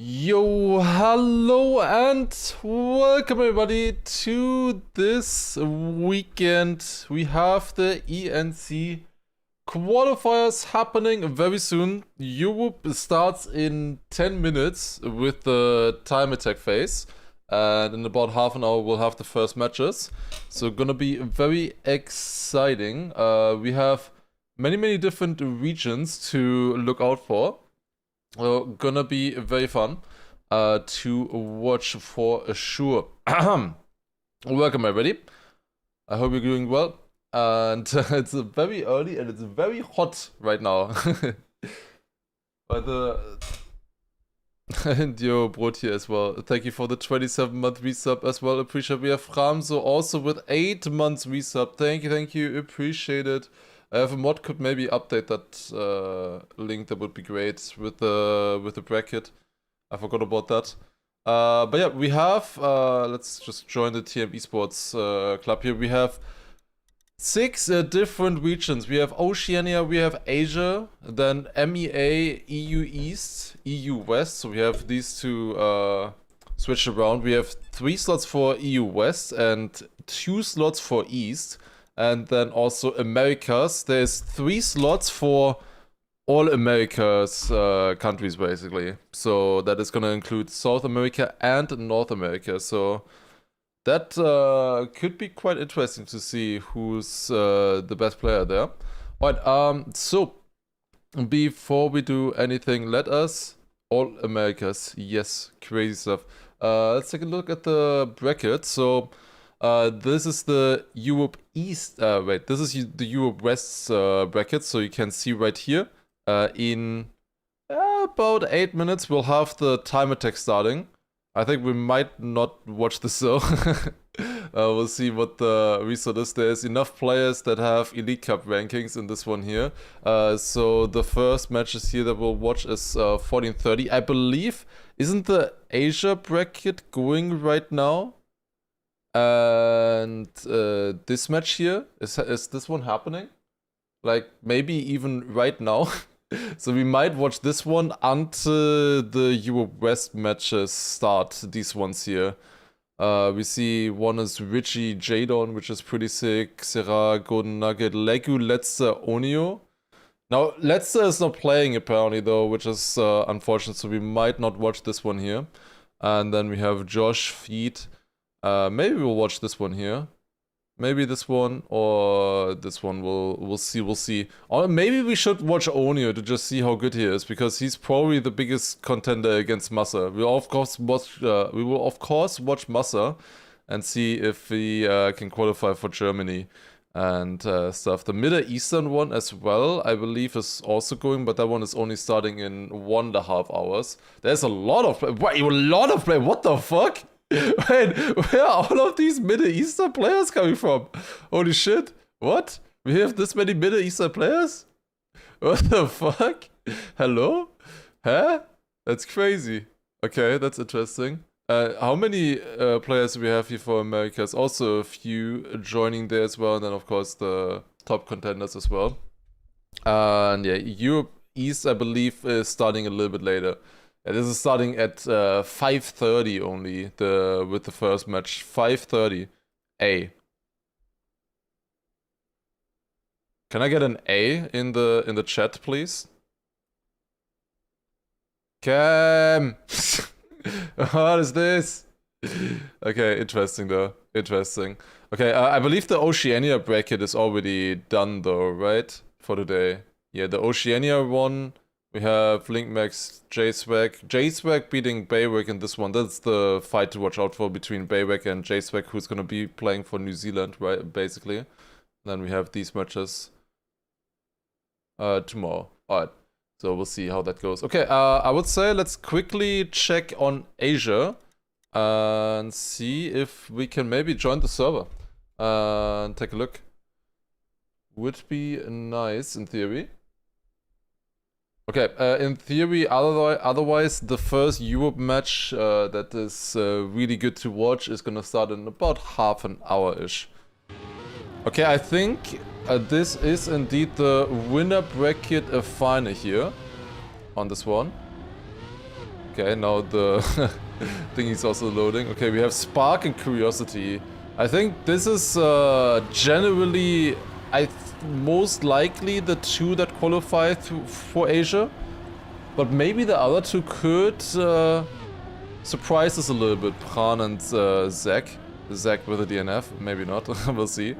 Yo, hello and welcome everybody to this weekend. We have the ENC qualifiers happening very soon. Europe starts in 10 minutes with the time attack phase. And in about half an hour we'll have the first matches. So gonna be very exciting. We have many different regions to look out for. Gonna be very fun to watch for sure. Welcome everybody. I hope you're doing well. And it's very early and it's very hot right now. But and yo, Brot here as well. Thank you for the 27-month resub as well. Appreciate. We have Ramso also with 8 months resub. Thank you. Appreciate it. If a mod could maybe update that link, that would be great with the bracket. I forgot about that. But yeah, we have let's just join the TM Esports club here. We have 6 different regions. We have Oceania, we have Asia, then MEA, EU East, EU West. So we have these two switched around. We have 3 slots for EU West and 2 slots for East. And then also Americas. There's 3 slots for all Americas countries, basically. So that is gonna include South America and North America. So that could be quite interesting to see who's the best player there. Alright, so before we do anything, let us all Americas. Yes, crazy stuff. Let's take a look at the bracket. So this is the Europe East, this is the Europe West bracket, so you can see right here, in about 8 minutes we'll have the time attack starting. I think we might not watch this though. We'll see what the result is. There's enough players that have Elite Cup rankings in this one here. So the first matches here that we'll watch is 14:30. I believe, isn't the Asia bracket going right now? And this match here, is this one happening? Like maybe even right now. So we might watch this one until the Europe West matches start, these ones here. We see one is Richie Jadon, which is pretty sick. Serra, Golden Nugget, Legu, Letzer, Onio. Now Letzer is not playing apparently though, which is unfortunate, so we might not watch this one here. And then we have Josh, Feet. Maybe we'll watch this one here. Maybe this one or this one. We'll see. Or maybe we should watch Onio to just see how good he is, because he's probably the biggest contender against Massa. We will of course watch Massa and see if he can qualify for Germany and stuff. The Middle Eastern one as well, I believe, is also going, but that one is only starting in 1.5 hours. There's a lot of play. What the fuck? Wait, where are all of these Middle Eastern players coming from? Holy shit. What? We have this many Middle Eastern players? What the fuck? Hello? Huh? That's crazy. Okay, that's interesting. How many players do we have here for Americas? Also a few joining there as well. And then of course the top contenders as well. And yeah, Europe East, I believe, is starting a little bit later. This is starting at 5:30 only, with the first match. 5:30. A. Can I get an A in the chat, please? Cam! What is this? Okay, interesting though. Interesting. Okay, I believe the Oceania bracket is already done though, right? For today. Yeah, the Oceania one. We have Linkmax, J-Swag beating Baywick in this one. That's the fight to watch out for between Baywick and J-Swag, who's gonna be playing for New Zealand, right? Basically. Then we have these matches tomorrow. Alright, so we'll see how that goes. Okay, I would say let's quickly check on Asia and see if we can maybe join the server and take a look. Would be nice in theory. Okay, in theory, otherwise, the first Europe match that is really good to watch is gonna start in about half an hour-ish. Okay, I think this is indeed the winner bracket final here on this one. Okay, now the thing is also loading. Okay, we have Spark and Curiosity. I think this is generally, most likely the two that qualify for Asia. But maybe the other two could surprise us a little bit. Pran and Zach. Zach with a DNF, maybe not, we'll see.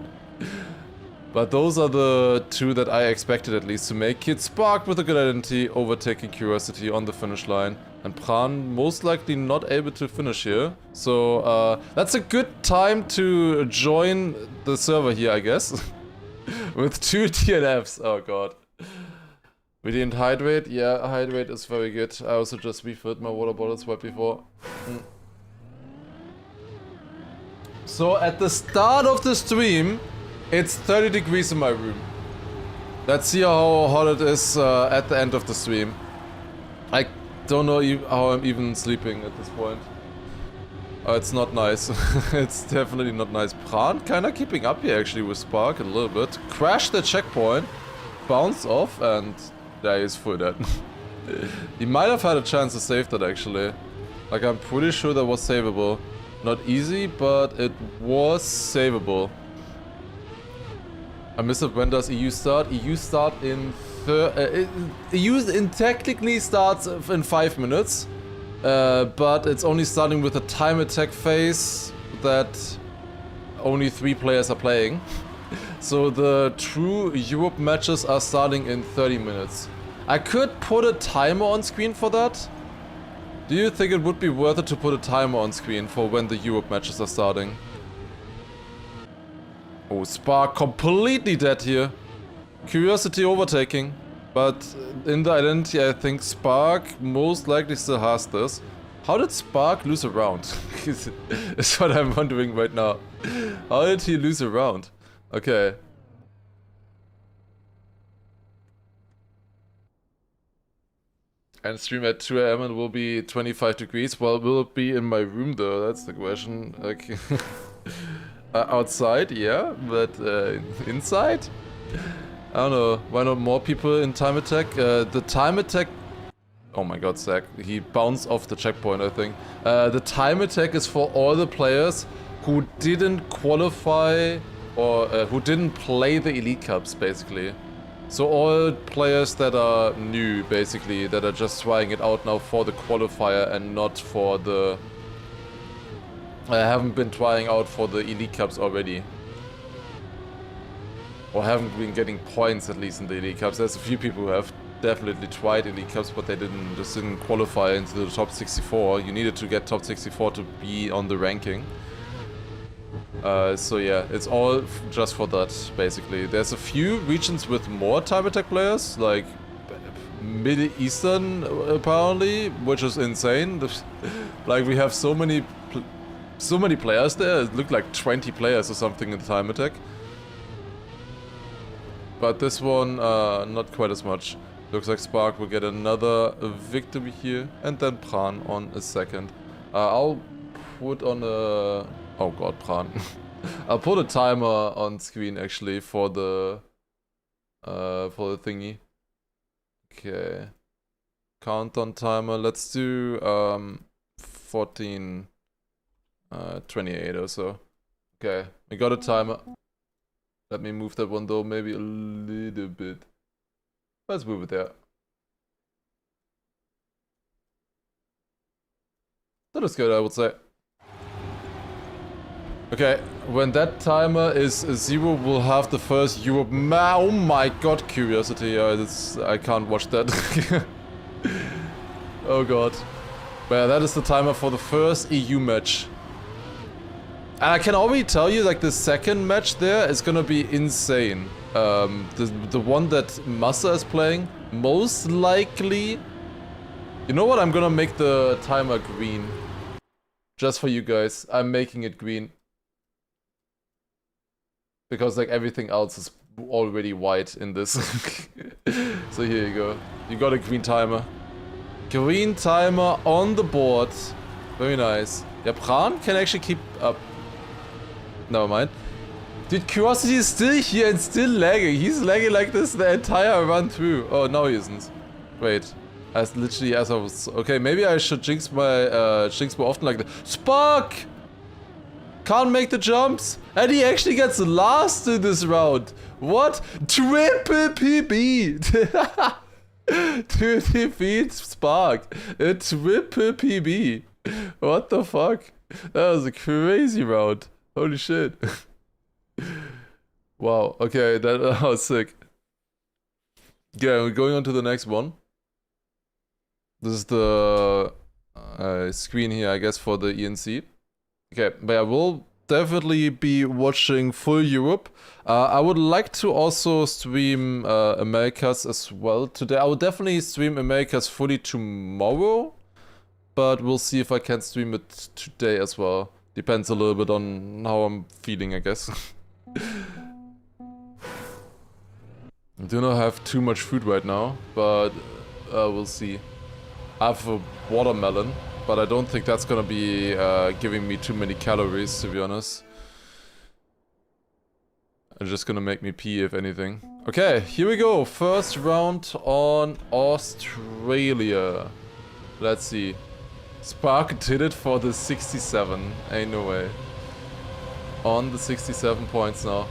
But those are the two that I expected at least to make it. Spark with a good identity, overtaking Curiosity on the finish line. And Pran most likely not able to finish here. So that's a good time to join the server here, I guess. With 2 DNFs, oh god. We didn't hydrate? Yeah, hydrate is very good. I also just refilled my water bottles right before. So at the start of the stream, it's 30 degrees in my room. Let's see how hot it is at the end of the stream. I don't know how I'm even sleeping at this point. It's not nice. It's definitely not nice. Pran kinda keeping up here actually with Spark a little bit. Crashed the checkpoint, bounced off, and there he is full dead. He might have had a chance to save that actually. Like I'm pretty sure that was savable. Not easy, but it was savable. I missed it. When does EU start? EU start in EU technically starts in 5 minutes, but it's only starting with a time attack phase that only 3 players are playing. So the true Europe matches are starting in 30 minutes. I could put a timer on screen for that. Do you think it would be worth it to put a timer on screen for when the Europe matches are starting? Oh, Spark completely dead here. Curiosity overtaking. But in the identity, I think Spark most likely still has this. How did Spark lose a round? That's what I'm wondering right now. How did he lose a round? Okay. And stream at 2 AM and will be 25 degrees. Well, will it be in my room though? That's the question. Okay. Outside, yeah, but inside? I don't know. Why not more people in time attack? The time attack... Oh my god, Zach. He bounced off the checkpoint, I think. The time attack is for all the players who didn't qualify or who didn't play the Elite Cups, basically. So all players that are new, basically, that are just trying it out now for the qualifier and not for the... I haven't been trying out for the Elite Cups already. Or haven't been getting points, at least, in the Elite Cups. There's a few people who have definitely tried Elite Cups, but they just didn't qualify into the top 64. You needed to get top 64 to be on the ranking. So yeah, it's all just for that, basically. There's a few regions with more time attack players, like Middle Eastern, apparently, which is insane. Like, we have so many players there. It looked like 20 players or something in the time attack. But this one, not quite as much. Looks like Spark will get another victory here, and then Pran on a second. I'll put on a... Oh god, Pran. I'll put a timer on screen actually for the thingy. Okay. Countdown timer. Let's do 14:28 or so. Okay, we got a timer. Let me move that one though, maybe a little bit. Let's move it there. That is good, I would say. Okay, when that timer is 0, we'll have the first Europe oh my god, Curiosity. I can't watch that. Oh god. But that is the timer for the first EU match. And I can already tell you, like, the second match there is gonna be insane. The one that Massa is playing, most likely... You know what? I'm gonna make the timer green. Just for you guys. I'm making it green. Because, like, everything else is already white in this. So here you go. You got a green timer. Green timer on the board. Very nice. Yeah, Pran can actually keep up. Never mind. Dude, Curiosity is still here and still lagging. He's lagging like this the entire run through. Oh, no he isn't. Wait. As literally as I was... Okay, maybe I should jinx my jinx more often like that. Spark! Can't make the jumps! And he actually gets last in this round! What? Triple PB! To defeat Spark! A triple PB! What the fuck? That was a crazy round. Holy shit. Wow, okay, that was sick. Yeah, we're going on to the next one. This is the screen here, I guess, for the ENC. Okay, but I will definitely be watching full Europe. I would like to also stream Americas as well today. I will definitely stream Americas fully tomorrow, but we'll see if I can stream it today as well. Depends a little bit on how I'm feeling, I guess. I do not have too much food right now, but we'll see. I have a watermelon, but I don't think that's gonna be giving me too many calories, to be honest. It's just gonna make me pee, if anything. Okay, here we go. First round on Australia. Let's see. Spark did it for the 67. Ain't no way. On the 67 points now.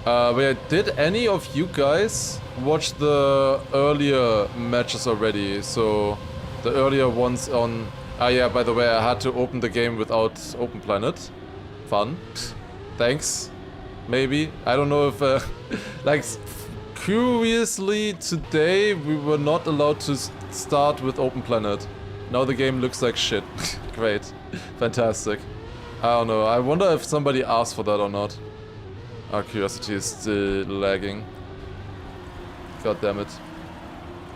But yeah, did any of you guys watch the earlier matches already? So, the earlier ones on... Ah yeah, by the way, I had to open the game without Open Planet. Fun. Thanks. Maybe. I don't know if... like, curiously, today we were not allowed to start with Open Planet. Now the game looks like shit. Great. Fantastic. I don't know. I wonder if somebody asked for that or not. Our curiosity is still lagging. God damn it.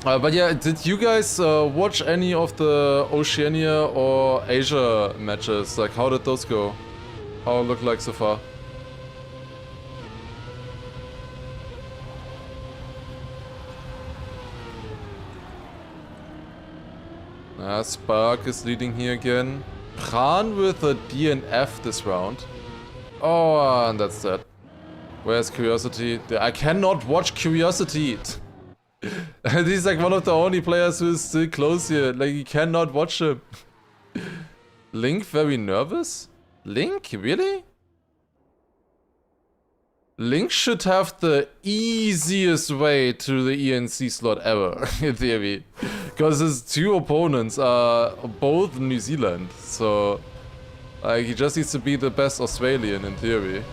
But yeah, did you guys watch any of the Oceania or Asia matches? Like, how did those go? How it look like so far? Spark is leading here again. Pran with a DNF this round. Oh, and that's that. Where's Curiosity? I cannot watch Curiosity! He's like one of the only players who is still close here. Like, you cannot watch him. Link very nervous? Link? Really? Link should have the easiest way to the ENC slot ever, in theory. Because his two opponents are both New Zealand, so... Like, he just needs to be the best Australian, in theory.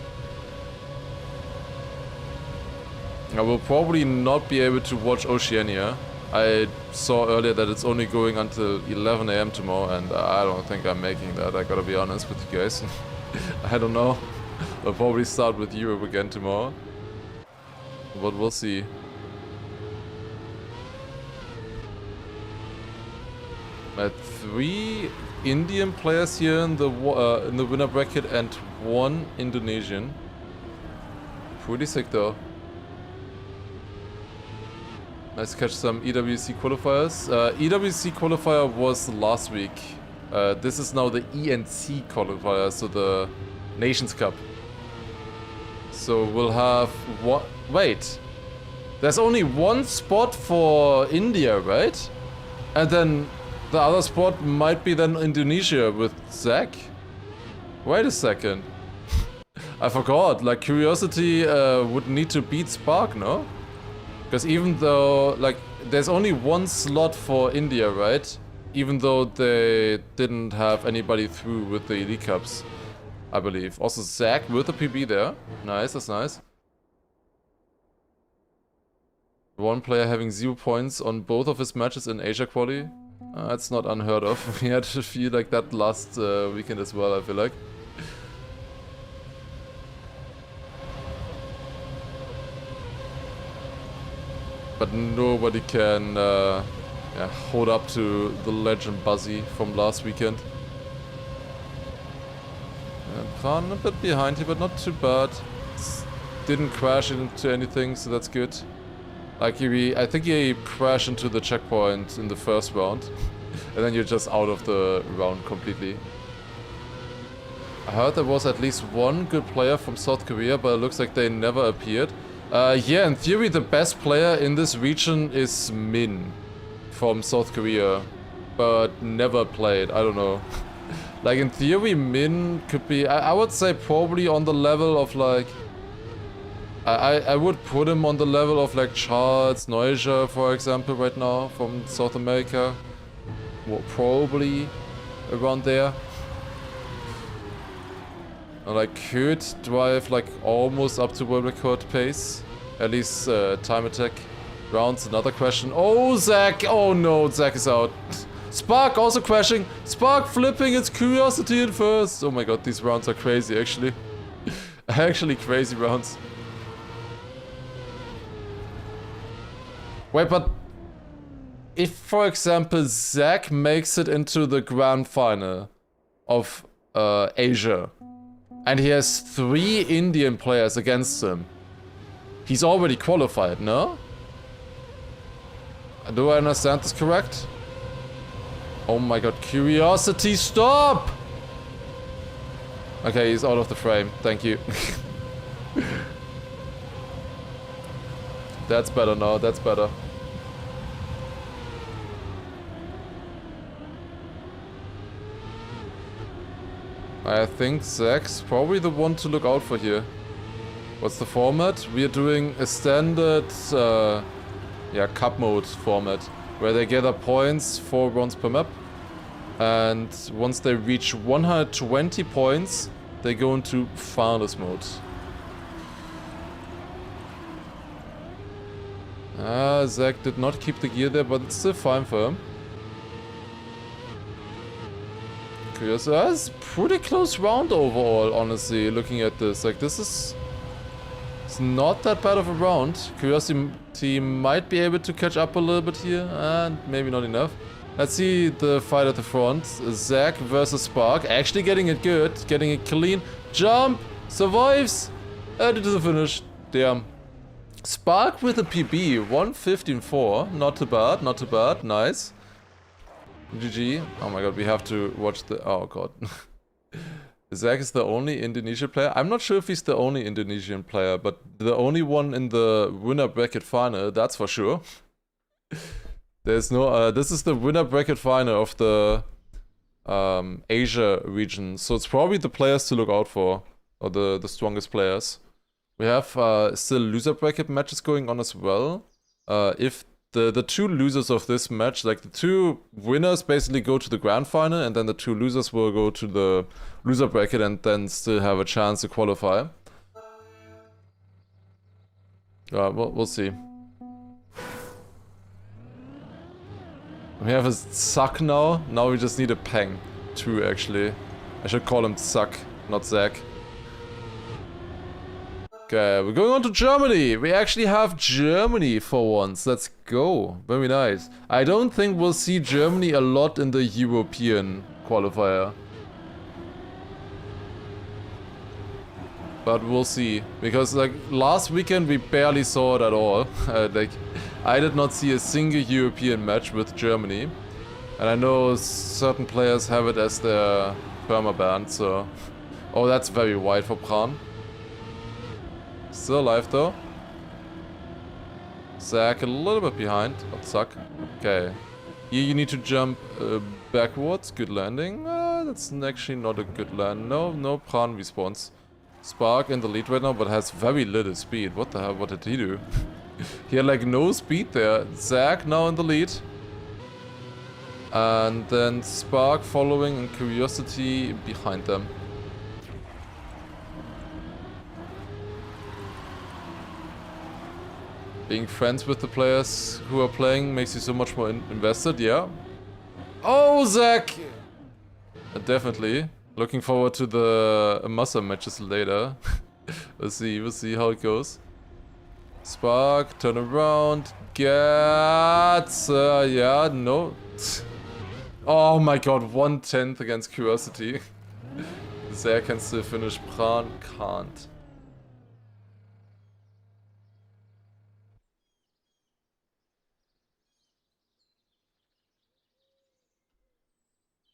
I will probably not be able to watch Oceania. I saw earlier that it's only going until 11 AM tomorrow, and I don't think I'm making that, I gotta be honest with you guys. I don't know. I'll probably start with Europe again tomorrow. But we'll see. I had 3 Indian players here in the winner bracket and 1 Indonesian. Pretty sick though. Let's catch some EWC qualifiers. EWC qualifier was last week. This is now the ENC qualifier, so the Nations Cup. So we'll have what? Wait, there's only 1 spot for India, right? And then the other spot might be then Indonesia with Zach. Wait a second. I forgot. Like, Curiosity would need to beat Spark, no? Because even though, like, there's only 1 slot for India, right? Even though they didn't have anybody through with the Elite Cups, I believe. Also, Zach with a PB there. Nice, that's nice. 1 player having 0 points on both of his matches in Asia Quali. That's not unheard of. We had to feel like that last weekend as well, I feel like. But nobody can hold up to the legend Buzzy from last weekend. Pran a bit behind here, but not too bad. Didn't crash into anything, so that's good. Like, I think he crashed into the checkpoint in the first round. And then you're just out of the round completely. I heard there was at least 1 good player from South Korea, but it looks like they never appeared. Yeah, in theory the best player in this region is Min from South Korea, but never played, I don't know. Like in theory Min could be, I would say probably on the level of like, I would put him on the level of like Charles Neuger, for example, right now from South America. Well, probably around there. And I could drive like almost up to world record pace. At least time attack rounds, another question. Oh, Zach! Oh no, Zach is out. Spark also crashing. Spark flipping its curiosity in first. Oh my god, these rounds are crazy actually. Actually crazy rounds. Wait, but if, for example, Zach makes it into the grand final of Asia, and he has 3 Indian players against him, he's already qualified, no? Do I understand this correct? Oh my god, curiosity, stop! Okay, he's out of the frame, thank you. That's better now, that's better. I think Zach's probably the one to look out for here. What's the format? We are doing a standard, cup mode format, where they gather points 4 rounds per map. And once they reach 120 points, they go into finals mode. Zach did not keep the gear there, but it's still fine for him. That's a pretty close round overall, honestly, looking at this. Like, it's not that bad of a round. Curiosity might be able to catch up a little bit here, and maybe not enough. Let's see the fight at the front. Zach versus Spark. Actually getting it good, getting it clean. Jump! Survives! Added to the finish. Damn. Spark with a PB, 1:15.4. Not too bad, not too bad. Nice. GG. Oh my god, we have to watch the... Oh god. Zach is the only Indonesian player. I'm not sure if he's the only Indonesian player, but the only one in the winner bracket final, that's for sure. There's no... this is the winner bracket final of the Asia region, so it's probably the players to look out for, or the strongest players. We have still loser bracket matches going on as well. If the 2 losers of this match, like the 2 winners basically go to the grand final, and then the 2 losers will go to the loser bracket and then still have a chance to qualify. We'll see. We have a Suck now. Now we just need a Peng. 2 actually. I should call him Suck, not Zach. Okay, we're going on to Germany. We actually have Germany for once. Let's go. Very nice. I don't think we'll see Germany a lot in the European qualifier. But we'll see. Because like last weekend we barely saw it at all. Like I did not see a single European match with Germany. And I know certain players have it as their permaband, so... Oh, that's very wide for Pran. Still alive though. Zach a little bit behind, but Suck. Okay. Here you need to jump backwards. Good landing. That's actually not a good land. No, Pran respawns. Spark in the lead right now, but has very little speed. What the hell? What did he do? He had like no speed there. Zach now in the lead. And then Spark following and Curiosity behind them. Being friends with the players who are playing makes you so much more invested, yeah. Oh, Zach! Definitely. Looking forward to the muscle matches later. We'll see how it goes. Spark, turn around, gets, yeah, no. Oh my god, 1/10 against Curiosity. Zach can still finish, Pran can't.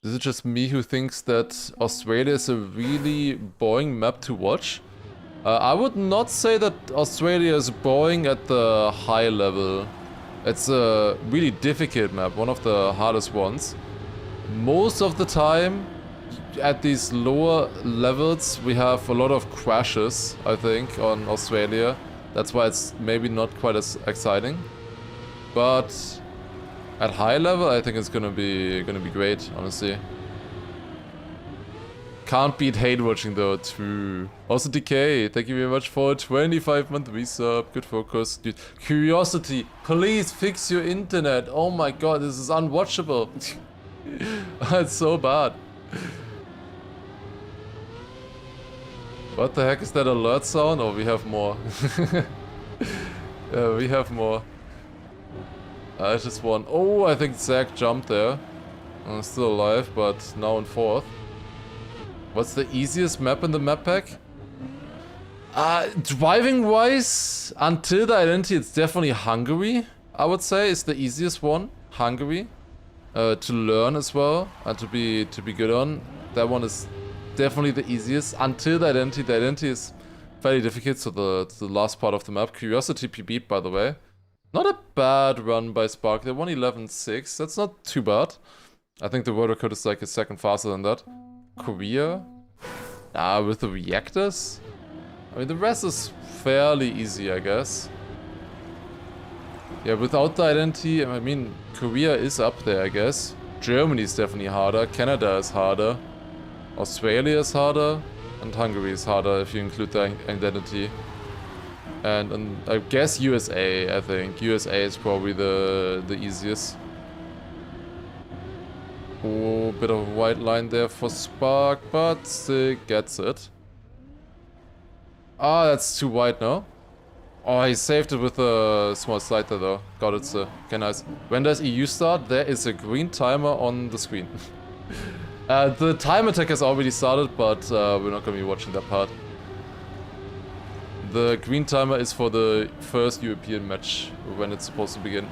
Is it just me who thinks that Australia is a really boring map to watch? I would not say that Australia is boring at the high level. It's a really difficult map, one of the hardest ones. Most of the time, at these lower levels, we have a lot of crashes, I think, on Australia. That's why it's maybe not quite as exciting. But at high level, I think it's gonna be great, honestly. Can't beat hate watching though, true. Also DK, thank you very much for a 25-month resub. Good focus, dude. Curiosity, please fix your internet. Oh my god, this is unwatchable. It's so bad. What the heck is that alert sound? Oh, we have more. Yeah, we have more. I just won. Oh, I think Zach jumped there. I'm still alive, but now in 4th. What's the easiest map in the map pack? Driving-wise, until the identity, it's definitely Hungary, I would say, is the easiest one. Hungary. To learn as well, and to be good on. That one is definitely the easiest. Until the identity is fairly difficult, so the last part of the map. Curiosity PB, by the way. Not a bad run by Spark. They won 11-6. That's not too bad. I think the world record is like a second faster than that. Korea? With the reactors? I mean, the rest is fairly easy, I guess. Yeah, without the identity, I mean, Korea is up there, I guess. Germany is definitely harder. Canada is harder. Australia is harder. And Hungary is harder if you include the identity. And I guess USA, I think. USA is probably the easiest. Oh, bit of a white line there for Spark, but still gets it. Ah, that's too wide now. Oh, he saved it with a small slider though. Got it, sir. Okay, nice. When does EU start? There is a green timer on the screen. The time attack has already started, but we're not gonna be watching that part. The green timer is for the first European match, when it's supposed to begin.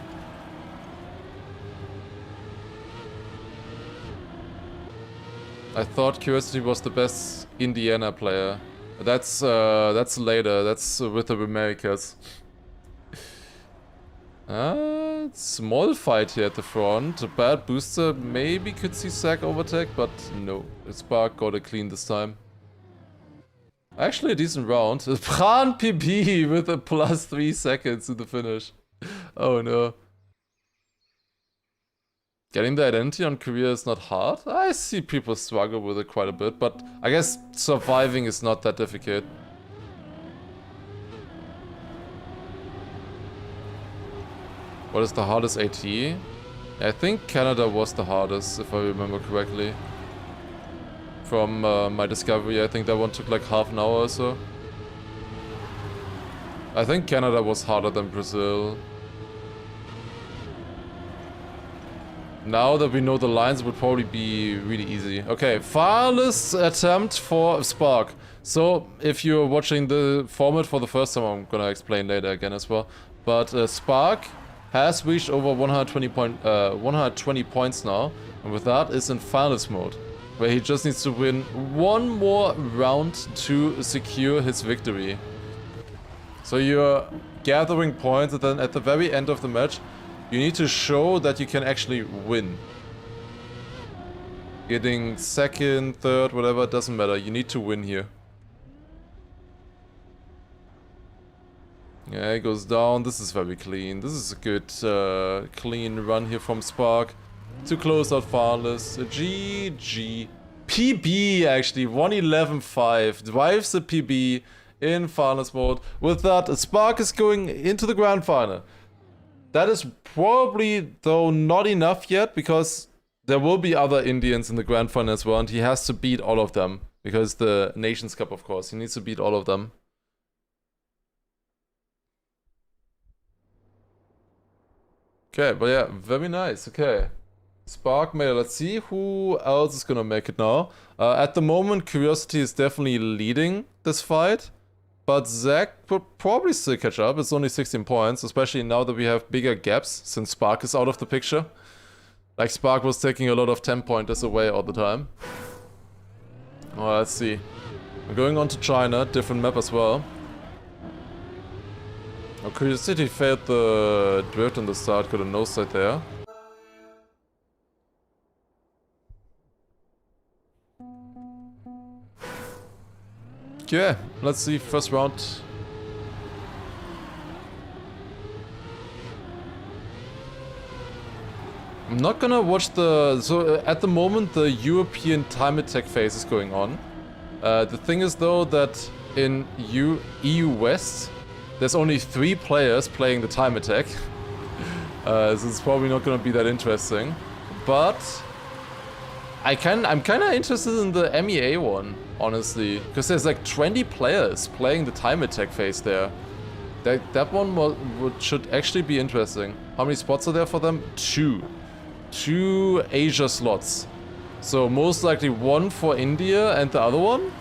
I thought Curiosity was the best Indiana player. That's later. That's with the Americas. Small fight here at the front. A bad booster. Maybe could see Zack overtake, but no. Spark got it clean this time. Actually a decent round. Pran PB with a +3 seconds to the finish. Oh no. Getting the identity on Korea is not hard. I see people struggle with it quite a bit, but I guess surviving is not that difficult. What is the hardest AT? I think Canada was the hardest, if I remember correctly. From my discovery, I think that one took like half an hour or so. I think Canada was harder than Brazil. Now that we know the lines, would probably be really easy. Okay, farthest attempt for Spark. So, if you're watching the format for the first time, I'm gonna explain later again as well. But Spark has reached over 120 points now, and with that is in finalist mode, where he just needs to win one more round to secure his victory. So you're gathering points, and then at the very end of the match, you need to show that you can actually win. Getting second, third, whatever, it doesn't matter. You need to win here. Yeah, he goes down. This is very clean. This is a good, clean run here from Spark. To close out finalists. GG. PB, actually. 111.5. Drives the PB in finals mode. With that, Spark is going into the grand final. That is probably, though, not enough yet, because there will be other Indians in the grand final as well, and he has to beat all of them. Because the Nations Cup, of course, he needs to beat all of them. Okay, but yeah, very nice, okay. Spark made it. Let's see who else is gonna make it now. At the moment, Curiosity is definitely leading this fight. But Zack would probably still catch up. It's only 16 points, especially now that we have bigger gaps since Spark is out of the picture. Like, Spark was taking a lot of 10-pointers away all the time. Well, let's see. We're going on to China, different map as well. Okay, City failed the drift on the start, got a nose side there. Okay, let's see, first round. I'm not gonna watch the... So, at the moment, the European time attack phase is going on. The thing is, though, that in EU West, there's only 3 players playing the time attack. So it's probably not gonna be that interesting. But... I'm kinda interested in the MEA one, honestly. Because there's like 20 players playing the time attack phase there. That one should actually be interesting. How many spots are there for them? 2. 2 Asia slots. So most likely 1 for India and the other one?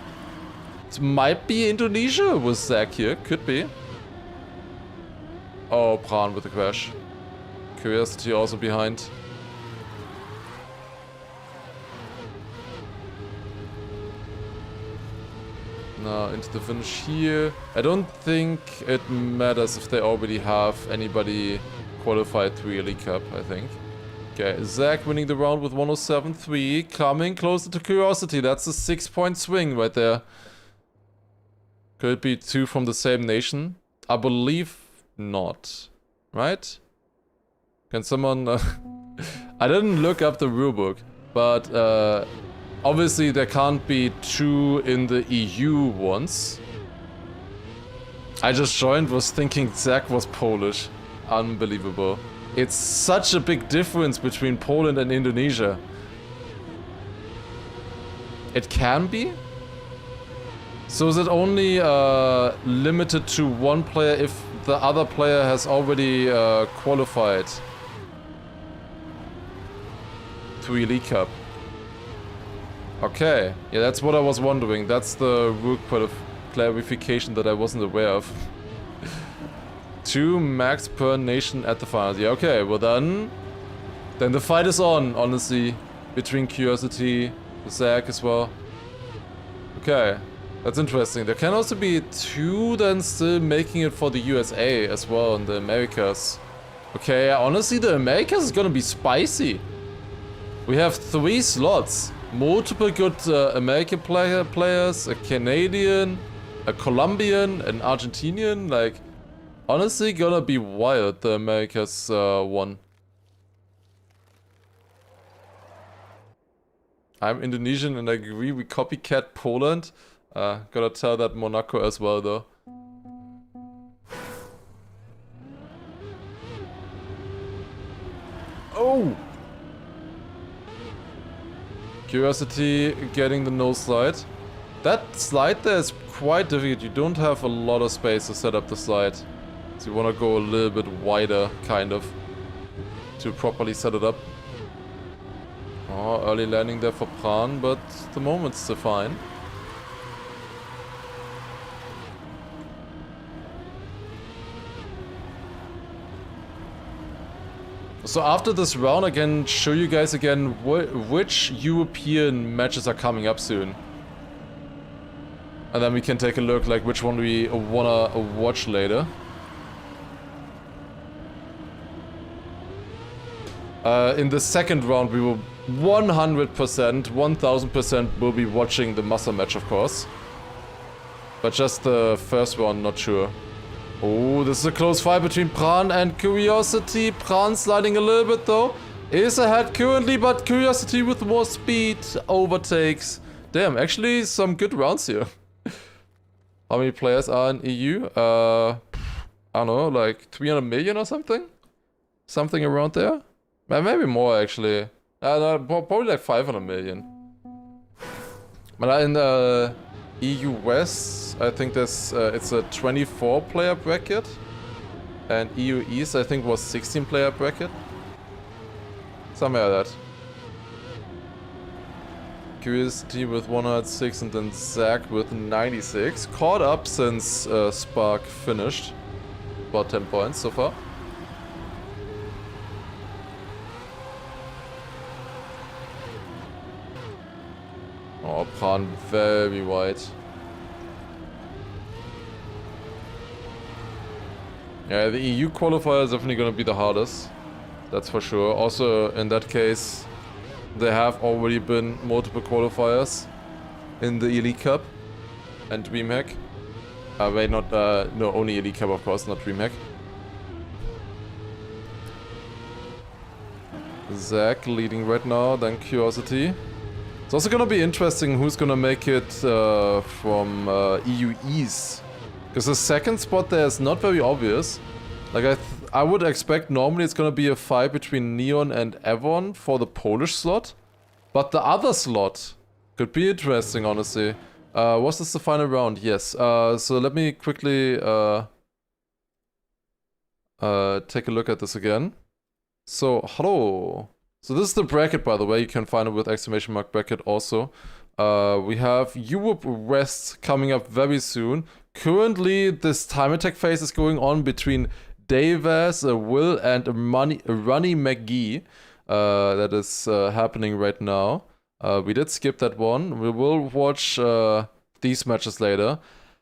It might be Indonesia with Zach here. Could be. Oh, Pran with a crash. Curiosity also behind. Now into the finish here. I don't think it matters if they already have anybody qualified through Elite Cup, I think. Okay, Zach winning the round with 107.3, coming closer to Curiosity. That's a 6-point swing right there. Could it be 2 from the same nation? I believe not. Right? Can someone... I didn't look up the rulebook, but obviously there can't be 2 in the EU ones. I just joined, was thinking Zach was Polish. Unbelievable. It's such a big difference between Poland and Indonesia. It can be? So is it only limited to 1 player if the other player has already qualified to Elite Cup? Okay, yeah, that's what I was wondering. That's the rule clarification that I wasn't aware of. 2 max per nation at the finals. Yeah, okay, well then the fight is on, honestly, between Curiosity, Zach as well. Okay, that's interesting. There can also be 2 then still making it for the USA as well in the Americas. Okay, honestly, the Americas is gonna be spicy. We have 3 slots. Multiple good American players, a Canadian, a Colombian, an Argentinian, like... Honestly, gonna be wild, the Americas one. I'm Indonesian and I agree we copycat Poland. Gotta tell that Monaco as well, though. Oh! Curiosity getting the nose slide. That slide there is quite difficult. You don't have a lot of space to set up the slide. So you want to go a little bit wider, kind of, to properly set it up. Oh, early landing there for Pran, but the moment's still fine. So after this round I can show you guys again which European matches are coming up soon. And then we can take a look like which one we wanna watch later. In the second round we will 100%, 1000% will be watching the muscle match, of course. But just the first one, not sure. Oh, this is a close fight between Pran and Curiosity. Pran sliding a little bit though. Is ahead currently, but Curiosity with more speed overtakes. Damn, actually some good rounds here. How many players are in EU? I don't know, like 300 million or something? Something around there? Maybe more actually. No, probably like 500 million. But in the EU West, I think there's it's a 24 player bracket. And EU East, I think was 16 player bracket. Something like that. Curiosity with 106 and then Zach with 96. Caught up since Spark finished. About 10 points so far. Oh, Pran very wide. Yeah, the EU qualifier is definitely gonna be the hardest. That's for sure. Also, in that case, there have already been multiple qualifiers in the Elite Cup and DreamHack. Wait, not, no, only Elite Cup, of course, not DreamHack. Zach leading right now, then Curiosity. It's also gonna be interesting who's gonna make it from EU East. Because the second spot there is not very obvious. Like, I would expect normally it's gonna be a fight between Neon and Evon for the Polish slot. But the other slot could be interesting, honestly. Was this the final round? Yes. So let me quickly take a look at this again. So, hello. So this is the bracket, by the way. You can find it with exclamation mark bracket also. We have Europe West coming up very soon. Currently, this time attack phase is going on between Davis, Will, and Ronnie McGee. That is happening right now. We did skip that one. We will watch these matches later.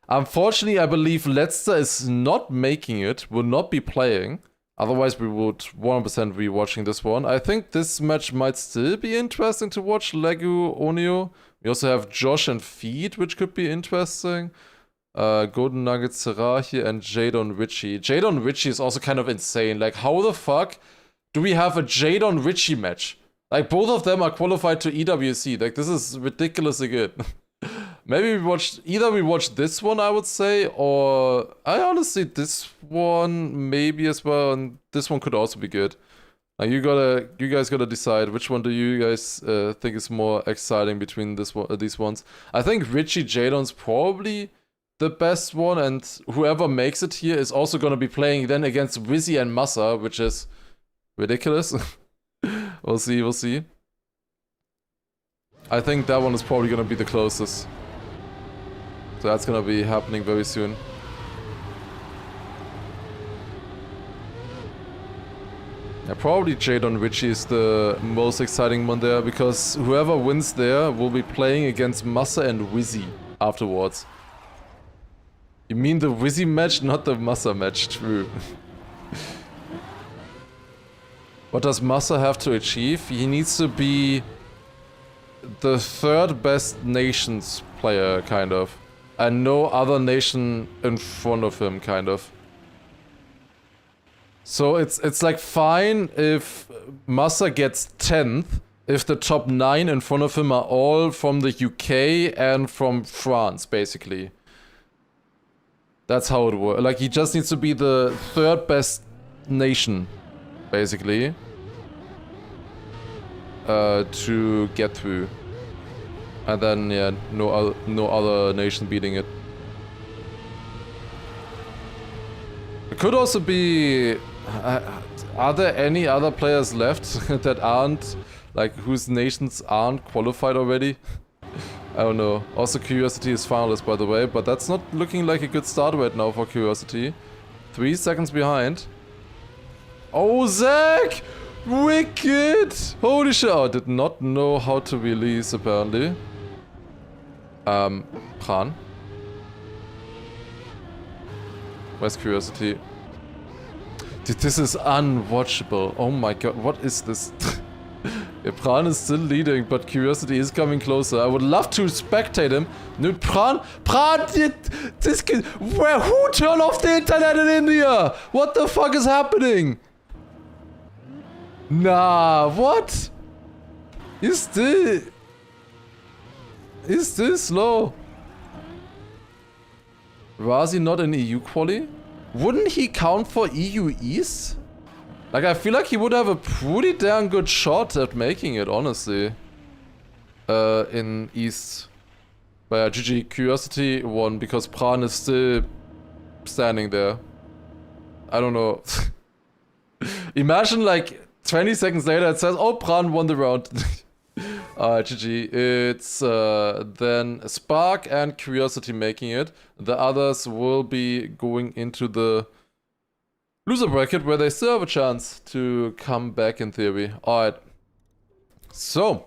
Unfortunately, I believe Letzter is not making it, will not be playing. Otherwise, we would 100% be watching this one. I think this match might still be interesting to watch, Legu, Onio. We also have Josh and Feed, which could be interesting. Golden Nugget, Serahi, and Jadon Richie. Jadon Richie is also kind of insane. Like, how the fuck do we have a Jadon Richie match? Like, both of them are qualified to EWC. Like, this is ridiculously good. Maybe we watched this one, I would say, or I honestly this one maybe as well, and this one could also be good. Like, you guys gotta decide which one do you guys think is more exciting between these ones. I think Richie Jadon's probably the best one, and whoever makes it here is also gonna be playing then against Wizzy and Massa, which is ridiculous. We'll see. I think that one is probably gonna be the closest. So that's gonna be happening very soon. Yeah, probably Jadon Richie is the most exciting one there, because whoever wins there will be playing against Massa and Wizzy afterwards. You mean the Wizzy match, not the Massa match? True. What does Massa have to achieve? He needs to be the third best nations player, kind of. And no other nation in front of him, kind of. So it's like fine if Massa gets 10th, if the top 9 in front of him are all from the UK and from France, basically. That's how it works. Like, he just needs to be the third best nation, basically, to get through. And then, yeah, no other nation beating it. It could also be... are there any other players left that aren't... like, whose nations aren't qualified already? I don't know. Also, Curiosity is finalist, by the way, but that's not looking like a good start right now for Curiosity. 3 seconds behind. Oh, Zach! Wicked! Holy shit! Oh, I did not know how to release, apparently. Pran. Where's Curiosity? Dude, this is unwatchable. Oh my god, what is this? Yeah, Pran is still leading, but Curiosity is coming closer. I would love to spectate him. No, Pran, this kid, who turned off the internet in India? What the fuck is happening? Nah, what? He's still slow. Razi not in EU quali? Wouldn't he count for EU East? Like, I feel like he would have a pretty damn good shot at making it, honestly. In East. But yeah, GG, Curiosity won because Pran is still standing there. I don't know. Imagine, like, 20 seconds later it says, oh, Pran won the round. GG. It's then Spark and Curiosity making it. The others will be going into the loser bracket where they still have a chance to come back in theory. Alright. So,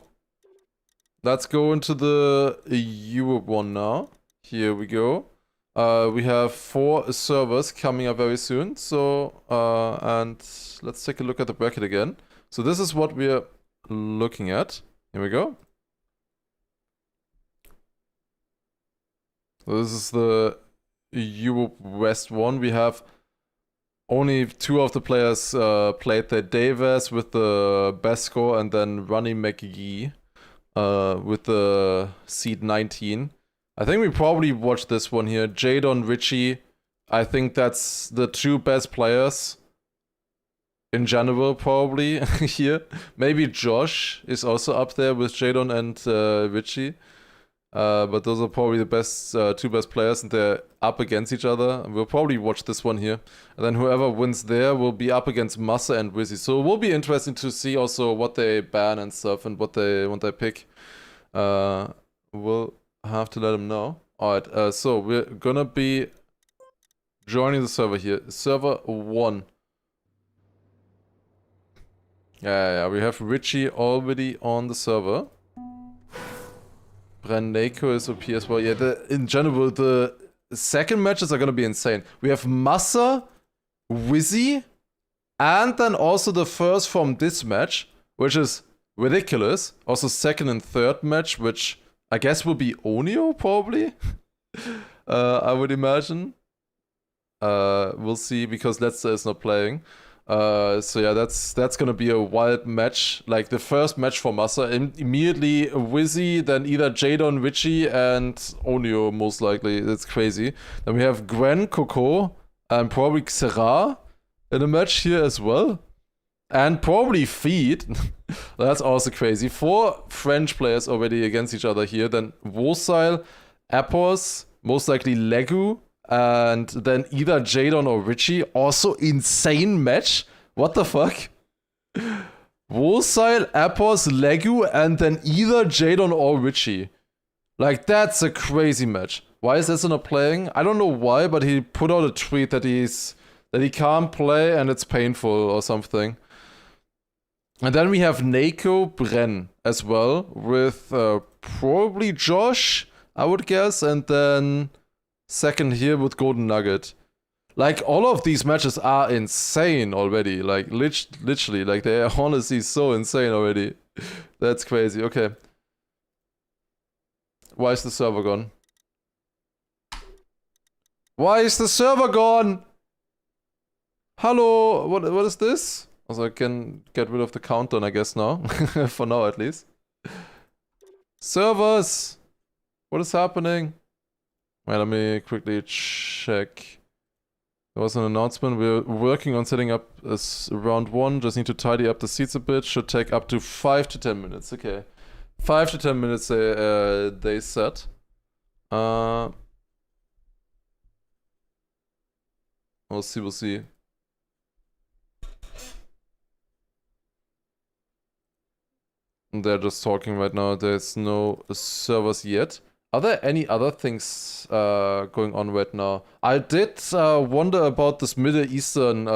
let's go into the Europe one now. Here we go. We have 4 servers coming up very soon. So, and let's take a look at the bracket again. So this is what we're looking at. Here we go. So this is the Europe West one. We have only 2 of the players played there. Davis with the best score, and then Ronnie McGee with the seed 19. I think we probably watched this one here. Jadon, Richie. I think that's the 2 best players in general, probably here. Maybe Josh is also up there with Jadon and Richie. But those are probably the best 2 best players, and they're up against each other. We'll probably watch this one here. And then whoever wins there will be up against Massa and Wizzy. So it will be interesting to see also what they ban and stuff and what they pick. We'll have to let them know. Alright, so we're gonna be joining the server here. Server 1. Yeah, we have Richie already on the server. Brenneko is OP as well. Yeah, in general, the second matches are gonna be insane. We have Massa, Wizzy, and then also the first from this match, which is ridiculous. Also second and third match, which I guess will be Onio, probably. I would imagine. We'll see, because Letzer is not playing. So yeah, that's gonna be a wild match. Like the first match for Massa, immediately Wizzy, then either Jadon, Richie, and Onio most likely. That's crazy. Then we have Gwen, Coco, and probably Xera in a match here as well. And probably Feed. That's also crazy. 4 French players already against each other here. Then Wosile, Appos, most likely Legu, and then either Jadon or Richie. Also insane match. What the fuck? Wosile, Appos, Legu, and then either Jadon or Richie. Like, that's a crazy match. Why is Lesser not playing? I don't know why, but he put out a tweet that he can't play and it's painful or something. And then we have Nako Bren as well, with probably Josh, I would guess, and then second here with Golden Nugget. Like, all of these matches are insane already. Like, literally, like, they are honestly so insane already. That's crazy. Okay. Why is the server gone? Why is the server gone? Hello, what is this? Also, I can get rid of the countdown, I guess, now. For now, at least. Servers! What is happening? Wait, let me quickly check. There was an announcement. We're working on setting up round 1. Just need to tidy up the seats a bit. Should take up to 5 to 10 minutes. Okay. 5 to 10 minutes they said. We'll see. They're just talking right now. There's no servers yet. Are there any other things going on right now? I did wonder about this Middle Eastern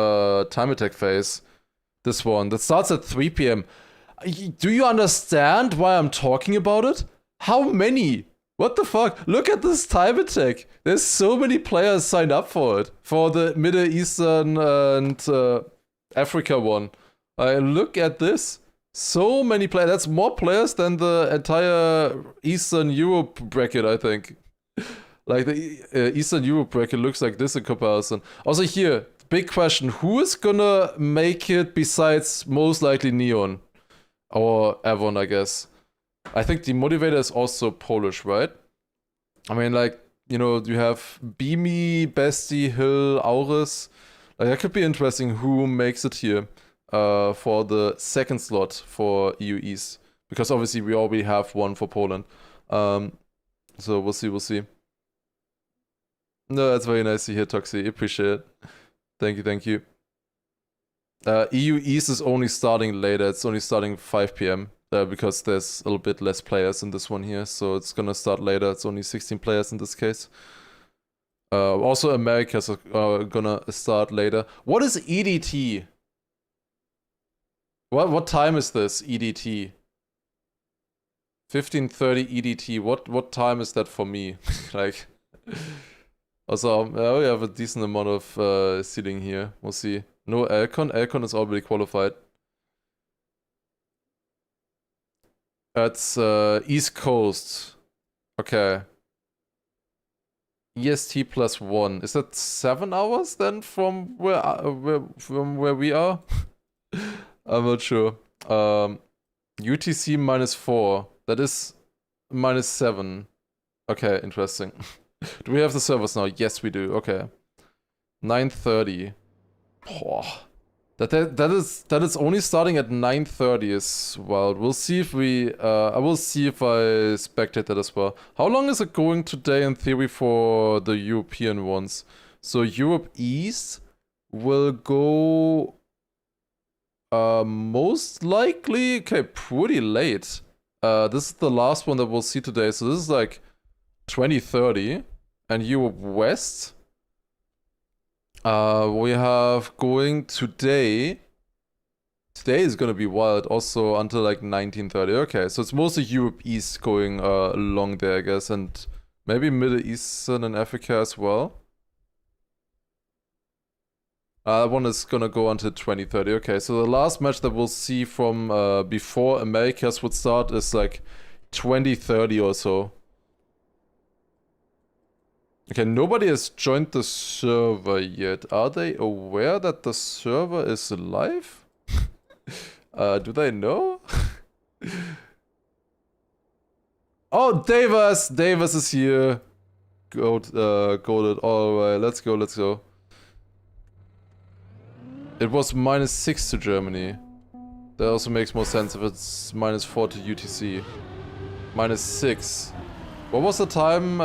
time attack phase. This one. That starts at 3 p.m. Do you understand why I'm talking about it? How many? What the fuck? Look at this time attack. There's so many players signed up for it. For the Middle Eastern and Africa one. Look at this. So many players. That's more players than the entire Eastern Europe bracket, I think. Like, the Eastern Europe bracket looks like this in comparison. Also here, big question. Who is gonna make it besides most likely Neon? Or Avon, I guess. I think the motivator is also Polish, right? I mean, like, you know, you have Beamy, Bestie, Hill, Auris. Like, that could be interesting who makes it here. For the second slot for EU East, because obviously we already have one for Poland. So we'll see. No, that's very nice to hear, Toxie. Appreciate it. Thank you. EU East is only starting later. It's only starting 5 p.m. Because there's a little bit less players in this one here, so it's gonna start later. It's only 16 players in this case. Also, Americas are gonna start later. What is EDT? What time is this, EDT? 15:30 EDT. What time is that for me? Like, Also, we have a decent amount of seating here. We'll see. No Alcon. Alcon is already qualified. That's East Coast. Okay. EST +1. Is that 7 hours then from where we are? I'm not sure. UTC -4. That is -7. Okay, interesting. Do we have the servers now? Yes, we do. Okay. 9:30. Oh. That is only starting at 9:30 as well. We'll see if we I will see if I spectate that as well. How long is it going today in theory for the European ones? So Europe East will go most likely pretty late. This is the last one that we'll see today. So this is like 20:30, and Europe West. We have going today. Today is gonna be wild, also until like 19:30. Okay, so it's mostly Europe East going along there, I guess, and maybe Middle Eastern and Africa as well. That one is gonna go until 20:30. Okay, so the last match that we'll see from before Americas would start is like 20:30 or so. Okay, nobody has joined the server yet. Are they aware that the server is live? Do they know? Oh, Davis! Davis is here. Goaded. Alright, let's go. It was -6 to Germany. That also makes more sense if it's -4 to UTC. -6. What was the time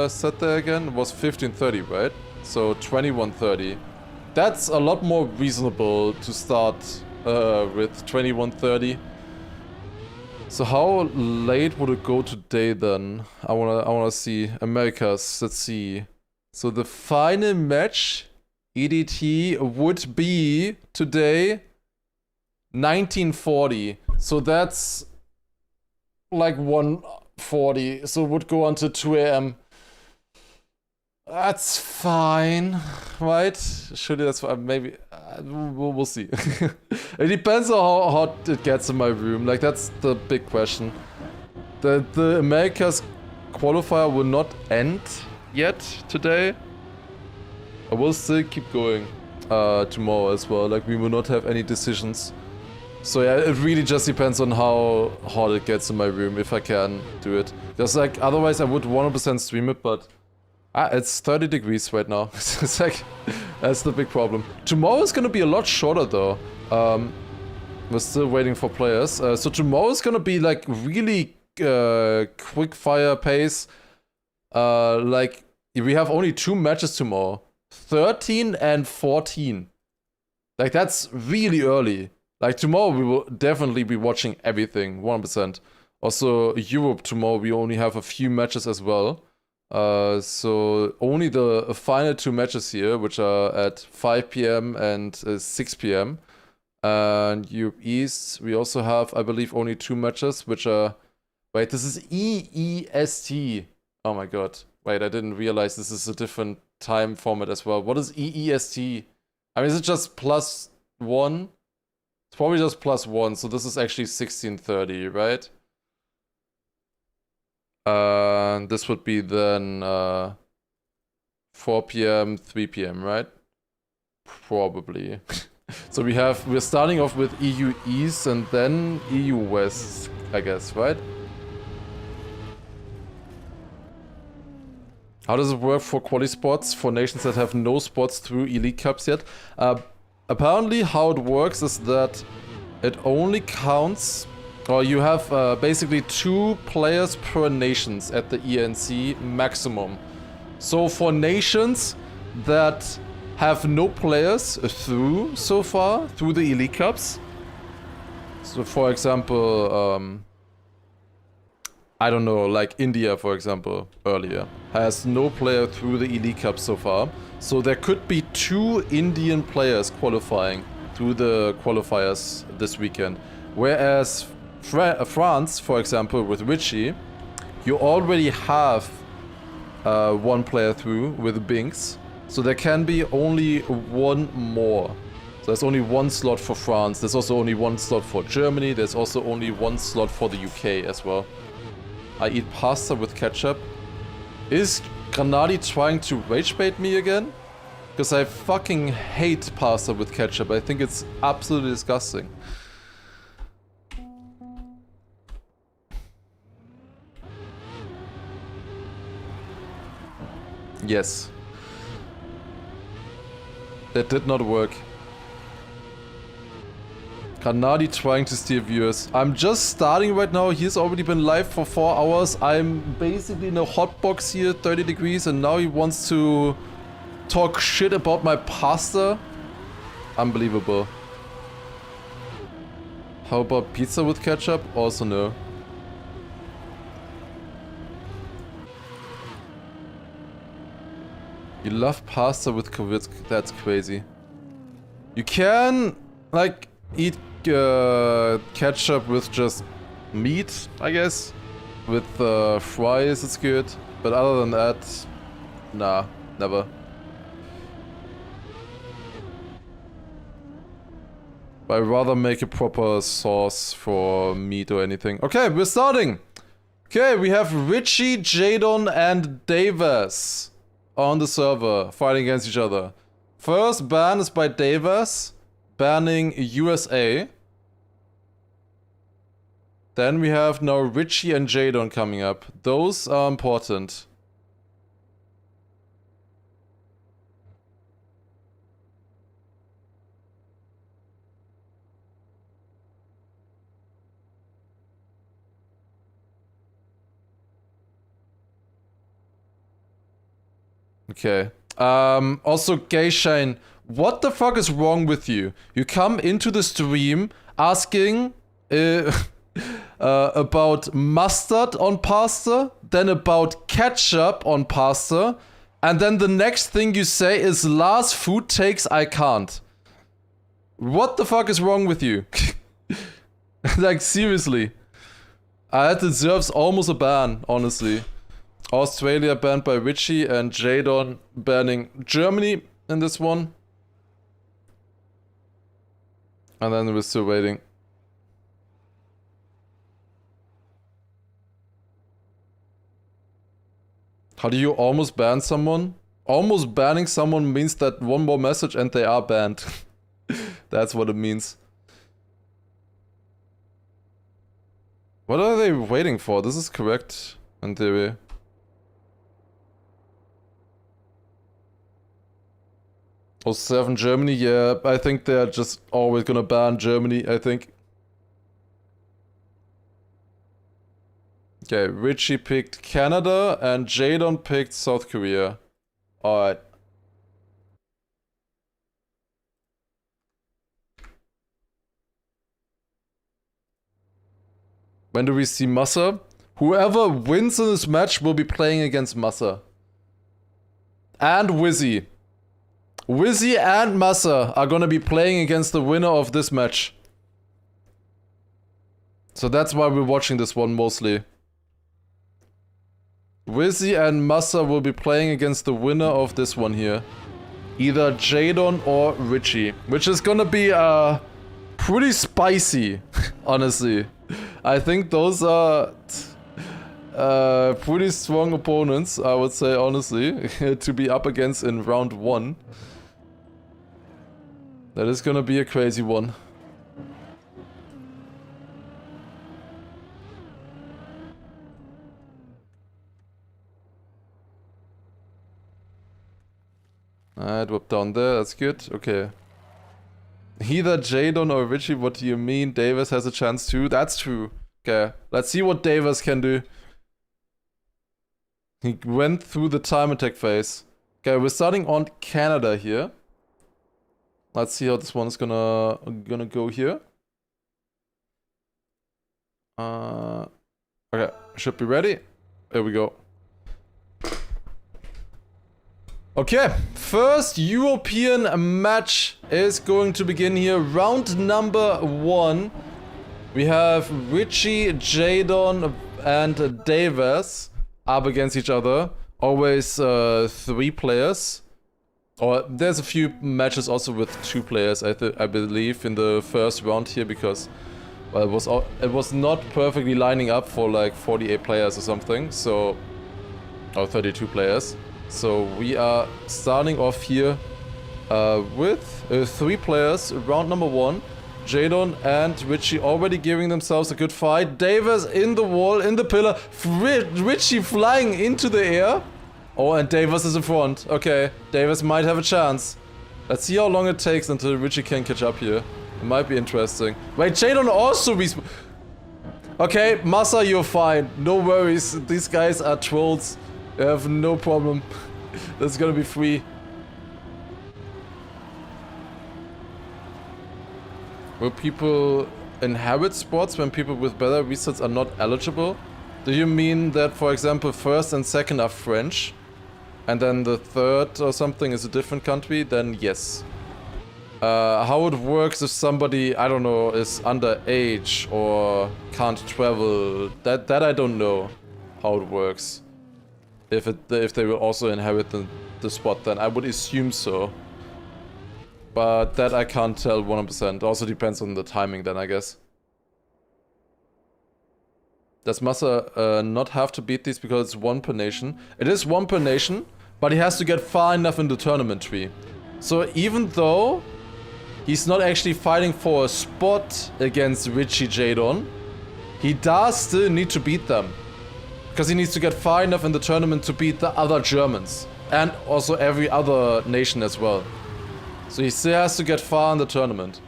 set there again? It was 15:30, right? So 21:30. That's a lot more reasonable to start with 21:30. So how late would it go today then? I wanna see Americas. Let's see. So the final match EDT would be today 19:40. So that's like 1:40, so it would go until 2 AM. That's fine, right? Surely that's fine. Maybe we'll see. It depends on how hot it gets in my room. Like, that's the big question. The Americas qualifier will not end yet today. I will still keep going tomorrow as well. Like, we will not have any decisions. So yeah, it really just depends on how hot it gets in my room, if I can do it. Just like, otherwise I would 100% stream it, but it's 30 degrees right now. It's like, that's the big problem. Tomorrow is gonna be a lot shorter though. We're still waiting for players. So tomorrow is gonna be like really quick fire pace. Like, we have only 2 matches tomorrow. 13 and 14. Like, that's really early. Like, tomorrow we will definitely be watching everything, 100%. Also, Europe tomorrow, we only have a few matches as well. So only the final 2 matches here, which are at 5 PM and 6 PM. And Europe East, we also have, I believe, only 2 matches, which are... Wait, this is EEST. Oh my god. Wait, I didn't realize this is a different time format as well. What is EEST? I mean, is it just +1? It's probably just +1, so this is actually 16:30, right? This would be then 4 PM, 3 PM, right? Probably. So we're starting off with EU East and then EU West, I guess, right? How does it work for quali spots for nations that have no spots through Elite Cups yet? Apparently how it works is that it only counts, or you have basically 2 players per nations at the ENC maximum. So for nations that have no players through so far, through the Elite Cups, so for example, I don't know, like India, for example, earlier, has no player through the Elite Cup so far. So there could be 2 Indian players qualifying through the qualifiers this weekend. Whereas France, for example, with Richie, you already have one player through with Binks. So there can be only one more. So there's only one slot for France. There's also only one slot for Germany. There's also only one slot for the UK as well. I eat pasta with ketchup. Is Granadi trying to rage bait me again? Because I fucking hate pasta with ketchup. I think it's absolutely disgusting. Yes. That did not work. Granadi trying to steal viewers. I'm just starting right now. He's already been live for 4 hours. I'm basically in a hot box here, 30 degrees, and now he wants to talk shit about my pasta. Unbelievable. How about pizza with ketchup? Also no. You love pasta with Kovic. That's crazy. You can, like, eat ketchup with just meat, I guess. With fries, it's good. But other than that, nah, never. I'd rather make a proper sauce for meat or anything. Okay, we're starting. Okay, we have Richie, Jadon, and Davis on the server fighting against each other. First ban is by Davis, banning USA. Then we have now Richie and Jadon coming up. Those are important. Okay. Also, Gayshane, what the fuck is wrong with you? You come into the stream asking about mustard on pasta, then about ketchup on pasta, and then the next thing you say is Lars food takes I can't. What the fuck is wrong with you? Like, seriously. That deserves almost a ban, honestly. Australia banned by Richie and Jadon banning Germany in this one. And then we're still waiting. How do you almost ban someone? Almost banning someone means that one more message and they are banned. That's what it means. What are they waiting for? This is correct in theory. Oh, 7 Germany, yeah, I think they're just always gonna ban Germany, I think. Okay, Richie picked Canada and Jadon picked South Korea. Alright. When do we see Massa? Whoever wins in this match will be playing against Massa. And Wizzy. Wizzy and Massa are gonna be playing against the winner of this match. So that's why we're watching this one mostly. Wizzy and Massa will be playing against the winner of this one here. Either Jadon or Richie. Which is gonna be pretty spicy, honestly. I think those are pretty strong opponents, I would say, honestly, to be up against in round 1. That is gonna be a crazy one. I dropped down there, that's good, okay. Either Jadon or Richie, what do you mean? Davis has a chance too? That's true. Okay, let's see what Davis can do. He went through the time attack phase. Okay, we're starting on Canada here. Let's see how this one's gonna go here. Okay, should be ready. There we go. Okay, first European match is going to begin here. Round number 1. We have Richie, Jadon, and Davis up against each other. always 3 players. Or there's a few matches also with 2 players, I believe, in the first round here, because well, it was not perfectly lining up for like 48 players or something, so or 32 players. So we are starting off here with 3 players. Round number 1, Jadon and Richie already giving themselves a good fight. Davis in the wall, in the pillar. Richie flying into the air. Oh, and Davis is in front. Okay, Davis might have a chance. Let's see how long it takes until Richie can catch up here. It might be interesting. Wait, Jadon also okay, Massa, you're fine. No worries. These guys are trolls. You have no problem. That's gonna be free. Will people inherit spots when people with better resets are not eligible? Do you mean that, for example, first and second are French, and then the third or something is a different country? Then yes. How it works if somebody, I don't know, is underage or can't travel, that I don't know how it works. If they will also inherit the spot, then I would assume so. But that I can't tell 100%. Also depends on the timing then, I guess. Does Massa not have to beat these because it's 1 per nation? It is 1 per nation, but he has to get far enough in the tournament tree. So even though he's not actually fighting for a spot against Richie Jadon, he does still need to beat them. Because he needs to get far enough in the tournament to beat the other Germans. And also every other nation as well. So he still has to get far in the tournament.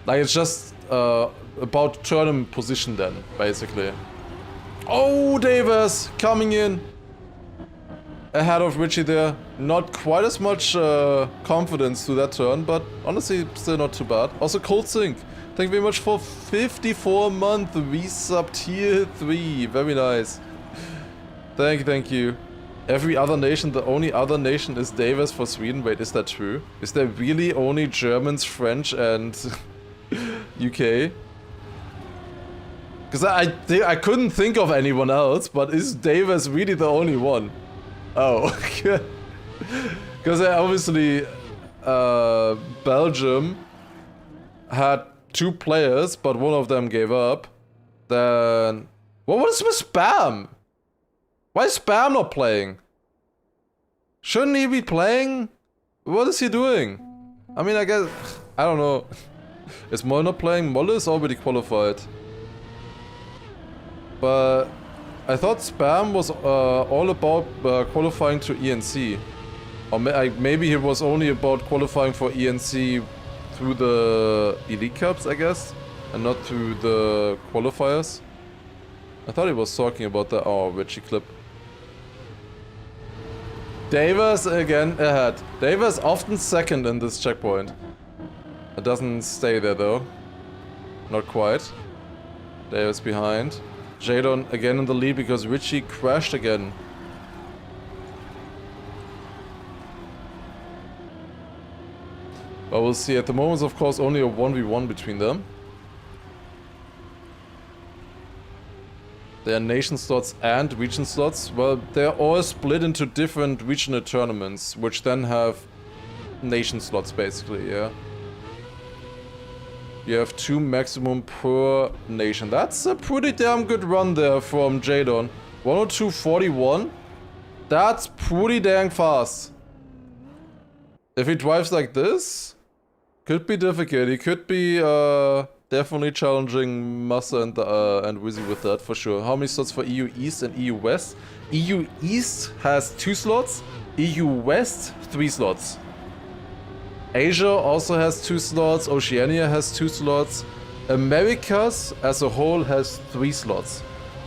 Like, it's just about tournament position then, basically. Oh, Davis coming in ahead of Richie there. Not quite as much confidence to that turn, but honestly, still not too bad. Also, Cold Sync. Thank you very much for 54-month resub tier 3. Very nice. Thank you. Every other nation, the only other nation is Davis for Sweden. Wait, is that true? Is there really only Germans, French, and UK? Because I couldn't think of anyone else, but is Davis really the only one? Oh, because obviously Belgium had 2 players, but one of them gave up. Then what is with Spam? Why is Spam not playing? Shouldn't he be playing? What is he doing? I mean, I guess, I don't know. Is Moll not playing? Moll is already qualified. But I thought Spam was all about qualifying to ENC. Or maybe he was only about qualifying for ENC through the Elite Cups, I guess, and not through the qualifiers. I thought he was talking about the Richie clip. Davis again ahead. Davis often second in this checkpoint. It doesn't stay there though. Not quite. Davis behind. Jadon again in the lead because Richie crashed again. But we'll see. At the moment, of course, only a 1v1 between them. There are nation slots and region slots. Well, they're all split into different regional tournaments, which then have nation slots, basically, yeah. You have 2 maximum per nation. That's a pretty damn good run there from Jadon. 102.41. That's pretty dang fast. If he drives like this, could be difficult. He could be definitely challenging Massa and Wizzy with that for sure. How many slots for EU East and EU West? EU East has 2 slots. EU West 3 slots. Asia also has 2 slots. Oceania has 2 slots. Americas as a whole has 3 slots.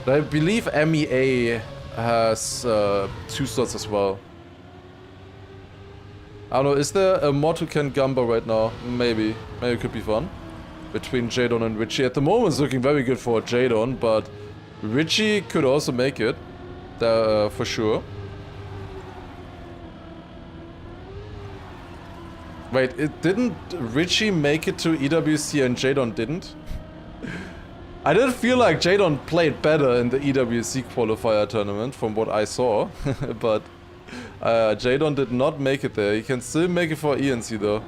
But I believe MEA has 2 slots as well. I don't know, is there a mod who can Gamba right now? Maybe. Maybe it could be fun. Between Jadon and Richie. At the moment it's looking very good for Jadon, but Richie could also make it. For sure. Wait, didn't Richie make it to EWC and Jadon didn't? I did feel like Jadon played better in the EWC qualifier tournament from what I saw, but Jadon did not make it there. He can still make it for ENC though.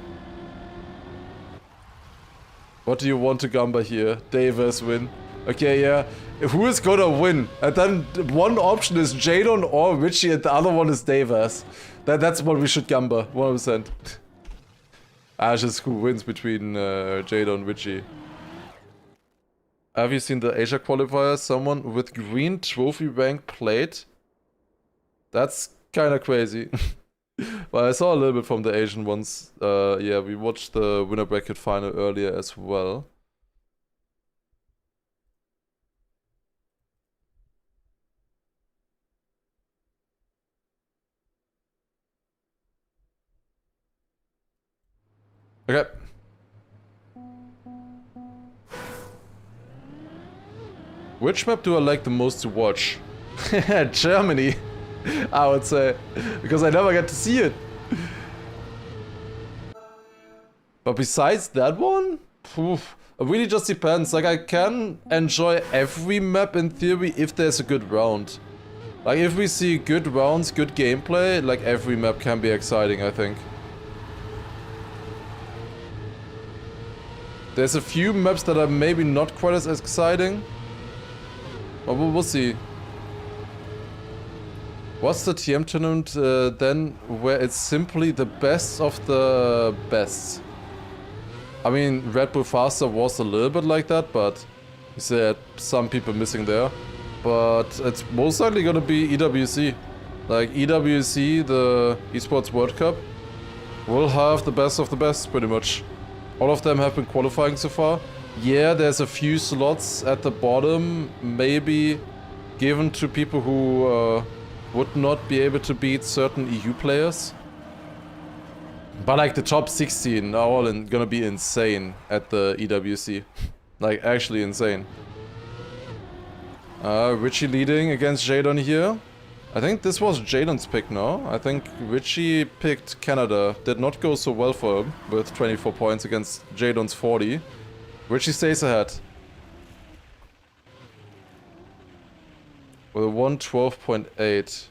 What do you want to Gamba here? Davis win. Okay, yeah. Who is gonna win? And then one option is Jadon or Richie and the other one is Davis. That's what we should Gamba, 100%. Just who wins between Jadon and Richie. Have you seen the Asia qualifier? Someone with green trophy rank played? That's kinda crazy. But I saw a little bit from the Asian ones. Yeah, we watched the winner bracket final earlier as well. Okay. Which map do I like the most to watch? Germany, I would say. Because I never get to see it. But besides that one, it really just depends. Like, I can enjoy every map in theory if there's a good round. Like, if we see good rounds, good gameplay, like every map can be exciting, I think. There's a few maps that are maybe not quite as exciting. But we'll see. What's the TM tournament then where it's simply the best of the best? I mean, Red Bull Faster was a little bit like that, but you said some people missing there. But it's most likely gonna be EWC. Like, EWC, the Esports World Cup, will have the best of the best, pretty much. All of them have been qualifying so far. Yeah, there's a few slots at the bottom, maybe given to people who would not be able to beat certain EU players. But like the top 16 are all gonna be insane at the EWC. Like, actually insane. Richie leading against Jadon here. I think this was Jadon's pick, no? I think Richie picked Canada. Did not go so well for him with 24 points against Jadon's 40. Richie stays ahead. With a 112.8.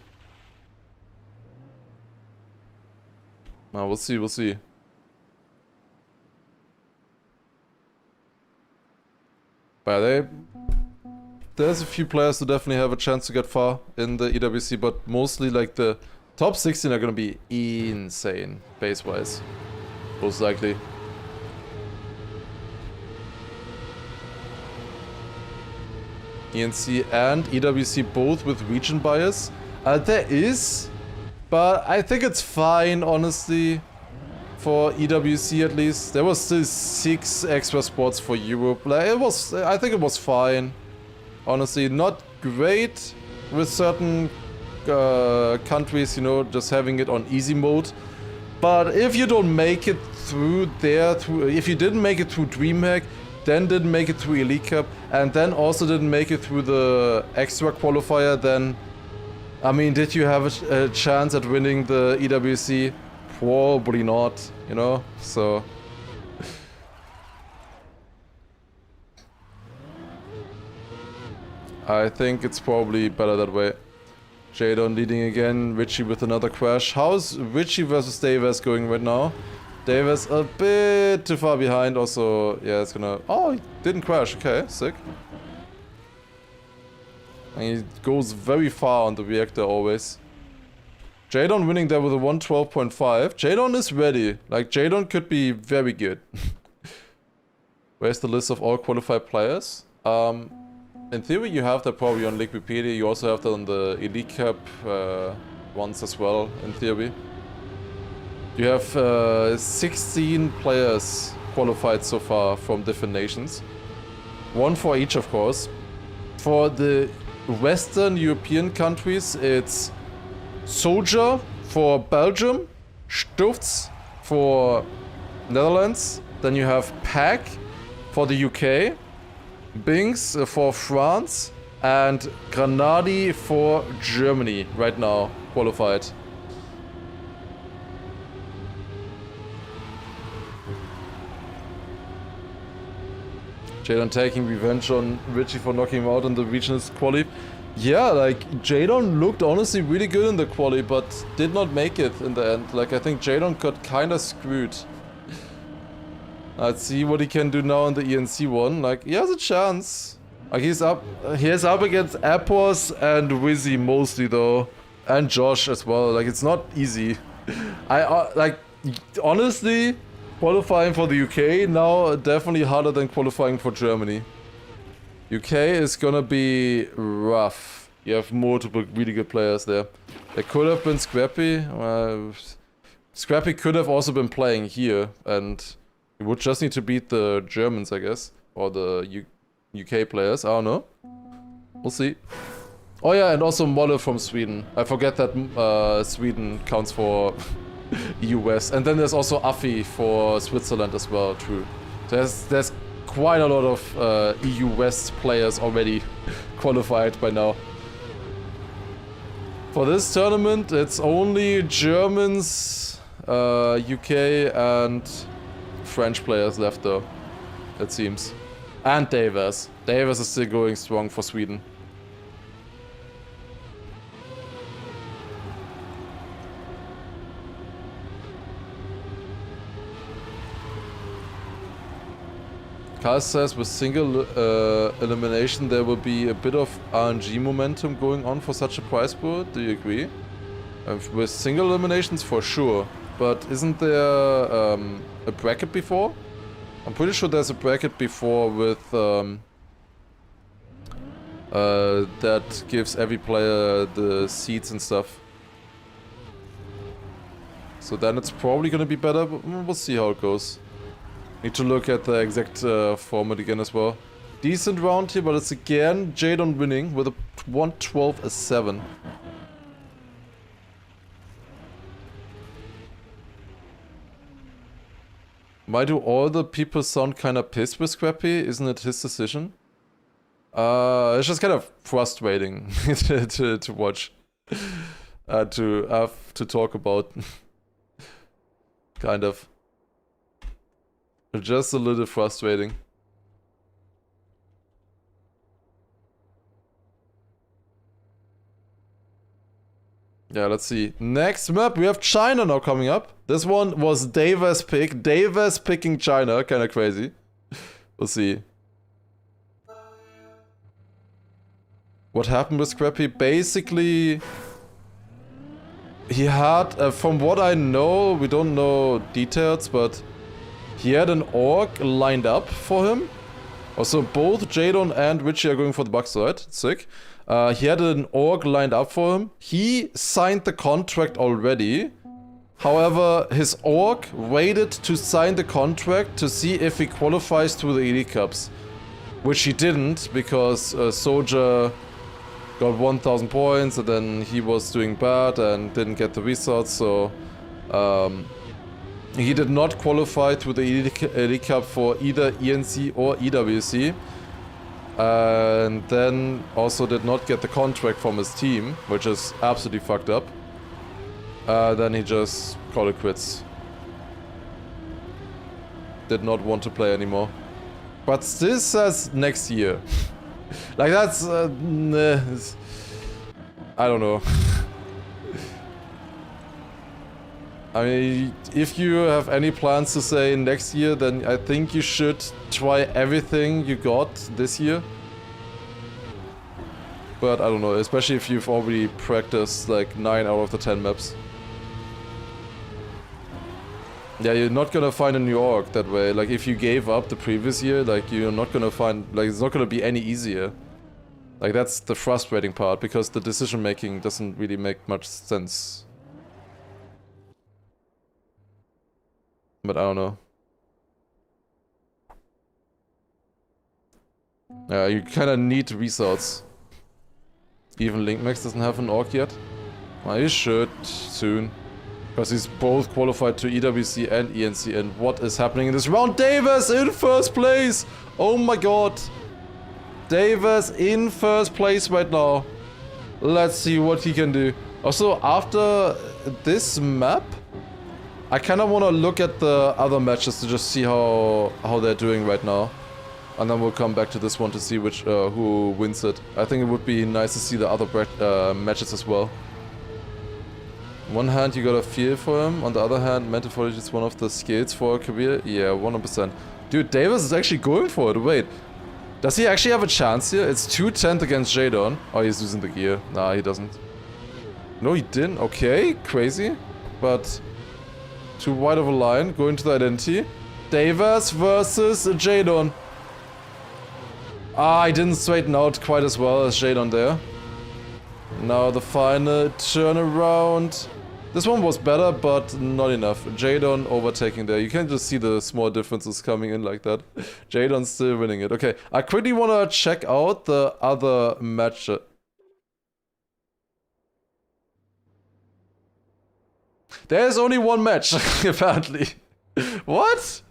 Now we'll see, we'll see. But there's a few players who definitely have a chance to get far in the EWC, but mostly like the top 16 are gonna be insane, base-wise. Most likely. ENC and EWC both with region bias. There is, but I think it's fine, honestly. For EWC at least. There was still 6 extra spots for Europe. Like, I think it was fine. Honestly, not great with certain countries, you know, just having it on easy mode. But if you don't make it through there, if you didn't make it through DreamHack, then didn't make it through Elite Cup, and then also didn't make it through the extra qualifier, then, I mean, did you have a chance at winning the EWC? Probably not, you know, so... I think it's probably better that way. Jadon leading again, Richie with another crash. How's Richie versus Davis going right now? Davis a bit too far behind, also, yeah, it's gonna... Oh, he didn't crash, okay, sick. And he goes very far on the reactor always. Jadon winning there with a 112.5. Jadon is ready. Like, Jadon could be very good. Where's the list of all qualified players? In theory, you have that probably on Wikipedia. You also have that on the Elite Cup ones as well, in theory. You have 16 players qualified so far from different nations. 1 for each, of course. For the Western European countries, it's Soldier for Belgium, Stufts for Netherlands, then you have Pack for the UK, Binks for France, and Granadi for Germany right now qualified. Jadon taking revenge on Richie for knocking him out in the regionals quali. Yeah, like, Jadon looked honestly really good in the quali, but did not make it in the end. Like, I think Jadon got kinda screwed. Let's see what he can do now in the ENC one. Like, he has a chance. Like, he's up against Appos and Wizzy mostly, though. And Josh as well. Like, it's not easy. Like, honestly, qualifying for the UK now definitely harder than qualifying for Germany. UK is gonna be rough. You have multiple really good players there. There could have been Scrappy. Scrappy could have also been playing here, and he would just need to beat the Germans, I guess. Or the UK players, I don't know. We'll see. Oh yeah, and also Molle from Sweden. I forget that Sweden counts for EU West. And then there's also Afi for Switzerland as well, true. There's quite a lot of EU West players already qualified by now. For this tournament, it's only Germans, UK and French players left though, it seems. And Davis. Davis is still going strong for Sweden. Carl says with single elimination there will be a bit of RNG momentum going on for such a prize pool. Do you agree? With single eliminations for sure. But isn't there a bracket before? I'm pretty sure there's a bracket before with that gives every player the seats and stuff. So then it's probably gonna be better, but we'll see how it goes. Need to look at the exact format again as well. Decent round here, but it's again Jadon winning with a 112-7. Why do all the people sound kinda pissed with Scrappy? Isn't it his decision? It's just kind of frustrating to watch. To have to talk about. Kind of. Just a little frustrating. Yeah, let's see. Next map, we have China now coming up. This one was Davis' pick. Davis picking China, kinda crazy. We'll see. What happened with Scrappy? Basically, he had, from what I know, we don't know details, but he had an orc lined up for him. Also, both Jadon and Richie are going for the backside. Sick. He had an orc lined up for him. He signed the contract already. However, his orc waited to sign the contract to see if he qualifies to the Elite Cups. Which he didn't, because Soldier got 1000 points and then he was doing bad and didn't get the results, so he did not qualify to the Elite Cup for either ENC or EWC. And then also did not get the contract from his team, which is absolutely fucked up. Then he just called it quits. Did not want to play anymore. But still says next year. Like that's... nah, I don't know. I mean, if you have any plans to say next year, then I think you should try everything you got this year. But I don't know, especially if you've already practiced like 9 out of the 10 maps. Yeah, you're not gonna find a New York that way. Like, if you gave up the previous year, like, you're not gonna find... Like, it's not gonna be any easier. Like, that's the frustrating part, because the decision making doesn't really make much sense. But I don't know. Yeah, you kinda need results. Even LinkMax doesn't have an orc yet. Well, he should soon. Because he's both qualified to EWC and ENC. And what is happening in this round? Davis in first place! Oh my god. Davis in first place right now. Let's see what he can do. Also, after this map, I kind of want to look at the other matches to just see how they're doing right now. And then we'll come back to this one to see which who wins it. I think it would be nice to see the other matches as well. On one hand, you got a feel for him. On the other hand, mental fortitude is one of the skills for a career. Yeah, 100%. Dude, Davis is actually going for it. Wait. Does he actually have a chance here? It's 2-10 against Jadon. Oh, he's losing the gear. Nah, he doesn't. No, he didn't. Okay, crazy. But too wide of a line. Going to the identity. Davis versus Jadon. Ah, he didn't straighten out quite as well as Jadon there. Now the final turnaround. This one was better, but not enough. Jadon overtaking there. You can just see the small differences coming in like that. Jadon's still winning it. Okay, I quickly want to check out the other match. There's only one match, apparently. What?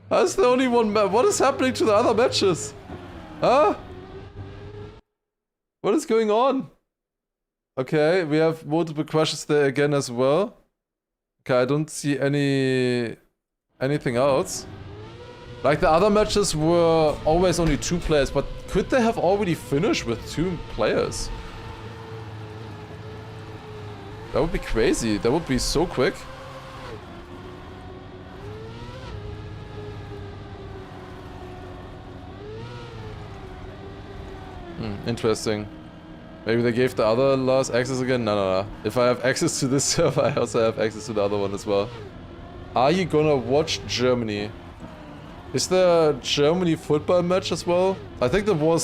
That's the only one match. What is happening to the other matches? Huh? What is going on? Okay, we have multiple crashes there again as well. Okay, I don't see anything else. Like the other matches were always only 2 players, but could they have already finished with 2 players? That would be crazy. That would be so quick. Interesting. Maybe they gave the other Lars access again? No. If I have access to this server, I also have access to the other one as well. Are you gonna watch Germany? Is there a Germany football match as well? I think that was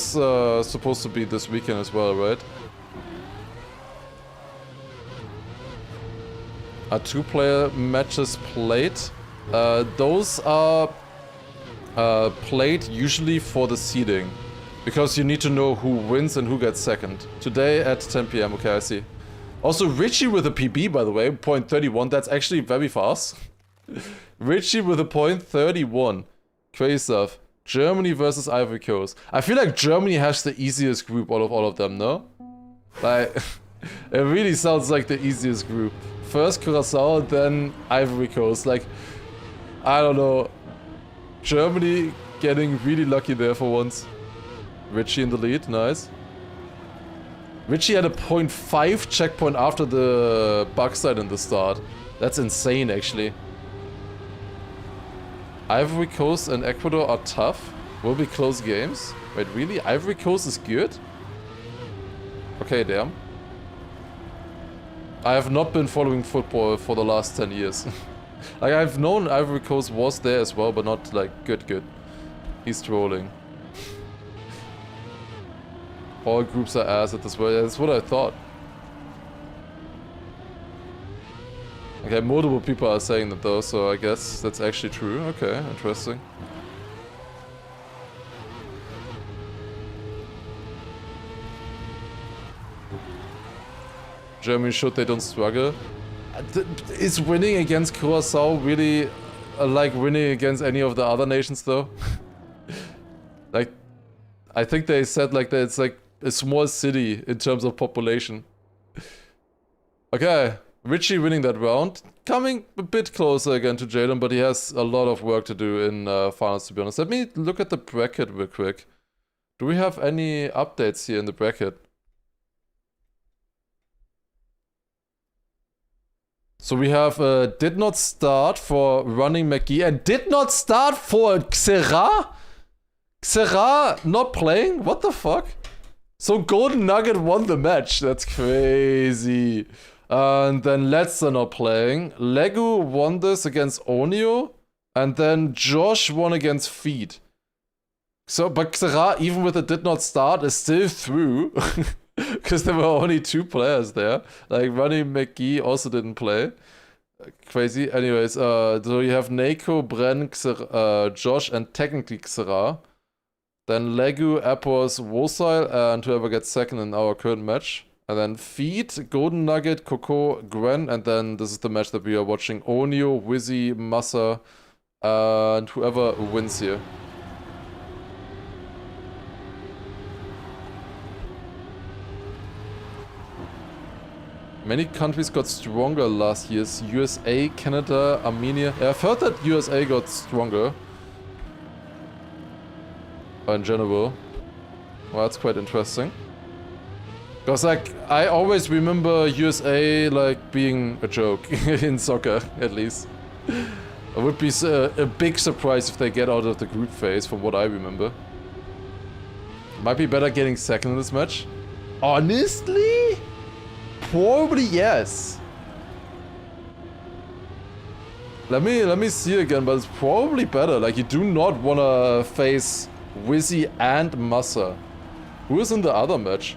supposed to be this weekend as well, right? Are 2-player matches played? Those are played usually for the seeding. Because you need to know who wins and who gets second. Today at 10 PM, okay, I see. Also, Richie with a PB, by the way, point 31, that's actually very fast. Richie with a point 31. Crazy stuff. Germany versus Ivory Coast. I feel like Germany has the easiest group out of all of them, no? Like, it really sounds like the easiest group. First Curacao, then Ivory Coast. Like, I don't know. Germany getting really lucky there for once. Richie in the lead, nice. Richie had a 0.5 checkpoint after the backside in the start. That's insane, actually. Ivory Coast and Ecuador are tough. Will be close games. Wait, really? Ivory Coast is good? Okay, damn. I have not been following football for the last 10 years. Like, I've known Ivory Coast was there as well, but not, like, good. He's trolling. All groups are ass at this way. That's what I thought. Okay, multiple people are saying that though, so I guess that's actually true. Okay, interesting. Germany should, they don't struggle. Is winning against Curacao really like winning against any of the other nations though? Like, I think they said like that it's like a small city in terms of population. Okay, Richie winning that round. Coming a bit closer again to Jadon, but he has a lot of work to do in finals, to be honest. Let me look at the bracket real quick. Do we have any updates here in the bracket? So we have did not start for Running McGee and did not start for Xera? Xera not playing? What the fuck? So Golden Nugget won the match. That's crazy. And then Letzer not playing. Legu won this against Onio. And then Josh won against Feed. So, but Xera, even with a did not start, is still through. Because there were only 2 players there. Like, Running McGee also didn't play. Crazy. Anyways, so you have Neko, Bren, Xera, Josh, and technically Xera. Then Legu, Appos, Wosile, and whoever gets second in our current match. And then Feed, Golden Nugget, Coco, Gwen, and then this is the match that we are watching. Onio, Wizzy, Massa, and whoever wins here. Many countries got stronger last year. USA, Canada, Armenia. I've heard that USA got stronger. in general. Well, that's quite interesting. Because, like, I always remember USA, like, being a joke in soccer, at least. It would be a big surprise if they get out of the group phase, from what I remember. Might be better getting second in this match. Honestly? Probably yes. Let me see again, but it's probably better. Like, you do not wanna face Wizzy and Massa. Who is in the other match?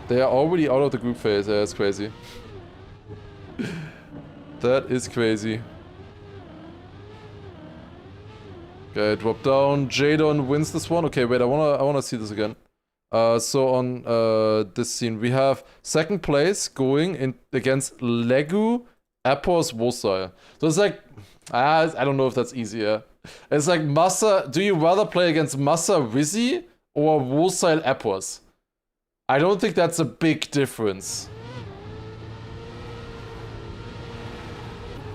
They are already out of the group phase. Yeah, that's crazy. That is crazy. Okay, drop down. Jadon wins this one. Okay, wait, I wanna see this again. So on this scene, we have second place going in against Legu, Appos, Wosai. So it's like, I don't know if that's easier. It's like Massa. Do you rather play against Massa Wizzy or Wosai Appos? I don't think that's a big difference.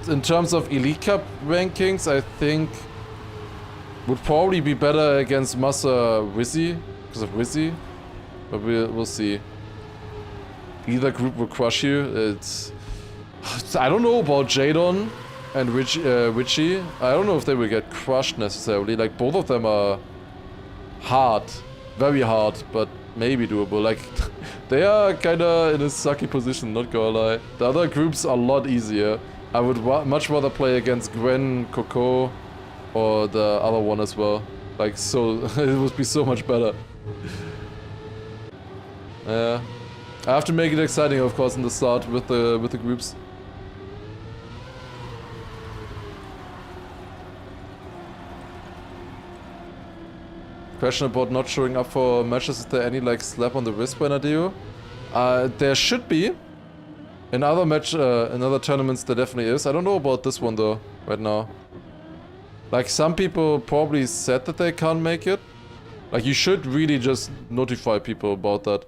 In terms of Elite Cup rankings, I think would probably be better against Massa Wizzy because of Wizzy, but we'll see. Either group will crush you. I don't know about Jadon and Richie. I don't know if they will get crushed necessarily. Like, both of them are hard, very hard, but maybe doable. Like, they are kinda in a sucky position, not gonna lie. The other groups are a lot easier. I would much rather play against Gwen, Coco, or the other one as well. Like, so it would be so much better. Yeah, I have to make it exciting, of course, in the start with the groups. Question about not showing up for matches. Is there any like slap on the wrist by Nadeo? There should be. In other tournaments there definitely is. I don't know about this one though, right now. Like, some people probably said that they can't make it. Like, you should really just notify people about that.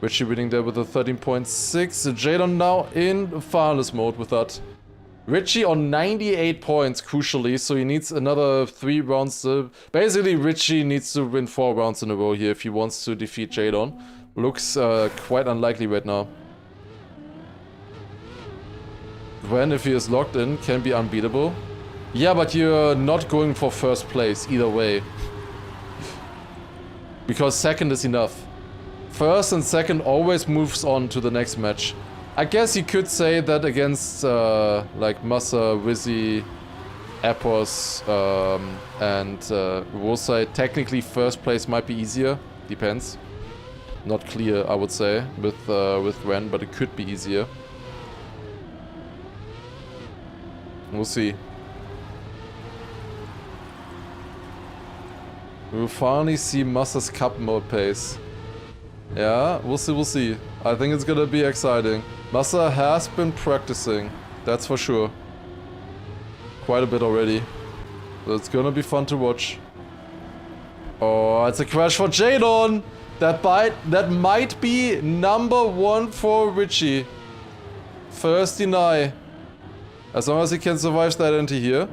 Richie winning there with a 13.6. Jadon now in finalist mode with that. Richie on 98 points, crucially, so he needs another 3 rounds. Basically, Richie needs to win 4 rounds in a row here if he wants to defeat Jadon. Looks quite unlikely right now. Gwen, if he is locked in, can be unbeatable. Yeah, but you're not going for first place either way. Because second is enough. First and second always moves on to the next match. I guess you could say that against like Massa, Wizzy, Appos, and Wosai, technically first place might be easier. Depends. Not clear, I would say, with Gwen, but it could be easier. We'll see. We'll finally see Massa's cup mode pace. Yeah, we'll see. I think it's gonna be exciting. Massa has been practicing, that's for sure. Quite a bit already. So it's gonna be fun to watch. Oh, it's a crash for Jadon! That might be number 1 for Richie. First deny. As long as he can survive that anti here.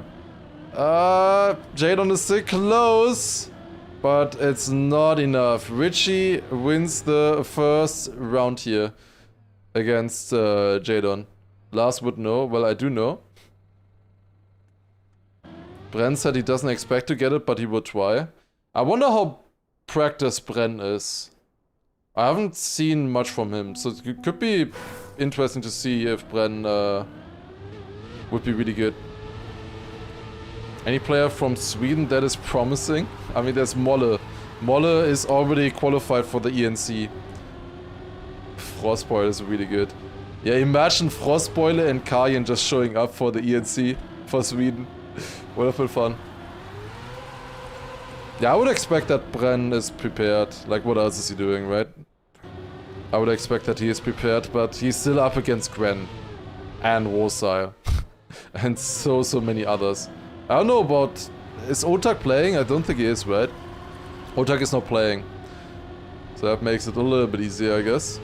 Jadon is still close. But it's not enough. Richie wins the first round here. Against Jadon. Lars would know. Well, I do know. Bren said he doesn't expect to get it, but he would try. I wonder how practiced Bren is. I haven't seen much from him, so it could be interesting to see if Bren would be really good. Any player from Sweden that is promising? I mean, there's Molle. Molle is already qualified for the ENC. Frostboil is really good. Yeah, imagine Frostboil and Karjen just showing up for the ENC for Sweden. Would have been fun. Yeah, I would expect that Bren is prepared. Like, what else is he doing, right? I would expect that he is prepared, but he's still up against Gwen. And Wosai. And so many others. I don't know about... Is Otak playing? I don't think he is, right? Otak is not playing. So that makes it a little bit easier, I guess.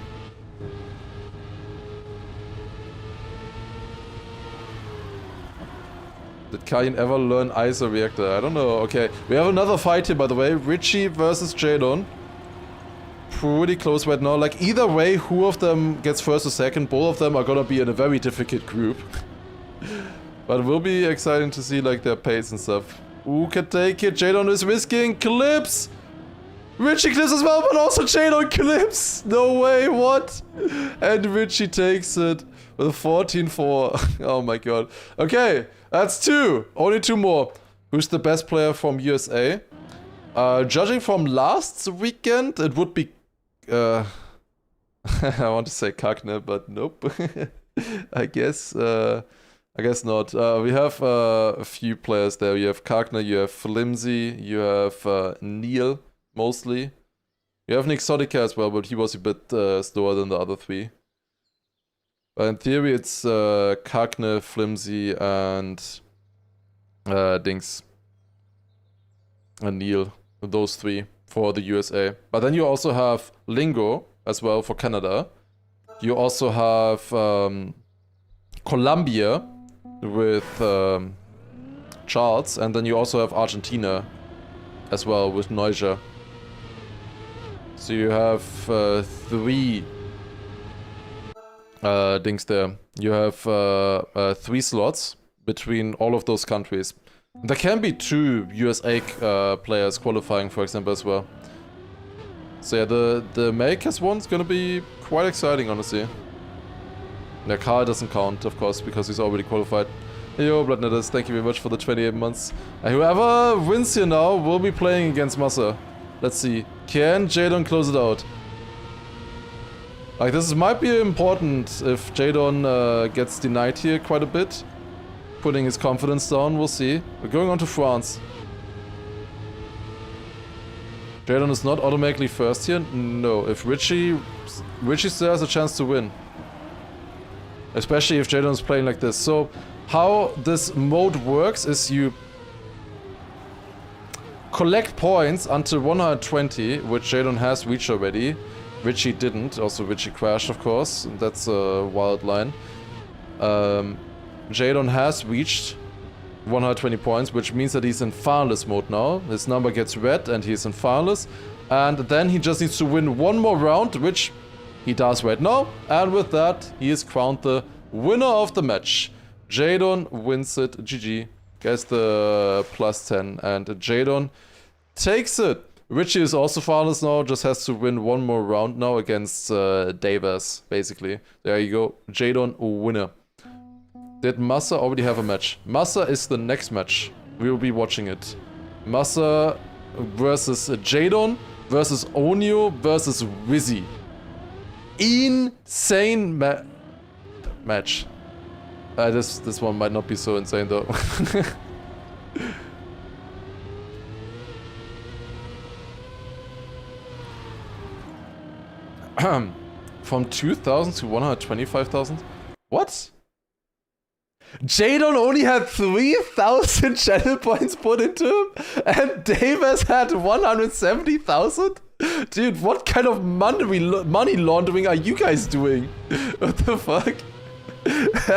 Did Kain ever learn ISO reactor? I don't know. Okay, we have another fight here, by the way. Richie versus Jadon. Pretty close right now. Like, either way, who of them gets first or second, both of them are gonna be in a very difficult group. But it will be exciting to see, like, their pace and stuff. Who can take it? Jadon is risking clips! Richie clips as well, but also Jadon clips! No way, what? And Richie takes it with a 14-4. Oh my god. Okay, that's 2. Only 2 more. Who's the best player from USA? Judging from last weekend, it would be... I want to say Kakne, but nope. I guess not. We have a few players there. You have Kakne, you have Flimsy, you have Neil, mostly. You have Nixotica as well, but he was a bit slower than the other 3. But in theory, it's Kakne, Flimsy, and Dings. And Neil. Those 3 for the USA. But then you also have Lingo as well for Canada. You also have Colombia with Charles, and then you also have Argentina as well with Neuja. So you have 3 things there. You have 3 slots between all of those countries. There can be 2 USA players qualifying, for example, as well. So yeah, the Americas one's gonna be quite exciting, honestly. Yeah, Carl doesn't count, of course, because he's already qualified. Yo, Bloodnetters, thank you very much for the 28 months. And whoever wins here now will be playing against Massa. Let's see. Can Jadon close it out? Like, this might be important if Jadon gets denied here quite a bit. Putting his confidence down, we'll see. We're going on to France. Jadon is not automatically first here. No, if Richie still has a chance to win. Especially if Jadon is playing like this. So, how this mode works is you collect points until 120, which Jadon has reached already. Richie didn't. Also, Richie crashed, of course. That's a wild line. Jadon has reached 120 points, which means that he's in finalist mode now. His number gets red and he's in finalist. And then he just needs to win 1 more round, which he does right now. And with that, he is crowned the winner of the match. Jadon wins it. GG. Gets the +10. And Jadon takes it. Richie is also finalist now, just has to win 1 more round now against Davis, basically. There you go. Jadon winner. Did Massa already have a match? Massa is the next match. We will be watching it. Massa versus Jadon versus Onio versus Wizzy. Insane match. This one might not be so insane though. From 2,000 to 125,000? What? Jadon only had 3,000 channel points put into him, and Davis had 170,000? Dude, what kind of money laundering are you guys doing? What the fuck?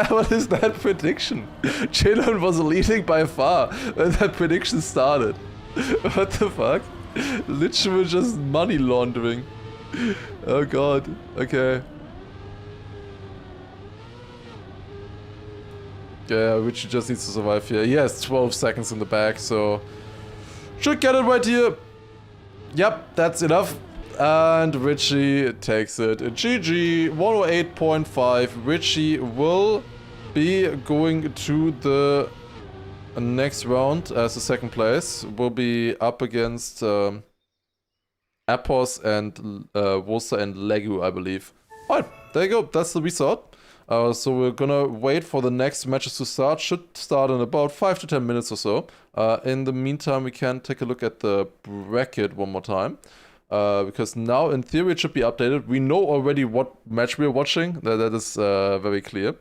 What is that prediction? Jadon was leading by far when that prediction started. What the fuck? Literally just money laundering. Oh god. Okay. Yeah, Richie just needs to survive here. He has 12 seconds in the back, so... should get it right here. Yep, that's enough. And Richie takes it. GG, 108.5. Richie will be going to the next round as a second place. Will be up against Apos and Worcester and Legu, I believe. Alright, there you go. That's the result. So we're gonna wait for the next matches to start. Should start in about 5 to 10 minutes or so. In the meantime, we can take a look at the bracket one more time. Because now, in theory, it should be updated. We know already what match we're watching. That is very clear.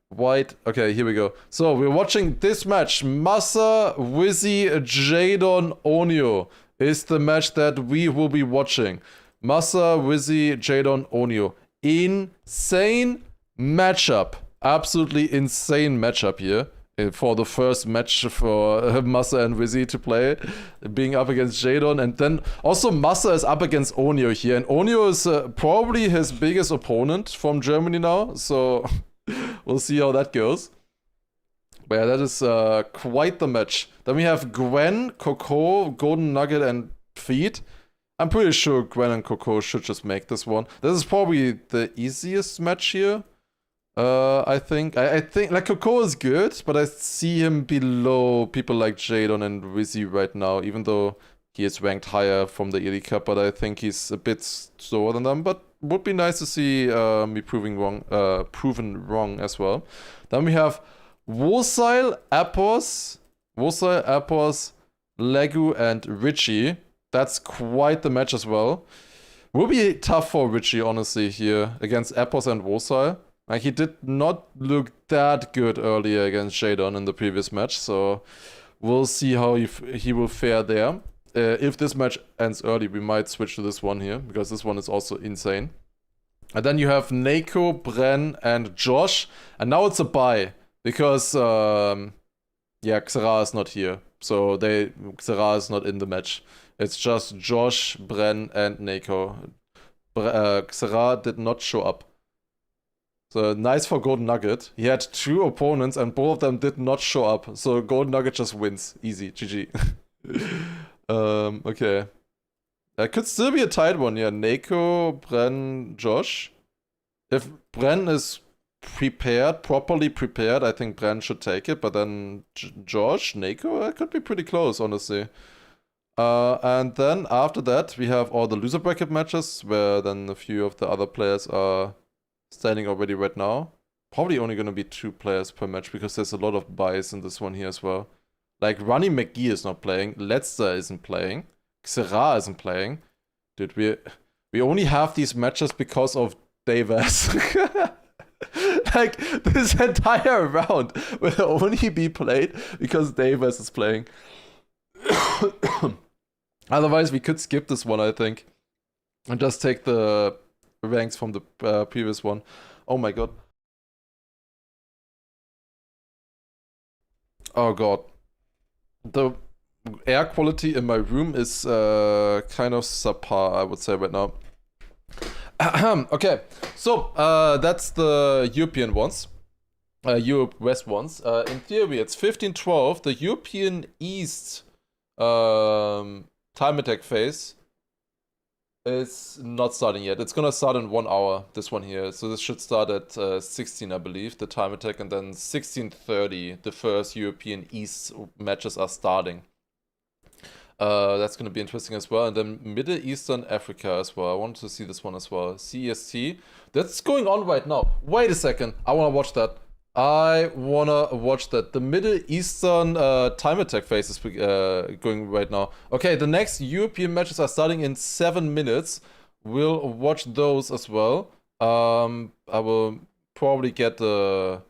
White. Okay, here we go. So, we're watching this match. Massa, Wizzy, Jadon, Onio is the match that we will be watching. Massa, Wizzy, Jadon, Onio. Insane matchup. Absolutely insane matchup here. for the first match for Massa and Wizzy to play, being up against Jadon, and then also Massa is up against Onio here, and Onio is probably his biggest opponent from Germany now, so we'll see how that goes. But yeah, that is quite the match. Then we have Gwen, Coco, Golden Nugget, and Feet. I'm pretty sure Gwen and Coco should just make this one. This is probably the easiest match here. I think like Coco is good, but I see him below people like Jadon and Wizzy right now, even though he is ranked higher from the Elite Cup, but I think he's a bit slower than them, but would be nice to see me proven wrong as well. Then we have Wosile, Appos, Legu, and Richie. That's quite the match as well. Will be tough for Richie, honestly, here against Appos and Wosile. Like, he did not look that good earlier against Jadon in the previous match, so we'll see how he will fare there. If this match ends early, we might switch to this one here, because this one is also insane. And then you have Neko, Bren, and Josh. And now it's a bye, because, yeah, Xera is not here. So Xera is not in the match. It's just Josh, Bren, and Neko. Xera did not show up. So nice for Golden Nugget. He had 2 opponents and both of them did not show up. So Golden Nugget just wins. Easy. GG. Okay. That could still be a tight one. Yeah, Neko, Bren, Josh. If Bren is properly prepared, I think Bren should take it. But then Josh, Neko, that could be pretty close, honestly. And then after that, we have all the loser bracket matches, where then a few of the other players are standing already right now. Probably only going to be 2 players per match, because there's a lot of buys in this one here as well. Like, Ronnie McGee is not playing, Letzter isn't playing, Xera isn't playing. Dude, we only have these matches because of Davis. Like, this entire round will only be played because Davis is playing. Otherwise, we could skip this one, I think, and just take the ranks from the previous one. Oh my god. Oh god. The air quality in my room is kind of subpar, I would say right now. Okay, so that's the European ones. Europe West ones. In theory, it's 15-12. The European East time attack phase is not starting yet. It's gonna start in 1 hour, this one here. So this should start at 16, I believe, the time attack, and then 16:30, the first European East matches are starting. That's gonna be interesting as well. And then Middle Eastern Africa as well. I wanted to see this one as well. CEST. That's going on right now. Wait a second. I wanna watch that. The Middle Eastern time attack phase is going right now. Okay, the next European matches are starting in 7 minutes. We'll watch those as well. I will probably get the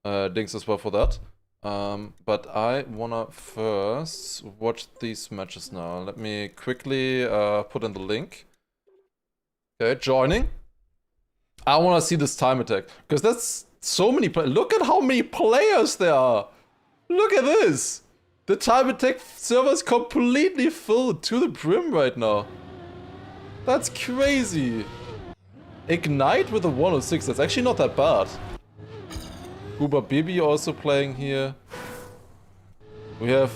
links as well for that. But I wanna first watch these matches now. Let me quickly put in the link. Okay, joining. I wanna see this time attack, because that's so many players. Look at how many players there are. Look at this. The time attack server is completely filled to the brim right now. That's crazy. Ignite with a 106. That's actually not that bad. Uber Bibi also playing here. We have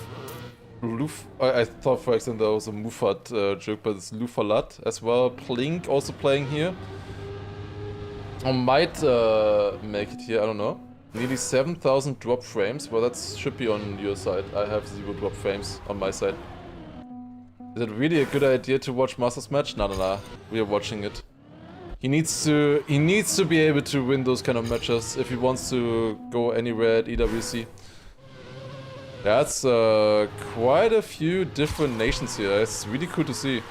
I thought for example there was a Mufat joke, but it's Lufalat as well. Plink also playing here. I might make it here, I don't know. Nearly 7,000 drop frames. Well, that should be on your side. I have 0 drop frames on my side. Is it really a good idea to watch Masters match? No. We are watching it. He needs to be able to win those kind of matches if he wants to go anywhere at EWC. That's quite a few different nations here. It's really cool to see.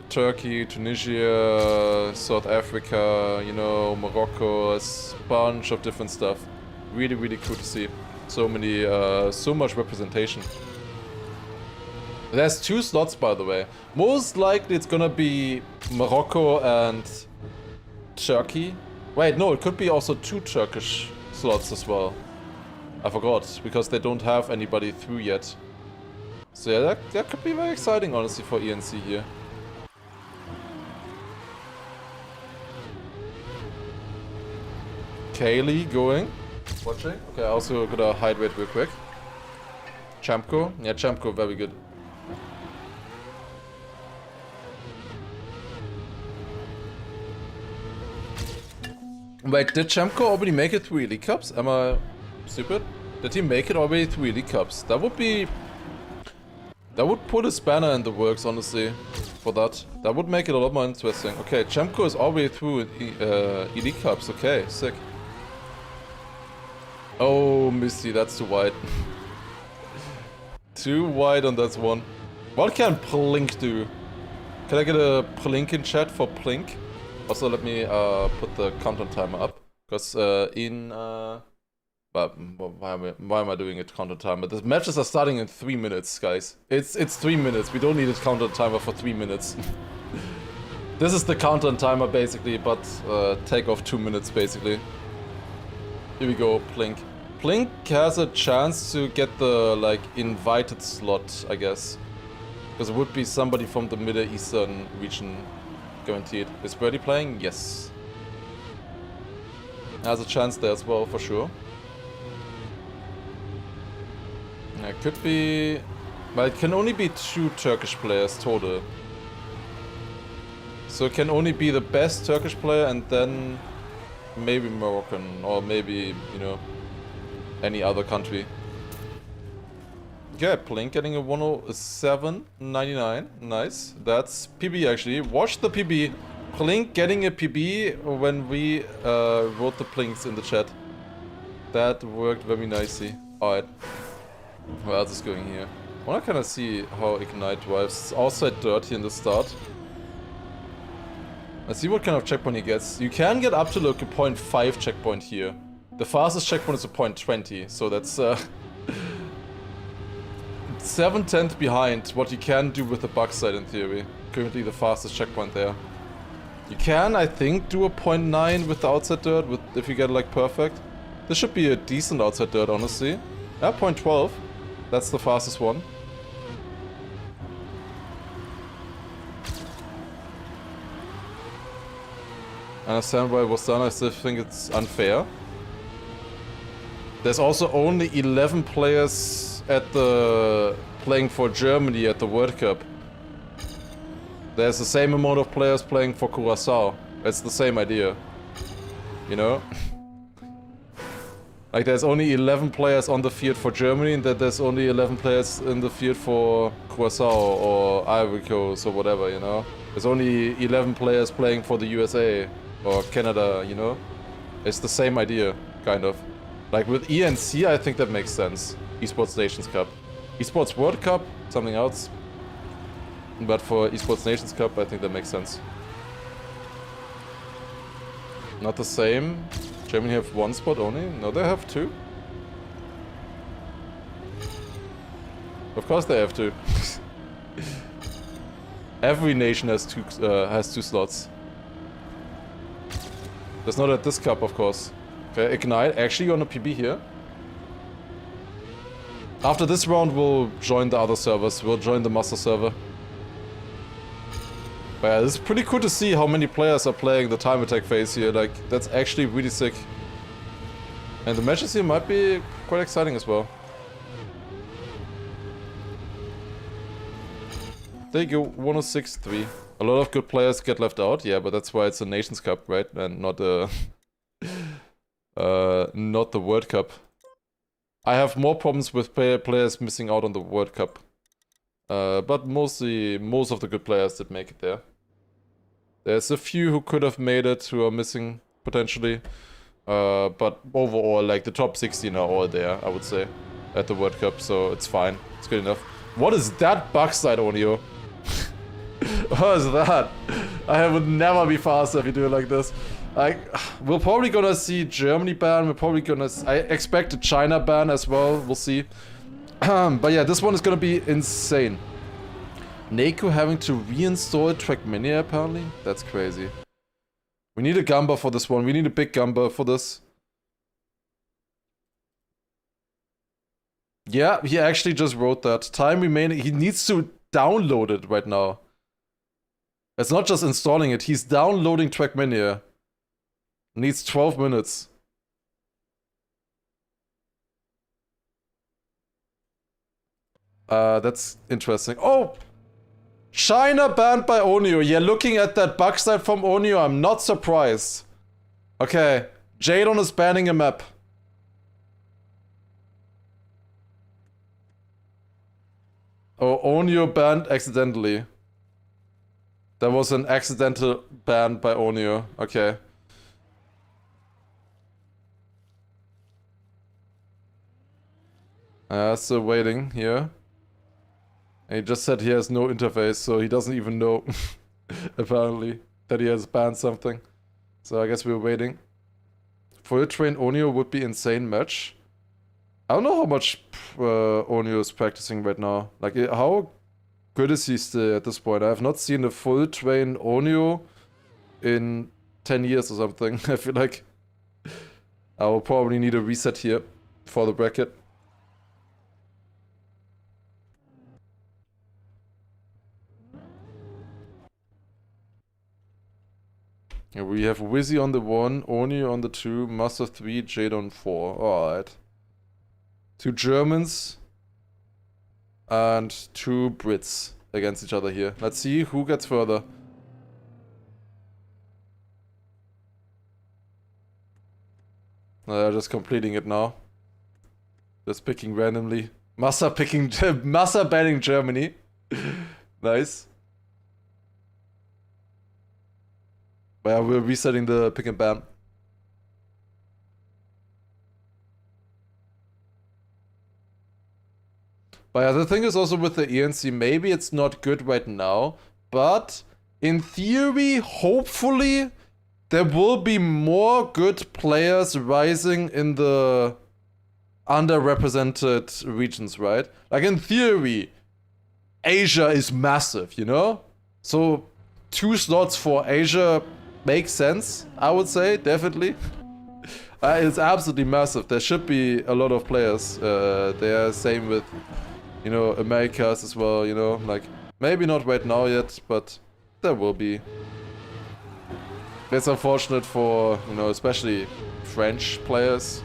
Turkey, Tunisia, South Africa, you know, Morocco, a bunch of different stuff. Really, really cool to see. So many, so much representation. There's 2 slots, by the way. Most likely it's gonna be Morocco and Turkey. Wait, no, it could be also 2 Turkish slots as well. I forgot, because they don't have anybody through yet. So yeah, that could be very exciting, honestly, for ENC here. Kaylee going. Watching. Okay, I also gotta hydrate real quick. Chamko. Yeah, Chamko, very good. Wait, did Chamko already make it through Elite Cups? Am I stupid? Did he make it already through Elite Cups? That would be... That would put a spanner in the works, honestly, for that. That would make it a lot more interesting. Okay, Chamko is already through Elite Cups. Okay, sick. Oh, Misty, that's too wide. Too wide on that one. What can Plink do? Can I get a Plink in chat for Plink? Also, let me put the countdown timer up. Because why am I doing a countdown timer? The matches are starting in 3 minutes, guys. It's 3 minutes. We don't need a countdown timer for 3 minutes. This is the countdown timer, basically, but take off 2 minutes, basically. Here we go, Plink. Plink has a chance to get the, like, invited slot, I guess. Because it would be somebody from the Middle Eastern region, guaranteed. Is Birdie playing? Yes. Has a chance there as well, for sure. It could be... Well, it can only be 2 Turkish players total. So it can only be the best Turkish player and then maybe Moroccan or maybe, you know, any other country. Yeah, Plink getting a 107.99. Nice. That's PB actually. Watch the PB. Plink getting a PB when we wrote the Plinks in the chat. That worked very nicely. Alright. Where else is going here? I wanna kinda see how Ignite drives. It's outside dirt here in the start. Let's see what kind of checkpoint he gets. You can get up to like a 0.5 checkpoint here. The fastest checkpoint is a 0.20, so that's 7/10 behind what you can do with the backside in theory. Currently the fastest checkpoint there. You can, I think, do a 0.9 with the outside dirt if you get it like perfect. This should be a decent outside dirt, honestly. Yeah, 0.12. That's the fastest one. I understand why it was done, I still think it's unfair. There's also only 11 players at the playing for Germany at the World Cup. There's the same amount of players playing for Curaçao. It's the same idea. You know? Like there's only 11 players on the field for Germany and that there's only 11 players in the field for Curaçao or Ivory Coast or whatever, you know? There's only 11 players playing for the USA or Canada, you know? It's the same idea, kind of. Like with ENC, I think that makes sense. Esports Nations Cup. Esports World Cup, something else. But for Esports Nations Cup, I think that makes sense. Not the same. Germany have 1 spot only? No, they have 2. Of course they have 2. Every nation has 2 slots. That's not at this cup, of course. Okay, Ignite actually on a PB here. After this round, we'll join the other servers. We'll join the master server. But yeah, it's pretty cool to see how many players are playing the time attack phase here. Like, that's actually really sick. And the matches here might be quite exciting as well. There you go, 106-3. A lot of good players get left out, yeah, but that's why it's a Nations Cup, right? And not a... not the World Cup. I have more problems with players missing out on the World Cup. But most of the good players did make it there. There's a few who could have made it who are missing, potentially. But overall, like, the top 16 are all there, I would say, at the World Cup, so it's fine. It's good enough. What is that backside audio? What is that? I would never be faster if you do it like this. We're probably gonna see Germany ban, we're probably gonna... I expect a China ban as well, we'll see. But yeah, this one is gonna be insane. Neko having to reinstall TRACKMANIA apparently? That's crazy. We need a Gamba for this one, we need a big Gamba for this. Yeah, he actually just wrote that. Time remaining. He needs to download it right now. It's not just installing it. He's downloading TRACKMANIA. Needs 12 minutes. That's interesting. Oh! China banned by Onio. Yeah, looking at that bug site from Onio, I'm not surprised. Okay. Jadon is banning a map. Oh, Onio banned accidentally. There was an accidental ban by Onio. Okay. Still waiting here. And he just said he has no interface, so he doesn't even know, apparently, that he has banned something. So I guess we're waiting. Full train Onio would be insane match. I don't know how much Onio is practicing right now. Like, how good is he still at this point? I have not seen a full train Onio in 10 years or something. I feel like I will probably need a reset here for the bracket. Yeah, we have Wizzy on the 1, Onio on the 2, Master 3, Jade on 4. Alright. 2 Germans and 2 Brits against each other here. Let's see who gets further. Just completing it now. Just picking randomly. Massa banning Germany. Nice. But yeah, we're resetting the pick and ban. But yeah, the thing is also with the ENC, maybe it's not good right now, but in theory, hopefully, there will be more good players rising in the underrepresented regions, right? Like in theory, Asia is massive, you know? So 2 slots for Asia makes sense, I would say, definitely. It's absolutely massive. There should be a lot of players there. Same with, you know, Americas as well, you know? Like, maybe not right now yet, but there will be. It's unfortunate for, you know, especially French players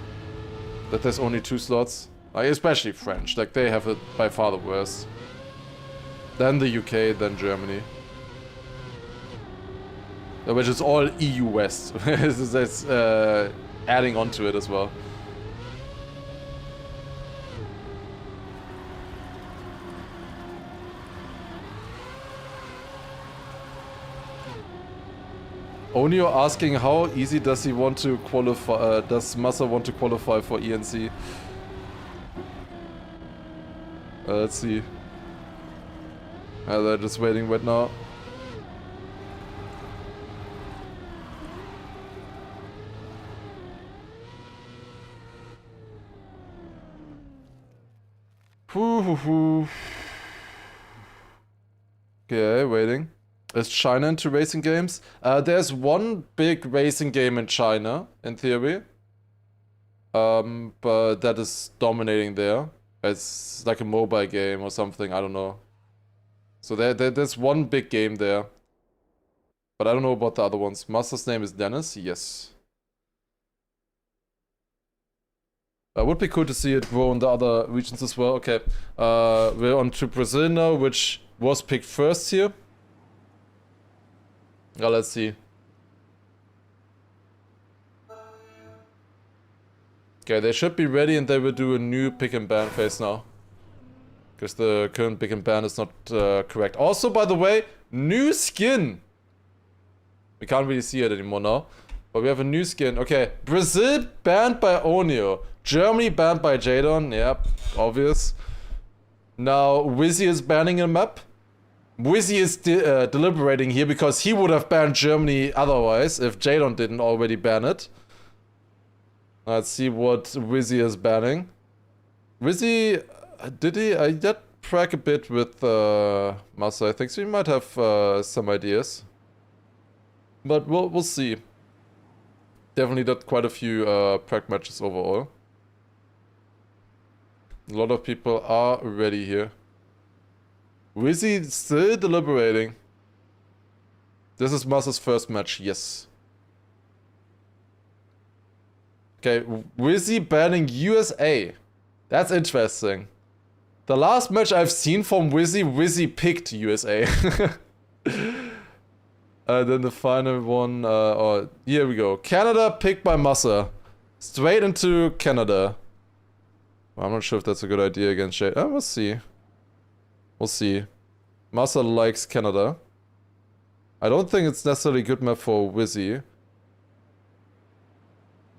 that there's only 2 slots. Like, especially French. Like, they have it by far the worst. Then the UK, then Germany. Which is all EU West. That's adding on to it as well. Onio asking how easy does he want to qualify, does Massa want to qualify for ENC? Let's see. They're just waiting right now. Okay, waiting. Is China into racing games? There's one big racing game in China, in theory. But that is dominating there. It's like a mobile game or something, I don't know. So there's one big game there. But I don't know about the other ones. Master's name is Dennis? Yes. Would be cool to see it grow in the other regions as well. Okay, we're on to Brazil now, which was picked first here. Let's see. Okay, they should be ready and they will do a new pick and ban phase now. Because the current pick and ban is not correct. Also, by the way, new skin. We can't really see it anymore now. But we have a new skin. Okay, Brazil banned by Onio. Germany banned by Jadon. Yep, obvious. Now, Wizzy is banning a map. Wizzy is deliberating here because he would have banned Germany otherwise if Jadon didn't already ban it. Let's see what Wizzy is banning. Wizzy, did he? I did track a bit with Massa, I think, so he might have some ideas. But we'll see. Definitely did quite a few prac matches overall. A lot of people are ready here. Wizzy still deliberating. This is Masa's first match, yes. Okay, Wizzy banning USA. That's interesting. The last match I've seen from Wizzy, Wizzy picked USA. Then the final one, here we go. Canada picked by Masa. Straight into Canada. I'm not sure if that's a good idea against Jay. We'll see. We'll see. Masa likes Canada. I don't think it's necessarily a good map for Wizzy.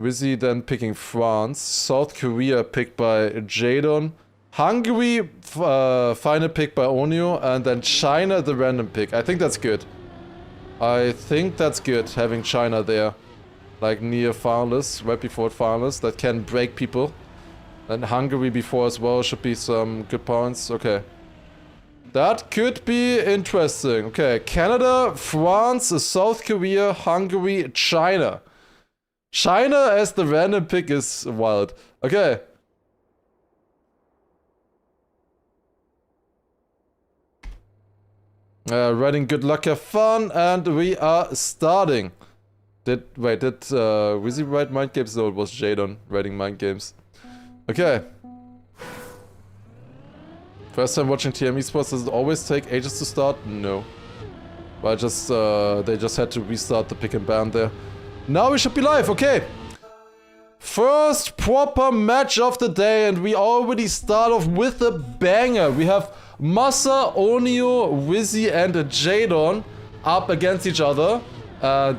Wizzy then picking France. South Korea picked by Jadon. Hungary, final pick by Onyo. And then China, the random pick. I think that's good. I think that's good, having China there. Like near finalists, right before finalists, that can break people. And Hungary before as well should be some good points. Okay. That could be interesting. Okay, Canada, France, South Korea, Hungary, China. China as the random pick is wild. Okay. Writing good luck, have fun, and we are starting. Did Wizzy write Mind Games? No, it was Jadon writing Mind Games. Okay. First time watching TM Esports, does it always take ages to start? No. But they just had to restart the pick and ban there. Now we should be live, okay. First proper match of the day, and we already start off with a banger. We have Masa, Onyo, Wizzy, and Jadon up against each other.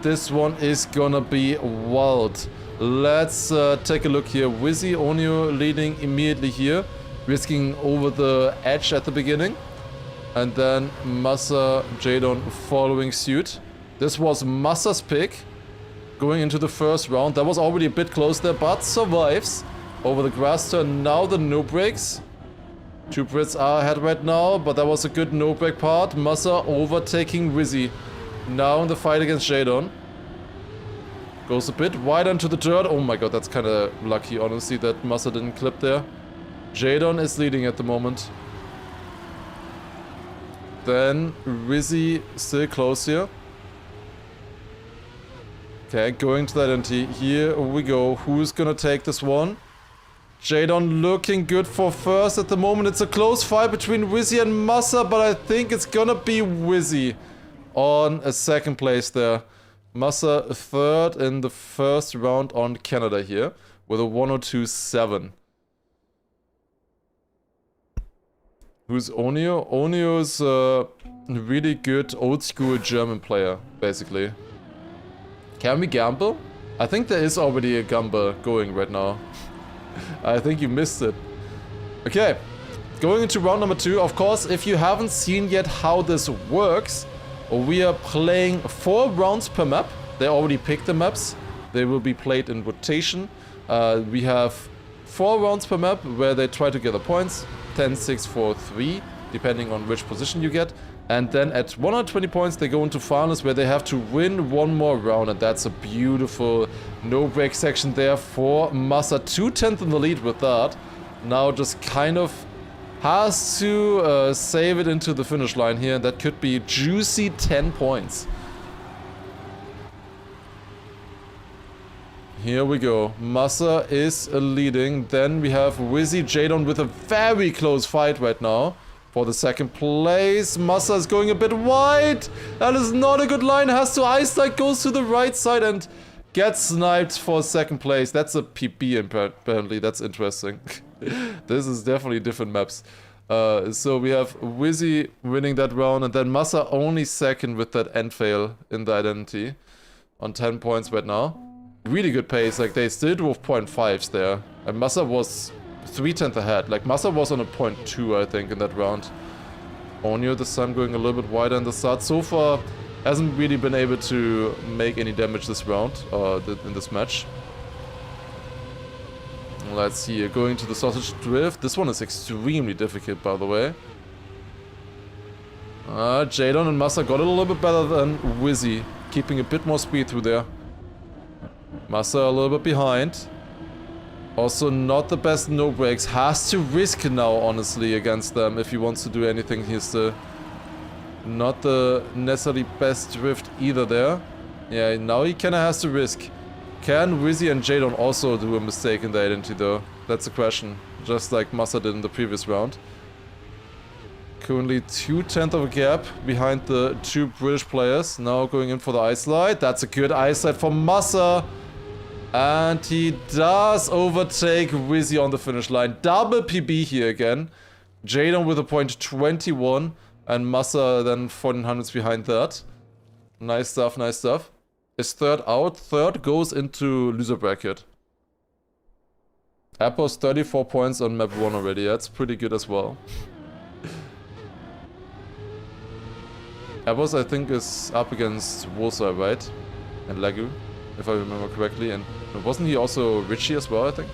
This one is gonna be wild. Let's take a look here. Wizzy, Onyo leading immediately here, risking over the edge at the beginning. And then Masa, Jadon following suit. This was Masa's pick going into the first round. That was already a bit close there, but survives over the grass turn. Now the no breaks. Two Brits are ahead right now, but that was a good no break part. Masa overtaking Wizzy. Now in the fight against Jadon. Goes a bit wide into the dirt. Oh my god, that's kind of lucky, honestly, that Masa didn't clip there. Jadon is leading at the moment. Then Wizzy still close here. Okay, going to that NT. Here we go. Who's gonna take this one? Jadon looking good for first at the moment. It's a close fight between Wizzy and Masa, but I think it's gonna be Wizzy on a second place there. Masa third in the first round on Canada here with a 102.7. Who's Onyo? Onyo's a really good old school German player, basically. Can we gamble? I think there is already a gamble going right now. I think you missed it. Okay, going into round number 2. Of course, if you haven't seen yet how this works, we are playing 4 rounds per map. They already picked the maps. They will be played in rotation. We have 4 rounds per map where they try to gather points. 10, 6, 4, 3, depending on which position you get. And then at 120 points, they go into finals where they have to win one more round. And that's a beautiful no-break section there for Masa. 2/10 in the lead with that. Now just kind of has to save it into the finish line here. And that could be juicy 10 points. Here we go. Masa is leading. Then we have Wizzy, Jadon with a very close fight right now. For the second place, Masa is going a bit wide. That is not a good line. Has to ice like goes to the right side and gets sniped for second place. That's a PB apparently. That's interesting. This is definitely different maps. So we have Wizzy winning that round and then Masa only second with that end fail in the identity on 10 points right now. Really good pace. Like they still drove 0.5s there. And Masa was 3/10 ahead. Like Masa was on a 0.2, I think, in that round. Onyo this time going a little bit wider in the start. So far, hasn't really been able to make any damage this round, in this match. Let's see, going to the sausage drift. This one is extremely difficult, by the way. Jadon and Masa got it a little bit better than Wizzy, keeping a bit more speed through there. Masa a little bit behind. Also not the best no brakes. Has to risk now, honestly, against them if he wants to do anything here still. Not the necessarily best drift either there. Yeah, now he kinda has to risk. Can Wizzy and Jadon also do a mistake in the identity though? That's the question. Just like Massa did in the previous round. Currently 2/10 of a gap behind the two British players. Now going in for the ice slide. That's a good ice slide for Massa. And he does overtake Wizzy on the finish line. Double PB here again. Jadon with a point 21. And Massa then 1400s behind that. Nice stuff, nice stuff. Is third out. Third goes into loser bracket. Apple's 34 points on map 1 already. That's pretty good as well. Apple's, I think, is up against Wolsa, right? And Lagu, if I remember correctly. And wasn't he also Richie as well, I think?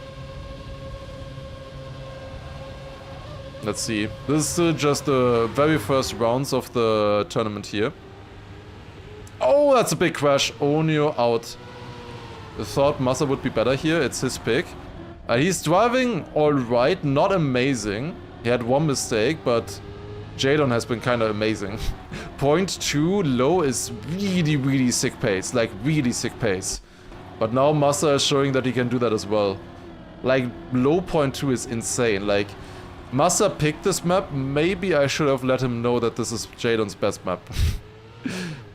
Let's see. This is still just the very first rounds of the tournament here. Oh, that's a big crash. Onio out. I thought Massa would be better here. It's his pick. He's driving alright, not amazing. He had one mistake, but Jadon has been kind of amazing. 0.2 low is really, really sick pace. Like, really sick pace. But now Massa is showing that he can do that as well. Like, low 0.2 is insane. Like, Massa picked this map. Maybe I should have let him know that this is Jadon's best map.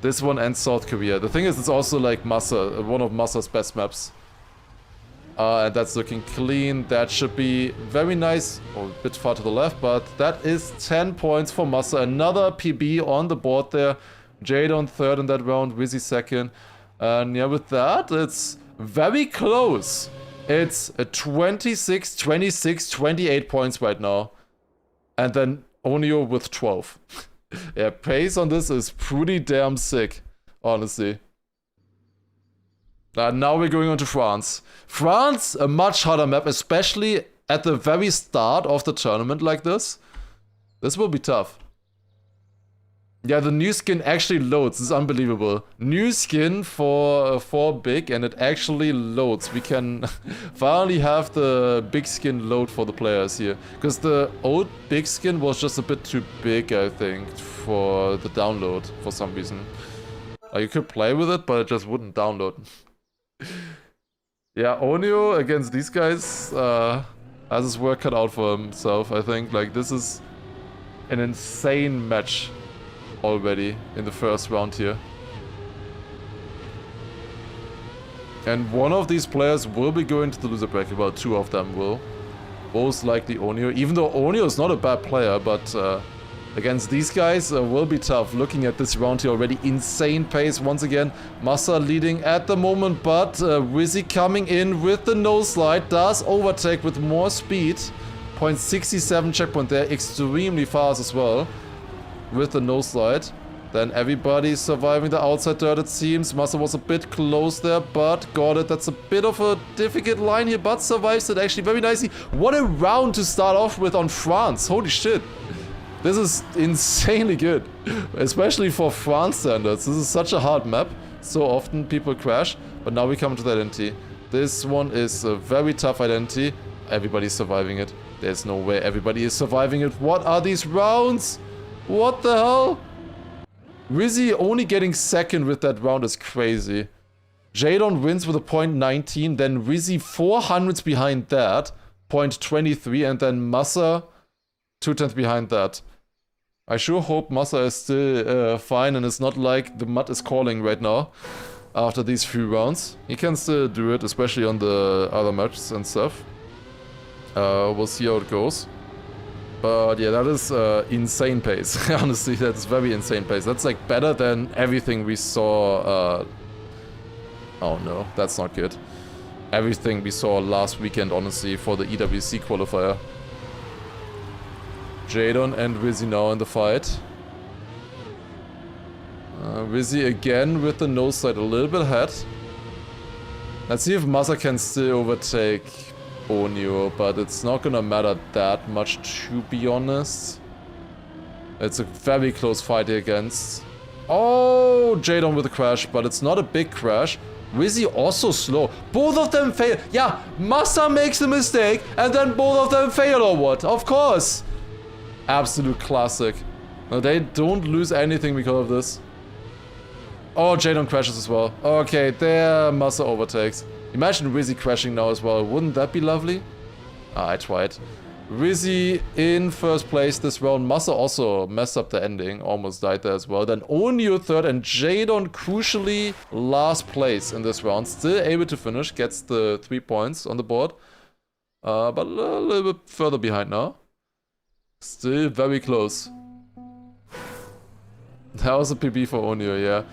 This one and South Korea. The thing is, it's also like Massa, one of Massa's best maps. And that's looking clean. That should be very nice. Oh, a bit far to the left, but that is 10 points for Massa. Another PB on the board there. Jadon third in that round, Wizzy second. And yeah, with that, it's very close. It's a 26, 26, 28 points right now. And then Onio with 12. Yeah, pace on this is pretty damn sick, honestly. Now we're going on to France. France, a much harder map, especially at the very start of the tournament like this. This will be tough. Yeah, the new skin actually loads. This is unbelievable. New skin for big, and it actually loads. We can finally have the big skin load for the players here. Because the old big skin was just a bit too big, I think, for the download for some reason. You could play with it, but it just wouldn't download. Yeah, Onio against these guys has his work cut out for himself, I think. Like, this is an insane match already in the first round here. And one of these players will be going to the loser bracket. Well, two of them will. Most likely Onio. Even though Onio is not a bad player, but against these guys will be tough. Looking at this round here already, insane pace once again. Massa leading at the moment, but Wizzy coming in with the nose slide. Does overtake with more speed. 0.67 checkpoint there, extremely fast as well. With the nose slide. Then everybody surviving the outside dirt, it seems. Massa was a bit close there, but got it. That's a bit of a difficult line here, but survives it actually very nicely. What a round to start off with on France. Holy shit. This is insanely good. Especially for France standards. This is such a hard map. So often people crash. But now we come to the identity. This one is a very tough identity. Everybody's surviving it. There's no way everybody is surviving it. What are these rounds? What the hell? Wizzy only getting second with that round is crazy. Jadon wins with a 0.19, then Wizzy 400s behind that, 0.23, and then Massa 2/10 behind that. I sure hope Massa is still fine and it's not like the mud is calling right now after these few rounds. He can still do it, especially on the other matches and stuff. We'll see how it goes. But yeah, that is insane pace. Honestly, that's very insane pace. That's like better than everything we saw. Oh no, that's not good. Everything we saw last weekend, honestly, for the EWC qualifier. Jadon and Wizzy now in the fight. Wizzy again with the nose slide a little bit ahead. Let's see if Massa can still overtake Onio, but it's not gonna matter that much, to be honest. It's a very close fight here against... Oh, Jadon with a crash, but it's not a big crash. Wizzy also slow. Both of them fail. Yeah, Massa makes a mistake and then both of them fail or what? Of course. Absolute classic. No, they don't lose anything because of this. Oh, Jadon crashes as well. Okay, there Massa overtakes. Imagine Wizzy crashing now as well. Wouldn't that be lovely? Ah, I tried. Wizzy in first place this round. Massa also messed up the ending. Almost died there as well. Then Onio third and Jadon crucially last place in this round. Still able to finish. Gets the 3 points on the board. But a little bit further behind now. Still very close. That was a PB for Onio, yeah.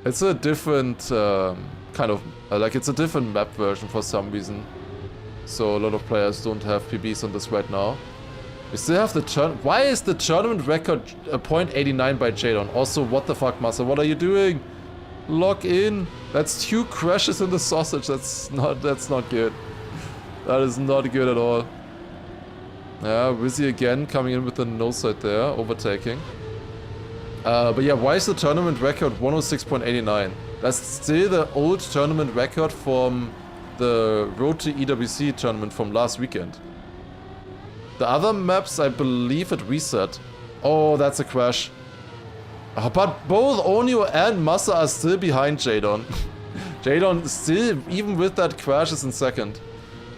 It's a different kind of... like it's a different map version for some reason. So a lot of players don't have PBs on this right now. We still have the turn. Why is the tournament record a .89 by Jadon? Also, what the fuck, Massa? What are you doing? Lock in. That's 2 crashes in the sausage. That's not good. That is not good at all. Yeah, Wizzy again coming in with the no side there, overtaking. But yeah, why is the tournament record 106.89? That's still the old tournament record from the Road to EWC tournament from last weekend. The other maps, I believe it reset. Oh, that's a crash. But both Onio and Massa are still behind Jadon. Jadon still, even with that crash, is in second.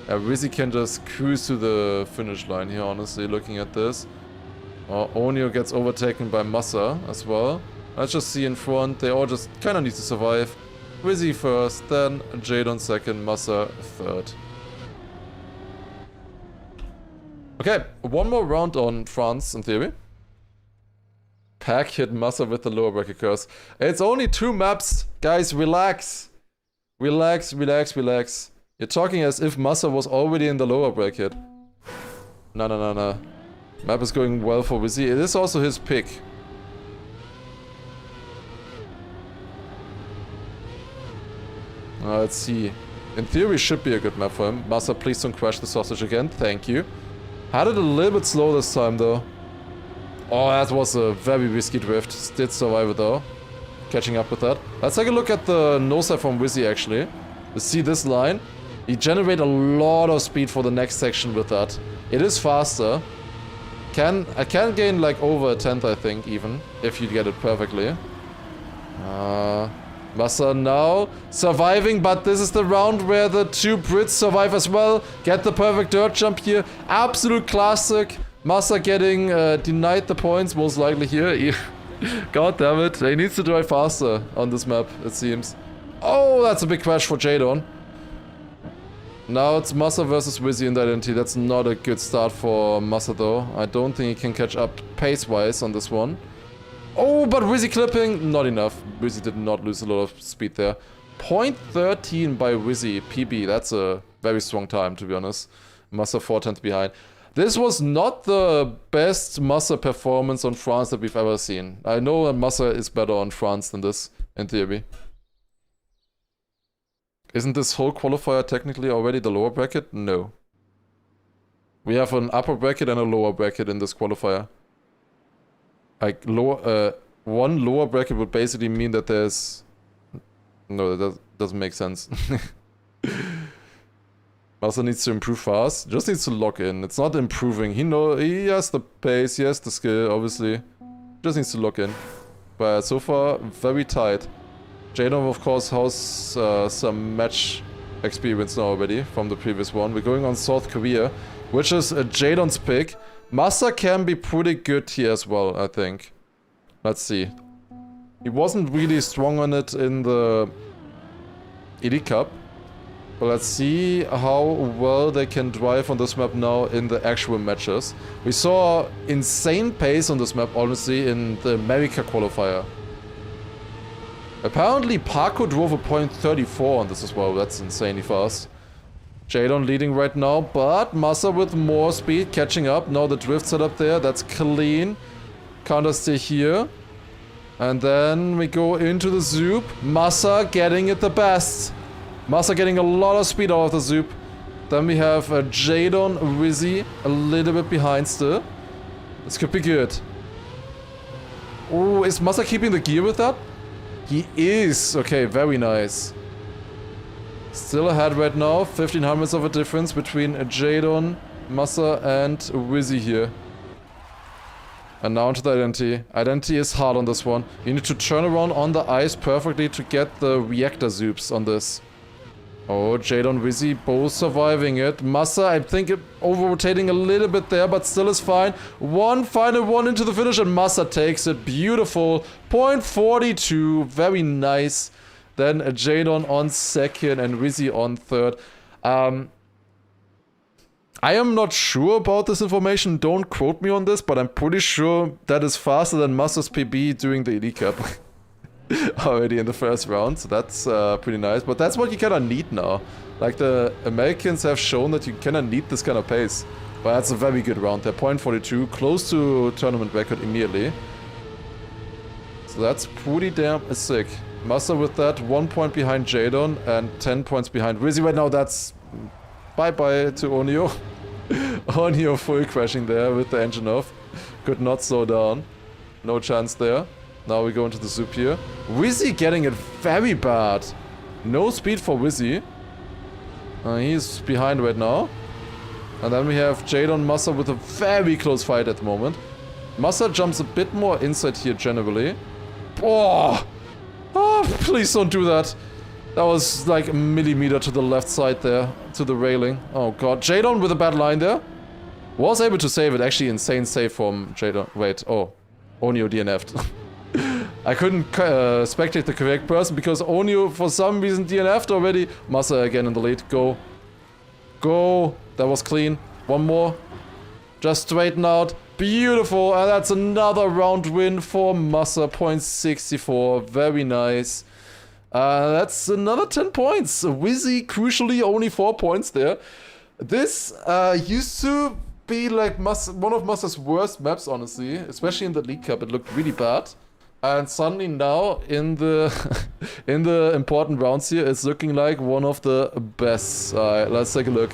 Wizzy can just cruise to the finish line here, honestly, looking at this. Onio gets overtaken by Massa as well. Let's just see in front, they all just kind of need to survive. Wizzy first, then Jadon second, Massa third. Okay, one more round on France, in theory. Pack hit Massa with the lower bracket curse. It's only 2 maps. Guys, relax. Relax, relax, relax. You're talking as if Massa was already in the lower bracket. No. Map is going well for Wizzy. It is also his pick. Let's see. In theory, should be a good map for him. Massa, please don't crash the sausage again. Thank you. Had it a little bit slow this time, though. Oh, that was a very risky drift. Did survive it, though. Catching up with that. Let's take a look at the no-side from Wizzy, actually. You see this line? You generate a lot of speed for the next section with that. It is faster. I can gain like over a 10th, I think, even, if you get it perfectly. Massa now surviving, but this is the round where the 2 Brits survive as well. Get the perfect dirt jump here. Absolute classic. Massa getting denied the points, most likely here. God damn it. He needs to drive faster on this map, it seems. Oh, that's a big crash for Jadon. Now it's Massa versus Wizzy in the identity. That's not a good start for Massa, though. I don't think he can catch up pace-wise on this one. Oh, but Wizzy clipping, not enough. Wizzy did not lose a lot of speed there. 0.13 by Wizzy, PB. That's a very strong time, to be honest. Massa 4/10 behind. This was not the best Massa performance on France that we've ever seen. I know that Massa is better on France than this, in theory. Isn't this whole qualifier technically already the lower bracket? No. We have an upper bracket and a lower bracket in this qualifier. Like, one lower bracket would basically mean that there's... No, that doesn't make sense. Massa needs to improve fast. Just needs to lock in. It's not improving. He has the pace, he has the skill, obviously. Just needs to lock in. But so far, very tight. Jadon, of course, has some match experience now already from the previous one. We're going on South Korea, which is Jadon's pick. Massa can be pretty good here as well, I think. Let's see. He wasn't really strong on it in the Elite Cup. But let's see how well they can drive on this map now in the actual matches. We saw insane pace on this map, honestly, in the America qualifier. Apparently, Paco drove a .34 on this as well. That's insanely fast. Jadon leading right now, but Massa with more speed, catching up. Now the drift setup there, that's clean. Counter stay here. And then we go into the Zoop. Massa getting it the best. Massa getting a lot of speed out of the Zoop. Then we have Jadon, Wizzy, a little bit behind still. This could be good. Oh, is Massa keeping the gear with that? He is. Okay, very nice. Still ahead right now. 1500ths of a difference between Jadon, Massa, and Wizzy here. And now into the Identity. Identity is hard on this one. You need to turn around on the ice perfectly to get the reactor zoops on this. Oh, Jadon, Wizzy both surviving it. Massa, I think, over-rotating a little bit there, but still is fine. One final one into the finish, and Massa takes it. Beautiful. 0.42. Very nice. Then Jadon on second and Wizzy on third. I am not sure about this information, don't quote me on this, but I'm pretty sure that is faster than Massa's PB during the Elite Cup. Already in the first round, so that's pretty nice. But that's what you kinda need now. Like, the Americans have shown that you kinda need this kind of pace. But that's a very good round there, 0.42, close to tournament record immediately. So that's pretty damn sick. Massa with that, 1 point behind Jadon and 10 points behind Wizzy right now. That's bye-bye to Onio. Onio full crashing there with the engine off. Could not slow down. No chance there. Now we go into the soup here. Wizzy getting it very bad. No speed for Wizzy. He's behind right now. And then we have Jadon Massa with a very close fight at the moment. Massa jumps a bit more inside here generally. Oh! Oh, please don't do that. That was like a millimeter to the left side there, to the railing. Oh god, Jadon with a bad line there. Was able to save it, actually insane save from Jadon. Wait, oh, Onio DNF'd. I couldn't spectate the correct person because Onio for some reason DNF'd already. Massa again in the lead, go. Go, that was clean. One more. Just straighten out. Beautiful, and that's another round win for Massa, 0.64. Very nice. That's another 10 points. Wizzy, crucially, only 4 points there. This used to be like one of Massa's worst maps, honestly. Especially in the League Cup, it looked really bad. And suddenly now, in the in the important rounds here, it's looking like one of the best. Alright, let's take a look.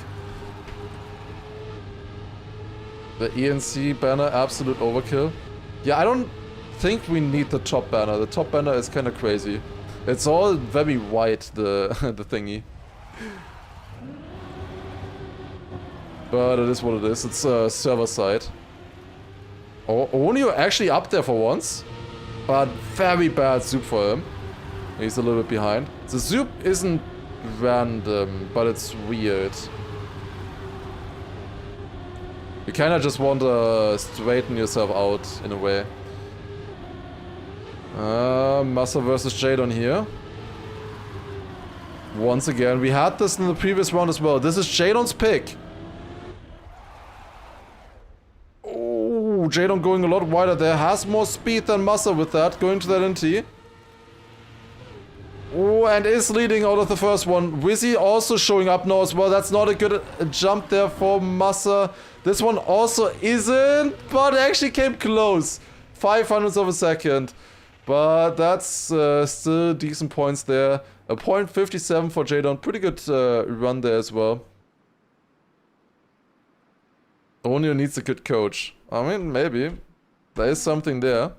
The ENC banner, absolute overkill. Yeah, I don't think we need the top banner. The top banner is kind of crazy. It's all very white, the the thingy. But it is what it is. It's server side. Oh, Onio actually up there for once. But very bad zoop for him. He's a little bit behind. The zoop isn't random, but it's weird. You kinda just want to straighten yourself out in a way. Massa versus Jadon here. Once again, we had this in the previous round as well. This is Jadon's pick. Oh, Jadon going a lot wider there. Has more speed than Massa with that. Going to that NT. Oh, and is leading out of the first one. Wizzy also showing up now as well. That's not a good jump there for Massa. This one also isn't, but actually came close. 500ths of a second. But that's still decent points there. A 0.57 for Jadon. Pretty good run there as well. Onio needs a good coach. I mean, maybe. There is something there.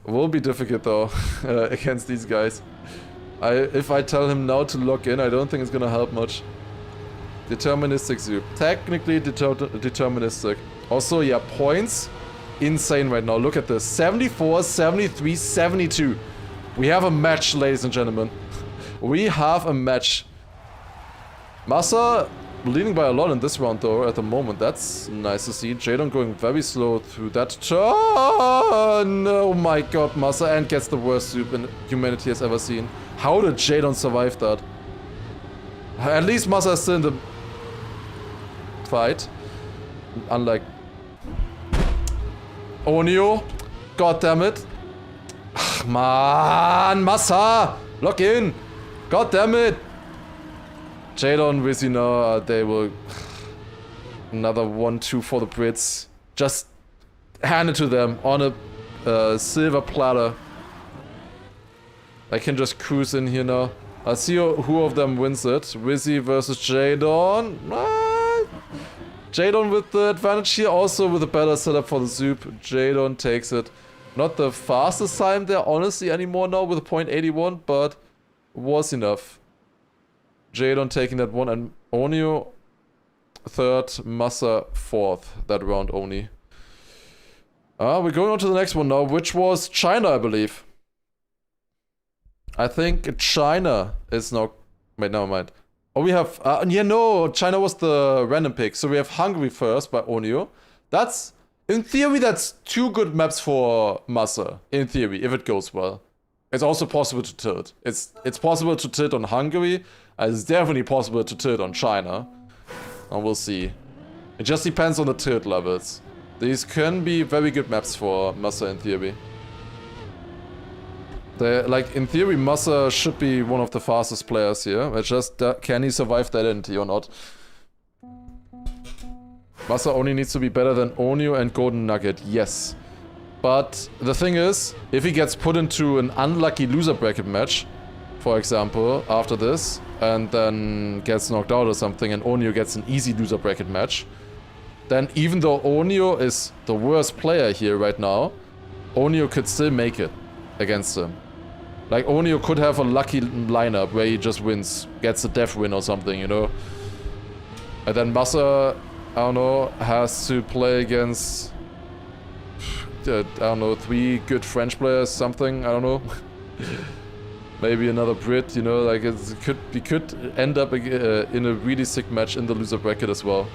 Will be difficult though, against these guys. If I tell him now to log in, I don't think it's gonna help much. Deterministic zoop. Technically deterministic. Also, yeah, points. Insane right now. Look at this. 74, 73, 72. We have a match, ladies and gentlemen. We have a match. Massa leading by a lot in this round though at the moment. That's nice to see. Jadon going very slow through that turn. Oh my god, Massa, and gets the worst zoop in humanity has ever seen. How did Jadon survive that? At least Massa is still in the fight. Unlike Onio. God damn it. Ach, man, Massa! Lock in! God damn it! Jadon, Wizzy now, they will... Another 1-2 for the Brits. Just hand it to them on a silver platter. I can just cruise in here now. I'll see who of them wins it. Wizzy versus Jadon. Jadon with the advantage here, also with a better setup for the zoop. Jadon takes it. Not the fastest time there, honestly, anymore now with a 0.81, but was enough. Jadon taking that one, and Onio third, Massa fourth that round only. We're going on to the next one now, which was China, I believe. I think China is now... Wait, never mind. Oh, we have... yeah, no, China was the random pick. So we have Hungary first by Onio. That's... In theory, that's 2 good maps for Massa. In theory, if it goes well. It's also possible to tilt. It's possible to tilt on Hungary. And it's definitely possible to tilt on China. And we'll see. It just depends on the tilt levels. These can be very good maps for Massa in theory. Like, in theory, Massa should be one of the fastest players here. It's just, can he survive that entity or not? Massa only needs to be better than Onio and Golden Nugget, yes. But the thing is, if he gets put into an unlucky loser bracket match, for example, after this, and then gets knocked out or something, and Onio gets an easy loser bracket match, then even though Onio is the worst player here right now, Onio could still make it against him. Like, Onio could have a lucky lineup where he just wins, gets a death win or something, you know? And then Massa, I don't know, has to play against, I don't know, 3 good French players, something, I don't know. Maybe another Brit, you know, like, he could end up in a really sick match in the loser bracket as well.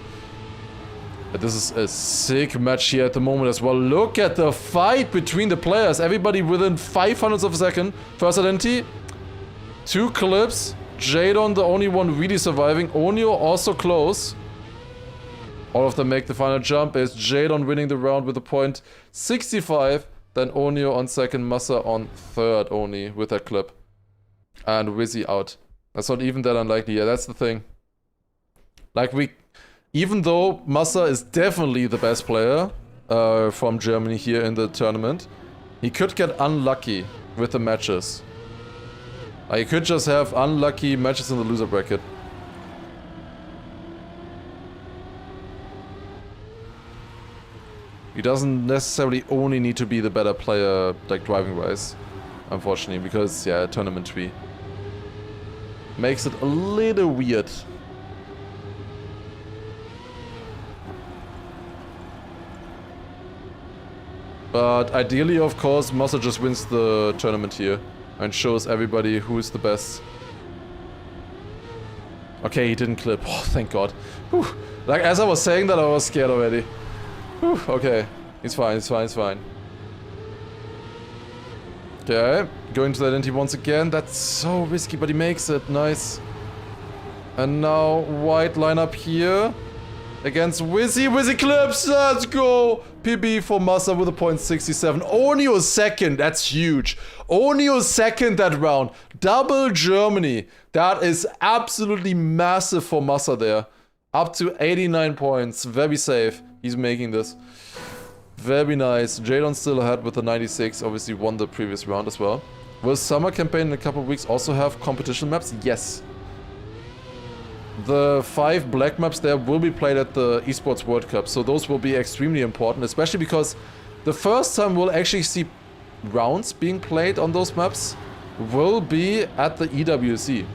This is a sick match here at the moment as well. Look at the fight between the players. Everybody within 500ths of a second. First identity. 2 clips. Jadon, the only one really surviving. Onio also close. All of them make the final jump. It's Jadon winning the round with a point 65. Then Onio on second. Massa on third only with that clip. And Wizzy out. That's not even that unlikely. Yeah, that's the thing. Like, even though Massa is definitely the best player from Germany here in the tournament, he could get unlucky with the matches. He could just have unlucky matches in the loser bracket. He doesn't necessarily only need to be the better player, like driving-wise, unfortunately, because, yeah, tournament tree makes it a little weird. But ideally, of course, Massa just wins the tournament here and shows everybody who is the best. Okay, he didn't clip. Oh, thank God. Whew. Like, as I was saying that, I was scared already. Whew. Okay, he's fine, he's fine, he's fine. Okay, going to that entity once again. That's so risky, but he makes it. Nice. And now, white lineup here. Against Wizzy. Wizzy clips. Let's go. PB for Massa with a point 67. Onio second. That's huge. Onio second that round. Double Germany. That is absolutely massive for Massa there. Up to 89 points. Very safe. He's making this. Very nice. Jadon still ahead with the 96. Obviously won the previous round as well. Will summer campaign in a couple of weeks also have competition maps? Yes. The 5 black maps there will be played at the Esports World Cup, so those will be extremely important, especially because the first time we'll actually see rounds being played on those maps will be at the EWC.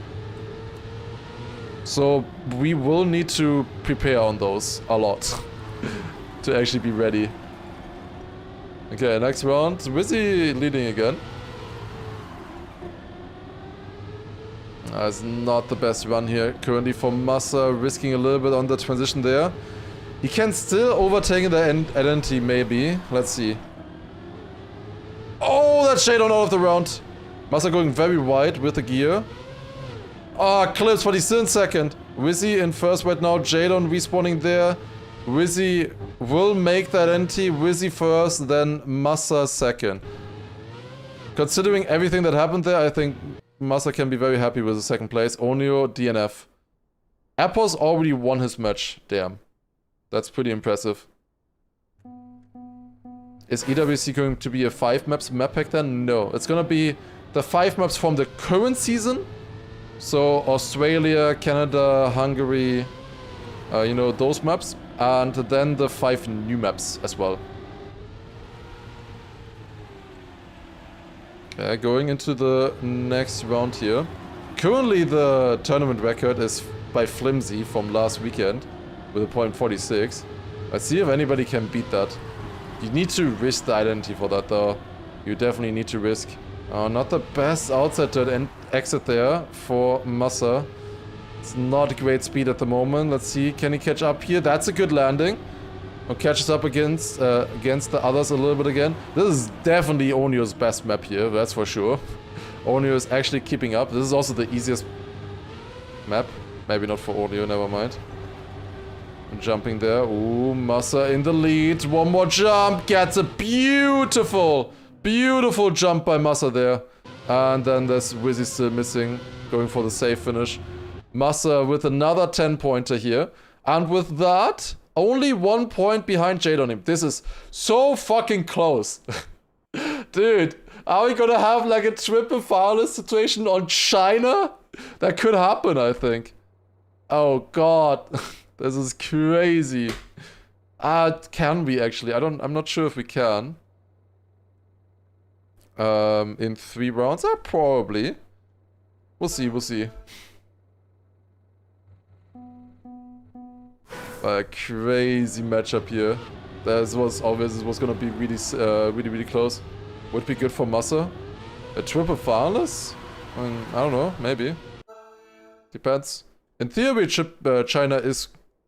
So we will need to prepare on those a lot to actually be ready. Okay, next round. Wizzy leading again. It's not the best run here currently for Massa, risking a little bit on the transition there. He can still overtake the identity, maybe. Let's see. Oh, that's Jadon out of the round. Massa going very wide with the gear. Ah, clips, but he's still in second. Wizzy in first right now. Jadon respawning there. Wizzy will make that entity. Wizzy first, then Massa second. Considering everything that happened there, I think Massa can be very happy with the second place. Onio, DNF. Appos already won his match. Damn. That's pretty impressive. Is EWC going to be a 5 maps map pack then? No. It's gonna be the 5 maps from the current season. So Australia, Canada, Hungary, you know, those maps. And then the 5 new maps as well. Going into the next round here. Currently, the tournament record is by Flimsy from last weekend with a .46. Let's see if anybody can beat that. You need to risk the identity for that, though. You definitely need to risk. Not the best outside dirt exit there for Massa. It's not great speed at the moment. Let's see, can he catch up here? That's a good landing. Or catches up against the others a little bit again. This is definitely Onyo's best map here, that's for sure. Onyo is actually keeping up. This is also the easiest map. Maybe not for Onyo, never mind. Jumping there. Ooh, Massa in the lead. One more jump. Gets a beautiful, beautiful jump by Massa there. And then there's Wizzy still missing. Going for the safe finish. Massa with another 10-pointer here. And with that, only 1 point behind Jade on him. This is so fucking close. Dude, are we gonna have like a triple finalist situation on China? That could happen, I think. Oh god. This is crazy. Can we actually? I'm not sure if we can. In 3 rounds? Probably. We'll see, we'll see. A crazy matchup here. This was obvious. This was gonna be really close. Would be good for Massa. A triple finalist? I don't know. Maybe. Depends. In theory, China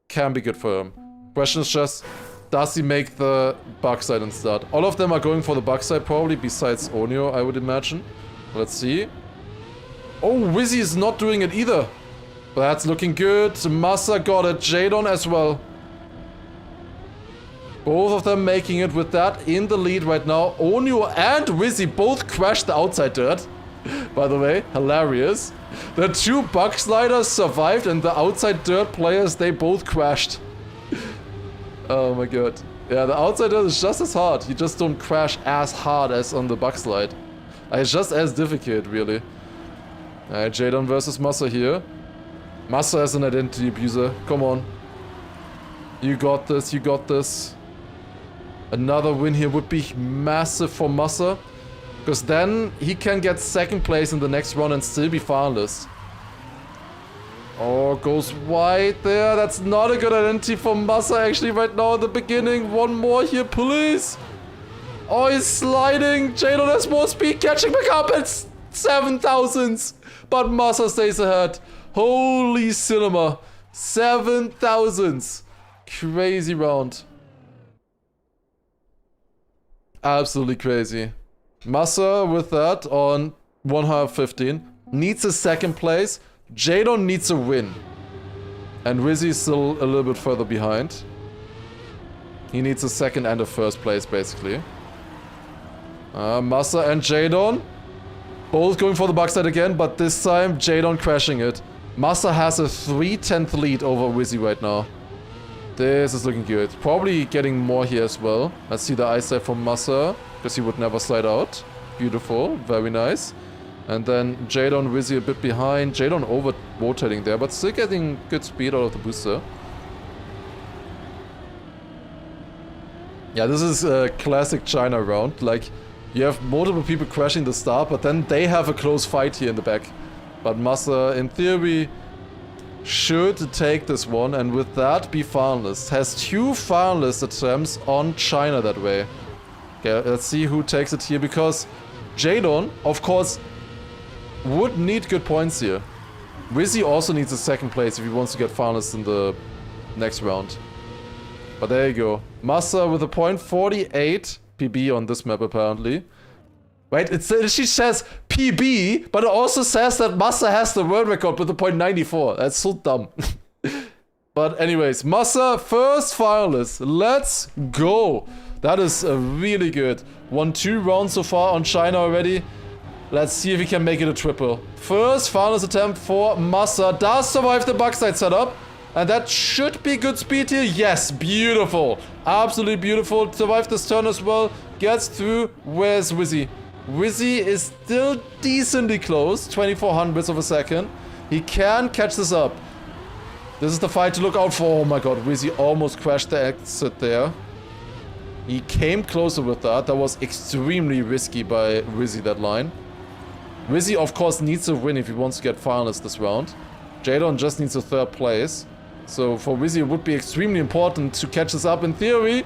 can be good for him. Question is just, does he make the backside instead? All of them are going for the backside probably, besides Onyo, I would imagine. Let's see. Oh, Wizzy is not doing it either. That's looking good. Massa got a Jadon as well. Both of them making it with that in the lead right now. Onyo and Wizzy both crashed the outside dirt. By the way, hilarious. The 2 bug sliders survived and the outside dirt players, they both crashed. Oh my god. Yeah, the outside dirt is just as hard. You just don't crash as hard as on the bug slide. It's just as difficult, really. Alright, Jadon versus Massa here. Massa is an identity abuser. Come on. You got this, you got this. Another win here would be massive for Massa. Because then he can get 2nd place in the next round and still be finalist. Oh, goes wide there. That's not a good identity for Massa actually right now at the beginning. One more here, please. Oh, he's sliding. Jadon has more speed, catching back up. It's 7,000s. But Massa stays ahead. Holy cinema. 7,000s. Crazy round. Absolutely crazy. Massa with that on 115 needs a 2nd place. Jadon needs a win. And Wizzy is still a little bit further behind. He needs a 2nd and a 1st place basically. Massa and Jadon both going for the backside again, but this time Jadon crashing it. Massa has a 3/10 lead over Wizzy right now. This is looking good. Probably getting more here as well. Let's see the eyesight from Massa. Because he would never slide out. Beautiful. Very nice. And then Jadon, Wizzy a bit behind. Jadon over-rotating there, but still getting good speed out of the booster. Yeah, this is a classic China round. Like, you have multiple people crashing the start, but then they have a close fight here in the back. But Massa, in theory, should take this one, and with that be finalist. Has 2 finalist attempts on China that way. Okay, let's see who takes it here, because Jadon, of course, would need good points here. Wizzy also needs a 2nd place if he wants to get finalist in the next round. But there you go. Massa with a .48 PB on this map apparently. Wait, she says PB, but it also says that Massa has the world record with a .94. That's so dumb. But anyways, Massa, 1st finalist. Let's go. That is really good. Won 2 rounds so far on China already. Let's see if he can make it a triple. 1st finalist attempt for Massa. Does survive the backside setup. And that should be good speed here. Yes, beautiful. Absolutely beautiful. Survived this turn as well. Gets through. Where's Wizzy? Wizzy is still decently close. 2400ths of a second. He can catch this up. This is the fight to look out for. Oh my god, Wizzy almost crashed the exit there. He came closer with that. That was extremely risky by Wizzy, that line. Wizzy, of course, needs to win if he wants to get finalist this round. Jadon just needs a 3rd place. So for Wizzy, it would be extremely important to catch this up in theory.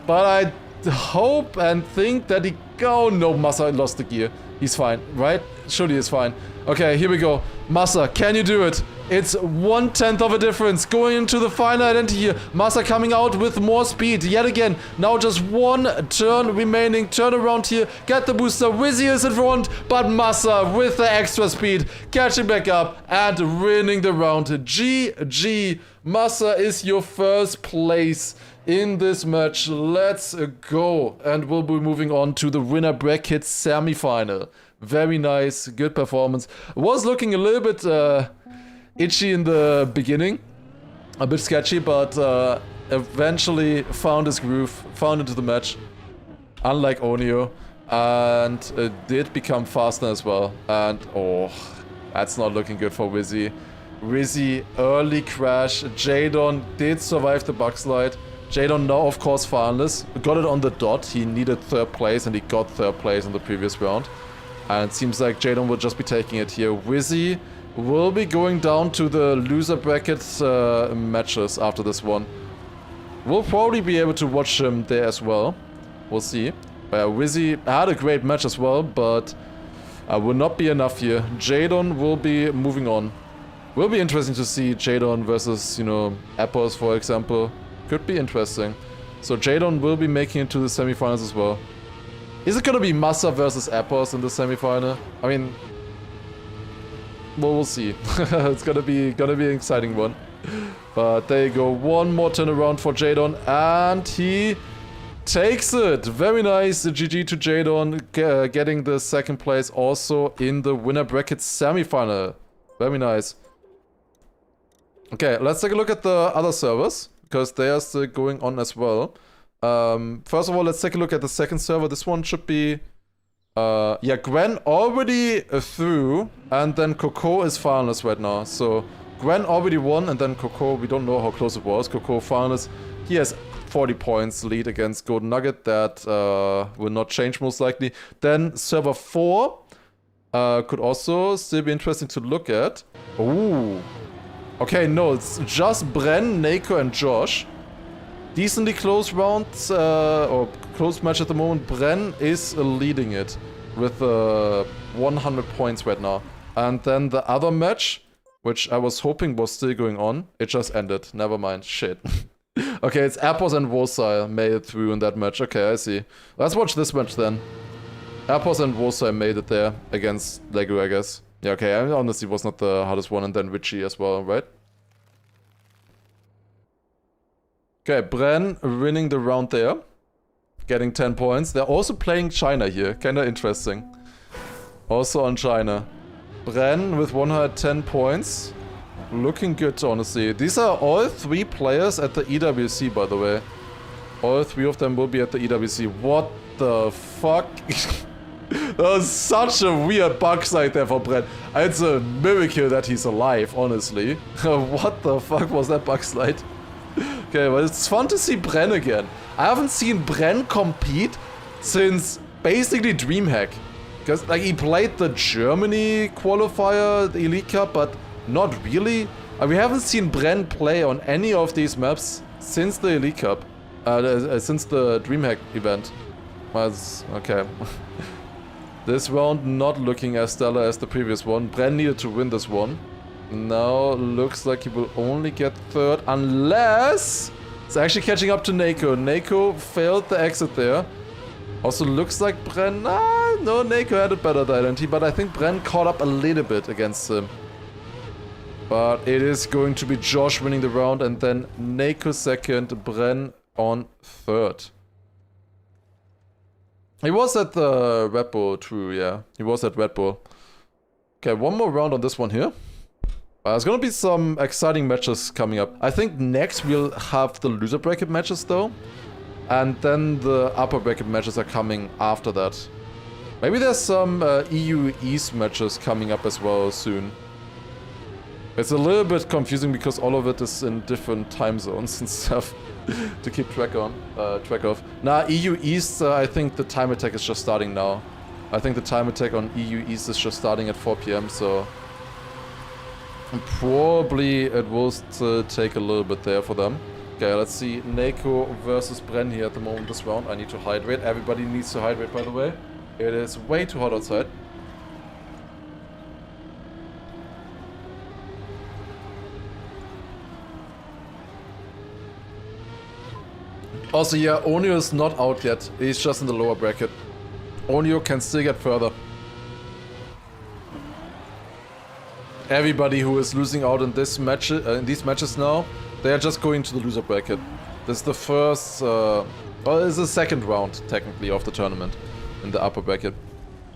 But I hope and think that he... Oh no, Massa lost the gear. He's fine, right? Surely he's fine. Okay, here we go. Massa, can you do it? It's 1/10 of a difference going into the final identity here. Massa coming out with more speed yet again. Now just 1 turn remaining. Turn around here. Get the booster. Wizzy is in front, but Massa with the extra speed catching back up and winning the round. GG. Massa is your 1st place in this match. Let's go. And we'll be moving on to the winner bracket semi-final. Very nice. Good performance. Was looking a little bit... itchy in the beginning, a bit sketchy, but eventually found his groove, found into the match, unlike Onio, and did become faster as well. And oh, that's not looking good for Wizzy. Wizzy, early crash. Jadon did survive the bug slide. Jadon now, of course, finalist. Got it on the dot. He needed 3rd place, and he got 3rd place in the previous round. And it seems like Jadon will just be taking it here. Wizzy will be going down to the loser bracket matches after this one. We'll probably be able to watch him there as well. We'll see. Wizzy had a great match as well, but will not be enough here. Jadon will be moving on. Will be interesting to see Jadon versus, you know, Appos, for example. Could be interesting. So Jadon will be making it to the semifinals as well. Is it gonna be Massa versus Appos in the semifinal? I mean... well, we'll see. It's gonna be an exciting one. But there you go. One more turnaround for Jadon, and he takes it. Very nice. GG to Jadon, getting the 2nd place also in the winner bracket semi-final. Very nice. Okay, let's take a look at the other servers, because they are still going on as well. First of all, let's take a look at the 2nd server. This one should be... yeah, Gwen already through, and then Coco is finalist right now. So Gwen already won, and then Coco, we don't know how close it was. Coco finalist. He has 40 points lead against Golden Nugget. That will not change most likely. Then server 4 could also still be interesting to look at. Ooh. Okay, no, it's just Bren, Nako, and Josh. Decently close rounds, or close match at the moment. Bren is leading it with 100 points right now. And then the other match, which I was hoping was still going on, it just ended. Never mind. Shit. Okay, it's Appos and Wosai made it through in that match. Okay, I see. Let's watch this match then. Appos and Wosai made it there against Lego, I guess. Yeah, okay, I honestly was not the hardest one, and then Richie as well, right? Okay, Bren winning the round there. Getting 10 points. They're also playing China here. Kinda interesting. Also on China. Bren with 110 points. Looking good, honestly. These are all 3 players at the EWC, by the way. All 3 of them will be at the EWC. What the fuck? That was such a weird bug slide there for Bren. It's a miracle that he's alive, honestly. What the fuck was that bug slide? Okay, but it's fun to see Bren again. I haven't seen Bren compete since basically DreamHack. Because like he played the Germany qualifier, the Elite Cup, but not really. We haven't seen Bren play on any of these maps since the Elite Cup. Since the DreamHack event. Okay. This round not looking as stellar as the previous one. Bren needed to win this one. Now looks like he will only get 3rd unless it's actually catching up to Nako. Nako failed the exit there. Also looks like Bren... no, Nako had a better identity, but I think Bren caught up a little bit against him. But it is going to be Josh winning the round, and then Nako 2nd, Bren on 3rd. He was at the Red Bull, true, yeah. He was at Red Bull. Okay, one more round on this one here. There's gonna be some exciting matches coming up. I think next we'll have the loser bracket matches though. And then the upper bracket matches are coming after that. Maybe there's some EU East matches coming up as well soon. It's a little bit confusing because all of it is in different time zones and stuff to keep track of. Nah, EU East, I think the time attack is just starting now. I think the time attack on EU East is just starting at 4 PM, so... probably it will still take a little bit there for them. Okay, let's see. Neko versus Bren here at the moment this round. I need to hydrate. Everybody needs to hydrate, by the way. It is way too hot outside. Also, yeah, Onio is not out yet. He's just in the lower bracket. Onio can still get further. Everybody who is losing out in this match, in these matches now, they are just going to the loser bracket. This is the first, well, it's the second round, technically, of the tournament in the upper bracket.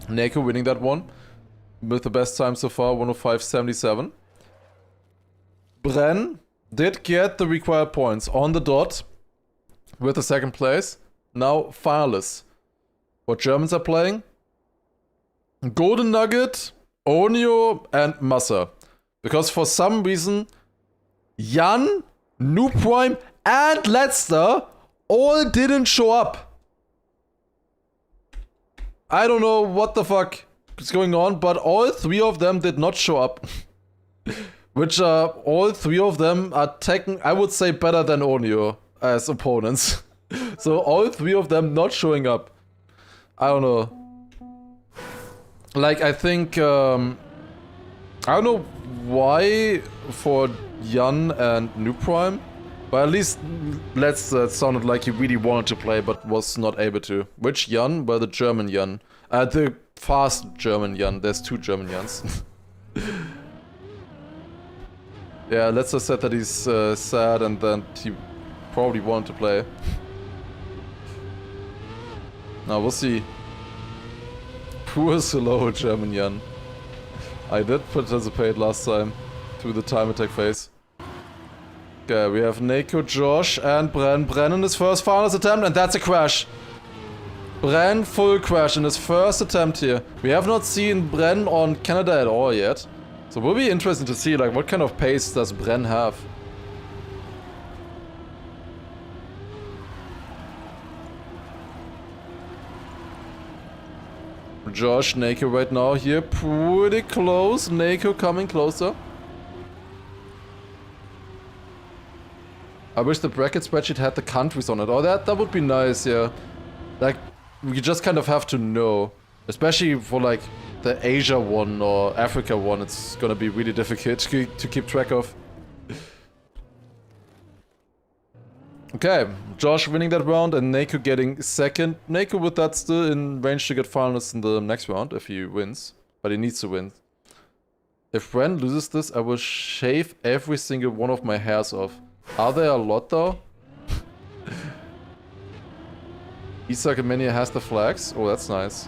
Neko winning that one with the best time so far, 105.77. Bren did get the required points on the dot with the second place. Now, finalists. What Germans are playing? Golden Nugget, Onio, and Massa. Because for some reason, Jan, Noob Prime, and Letzter all didn't show up. I don't know what the fuck is going on, but all three of them did not show up. Which all three of them are I would say better than Onio as opponents. So all three of them not showing up. I don't know. Like, I think, I don't know why for Jan and Noob Prime, but at least it sounded like he really wanted to play but was not able to. Which Jan? Well, the German Jan. The fast German Jan. There's two German Jans. Yeah, let's just said that he's sad and then he probably wanted to play. Now we'll see. Poor slow German Jan. I did participate last time through the time attack phase. Okay, we have Neko, Josh, and Bren. Bren in his first finals attempt, and that's a crash. Bren full crash in his first attempt here. We have not seen Bren on Canada at all yet. So it will be interesting to see, like, what kind of pace does Bren have? Josh, Neko right now here, pretty close. Neko coming closer. I wish the bracket spreadsheet had the countries on it. Oh, that would be nice, yeah. Like, we just kind of have to know. Especially for, like, the Asia one or Africa one, it's gonna be really difficult to keep track of. Okay, Josh winning that round and Neko getting second. Neko with that still in range to get finalists in the next round if he wins. But he needs to win. If Bren loses this, I will shave every single one of my hairs off. Are there a lot though? TRACKMANIA has the flags. Oh, that's nice.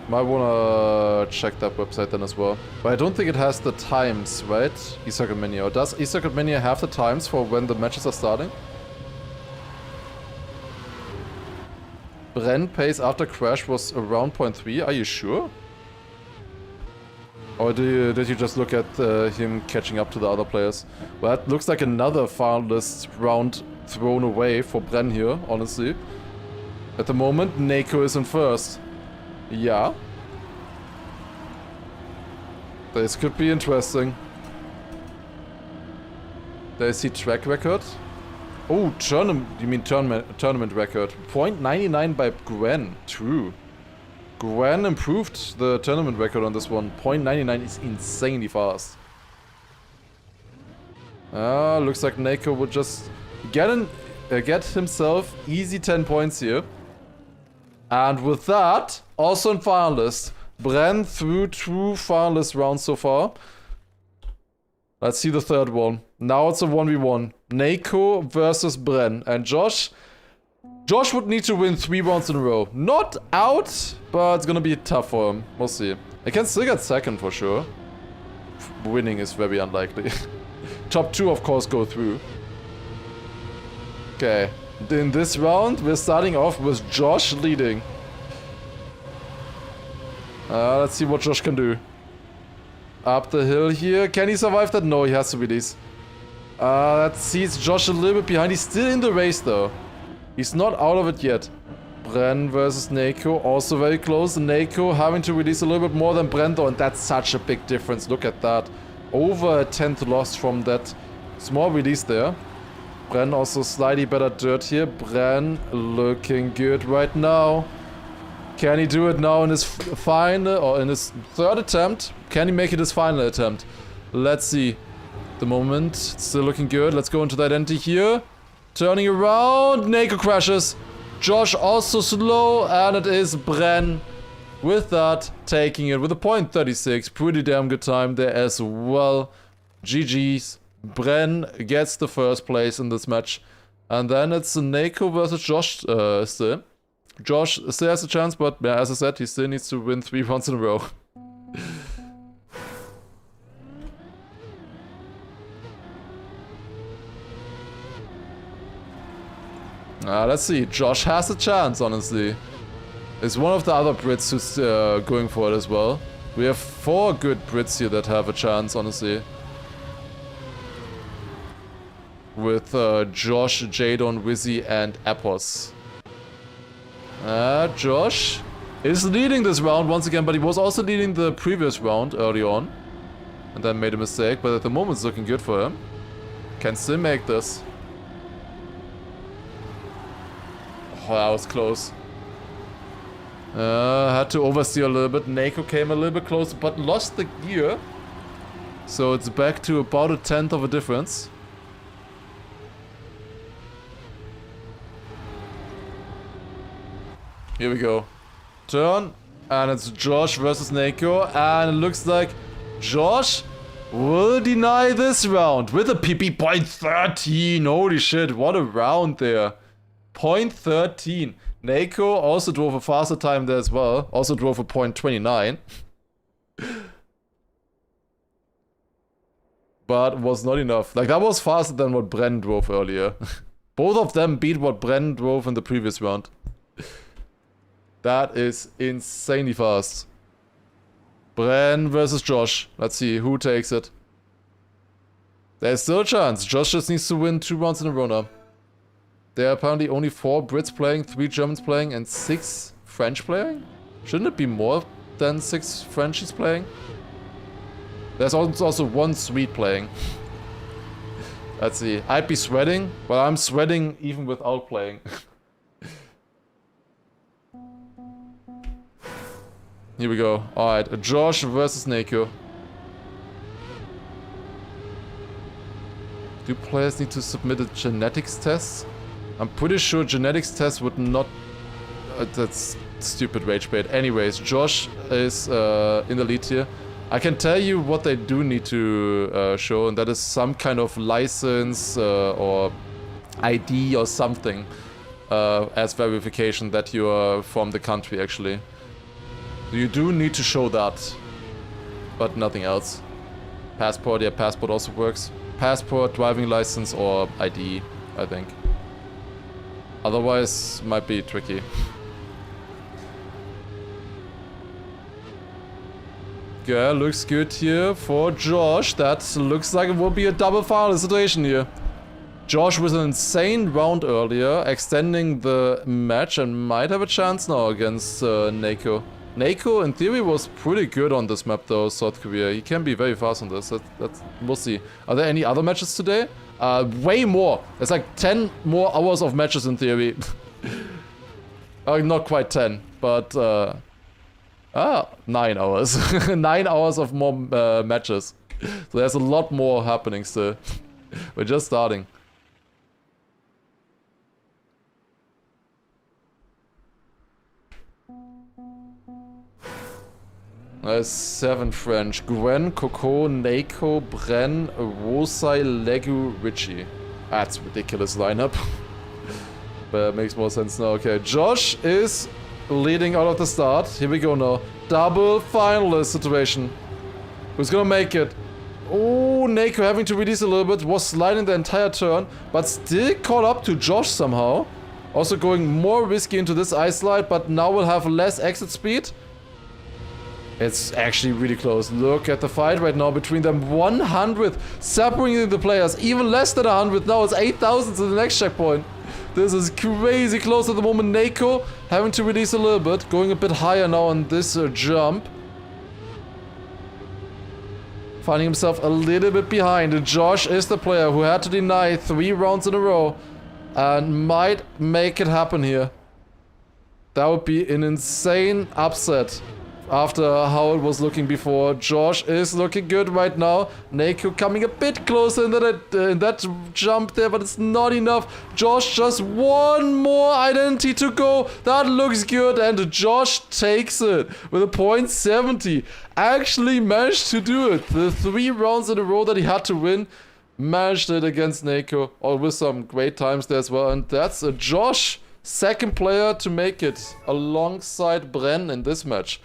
Might wanna check that website then as well. But I don't think it has the times, right? TRACKMANIA. Or does TRACKMANIA have the times for when the matches are starting? Bren pace after crash was around 0.3. Are you sure? Or did you just look at him catching up to the other players? Well, that looks like another finalist round thrown away for Bren here, honestly. At the moment, Neko is in first. Yeah. This could be interesting. There is the track record. Oh, you mean tournament record. 0.99 by Gwen. True. Gwen improved the tournament record on this one. 0.99 is insanely fast. Looks like Neko would just get himself easy 10 points here. And with that, also in finalist. Bren through 2 finalist rounds so far. Let's see the third one. Now it's a 1v1. Neko versus Bren. And Josh would need to win 3 rounds in a row. Not out, but it's gonna be tough for him. We'll see. I can still get second for sure. Winning is very unlikely. Top 2 of course go through. Okay. In this round, we're starting off with Josh leading. Let's see what Josh can do. Up the hill here. Can he survive that? No, he has to release. Let's see. It's Josh a little bit behind. He's still in the race though. He's not out of it yet. Bren versus Neko, also very close. Neko having to release a little bit more than Bren though, and that's such a big difference. Look at that. Over a 10th loss from that small release there. Bren also slightly better dirt here. Bren looking good right now. Can he do it now in his final, or in his third attempt? Can he make it his final attempt? Let's see. The moment, still looking good. Let's go into the identity here. Turning around, Neko crashes. Josh also slow, and it is Bren with that, taking it with a .36. Pretty damn good time there as well. GG's. Bren gets the first place in this match. And then it's Neko versus Josh still. Josh still has a chance, but yeah, as I said, he still needs to win 3 rounds in a row. Let's see. Josh has a chance, honestly. It's one of the other Brits who's going for it as well. We have 4 good Brits here that have a chance, honestly. With Josh, Jadon, Wizzy, and Apos. Josh is leading this round once again, but he was also leading the previous round early on. And then made a mistake, but at the moment it's looking good for him. Can still make this. Oh, that was close. Had to oversteer a little bit. Neko came a little bit closer, but lost the gear. So it's back to about a 10th of a difference. Here we go. Turn. And it's Josh versus Neko. And it looks like Josh will deny this round with a PP .13. Holy shit, what a round there. .13. Neko also drove a faster time there as well. Also drove a .29. But was not enough. Like, that was faster than what Bren drove earlier. Both of them beat what Bren drove in the previous round. That is insanely fast. Bren versus Josh. Let's see who takes it. There's still a chance. Josh just needs to win 2 rounds in a row now. There are apparently only 4 Brits playing, 3 Germans playing, and 6 French playing? Shouldn't it be more than 6 Frenchies playing? There's also 1 Swede playing. Let's see. I'd be sweating, but I'm sweating even without playing. Here we go. Alright, Josh versus Neko. Do players need to submit a genetics test? I'm pretty sure genetics test would not... that's stupid rage bait. Anyways, Josh is in the lead here. I can tell you what they do need to show, and that is some kind of license or ID or something as verification that you are from the country, actually. You do need to show that, but nothing else. Passport, yeah, passport also works. Passport, driving license, or ID, I think. Otherwise, might be tricky. Yeah, looks good here for Josh. That looks like it will be a double final situation here. Josh with an insane round earlier, extending the match and might have a chance now against Neko. Neko, in theory, was pretty good on this map though, South Korea. He can be very fast on this, we'll see. Are there any other matches today? Way more! There's like 10 more hours of matches in theory. Not quite 10, but 9 hours. 9 hours of more matches. So there's a lot more happening still. We're just starting. There's 7 French. Gwen, Coco, Neko, Bren, Rosai, Legu, Richie. That's a ridiculous lineup. But it makes more sense now. Okay, Josh is leading out of the start. Here we go now. Double finalist situation. Who's gonna make it? Oh, Neko having to release a little bit. Was sliding the entire turn, but still caught up to Josh somehow. Also going more risky into this ice slide, but now will have less exit speed. It's actually really close. Look at the fight right now between them. 100 separating the players. Even less than 100. Now it's 8,000 to the next checkpoint. This is crazy close at the moment. Nako having to release a little bit. Going a bit higher now on this jump. Finding himself a little bit behind. Josh is the player who had to deny 3 rounds in a row. And might make it happen here. That would be an insane upset. After how it was looking before. Josh is looking good right now. Nako coming a bit closer in that jump there, but it's not enough. Josh just one more identity to go. That looks good, and Josh takes it with a .70. Actually managed to do it. The 3 rounds in a row that he had to win, managed it against Nako. Or with some great times there as well. And that's a Josh, second player to make it alongside Bren in this match.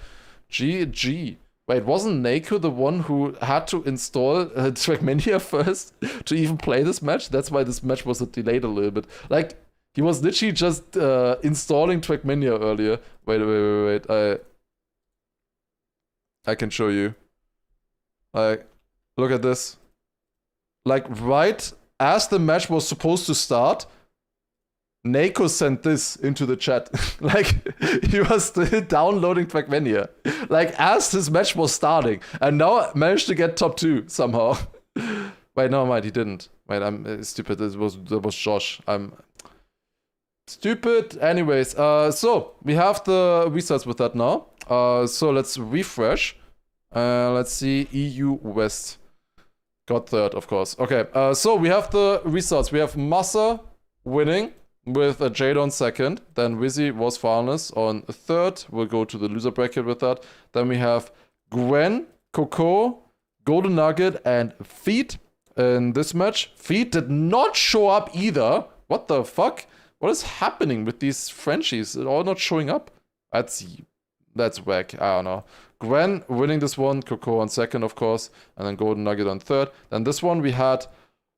GG. Wait, wasn't Nako the one who had to install TRACKMANIA first to even play this match? That's why this match was delayed a little bit. Like, he was literally just installing TRACKMANIA earlier. Wait. I can show you. Like, look at this. Like, right as the match was supposed to start, Nako sent this into the chat. Like, he was still downloading TRACKMANIA. Like, as his match was starting. And now managed to get top 2 somehow. Wait, no, mind, he didn't. Wait, I'm stupid. That was Josh. I'm stupid. Anyways, so we have the results with that now. So let's refresh. Let's see. EU West. Got third, of course. Okay, so we have the results. We have Massa winning with a Jadon second. Then Wizzy was finalist on third. We'll go to the loser bracket with that. Then we have Gwen, Coco, Golden Nugget, and Feet in this match. Feet did not show up either. What the fuck? What is happening with these Frenchies? They're all not showing up. That's whack. I don't know. Gwen winning this one. Coco on second, of course. And then Golden Nugget on third. Then this one we had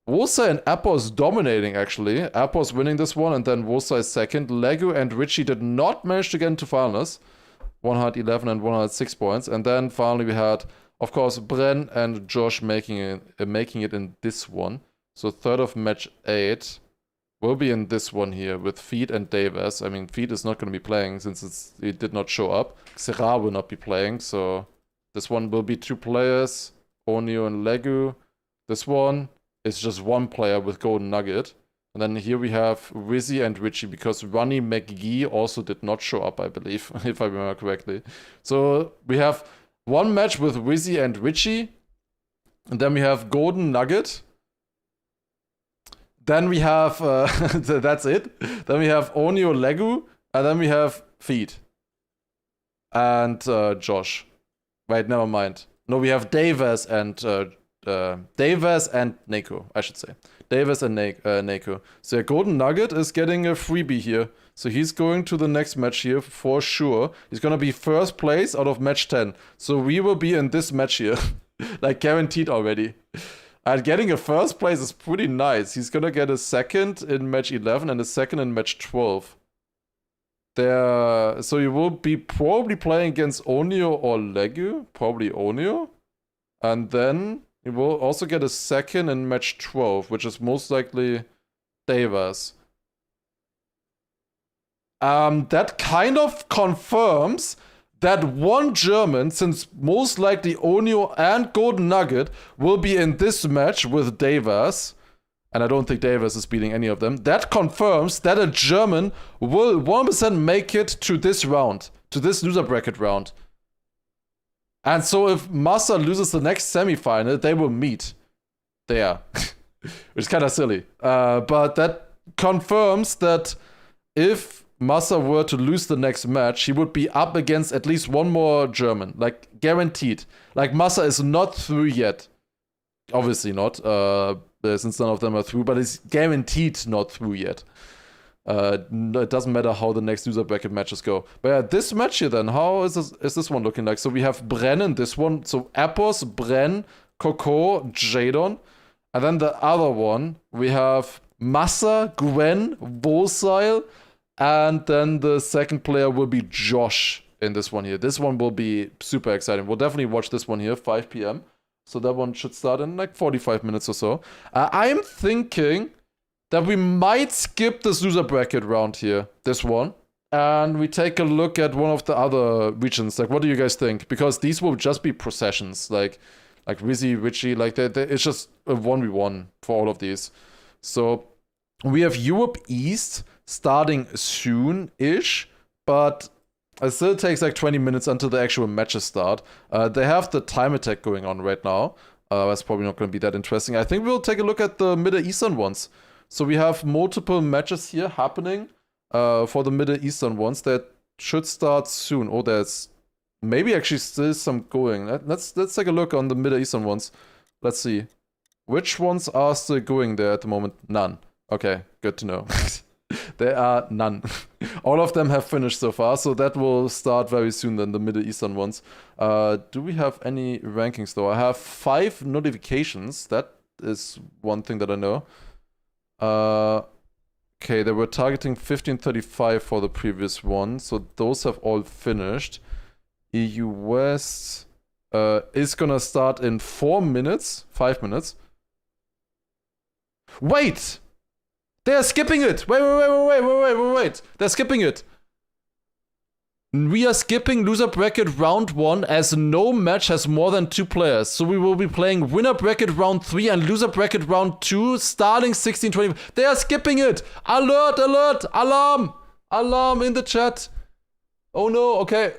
Wosa and Appos dominating, actually. Appos winning this one, and then Wosa is second. Lego and Richie did not manage to get into finals. 111 and 106 points. And then finally we had, of course, Bren and Josh making it in this one. So third of match 8 will be in this one here with Feet and Davis. I mean, Feet is not going to be playing since it did not show up. Xera will not be playing, so this one will be 2 players, Onio and Legu. This one is just 1 player with Golden Nugget. And then here we have Wizzy and Richie, because Ronnie McGee also did not show up, I believe, if I remember correctly. So we have 1 match with Wizzy and Richie. And then we have Golden Nugget. Then we have, that's it. Then we have Onio Legu. And then we have Feet. And Josh. Wait, never mind. No, we have Davis and Nako, I should say. Davis and Nako. So yeah, Golden Nugget is getting a freebie here. So he's going to the next match here for sure. He's gonna be first place out of match 10. So we will be in this match here. Like, guaranteed already. And getting a first place is pretty nice. He's gonna get a second in match 11 and a second in match 12. So you will be probably playing against Onio or Legu. Probably Onio. And then you will also get a second in match 12, which is most likely Davis. That kind of confirms that 1 German, since most likely Onio and Golden Nugget will be in this match with Davis, and I don't think Davis is beating any of them, that confirms that a German will 100% make it to this round, to this loser bracket round. And so if Massa loses the next semifinal, they will meet there. Which is kind of silly. But that confirms that if Massa were to lose the next match, he would be up against at least 1 more German. Like, guaranteed. Like, Massa is not through yet. Obviously not, since none of them are through, but it's guaranteed not through yet. It doesn't matter how the next loser bracket matches go. But yeah, this match here then, how is this one looking like? So we have Bren in this one. So Appos, Bren, Coco, Jadon. And then the other one, we have Massa, Gwen, Vosil. And then the second player will be Josh in this one here. This one will be super exciting. We'll definitely watch this one here, 5 p.m. So that one should start in like 45 minutes or so. I'm thinking that we might skip this loser bracket round here, this one, and we take a look at one of the other regions. Like, what do you guys think? Because these will just be processions, like Rizzy, Richie, like it's just a 1v1 for all of these. So we have Europe East starting soon-ish, but it still takes like 20 minutes until the actual matches start. They have the time attack going on right now. That's probably not going to be that interesting. I think we'll take a look at the Middle Eastern ones. So we have multiple matches here happening for the Middle Eastern ones that should start soon. Oh, there's maybe actually still some going. Let's take a look on the Middle Eastern ones. Let's see. Which ones are still going there at the moment? None. Okay, good to know. There are none. All of them have finished so far, so that will start very soon then, the Middle Eastern ones. Do we have any rankings though? I have 5 notifications. That is one thing that I know. Okay, they were targeting 1535 for the previous one, so those have all finished. EU West is gonna start in 4 minutes, 5 minutes. Wait! They're skipping it! Wait. They're skipping it. We are skipping loser bracket round 1 as no match has more than 2 players. So we will be playing winner bracket round 3 and loser bracket round 2 starting 16-20. They are skipping it! Alert! Alarm! Alarm in the chat. Oh no, okay.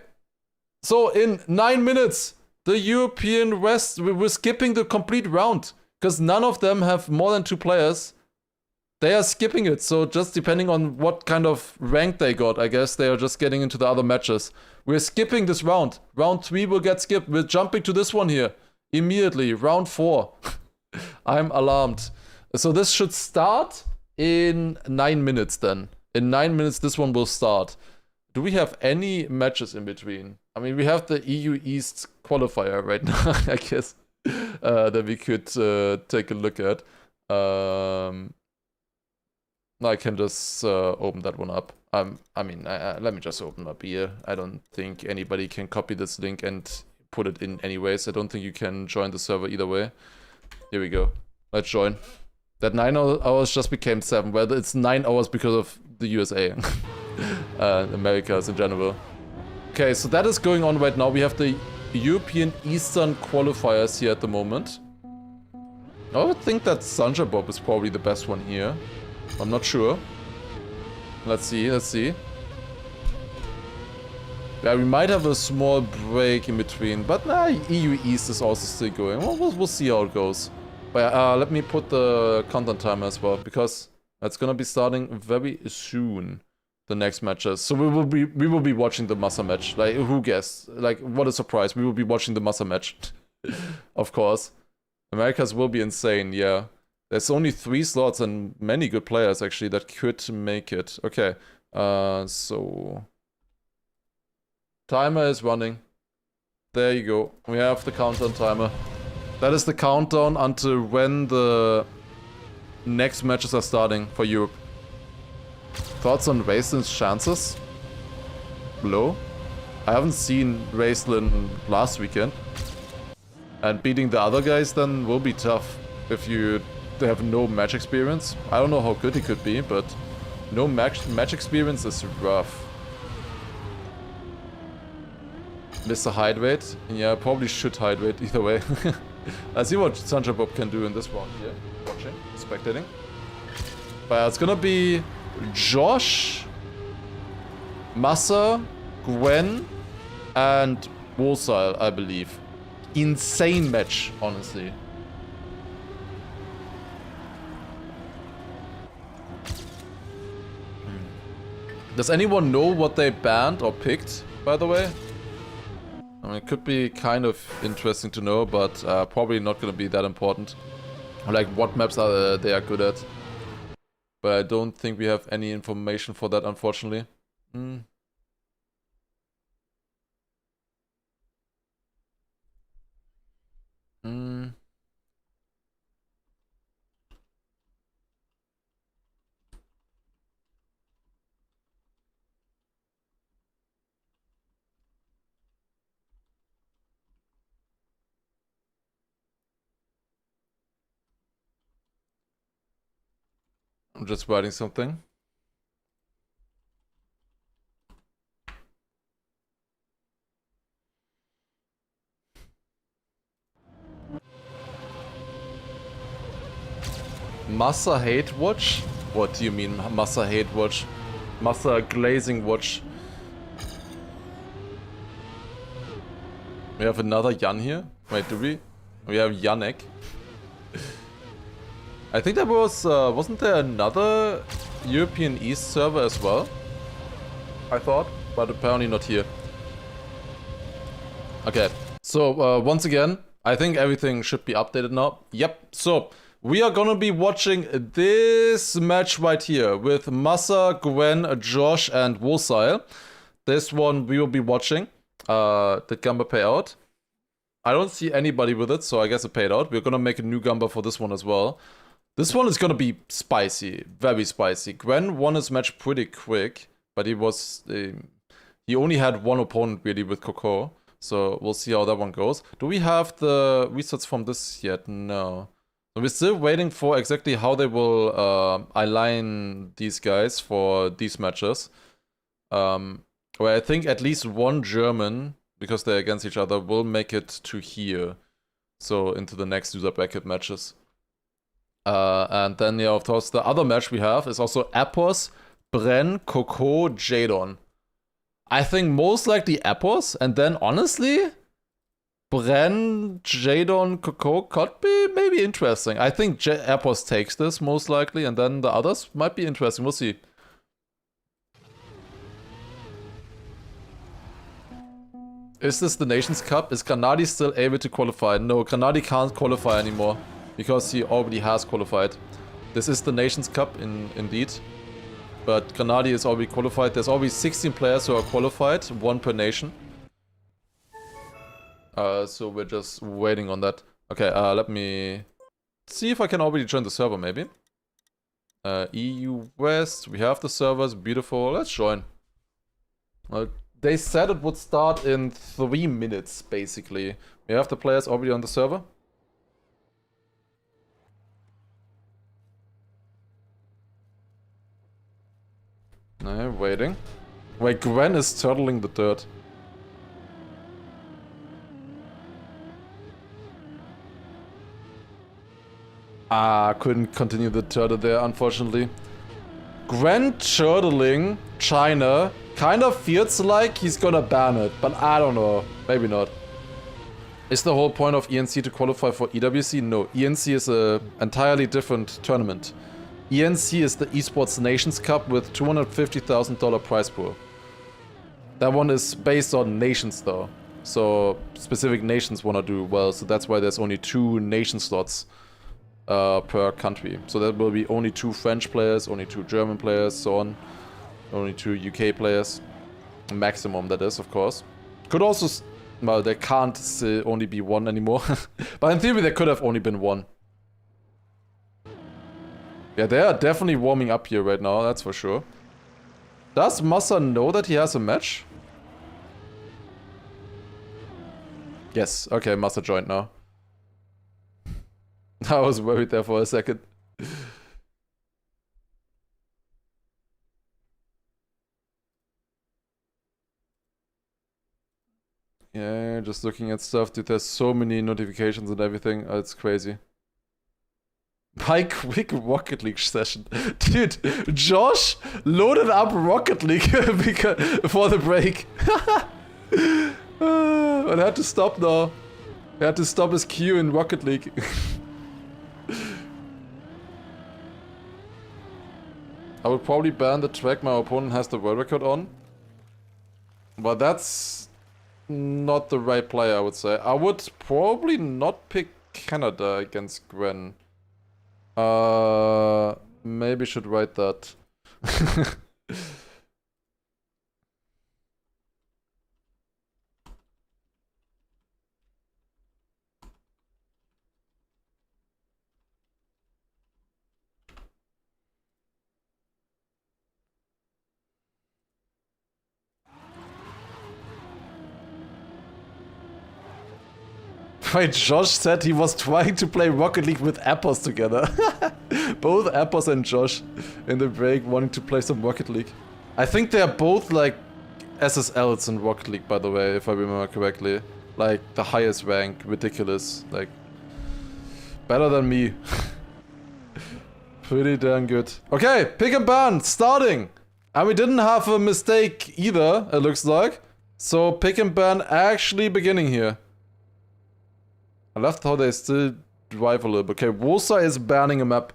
So in 9 minutes, the European West, we're skipping the complete round. Because none of them have more than 2 players. They are skipping it, so just depending on what kind of rank they got, I guess they are just getting into the other matches. We're skipping this round. Round 3 will get skipped. We're jumping to this one here. Immediately. Round 4. I'm alarmed. So this should start in 9 minutes then. In 9 minutes, this one will start. Do we have any matches in between? I mean, we have the EU East qualifier right now, I guess, that we could take a look at. I can just open that one up. I mean, let me just open up here. I don't think anybody can copy this link and put it in anyways. I don't think you can join the server either way. Here we go. Let's join. That 9 hours just became 7. Well, it's 9 hours because of the USA. Americas in general. Okay, so that is going on right now. We have the European Eastern qualifiers here at the moment. I would think that Sanja Bob is probably the best one here. I'm not sure. Let's see. Yeah, we might have a small break in between, but nah, EU East is also still going. Well, we'll see how it goes. But let me put the countdown timer as well, because that's gonna be starting very soon. The next matches. So we will be watching the Massa match. Like, who guessed? Like, what a surprise. We will be watching the Massa match. Of course. Americas will be insane, yeah. There's only 3 slots and many good players actually that could make it. Okay. So timer is running. There you go. We have the countdown timer. That is the countdown until when the next matches are starting for Europe. Thoughts on Wasteland's chances? Low. I haven't seen Wasteland last weekend. And beating the other guys then will be tough if you have no match experience. I don't know how good he could be, but no match experience is rough. Mr. Hydrate? Yeah, probably should hydrate either way. I see what Sanja Bob can do in this round here. Watching, spectating. But it's gonna be Josh, Massa, Gwen, and Wolsile, I believe. Insane match, honestly. Does anyone know what they banned or picked, by the way? I mean, it could be kind of interesting to know, but probably not going to be that important. Like, what maps are they are good at. But I don't think we have any information for that, unfortunately. I'm just writing something. Massa hate watch? What do you mean, Massa hate watch? Massa glazing watch. We have another Jan here. Wait, do we? We have Janek. I think there was, wasn't there another European East server as well? I thought, but apparently not here. Okay, so once again, I think everything should be updated now. Yep, so we are gonna be watching this match right here with Massa, Gwen, Josh, and Wosile. This one we will be watching. Did Gamba pay out? I don't see anybody with it, so I guess it paid out. We're gonna make a new Gamba for this one as well. This one is gonna be spicy, very spicy. Gwen won his match pretty quick, but he was he only had one opponent really with Coco, so we'll see how that one goes. Do we have the resets from this yet? No. So we're still waiting for exactly how they will align these guys for these matches. Where I think at least one German, because they're against each other, will make it to here. So into the next user bracket matches. And then, yeah, of course, the other match we have is also Appos, Bren, Coco, Jadon. I think most likely Appos, and then honestly, Bren, Jadon, Coco could be maybe interesting. I think Appos takes this most likely, and then the others might be interesting. We'll see. Is this the Nations Cup? Is Granadi still able to qualify? No, Granadi can't qualify anymore because he already has qualified. This is the Nations Cup indeed. But Granadi is already qualified. There's already 16 players who are qualified, one per nation. So we're just waiting on that. Okay, let me see if I can already join the server maybe. EU West, we have the servers, beautiful. Let's join. They said it would start in 3 minutes, basically. We have the players already on the server. No, waiting. Wait, Gwen is turtling the dirt. Couldn't continue the turtle there, unfortunately. Gwen turtling China kind of feels like he's gonna ban it, but I don't know. Maybe not. Is the whole point of ENC to qualify for EWC? No, ENC is an entirely different tournament. ENC is the Esports Nations Cup with $250,000 prize pool. That one is based on nations though. So specific nations wanna do well, so that's why there's only 2 nation slots per country. So that will be only 2 French players, only 2 German players, so on. Only 2 UK players. Maximum, that is, of course. Could also... Well, there can't only be 1 anymore. But in theory, there could have only been 1. Yeah, they are definitely warming up here right now, that's for sure. Does Massa know that he has a match? Yes, okay, Massa joined now. I was worried there for a second. Yeah, just looking at stuff, dude, there's so many notifications and everything, it's crazy. My quick Rocket League session. Dude, Josh loaded up Rocket League for the break. But I had to stop now. I had to stop his queue in Rocket League. I would probably ban the track my opponent has the world record on. But that's not the right play, I would say. I would probably not pick Canada against Gwen. Maybe should write that. Wait, Josh said he was trying to play Rocket League with Appos together. Both Appos and Josh in the break wanting to play some Rocket League. I think they're both like SSLs in Rocket League, by the way, if I remember correctly. Like the highest rank, ridiculous. Like better than me. Pretty damn good. Okay, pick and ban, starting. And we didn't have a mistake either, it looks like. So pick and ban actually beginning here. I love how they still drive a little bit. Okay, Wosa is banning a map.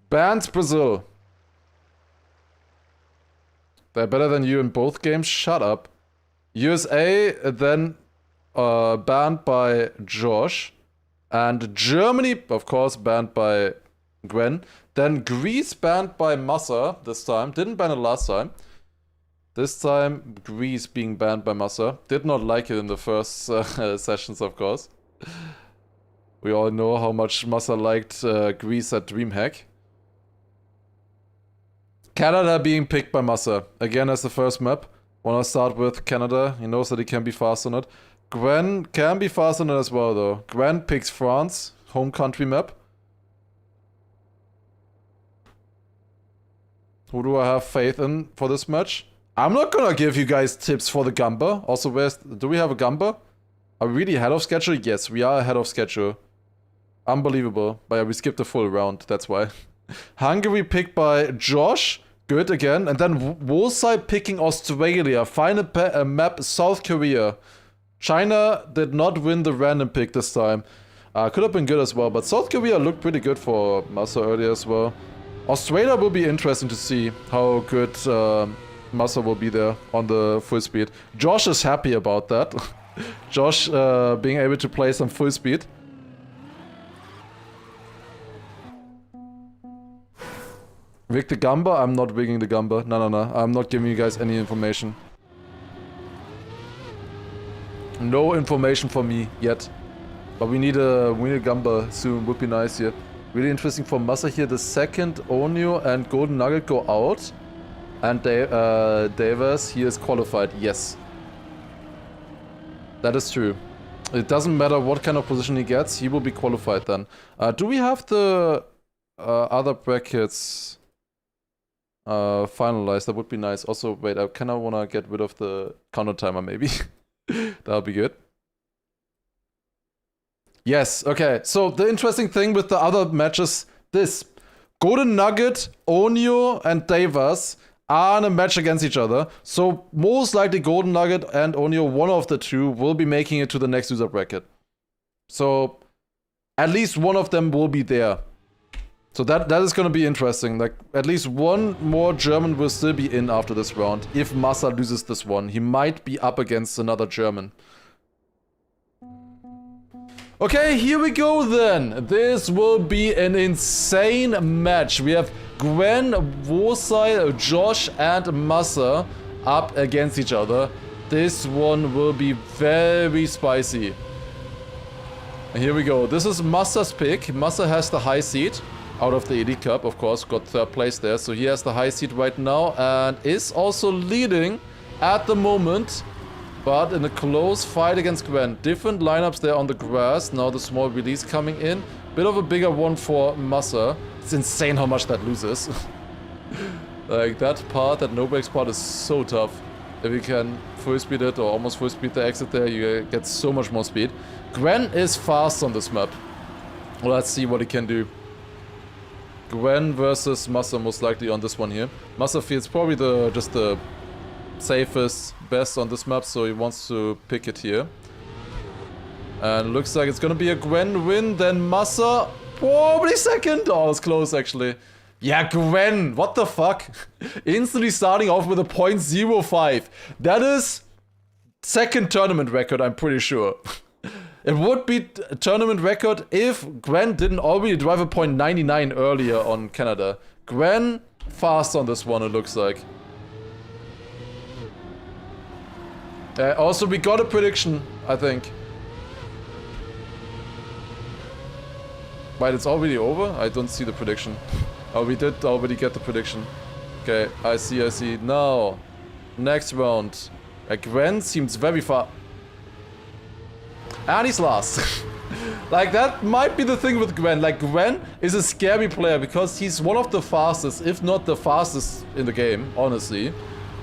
Bans Brazil. They're better than you in both games? Shut up. USA then banned by Josh. And Germany, of course, banned by Gwen. Then Greece banned by Massa this time. Didn't ban it last time. This time, Greece being banned by Massa. Did not like it in the first sessions, of course. We all know how much Massa liked Greece at DreamHack. Canada being picked by Massa. Again, as the first map. Wanna start with Canada. He knows that he can be fast on it. Gwen can be fast on it as well, though. Gwen picks France. Home country map. Who do I have faith in for this match? I'm not gonna give you guys tips for the Gamba. Also, do we have a Gamba? Are we really ahead of schedule? Yes, we are ahead of schedule. Unbelievable. But yeah, we skipped a full round, that's why. Hungary picked by Josh. Good again. And then Wolsai picking Australia. Final map, South Korea. China did not win the random pick this time. Could have been good as well, but South Korea looked pretty good for Massa earlier as well. Australia will be interesting to see how good Massa will be there on the full speed. Josh is happy about that. Josh being able to play some full speed. Rig the Gamba? I'm not rigging the Gamba. No. I'm not giving you guys any information. No information for me yet. But we need a Gamba soon. Would be nice here. Really interesting for Massa here. The second Onyo and Golden Nugget go out. And Davis, he is qualified. Yes. That is true. It doesn't matter what kind of position he gets. He will be qualified then. Do we have the other brackets finalized? That would be nice. Also, wait, I kinda wanna get rid of the counter timer maybe. That would be good. Yes, okay. So the interesting thing with the other matches, this. Golden Nugget, Onyo, and Davis are in a match against each other. So most likely Golden Nugget and Onyo, one of the two, will be making it to the next user bracket. So at least one of them will be there. So that is gonna be interesting. Like, at least one more German will still be in after this round. If Massa loses this one, he might be up against another German. Okay, here we go then. This will be an insane match. We have Gwen, Wosai, Josh, and Massa up against each other. This one will be very spicy. And here we go. This is Massa's pick. Massa has the high seed. Out of the Elite Cup, of course, got third place there. So he has the high seed right now and is also leading at the moment. But in a close fight against Gwen. Different lineups there on the grass. Now the small release coming in. Bit of a bigger one for Massa. It's insane how much that loses. Like that part, that no brakes part is so tough. If you can full speed it or almost full speed the exit there, you get so much more speed. Gwen is fast on this map. Well, let's see what he can do. Gwen versus Massa most likely on this one here. Massa feels probably just the safest, best on this map, so he wants to pick it here. And looks like it's gonna be a Gwen win, then Massa probably second. Oh, it's close actually. Yeah, Gwen, what the fuck? Instantly starting off with a 0.05. That is second tournament record, I'm pretty sure. It would be a tournament record if Gwen didn't already drive a 0.99 earlier on Canada. Gwen fast on this one, it looks like. Also, we got a prediction, I think. Wait, it's already over? I don't see the prediction. Oh, we did already get the prediction. Okay, I see. Now. Next round. Gwen seems very far. And he's last. Like, that might be the thing with Gwen. Like, Gwen is a scary player because he's one of the fastest, if not the fastest in the game, honestly.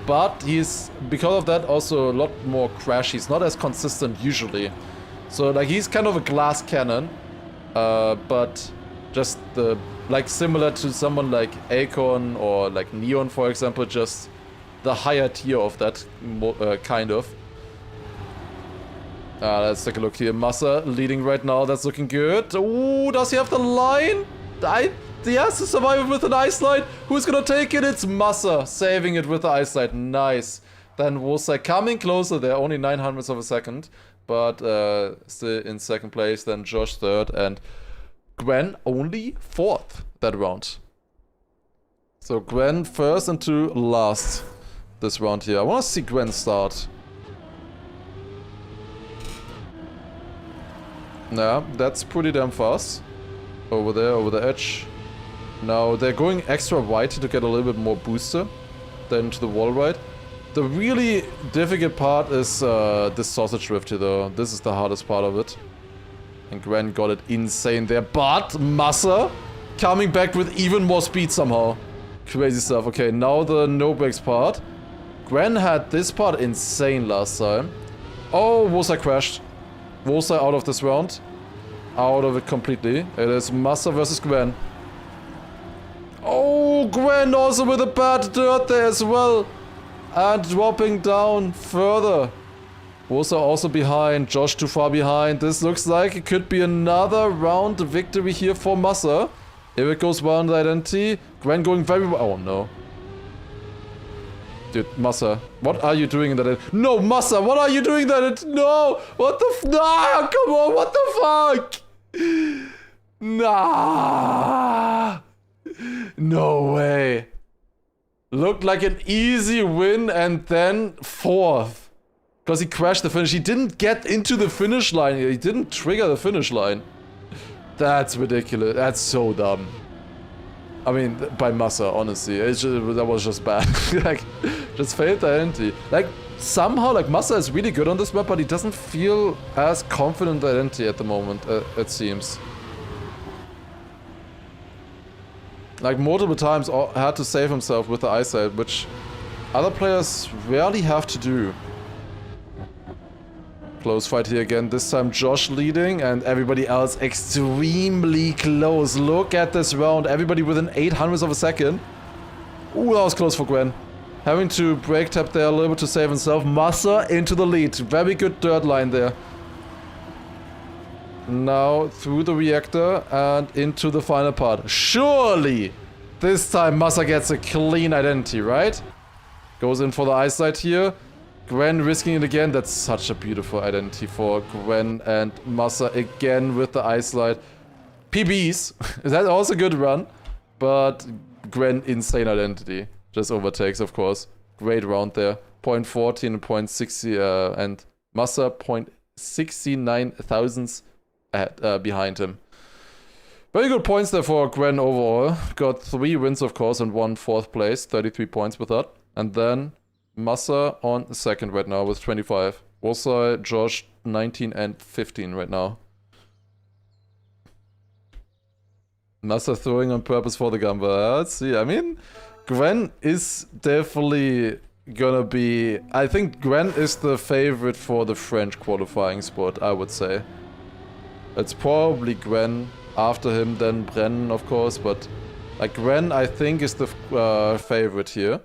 But he's, because of that, also a lot more crash. He's not as consistent usually. So, like, he's kind of a glass cannon. But just the, like, similar to someone like Acorn or like Neon, for example, just the higher tier of that kind of. Let's take a look here. Massa leading right now. That's looking good. Ooh, does he have the line? He has to survive with an ice line. Who's gonna take it? It's Massa saving it with the ice line. Nice. Then Wolsai coming closer there. Only 900ths of a second. But still in second place. Then Josh third. And Gwen only fourth that round. So Gwen first and to last this round here. I want to see Gwen start. Nah, that's pretty damn fast. Over there, over the edge. Now, they're going extra wide to get a little bit more booster than to the wall ride. The really difficult part is this sausage rift here, though. This is the hardest part of it. And Gwen got it insane there. But Massa coming back with even more speed somehow. Crazy stuff. Okay, now the no brakes part. Gwen had this part insane last time. Oh, Wolsai crashed. Wolsai out of this round. Out of it completely. It is Massa versus Gwen. Oh, Gwen also with a bad dirt there as well. And dropping down further. Wolsai also behind. Josh too far behind. This looks like it could be another round victory here for Massa. If it goes well in the identity. Gwen going very well. Oh no. Dude, Massa, what are you doing in that? No, Massa, what are you doing that? No! What the nah, come on, what the fuck? Nah! No way. Looked like an easy win and then fourth. Because he crashed the finish. He didn't get into the finish line. He didn't trigger the finish line. That's ridiculous. That's so dumb. I mean, by Massa, honestly. It's just, that was just bad. Like, just failed the identity. Like, somehow, like, Massa is really good on this map, but he doesn't feel as confident in the identity at the moment, it seems. Like, multiple times had to save himself with the eyesight, which other players rarely have to do. Close fight here again, this time Josh leading and everybody else extremely close. Look at this round, everybody within 800ths of a second. Ooh, that was close for Gwen. Having to brake tap there a little bit to save himself. Massa into the lead, very good dirt line there. Now through the reactor and into the final part. Surely this time Massa gets a clean identity, right? Goes in for the eyesight here. Gwen risking it again. That's such a beautiful identity for Gwen and Massa again with the ice slide. PBs. That's also a good run. But Gwen insane identity. Just overtakes, of course. Great round there. 0.14 and 0.60 and Massa 0.69 thousandths behind him. Very good points there for Gwen overall. Got 3 wins, of course, and 1 4th place. 33 points with that. And then Massa on second right now with 25. Wolsai, Josh, 19 and 15 right now. Massa throwing on purpose for the Gamba. Let's see. I mean, Gwen is definitely gonna be... I think Gwen is the favorite for the French qualifying spot, I would say. It's probably Gwen, after him, then Brennan, of course, but like Gwen, I think, is the favorite here.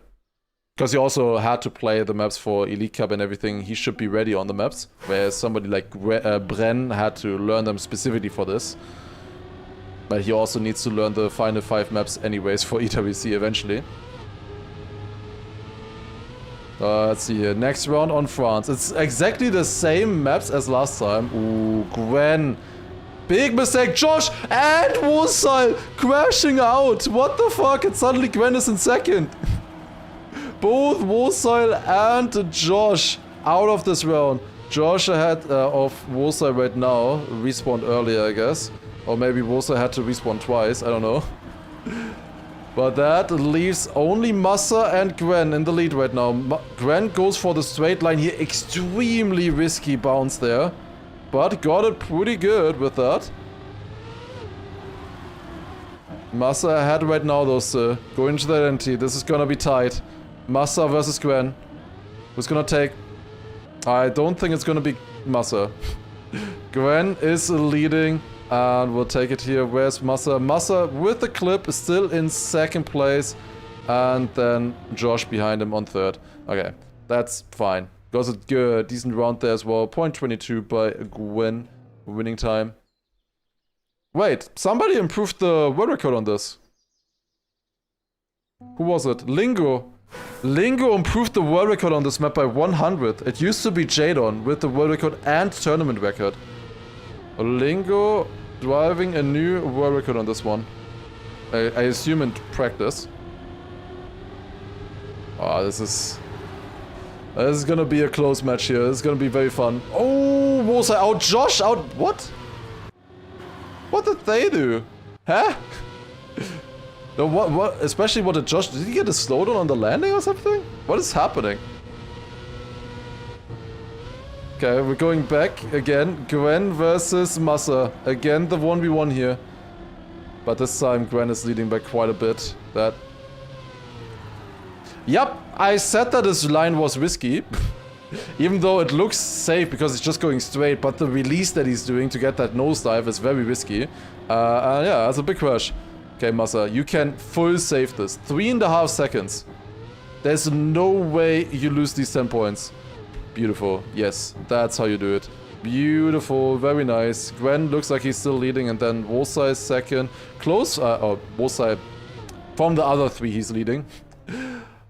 Because he also had to play the maps for Elite Cup and everything. He should be ready on the maps. Whereas somebody like Bren had to learn them specifically for this. But he also needs to learn the final 5 maps anyways for EWC eventually. Let's see here. Next round on France. It's exactly the same maps as last time. Ooh, Gwen. Big mistake. Josh and Wolsai crashing out. What the fuck? And suddenly Gwen is in second. Both Wolsai and Josh out of this round. Josh ahead of Wolsai right now. Respawned earlier, I guess. Or maybe Wolsai had to respawn twice. I don't know. But that leaves only Massa and Gwen in the lead right now. Gwen goes for the straight line here. Extremely risky bounce there. But got it pretty good with that. Massa ahead right now though, sir. Going into the NT. This is gonna be tight. Massa versus Gwen. Who's gonna take? I don't think it's gonna be Massa. Gwen is leading. And we'll take it here. Where's Massa? Massa with the clip is still in second place. And then Josh behind him on third. Okay, that's fine. Got a good, decent round there as well. 0.22 by Gwen. Winning time. Wait, somebody improved the world record on this. Who was it? Lingo. Lingo improved the world record on this map by 100. It used to be Jadon with the world record and tournament record. Lingo driving a new world record on this one. I assume in practice. Oh, this is gonna be a close match here. This is gonna be very fun. Oh, was I out? Josh out? What? What did they do? Huh? No, what? Especially what did Josh? Did he get a slowdown on the landing or something? What is happening? Okay, we're going back again. Gwen versus Massa. Again, the 1v1 here. But this time, Gwen is leading by quite a bit. Yep, I said that this line was risky. Even though it looks safe because it's just going straight. But the release that he's doing to get that nosedive is very risky. Yeah, that's a big crash. Okay, Massa, you can full save this. 3.5 seconds. There's no way you lose these 10 points. Beautiful. Yes, that's how you do it. Beautiful. Very nice. Gwen looks like he's still leading, and then Wolsai is second. Close. Wolsai. From the other three, he's leading.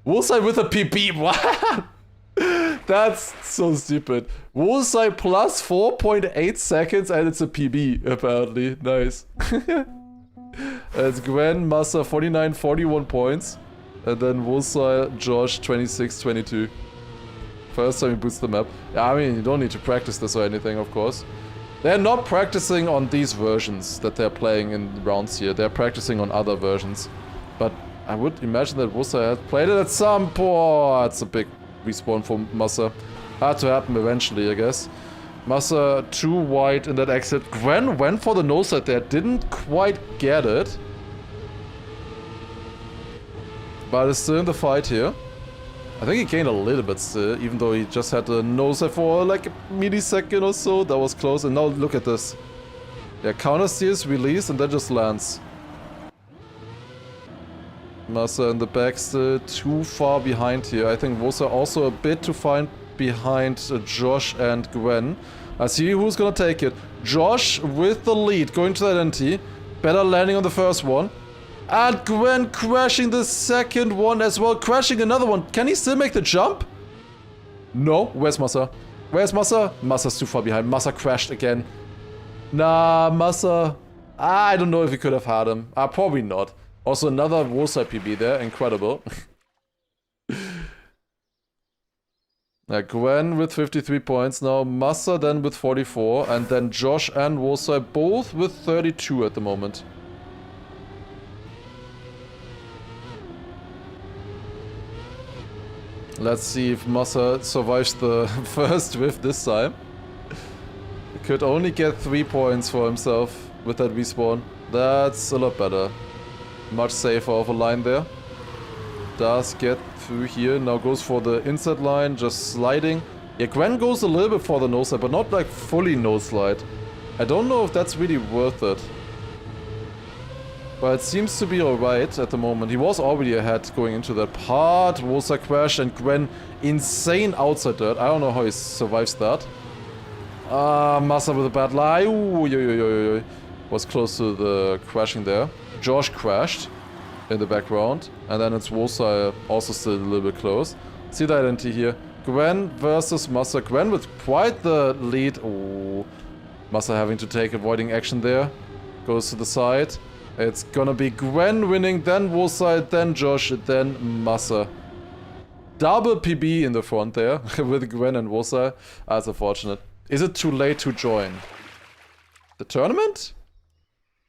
Wolsai with a PB. What? That's so stupid. Wolsai plus 4.8 seconds, and it's a PB, apparently. Nice. It's Gwen, Massa, 49, 41 points. And then Wolsai, Josh, 26, 22. First time he boots the map. Yeah, I mean, you don't need to practice this or anything, of course. They're not practicing on these versions that they're playing in rounds here. They're practicing on other versions. But I would imagine that Wusa had played it at some point. It's a big respawn for Massa. Had to happen eventually, I guess. Massa too wide in that exit. Gwen went for the nose side there. Didn't quite get it. But is still in the fight here. I think he gained a little bit still, even though he just had the nose for like a millisecond or so. That was close. And now look at this. Yeah, counter steers, release, and then just lands. Massa in the back still too far behind here. I think Wosa also a bit too far behind Josh and Gwen. I see who's gonna take it. Josh with the lead, going to that NT. Better landing on the first one. And Gwen crashing the second one as well. Crashing another one. Can he still make the jump? No. Where's Massa? Where's Massa? Massa's too far behind. Massa crashed again. Nah, Massa. I don't know if he could have had him. Probably not. Also another Wosa PB there. Incredible. Gwen with 53 points now. Massa then with 44. And then Josh and Wosa both with 32 at the moment. Let's see if Massa survives the first drift this time. He could only get 3 points for himself with that respawn. That's a lot better. Much safer of a line there. Does get through here. Now goes for the inside line, just sliding. Yeah, Gwen goes a little bit for the nose slide, but not like fully nose slide. I don't know if that's really worth it. But it seems to be alright at the moment. He was already ahead going into that part. Wosa crash and Gwen insane outside dirt. I don't know how he survives that. Massa with a bad lie. Ooh, was close to the crashing there. Josh crashed in the background. And then it's Wosa also still a little bit close. See the identity here. Gwen versus Massa. Gwen with quite the lead. Oh, Massa having to take avoiding action there. Goes to the side. It's gonna be Gwen winning, then Wosa, then Josh, then Massa. Double PB in the front there with Gwen and Wosa. That's unfortunate. Is it too late to join? The tournament?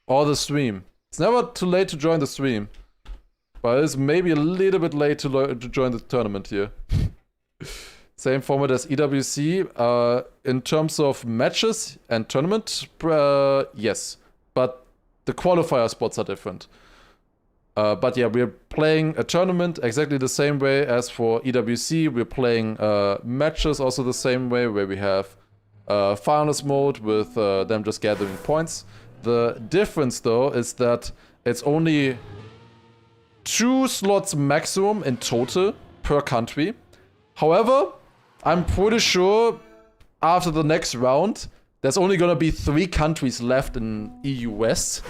Or the stream? It's never too late to join the stream. But it's maybe a little bit late to join the tournament here. Same format as EWC. In terms of matches and tournament, yes. But the qualifier spots are different. But yeah, we're playing a tournament exactly the same way as for EWC. We're playing matches also the same way, where we have finals mode with them just gathering points. The difference though is that it's only 2 slots maximum in total per country. However, I'm pretty sure after the next round, there's only gonna be 3 countries left in EU West.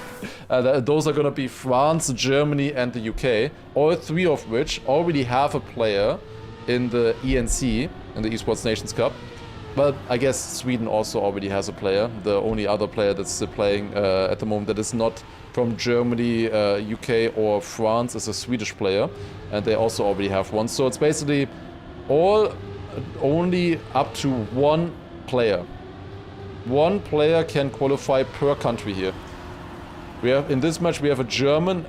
Those are gonna be France, Germany, and the UK. All 3 of which already have a player in the ENC, in the Esports Nations Cup. But I guess Sweden also already has a player. The only other player that's still playing at the moment that is not from Germany, UK, or France is a Swedish player. And they also already have one. So it's basically all only up to 1 player. 1 player can qualify per country here. We have in this match we have a German,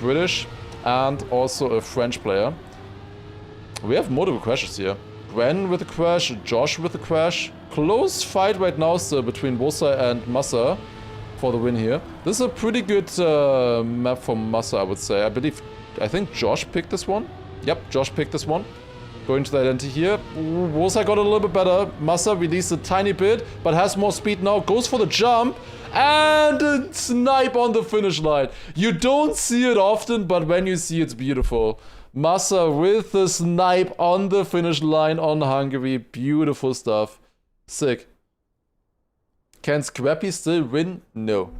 British, and also a French player. We have multiple crashes here. Gwen with a crash, Josh with a crash. Close fight right now still between Wosa and Massa for the win here. This is a pretty good map for Massa, I would say. I think Josh picked this one. Yep, Josh picked this one. Going to the identity here. Wosa got a little bit better. Massa released a tiny bit, but has more speed now. Goes for the jump. And a snipe on the finish line. You don't see it often, but when you see it, it's beautiful. Massa with the snipe on the finish line on Hungary. Beautiful stuff. Sick. Can Scrappy still win? No.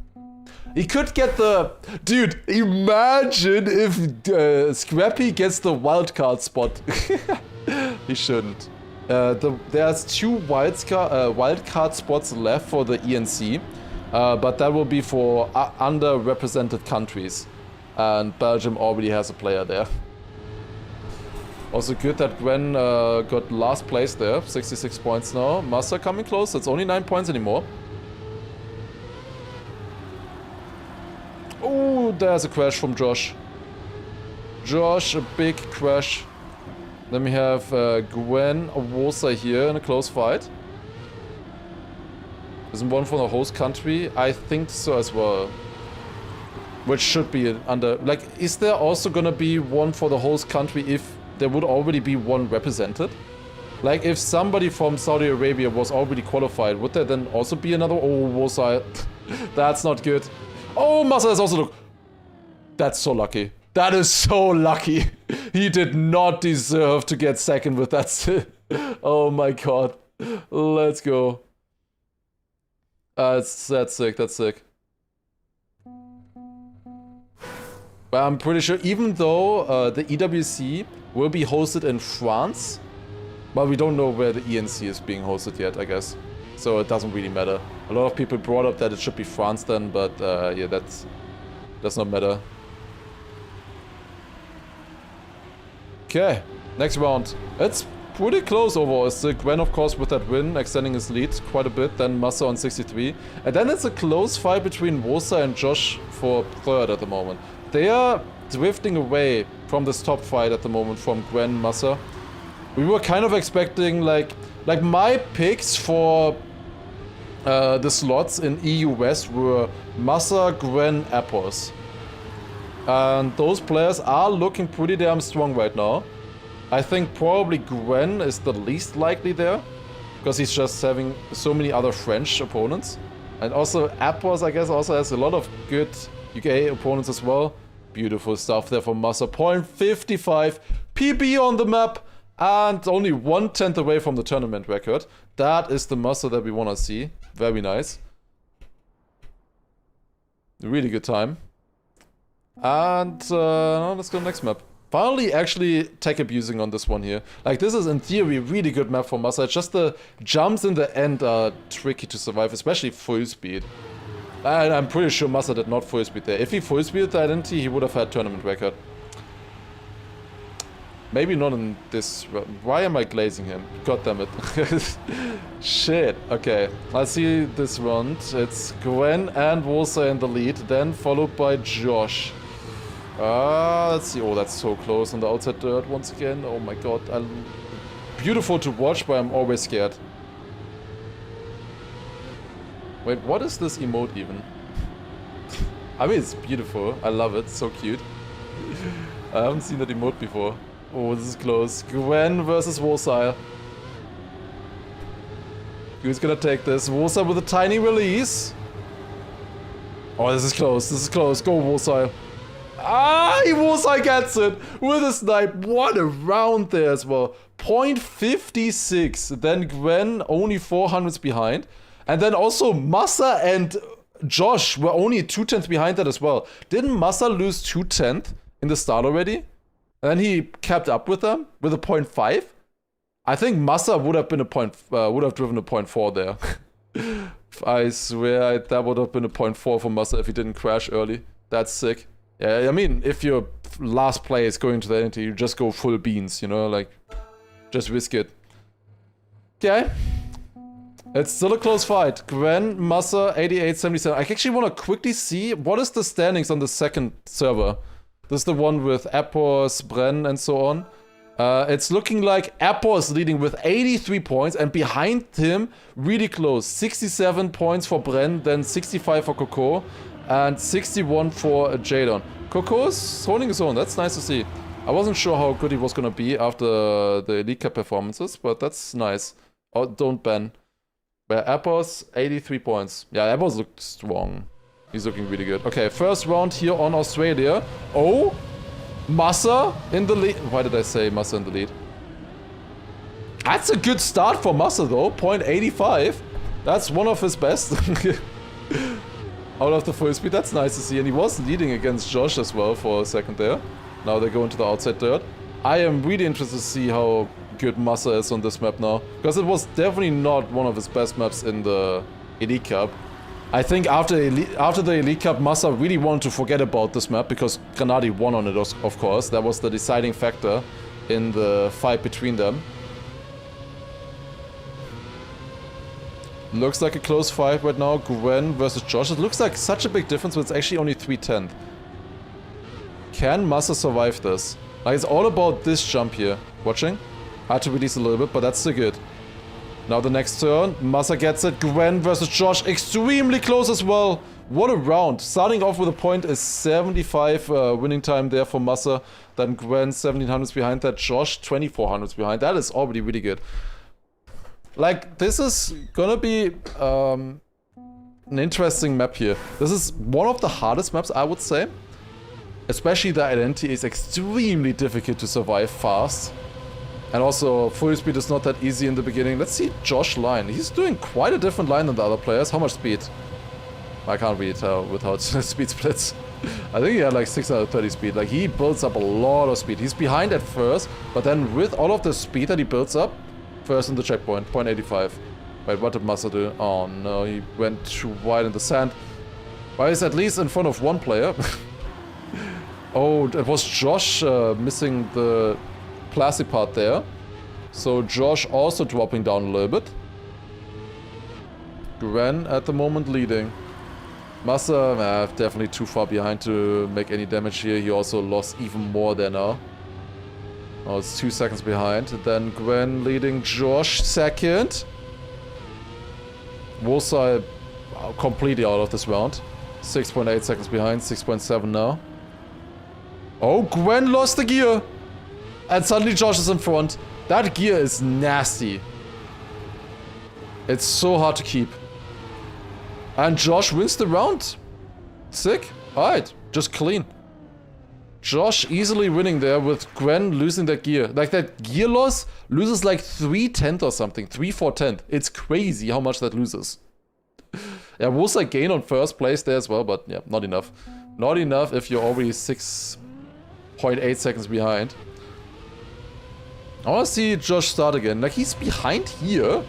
He could get the... Dude, imagine if Scrappy gets the wildcard spot. He shouldn't. There's 2 wildcard spots left for the ENC. But that will be for underrepresented countries. And Belgium already has a player there. Also good that Gwen got last place there. 66 points now. Massa coming close. It's only 9 points anymore. Oh, there's a crash from Josh. Josh, a big crash. Then we have Gwen Wosa here in a close fight. Isn't one from the host country? I think so as well. Which should be under... Like, is there also gonna be one for the host country if there would already be one represented? Like, if somebody from Saudi Arabia was already qualified, would there then also be another... Oh, Wosa. That's not good. Oh, Massa is also... That's so lucky. That is so lucky. He did not deserve to get second with that. Oh my god. Let's go. That's sick, that's sick. But I'm pretty sure, even though the EWC will be hosted in France, but we don't know where the ENC is being hosted yet, I guess. So it doesn't really matter. A lot of people brought up that it should be France then, but yeah, does not matter. Okay, next round. It's pretty close overall. It's Gwen, of course, with that win, extending his lead quite a bit. Then Massa on 63. And then it's a close fight between Wosa and Josh for third at the moment. They are drifting away from this top fight at the moment from Gwen, Massa. We were kind of expecting, like my picks for the slots in EU West were Massa, Gwen, Appos. And those players are looking pretty damn strong right now. I think probably Gwen is the least likely there, because he's just having so many other French opponents. And also Appos, I guess, also has a lot of good UK opponents as well. Beautiful stuff there from Massa. 0.55 PB on the map, and only 1/10 away from the tournament record. That is the Massa that we want to see. Very nice. Really good time. And let's go next map. Finally actually tech abusing on this one here. Like, this is in theory a really good map for Massa. It's just the jumps in the end are tricky to survive, especially full speed. And I'm pretty sure Massa did not full speed there. If he full speed the identity, he would have had tournament record. Maybe not in this round. Why am I glazing him? God damn it. Shit. Okay, let's see this round. It's Gwen and Wosa in the lead, then followed by Josh. Let's see. Oh, that's so close on the outside dirt once again. Oh my god. Beautiful to watch, but I'm always scared. Wait, what is this emote even? I mean, it's beautiful. I love it. So cute. I haven't seen that emote before. Oh, this is close. Gwen versus Wosile. Who's gonna take this? Wosile with a tiny release. Oh, this is close. This is close. Go, Wosile. Ah, Wosile gets it with a snipe. What a round there as well. 0.56. Then Gwen only 400s behind. And then also Massa and Josh were only 2/10 behind that as well. Didn't Massa lose 2/10 in the start already? And then he kept up with them with a 0.5. I think Massa would have been would have driven a 0.4 there. I swear that would have been a 0.4 for Massa if he didn't crash early. That's sick. Yeah, I mean, if your last play is going to the entity, you just go full beans, you know, like, just risk it. Okay. It's still a close fight. Gwen, Massa, 88-77. I actually want to quickly see what is the standings on the second server. This is the one with Appos, Bren, and so on. It's looking like Appos leading with 83 points, and behind him, really close. 67 points for Bren, then 65 for Coco, and 61 for Jadon. Coco's holding his own. That's nice to see. I wasn't sure how good he was going to be after the Elite Cup performances, but that's nice. Oh, don't ban. But Appos, 83 points. Yeah, Appos looked strong. He's looking really good. Okay, first round here on Australia. Oh, Massa in the lead. Why did I say Massa in the lead? That's a good start for Massa though. 0.85. That's one of his best. Out of the full speed. That's nice to see. And he was leading against Josh as well for a second there. Now they go into the outside dirt. I am really interested to see how good Massa is on this map now. Because it was definitely not one of his best maps in the Elite Cup. I think after the Elite Cup, Massa really wanted to forget about this map because Granadi won on it, of course. That was the deciding factor in the fight between them. Looks like a close fight right now. Gwen versus Josh. It looks like such a big difference, but it's actually only 3/10. Can Massa survive this? Like, it's all about this jump here. Watching? Hard to release a little bit, but that's still good. Now the next turn, Massa gets it. Gwen versus Josh, extremely close as well. What a round. Starting off with a point is 75 winning time there for Massa. Then Gwen 1700s behind that. Josh 2400s behind. That is already really good. Like, this is gonna be an interesting map here. This is one of the hardest maps, I would say. Especially the identity is extremely difficult to survive fast. And also, full speed is not that easy in the beginning. Let's see Josh line. He's doing quite a different line than the other players. How much speed? I can't really tell without speed splits. I think he had like 630 speed. Like, he builds up a lot of speed. He's behind at first, but then with all of the speed that he builds up, first in the checkpoint, 0.85. Wait, what did Massa do? Oh no, he went too wide in the sand. But he's at least in front of one player. Oh, it was Josh missing the classy part there. So Josh also dropping down a little bit. Gwen at the moment leading. Massa definitely too far behind to make any damage here. He also lost even more there now. Oh, it's 2 seconds behind. Then Gwen leading Josh second. Wosile completely out of this round. 6.8 seconds behind, 6.7 now. Oh, Gwen lost the gear. And suddenly Josh is in front. That gear is nasty. It's so hard to keep. And Josh wins the round. Sick. Alright, just clean. Josh easily winning there with Gwen losing that gear. Like, that gear loss loses like 3/10 or something. 3/4/10. It's crazy how much that loses. Yeah, was a gain on first place there as well, but yeah, not enough. Not enough if you're already 6.8 seconds behind. I want to see Josh start again. Like, he's behind here,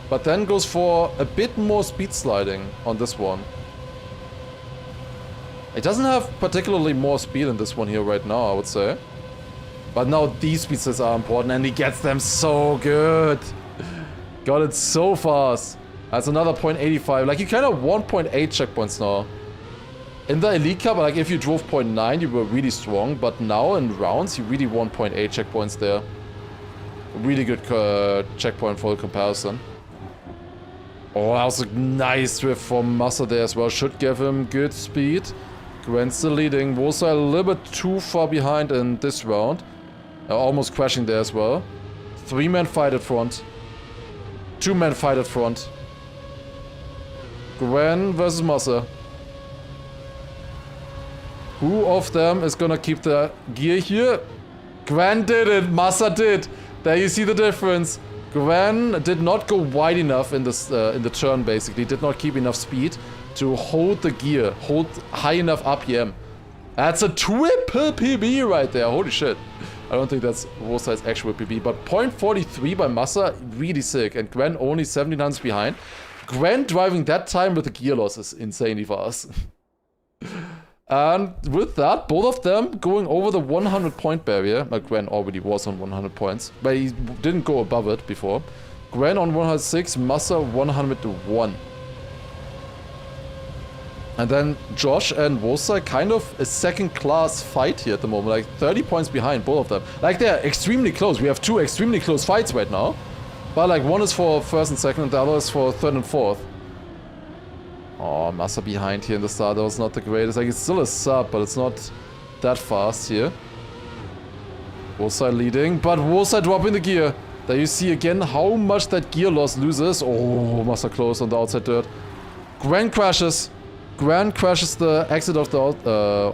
but then goes for a bit more speed sliding on this one. It doesn't have particularly more speed in this one here right now, I would say. But now these speeds are important, and he gets them so good. Got it so fast. That's another 0.85. Like, you kind of 1.8 checkpoints now. In the Elite Cup, like if you drove 0.9, you were really strong, but now in rounds, you really want 0.8 checkpoints there. Really good checkpoint for the comparison. Oh, that was a nice drift from Massa there as well. Should give him good speed. Gwen's still leading. Wosa a little bit too far behind in this round. Almost crashing there as well. 3-man fight at front. 2-man fight at front. Gwen versus Massa. Who of them is gonna keep the gear here? Gwen did it. Massa did. There you see the difference. Gwen did not go wide enough in the turn, basically. Did not keep enough speed to hold the gear. Hold high enough RPM. That's a triple PB right there. Holy shit. I don't think that's Wosa's actual PB. But 0.43 by Massa, really sick. And Gwen only 1700s behind. Gwen driving that time with the gear loss is insanely fast. And with that, both of them going over the 100 point barrier. Gwen already was on 100 points, but he didn't go above it before. Gwen on 106, Massa 101. And then Josh and Wosa kind of a second class fight here at the moment, like 30 points behind both of them. Like they're extremely close. We have two extremely close fights right now. But like one is for first and second and the other is for third and fourth. Oh, Massa behind here in the start. That was not the greatest. Like, it's still a sub, but it's not that fast here. Wosa leading, but Wosa dropping the gear. There you see again how much that gear loss loses. Oh, Massa close on the outside dirt. Gwen crashes. Gwen crashes the exit of the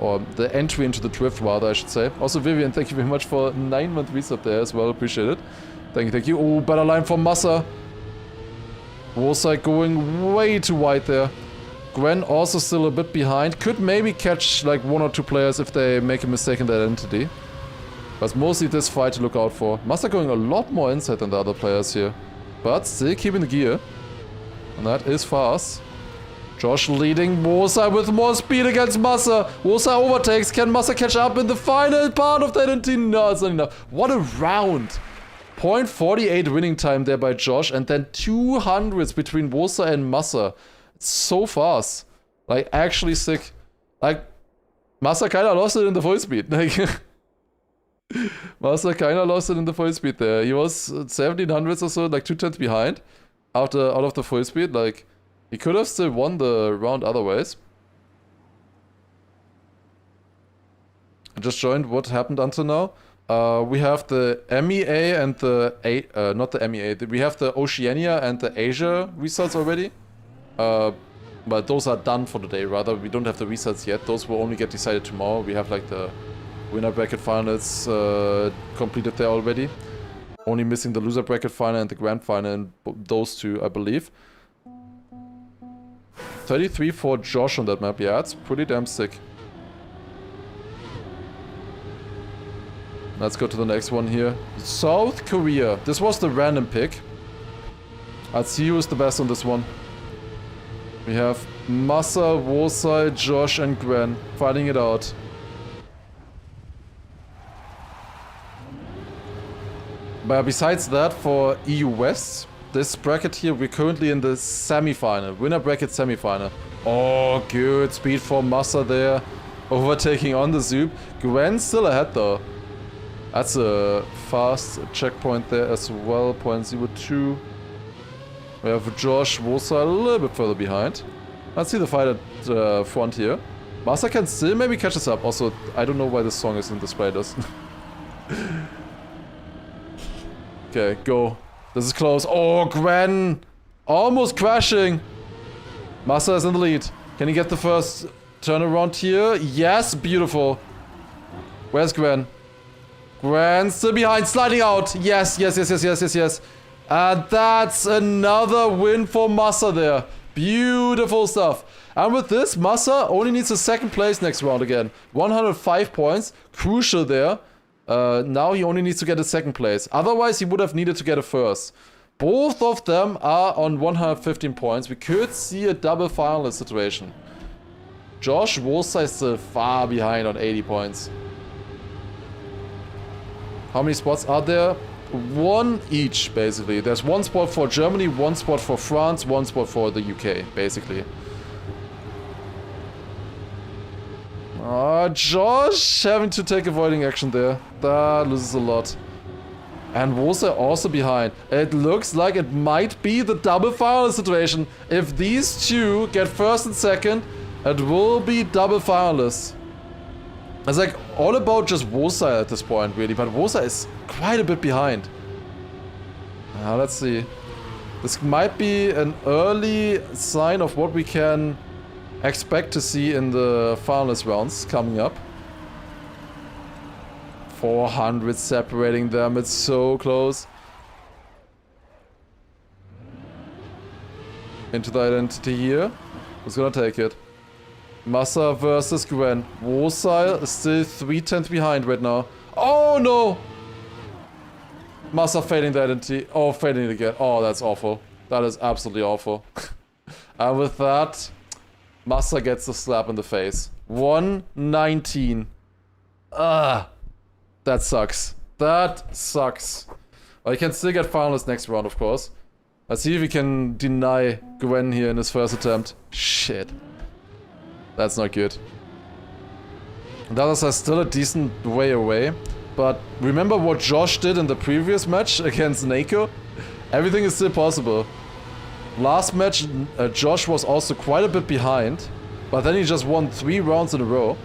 or the entry into the drift, rather, I should say. Also, Vivian, thank you very much for 9-month resub there as well. Appreciate it. Thank you, thank you. Oh, better line from Massa. Wosa going way too wide there. Gwen also still a bit behind. Could maybe catch like 1 or 2 players if they make a mistake in their identity. But mostly this fight to look out for. Massa going a lot more inside than the other players here. But still keeping the gear. And that is fast. Josh leading Wosa with more speed against Massa. Wosa overtakes. Can Massa catch up in the final part of the identity? No, it's not enough. What a round. 0.48 winning time there by Josh. And then 200s between Wosa and Massa. So fast. Like, actually sick. Like, Massa kinda lost it in the full speed. Like, Massa kinda lost it in the full speed there. He was 1700s or so, like 2 tenths behind. Out of the full speed. Like, he could have still won the round otherwise. I just joined. What happened until now? We have the MEA and the not the MEA. We have the Oceania and the Asia results already. But those are done for the day, rather. We don't have the results yet. Those will only get decided tomorrow. We have like the winner bracket finals completed there already. Only missing the loser bracket final and the grand final, and those two, I believe. 33 for Josh on that map. Yeah, it's pretty damn sick. Let's go to the next one here. South Korea. This was the random pick. Let's see who's the best on this one. We have Massa, Wosa, Josh, and Gwen fighting it out. But besides that, for EU West, this bracket here, we're currently in the semi-final. Winner bracket semi-final. Oh, good speed for Massa there. Overtaking on the Zoop. Gwen still ahead though. That's a fast checkpoint there as well. 0.02. We have Josh, Wosa a little bit further behind. Let's see the fight at front here. Massa can still maybe catch us up. Also, I don't know why this song is in display. Okay, go. This is close. Oh, Gwen! Almost crashing! Massa is in the lead. Can he get the first turnaround here? Yes, beautiful. Where's Gwen? Gwen still behind, sliding out. Yes. And that's another win for Massa there. Beautiful stuff. And with this, Massa only needs a second place next round again. 105 points. Crucial there. Now he only needs to get a second place. Otherwise, he would have needed to get a first. Both of them are on 115 points. We could see a double finalist situation. Josh Wosa is still far behind on 80 points. How many spots are there? 1 each, basically. There's 1 spot for Germany, 1 spot for France, 1 spot for the UK, basically. Josh having to take avoiding action there. That loses a lot. And Wosa also behind. It looks like it might be the double final situation. If these two get first and second, it will be double finalists. It's like all about just Wosa at this point, really. But Wosa is quite a bit behind. Let's see. This might be an early sign of what we can expect to see in the finalist rounds coming up. 400 separating them, it's so close. Into the identity here. Who's gonna take it? Massa versus Gwen. Wosa is still 3/10 behind right now. Oh no! Massa failing the identity. Oh, failing it again. Oh, that's awful. That is absolutely awful. And with that, Massa gets a slap in the face. 119. That sucks. That sucks. Well, he can still get finalist next round, of course. Let's see if we can deny Gwen here in his first attempt. Shit. That's not good. Dallas is still a decent way away. But remember what Josh did in the previous match against Nako? Everything is still possible. Last match, Josh was also quite a bit behind. But then he just won 3 rounds in a row.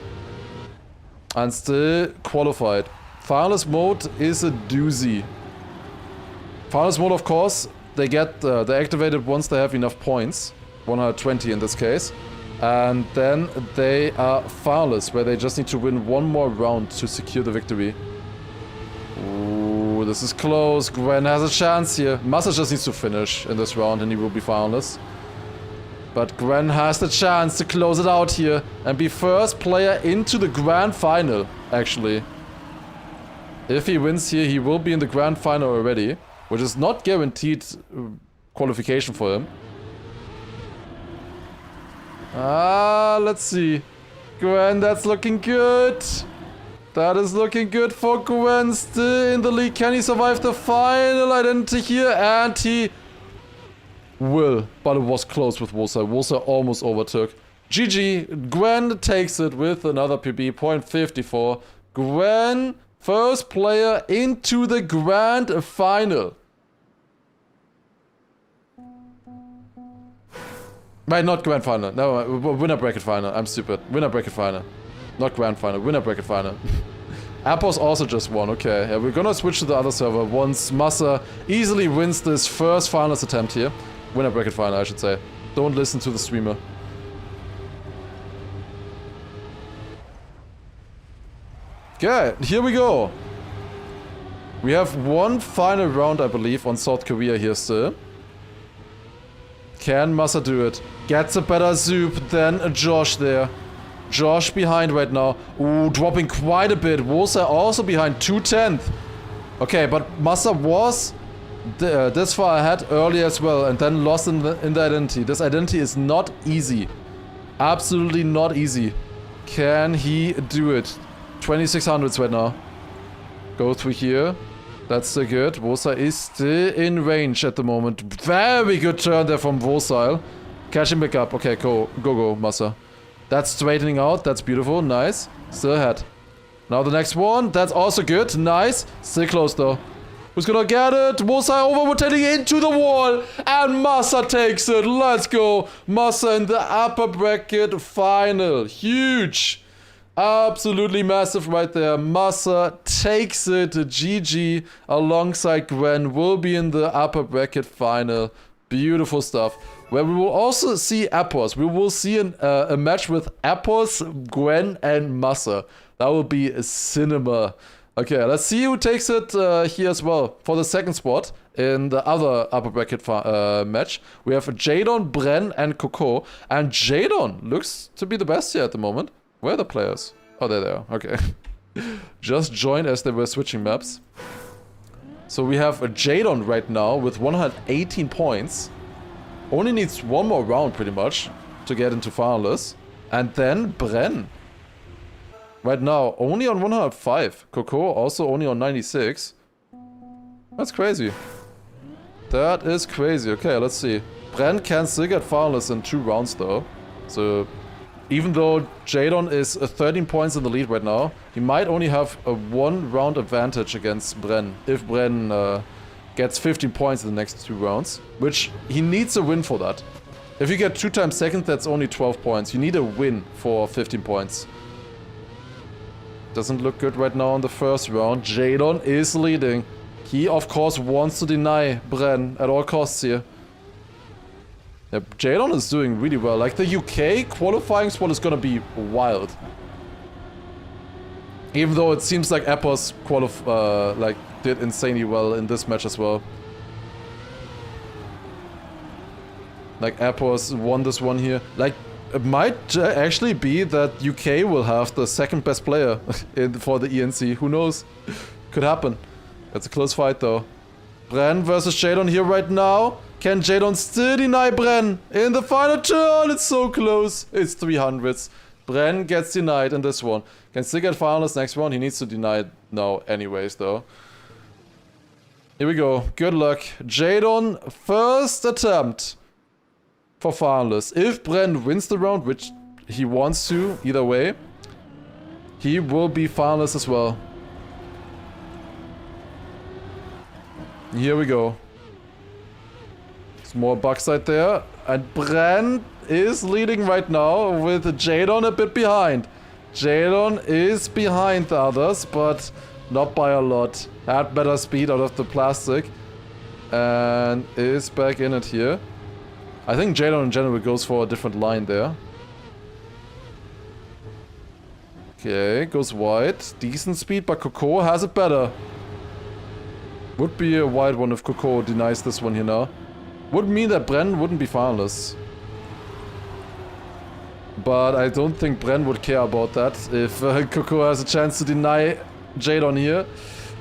And still qualified. Finalist mode is a doozy. Finalist mode, of course, they activated once they have enough points. 120 in this case. And then they are finalists, where they just need to win one more round to secure the victory. Ooh, this is close. Gwen has a chance here. Massa just needs to finish in this round and he will be finalist. But Gwen has the chance to close it out here and be first player into the grand final, actually. If he wins here, he will be in the grand final already, which is not guaranteed qualification for him. Let's see. Gwen, that's looking good. That is looking good for Gwen, still in the lead. Can he survive the final identity here? And he will, but it was close with Wosa. Wosa almost overtook. GG, Gwen takes it with another PB, 0.54. Gwen, first player into the grand final. Right, not grand final. No, winner bracket final. I'm stupid. Winner bracket final. Not grand final. Winner bracket final. Appos also just won. Okay, yeah, we're gonna switch to the other server once Massa easily wins this first finals attempt here. Winner bracket final, I should say. Don't listen to the streamer. Okay, here we go. We have one final round, I believe, on South Korea here still. Can Massa do it? Gets a better zoop than Josh there. Josh behind right now. Ooh, dropping quite a bit. Wosa also behind 2/10. Okay, but Massa was this far ahead earlier as well and then lost in the identity. This identity is not easy. Absolutely not easy. Can he do it? 2600s right now. Go through here. That's still good. Wosa is still in range at the moment. Very good turn there from Wosa. Catching back up. Okay, go, Massa. That's straightening out. That's beautiful. Nice. Still ahead. Now the next one. That's also good. Nice. Still close though. Who's gonna get it? Wosa over-rotating into the wall. And Massa takes it. Let's go. Massa in the upper bracket final. Huge. Absolutely massive right there. Massa takes it. GG alongside Gwen will be in the upper bracket final. Beautiful stuff. Where we will also see Appos. We will see a match with Appos, Gwen, and Massa. That will be a cinema. Okay, let's see who takes it here as well for the second spot in the other upper bracket match. We have Jadon, Bren, and Coco. And Jadon looks to be the best here at the moment. Where are the players? Oh, there they are. Okay. Just joined as they were switching maps. So we have a Jadon right now with 118 points. Only needs one more round pretty much to get into finalists. And then Bren. Right now, only on 105. Coco also only on 96. That's crazy. That is crazy. Okay, let's see. Bren can still get finalists in 2 rounds though. So even though Jadon is 13 points in the lead right now, he might only have a 1 round advantage against Bren if Bren gets 15 points in the next 2 rounds, which he needs a win for that. If you get 2 times second, that's only 12 points. You need a win for 15 points. Doesn't look good right now on the first round. Jadon is leading. He, of course, wants to deny Bren at all costs here. Yeah, Jadon is doing really well. Like, the UK qualifying spot is gonna be wild. Even though it seems like Appos did insanely well in this match as well. Like, Appos won this one here. Like, it might actually be that UK will have the second best player for the ENC. Who knows? Could happen. It's a close fight though. Bren versus Jadon here right now. Can Jadon still deny Bren in the final turn? It's so close. It's 300s. Bren gets denied in this one. Can still get finalist next round. He needs to deny it now anyways though. Here we go. Good luck. Jadon, first attempt for finalist. If Bren wins the round, which he wants to, either way, he will be finalist as well. Here we go. Some more backside there. And Bren is leading right now with Jadon a bit behind. Jadon is behind the others, but not by a lot. Had better speed out of the plastic. And is back in it here. I think Jadon in general goes for a different line there. Okay, goes wide. Decent speed, but Coco has it better. Would be a wide one if Coco denies this one here now. Would mean that Bren wouldn't be finalist. But I don't think Bren would care about that if Coco has a chance to deny Jadon here.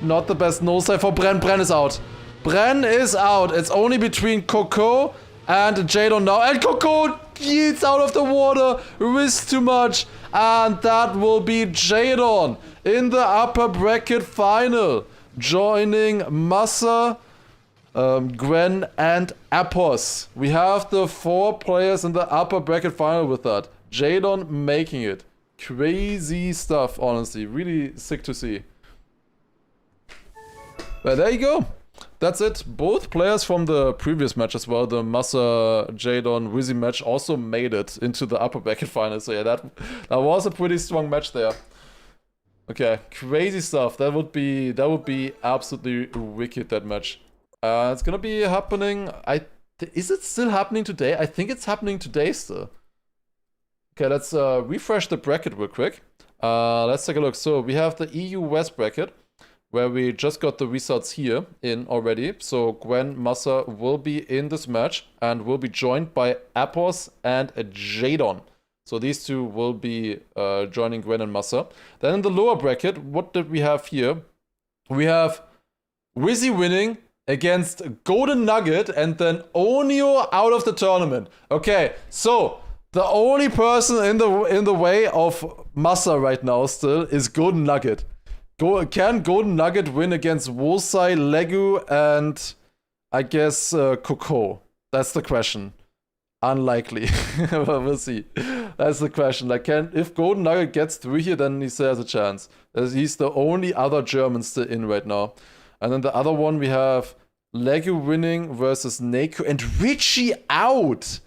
Not the best no-side for Bren. Bren is out. Bren is out. It's only between Coco and Jadon now. And Coco yeets out of the water. Risks too much. And that will be Jadon in the upper bracket final. Joining Massa, Gwen, and Appos. We have the 4 players in the upper bracket final with that. Jadon making it. Crazy stuff, honestly. Really sick to see. But there you go. That's it. Both players from the previous match as well, the Massa Jadon Wizzy match, also made it into the upper bracket final. So yeah, that was a pretty strong match there. Okay, crazy stuff. That would be absolutely wicked, that match. It's gonna be happening. Is it still happening today? I think it's happening today still. Okay, let's refresh the bracket real quick. Let's take a look. So we have the EU West bracket, where we just got the results here in already. So Gwen Massa will be in this match and will be joined by Appos and Jadon. So these two will be joining Gwen and Massa. Then in the lower bracket, what did we have here? We have Wizzy winning against Golden Nugget and then Onio out of the tournament. Okay, so the only person in the way of Massa right now still is Golden Nugget. Can Golden Nugget win against Wolsai, Legu, and I guess Coco? That's the question. Unlikely. We'll see. That's the question. Like, if Golden Nugget gets through here, then he still has a chance. He's the only other German still in right now. And then the other one, we have Legu winning versus Neko and Richie out.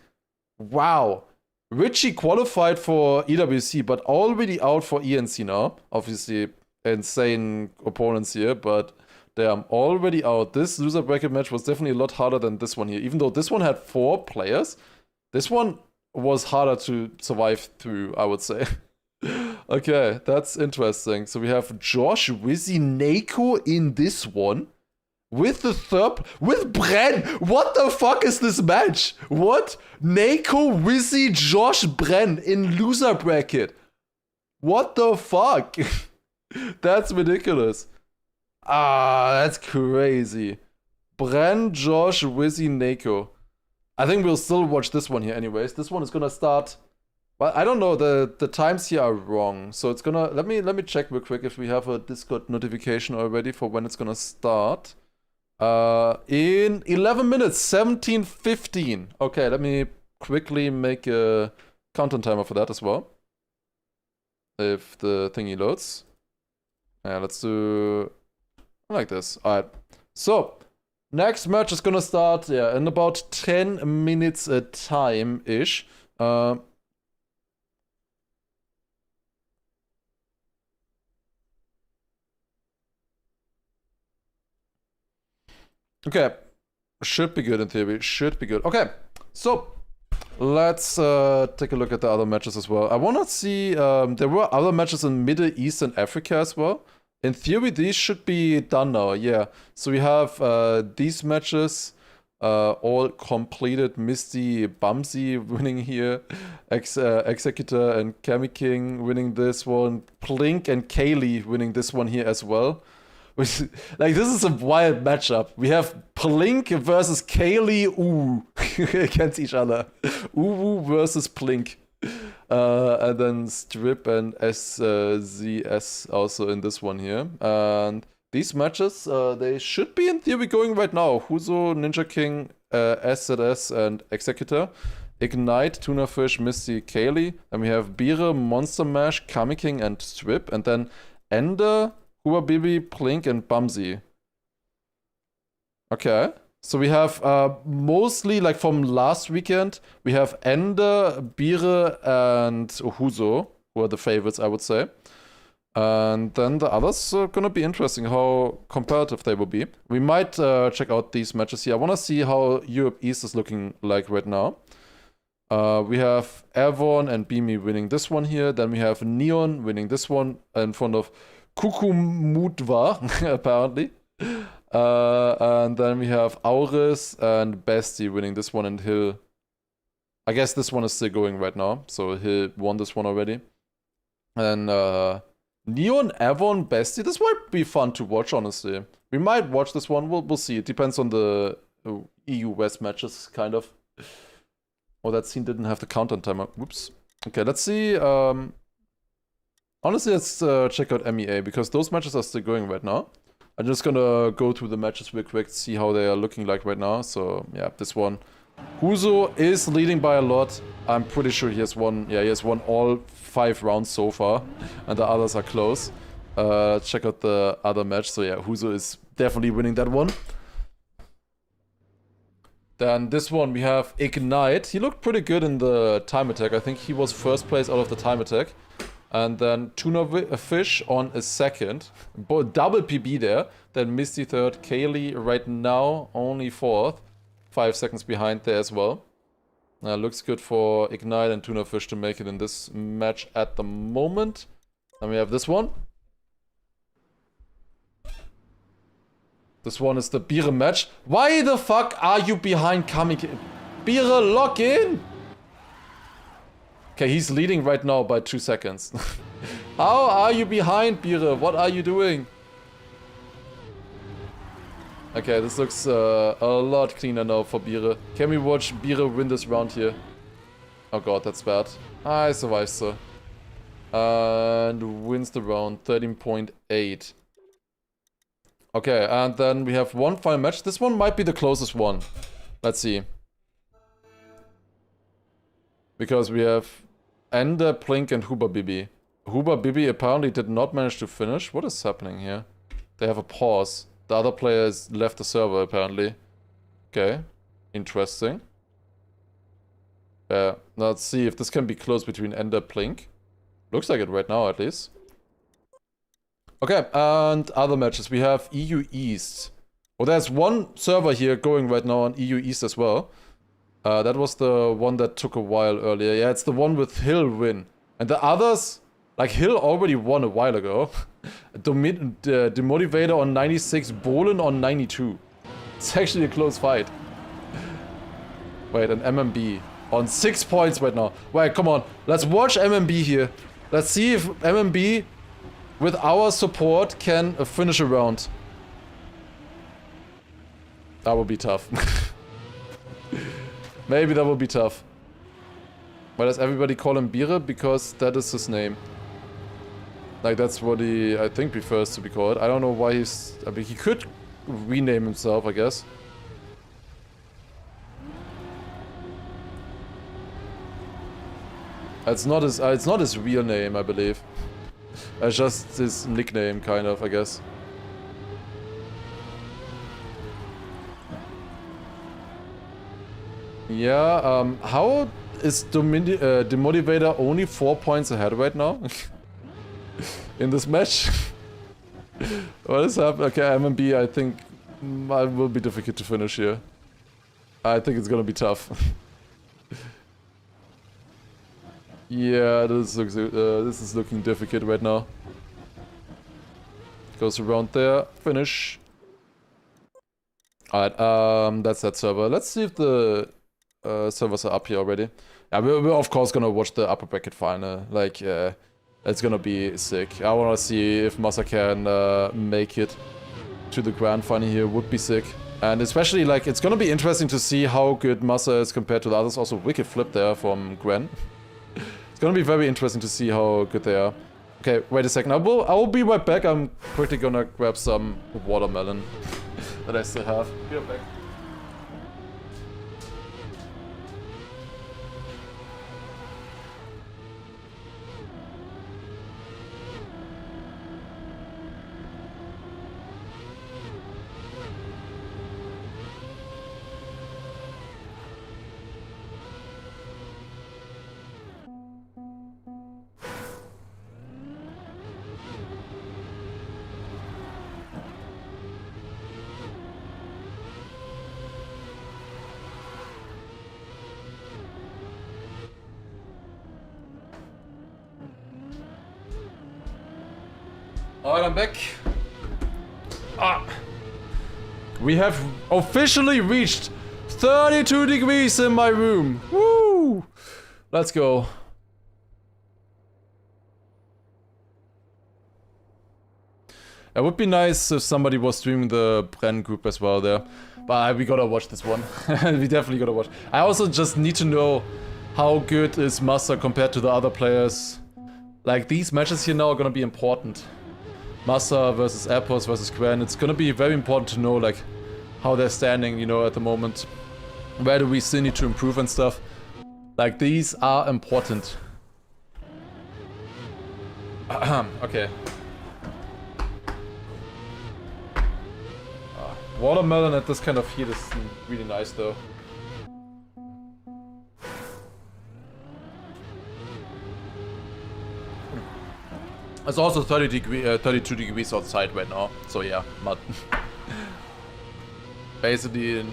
Wow. Richie qualified for EWC, but already out for ENC now. Obviously, insane opponents here, but damn, already out. This loser bracket match was definitely a lot harder than this one here. Even though this one had 4 players, this one was harder to survive through, I would say. Okay, that's interesting. So we have Josh, Wizzy, Neko in this one. With the third, with Bren. What the fuck is this match? What? Neko, Wizzy, Josh, Bren in loser bracket. What the fuck? That's ridiculous. That's crazy. Bren, Josh, Wizzy, Neko. I think we'll still watch this one here anyways. This one is gonna start. Well, I don't know, the times here are wrong. So it's gonna let me check real quick if we have a Discord notification already for when it's gonna start. In 11 minutes, 17:15. Okay, let me quickly make a countdown timer for that as well. If the thingy loads. Yeah, let's do like this. Alright. So, next match is gonna start in about 10 minutes time-ish. Okay. Should be good in theory. Should be good. Okay. So, let's take a look at the other matches as well. I want to see, there were other matches in Middle East and Africa as well. In theory, these should be done now, yeah. So we have these matches all completed. Misty, Bumsy winning here. Executor and Kami King winning this one. Plink and Kaylee winning this one here as well. Which, like, this is a wild matchup. We have Plink versus Kaylee against each other. Uwu versus Plink. And then Strip and SZS also in this one here. And these matches, they should be in theory going right now. Huzo, Ninja King, SZS, and Executor. Ignite, Tuna Fish, Misty, Kaylee. And we have Bire, Monster Mash, Kami King, and Strip. And then Ender, Hua Bibi, Plink, and Bumsy. Okay. So we have mostly, like from last weekend, we have Ender, Bire, and Huzo, who are the favorites, I would say. And then the others are gonna be interesting, how competitive they will be. We might check out these matches here. I wanna see how Europe East is looking like right now. We have Avon and Beamy winning this one here. Then we have Neon winning this one in front of Kukumudva, apparently. And then we have Auris and Bestie winning this one, and Hill. I guess this one is still going right now, so Hill won this one already. And Neon, Avon, Bestie. This might be fun to watch, honestly. We might watch this one. We'll see. It depends on the EU West matches, kind of. Oh, that scene didn't have the countdown timer. Whoops. Okay, let's see. Honestly, let's check out MEA, because those matches are still going right now. I'm just gonna go through the matches real quick, see how they are looking like right now. So, yeah, this one. Huzo is leading by a lot. I'm pretty sure he has won. Yeah, he has won all 5 rounds so far. And the others are close. Check out the other match. So, yeah, Huzo is definitely winning that one. Then this one, we have Ignite. He looked pretty good in the time attack. I think he was first place out of the time attack. And then Tuna Fish on a second. Double PB there. Then Misty third. Kaylee right now only fourth. 5 seconds behind there as well. Looks good for Ignite and Tuna Fish to make it in this match at the moment. And we have this one. This one is the Bire match. Why the fuck are you behind Kami? Bire, lock in! Okay, he's leading right now by 2 seconds. How are you behind, Bire? What are you doing? Okay, this looks a lot cleaner now for Bire. Can we watch Bire win this round here? Oh god, that's bad. I survived, though. And wins the round, 13.8. Okay, and then we have one final match. This one might be the closest one. Let's see. Because we have Ender, Plink, and Huba Bibi. Huba Bibi apparently did not manage to finish. What is happening here? They have a pause. The other players left the server, apparently. Okay. Interesting. Now let's see if this can be close between Ender, Plink. Looks like it right now, at least. Okay, and other matches. We have EU East. Well, there's one server here going right now on EU East as well. That was the one that took a while earlier. Yeah, it's the one with Hill win. And the others, like Hill already won a while ago. Demotivator on 96, Bolen on 92. It's actually a close fight. Wait, and MMB on 6 points right now. Wait, come on. Let's watch MMB here. Let's see if MMB, with our support, can finish a round. That would be tough. Maybe that will be tough. Why does everybody call him Bire? Because that is his name. Like, that's what he, I think, prefers to be called. I don't know why he's... I mean, he could rename himself, I guess. It's not his real name, I believe. It's just his nickname, kind of, I guess. Yeah, how is Demotivator only 4 points ahead right now? In this match? What is happening? Okay, MMB, I think it will be difficult to finish here. I think it's gonna be tough. Yeah, this is looking difficult right now. Goes around there, finish. Alright, that's that server. Let's see if the servers are up here already. Yeah, we're of course gonna watch the upper bracket final. Like, it's gonna be sick. I wanna see if Masa can make it to the grand final here. Would be sick. And especially, like, it's gonna be interesting to see how good Masa is compared to the others. Also, wicked flip there from Gwen. It's gonna be very interesting to see how good they are. Okay, wait a second. I will be right back. I'm quickly gonna grab some watermelon that I still have. Be right back. Alright, I'm back. We have officially reached 32 degrees in my room. Woo! Let's go. It would be nice if somebody was streaming the Bren group as well there. But we gotta watch this one. We definitely gotta watch. I also just need to know how good is Masa compared to the other players. Like, these matches here now are gonna be important. Masa versus Apples versus Gwen. It's gonna be very important to know, like, how they're standing, you know, at the moment. Where do we still need to improve and stuff. Like, these are important. Okay. Watermelon at this kind of heat is really nice, though. It's also 32 degrees outside right now, so yeah, mud. basically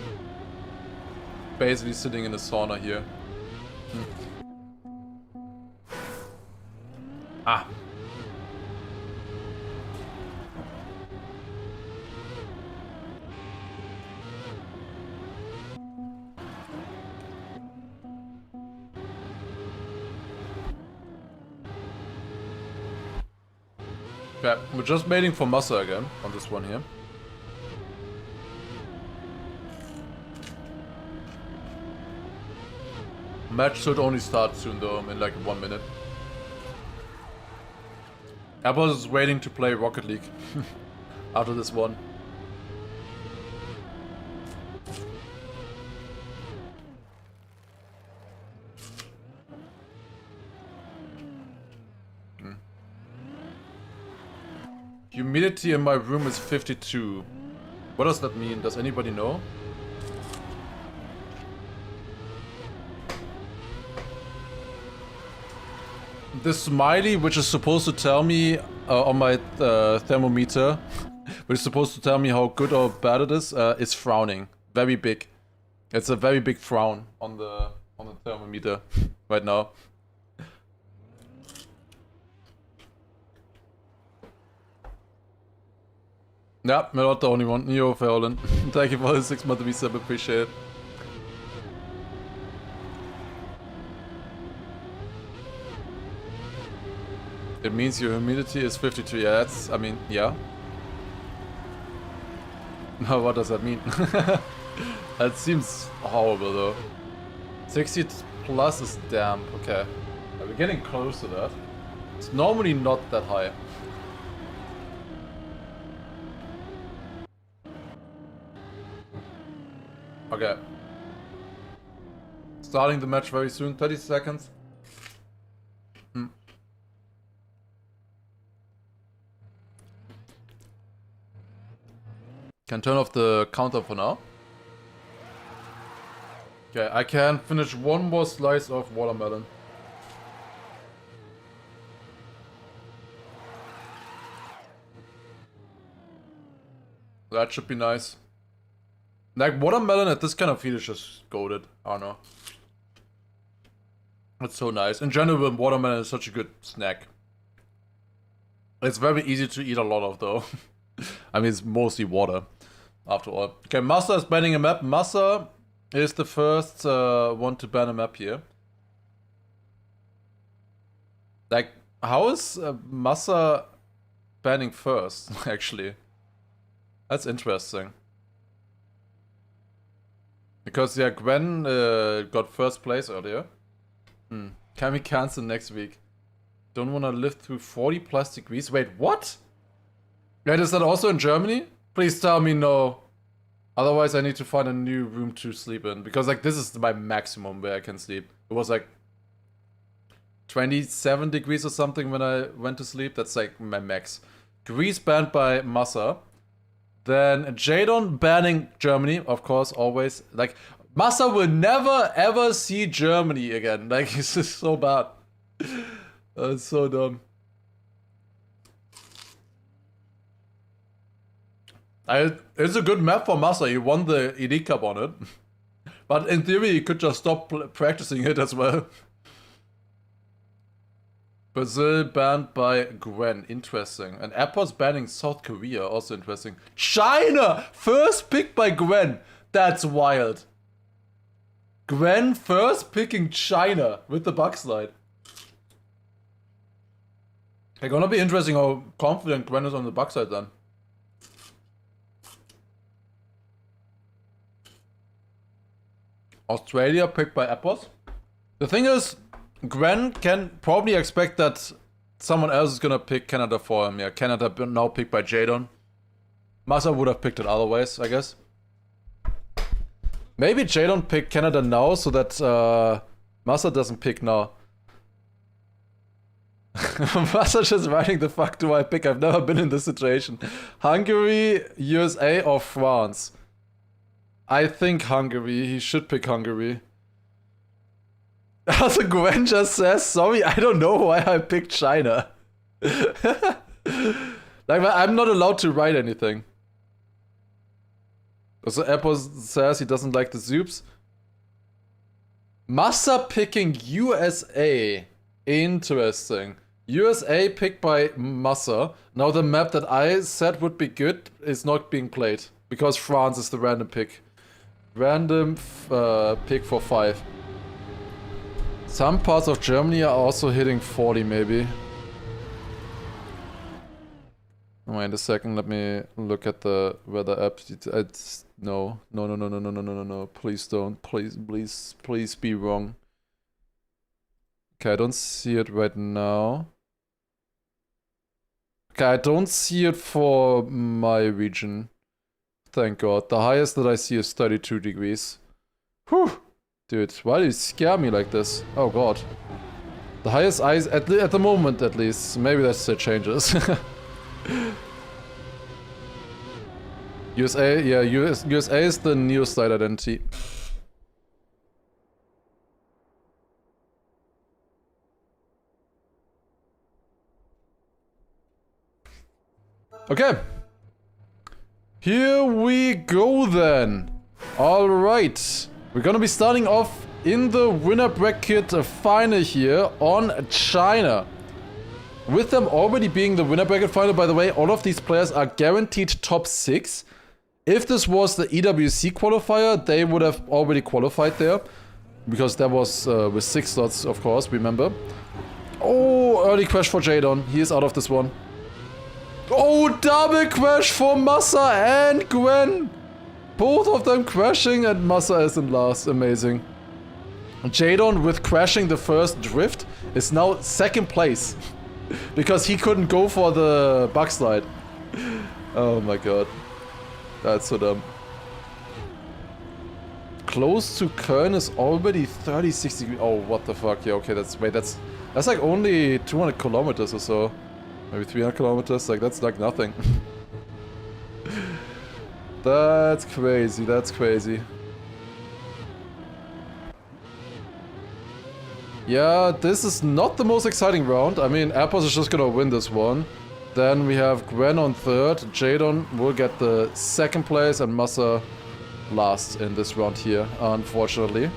sitting in a sauna here. Ah. Okay, we're just waiting for Masa again on this one here. Match should only start soon though, in like 1 minute. Apples is waiting to play Rocket League after this one. Humidity in my room is 52. What does that mean? Does anybody know? The smiley, which is supposed to tell me on my thermometer, which is supposed to tell me how good or bad it is frowning. Very big. It's a very big frown on the thermometer right now. Yeah, we're not the only one. Yo, Ferolin. Thank you for the 6-month resub, appreciate it. It means your humidity is 52. Yeah, that's, I mean, yeah. Now, what does that mean? That seems horrible, though. 60 plus is damp. Okay. Yeah, we're getting close to that. It's normally not that high. Okay. Starting the match very soon. 30 seconds. Can turn off the counter for now. Okay, I can finish one more slice of watermelon. That should be nice. Like, watermelon at this kind of heat is just goated. I don't know. It's so nice. In general, watermelon is such a good snack. It's very easy to eat a lot of, though. I mean, it's mostly water, after all. Okay, Massa is banning a map. Massa is the first one to ban a map here. Like, how is Massa banning first, actually? That's interesting. Because, yeah, Gwen got first place earlier. Can we cancel next week? Don't want to live through 40+ degrees. Wait, what? Wait, is that also in Germany? Please tell me no. Otherwise, I need to find a new room to sleep in. Because, like, this is my maximum where I can sleep. It was, like, 27 degrees or something when I went to sleep. That's, like, my max. Greece banned by Massa. Then Jadon banning Germany, of course, always. Like, Massa will never ever see Germany again. Like, it's just so bad. It's so dumb. It's a good map for Massa. He won the Elite Cup on it. But in theory, he could just stop practicing it as well. Brazil banned by Gwen. Interesting. And Apple's banning South Korea. Also interesting. China! First pick by Gwen. That's wild. Gwen first picking China with the bug slide. It's gonna be interesting how confident Gwen is on the bug slide then. Australia picked by Apples. The thing is, Gwen can probably expect that someone else is gonna pick Canada for him. Yeah, Canada now picked by Jadon. Massa would have picked it otherwise, I guess. Maybe Jadon picked Canada now so that Massa doesn't pick now. Massa just writing, the fuck do I pick? I've never been in this situation. Hungary, USA, or France? I think Hungary. He should pick Hungary. Also, Gwen just says, sorry, I don't know why I picked China. Like, I'm not allowed to write anything. Also, Apple says he doesn't like the Zoops. Massa picking USA. Interesting. USA picked by Massa. Now the map that I said would be good is not being played. Because France is the random pick. Random pick for 5. Some parts of Germany are also hitting 40 maybe. Wait a second, let me look at the weather app. It's no. Please don't. Please be wrong. Okay, I don't see it right now. Okay, I don't see it for my region. Thank God. The highest that I see is 32 degrees. Whew. Dude, why do you scare me like this? Oh God. The highest ice, at the moment at least. Maybe that still changes. USA, yeah, USA is the new slide identity. Okay. Here we go then. Alright. We're gonna be starting off in the winner bracket final here on China. With them already being the winner bracket final, by the way, all of these players are guaranteed top 6. If this was the EWC qualifier, they would have already qualified there. Because that was with 6 slots, of course, remember. Oh, early crash for Jadon. He is out of this one. Oh, double crash for Massa and Gwen. Both of them crashing and Massa is in last. Amazing. Jadon, with crashing the first drift, is now 2nd place. Because he couldn't go for the bug slide. Oh my God. That's so dumb. Close to Köln is already 36 degrees. Oh, what the fuck? Yeah, okay, that's like only 200 kilometers or so. Maybe 300 kilometers. Like, that's like nothing. That's crazy, that's crazy. Yeah, this is not the most exciting round. I mean, Apples is just gonna win this one. Then we have Gwen on third, Jadon will get the second place, and Massa last in this round here, unfortunately.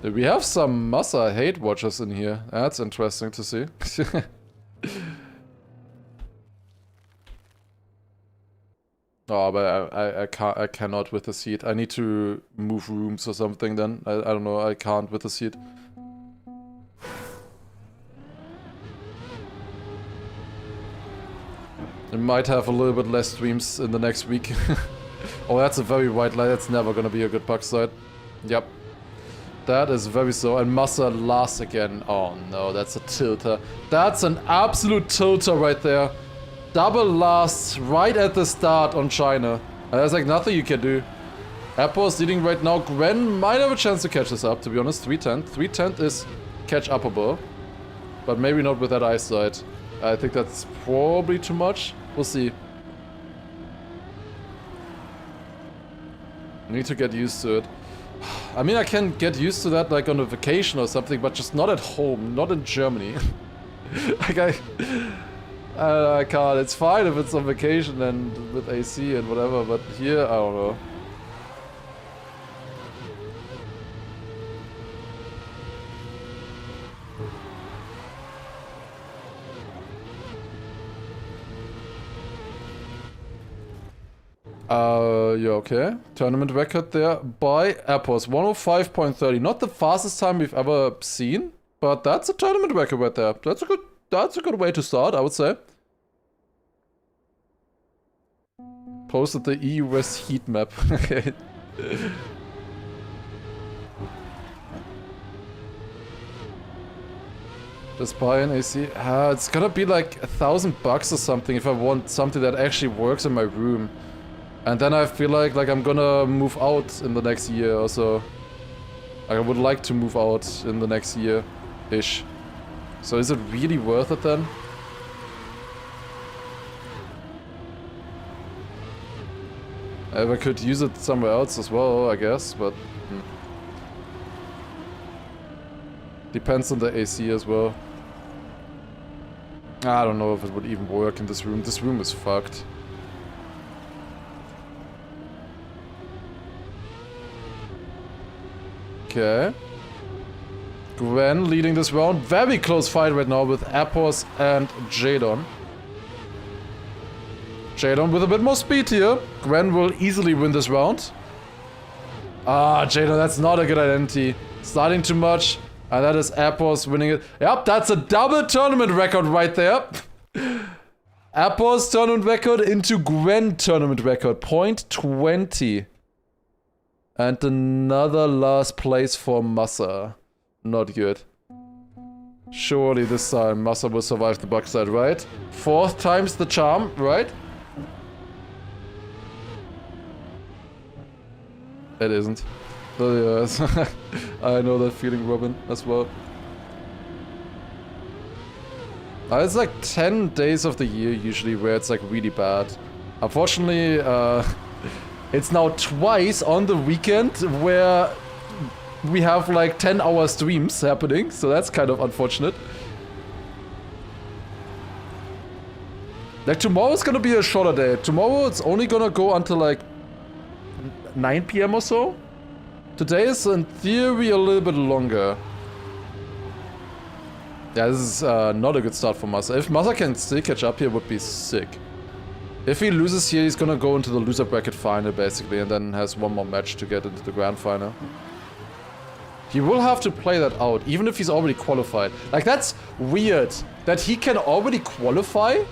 We have some Massa hate watchers in here. That's interesting to see. Oh, but I cannot with the seat. I need to move rooms or something then. I don't know, I can't with the seat. I might have a little bit less streams in the next week. Oh, that's a very white light. That's never gonna be a good backside. Yep. That is very slow. And Massa last again. Oh no, that's a tilter. That's an absolute tilter right there. Double last right at the start on China. And there's like nothing you can do. Apple is leading right now. Gwen might have a chance to catch this up, to be honest. 310th. 310th is catch-upable. But maybe not with that eyesight. I think that's probably too much. We'll see. I need to get used to it. I mean, I can get used to that like on a vacation or something, but just not at home, not in Germany. Like I can't. It's fine if it's on vacation and with AC and whatever, but here, I don't know. Yeah, okay. Tournament record there by Apples, 105.30. Not the fastest time we've ever seen, but that's a tournament record right there. That's a good way to start, I would say. Posted the EU West heat map. Okay. Just buy an AC. It's gonna be like $1,000 or something if I want something that actually works in my room. And then I feel like I'm gonna move out in the next year or so. I would like to move out in the next year-ish. So is it really worth it then? I could use it somewhere else as well, I guess, but... Depends on the AC as well. I don't know if it would even work in this room. This room is fucked. Okay. Gwen leading this round. Very close fight right now with Appos and Jadon. Jadon with a bit more speed here. Gwen will easily win this round. Ah, Jadon, that's not a good identity. Starting too much. And that is Appos winning it. Yep, that's a double tournament record right there. Appos tournament record into Gwen tournament record. 0.20. And another last place for Massa. Not good. Surely this time Massa will survive the backside, right? 4th time's the charm, right? It isn't. Oh, yes. I know that feeling, Robin, as well. It's like 10 days of the year usually where it's like really bad. Unfortunately, it's now twice on the weekend where we have like 10-hour streams happening, so that's kind of unfortunate. Like tomorrow's gonna be a shorter day. Tomorrow it's only gonna go until like 9 PM or so. Today is in theory a little bit longer. Yeah, this is not a good start for Massa. If Massa can still catch up here, would be sick. If he loses here, he's gonna go into the loser bracket final, basically, and then has one more match to get into the grand final. He will have to play that out, even if he's already qualified. Like, that's weird, that he can already qualify?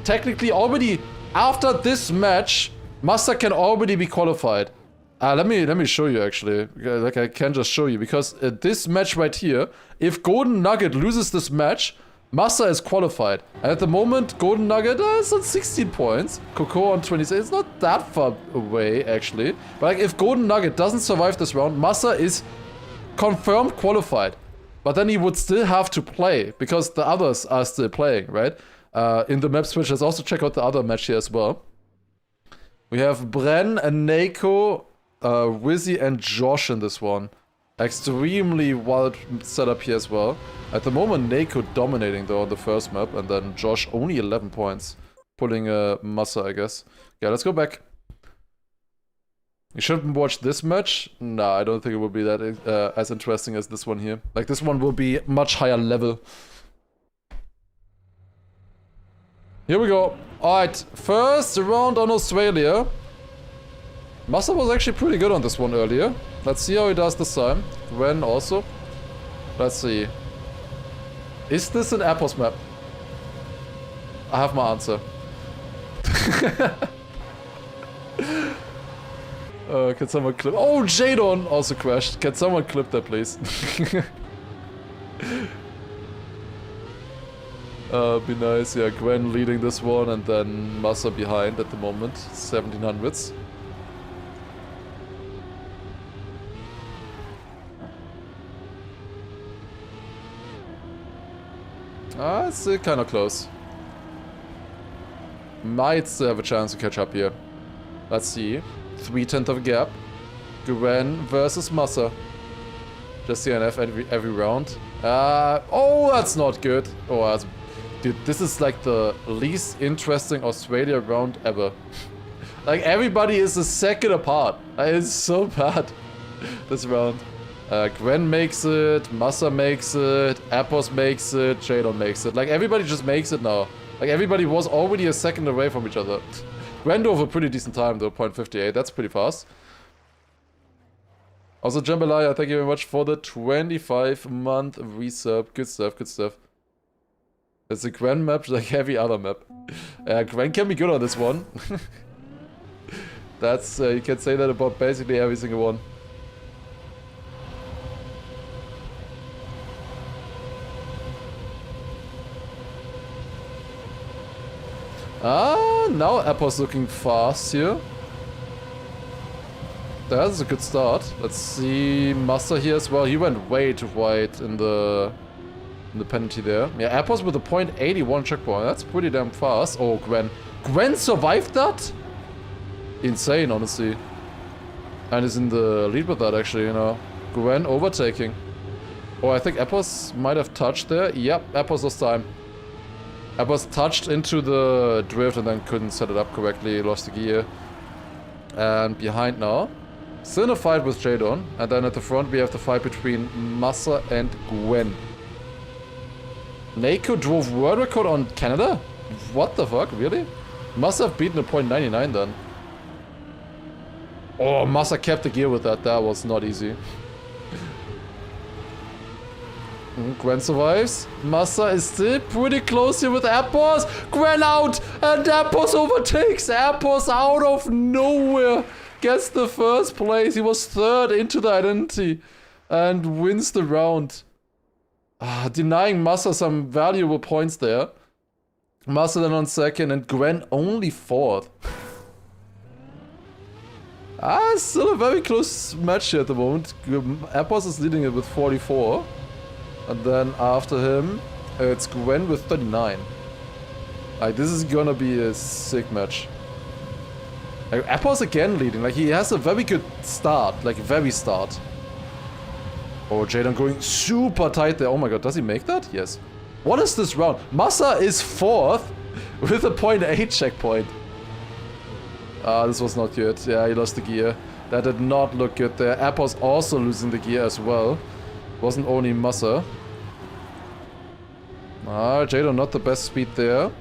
Technically, already, after this match, Massa can already be qualified. Let me show you, actually. Like, I can just show you, because this match right here, if Golden Nugget loses this match, Massa is qualified. And at the moment, Golden Nugget is on 16 points. Coco on 26. It's not that far away, actually. But like, if Golden Nugget doesn't survive this round, Massa is confirmed qualified. But then he would still have to play, because the others are still playing, right? In the map switch, let's also check out the other match here as well. We have Bren and Nako, Wizzy and Josh in this one. Extremely wild setup here as well. At the moment, Nako dominating though on the first map, and then Josh only 11 points. Pulling a Massa, I guess. Yeah, let's go back. You shouldn't watch this match. Nah, I don't think it will be that as interesting as this one here. Like, this one will be much higher level. Here we go. Alright, first round on Australia. Massa was actually pretty good on this one earlier. Let's see how he does this time. Gwen also. Let's see. Is this an Apples map? I have my answer. Can someone clip? Oh, Jadon also crashed. Can someone clip that, please? Be nice. Yeah, Gwen leading this one, and then Massa behind at the moment. 1700s. It's kind of close. Might still have a chance to catch up here. Let's see. 3/10 of a gap. Gwen versus Massa. Just CNF every round. Oh, that's not good. Oh, that's... Dude, this is like the least interesting Australia round ever. Like, everybody is a second apart. It's so bad, this round. Gwen makes it, Massa makes it, Appos makes it, Jadon makes it. Like, everybody just makes it now. Like, everybody was already a second away from each other. Gwen drove a pretty decent time though, 0.58. That's pretty fast. Also, Jambalaya, thank you very much for the 25-month resub. Good stuff, good stuff. It's a Gwen map like every other map. Gwen can be good on this one. That's, you can say that about basically every single one. Now Apple's looking fast here. That's a good start. Let's see Massa here as well. He went way too wide in the penalty there. Yeah, Apple's with a .81 checkpoint. That's pretty damn fast. Oh, Gwen. Gwen survived that? Insane, honestly. And is in the lead with that, actually, you know. Gwen overtaking. Oh, I think Apples might have touched there. Yep, Apples lost time. Apples touched into the drift and then couldn't set it up correctly. Lost the gear. And behind now. Still in a fight with Jadon. And then at the front we have the fight between Massa and Gwen. Nako drove world record on Canada? What the fuck, really? Must have beaten a .99 then. Oh, Massa kept the gear with that. That was not easy. Gwen survives. Massa is still pretty close here with Appos. Gwen out! And Appos overtakes. Appos out of nowhere gets the first place. He was third into the identity and wins the round. Denying Massa some valuable points there. Massa then on second and Gwen only fourth. Still a very close match here at the moment. Appos is leading it with 44. And then after him, it's Gwen with 39. Like, this is gonna be a sick match. Like, Appos again leading. Like, he has a very good start. Like, very start. Oh, Jadon going super tight there. Oh my god, does he make that? Yes. What is this round? Massa is fourth with a .8 checkpoint. This was not good. Yeah, he lost the gear. That did not look good there. Appos also losing the gear as well. Wasn't only Massa. Jadon not the best speed there.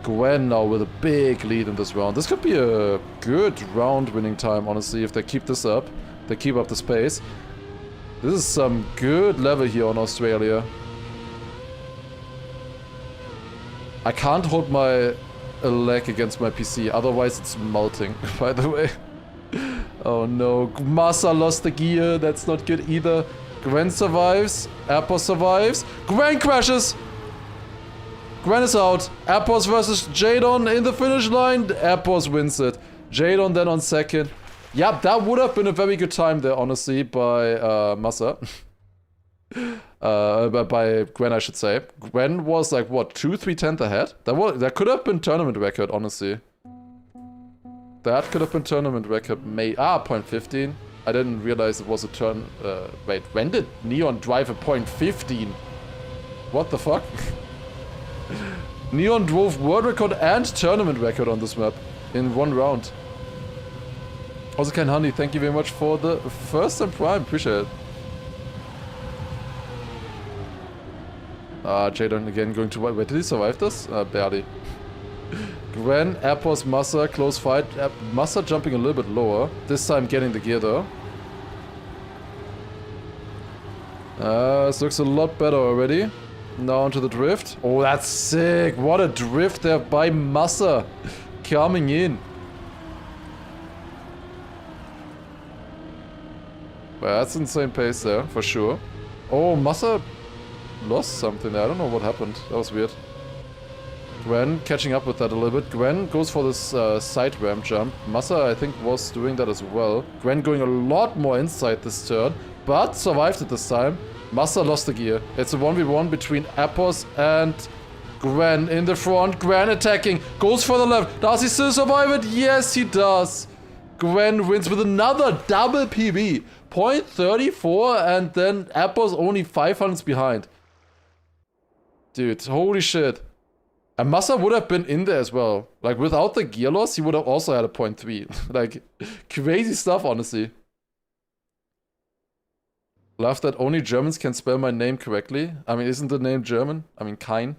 Gwen now with a big lead in this round. This could be a good round winning time, honestly, if they keep this up. They keep up the pace. This is some good level here on Australia. I can't hold my leg against my PC, otherwise it's melting, by the way. Oh no, Massa lost the gear, that's not good either. Gwen survives, Appos survives, Gwen crashes! Gwen is out, Appos versus Jadon in the finish line, Appos wins it. Jadon then on second. Yeah, that would have been a very good time there, honestly, by Massa. By Gwen, I should say. Gwen was like, what, 2-3 tenths ahead? That could have been tournament record, honestly. That could have been tournament record. 0.15. I didn't realize it was a turn. Wait, when did Neon drive a 0.15? What the fuck? Neon drove world record and tournament record on this map in one round. Also, Ken Honey, thank you very much for the first time prime. Appreciate it. Jadon again going to... Wait, did he survive this? Barely. Gwen, Airpos, Massa, close fight. Massa jumping a little bit lower. This time getting the gear though. This looks a lot better already. Now onto the drift. Oh, that's sick. What a drift there by Massa. Coming in. Well, that's insane pace there, for sure. Oh, Massa lost something there. I don't know what happened. That was weird. Gwen catching up with that a little bit. Gwen goes for this side ramp jump. Massa, I think, was doing that as well. Gwen going a lot more inside this turn, but survived it this time. Massa lost the gear. It's a 1v1 between Airpos and Gwen in the front. Gwen attacking. Goes for the left. Does he still survive it? Yes, he does. Gwen wins with another double PB. 0.34 and then Airpos only 500s behind. Dude, holy shit. And Massa would have been in there as well. Like, without the gear loss, he would have also had a 0.3. Like, crazy stuff, honestly. Love that only Germans can spell my name correctly. I mean, isn't the name German? I mean, Kein.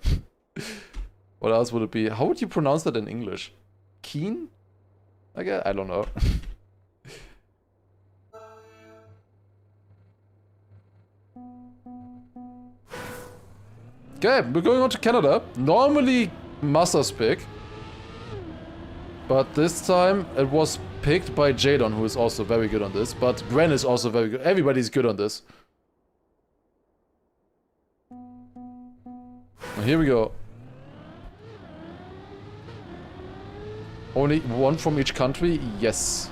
What else would it be? How would you pronounce that in English? Keen? I don't know. Okay, we're going on to Canada. Normally Massa's pick. But this time it was picked by Jadon, who is also very good on this. But Gwen is also very good. Everybody's good on this. Now here we go. Only one from each country? Yes.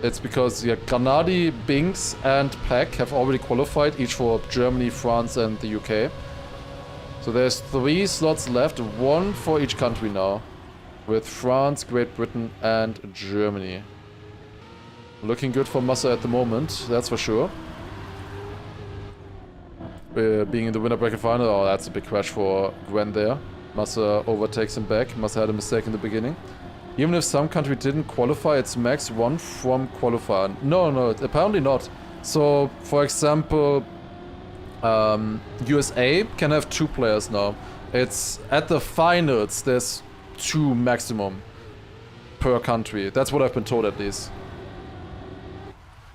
It's because Granadi, Binks, and Pack have already qualified, each for Germany, France, and the UK. So there's 3 slots left, 1 for each country now, with France, Great Britain, and Germany. Looking good for Massa at the moment, that's for sure. Being in the winner bracket final, oh, that's a big crash for Gwen there. Massa overtakes him back. Massa had a mistake in the beginning. Even if some country didn't qualify, it's max 1 from qualifier. No, apparently not. So, for example, USA can have 2 players now. It's at the finals, there's 2 maximum per country. That's what I've been told, at least.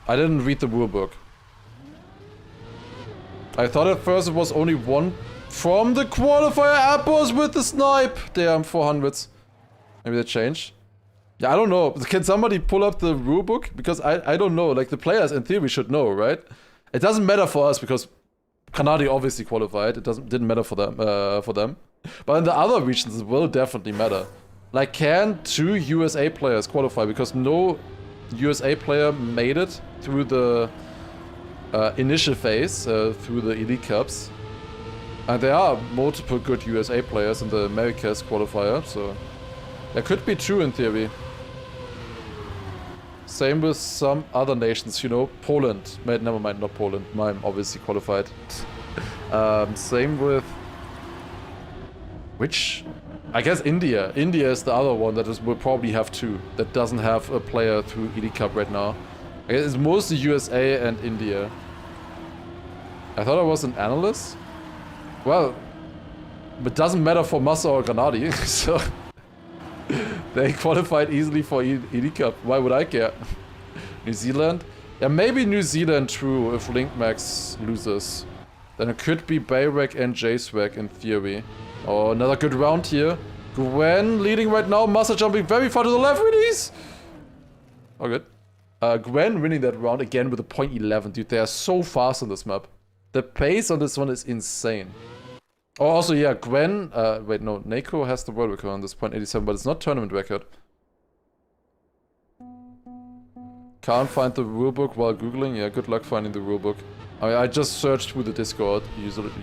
I didn't read the rulebook. I thought at first it was only 1 from the qualifier. Apples with the snipe. Damn, 400s. Maybe they changed. Yeah, I don't know. Can somebody pull up the rulebook? Because I don't know. Like, the players in theory should know, right? It doesn't matter for us because Kanadi obviously qualified. It didn't matter for them. But in the other regions, it will definitely matter. Like, can 2 USA players qualify? Because no USA player made it through the initial phase, through the Elite Cups. And there are multiple good USA players in the Americas qualifier, so there could be 2 in theory. Same with some other nations, you know, Poland. Never mind, not Poland. Mime obviously qualified. Same with... Which? I guess India. India is the other one that will probably have 2. That doesn't have a player through Elite Cup right now. I guess it's mostly USA and India. I thought I was an analyst. Well, it doesn't matter for Massa or Granadi, so... They qualified easily for Elite Cup. Why would I care? New Zealand? Yeah, maybe New Zealand, true, if Linkmax loses. Then it could be Bayrak and J-Swag in theory. Oh, another good round here. Gwen leading right now. Massa jumping very far to the left. Release! Oh, good. Gwen winning that round again with a 0.11. Dude, they are so fast on this map. The pace on this one is insane. Oh, also, yeah, Gwen... wait, no, Neko has the world record on this 0.87, but it's not tournament record. Can't find the rulebook while googling. Yeah, good luck finding the rulebook. I just searched through the Discord,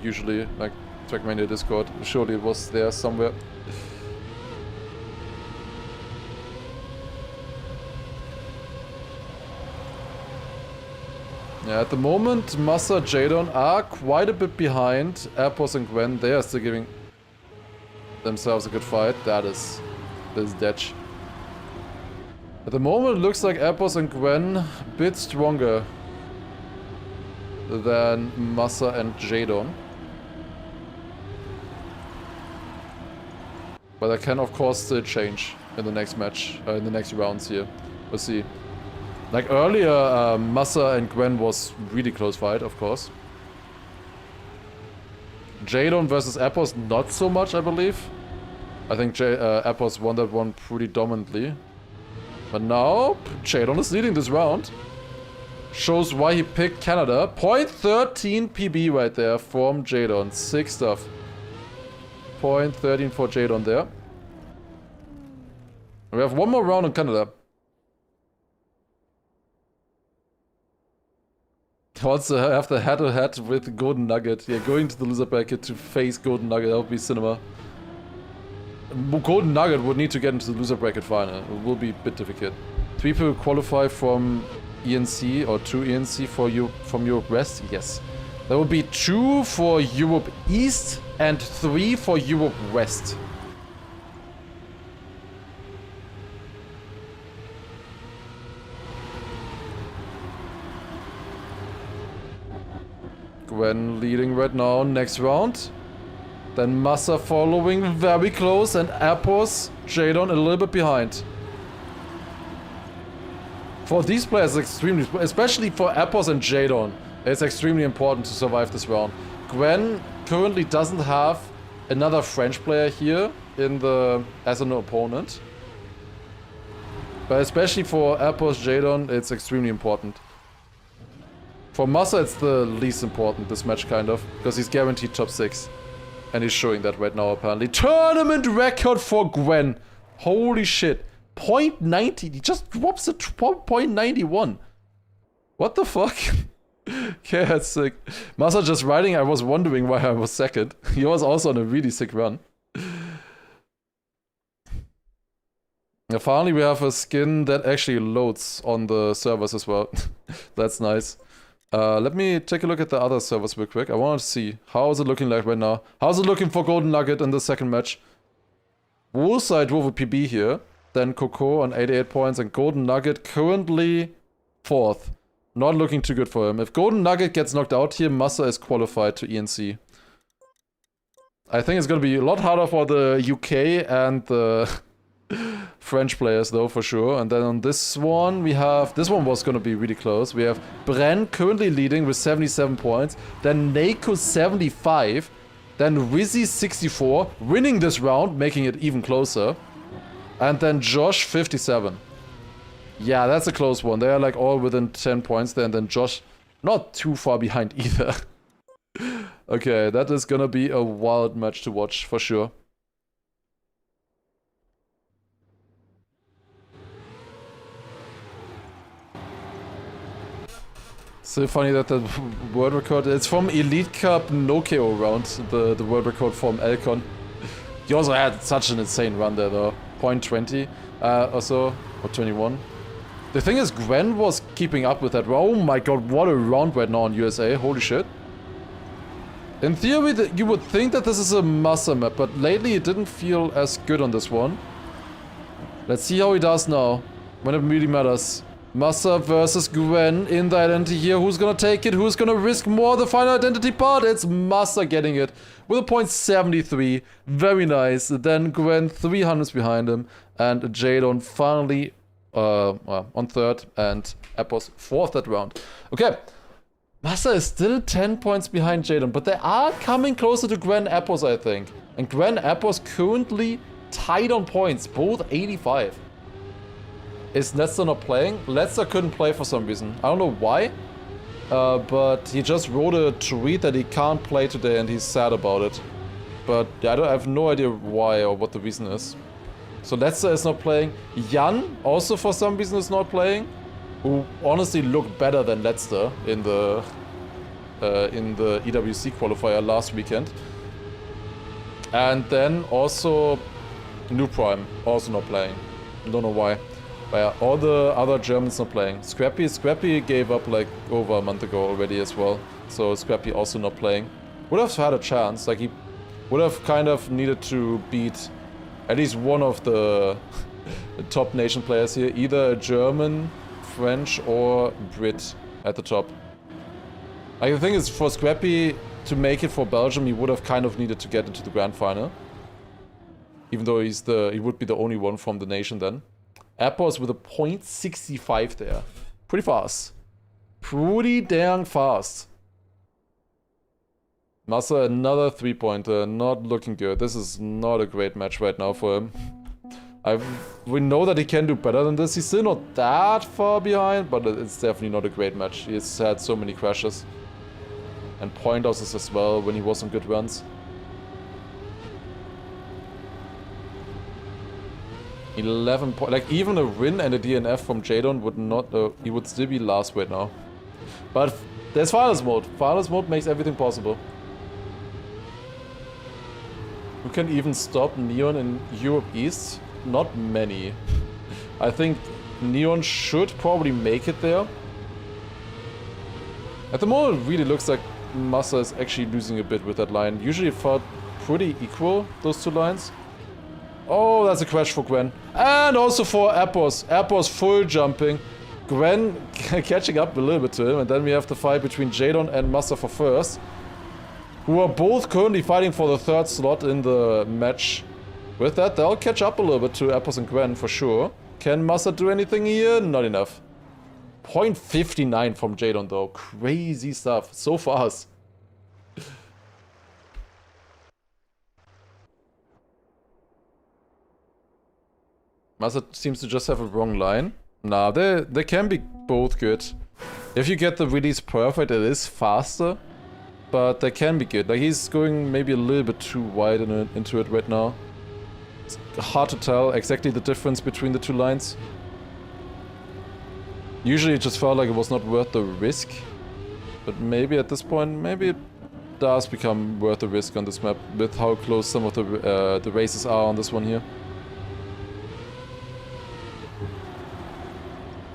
usually like TRACKMANIA Discord. Surely it was there somewhere. Yeah, at the moment, Massa, Jadon are quite a bit behind. Airpos and Gwen, they are still giving themselves a good fight. That is Detch. At the moment, it looks like Airpos and Gwen a bit stronger than Massa and Jadon. But that can, of course, still change in the next match, in the next rounds here. We'll see. Like earlier, Massa and Gwen was really close fight, of course. Jadon versus Airpos, not so much, I believe. I think Airpos won that one pretty dominantly. But now, Jadon is leading this round. Shows why he picked Canada. 0.13 PB right there from Jadon. Sick stuff. 0.13 for Jadon there. We have one more round on Canada. Also have the head-to-head with Golden Nugget. Yeah, going to the loser bracket to face Golden Nugget, that would be cinema. Golden Nugget would need to get into the loser bracket final. It will be a bit difficult. 3 people qualify from ENC or 2 ENC for from Europe West. Yes. There will be 2 for Europe East and 3 for Europe West. Gwen leading right now, next round. Then Massa following very close and Airpos, Jadon a little bit behind. For these players, extremely, especially for Airpos and Jadon, it's extremely important to survive this round. Gwen currently doesn't have another French player here in as an opponent. But especially for Airpos, Jadon, it's extremely important. For Massa, it's the least important, this match, kind of, because he's guaranteed top 6. And he's showing that right now, apparently. Tournament record for Gwen. Holy shit. 0.90. He just drops it to 0.91. What the fuck? Okay, that's sick. Massa just riding, I was wondering why I was second. He was also on a really sick run. And finally, we have a skin that actually loads on the servers as well. That's nice. Let me take a look at the other servers real quick. I want to see, how is it looking like right now? How's it looking for Golden Nugget in the second match? Woolside drove a PB here. Then Coco on 88 points and Golden Nugget currently 4th. Not looking too good for him. If Golden Nugget gets knocked out here, Massa is qualified to ENC. I think it's going to be a lot harder for the UK and the French players though, for sure. And then on this one, we have... This one was going to be really close. We have Bren currently leading with 77 points. Then Nako 75. Then Wizzy 64, winning this round, making it even closer. And then Josh 57. Yeah, that's a close one. They are like all within 10 points there. And then Josh not too far behind either. Okay, that is going to be a wild match to watch for sure. So funny that the world record, it's from Elite Cup Nokia round, the world record from Elcon. He also had such an insane run there though. 0.20 or so, or 21. The thing is, Gwen was keeping up with that. Oh my god, what a round right now on USA, holy shit. In theory, you would think that this is a Massa map, but lately it didn't feel as good on this one. Let's see how he does now, when it really matters. Massa versus Gwen in the identity here. Who's gonna take it? Who's gonna risk more? The final identity part? It's Massa getting it with a 0.73. Very nice. Then Gwen 300s behind him. And Jadon finally on 3rd. And Airpos 4th that round. Okay. Massa is still 10 points behind Jadon. But they are coming closer to Gwen Airpos, I think. And Gwen Airpos currently tied on points. Both 85. Is Letzter not playing? Letzter couldn't play for some reason. I don't know why. But he just wrote a tweet that he can't play today and he's sad about it. But yeah, I have no idea why or what the reason is. So Letzter is not playing. Jan also for some reason is not playing. who honestly looked better than Letzter in the EWC qualifier last weekend. And then also New Prime, also not playing. Don't know why. But yeah, all the other Germans not playing. Scrappy gave up like over a month ago already as well. So Scrappy also not playing. Would have had a chance, like he would have kind of needed to beat at least one of the top nation players here. Either a German, French or Brit at the top. Like the thing is, for Scrappy to make it for Belgium, he would have kind of needed to get into the grand final. Even though he would be the only one from the nation then. Appos with a .65 there. Pretty fast. Pretty dang fast. Massa, another 3-pointer. Not looking good. This is not a great match right now for him. We know that he can do better than this. He's still not that far behind, but it's definitely not a great match. He's had so many crashes. And point losses as well when he was on good runs. 11 points. Like even a win and a DNF from Jadon would not. He would still be last right now. But there's finals mode. Finals mode makes everything possible. Who can even stop Neon in Europe East? Not many. I think Neon should probably make it there. At the moment, it really looks like Massa is actually losing a bit with that line. Usually it felt pretty equal, those two lines. Oh, that's a crash for Gwen. And also for Appos. Appos full jumping. Gwen catching up a little bit to him. And then we have the fight between Jadon and Massa for first. Who are both currently fighting for the third slot in the match. With that, they'll catch up a little bit to Appos and Gwen for sure. Can Massa do anything here? Not enough. .59 from Jadon though. Crazy stuff. So fast. Massa seems to just have a wrong line. Nah, they can be both good. If you get the release perfect, it is faster. But they can be good. Like he's going maybe a little bit too wide into it right now. It's hard to tell exactly the difference between the two lines. Usually it just felt like it was not worth the risk. But maybe at this point, maybe it does become worth the risk on this map with how close some of the races are on this one here.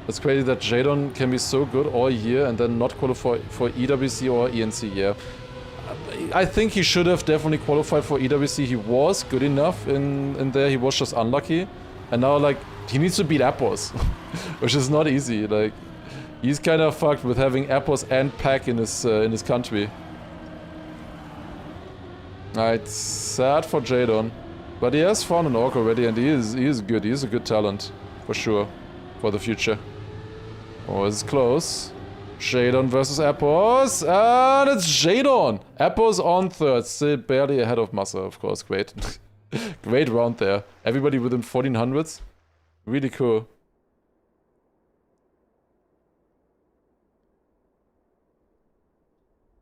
It's crazy that Jadon can be so good all year and then not qualify for EWC or ENC, yeah. I think he should have definitely qualified for EWC. He was good enough in there, he was just unlucky. And now, like, he needs to beat Appos, which is not easy. Like, he's kind of fucked with having Appos and Pack in his country. It's sad for Jadon, but he has found an orc already, and he is good. He is a good talent for sure for the future. Oh, it's close. Jadon versus Appos, and it's Jadon. Appos on third, still barely ahead of Massa, of course. Great, great round there. Everybody within 1400s. Really cool.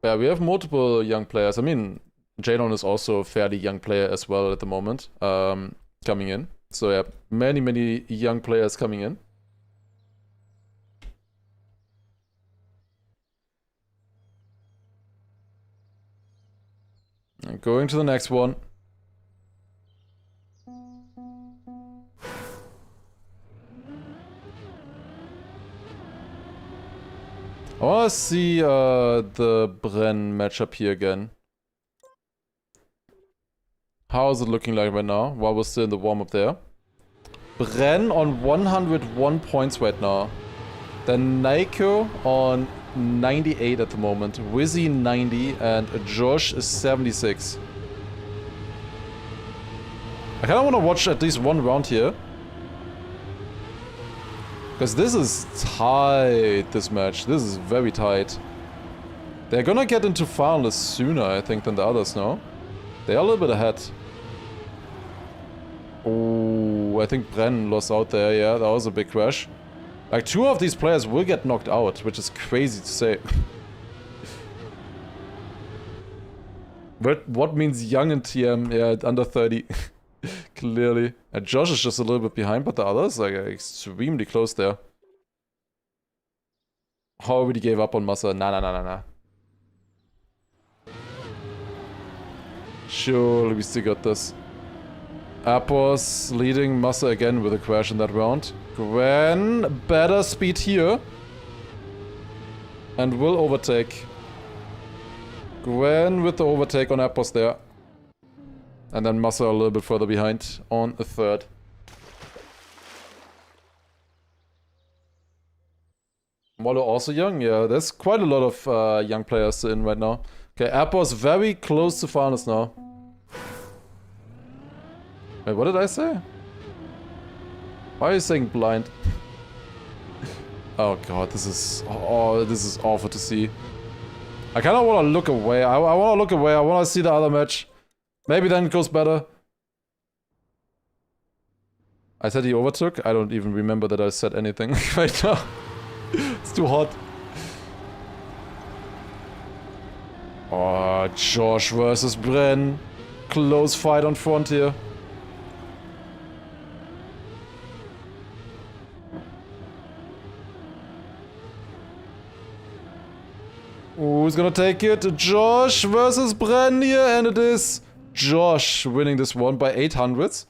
Yeah, we have multiple young players. I mean, Jadon is also a fairly young player as well at the moment, coming in. So yeah, many young players coming in. And going to the next one. I wanna see the Bren matchup here again. How is it looking like right now? While we're still in the warm-up there. Bren on 101 points right now. Then Naiko on 98 at the moment. Wizzy 90 and Josh is 76. I kinda wanna watch at least one round here. Because this is tight, this match. This is very tight. They're gonna get into finalists sooner, I think, than the others now. They are a little bit ahead. Oh, I think Bren lost out there, yeah, that was a big crash. Like, two of these players will get knocked out, which is crazy to say. But what means young in TM? Yeah, under 30. Clearly. And Josh is just a little bit behind, but the others are extremely close there. Already gave up on Massa. Nah. Surely we still got this. Appos leading Massa again with a crash in that round. Gwen, better speed here. And will overtake. Gwen with the overtake on Appos there. And then Massa a little bit further behind on a third. Molo also young, yeah. There's quite a lot of young players in right now. Okay, Appos very close to finals now. Wait, what did I say? Why are you saying blind? Oh god, this is... Oh, this is awful to see. I kinda wanna look away. I wanna look away. I wanna see the other match. Maybe then it goes better. I said he overtook? I don't even remember that I said anything right now. It's too hot. Oh, Josh versus Bren. Close fight on front here. Who's gonna take it? Josh versus Bren here, and it is Josh winning this one by 800s.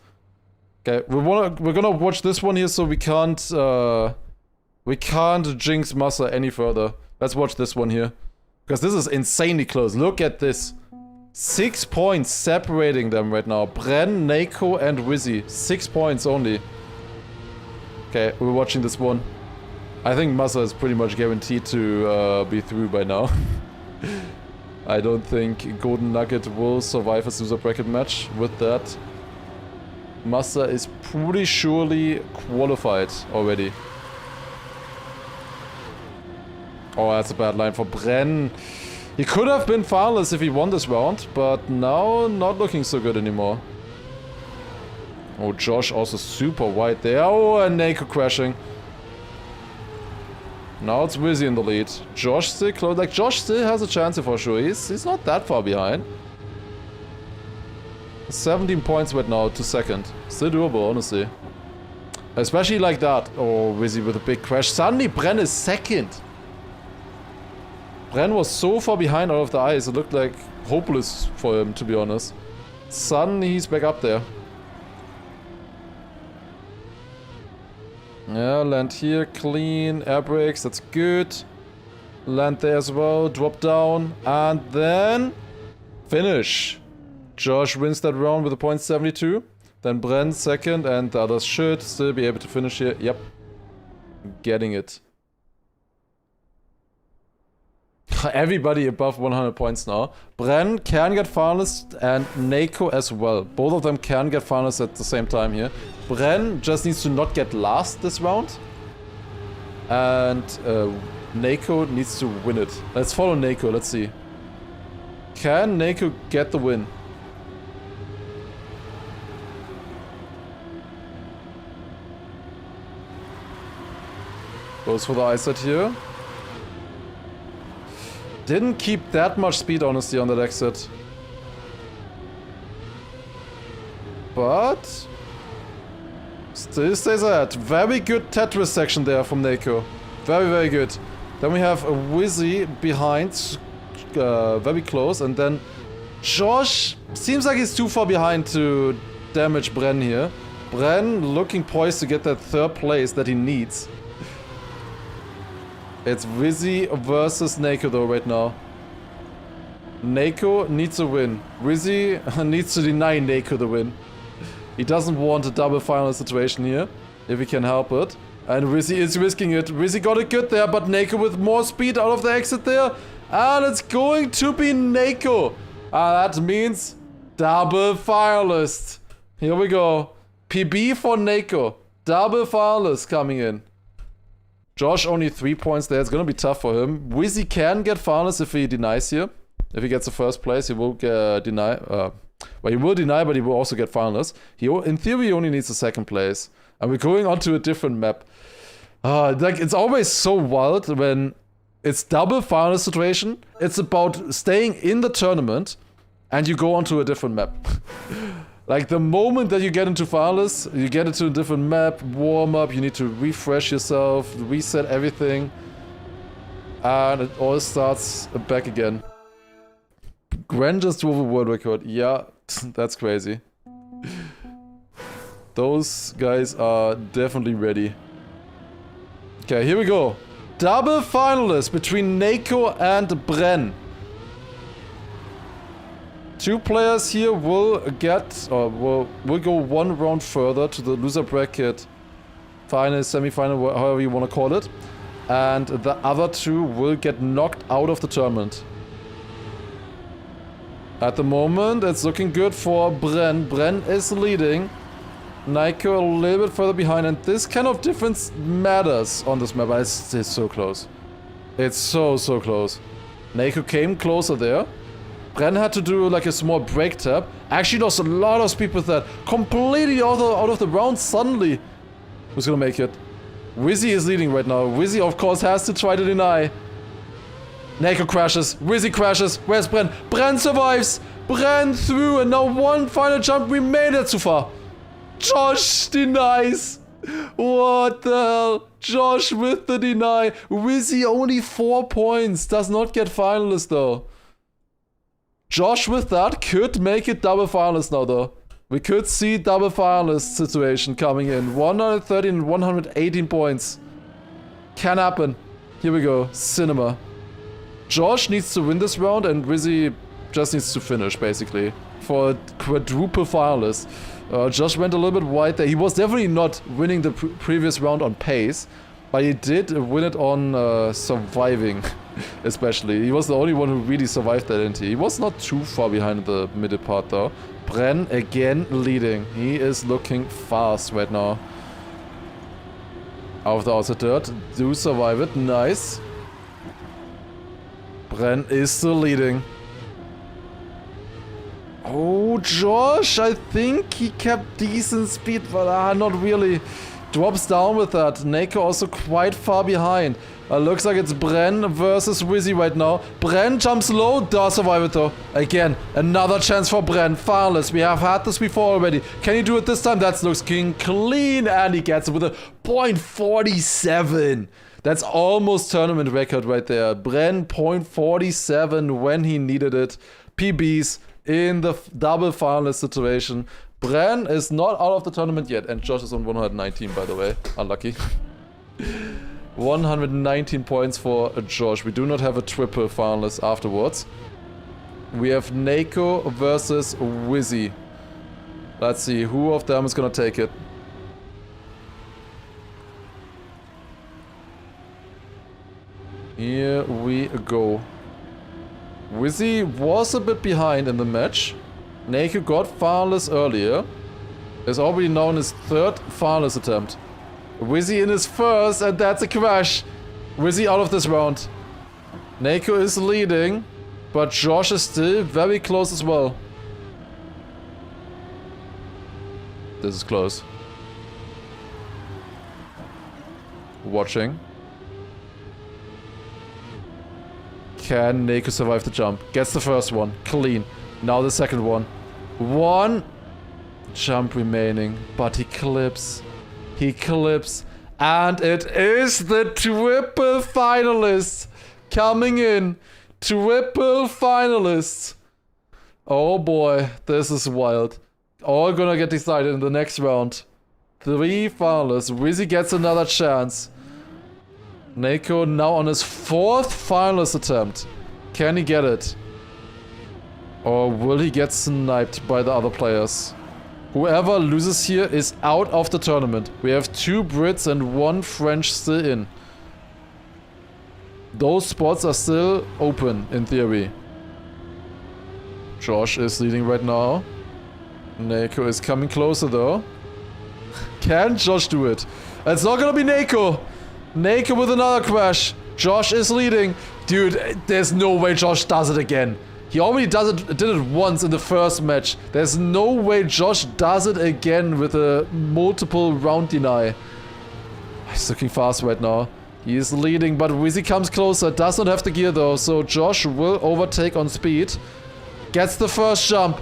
Okay, we're gonna watch this one here, so we can't jinx Massa any further. Let's watch this one here. Because this is insanely close. Look at this. 6 points separating them right now. Bren, Nako, and Wizzy. 6 points only. Okay, we're watching this one. I think Massa is pretty much guaranteed to be through by now. I don't think Golden Nugget will survive a loser bracket match with that. Massa is pretty surely qualified already. Oh, that's a bad line for Bren. He could have been finalist if he won this round, but now not looking so good anymore. Oh, Josh also super wide there. Oh, and Nako crashing. Now it's Wizzy in the lead. Josh still close. Like, Josh still has a chance for sure. He's not that far behind. 17 points right now to second. Still doable, honestly. Especially like that. Oh, Wizzy with a big crash. Suddenly Bren is second. Bren was so far behind out of the eyes, it looked like hopeless for him, to be honest. Suddenly he's back up there. Yeah, land here, clean, air brakes, that's good. Land there as well, drop down, and then finish. Josh wins that round with a point 72. Then Bren second, and the others should still be able to finish here. Yep. Getting it. Everybody above 100 points now. Bren can get finalist and Nako as well. Both of them can get finalist at the same time here. Bren just needs to not get last this round. And Nako needs to win it. Let's follow Nako, let's see. Can Nako get the win? Goes for the eyesight here. Didn't keep that much speed, honestly, on that exit. But still stays ahead. Very good Tetris section there from Nako. Very, very good. Then we have a Wizzy behind, very close, and then Josh seems like he's too far behind to damage Bren here. Bren looking poised to get that third place that he needs. It's Wizzy versus Nako though right now. Nako needs a win. Wizzy needs to deny Nako the win. He doesn't want a double final situation here, if he can help it. And Wizzy is risking it. Wizzy got it good there, but Nako with more speed out of the exit there. And it's going to be Nako. That means double finalist. Here we go. PB for Nako. Double finalist coming in. Josh only 3 points there. It's gonna be tough for him. Wizzy can get finalist if he denies here. If he gets the first place, he will deny. Well, he will deny, but he will also get finalist. In theory, he only needs the second place. And we're going on to a different map. Like, it's always so wild when it's double finalist situation. It's about staying in the tournament, and you go onto a different map. Like, the moment that you get into finalists, you get into a different map, warm up, you need to refresh yourself, reset everything. And it all starts back again. Gwen just drove a world record. Yeah, that's crazy. Those guys are definitely ready. Okay, here we go. Double finalists between Nako and Bren. Two players here will get, or will go one round further to the loser bracket, final, semi-final, however you want to call it. And the other two will get knocked out of the tournament. At the moment, it's looking good for Bren. Bren is leading. Nako a little bit further behind, and this kind of difference matters on this map. It's so close. It's so close. Nako came closer there. Bren had to do like a small break tap. Actually lost a lot of speed with that. Completely out of the round suddenly. Who's gonna make it? Wizzy is leading right now. Wizzy, of course, has to try to deny. Nako crashes. Wizzy crashes. Where's Bren? Bren survives. Bren through, and now one final jump. We made it so far. Josh denies. What the hell? Josh with the deny. Wizzy only 4 points. Does not get finalist though. Josh with that could make it double finalist now though. We could see double finalist situation coming in. 113 and 118 points. Can happen. Here we go. Cinema. Josh needs to win this round and Wizzy just needs to finish basically. For a quadruple finalist. Josh went a little bit wide there. He was definitely not winning the previous round on pace. But he did win it on surviving, especially. He was the only one who really survived that, didn't he? He was not too far behind the middle part, though. Bren again leading. He is looking fast right now. Out of the outside dirt. Do survive it. Nice. Bren is still leading. Oh, Josh, I think he kept decent speed, but not really. Drops down with that. Nako also quite far behind. Looks like it's Bren versus Wizzy right now. Bren jumps low, does survive it though. Again, another chance for Bren. Finalist. We have had this before already. Can he do it this time? That looks clean, and he gets it with a .47. That's almost tournament record right there. Bren .47 when he needed it. PBs in the double finalist situation. Bren is not out of the tournament yet, and Josh is on 119, by the way. Unlucky. 119 points for Josh. We do not have a triple finalist afterwards. We have Nako versus Wizzy. Let's see, who of them is gonna take it? Here we go. Wizzy was a bit behind in the match. Nako got finalist earlier. Is already now in his third finalist attempt. Wizzy in his first, and that's a crash. Wizzy out of this round. Nako is leading, but Josh is still very close as well. This is close. Watching. Can Nako survive the jump? Gets the first one. Clean. Now the second one. One jump remaining, but he clips. He clips. And it is the triple finalists coming in. Triple finalists. Oh boy, this is wild. All gonna get decided in the next round. 3 finalists. Wizzy gets another chance. Nako now on his 4th finalist attempt. Can he get it? Or will he get sniped by the other players? Whoever loses here is out of the tournament. We have 2 Brits and 1 French still in. Those spots are still open, in theory. Josh is leading right now. Nako is coming closer though. Can Josh do it? It's not gonna be Nako! Nako with another crash. Josh is leading. Dude, there's no way Josh does it again. He already did it once in the first match. There's no way Josh does it again with a multiple round deny. He's looking fast right now. He is leading, but Wizzy comes closer. Does not have the gear though, so Josh will overtake on speed. Gets the first jump.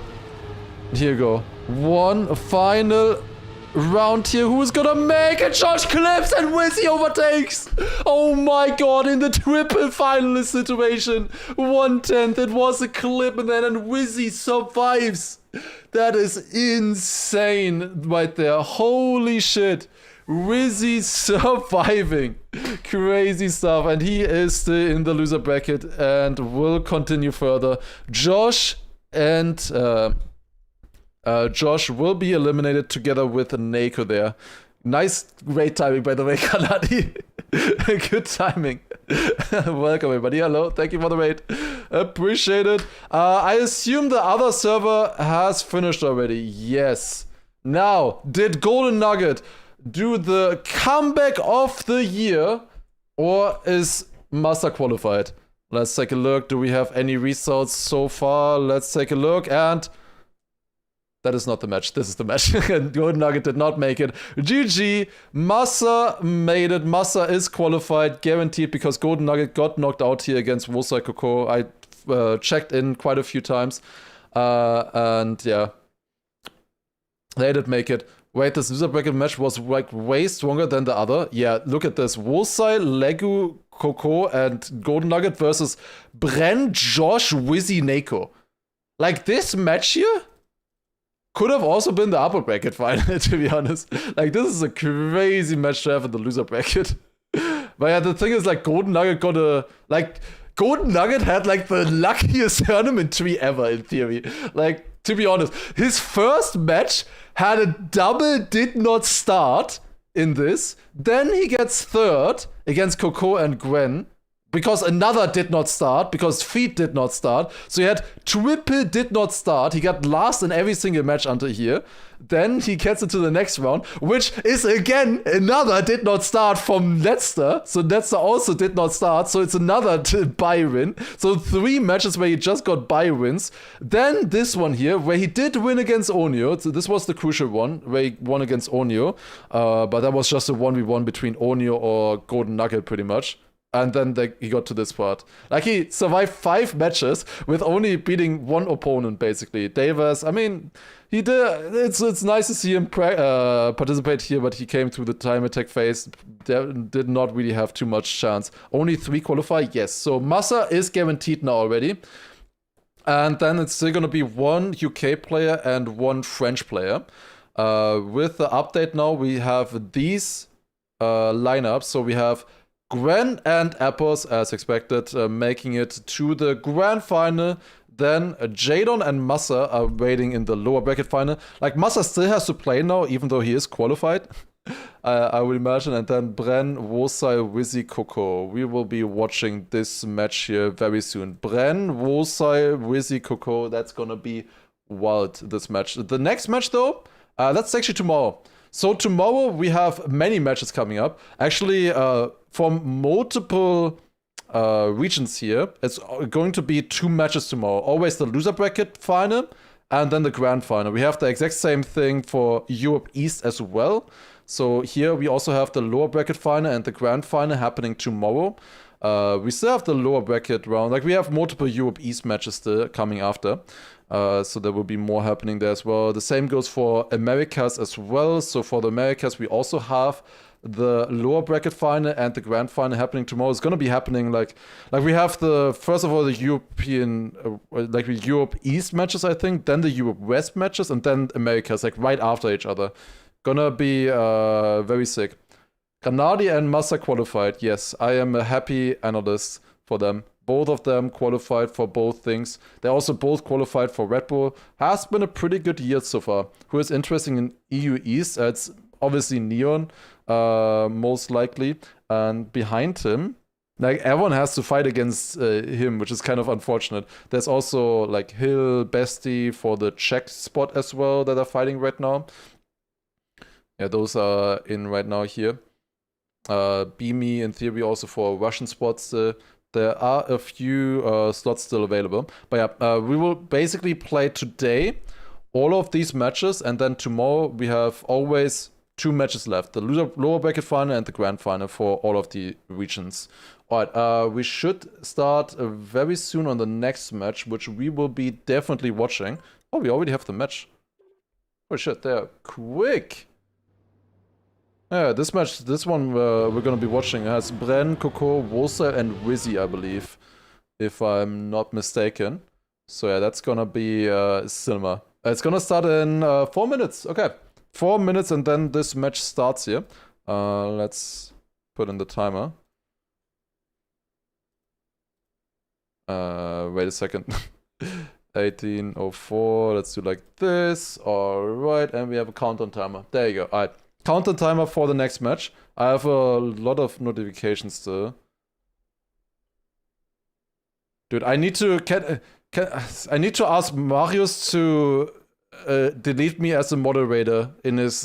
Here you go. One final round here. Who's gonna make it? Josh clips and Wizzy overtakes. Oh my god, in the triple finalist situation. 1/10, it was a clip and then Wizzy survives. That is insane right there. Holy shit. Wizzy surviving. Crazy stuff. And he is still in the loser bracket and will continue further. Josh and Josh will be eliminated together with Nako there. Nice, great timing, by the way, Kanadi. Good timing. Welcome, everybody. Hello. Thank you for the raid. Appreciate it. I assume the other server has finished already. Yes. Now, did Golden Nugget do the comeback of the year, or is Master qualified? Let's take a look. Do we have any results so far? Let's take a look. And that is not the match. This is the match. Golden Nugget did not make it. GG. Massa made it. Massa is qualified, guaranteed, because Golden Nugget got knocked out here against Wosai Coco. I checked in quite a few times. And yeah, they did make it. Wait, this loser bracket match was like way stronger than the other. Yeah, look at this. Wosai, Legu, Coco, and Golden Nugget versus Bren, Josh, Wizzy, Nako. Like, this match here could have also been the upper bracket final, to be honest. Like, this is a crazy match to have in the loser bracket. But yeah, the thing is, like, Golden Nugget got a... Like, Golden Nugget had, like, the luckiest tournament tree ever, in theory. Like, to be honest, his first match had a double did not start in this. Then he gets third against Coco and Gwen, because another did not start, because Feet did not start. So he had triple did not start. He got last in every single match until here. Then he gets into the next round, which is again another did not start from Letzter. So Letzter also did not start. So it's another bye win. So 3 matches where he just got bye wins. Then this one here, where he did win against Onyo. So this was the crucial one, where he won against Onyo. But that was just a 1v1 between Onyo or Golden Nugget, pretty much. And then he got to this part. Like, he survived 5 matches with only beating 1 opponent, basically. Davis, I mean, he did. It's nice to see him participate here, but he came through the time attack phase. Did not really have too much chance. Only 3 qualify, yes. So Massa is guaranteed now already. And then it's still going to be 1 UK player and 1 French player. With the update now, we have these lineups. So we have Gwen and Apples, as expected, making it to the grand final. Then Jadon and Massa are waiting in the lower bracket final. Like, Massa still has to play now, even though he is qualified, I would imagine. And then Bren, Wosai, Wizzy, Coco. We will be watching this match here very soon. Bren, Wosai, Wizzy, Coco. That's gonna be wild, this match. The next match, though, that's actually tomorrow. So tomorrow we have many matches coming up. Actually, from multiple regions here, it's going to be 2 matches tomorrow. Always the loser bracket final and then the grand final. We have the exact same thing for Europe East as well. So here we also have the lower bracket final and the grand final happening tomorrow. We still have the lower bracket round. Like, we have multiple Europe East matches still coming after. So there will be more happening there as well. The same goes for Americas as well. So for the Americas, we also have the lower bracket final and the grand final happening tomorrow. It's going to be happening like we have the, first of all, the European, like the Europe East matches, I think, then the Europe West matches, and then Americas, like right after each other. Gonna be very sick. Kanadi and Massa qualified. Yes, I am a happy analyst for them. Both of them qualified for both things. They also both qualified for Red Bull. Has been a pretty good year so far. Who is interesting in EU East? It's obviously Neon, most likely. And behind him, like, everyone has to fight against him, which is kind of unfortunate. There's also like Hill, Bestie for the Czech spot as well that are fighting right now. Yeah, those are in right now here. Beamy in theory also for Russian spots. There are a few slots still available. But yeah, we will basically play today all of these matches, and then tomorrow we have always 2 matches left. The lower bracket final and the grand final for all of the regions. Alright, we should start very soon on the next match, which we will be definitely watching. Oh, we already have the match. Oh shit, they're quick. Yeah, this match, this one we're gonna be watching has Bren, Coco, Wosa, and Wizzy, I believe, if I'm not mistaken. So yeah, that's gonna be cinema. It's gonna start in 4 minutes. Okay, 4 minutes, and then this match starts here. Let's put in the timer. Wait a second. 18:04. Let's do like this. All right, and we have a countdown timer. There you go. All right. Countdown timer for the next match. I have a lot of notifications still. Dude, I need to I need to ask Marius to delete me as a moderator in his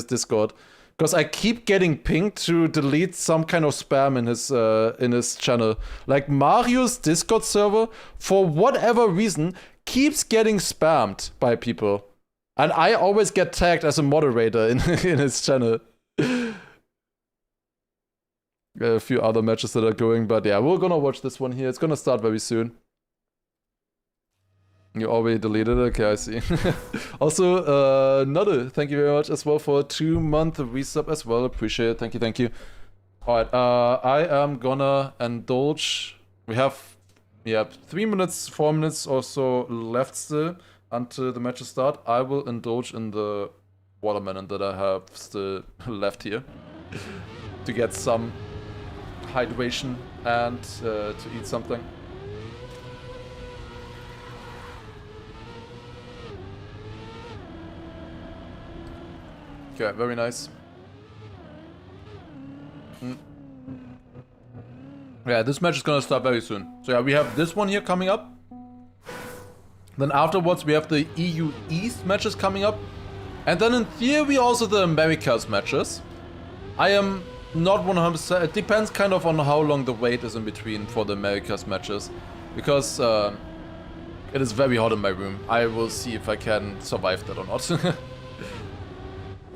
Discord, because I keep getting pinged to delete some kind of spam in his channel. Like Marius' Discord server, for whatever reason, keeps getting spammed by people. And I always get tagged as a moderator in his channel. A few other matches that are going, but yeah, we're gonna watch this one here. It's gonna start very soon. You already deleted it? Okay, I see. Also, Nodde, thank you very much as well for a 2-month resub as well. Appreciate it. Thank you, thank you. Alright, I am gonna indulge. We have, 3 minutes, 4 minutes or so left still until the matches start. I will indulge in the watermelon that I have still left here to get some hydration and to eat something. Okay, very nice. Yeah, this match is gonna start very soon. So yeah, we have this one here coming up. Then afterwards we have the EU East matches coming up. And then in theory also the Americas matches. I am not 100%, it depends kind of on how long the wait is in between for the Americas matches. Because it is very hot in my room. I will see if I can survive that or not.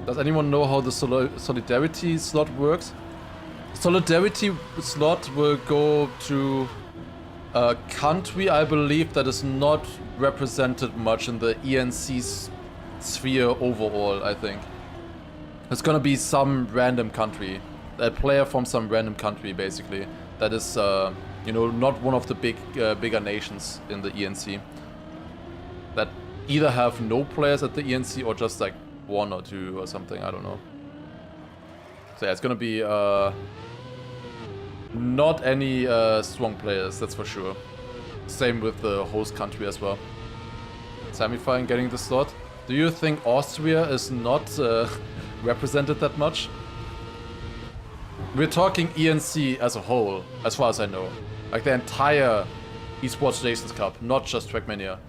Does anyone know how the Solidarity slot works? Solidarity slot will go to a country, I believe, that is not represented much in the ENC sphere overall, I think. It's gonna be some random country. A player from some random country, basically. That is, you know, not one of the bigger nations in the ENC. That either have no players at the ENC or just like 1 or 2 or something, I don't know. So yeah, it's gonna be not any strong players, that's for sure. Same with the host country as well. Samifying getting the slot. Do you think Austria is not represented that much? We're talking ENC as a whole, as far as I know. Like the entire Esports Nations Cup, not just TRACKMANIA.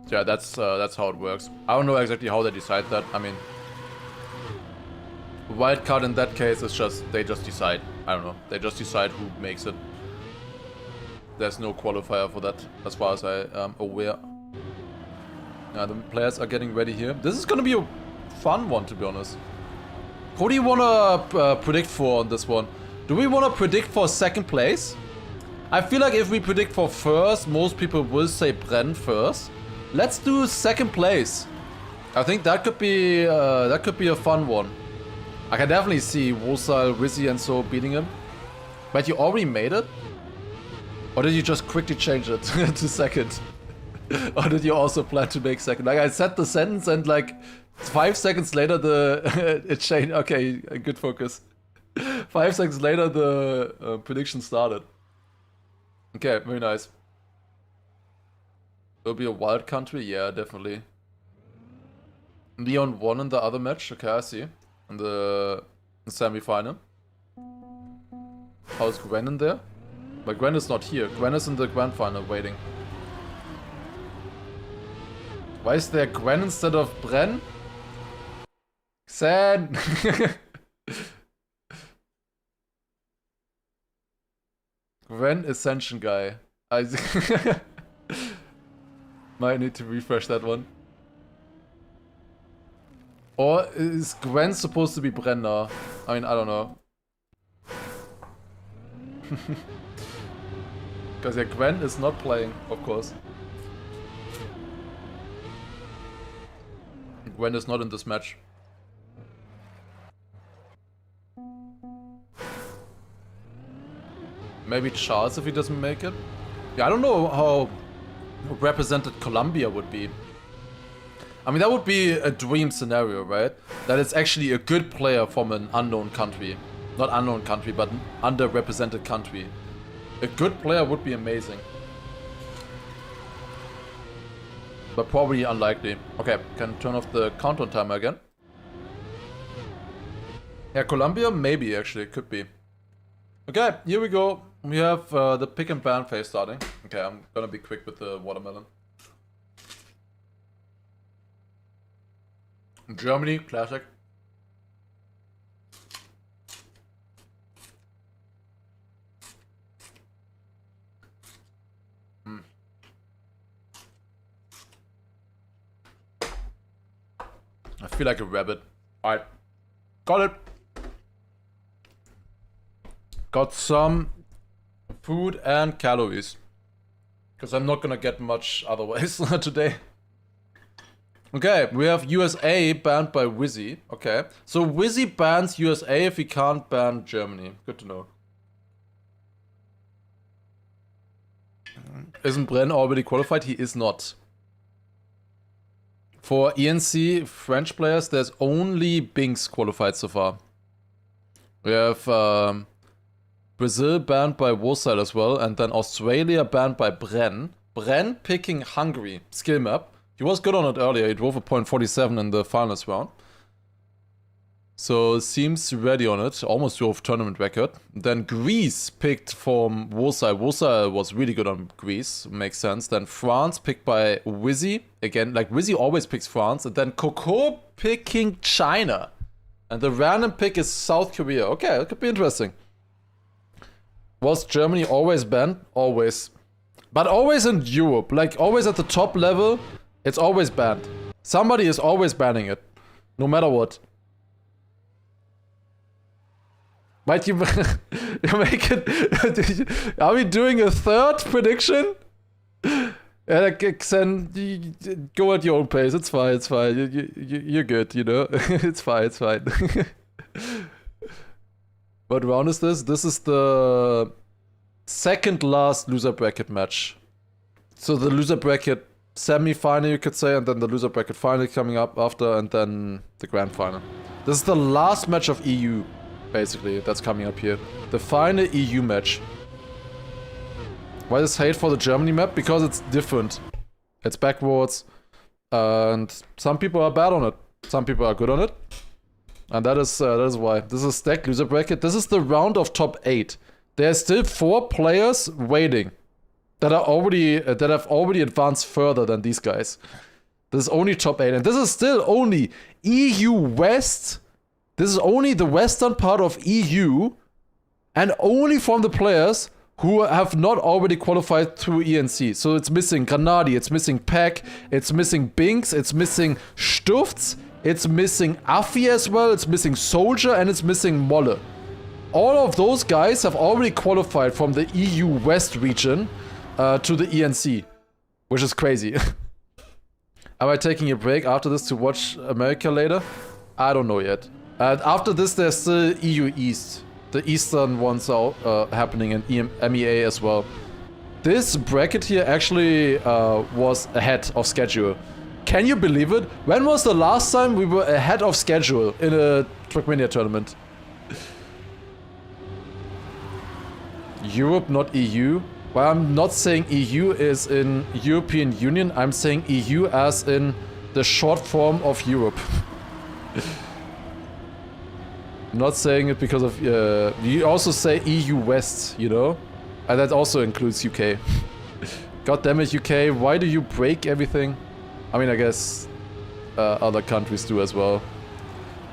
Yeah, that's how it works. I don't know exactly how they decide that. I mean, wildcard in that case is just, they just decide. I don't know. They just decide who makes it. There's no qualifier for that, as far as I am aware. Yeah, the players are getting ready here. This is gonna be a fun one, to be honest. Who do you wanna predict for on this one? Do we wanna predict for second place? I feel like if we predict for first, most people will say Bren first. Let's do second place. I think that could be a fun one. I can definitely see Wosal, Wizzy and so beating him. But you already made it? Or did you just quickly change it to second? Or did you also plan to make second? Like I said the sentence and like 5 seconds later it changed. Okay, good focus. 5 seconds later the prediction started. Okay, very nice. Will be a wild country? Yeah, definitely. Leon won in the other match. Okay, I see. In the semi-final. How's Gwen in there? But Gwen is not here. Gwen is in the grand final waiting. Why is there Gwen instead of Bren? Sad. Gwen Ascension guy. I might need to refresh that one. Or is Gwen supposed to be Brenner? I mean, I don't know. Because yeah, Gwen is not playing, of course. Gwen is not in this match. Maybe Charles if he doesn't make it. Yeah, I don't know how represented Colombia would be. I mean, that would be a dream scenario, right? That it's actually a good player from an unknown country. Not unknown country, but an underrepresented country. A good player would be amazing. But probably unlikely. Okay, can turn off the countdown timer again. Yeah, Colombia, maybe actually, could be. Okay, here we go. We have the pick and ban phase starting. Okay, I'm gonna be quick with the watermelon. Germany, classic. I feel like a rabbit. Alright. Got it. Got some food and calories. Because I'm not gonna get much otherwise today. Okay, we have USA banned by Wizzy. Okay, so Wizzy bans USA if he can't ban Germany. Good to know. Isn't Bren already qualified? He is not. For ENC French players, there's only Binks qualified so far. We have Brazil banned by Wosile as well, and then Australia banned by Bren. Bren picking Hungary skill map. He was good on it earlier, he drove a .47 in the finals round. So seems ready on it, almost drove tournament record. Then Greece picked from Wosile. Wosile was really good on Greece, makes sense. Then France picked by Wizzy. Again, like Wizzy always picks France. And then Coco picking China. And the random pick is South Korea. Okay, that could be interesting. Was Germany always banned? Always. But always in Europe, like always at the top level. It's always banned. Somebody is always banning it. No matter what. Might you make it... Are we doing a third prediction? Yeah, then go at your own pace. It's fine, it's fine. You're good, you know? It's fine, it's fine. What round is this? This is the second last loser bracket match. So the loser bracket semi-final, you could say, and then the loser bracket final coming up after, and then the grand final. This is the last match of EU, basically, that's coming up here. The final EU match. Why this hate for the Germany map? Because it's different. It's backwards, and some people are bad on it. Some people are good on it. And that is why. This is stacked loser bracket. This is the round of top 8. There's still 4 players waiting. That have already advanced further than these guys. This is only top 8, and this is still only EU West. This is only the western part of EU, and only from the players who have not already qualified through ENC. So it's missing Granadi, it's missing Peck, it's missing Binks, it's missing Stufts, it's missing Affi as well, it's missing Soldier, and it's missing Molle. All of those guys have already qualified from the EU West region to the ENC, which is crazy. Am I taking a break after this to watch America later? I don't know yet. And after this, there's still EU East. The Eastern ones are happening in MEA as well. This bracket here actually was ahead of schedule. Can you believe it? When was the last time we were ahead of schedule in a TRACKMANIA tournament? Europe, not EU. Well, I'm not saying EU is in European Union, I'm saying EU as in the short form of Europe. I'm not saying it because of... you also say EU West, you know? And that also includes UK. God damn it, UK, why do you break everything? I mean, I guess other countries do as well.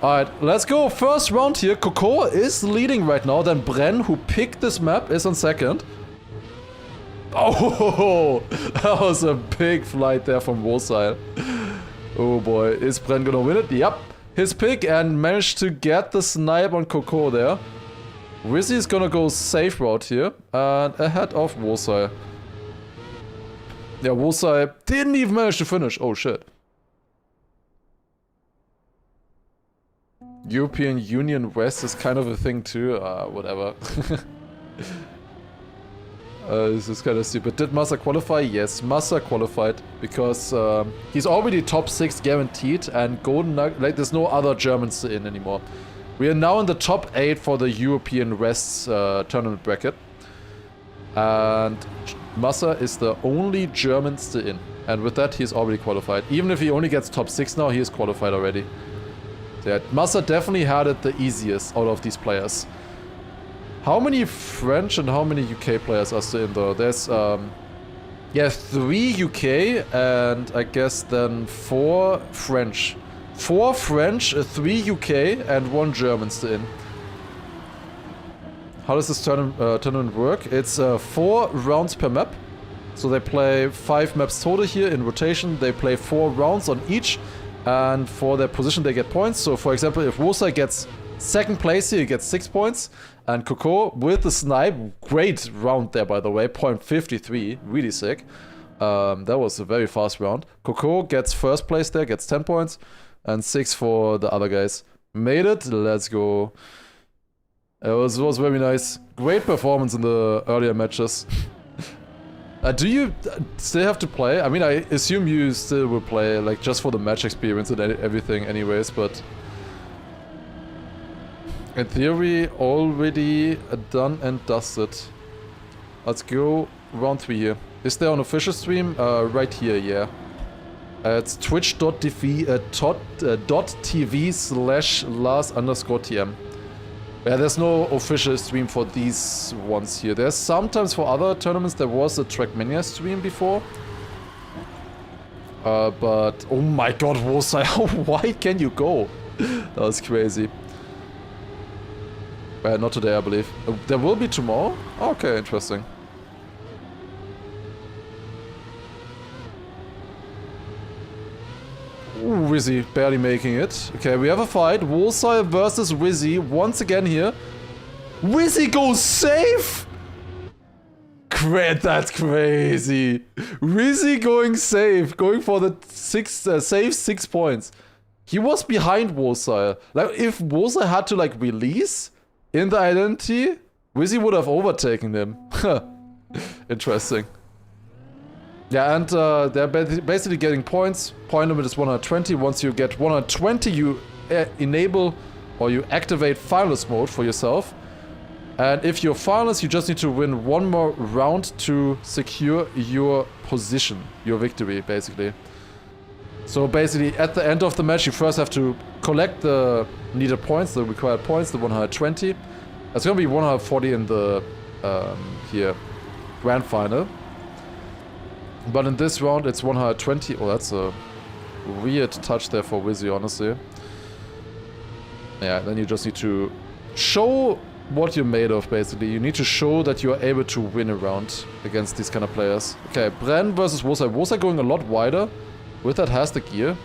Alright, let's go. First round here. Coco is leading right now. Then Bren, who picked this map, is on second. Oh, that was a big flight there from Wosile. Oh boy, is Bren gonna win it? Yep, his pick, and managed to get the snipe on Coco there. Wizzy is gonna go safe route here, and ahead of Wosile. Yeah, Wosile didn't even manage to finish. Oh shit. European Union West is kind of a thing too. Whatever. This is kind of stupid. Did Massa qualify? Yes, Massa qualified because he's already top 6 guaranteed, and Golden Nugget, like, there's no other Germans in anymore. We are now in the top 8 for the European West tournament bracket, and Massa is the only German still in, and with that he's already qualified. Even if he only gets top 6 now, he is qualified already. Yeah, Massa definitely had it the easiest out of these players. How many French and how many UK players are still in though? There's, yeah, 3 UK and I guess then 4 French. 4 French, 3 UK and 1 German still in. How does this tournament work? It's 4 rounds per map. So they play 5 maps total here in rotation. They play 4 rounds on each. And for their position they get points. So for example, if Wosa gets 2nd place here, he gets 6 points. And Coco with the snipe, great round there by the way, 0.53, really sick. That was a very fast round. Coco gets 1st place there, gets 10 points. And 6 for the other guys. Made it, let's go. It was very nice. Great performance in the earlier matches. Do you still have to play? I mean, I assume you still will play, like, just for the match experience and everything anyways, but... in theory, already done and dusted. Let's go round 3 here. Is there an official stream? Right here, yeah. It's twitch.tv/Lars_TM. Yeah, there's no official stream for these ones here. There's sometimes for other tournaments, there was a TRACKMANIA stream before. But, oh my god, Wosai, how wide can you go? That was crazy. Not today, I believe. There will be tomorrow? Okay, interesting. Ooh, Wizzy barely making it. Okay, we have a fight. Wolsai versus Wizzy once again here. Wizzy goes safe! That's crazy. Wizzy going safe. Going for the save 6 points. He was behind Wolsai. Like, if Wolsai had to, like, release in the identity, Wizzy would have overtaken him. Interesting. Yeah, and they're basically getting points. Point limit is 120. Once you get 120, you enable or you activate finalist mode for yourself. And if you're finalist, you just need to win 1 more round to secure your position, your victory, basically. So basically, at the end of the match, you first have to collect the needed points, the required points, the 120. It's gonna be 140 in the here grand final. But in this round, it's 120. Oh, that's a weird touch there for Wizzy, honestly. Yeah, then you just need to show what you're made of, basically. You need to show that you are able to win a round against these kind of players. Okay, Bren versus Wosai. Wosai going a lot wider. With that has the gear.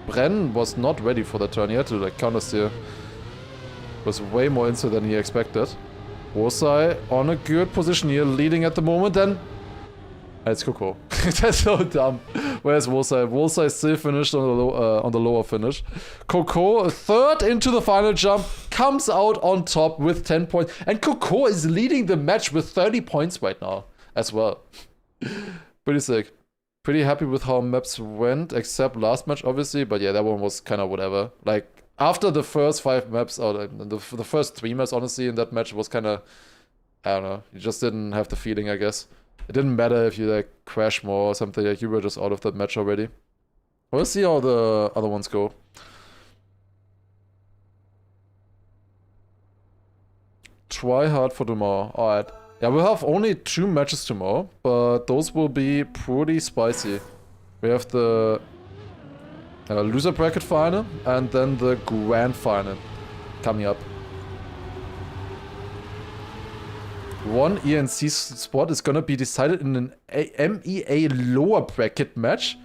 Bren was not ready for that turn. He had to, like, countersteer. Was way more inside than he expected. Wosai on a good position here, leading at the moment, and it's Coco. That's so dumb. Where's Wosai? Wosai still finished on the lower finish. Coco, 3rd into the final jump, comes out on top with 10 points. And Coco is leading the match with 30 points right now as well. Pretty sick. Pretty happy with how maps went, except last match, obviously. But yeah, that one was kind of whatever. Like, after the first 5 maps, or the first 3 maps, honestly, in that match was kind of, I don't know. You just didn't have the feeling, I guess. It didn't matter if you, like, crash more or something, like, you were just out of that match already. We'll see how the other ones go. Try hard for tomorrow. Alright. Yeah, we'll have only 2 matches tomorrow, but those will be pretty spicy. We have the loser bracket final, and then the grand final coming up. One ENC spot is gonna be decided in an MEA lower bracket match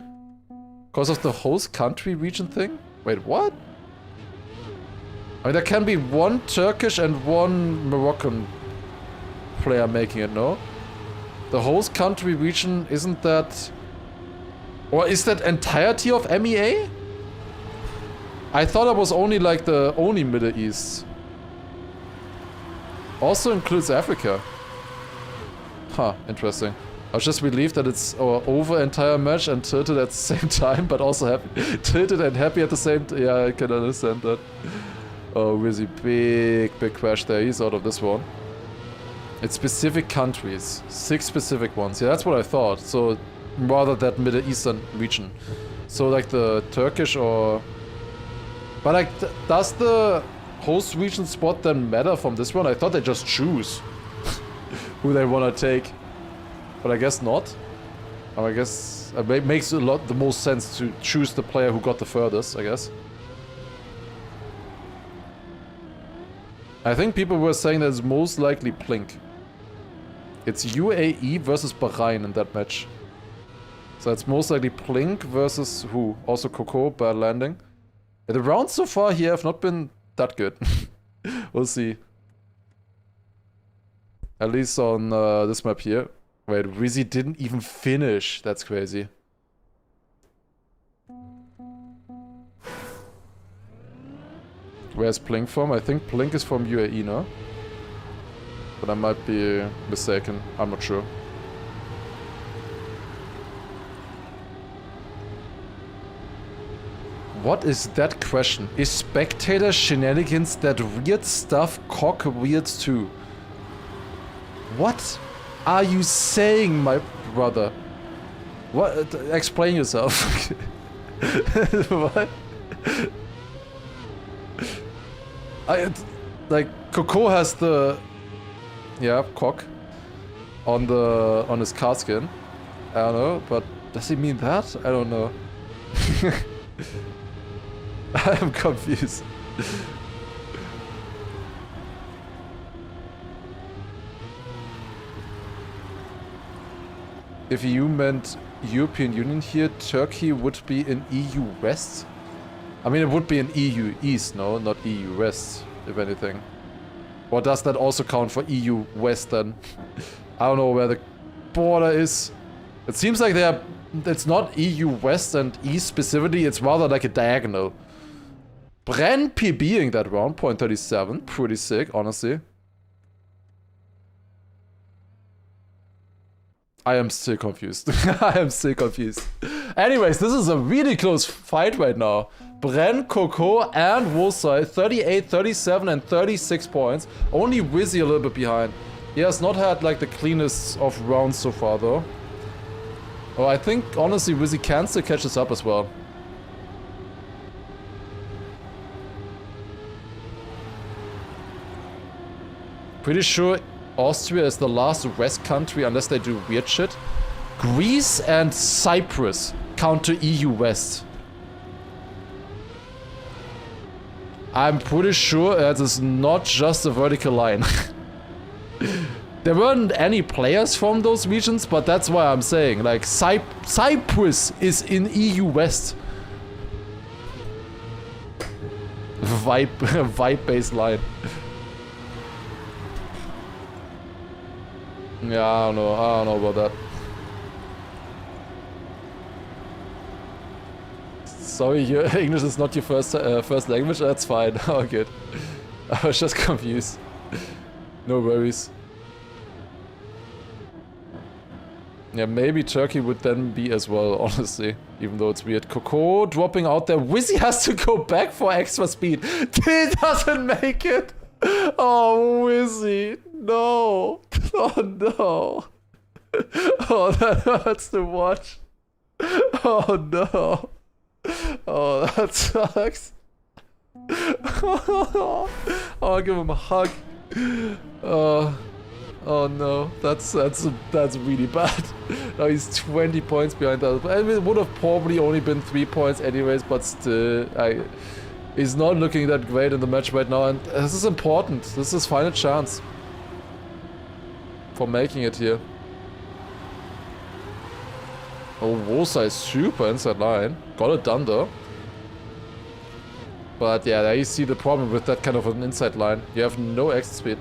because of the host country region thing? Wait, what? I mean, there can be 1 Turkish and 1 Moroccan player making it, no? The host country region, isn't that... Or is that entirety of MEA? I thought it was only like the only Middle East. Also includes Africa. Huh, interesting. I was just relieved that it's our over entire match and tilted at the same time, but also happy. Tilted and happy at the same time. Yeah, I can understand that. Oh, really big crash there. He's out of this one. It's specific countries. 6 specific ones. Yeah, that's what I thought. So, rather that Middle Eastern region. So, like the Turkish or... But like, does the host region spot then matter from this one? I thought they just choose who they want to take. But I guess not. I guess it makes the most sense to choose the player who got the furthest, I guess. I think people were saying that it's most likely Plink. It's UAE versus Bahrain in that match. So it's most likely Plink versus who? Also Coco, bad landing. Yeah, the rounds so far here have not been that good. We'll see. At least on this map here. Wait, Rizzy didn't even finish. That's crazy. Where's Plink from? I think Plink is from UAE, no? But I might be mistaken. I'm not sure. What is that question? Is spectator shenanigans that weird stuff cock weird too? What are you saying, my brother? What? Explain yourself. What? Like Coco has the cock on his car skin. I don't know, but does he mean that? I don't know. I'm confused. If EU meant European Union here, Turkey would be in EU West? I mean, it would be in EU East, no? Not EU West, if anything. Or does that also count for EU West then? I don't know where the border is. It seems like it's not EU West and East specifically, it's rather like a diagonal. Bren PBing that round, 0.37. Pretty sick, honestly. I am still confused. I am still confused. Anyways, this is a really close fight right now. Bren, Coco, and Wosai, 38, 37, and 36 points. Only Wizzy a little bit behind. He has not had like the cleanest of rounds so far though. Oh, I think honestly Wizzy can still catch this up as well. Pretty sure Austria is the last West country unless they do weird shit. Greece and Cyprus count to EU West. I'm pretty sure it is not just a vertical line. There weren't any players from those regions, but that's why I'm saying, like, Cyprus is in EU West. Vibe-based line. Yeah, I don't know about that. Sorry, your English is not your first language. That's fine. Oh, good. I was just confused. No worries. Yeah, maybe Turkey would then be as well, honestly. Even though it's weird. Coco dropping out there. Wizzy has to go back for extra speed. He doesn't make it. Oh, Wizzy. No. Oh, no. Oh, that hurts to watch. Oh, no. Oh, that sucks. Oh, I'll give him a hug. Oh no, that's really bad. Now he's 20 points behind that. I mean, it would have probably only been 3 points anyways, but still, he's not looking that great in the match right now, and this is important. This is his final chance for making it here. Oh, Wosa is super inside line. Got it done though. But yeah, there you see the problem with that kind of an inside line. You have no exit speed.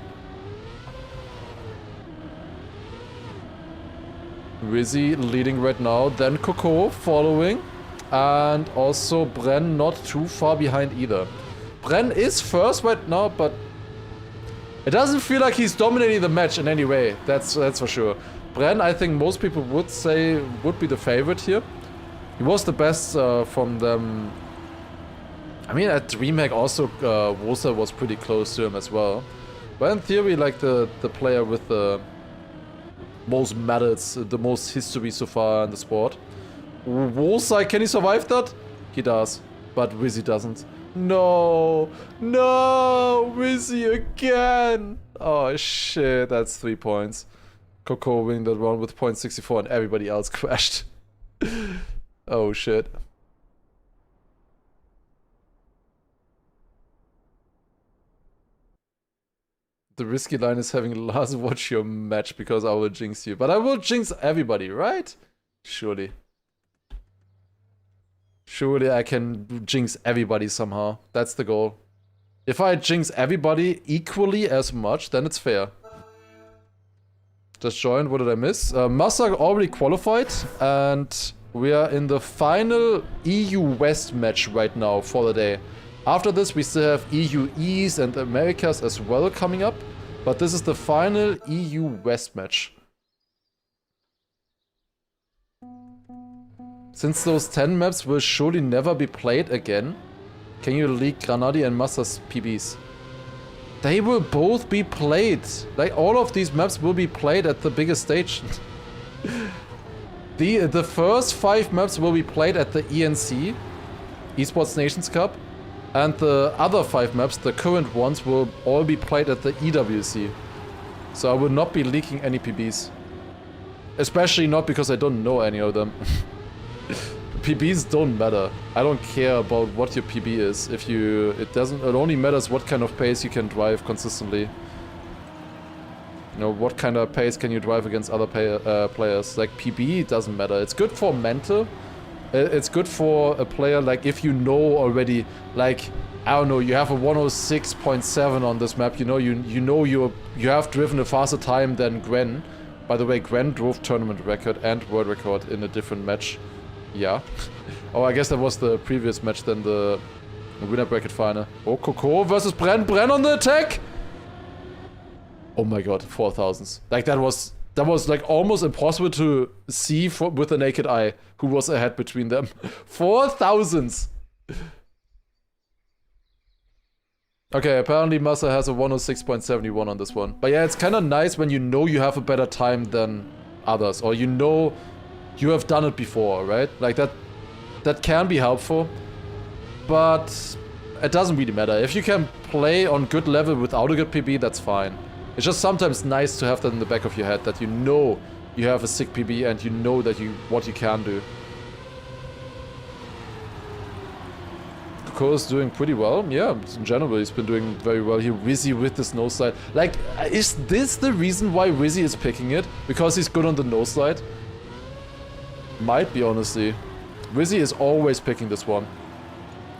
Rizzy leading right now, then Coco following. And also Bren not too far behind either. Bren is first right now, but it doesn't feel like he's dominating the match in any way. That's for sure. Bren, I think most people would say, would be the favorite here. He was the best from them. I mean, at DreamHack also, Wosa was pretty close to him as well. But in theory, like the player with the most medals, the most history so far in the sport. Wosa, can he survive that? He does, but Wizzy doesn't. No, no, Wizzy again. Oh shit, that's 3 points. Coco winning that round with 0.64 and everybody else crashed. Oh shit. The risky line is having Lars watch your match because I will jinx you. But I will jinx everybody, right? Surely. Surely I can jinx everybody somehow. That's the goal. If I jinx everybody equally as much, then it's fair. Just joined, what did I miss? Massa already qualified, and we are in the final EU West match right now for the day. After this, we still have EU East and Americas as well coming up, but this is the final EU West match. Since those 10 maps will surely never be played again, can you leak Granadi and Massa's PBs? They will both be played. Like, all of these maps will be played at the biggest stage. The first 5 maps will be played at the ENC, Esports Nations Cup, and the other 5 maps, the current ones, will all be played at the EWC. So I will not be leaking any PBs. Especially not because I don't know any of them. PBs don't matter. I don't care about what your PB is. It only matters what kind of pace you can drive consistently. You know, what kind of pace can you drive against other players. Like, PB doesn't matter. It's good for mental. It's good for a player, like, if you know already, like, I don't know, you have a 106.7 on this map, you know you have driven a faster time than Gwen. By the way, Gwen drove tournament record and world record in a different match. Yeah. Oh, I guess that was the previous match than the winner bracket final. Oh, Coco versus Bren. Bren on the attack! Oh my god, 4000s. Like, that was like almost impossible to see with the naked eye who was ahead between them. 4000s! Okay, apparently Massa has a 106.71 on this one. But yeah, it's kind of nice when you know you have a better time than others, or you know you have done it before, right? Like, that can be helpful, but it doesn't really matter. If you can play on good level without a good PB, that's fine. It's just sometimes nice to have that in the back of your head, that you know you have a sick PB and you know that what you can do. Coco is doing pretty well. Yeah, in general, he's been doing very well here. Wizzy with this nose slide. Like, is this the reason why Wizzy is picking it? Because he's good on the nose slide? Might be, honestly. Wizzy is always picking this one.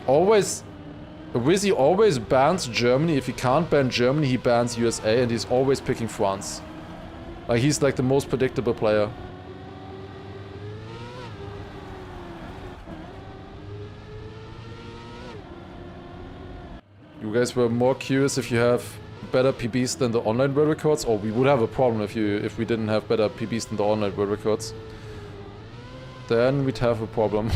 Always. Wizzy always bans Germany. If he can't ban Germany, he bans USA, and he's always picking France. Like, he's like the most predictable player. You guys were more curious if you have better PBs than the online world records, or we would have a problem if we didn't have better PBs than the online world records. Then we'd have a problem.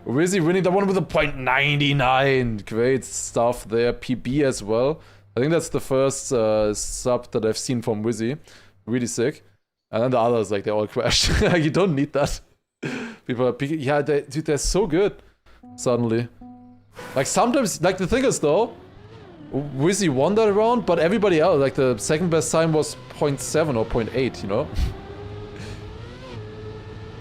Wizzy winning that one with a 0.99. Great stuff there. PB as well. I think that's the first sub that I've seen from Wizzy. Really sick. And then the others, like, they all crashed. You don't need that. People are peeking. Yeah, dude, they're so good. Suddenly. Like, sometimes, like, the thing is, though, Wizzy won that round, but everybody else, like, the second best time was 0.7 or 0.8, you know?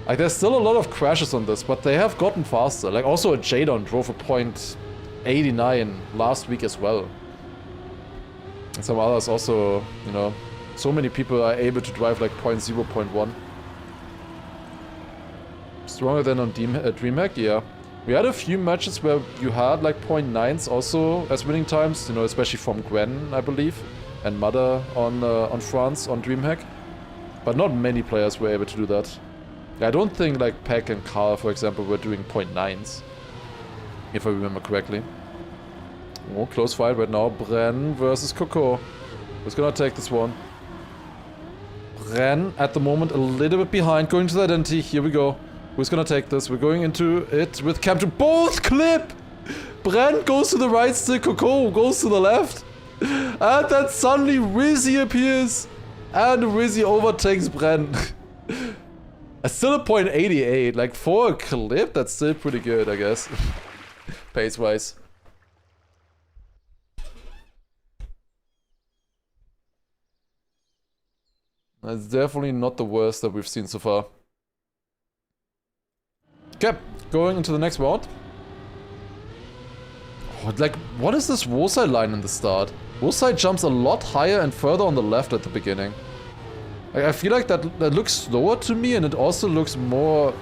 Like, there's still a lot of crashes on this, but they have gotten faster. Like, also a Jadon drove a 0.89 last week as well. And some others also, you know, so many people are able to drive like 0.0, 0.1. Stronger than on DreamHack, yeah. We had a few matches where you had like 0.9s also as winning times, you know, especially from Gwen, I believe, and Mother on France on DreamHack. But not many players were able to do that. I don't think like Peck and Carl, for example, were doing 0.9s. If I remember correctly. Oh, close fight right now. Bren versus Coco. Who's gonna take this one? Bren at the moment a little bit behind, going to the identity. Here we go. Who's gonna take this? We're going into it with Cam to both clip! Bren goes to the right stick, Coco goes to the left. And then suddenly Rizzy appears. And Rizzy overtakes Bren. Still a 0.88. Like for a clip, that's still pretty good, I guess. Pace-wise. That's definitely not the worst that we've seen so far. Okay, going into the next round. Oh, like, what is this Worside line in the start? Worside jumps a lot higher and further on the left at the beginning. I feel like that looks slower to me, and it also looks more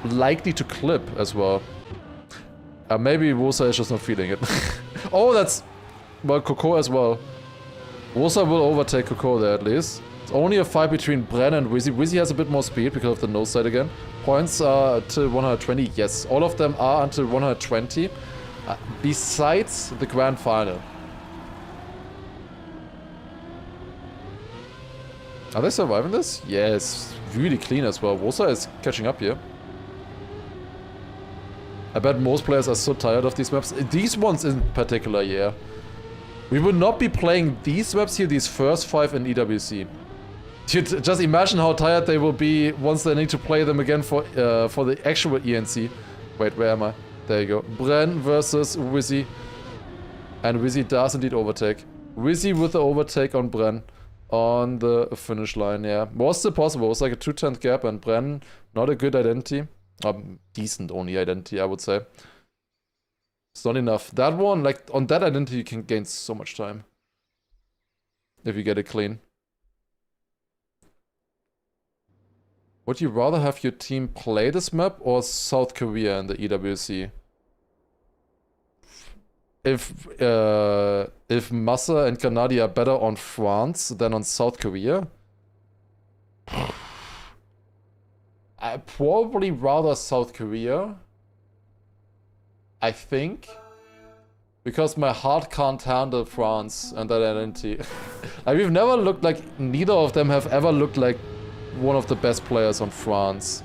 likely to clip as well. Maybe Worside is just not feeling it. Oh, that's... well, Coco as well. Worside will overtake Coco there at least. It's only a fight between Bren and Wizzy. Wizzy has a bit more speed because of the nose side again. Points are until 120. Yes, all of them are until 120. Besides the grand final. Are they surviving this? Yes, really clean as well. Wosa is catching up here. I bet most players are so tired of these maps. These ones in particular, yeah. We would not be playing these maps here, these first 5 in EWC. Just imagine how tired they will be once they need to play them again for the actual ENC. Wait, where am I? There you go. Bren versus Wizzy. And Wizzy does indeed overtake. Wizzy with the overtake on Bren. On the finish line, yeah. Was still possible. It was like a 2/10 gap, and Bren, not a good identity. Decent only identity, I would say. It's not enough. That one, like, on that identity, you can gain so much time. If you get it clean. Would you rather have your team play this map or South Korea in the EWC? If Massa and Gennady are better on France than on South Korea, I'd probably rather South Korea. I think. Because my heart can't handle France and that identity. Like, we've never looked like, neither of them have ever looked like one of the best players on France.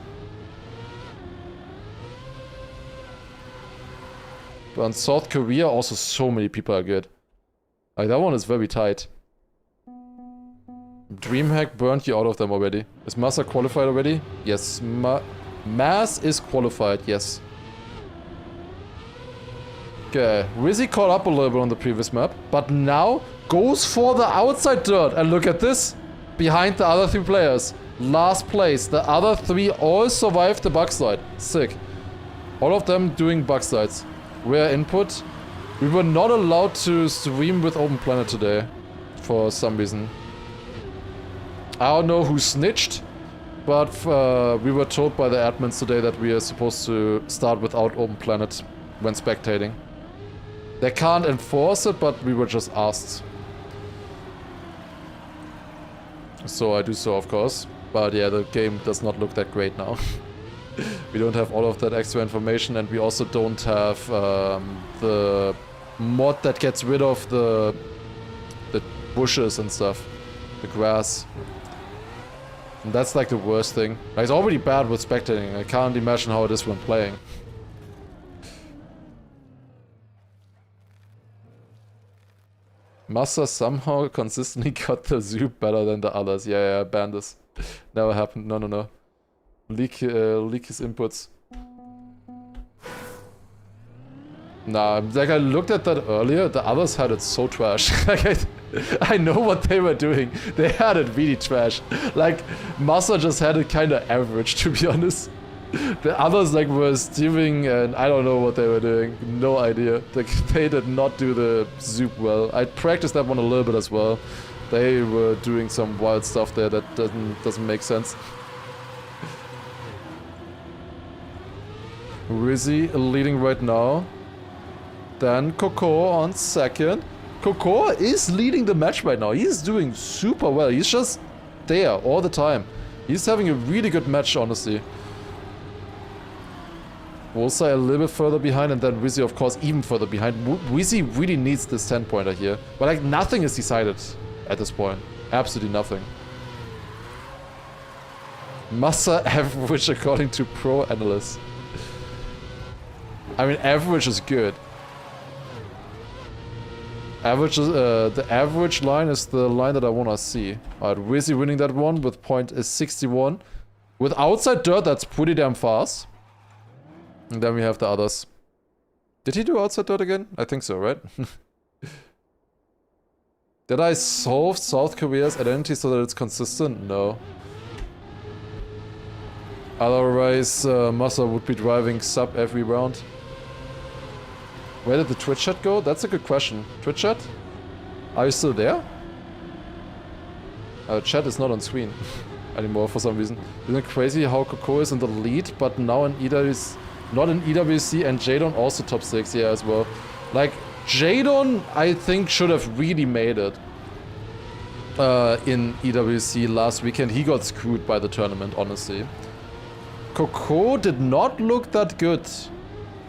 But on South Korea, also so many people are good. Like, that one is very tight. Dreamhack burned you out of them already. Is Massa qualified already? Yes. Mass is qualified, yes. Okay, Rizzy caught up a little bit on the previous map, but now goes for the outside dirt. And look at this. Behind the other 3 players. Last place. The other 3 all survived the backslide. Sick. All of them doing backsides. Rare input. We were not allowed to stream with Open Planet today. For some reason. I don't know who snitched. But we were told by the admins today that we are supposed to start without Open Planet when spectating. They can't enforce it, but we were just asked. So I do so, of course. But yeah, the game does not look that great now. We don't have all of that extra information, and we also don't have the mod that gets rid of the bushes and stuff. The grass. And that's like the worst thing. Like, it's already bad with spectating. I can't imagine how it is when playing. Massa somehow consistently got the Zoop better than the others. Yeah, banned this. Never happened. No. Leak his inputs. Nah, like, I looked at that earlier. The others had it so trash. Like, I know what they were doing. They had it really trash. Like, Massa just had it kind of average, to be honest. The others, like, were steering, and I don't know what they were doing. No idea. Like, they did not do the Zoop well. I practiced that one a little bit as well. They were doing some wild stuff there that doesn't make sense. Rizzy leading right now. Then Coco on second. Coco is leading the match right now. He's doing super well. He's just there all the time. He's having a really good match, honestly. Wolsa a little bit further behind, and then Wizzy, of course, even further behind. Wizzy really needs this 10-pointer here. But, like, nothing is decided at this point. Absolutely nothing. Massa average according to pro analysts. I mean, average is good. Average is, the average line is the line that I want to see. Alright, Wizzy winning that one with point is 61. With outside dirt, that's pretty damn fast. And then we have the others. Did he do outside dirt again? I think so, right? Did I solve South Korea's identity so that it's consistent? No. Otherwise, Massa would be driving sub every round. Where did the Twitch chat go? That's a good question. Twitch chat? Are you still there? Chat is not on screen anymore for some reason. Isn't it crazy how Coco is in the lead, but now in EWC, not in EWC, and Jadon also top 6, yeah, as well. Like, Jadon, I think, should have really made it in EWC last weekend. He got screwed by the tournament, honestly. Coco did not look that good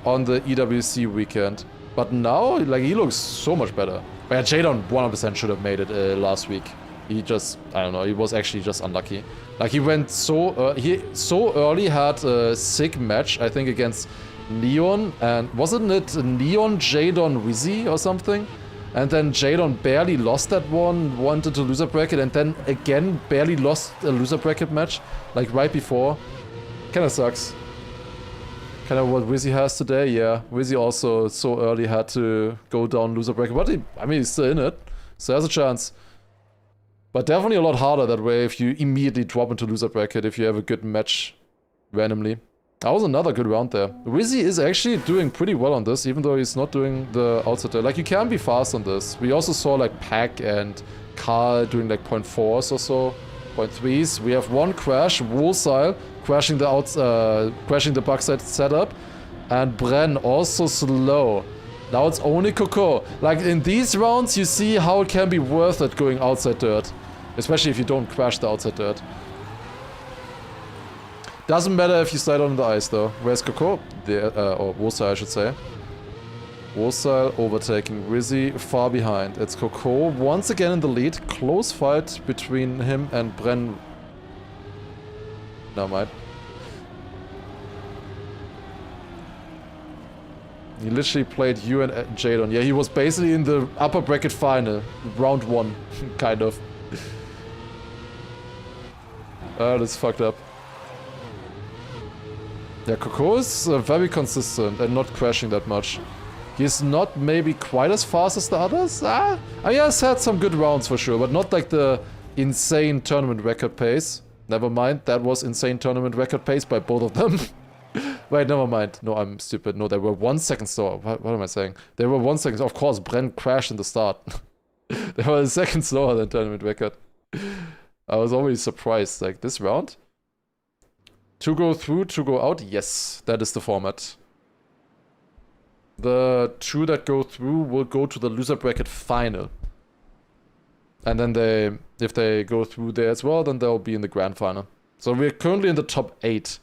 on the EWC weekend, but now, like, he looks so much better. But yeah, Jadon 100% should have made it last week. He just, I don't know, he was actually just unlucky. Like, he went so, he so early had a sick match, I think, against Neon, and wasn't it Neon, Jadon, Wizzy or something? And then Jadon barely lost that one, went into loser bracket, and then again barely lost a loser bracket match, like right before. Kinda sucks. Kinda what Wizzy has today, yeah. Wizzy also so early had to go down loser bracket, but he, I mean, he's still in it, so there's a chance. But definitely a lot harder that way if you immediately drop into loser bracket, if you have a good match randomly. That was another good round there. Wizzy is actually doing pretty well on this, even though he's not doing the outside there. Like, you can be fast on this. We also saw, like, Pack and Carl doing, like, 0.4s or so, 0.3s. We have one crash, Woolsile crashing the backside setup, and Bren also slow. Now it's only Coco. Like, in these rounds, you see how it can be worth it going outside dirt. Especially if you don't crash the outside dirt. Doesn't matter if you slide on the ice, though. Where's Coco? There, or Wosile, I should say. Wosile overtaking Wizzy far behind. It's Coco once again in the lead. Close fight between him and Bren. Never mind. He literally played you and Jadon. Yeah, he was basically in the upper bracket final. Round 1, kind of. That's fucked up. Yeah, Coco is very consistent and not crashing that much. He's not maybe quite as fast as the others. I mean, he has had some good rounds for sure, but not like the insane tournament record pace. Never mind, that was insane tournament record pace by both of them. Wait, never mind. No, I'm stupid. No, they were 1 second slower. What am I saying? They were 1 second. Of course, Bren crashed in the start. They were a second slower than tournament record. I was already surprised. Like, this round? 2 go through, 2 go out? Yes, that is the format. The 2 that go through will go to the loser bracket final. And then if they go through there as well, then they'll be in the grand final. So we're currently in the top 8.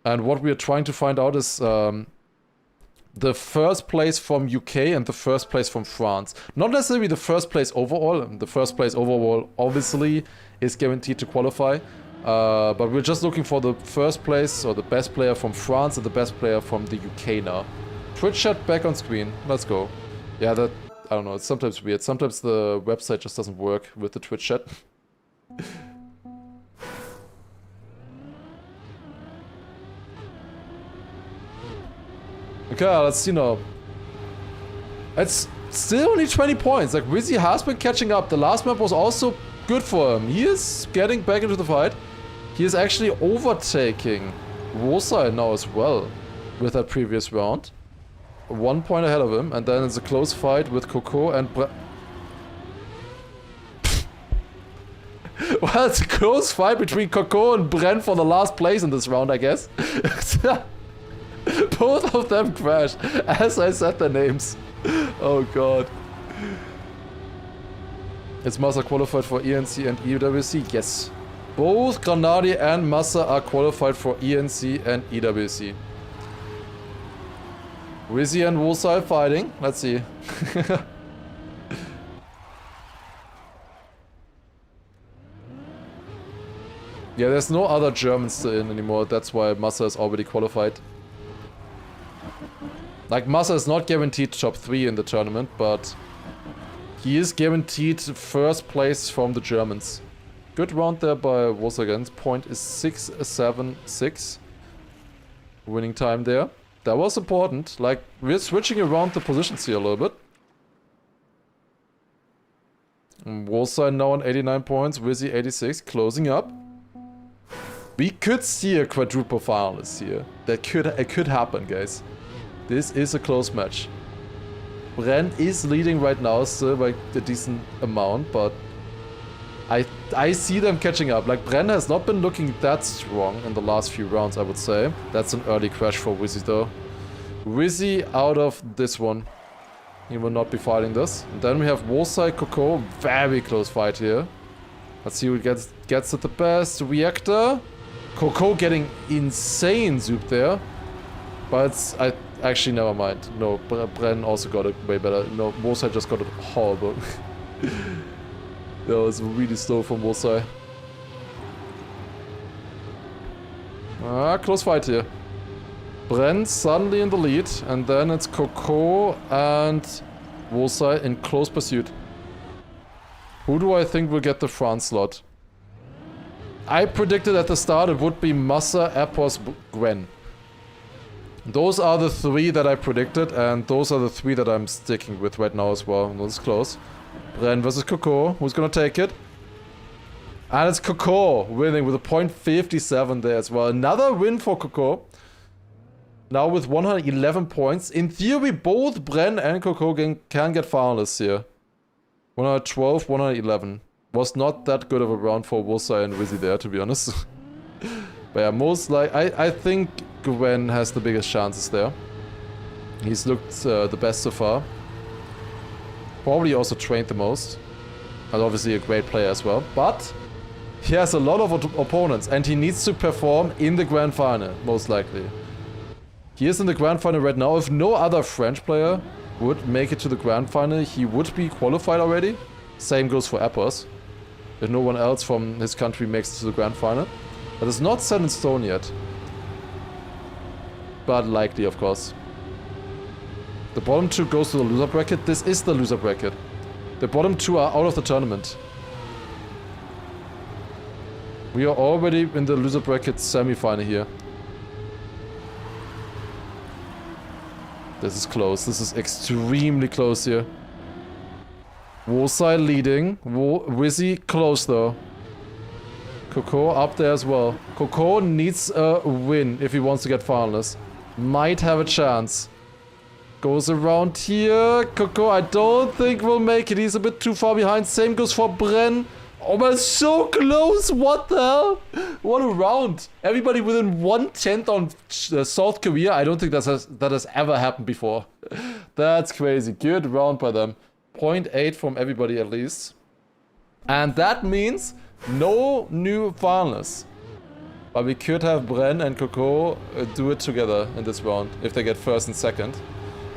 And what we are trying to find out is the first place from UK and the first place from France. Not necessarily the first place overall. The first place overall obviously is guaranteed to qualify. But we're just looking for the first place or the best player from France and the best player from the UK now. Twitch chat back on screen. Let's go. Yeah, that, I don't know, it's sometimes weird. Sometimes the website just doesn't work with the Twitch chat. Okay, let's see now. It's still only 20 points. Like, Wizzy has been catching up. The last map was also good for him. He is getting back into the fight. He is actually overtaking Wosile now as well with that previous round. 1 point ahead of him, and then it's a close fight with Coco and well, it's a close fight between Coco and Bren for the last place in this round, I guess. Both of them crashed as I said their names. Oh god. Is Massa qualified for ENC and EWC? Yes. Both Granadi and Massa are qualified for ENC and EWC. Rizzy and Wolsai fighting. Let's see. Yeah, there's no other Germans in anymore. That's why Massa is already qualified. Like, Massa is not guaranteed top 3 in the tournament, but he is guaranteed first place from the Germans. Good round there by Wolsai. Point is 6.76. Winning time there. That was important. Like, we're switching around the positions here a little bit. Wolsai now on 89 points, Rizzy 86, closing up. We could see a quadruple finalist here. It could happen, guys. This is a close match. Bren is leading right now still by a decent amount, but I see them catching up. Like, Bren has not been looking that strong in the last few rounds, I would say. That's an early crash for Rizzy though. Rizzy out of this one. He will not be fighting this. And then we have Wolsai, Coco. Very close fight here. Let's see who gets it the best. Reactor. Coco getting insane zoop there. But actually, never mind. No, Bren also got it way better. No, Wolsai just got it horrible. That was really slow from Wolsai. Close fight here. Bren suddenly in the lead, and then it's Coco and Wolsai in close pursuit. Who do I think will get the France slot? I predicted at the start it would be Massa, Epos, Gwen. Those are the 3 that I predicted, and those are the 3 that I'm sticking with right now as well. This is close. Bren versus Coco. Who's gonna take it? And it's Coco winning with a .57 there as well. Another win for Coco. Now with 111 points. In theory, both Bren and Coco can get finalists here. 112, 111. Was not that good of a round for Wolsai and Rizzy there, to be honest. But yeah, most like I think Gwen has the biggest chances there. He's looked the best so far. Probably also trained the most. And obviously a great player as well. But he has a lot of opponents and he needs to perform in the grand final, most likely. He is in the grand final right now. If no other French player would make it to the grand final, he would be qualified already. Same goes for Epos. If no one else from his country makes it to the grand final. But it's not set in stone yet. But likely, of course. The bottom 2 goes to the loser bracket. This is the loser bracket. The bottom 2 are out of the tournament. We are already in the loser bracket semi-final here. This is close. This is extremely close here. Wolsai leading. Rizzy close though. Coco up there as well. Coco needs a win if he wants to get finalists. Might have a chance. Goes around here. Coco, I don't think will make it. He's a bit too far behind. Same goes for Bren. Oh man, so close. What the hell? What a round. Everybody within 1/10 on South Korea. I don't think that has ever happened before. That's crazy. Good round by them. 0.8 from everybody at least. And that means no new finalists. But we could have Bren and Coco do it together in this round if they get first and second.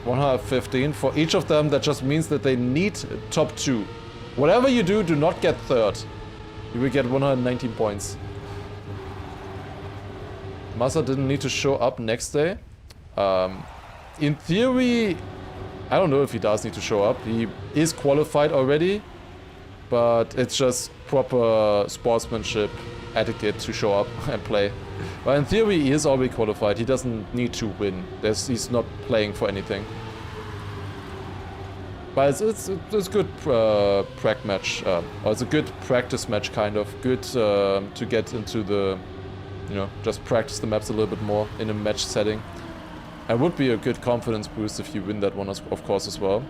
115 for each of them. That just means that they need top 2. Whatever you do, do not get third. You will get 119 points. Massa didn't need to show up next day. In theory, I don't know if he does need to show up. He is qualified already, but it's just proper sportsmanship etiquette to show up and play. But in theory, he is already qualified. He doesn't need to win. He's not playing for anything. But it's a good prac match. Or it's a good practice match, kind of. Good to get into the, just practice the maps a little bit more in a match setting. It would be a good confidence boost if you win that one, of course, as well.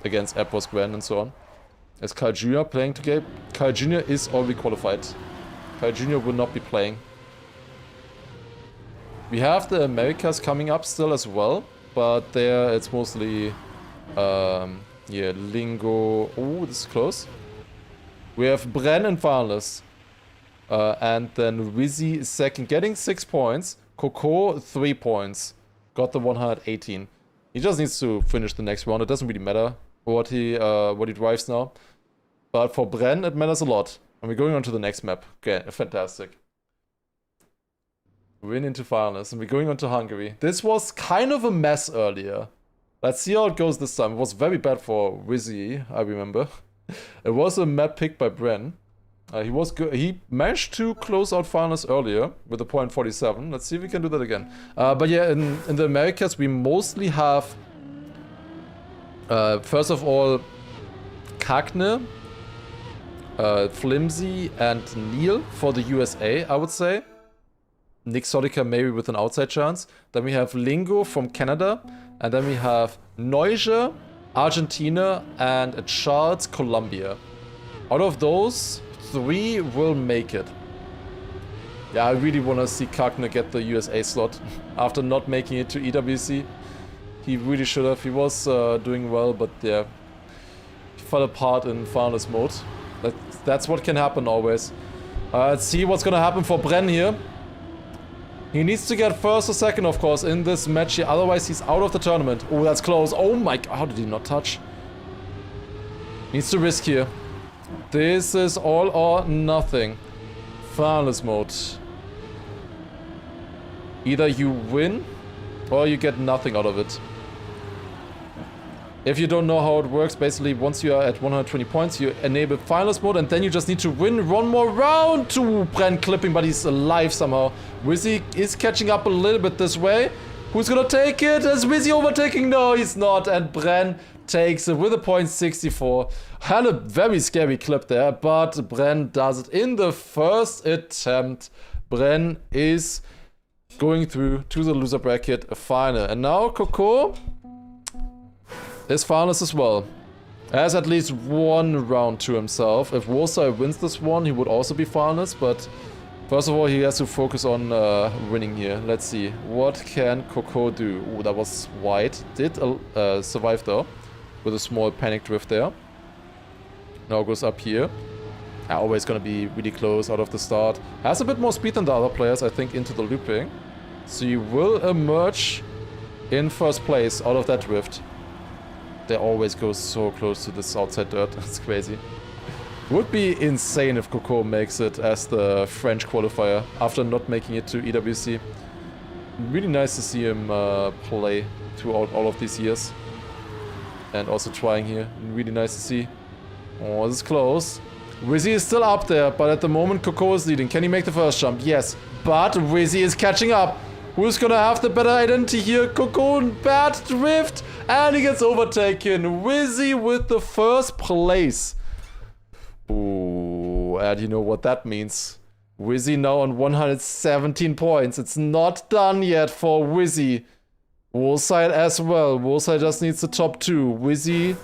Against Epos, Gwen, and so on. Is Carl Jr. playing today? Carl Jr. is already qualified. Carl Jr. will not be playing. We have the Americas coming up still as well, but there it's mostly, Lingo. Oh, this is close. We have Bren and finalists. And then Wizzy is second, getting 6 points. Coco, 3 points. Got the 118. He just needs to finish the next round. It doesn't really matter what he drives now. But for Bren, it matters a lot. And we're going on to the next map. Okay, fantastic. Win into finals, and we're going on to Hungary. This was kind of a mess earlier. Let's see how it goes this time. It was very bad for Wizzy, I remember. It was a map picked by Bren. He was good. He managed to close out finals earlier with a point 47. Let's see if we can do that again. But yeah, in the Americas, we mostly have, first of all, Cagne, Flimsy, and Neil for the USA, I would say. Nick Solica maybe with an outside chance. Then we have Lingo from Canada. And then we have Neuge, Argentina, and Charles, Colombia. Out of those, 3 will make it. Yeah, I really want to see Cagne get the USA slot after not making it to EWC. He really should have. He was doing well, but yeah, he fell apart in finalist mode. That's what can happen always. Let's see what's gonna happen for Bren here. He needs to get first or second, of course, in this match here. Otherwise, he's out of the tournament. Oh, that's close. Oh my god, how did he not touch? Needs to risk here. This is all or nothing. Finalist mode. Either you win or you get nothing out of it. If you don't know how it works, basically once you are at 120 points, you enable finalist mode and then you just need to win one more round to Bren clipping, but he's alive somehow. Wizzy is catching up a little bit this way. Who's gonna take it? Is Wizzy overtaking? No, he's not. And Bren takes it with a point 64. Had a very scary clip there, but Bren does it in the first attempt. Bren is going through to the loser bracket final. And now Coco is finalist as well. Has at least one round to himself. If Warsaw wins this one, he would also be finalist, but first of all, he has to focus on winning here. Let's see. What can Coco do? Ooh, that was wide. Did survive though, with a small panic drift there. Now goes up here. Always gonna be really close out of the start. Has a bit more speed than the other players, I think, into the looping. So you will emerge in first place out of that drift. They always go so close to this outside dirt. It's crazy. Would be insane if Coco makes it as the French qualifier after not making it to EWC. Really nice to see him play throughout all of these years. And also trying here. Really nice to see. Oh, this is close. Wizzy is still up there, but at the moment Coco is leading. Can he make the first jump? Yes. But Wizzy is catching up. Who's gonna have the better identity here? Coco, bad drift, and he gets overtaken. Wizzy with the first place. Ooh, and you know what that means. Wizzy now on 117 points. It's not done yet for Wizzy. Woolside as well. Woolside just needs the top 2. Wizzy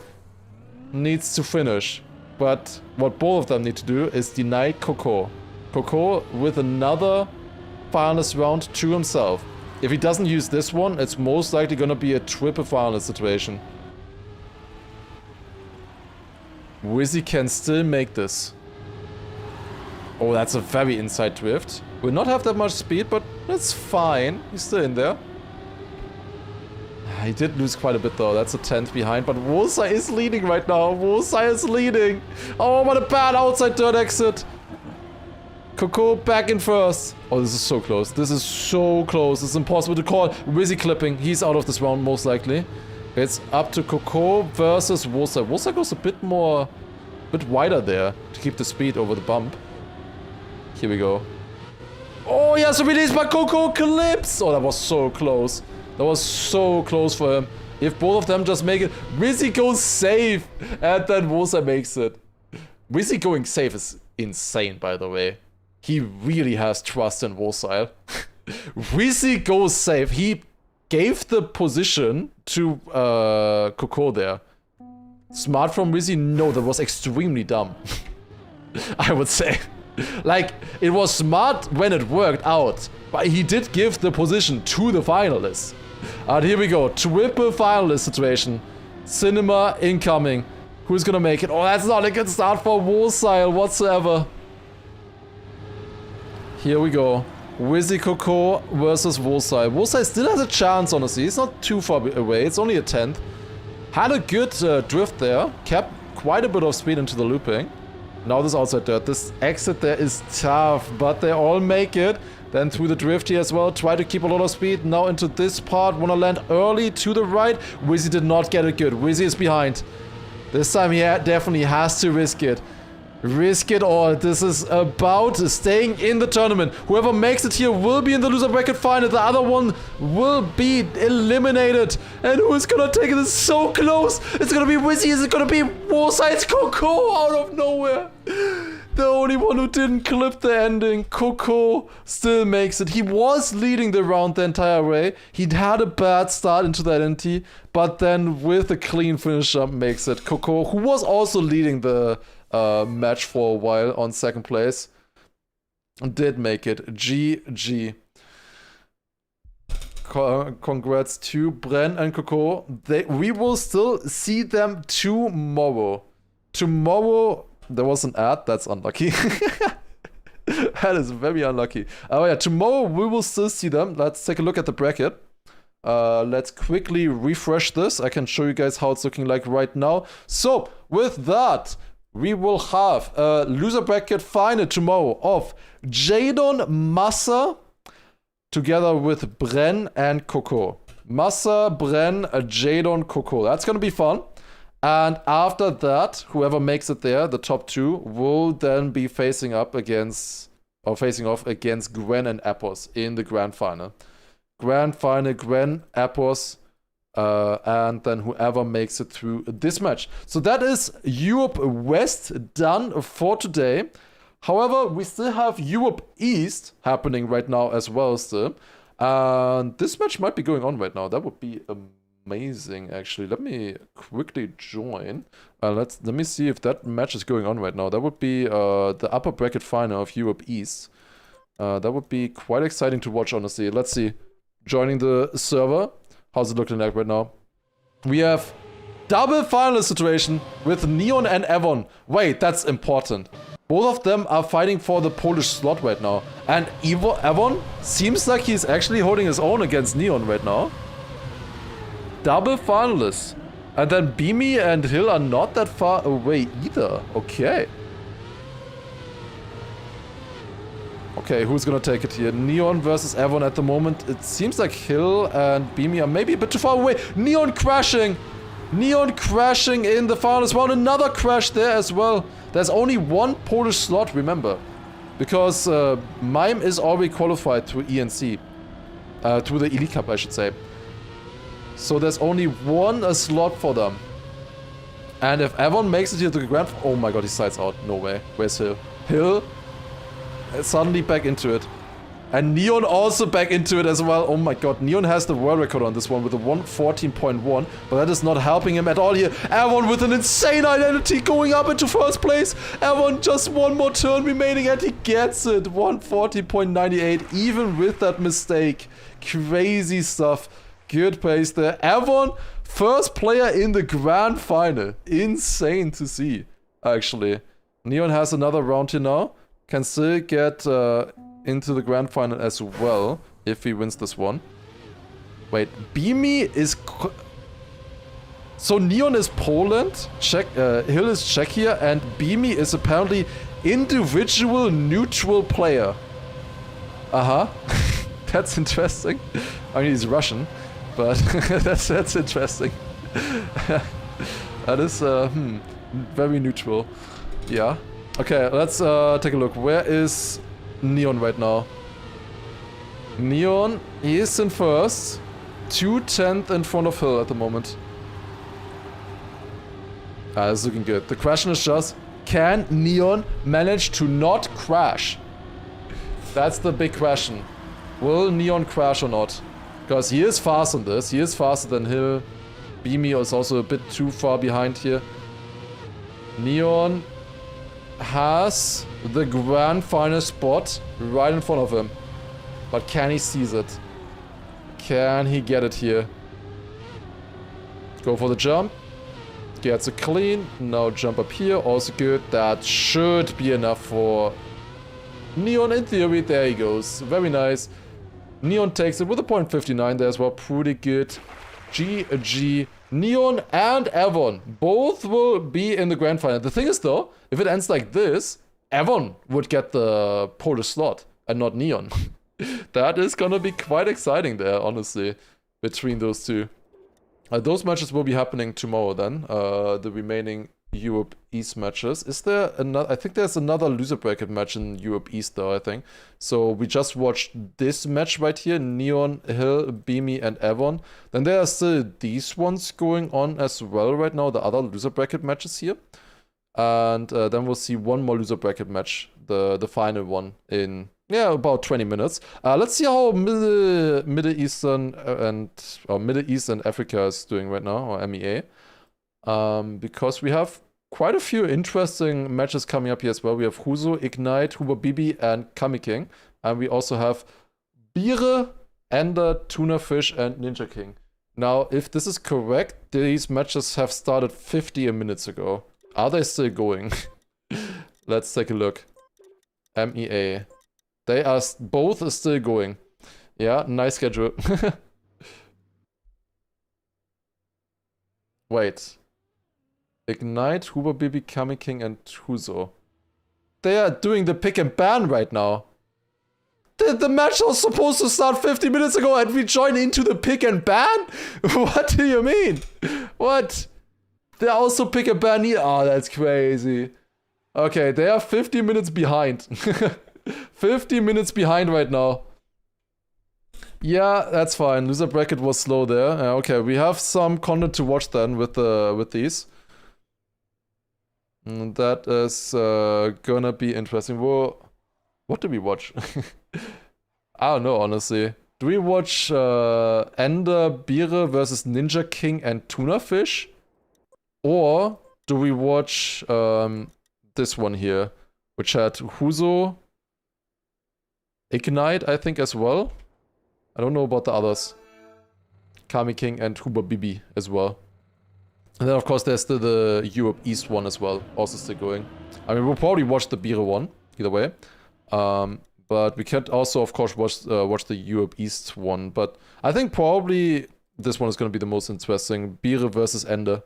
needs to finish. But what both of them need to do is deny Coco. Coco with another finalist round to himself. If he doesn't use this one, it's most likely gonna be a triple finalist situation. Wizzy can still make this. Oh, that's a very inside drift. Will not have that much speed, but that's fine. He's still in there. He did lose quite a bit though. That's a 10th behind, but Woolside is leading right now. Woolside is leading. Oh, what a bad outside dirt exit. Coco back in first. Oh, this is so close. This is so close. It's impossible to call. Wizzy clipping. He's out of this round most likely. It's up to Coco versus Woolside. Woolside goes a bit wider there to keep the speed over the bump. Here we go. Oh, he has to release, but Coco clips. Oh, that was so close. That was so close for him. If both of them just make it, Wizzy goes safe, and then Woolside makes it. Wizzy going safe is insane, by the way. He really has trust in Woolside. Wizzy goes safe. He gave the position to Coco there. Smart from Wizzy? No, that was extremely dumb. I would say. Like, it was smart when it worked out, but he did give the position to the finalists. And here we go, triple finalist situation. Cinema incoming. Who's gonna make it? Oh, that's not a good start for Woolside whatsoever. Here we go. Wizzy Coco versus Wolsai. Wolsai still has a chance, honestly. He's not too far away. It's only a 10th. Had a good drift there. Kept quite a bit of speed into the looping. Now this outside dirt. This exit there is tough, but they all make it. Then through the drift here as well. Try to keep a lot of speed. Now into this part. Wanna land early to the right. Wizzy did not get it good. Wizzy is behind. This time he definitely has to risk it. Risk it all. This is about staying in the tournament. Whoever makes it here will be in the loser bracket final. The other one will be eliminated. And who is gonna take it? It's so close. It's gonna be Wizzy. Is it gonna be Wolsai? It's Coco out of nowhere. The only one who didn't clip the ending. Coco still makes it. He was leading the round the entire way. He'd had a bad start into that NT, but then with a clean finish up makes it. Coco, who was also leading the match for a while on second place, did make it. GG. Congrats to Bren and Coco. We will still see them tomorrow. Tomorrow, there was an ad. That's unlucky. That is very unlucky. Oh yeah, tomorrow we will still see them. Let's take a look at the bracket. Let's quickly refresh this. I can show you guys how it's looking like right now. So, with that, we will have a loser bracket final tomorrow of Jadon, Massa, together with Bren and Coco. Massa, Bren, Jadon, Coco. That's gonna be fun. And after that, whoever makes it there, the top two, will then be facing off against Gwen and Appos in the grand final. Grand final, Gwen, Appos, and then whoever makes it through this match. So that is Europe West done for today. However, we still have Europe East happening right now as well still. And this match might be going on right now. That would be amazing, actually. Let me quickly join. Let me see if that match is going on right now. That would be the upper bracket final of Europe East. That would be quite exciting to watch, honestly. Let's see. Joining the server. How's it looking like right now? We have double final situation with Neon and Evon. Wait, that's important. Both of them are fighting for the Polish slot right now. And Evon seems like he's actually holding his own against Neon right now. Double finalists. And then Beamy and Hill are not that far away either. Okay. Okay, who's gonna take it here? Neon versus Evon at the moment. It seems like Hill and Beamy are maybe a bit too far away. Neon crashing! Neon crashing in the finals round. Another crash there as well. There's only one Polish slot, remember. Because Mime is already qualified through ENC. Through the Elite Cup, I should say. So there's only one slot for them. And if Evon makes it here to the grand... Oh my god, he sides out. No way. Where's Hill? Hill... suddenly back into it. And Neon also back into it as well. Oh my god, Neon has the world record on this one with a 114.1, but that is not helping him at all here. Evon with an insane identity going up into first place. Evon just one more turn remaining and he gets it. 140.98 even with that mistake. Crazy stuff. Good pace there. Evon, first player in the grand final. Insane to see, actually. Neon has another round here now. Can still get into the grand final as well if he wins this one. Wait, Beamy is... So Neon is Poland, Hill is Czechia, and Beamy is apparently individual neutral player. Uh-huh. That's interesting. I mean, he's Russian, but that's interesting. That is, very neutral. Yeah. Okay, let's take a look. Where is Neon right now? Neon is in first. 2/10 in front of Hill at the moment. That's looking good. The question is just, can Neon manage to not crash? That's the big question. Will Neon crash or not? Because he is fast on this. He is faster than Hill. Beamy is also a bit too far behind here. Neon has the grand final spot right in front of him. But can he seize it? Can he get it here? Go for the jump. Gets it clean. Now jump up here. Also good. That should be enough for Neon in theory, there he goes. Very nice. Neon takes it with a .59 there as well. Pretty good. GG. Neon and Avon both will be in the grand final. The thing is though, if it ends like this, Avon would get the Polish slot and not Neon. That is gonna be quite exciting there, honestly, between those two. Those matches will be happening tomorrow then, the remaining Europe East matches. Is there another? I think there's another loser bracket match in Europe East though, I think. So we just watched this match right here, Neon, Hill, Beamy and Avon. Then there are still these ones going on as well right now, the other loser bracket matches here. And then we'll see one more loser bracket match, the final one in, yeah, about 20 minutes. Let's see how Middle East and Africa is doing right now, or MEA. Because we have quite a few interesting matches coming up here as well. We have Huzo, Ignite, Huber Bibi, and Kami King. And we also have Bire, Ender, Tuna Fish, and Ninja King. Now, if this is correct, these matches have started 50 minutes ago. Are they still going? Let's take a look. MEA. They are both still going. Yeah, nice schedule. Wait. Ignite, Huber Bibi, Kami King, and Huzo. They are doing the pick and ban right now. The match was supposed to start 50 minutes ago and we join into the pick and ban? What do you mean? What? They also pick and ban here? Oh, that's crazy. Okay, they are 50 minutes behind. 50 minutes behind right now. Yeah, that's fine. Loser bracket was slow there. Okay, we have some content to watch then with these. That is gonna be interesting. Well, what do we watch? I don't know, honestly. Do we watch Ender, Bire versus Ninja King and Tuna Fish? Or do we watch this one here, which had Huzo, Ignite, I think, as well? I don't know about the others. Kami King and Huber Bibi as well. And then, of course, there's still the Europe East one as well, also still going. I mean, we'll probably watch the Bire one, either way. But we can also, of course, watch the Europe East one. But I think probably this one is going to be the most interesting. Bire versus Ender.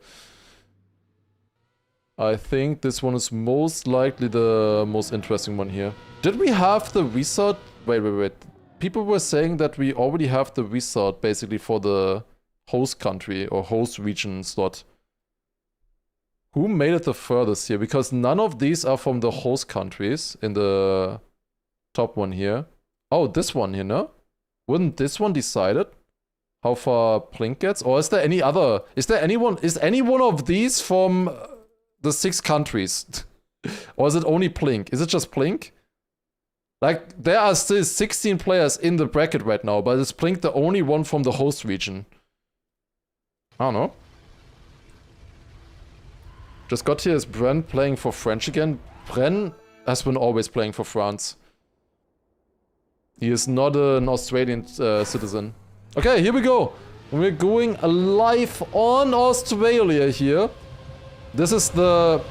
I think this one is most likely the most interesting one here. Did we have the result? Wait. People were saying that we already have the result, basically, for the host country or host region slot. Who made it the furthest here? Because none of these are from the host countries in the top one here. Oh, this one here, no? Wouldn't this one decide it? How far Plink gets? Or is there any other? Is any one of these from the 6 countries? Or is it only Plink? Is it just Plink? Like, there are still 16 players in the bracket right now, but is Plink the only one from the host region? I don't know. Just got here, is Bren playing for French again? Bren has been always playing for France. He is not an Australian citizen. Okay, here we go. We're going live on Australia here. This is the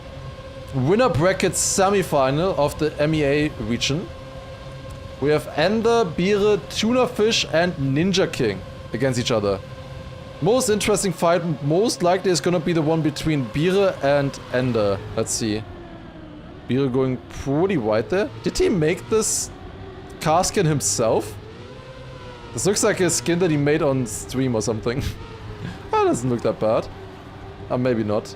winner bracket semi-final of the MEA region. We have Ender, Bire, Tuna Fish, and Ninja King against each other. Most interesting fight, most likely is gonna be the one between Bire and Ender. Let's see. Bire going pretty wide there. Did he make this car skin himself? This looks like a skin that he made on stream or something. That doesn't look that bad. Maybe not.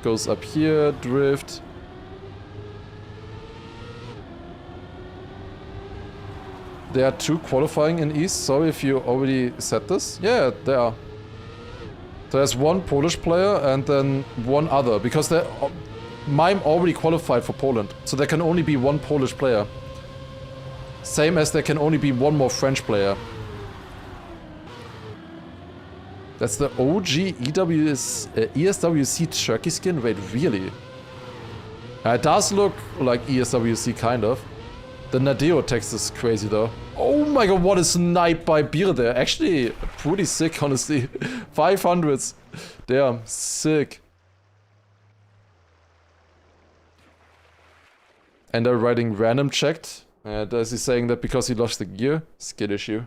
Goes up here, drift. There are 2 qualifying in East. Sorry if you already said this. Yeah, there are. There's 1 Polish player and then 1 other. Because Mime already qualified for Poland. So there can only be 1 Polish player. Same as there can only be 1 more French player. That's the OG ESWC Turkey skin? Wait, really? It does look like ESWC, kind of. The Nadeo text is crazy though. Oh my god, what a snipe by Bire there. Actually, pretty sick, honestly. 500s. Damn, sick. And they're writing random checked. And as he's saying that because he lost the gear, skid issue.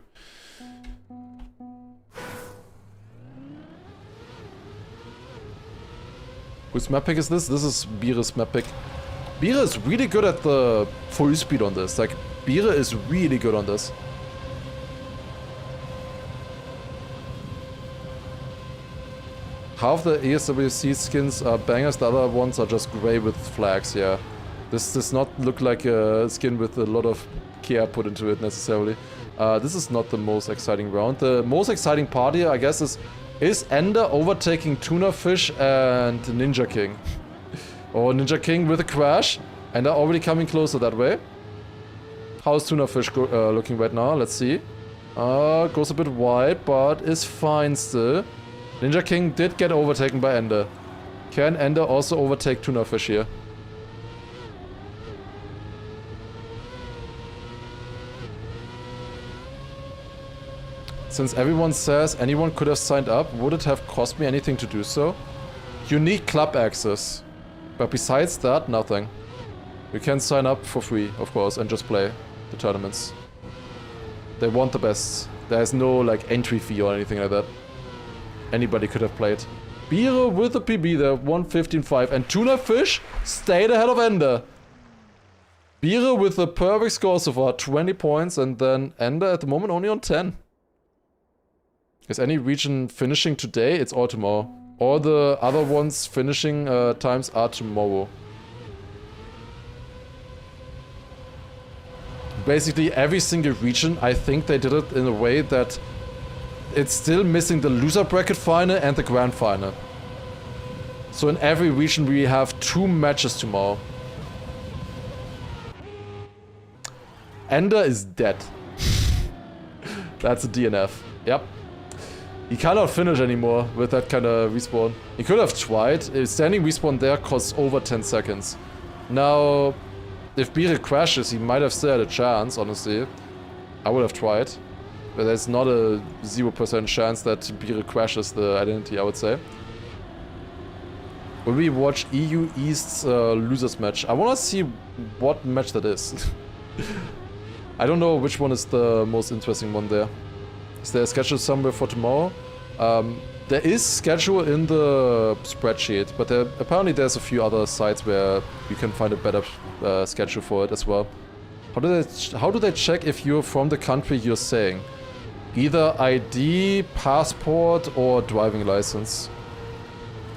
Whose map pick is this? This is Bira's map pick. Bira is really good at the full speed on this. Like, Bira is really good on this. Half the ESWC skins are bangers, the other ones are just grey with flags, yeah. This does not look like a skin with a lot of care put into it necessarily. This is not the most exciting round. The most exciting part here, I guess, is Ender overtaking Tuna Fish and Ninja King. Or Ninja King with a crash. And they're already coming closer that way. How's Tuna Fish looking right now? Let's see. Goes a bit wide, but is fine still. Ninja King did get overtaken by Ender. Can Ender also overtake Tuna Fish here? Since everyone says anyone could have signed up, would it have cost me anything to do so? Unique club access. But besides that, nothing. You can sign up for free, of course, and just play the tournaments. They want the best. There's no like entry fee or anything like that. Anybody could have played. Bira with the PB there, 115.5. And Tuna Fish stayed ahead of Ender. Bira with the perfect score so far, 20 points. And then Ender at the moment only on 10. Is any region finishing today? It's all tomorrow. All the other ones finishing times are tomorrow. Basically every single region, I think they did it in a way that it's still missing the loser bracket final and the grand final. So in every region we have 2 matches tomorrow. Ender is dead. That's a DNF. Yep. He cannot finish anymore with that kind of respawn. He could have tried. Standing respawn there costs over 10 seconds. Now, if Bira crashes, he might have still had a chance, honestly. I would have tried. But there's not a 0% chance that Bira crashes the identity, I would say. Will we watch EU East's losers match? I want to see what match that is. I don't know which one is the most interesting one there. Is there a schedule somewhere for tomorrow? There is schedule in the spreadsheet, but apparently there's a few other sites where you can find a better schedule for it as well. How do they check if you're from the country you're saying? Either ID, passport, or driving license.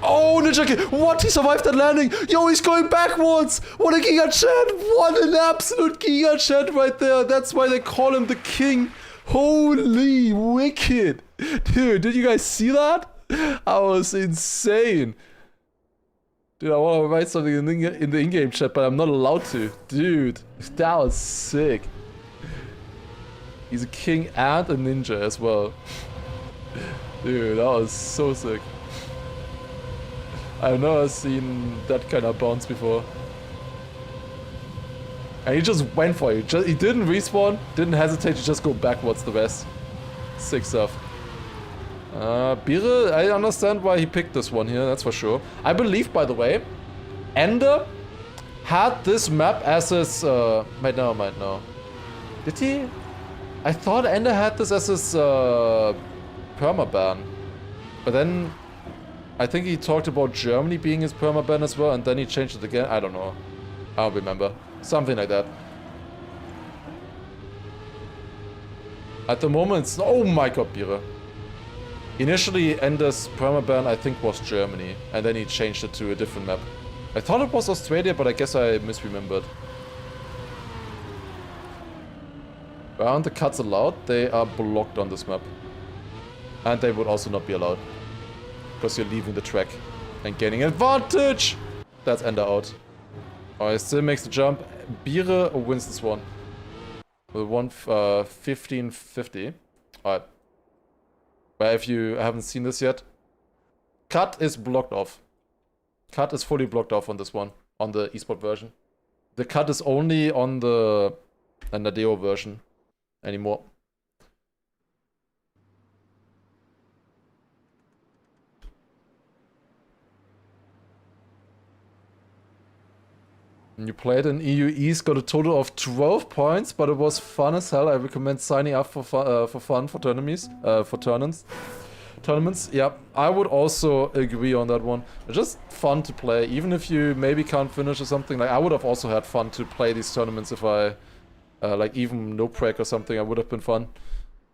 Oh, Ninja King! What? He survived that landing! Yo, he's going backwards! What a Giga Chat! What an absolute Giga Chat right there! That's why they call him the king! Holy wicked! Dude, did you guys see that? That was insane. Dude, I want to write something in the in-game chat, but I'm not allowed to. Dude, that was sick. He's a king and a ninja as well. Dude, that was so sick. I've never seen that kind of bounce before. And he just went for it. He didn't respawn, didn't hesitate to just go backwards the rest. Sick stuff. Bira, I understand why he picked this one here, that's for sure. I believe, by the way, Ender had this map as his... Wait, never mind, no. Did he? I thought Ender had this as his permaban. But then I think he talked about Germany being his permaban as well, and then he changed it again. I don't know. I don't remember. Something like that. At the moment, oh my god, Bira. Initially, Ender's permaban, I think, was Germany, and then he changed it to a different map. I thought it was Australia, but I guess I misremembered. Aren't the cuts allowed? They are blocked on this map. And they would also not be allowed. Because you're leaving the track and gaining advantage! That's Ender out. Oh, he still makes the jump. Bira wins this one. With 1550. Alright. But if you haven't seen this yet, cut is blocked off. Cut is fully blocked off on this one, on the esport version. The cut is only on the Nadeo version anymore. You played in EU East, got a total of 12 points, but it was fun as hell. I recommend signing up for fun for tournaments. Tournaments, yeah, I would also agree on that one. It's just fun to play, even if you maybe can't finish or something. Like, I would have also had fun to play these tournaments if I, like, even no prac or something, I would have been fun.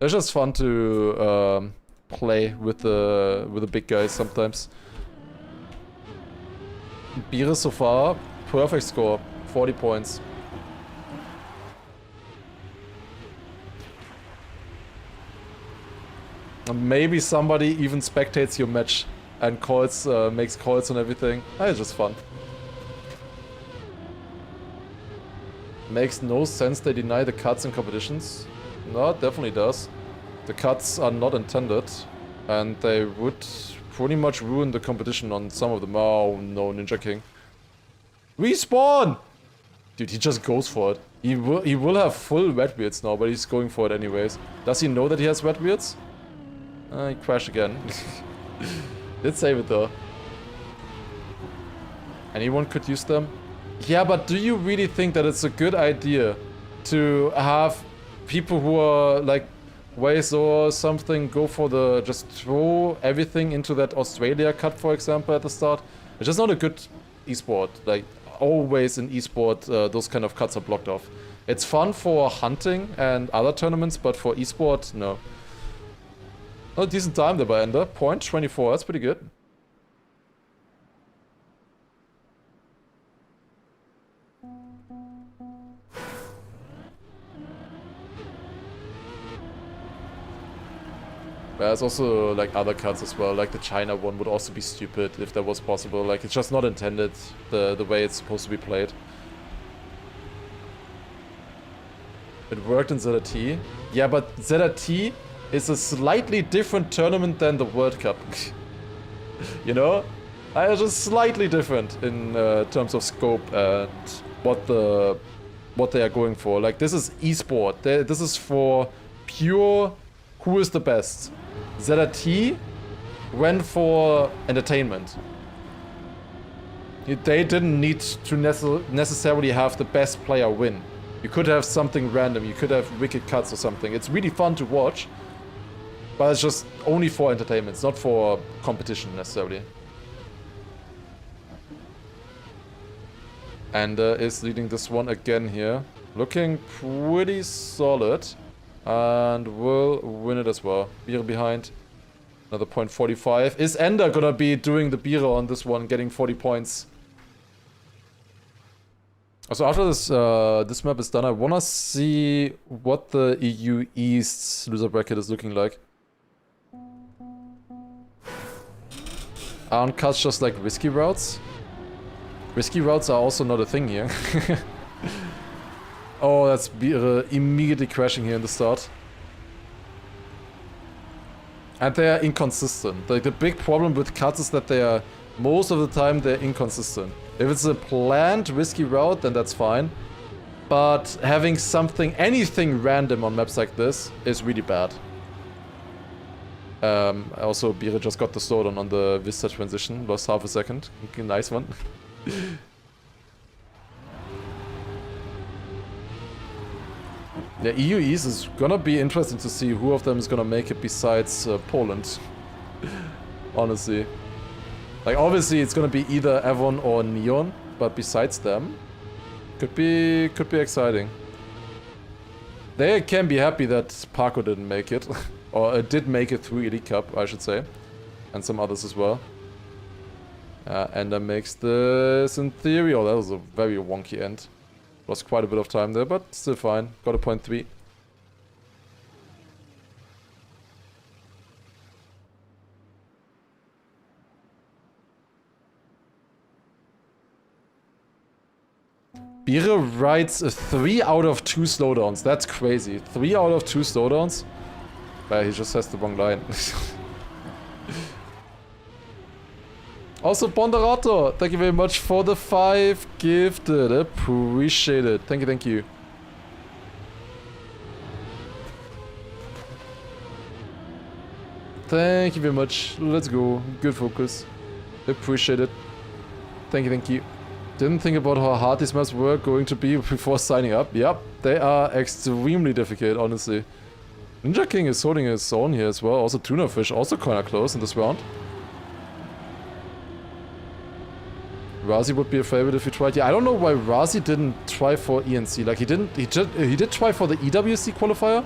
It's just fun to play with the big guys sometimes. Beere so far, perfect score, 40 points. Maybe somebody even spectates your match and calls, makes calls and everything. It's just fun. Makes no sense they deny the cuts in competitions. No, it definitely does. The cuts are not intended, and they would pretty much ruin the competition on some of them. Oh no, Ninja King. Respawn! Dude, he just goes for it. He will have full red beards now, but he's going for it anyways. Does he know that he has red beards? He crashed again. Did save it though. Anyone could use them? Yeah, but do you really think that it's a good idea to have people who are like Waze or something go for the just throw everything into that Australia cut, for example, at the start? It's just not a good esport. Like, always in esport, those kind of cuts are blocked off. It's fun for hunting and other tournaments, but for esport, no. Oh, decent time there by Ender. Point 24, that's pretty good. There's also like other cuts as well, like the China one would also be stupid if that was possible. Like, it's just not intended the way it's supposed to be played. It worked in ZRT. Yeah, but ZRT is a slightly different tournament than the World Cup. You know? It's just slightly different in terms of scope and what they are going for. Like, this is esport. This is for pure who is the best. ZRT went for entertainment. They didn't need to necessarily have the best player win. You could have something random, you could have wicked cuts or something. It's really fun to watch, but it's just only for entertainment, it's not for competition necessarily. And is leading this one again here. Looking pretty solid. And will win it as well. Beere behind. Another point 45. Is Ender gonna be doing the Beere on this one, getting 40 points? So after this this map is done, I wanna see what the EU East loser bracket is looking like. Aren't cuts just like risky routes? Risky routes are also not a thing here. Oh, that's Beere immediately crashing here in the start. And they are inconsistent. Like, the big problem with cuts is that they are, most of the time, they're inconsistent. If it's a planned risky route, then that's fine. But having something, anything random on maps like this is really bad. Also, Beere just got the slowdown on the Vista transition. Lost half a second. Okay, nice one. Yeah, EU East is gonna be interesting to see who of them is gonna make it besides Poland. Honestly. Like, obviously it's gonna be either Avon or Neon, but besides them, could be exciting. They can be happy that Paco didn't make it. Or did make it through Elite Cup, I should say. And some others as well. And that makes this, in theory, oh, that was a very wonky end. Lost quite a bit of time there, but still fine. Got a point 3. Beere rides 3 out of 2 slowdowns. That's crazy. 3 out of 2 slowdowns? He just has the wrong line. Also, Ponderator, thank you very much for the 5 gifted. Appreciate it. Thank you, thank you. Thank you very much. Let's go. Good focus. Appreciate it. Thank you, thank you. Didn't think about how hard these maps were going to be before signing up. Yep, they are extremely difficult, honestly. Ninja King is holding his own here as well. Also Tuna Fish, also kinda close in this round. Razi would be a favorite if he tried. Yeah, I don't know why Razi didn't try for ENC. Like he did try for the EWC qualifier,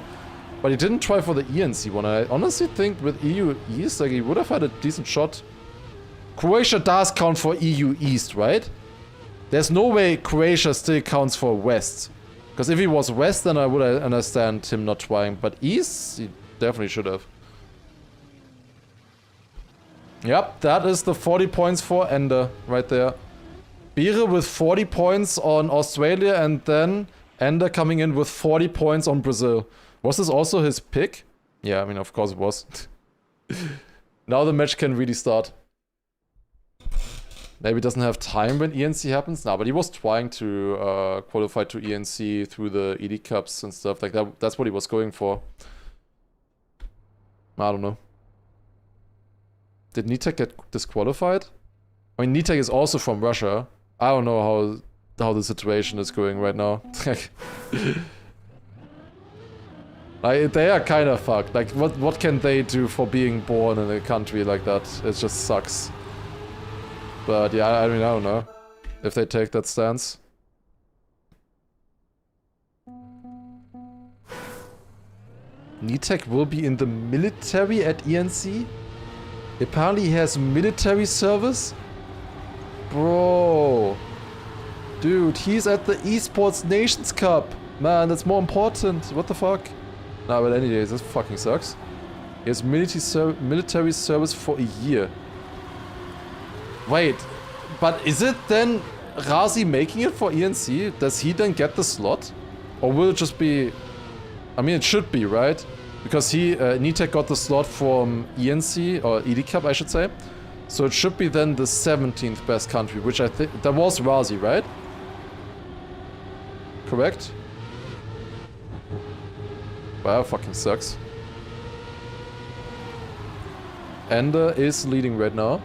but he didn't try for the ENC one. I honestly think with EU East, like he would have had a decent shot. Croatia does count for EU East, right? There's no way Croatia still counts for West. Because if he was West, then I would understand him not trying. But East, he definitely should have. Yep, that is the 40 points for Ender right there. Bire with 40 points on Australia, and then Ender coming in with 40 points on Brazil. Was this also his pick? Yeah, I mean, of course it was. Now the match can really start. Maybe doesn't have time when ENC happens. No, but he was trying to qualify to ENC through the ED Cups and stuff like that. That's what he was going for. I don't know. Did Nitek get disqualified? I mean, Nitek is also from Russia. I don't know how the situation is going right now. Like, they are kind of fucked. Like, what can they do for being born in a country like that? It just sucks. But yeah, I mean, I don't know if they take that stance. Nitek will be in the military at ENC? Apparently he has military service? Bro. Dude, he's at the Esports Nations Cup. Man, that's more important. What the fuck? Nah, but anyways, this fucking sucks. He has military service for a year. Wait, but is it then Razi making it for ENC? Does he then get the slot? Or will it just be... I mean, it should be, right? Because Nitek got the slot from ENC, or ED Cup, I should say. So it should be then the 17th best country, which I think... That was Razi, right? Correct? Wow, fucking sucks. Ender is leading right now.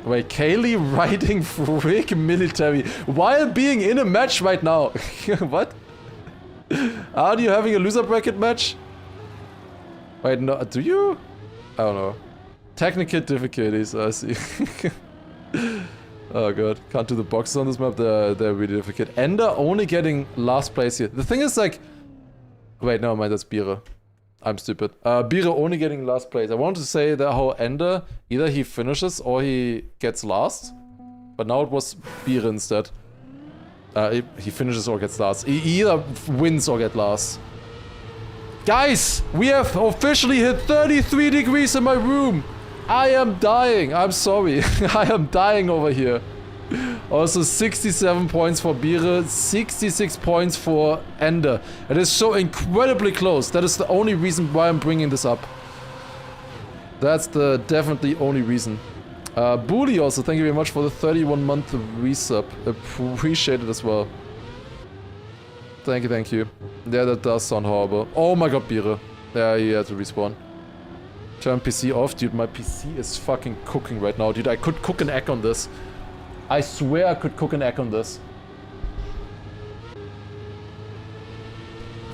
Wait, Kaylee riding freak military while being in a match right now. What? Are you having a loser bracket match? Wait, no, do you? I don't know. Technical difficulties, I see. Oh god, can't do the boxes on this map, they're really difficult. Ender only getting last place here. The thing is like... Wait, no, mind, that's Bire. I'm stupid. Bire only getting last place. I wanted to say that how Ender, either he finishes or he gets last. But now it was Bire instead. He finishes or gets last. He either wins or gets last. Guys, we have officially hit 33 degrees in my room. I am dying. I'm sorry. I am dying over here. Also 67 points for Bire, 66 points for Ender. It is so incredibly close. That is the only reason why I'm bringing this up. That's the definitely only reason. Bully also, thank you very much for the 31-month resub. Appreciate it as well. Thank you, thank you. Yeah, that does sound horrible. Oh my god, Bire. Yeah, he had to respawn. Turn PC off. Dude, my PC is fucking cooking right now. Dude, I could cook an egg on this. I swear I could cook an egg on this.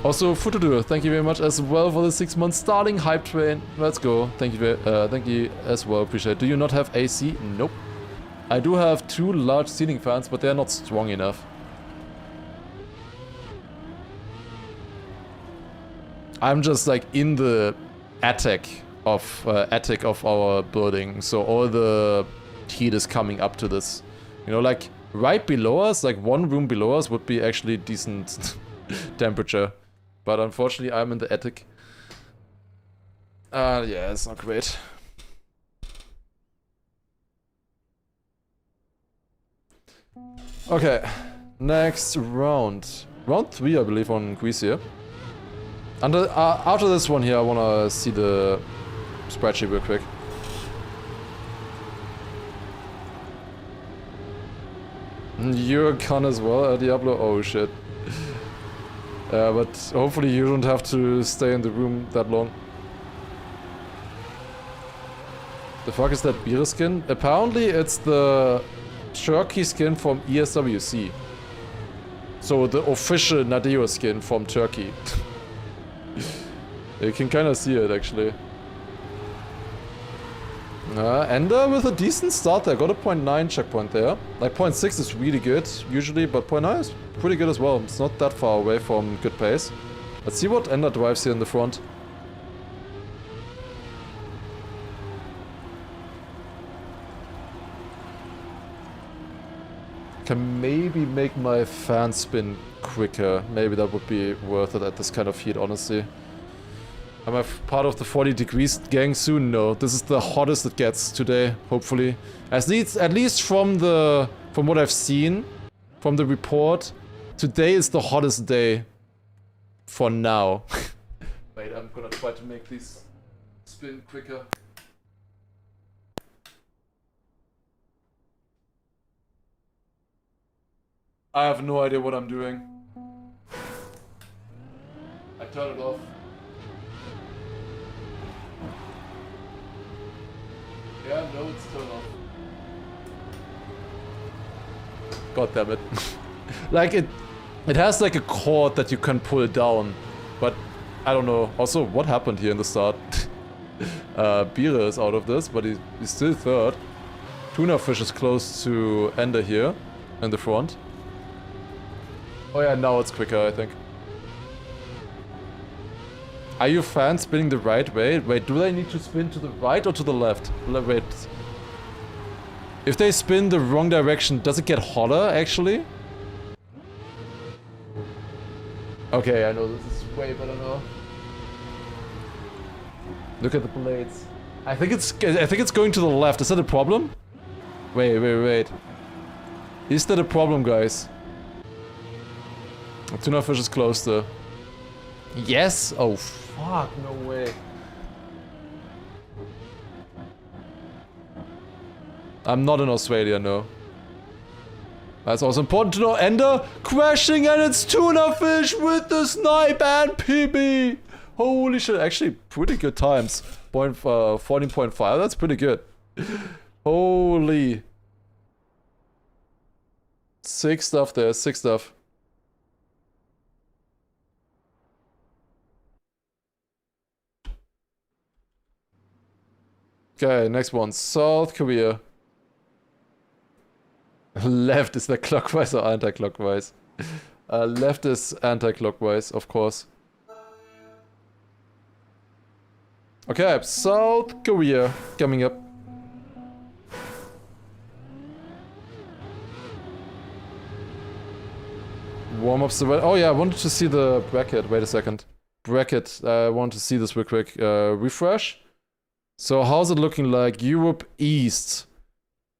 Also, Futudur, thank you very much as well for the 6 months starting hype train. Let's go. Thank you as well. Appreciate it. Do you not have AC? Nope. I do have 2 large ceiling fans, but they're not strong enough. I'm just like in the attic of our building, so all the heat is coming up to this. You know, like right below us, like one room below us would be actually decent temperature. But unfortunately, I'm in the attic. Yeah, it's not great. Okay, next round. Round 3, I believe, on quiz here. After this one here, I wanna see the spreadsheet real quick. You're a gun as well, Diablo? Oh shit. But hopefully you don't have to stay in the room that long. The fuck is that beer skin? Apparently it's the Turkey skin from ESWC. So the official Nadeo skin from Turkey. You can kind of see it actually. Ender with a decent start there. Got a 0.9 checkpoint there. Like 0.6 is really good usually, but 0.9 is pretty good as well. It's not that far away from good pace. Let's see what Ender drives here in the front. Can maybe make my fan spin quicker. Maybe that would be worth it at this kind of heat, honestly. Am I part of the 40 degrees gang soon? No. This is the hottest it gets today, hopefully. At least from what I've seen, from the report, today is the hottest day for now. Wait, I'm gonna try to make this spin quicker. I have no idea what I'm doing. I turn it off. Yeah, no, it's turned off. God damn it. Like it has like a cord that you can pull down, but I don't know. Also, what happened here in the start? Bire is out of this, but he's still third. Tuna Fish is close to Ender here in the front. Oh yeah, now it's quicker, I think. Are you fans spinning the right way? Wait, do they need to spin to the right or to the left? Wait. If they spin the wrong direction, does it get hotter, actually? Okay, I know this is way better now. Look at the blades. I think it's going to the left. Is that a problem? Wait. Is that a problem, guys? Tuna Fish is close though. Yes? Oh fuck, no way. I'm not in Australia, no. That's also important to know. Ender crashing and it's Tuna Fish with the snipe and PB. Holy shit, actually pretty good times. 14.5, that's pretty good. Holy. Sick stuff there, sick stuff. Okay, next one. South Korea. Left, is that clockwise or anti-clockwise? Left is anti-clockwise, of course. Okay, South Korea coming up. Warm-ups. Oh yeah, I wanted to see the bracket. Wait a second. Bracket. I want to see this real quick. Refresh. So how's it looking like? Europe East.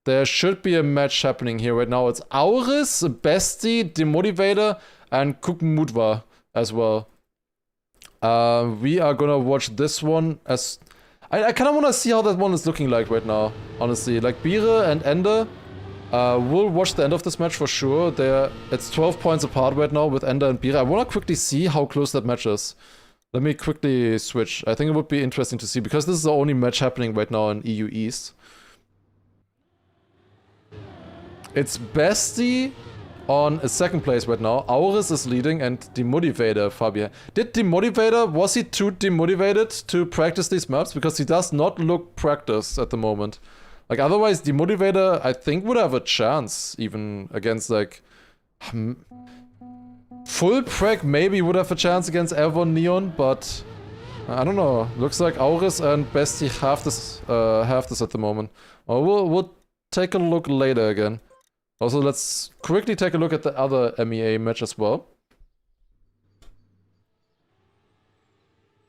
There should be a match happening here right now. It's Auris, Bestie, Demotivator, and Kukmudwa as well. We are gonna watch this one as... I kind of want to see how that one is looking like right now, honestly. Like Bire and Ender, we'll watch the end of this match for sure. It's 12 points apart right now with Ender and Bire. I want to quickly see how close that match is. Let me quickly switch. I think it would be interesting to see, because this is the only match happening right now in EU East. It's Bestie on a second place right now. Auris is leading and Demotivator, Fabian. Was he too demotivated to practice these maps? Because he does not look practiced at the moment. Like, otherwise, Demotivator, I think, would have a chance, even against, like... Full Preg maybe would have a chance against Avon Neon, but... I don't know. Looks like Auris and Bestie have this at the moment. We'll take a look later again. Also, let's quickly take a look at the other MEA match as well.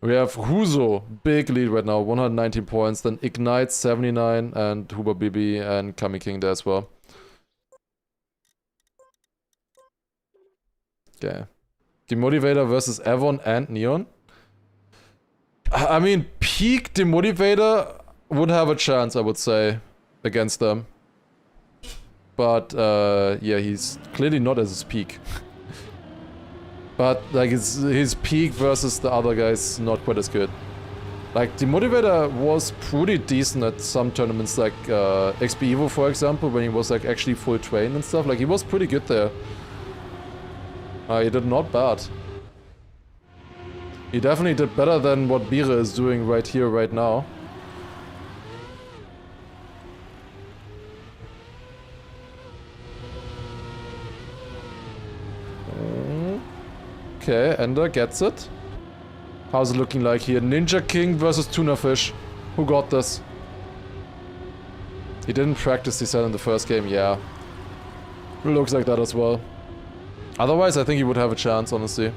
We have Huzo, big lead right now, 119 points. Then Ignite, 79, and Huber BB and Kami King there as well. Okay. Demotivator versus Avon and Neon. I mean, peak Demotivator would have a chance, I would say, against them. But, yeah, he's clearly not at his peak. But like his peak versus the other guys not quite as good. Like the motivator was pretty decent at some tournaments, like XP Evo for example, when he was like actually full train and stuff. Like he was pretty good there. He did not bad. He definitely did better than what Bire is doing right here, right now. Okay, Ender gets it. How's it looking like here? Ninja King versus Tuna Fish. Who got this? He didn't practice, he said in the first game, yeah. Looks like that as well. Otherwise, I think he would have a chance, honestly.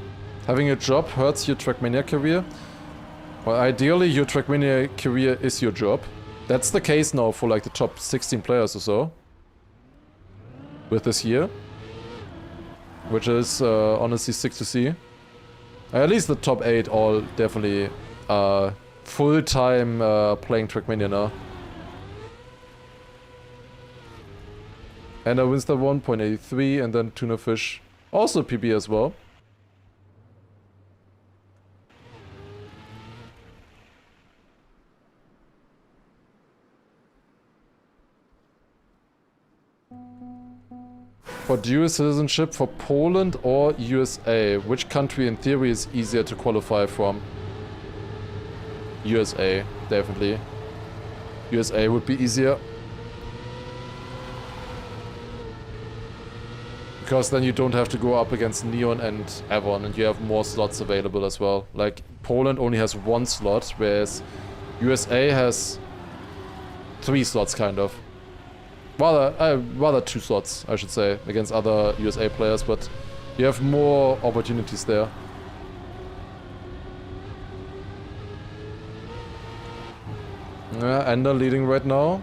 Having a job hurts your TRACKMANIA career. Well, ideally, your TRACKMANIA career is your job. That's the case now for like the top 16 players or so. With this year. Which is honestly sick to see. At least the top 8 all definitely full-time playing TRACKMANIA now. And I wins the 1.83 and then Tuna Fish also PB as well. For dual citizenship for Poland or USA, which country in theory is easier to qualify from? USA, definitely. USA would be easier. Because then you don't have to go up against Neon and Avon and you have more slots available as well. Like, Poland only has 1 slot, whereas USA has 3 slots kind of. Rather 2 slots, I should say, against other USA players, but you have more opportunities there. Yeah, Ender leading right now.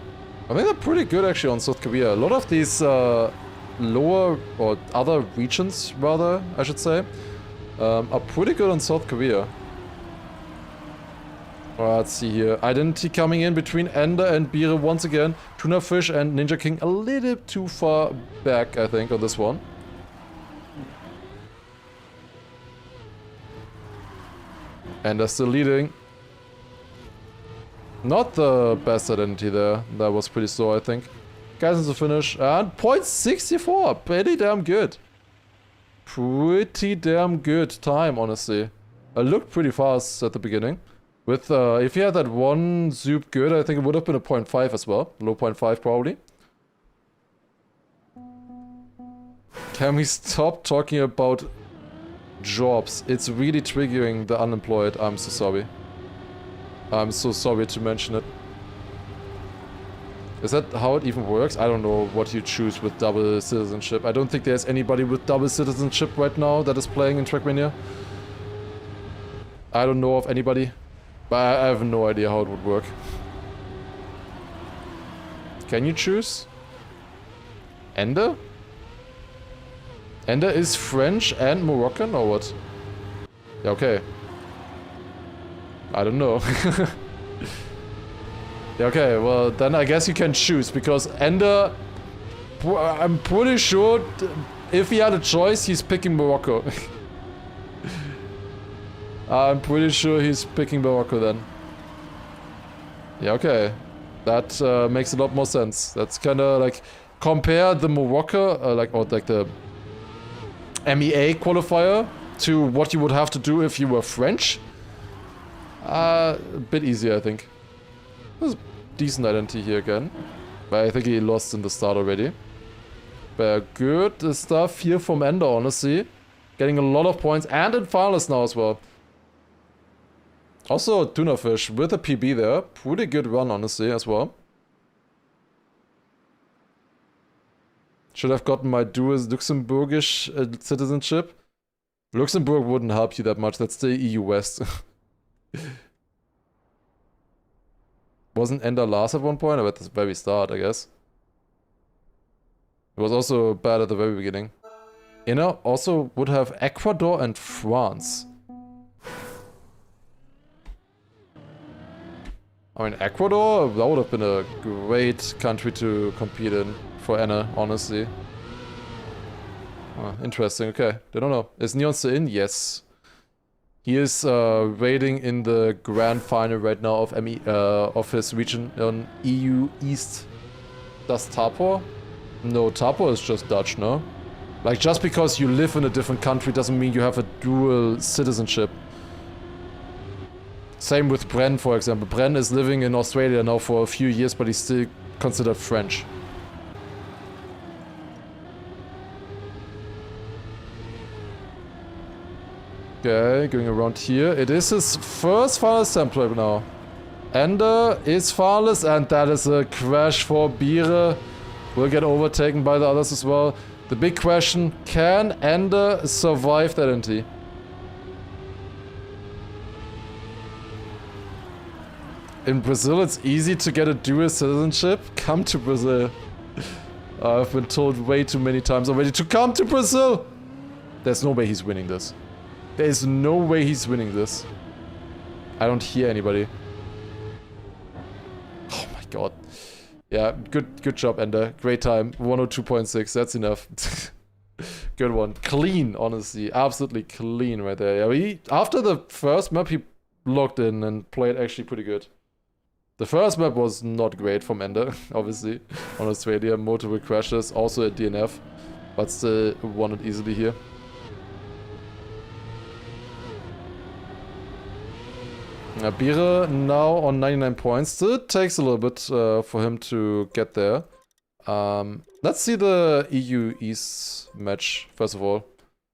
I think they're pretty good actually on South Korea. A lot of these lower or other regions, rather, I should say, are pretty good on South Korea. Let's see here. Identity coming in between Ender and Bire once again. Tuna Fish and Ninja King a little too far back, I think, on this one. Ender still leading. Not the best identity there. That was pretty slow, I think. Guys into finish. And 0.64. Pretty damn good. Pretty damn good time, honestly. I looked pretty fast at the beginning. With, if he had that one zoop good, I think it would have been a 0.5 as well. Low 0.5 probably. Can we stop talking about jobs? It's really triggering the unemployed. I'm so sorry. I'm so sorry to mention it. Is that how it even works? I don't know what you choose with double citizenship. I don't think there's anybody with double citizenship right now that is playing in TRACKMANIA. I don't know of anybody. But I have no idea how it would work. Can you choose? Ender? Ender is French and Moroccan or what? Yeah, okay. I don't know. Yeah, okay, well then I guess you can choose because Ender... I'm pretty sure if he had a choice, he's picking Morocco. I'm pretty sure he's picking Morocco then. Yeah, okay. That makes a lot more sense. That's kind of like... Compare the Morocco, or the MEA qualifier to what you would have to do if you were French. A bit easier, I think. There's a decent identity here again. But I think he lost in the start already. But good stuff here from Ender, honestly. Getting a lot of points and in finals now as well. Also, Tuna Fish with a PB there. Pretty good run, honestly, as well. Should have gotten my dual Luxembourgish citizenship. Luxembourg wouldn't help you that much. That's the EU West. Wasn't Ender Lars at one point? Or at the very start, I guess. It was also bad at the very beginning. Inner also would have Ecuador and France. I mean, Ecuador, that would have been a great country to compete in for Anna, honestly. Interesting, okay. They don't know. Is Neon still in? Yes. He is waiting in the grand final right now of his region on EU East. Does Tapor? No, Tapor is just Dutch, no? Like, just because you live in a different country doesn't mean you have a dual citizenship. Same with Bren, for example. Bren is living in Australia now for a few years, but he's still considered French. Okay, going around here. It is his first finalist attempt right now. Ender is finalist, and that is a crash for Bire. Will get overtaken by the others as well. The big question, can Ender survive that NT? In Brazil, it's easy to get a dual citizenship. Come to Brazil. I've been told way too many times already to come to Brazil. There's no way he's winning this. There's no way he's winning this. I don't hear anybody. Oh my god. Yeah, good job, Ender. Great time. 102.6, that's enough. Good one. Clean, honestly. Absolutely clean right there. Yeah, after the first map, he locked in and played actually pretty good. The first map was not great from Ender, obviously. On Australia, multiple crashes, also a DNF. But still won it easily here. Bire now on 99 points. Still takes a little bit for him to get there. Let's see the EU East match, first of all.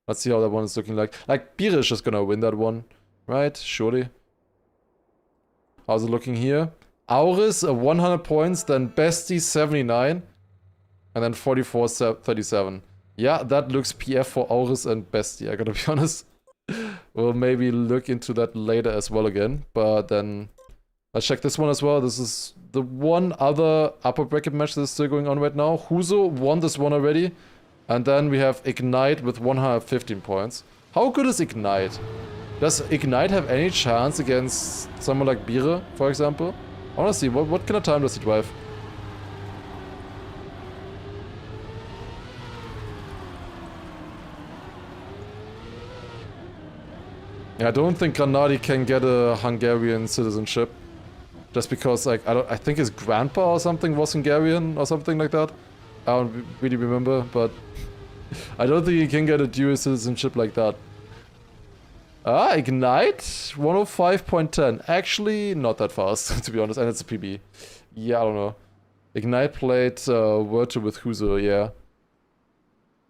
Let's see how that one is looking like. Like, Bire is just gonna win that one, right? Surely. How's it looking here? Auris, 100 points, then Bestie, 79. And then 44, 37. Yeah, that looks PF for Auris and Bestie, I gotta be honest. We'll maybe look into that later as well again, but then let's check this one as well. This is the one other upper bracket match that is still going on right now. Huzo won this one already, and then we have Ignite with 115 points. How good is Ignite? Does Ignite have any chance against someone like Bire, for example? Honestly, what kind of time does he drive? Yeah, I don't think Granadi can get a Hungarian citizenship. Just because, like, I think his grandpa or something was Hungarian or something like that. I don't really remember, but I don't think he can get a dual citizenship like that. Ignite? 105.10. Actually, not that fast, to be honest, and it's a PB. Yeah, I don't know. Ignite played World Tour with Huzo, yeah.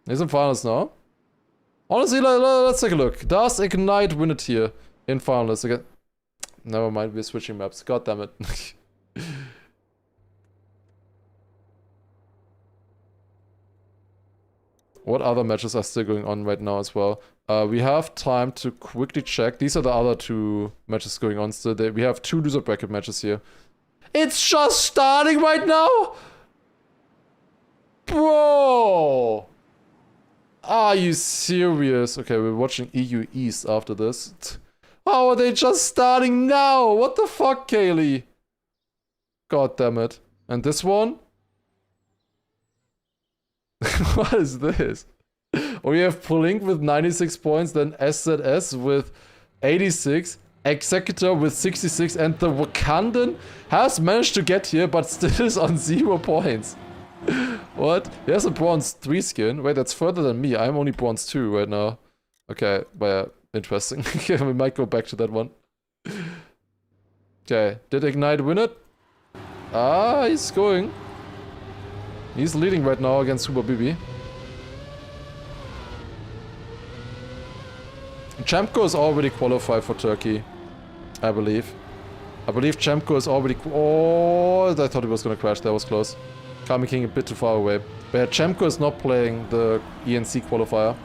He's in finals now. Honestly, let's take a look. Does Ignite win it here in finals again? Never mind, we're switching maps. God damn it. What other matches are still going on right now as well? We have time to quickly check. These are the other two matches going on still. We have 2 loser bracket matches here. It's just starting right now? Bro! Are you serious? Okay, we're watching EU East after this. How are they just starting now? What the fuck, Kaylee? God damn it. And this one? What is this? We have Polink with 96 points, then SZS with 86, Executor with 66, and the Wakandan has managed to get here, but still is on 0 points. What? He has a bronze 3 skin. Wait, that's further than me. I'm only bronze 2 right now. Okay, but yeah, interesting. We might go back to that one. Okay, did Ignite win it? Ah, he's going. He's leading right now against Super Bibi. Chemko is already qualified for Turkey, I believe. I believe Chemko is already... Oh, I thought he was gonna crash. That was close. Kami King a bit too far away. But yeah, Chemko is not playing the ENC qualifier.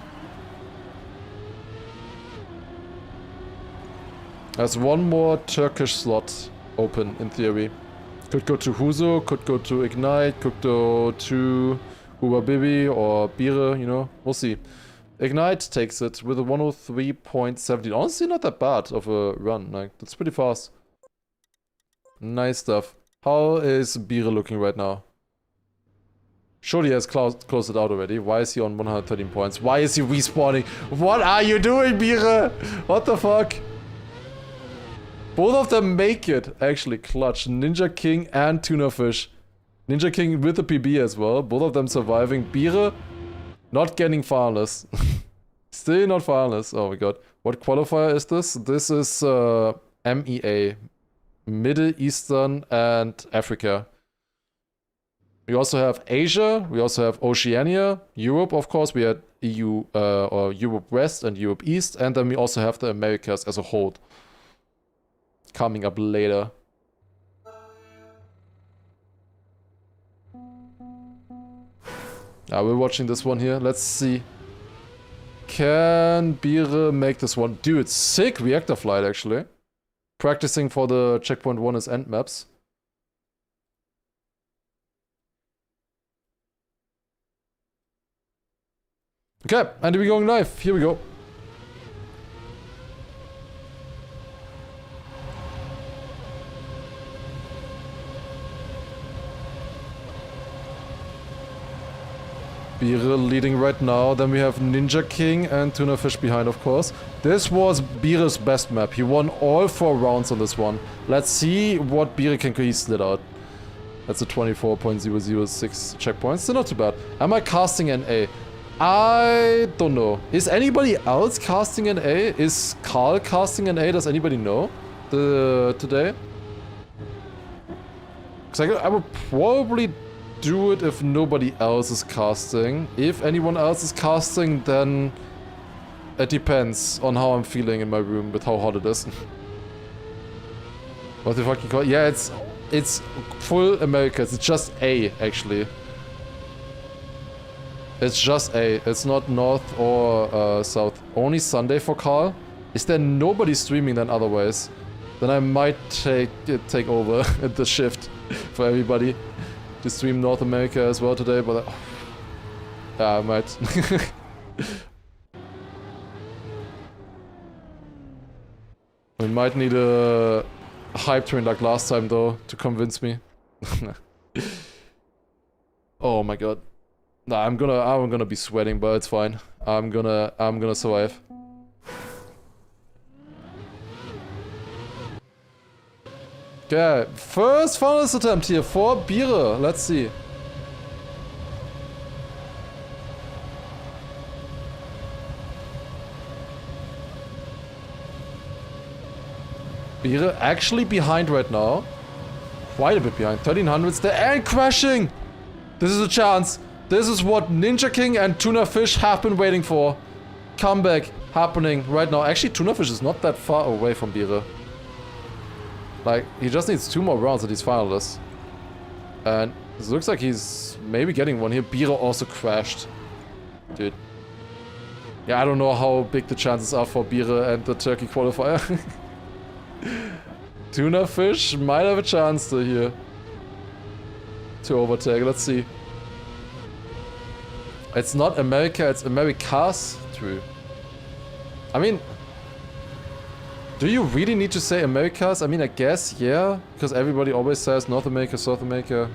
There's one more Turkish slot open, in theory. Could go to Huzo, could go to Ignite, could go to Uba Bibi or Bire, you know. We'll see. Ignite takes it with a 103.70. Honestly, not that bad of a run. Like, that's pretty fast. Nice stuff. How is Bire looking right now? Surely he has closed it out already. Why is he on 113 points? Why is he respawning? What are you doing, Bire? What the fuck? Both of them make it. Actually, clutch. Ninja King and Tuna Fish. Ninja King with the PB as well. Both of them surviving. Bire not getting finalist. Still not finalist. Oh my god. What qualifier is this? This is MEA. Middle Eastern and Africa. We also have Asia, we also have Oceania, Europe, of course, we had EU or Europe West and Europe East, and then we also have the Americas as a whole. Coming up later. We're watching this one here, let's see. Can Bire make this one? Dude, sick reactor flight actually. Practicing for the checkpoint 1 is end maps. Okay, and we're going live. Here we go. Bire leading right now. Then we have Ninja King and Tuna Fish behind, of course. This was Bire's best map. He won all 4 rounds on this one. Let's see what Bire can split out. That's a 24.006 checkpoints. Still not too bad. Am I casting NA? I don't know. Is anybody else casting an A? Is Carl casting an A? Does anybody know today? Because I would probably do it if nobody else is casting. If anyone else is casting, then it depends on how I'm feeling in my room with how hot it is. What the fuck you call it? Yeah, it's full Americas. It's just A actually. It's just A. It's not North or South. Only Sunday for Carl. Is there nobody streaming then otherwise? Then I might take over the shift for everybody to stream North America as well today. But yeah, I might. We might need a hype train like last time though to convince me. Oh my god. Nah, I'm gonna be sweating, but it's fine. I'm gonna survive. Okay, first finalist attempt here for Bire. Let's see. Bire actually behind right now. Quite a bit behind. 1300s there and crashing! This is a chance. This is what Ninja King and Tuna Fish have been waiting for. Comeback happening right now. Actually, Tuna Fish is not that far away from Bire. Like, he just needs 2 more rounds at these finalists. And it looks like he's maybe getting one here. Bire also crashed. Dude. Yeah, I don't know how big the chances are for Bire and the Turkey qualifier. Tuna Fish might have a chance to here. To overtake, let's see. It's not America, it's Americas. True. I mean, do you really need to say Americas? I mean, I guess, yeah. Because everybody always says North America, South America,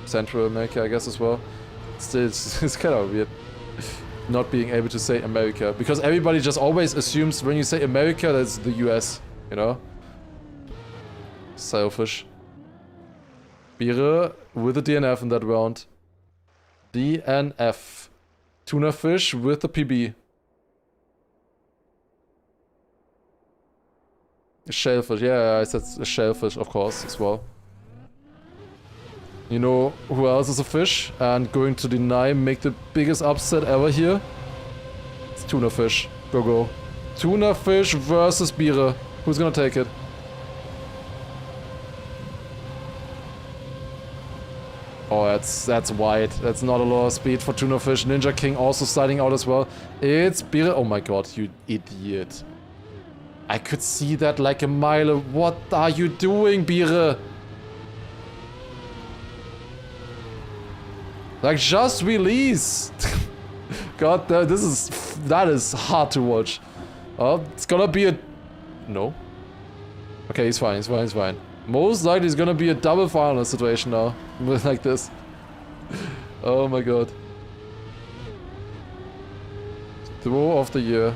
Central America, I guess as well. Still, it's kind of weird not being able to say America. Because everybody just always assumes when you say America, that's the US, you know? Selfish. Bire with a DNF in that round. DNF. Tuna Fish with the PB. Shellfish, yeah, I said a shellfish, of course, as well. You know who else is a fish and going to deny, make the biggest upset ever here? It's Tuna Fish. Go, go. Tuna Fish versus Bire. Who's gonna take it? Oh, that's wide. That's not a lot of speed for Tuna Fish. Ninja King also sliding out as well. It's Bire. Oh my god, you idiot. I could see that like a mile. What are you doing, Bire? Like, just release. God, that is hard to watch. Oh, it's gonna be a... No. Okay, he's fine, he's fine, he's fine. Most likely it's gonna be a double final situation now. Like this. Oh my god. Throw of the year.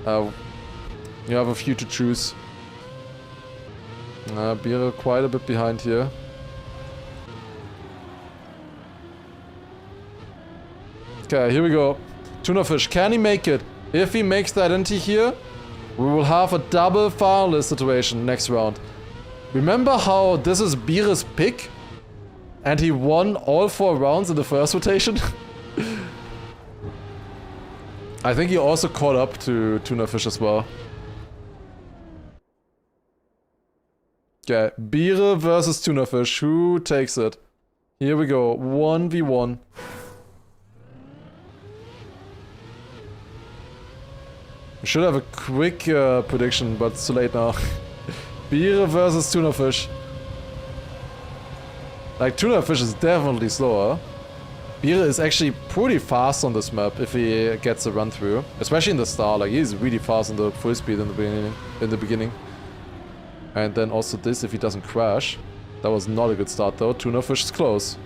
You have a few to choose. Beer quite a bit behind here. Okay, here we go. Tuna fish, can he make it? If he makes the identity here, we will have a double finalist situation next round. Remember how this is Beer's pick? And he won all 4 rounds in the first rotation? I think he also caught up to Tuna Fish as well. Okay, Beer versus Tuna Fish. Who takes it? Here we go. 1v1. We should have a quick prediction, but it's too late now. Beer versus Tuna Fish. Like, Tuna Fish is definitely slower. Beer is actually pretty fast on this map if he gets a run through. Especially in the start, like he's really fast in the full speed in the beginning. And then also this if he doesn't crash. That was not a good start though. Tuna Fish is close.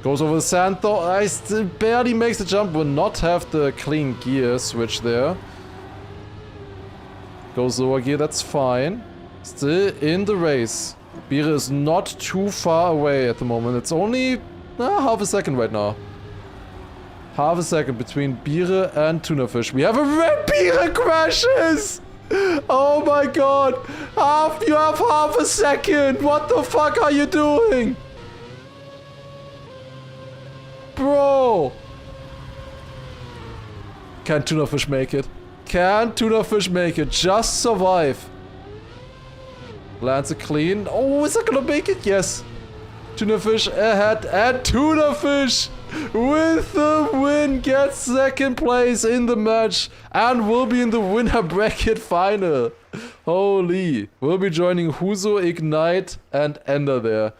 Goes over the sand though. I still barely makes the jump. Will not have the clean gear switch there. Goes lower gear, that's fine. Still in the race. Beer is not too far away at the moment. It's only half a second right now. Half a second between Beer and Tuna Fish. We have a red Beer crashes! Oh my god! You have half a second! What the fuck are you doing? Bro! Can Tuna Fish make it? Can Tuna Fish make it? Just survive. Lands a clean. Oh, is that gonna make it? Yes. Tuna Fish ahead, and Tuna Fish with the win gets second place in the match and will be in the winner bracket final. Holy. We'll be joining Huzo, Ignite, and Ender there.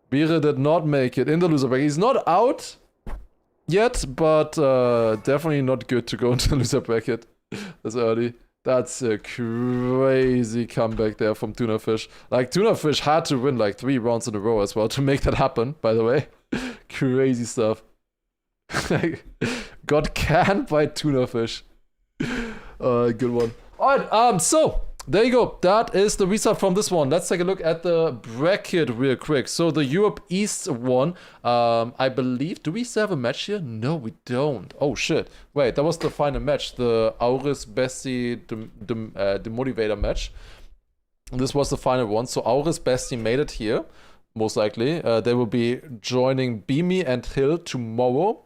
Bire did not make it in the loser bracket. He's not out yet, but definitely not good to go into the loser bracket this early. That's a crazy comeback there from Tuna Fish. Like, Tuna Fish had to win like 3 rounds in a row as well to make that happen, by the way. Crazy stuff. Got canned by Tuna Fish. Good one. Alright, so there you go. That is the result from this one. Let's take a look at the bracket real quick. So the Europe East one, I believe, do we still have a match here? No, we don't. Oh shit. Wait, that was the final match. The Auris Bestie Demotivator match. And this was the final one. So Auris Bestie made it here, most likely. They will be joining Beamy and Hill tomorrow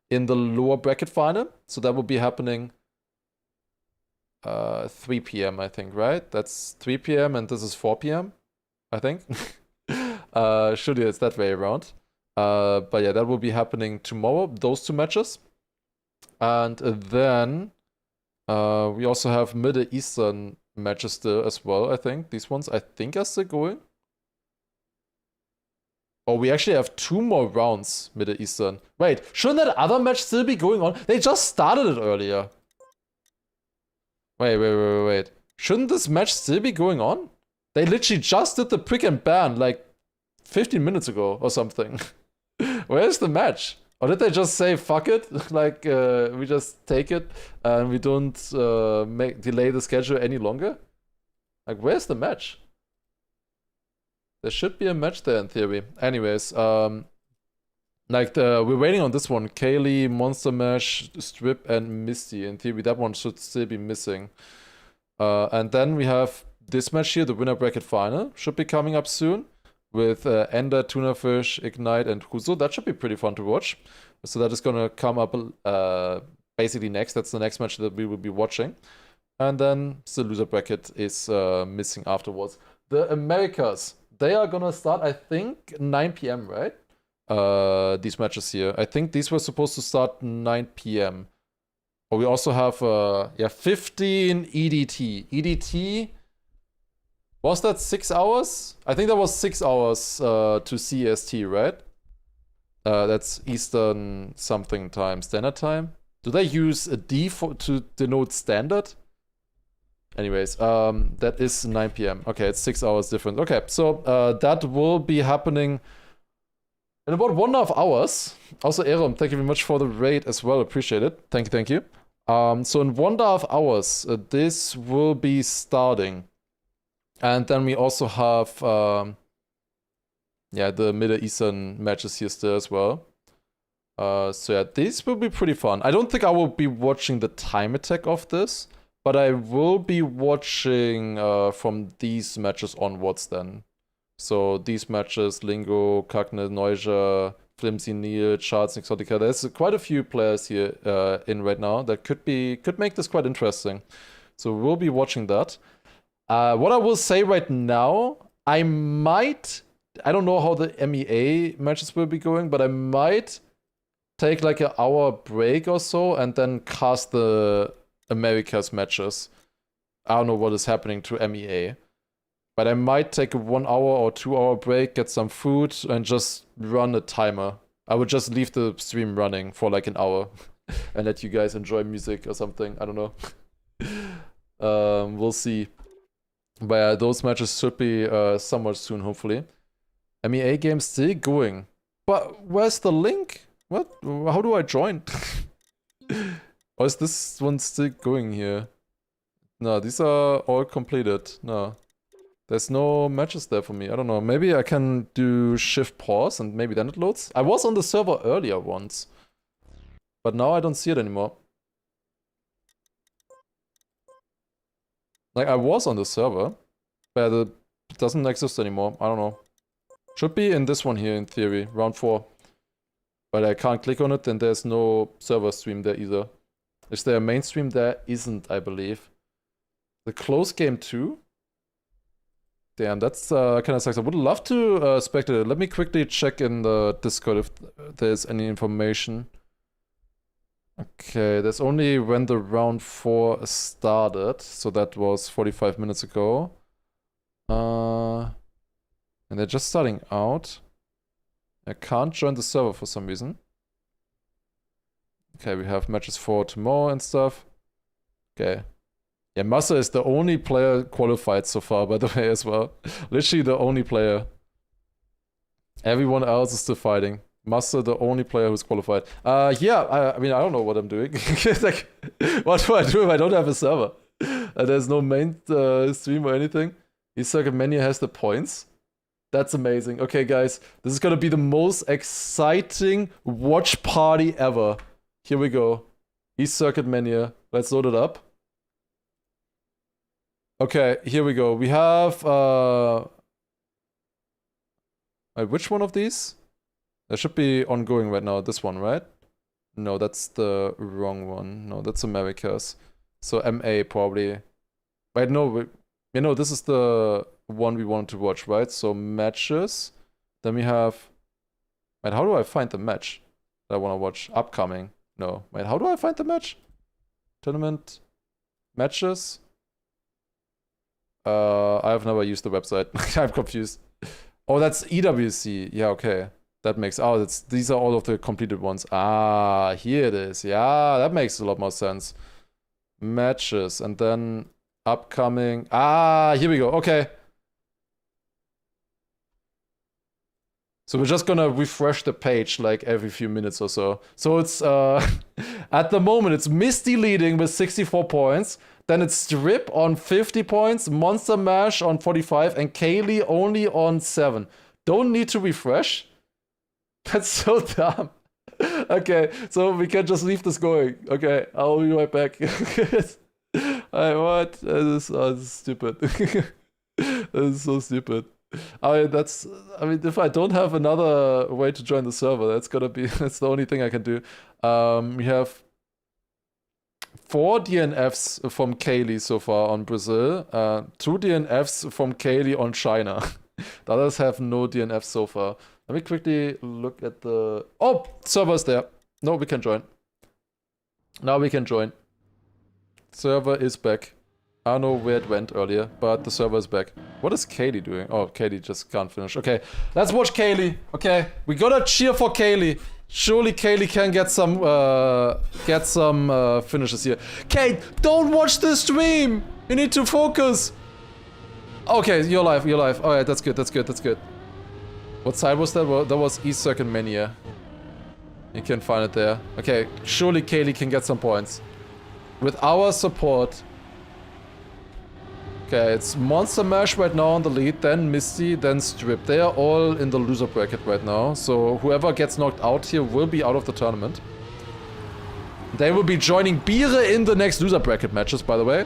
in the lower bracket final. So that will be happening 3 p.m. I think, right? That's 3 p.m. and this is 4 p.m. I think. Surely it's that way around. But yeah, that will be happening tomorrow, those 2 matches. And then we also have Middle Eastern matches still as well, I think. These ones, I think, are still going. Oh, we actually have 2 more rounds, Middle Eastern. Wait, shouldn't that other match still be going on? They just started it earlier. Wait. Shouldn't this match still be going on? They literally just did the prick and ban like 15 minutes ago or something. Where's the match? Or did they just say, fuck it? Like, we just take it and we don't delay the schedule any longer? Like, where's the match? There should be a match there in theory. Anyways, we're waiting on this one. Kaylee, Monster Mash, Strip, and Misty. In theory, that one should still be missing. And then we have this match here, the winner bracket final. Should be coming up soon. With Ender, Tuna Fish, Ignite, and Huzo. That should be pretty fun to watch. So that is gonna come up basically next. That's the next match that we will be watching. And then the loser bracket is missing afterwards. The Americas. They are gonna start, I think, 9 p.m., right? These matches here. I think these were supposed to start 9 p.m. But we also have 15 EDT. EDT, was that 6 hours? I think that was 6 hours to CST, right? That's Eastern something time, standard time. Do they use a D to denote standard? Anyways, that is 9 p.m. Okay, it's 6 hours different. Okay, so that will be happening In about 1.5 hours. Also, Erom, thank you very much for the raid as well. Appreciate it. Thank you, thank you. So in 1.5 hours, this will be starting. And then we also have, yeah, the Middle Eastern matches here still as well. So yeah, this will be pretty fun. I don't think I will be watching the time attack of this, but I will be watching from these matches onwards then. So these matches, Lingo, Kagne, Neuja, Flimsy Neil, Charles, Exotica. There's quite a few players here in right now that could make this quite interesting. So we'll be watching that. What I will say right now, I don't know how the MEA matches will be going, but I might take like an hour break or so and then cast the Americas matches. I don't know what is happening to MEA. But I might take a 1 hour or 2 hour break, get some food, and just run a timer. I would just leave the stream running for like an hour and let you guys enjoy music or something. I don't know. We'll see. But yeah, those matches should be somewhat soon, hopefully. MEA game still going. But where's the link? What? How do I join? Or is this one still going here? No, these are all completed. No. There's no matches there for me. I don't know. Maybe I can do shift pause and maybe then it loads. I was on the server earlier once. But now I don't see it anymore. Like I was on the server, but it doesn't exist anymore. I don't know. Should be in this one here in theory, round 4. But I can't click on it and there's no server stream there either. Is there a main stream? There isn't, I believe. The close game 2? Damn, that's kind of sucks. I would love to spectate it. Let me quickly check in the Discord if there's any information. Okay, there's only when the round 4 started. So that was 45 minutes ago. And they're just starting out. I can't join the server for some reason. Okay, we have matches for tomorrow and stuff. Okay. Yeah, Massa is the only player qualified so far, by the way, as well. Literally the only player. Everyone else is still fighting. Massa, the only player who's qualified. Yeah, I mean, I don't know what I'm doing. Like, what do I do if I don't have a server? There's no main stream or anything. TRACKMANIA has the points. That's amazing. Okay, guys, this is gonna be the most exciting watch party ever. Here we go. TRACKMANIA. Let's load it up. Okay, here we go. We have wait, which one of these? That should be ongoing right now. This one, right? No, that's the wrong one. No, that's Americas. So MA probably. Wait, no, you know, this is the one we wanted to watch, right? So matches. Then we have. Wait, how do I find the match that I want to watch? Upcoming. No. Wait, how do I find the match? Tournament. Matches. I have never used the website. I'm confused. Oh, that's EWC. Yeah, okay. That makes... Oh, these are all of the completed ones. Ah, here it is. Yeah, that makes a lot more sense. Matches. And then upcoming... Ah, here we go. Okay. So we're just gonna refresh the page like every few minutes or so. So it's... at the moment, it's Misty leading with 64 points. Then it's Strip on 50 points, Monster Mash on 45, and Kaylee only on 7. Don't need to refresh. That's so dumb. Okay, so we can just leave this going. Okay, I'll be right back. What? This is stupid. This is so stupid. I mean, if I don't have another way to join the server, that's the only thing I can do. We have 4 DNFs from Kaylee so far on Brazil, 2 DNFs from Kaylee on China. The others have no DNFs so far. Let me quickly look at the... Oh, server's there. No, we can join. Now we can join. Server is back. I don't know where it went earlier, but the server is back. What is Kaylee doing? Oh, Kaylee just can't finish. Okay, let's watch Kaylee. Okay, we gotta cheer for Kaylee. Surely Kaylee can get some finishes here. Kate, don't watch the stream! You need to focus! Okay, you're live. Alright, that's good. What side was that? Well, that was East Circuit Mania. You can find it there. Okay, surely Kaylee can get some points. With our support. Okay, it's Monster Mash right now on the lead, then Misty, then Strip. They are all in the loser bracket right now. So whoever gets knocked out here will be out of the tournament. They will be joining Beere in the next loser bracket matches, by the way.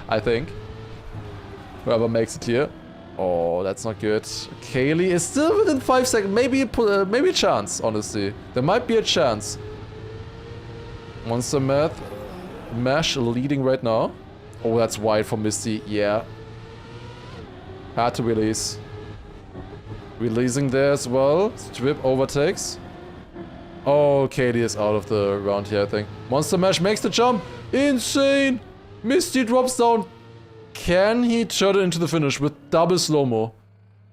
I think. Whoever makes it here. Oh, that's not good. Kaylee is still within 5 seconds. Maybe a chance, honestly. There might be a chance. Monster Mash leading right now. Oh, that's wide for Misty. Yeah. Had to release. Releasing there as well. Strip overtakes. Oh, Kaylee is out of the round here, I think. Monster Mash makes the jump. Insane. Misty drops down. Can he turn it into the finish with double slow-mo?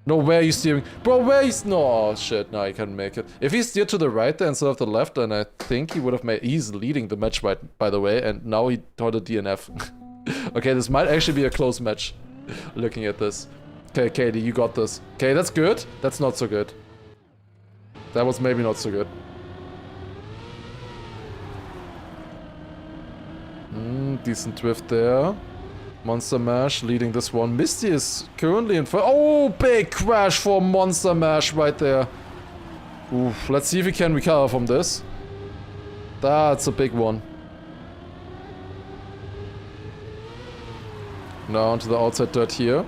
No, where are you steering? Bro, where is... No, oh, shit. No, he can't make it. If he steered to the right there instead of the left, then I think he would have made... He's leading the match, right, by the way, and now he taught a DNF. Okay, this might actually be a close match. Looking at this. Okay, Katie, you got this. Okay, that's good. That's not so good. That was maybe not so good. Decent drift there. Monster Mash leading this one. Misty is currently in front. Oh, big crash for Monster Mash right there. Oof, let's see if we can recover from this. That's a big one. Now onto the outside dirt here.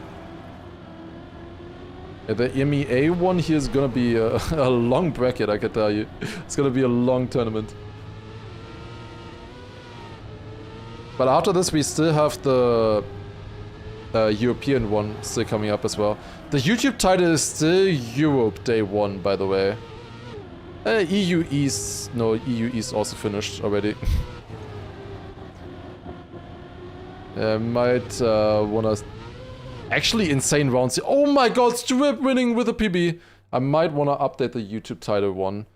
Yeah, the MEA one here is gonna be a long bracket, I can tell you. It's gonna be a long tournament. But after this, we still have the European one still coming up as well. The YouTube title is still Europe Day 1, by the way. EU East... No, EU East also finished already. Might wanna... Actually, insane rounds here. Oh my god, Strip winning with a PB! I might wanna update the YouTube title one.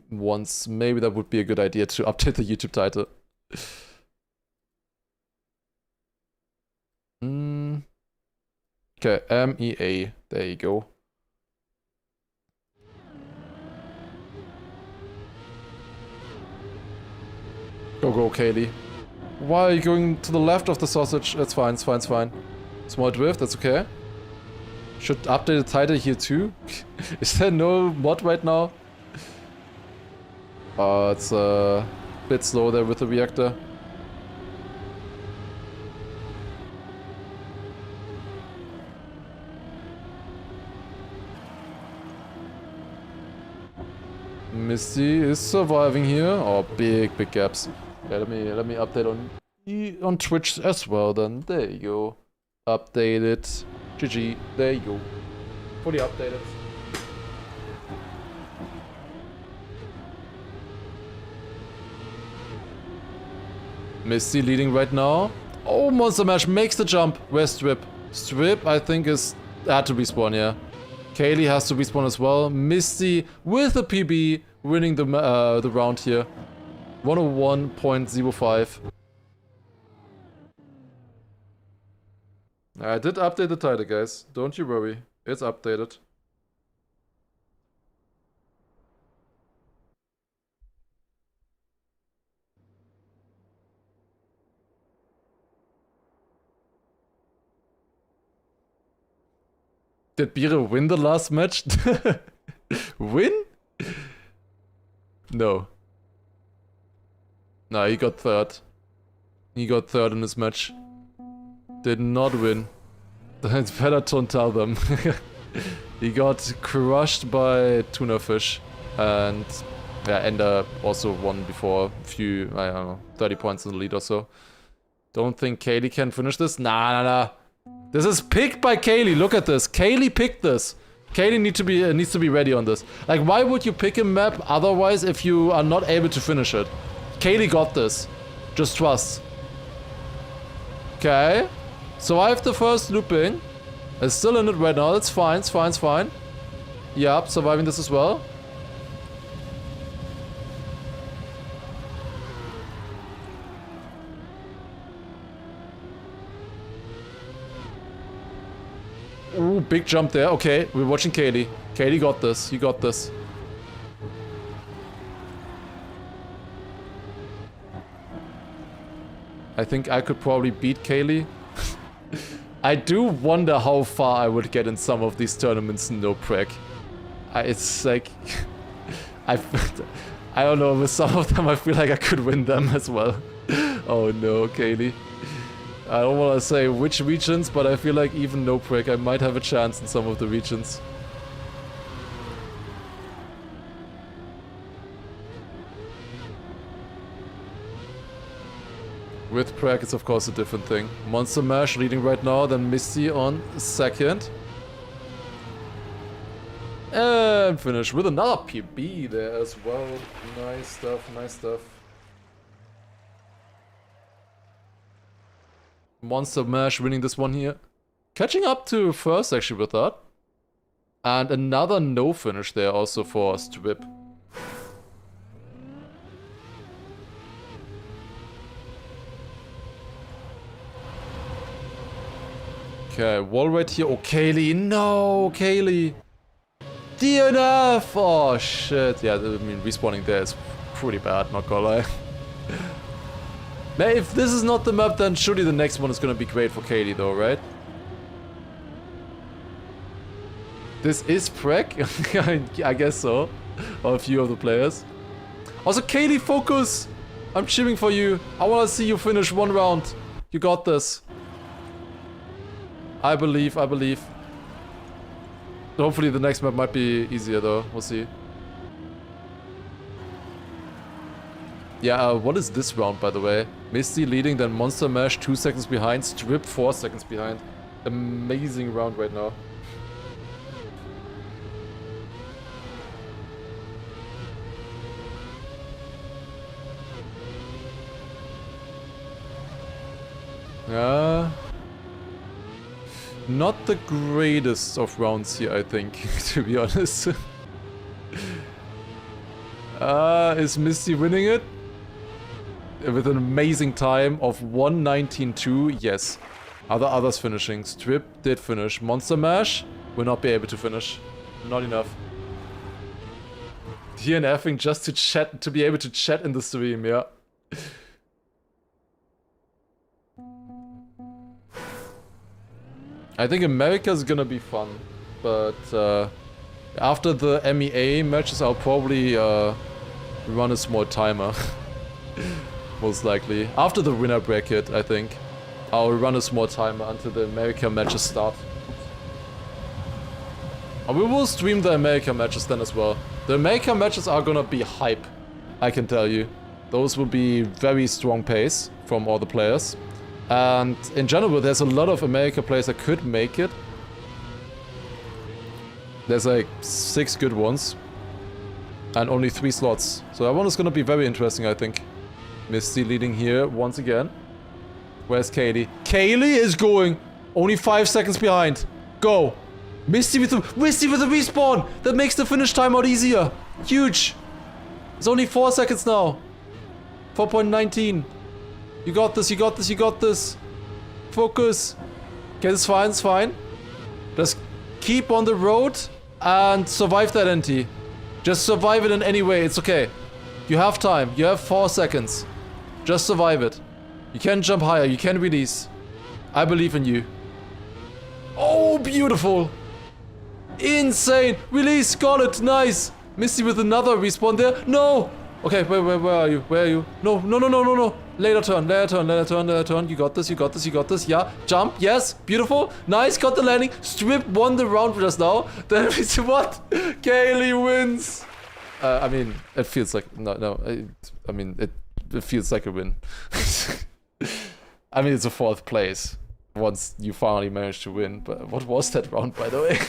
Once. Maybe that would be a good idea to update the YouTube title. Okay, MEA. There you go. Go, Kaylee. Why are you going to the left of the sausage? That's fine, it's fine, it's fine. Small drift, that's okay. Should update the title here too. Is there no mod right now? It's a bit slow there with the reactor. Misty is surviving here. Oh, big gaps. Yeah, let me update on Twitch as well then. There you go. Updated. GG. There you go. Fully updated. Misty leading right now. Oh, Monster Mash makes the jump. Where's Strip? Strip, I think, had to respawn, yeah. Kaylee has to respawn as well. Misty with a PB winning the round here. 101.05. I did update the title, guys. Don't you worry. It's updated. Did Beere win the last match? Win? No. No, he got third. He got third in this match. Did not win. It's better don't tell them. He got crushed by Tuna Fish. And yeah, Ender also won before a few, I don't know, 30 points in the lead or so. Don't think Kaylee can finish this? Nah. This is picked by Kaylee. Look at this. Kaylee picked this. Kaylee needs to be ready on this. Like, why would you pick a map otherwise if you are not able to finish it? Kaylee got this. Just trust. Okay. Survived the first looping. Is still in it right now. It's fine. It's fine. It's fine. Yep, surviving this as well. Ooh, big jump there. Okay, we're watching Kaylee. Kaylee got this. You got this. I think I could probably beat Kaylee. I do wonder how far I would get in some of these tournaments, no prac. It's like... I don't know, with some of them I feel like I could win them as well. Oh no, Kaylee. I don't want to say which regions, but I feel like even no prac I might have a chance in some of the regions. With prac it's of course a different thing. Monster Mash leading right now, then Misty on second. And finish with another PB there as well. Nice stuff, nice stuff. Monster Mash winning this one here. Catching up to first actually with that. And another no finish there also for Strip. Okay, wall right here. Oh, Kaylee. No, Kaylee. DNF! Oh, shit. Yeah, I mean, respawning there is pretty bad, not gonna lie. Man, if this is not the map, then surely the next one is gonna be great for Kaylee, though, right? This is prac? I guess so. Or a few of the players. Also, Kaylee, focus! I'm cheering for you. I wanna see you finish one round. You got this. I believe, I believe. Hopefully the next map might be easier though, we'll see. Yeah, what is this round by the way? Misty leading, then Monster Mash 2 seconds behind, Strip 4 seconds behind. Amazing round right now. Yeah. Not the greatest of rounds here, I think, to be honest. Is Misty winning it? With an amazing time of 1:19.2, yes. Are the others finishing? Strip did finish. Monster Mash will not be able to finish. Not enough. DNFing just to chat, to be able to chat in the stream, yeah. I think America's gonna be fun, but after the MEA matches I'll probably run a small timer. Most likely. After the winner bracket, I think. I'll run a small timer until the America matches start. And we will stream the America matches then as well. The America matches are gonna be hype, I can tell you. Those will be very strong pace from all the players. And in general, there's a lot of America players that could make it. There's like 6 good ones. And only 3 slots. So that one is gonna be very interesting, I think. Misty leading here once again. Where's Kaylee? Kaylee is going only 5 seconds behind. Go! Misty with the respawn! That makes the finish time out easier. Huge! It's only 4 seconds now. 4.19. You got this, you got this, you got this. Focus. Okay, it's fine, it's fine. Just keep on the road and survive that NT. Just survive it in any way, it's okay. You have time, you have 4 seconds. Just survive it. You can jump higher, you can release. I believe in you. Oh, beautiful. Insane. Release, got it, nice. Misty with another respawn there. No. Okay, where are you? Where are you? No, no, no, no, no, no. Later turn, later turn, later turn, later turn. You got this, you got this, you got this. Yeah, jump, yes, beautiful. Nice, got the landing. Strip won the round just now. Then what? Kaylee wins. I mean, it feels like, I mean, it feels like a win. I mean, it's a 4th place. Once you finally managed to win. But what was that round, by the way?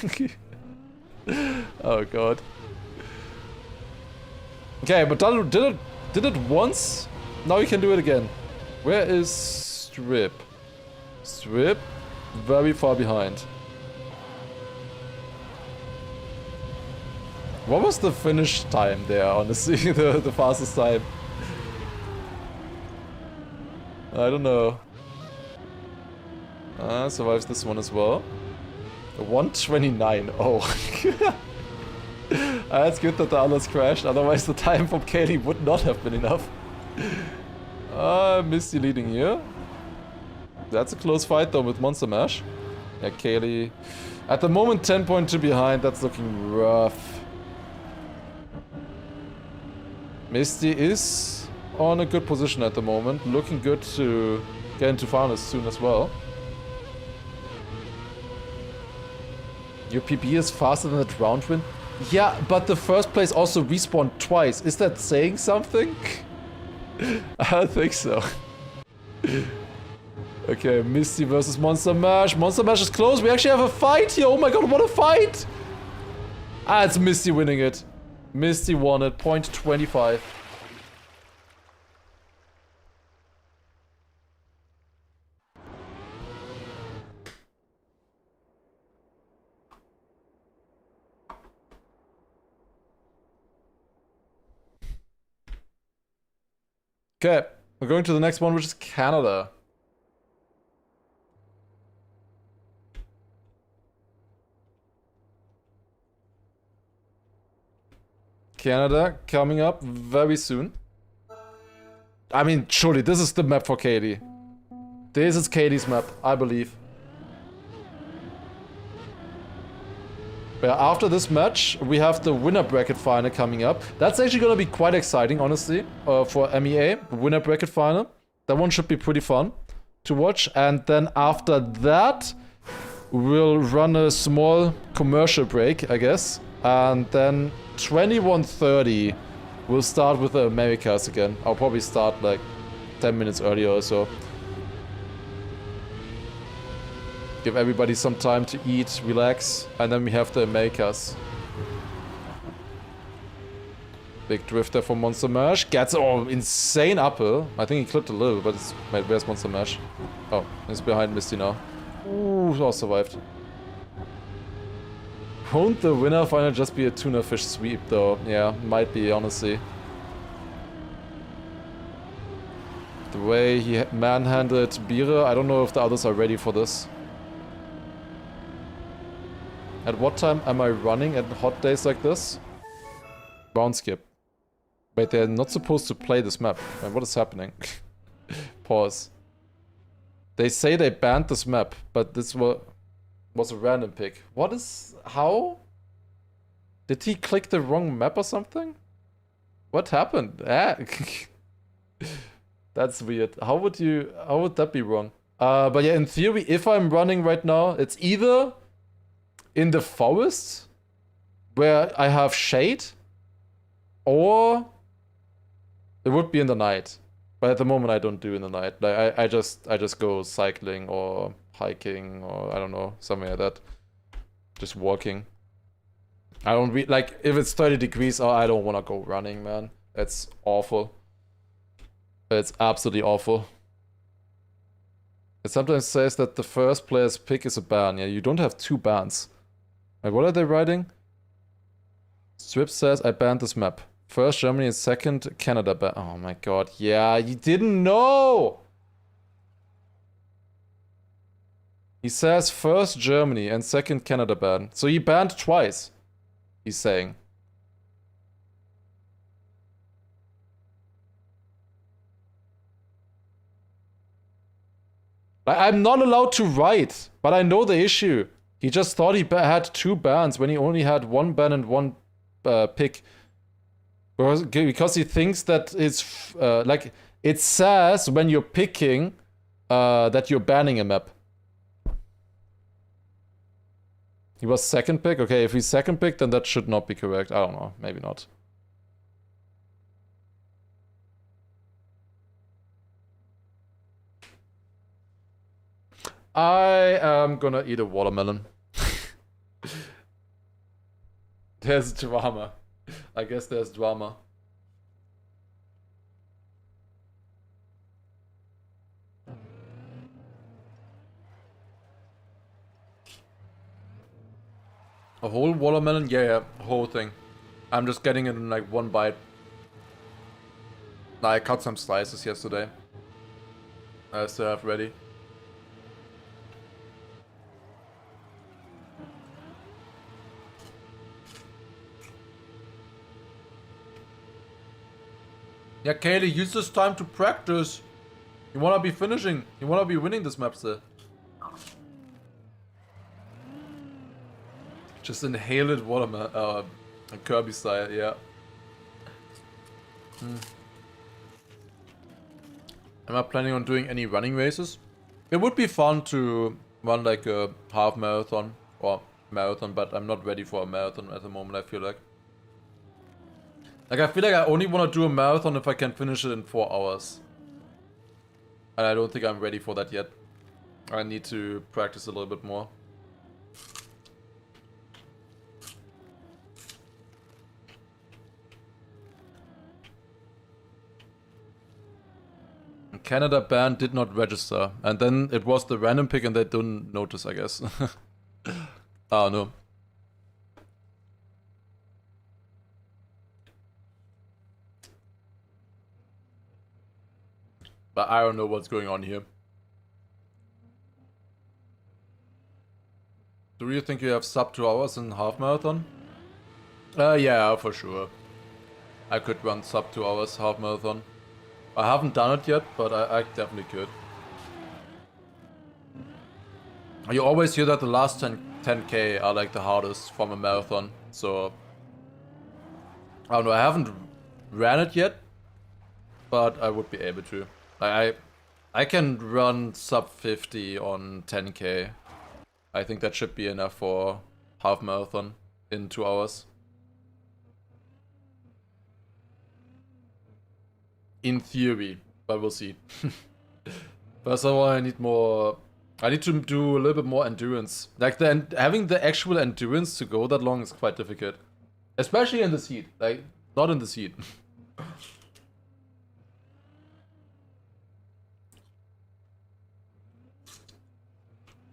Oh, God. Okay, but did it once? Now we can do it again. Where is Strip? Strip, very far behind. What was the finish time there, honestly? the fastest time? I don't know. Survives this one as well. 129. Oh. That's good that the others crashed, otherwise the time from Kaylee would not have been enough. Misty leading here. That's a close fight though with Monster Mash. Yeah, Kaylee. At the moment 10.2 behind, that's looking rough. Misty is on a good position at the moment, looking good to get into finals soon as well. Your PB is faster than the round win? Yeah, but the first place also respawned twice. Is that saying something? I don't think so. Okay, Misty versus Monster Mash. Monster Mash is close. We actually have a fight here. Oh my god, what a fight! Ah, it's Misty winning it. Misty won it. Point 25. Okay, we're going to the next one, which is Canada. Canada coming up very soon. I mean, surely this is the map for Katie. This is Katie's map, I believe. Yeah, after this match, we have the winner bracket final coming up. That's actually gonna be quite exciting, honestly, for MEA, winner bracket final. That one should be pretty fun to watch. And then after that, we'll run a small commercial break, I guess. And then 21:30, we'll start with the Americas again. I'll probably start like 10 minutes earlier or so. Give everybody some time to eat, relax, and then we have the Americas. Big drifter for Monster Mash. Gets insane upper. I think he clipped a little, but it's... Wait, where's Monster Mash? Oh, he's behind Misty now. Ooh, he survived. Won't the winner final just be a tuna fish sweep though? Yeah, might be, honestly. The way he manhandled Bire, I don't know if the others are ready for this. At what time am I running at hot days like this? Round skip. Wait, they're not supposed to play this map. Wait, what is happening? Pause. They say they banned this map, but this was a random pick. What is... how? Did he click the wrong map or something? What happened? Ah. That's weird. How would that be wrong? But yeah, in theory, if I'm running right now, it's either in the forest where I have shade, or it would be in the night. But at the moment I don't do in the night. Like I just go cycling or hiking or I don't know, something like that. Just walking. I don't like if it's 30 degrees, I don't want to go running, man. It's awful. It's absolutely awful. It sometimes says that the first player's pick is a ban. Yeah, you don't have two bans. Wait, what are they writing? Strip says I banned this map. First Germany and second Canada ban. Oh my god, yeah, you didn't know! He says first Germany and second Canada ban. So he banned twice, he's saying. I'm not allowed to write, but I know the issue. He just thought he had two bans when he only had one ban and one pick. Because he thinks that it's like it says when you're picking that you're banning a map. He was second pick? Okay, if he's second pick, then that should not be correct. I don't know, maybe not. I am gonna eat a watermelon. There's drama. I guess there's drama. A whole watermelon? Yeah, whole thing. I'm just getting it in like one bite. I cut some slices yesterday. I still have ready. Yeah, Kaylee, use this time to practice. You wanna be finishing. You wanna be winning this map, sir. Just inhale it, watermelon. Kirby style, yeah. Am I planning on doing any running races? It would be fun to run like a half marathon or marathon, but I'm not ready for a marathon at the moment, I feel like. Like, I feel like I only want to do a marathon if I can finish it in 4 hours. And I don't think I'm ready for that yet. I need to practice a little bit more. Canada band did not register. And then it was the random pick and they didn't notice, I guess. Oh no. But I don't know what's going on here. Do you think you have sub 2 hours in half marathon? Yeah, for sure. I could run sub 2 hours half marathon. I haven't done it yet, but I definitely could. You always hear that the last 10k are like the hardest from a marathon, so... I don't know, I haven't ran it yet, but I would be able to. I can run sub 50 on 10k. I think that should be enough for half marathon in 2 hours. In theory, but we'll see. First of all, I need to do a little bit more endurance. Like, having the actual endurance to go that long is quite difficult. Especially in this heat. Like, not in this heat.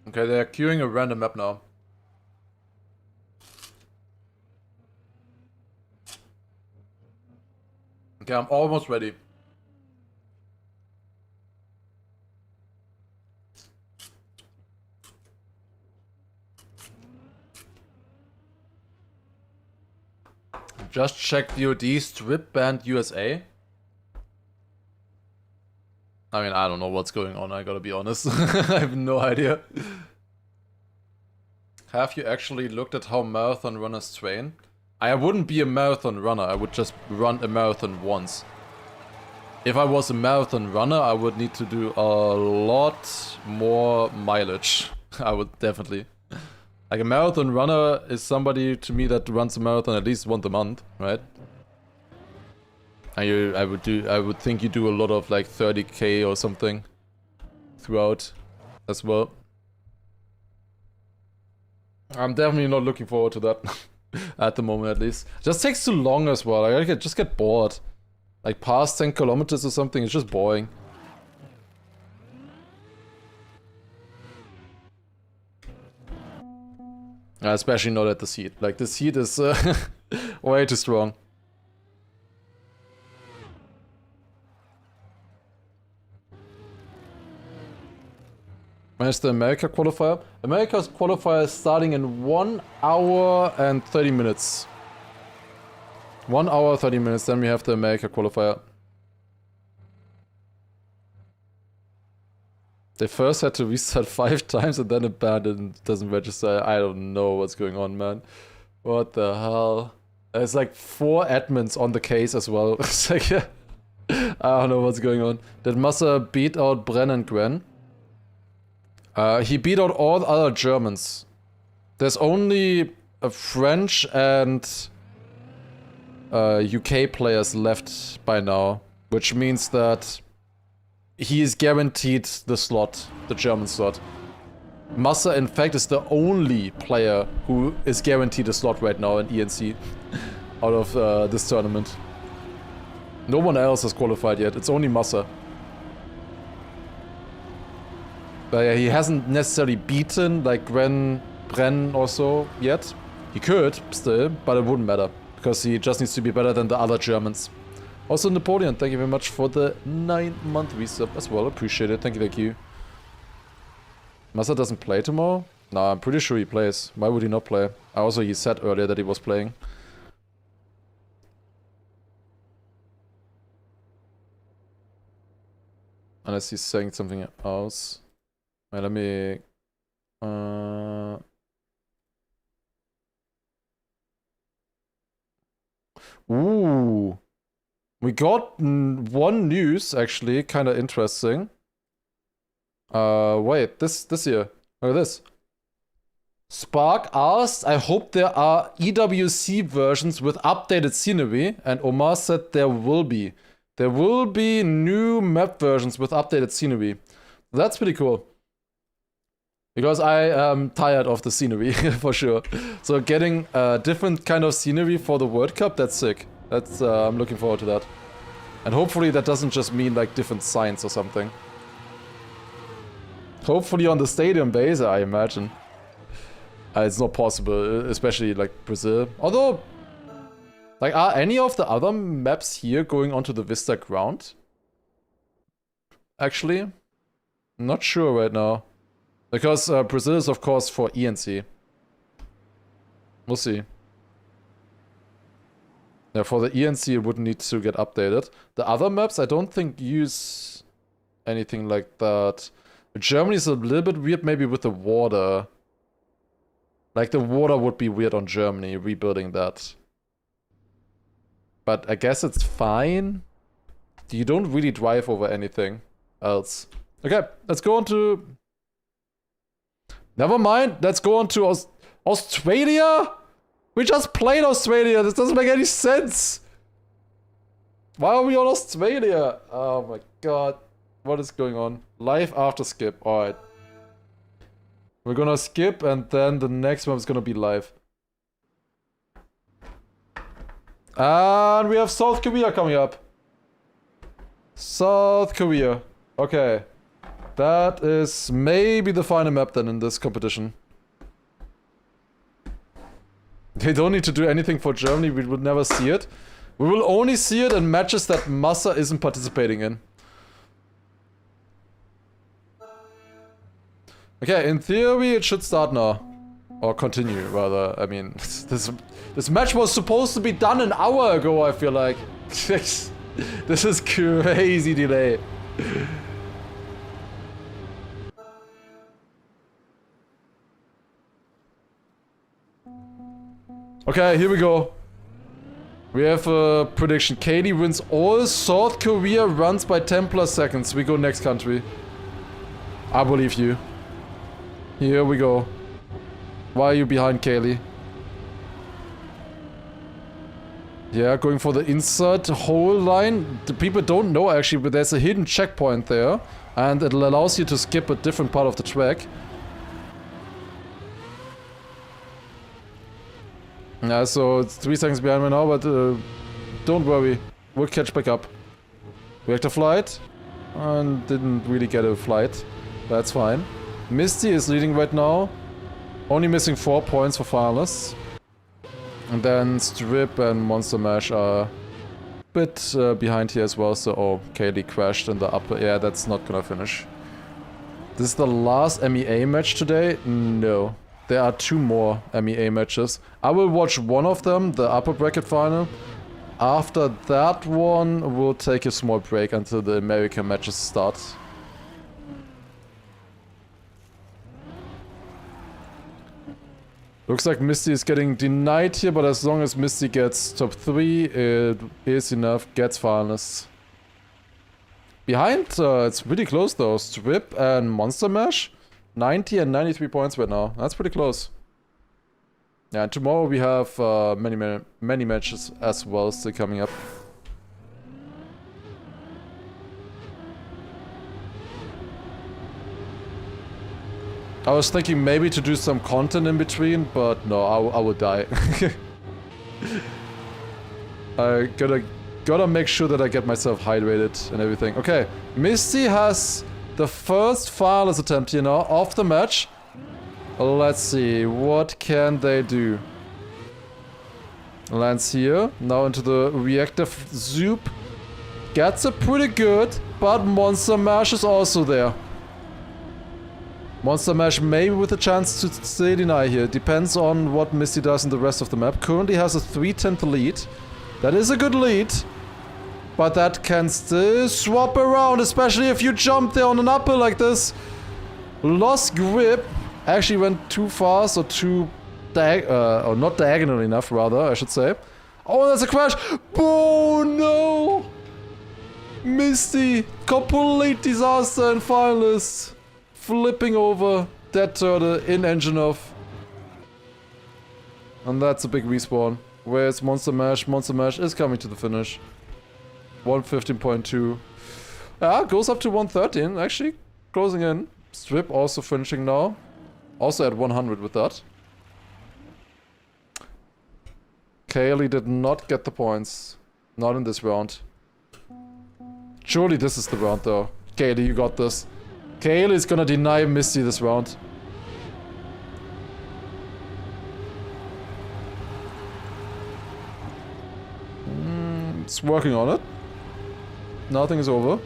Okay, they're queuing a random map now. Okay, I'm almost ready. Just check VOD strip band USA. I mean, I don't know what's going on, I gotta be honest. I have no idea. Have you actually looked at how marathon runners train? I wouldn't be a marathon runner, I would just run a marathon once. If I was a marathon runner, I would need to do a lot more mileage. I would definitely. Like, a marathon runner is somebody to me that runs a marathon at least once a month, right? And I would think you do a lot of like 30k or something throughout as well. I'm definitely not looking forward to that at the moment, at least. It just takes too long as well. I just get bored. Like, past 10 kilometers or something, it's just boring. Especially not at this heat. Like, this heat is way too strong. Where's the America qualifier? America's qualifier is starting in 1 hour and 30 minutes. 1 hour, 30 minutes, then we have the America qualifier. They first had to restart 5 times and then abandoned, it doesn't register. I don't know what's going on, man. What the hell? There's like 4 admins on the case as well. It's like, I don't know what's going on. Did Massa beat out Bren and Gwen? He beat out all other Germans. There's only a French and UK players left by now, which means that he is guaranteed the slot, the German slot. Massa, in fact, is the only player who is guaranteed a slot right now in ENC out of this tournament. No one else has qualified yet, it's only Massa. But yeah, he hasn't necessarily beaten like Bren or so yet. He could still, but it wouldn't matter because he just needs to be better than the other Germans. Also, Napoleon, thank you very much for the 9-month resub as well. Appreciate it. Thank you, thank you. Massa doesn't play tomorrow? No, I'm pretty sure he plays. Why would he not play? Also, he said earlier that he was playing. Unless he's saying something else. Wait, let me... Ooh. We got one news, actually, kind of interesting. Wait, this here. Look at this. Spark asked, I hope there are EWC versions with updated scenery, and Omar said there will be. There will be new map versions with updated scenery. That's pretty cool. Because I am tired of the scenery, for sure. So getting a different kind of scenery for the World Cup, that's sick. That's, I'm looking forward to that. And hopefully that doesn't just mean like different signs or something. Hopefully on the stadium base, I imagine. It's not possible, especially like Brazil. Although, like, are any of the other maps here going onto the Vista ground? Actually, not sure right now. Because Brazil is of course for ENC. We'll see. Yeah, for the ENC it would need to get updated. The other maps I don't think use anything like that. Germany is a little bit weird maybe with the water. Like the water would be weird on Germany, rebuilding that. But I guess it's fine. You don't really drive over anything else. Okay, let's go on to... Never mind, let's go on to Australia? We just played Australia, this doesn't make any sense. Why are we on Australia? Oh my god, what is going on? Live after skip, alright. We're gonna skip and then the next one is gonna be live. And we have South Korea coming up. South Korea, okay. That is maybe the final map then in this competition. They don't need to do anything for Germany, we would never see it. We will only see it in matches that Massa isn't participating in. Okay, in theory it should start now. Or continue, rather. I mean, this match was supposed to be done an hour ago, I feel like. This is crazy delay. Okay, here we go. We have a prediction. Katie wins all. South Korea runs by 10 plus seconds. We go next country. I believe you. Here we go. Why are you behind, Kaylee? Yeah, going for the insert whole line. The people don't know actually, but there's a hidden checkpoint there. And it allows you to skip a different part of the track. Yeah, so it's 3 seconds behind me now, but don't worry. We'll catch back up. Reactor flight. And didn't really get a flight. That's fine. Misty is leading right now. Only missing 4 points for finalists. And then Strip and Monster Mash are a bit behind here as well. So, oh, Kaylee crashed in the upper. Yeah, that's not gonna finish. This is the last MEA match today? No. There are 2 more MEA matches. I will watch one of them, the upper bracket final. After that one, we'll take a small break until the American matches start. Looks like Misty is getting denied here, but as long as Misty gets top 3, it is enough, gets finalists. Behind, it's really close though. Strip and Monster Mash, 90 and 93 points right now. That's pretty close. Yeah, and tomorrow we have many matches as well still coming up. I was thinking maybe to do some content in between, but no, I will die. I gotta make sure that I get myself hydrated and everything. Okay, Misty has the first finalist attempt here now of the match. Let's see, what can they do? Lands here, now into the reactive zoop. Gets it pretty good, but Monster Mash is also there. Monster Mash maybe with a chance to stay deny here. Depends on what Misty does in the rest of the map. Currently has a 3/10 lead. That is a good lead. but that can still swap around, especially if you jump there on an upper like this. Lost grip. Actually went too fast or too or not diagonal enough, rather, I should say. Oh, there's a crash. Oh, no. Misty. Complete disaster and finalist. Flipping over. Dead turtle in engine off. And that's a big respawn. Where's Monster Mash? Monster Mash is coming to the finish. 115.2. Yeah, goes up to 113. Actually, closing in. Strip also finishing now. Also at 100 with that. Kaylee did not get the points. Not in this round. Surely this is the round though. Kaylee, you got this. Kaylee is gonna deny Misty this round. It's working on it. Nothing is over.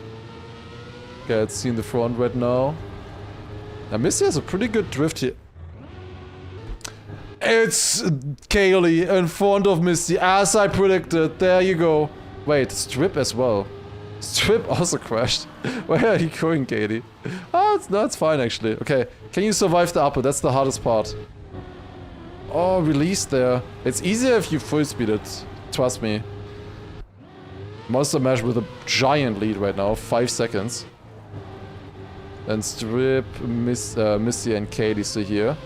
Okay, it's seen the front right now. Now Misty has a pretty good drift here. It's Kaylee in front of Misty, as I predicted. There you go. Wait, Strip as well. Strip also crashed. Where are you going, Kaylee? Oh, it's fine actually. Okay, can you survive the upper? That's the hardest part. Oh, release there. It's easier if you full speed it. Trust me. Monster Mash with a giant lead right now, 5 seconds. And Strip, Misty and Kaylee still here.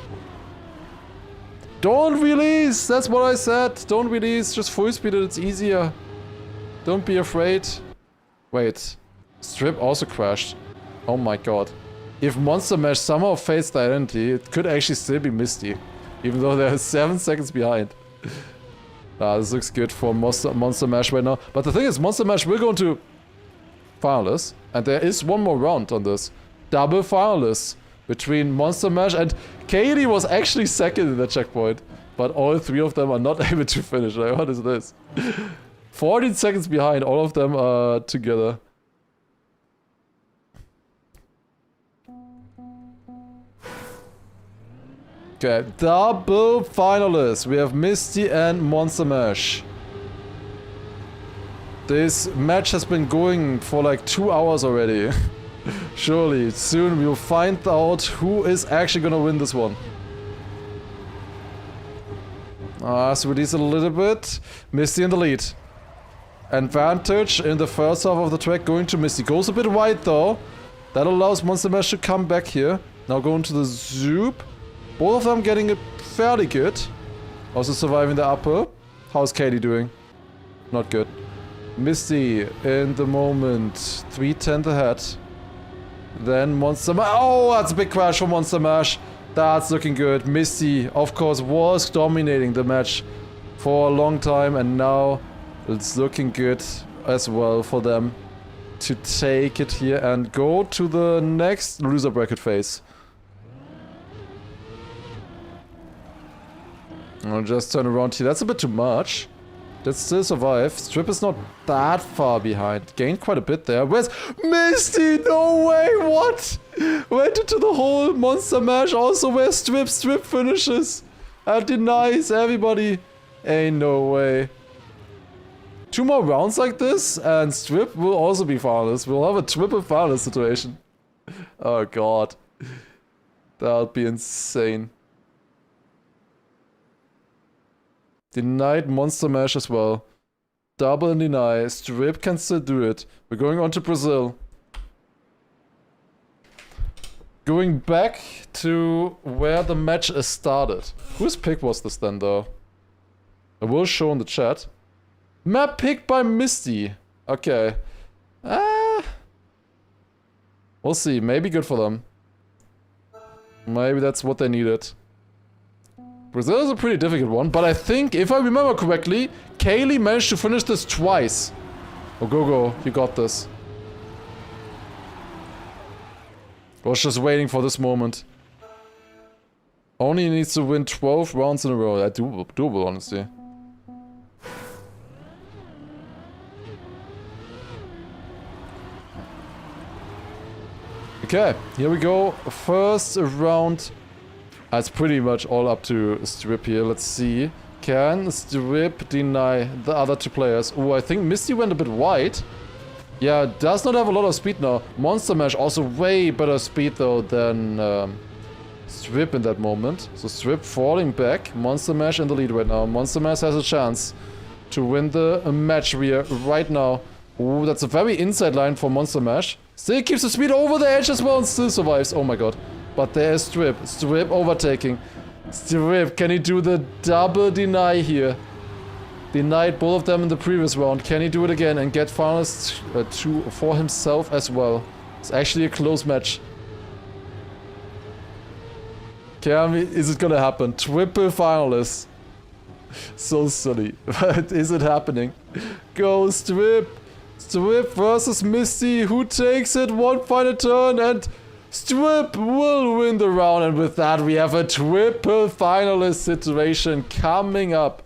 Don't release! That's what I said! Don't release, just full speed it, it's easier. Don't be afraid. Wait. Strip also crashed. Oh my god. If Monster Mash somehow fails the identity, it could actually still be Misty. Even though they're 7 seconds behind. This looks good for Monster Mash right now. But the thing is, Monster Mash will go into finalists. And there is one more round on this. Double finalists between Monster Mash and Kaylee was actually second in the checkpoint. But all three of them are not able to finish. Like, what is this? 14 seconds behind, all of them are together. Okay, double finalists. We have Misty and Monster Mash. This match has been going for like 2 hours already. Surely, soon we'll find out who is actually gonna win this one. So release a little bit. Misty in the lead. Advantage in the first half of the track going to Misty. Goes a bit wide though. That allows Monster Mash to come back here. Now going to the Zoop. Both of them getting it fairly good. Also surviving the upper. How's Katie doing? Not good. Misty in the moment. 3/10 ahead. Then Monster Mash. Oh, that's a big crash for Monster Mash. That's looking good. Misty, of course, was dominating the match for a long time. And now it's looking good as well for them to take it here and go to the next loser bracket phase. I'll just turn around here. That's a bit too much. Let's still survive. Strip is not that far behind. Gained quite a bit there. Where's Misty? No way! What? Went into the hole. Monster Mash also where Strip finishes. And denies everybody. Ain't no way. 2 more rounds like this and Strip will also be finalist. We'll have a triple finalist situation. Oh god. That would be insane. Denied Monster Mash as well. Double and deny. Strip can still do it. We're going on to Brazil. Going back to where the match is started. Whose pick was this then though? I will show in the chat. Map picked by Misty. Okay. We'll see. Maybe good for them. Maybe that's what they needed. Brazil is a pretty difficult one, but I think, if I remember correctly, Kaylee managed to finish this twice. Oh, go, you got this. I was just waiting for this moment. Only needs to win 12 rounds in a row. That's doable, honestly. Okay, here we go. First round. It's pretty much all up to Strip here. Let's see. Can Strip deny the other 2 players? Oh, I think Misty went a bit wide. Yeah, does not have a lot of speed now. Monster Mash also way better speed though than Strip in that moment. So Strip falling back. Monster Mash in the lead right now. Monster Mash has a chance to win the match here right now. Ooh, that's a very inside line for Monster Mash. Still keeps the speed over the edge as well and still survives. Oh my god. But there is Strip. Strip overtaking. Strip, can he do the double deny here? Denied both of them in the previous round. Can he do it again and get finalists for himself as well? It's actually a close match. Is it gonna happen? Triple finalists. So silly. But is it happening? Go Strip. Strip versus Misty. Who takes it? One final turn and Strip will win the round. And with that we have a triple finalist situation coming up.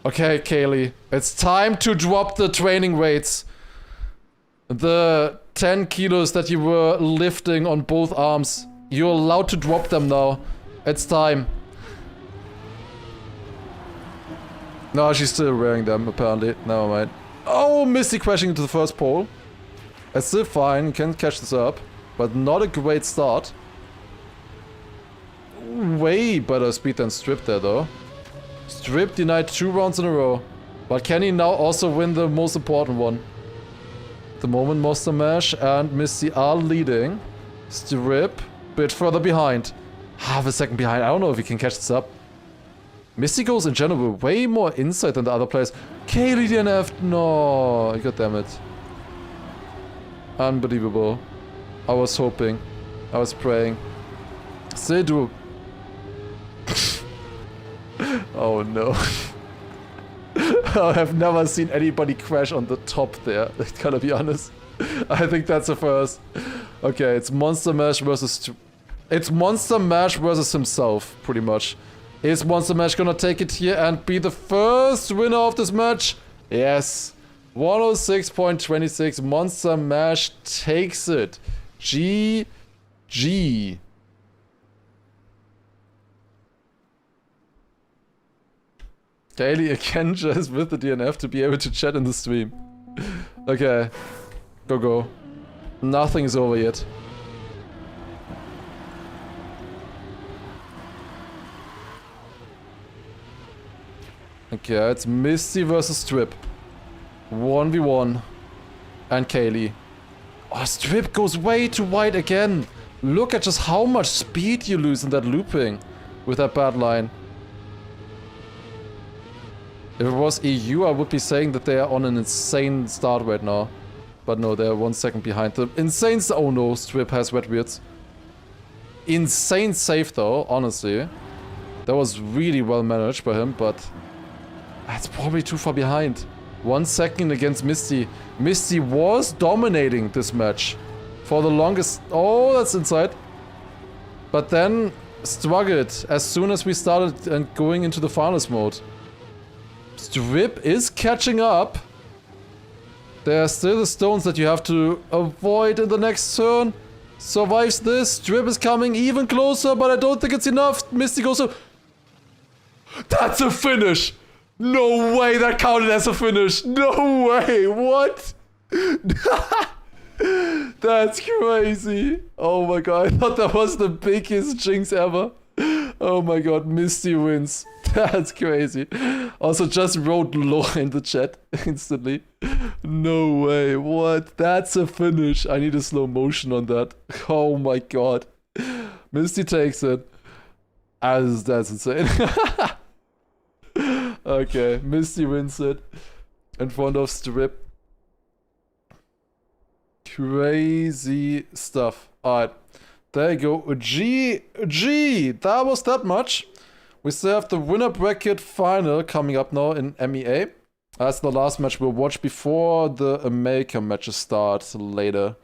Okay, Kaylee, it's time to drop the training weights. The 10 kilos that you were lifting on both arms. You're allowed to drop them now. It's time. No, she's still wearing them, apparently. Never mind. Oh, Misty crashing into the first pole. It's still fine, you can catch this up. But not a great start. Way better speed than Strip there, though. Strip denied 2 rounds in a row. But can he now also win the most important one? At the moment, Monster Mash and Misty are leading. Strip, bit further behind. Half a second behind. I don't know if he can catch this up. Misty goes in general way more inside than the other players. Kaylee DNF. No, god damn it. Unbelievable. I was hoping. I was praying. Still do. Oh no. I have never seen anybody crash on the top there, gotta be honest. I think that's a first. Okay, it's Monster Mash versus... It's Monster Mash versus himself, pretty much. Is Monster Mash gonna take it here and be the first winner of this match? Yes. 106.26, Monster Mash takes it. GG. Kaylee again just with the DNF to be able to chat in the stream. Okay. Go. Nothing is over yet. Okay, it's Misty versus Strip. 1v1. And Kaylee. Oh, Strip goes way too wide again. Look at just how much speed you lose in that looping with that bad line. If it was EU, I would be saying that they are on an insane start right now. But no, they're 1 second behind. The insane... Oh no, Strip has wet weirds. Insane save though, honestly. That was really well managed by him, but... That's probably too far behind. 1 second against Misty. Misty was dominating this match. For the longest... Oh, that's inside. But then struggled as soon as we started and going into the finals mode. Strip is catching up. There are still the stones that you have to avoid in the next turn. Survives this. Strip is coming even closer, but I don't think it's enough. Misty goes up. That's a finish! No way that counted as a finish! No way! What? That's crazy. Oh my god, I thought that was the biggest jinx ever. Oh my god, Misty wins. That's crazy. Also just wrote low in the chat instantly. No way, what? That's a finish. I need a slow motion on that. Oh my god. Misty takes it. That's insane. Okay, Misty wins it. In front of Strip. Crazy stuff. Alright. There you go. GG! That was that much. We still have the winner bracket final coming up now in MEA. That's the last match we'll watch before the America matches start later.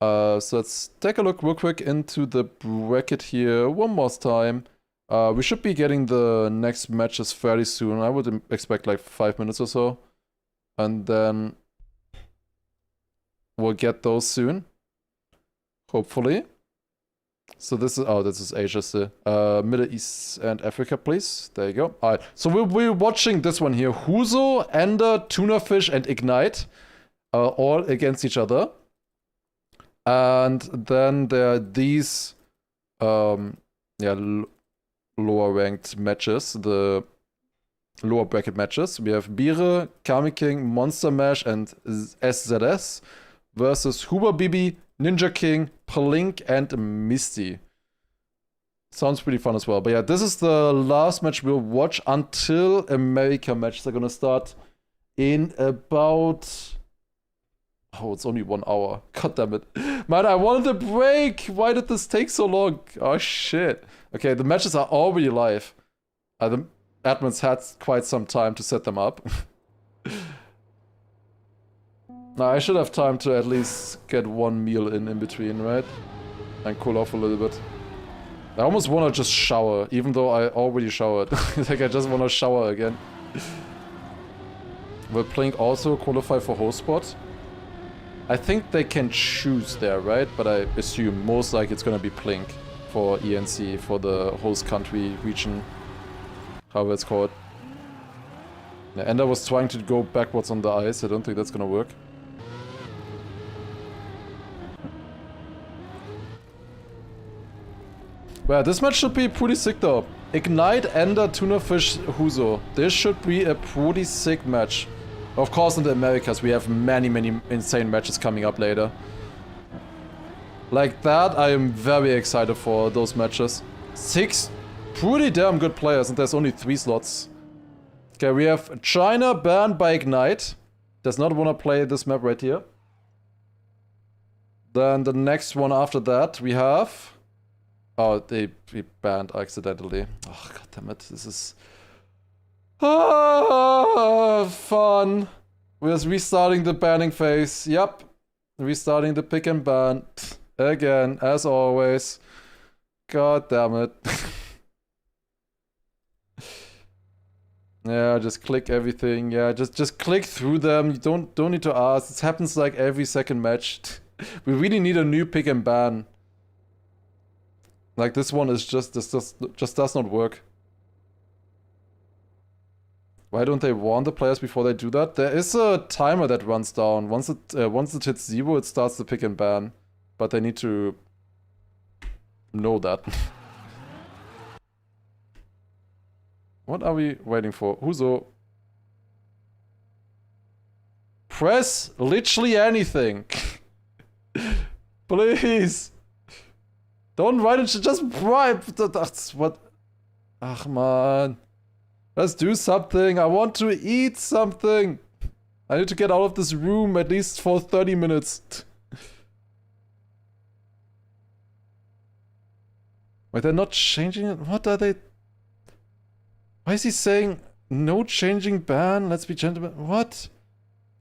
So let's take a look real quick into the bracket here one more time. We should be getting the next matches fairly soon. I would expect like 5 minutes or so. And then we'll get those soon. Hopefully. So this is Asia still. Middle East and Africa, please. There you go. Alright, so we'll be watching this one here. Huzo, Ender, Tuna Fish, and Ignite. all against each other. And then there are these lower ranked matches, the lower bracket matches. We have Bire, Kami King, Monster Mash, and SZS versus Huber Bibi, Ninja King, Plink, and Misty. Sounds pretty fun as well. But yeah, this is the last match we'll watch until America matches are gonna start in about... Oh, it's only 1 hour. God damn it. Man, I wanted a break. Why did this take so long? Oh, shit. Okay, the matches are already live. The admins had quite some time to set them up. Now, I should have time to at least get one meal in between, right? And cool off a little bit. I almost want to just shower, even though I already showered. Like, I just want to shower again. Will Plink also qualify for host spot? I think they can choose there, right? But I assume most likely it's gonna be Plink for ENC, for the host country region, however it's called. Yeah, and I was trying to go backwards on the ice. I don't think that's gonna work. Well, this match should be pretty sick though. Ignite, Ender, Tunafish, Huzo. This should be a pretty sick match. Of course, in the Americas, we have many insane matches coming up later. Like that, I am very excited for those matches. 6 pretty damn good players, and there's only 3 slots. Okay, we have China banned by Ignite. Does not want to play this map right here. Then the next one after that, we have... Oh, they banned accidentally. Oh, god damn it, this is... fun. We're restarting the banning phase. Yep. Restarting the pick and ban. Again, as always. God damn it. Yeah, just click everything. Yeah, just click through them. You don't need to ask. This happens like every second match. We really need a new pick and ban. Like this one is just does not work. Why don't they warn the players before they do that? There is a timer that runs down. Once it hits 0, it starts the pick and ban. But they need to know that. What are we waiting for? Huzo. Press literally anything. Please. Don't write it, just bribe. That's what... Ach man. Let's do something. I want to eat something. I need to get out of this room at least for 30 minutes. Wait, they're not changing it? What are they... Why is he saying no changing ban? Let's be gentlemen. What?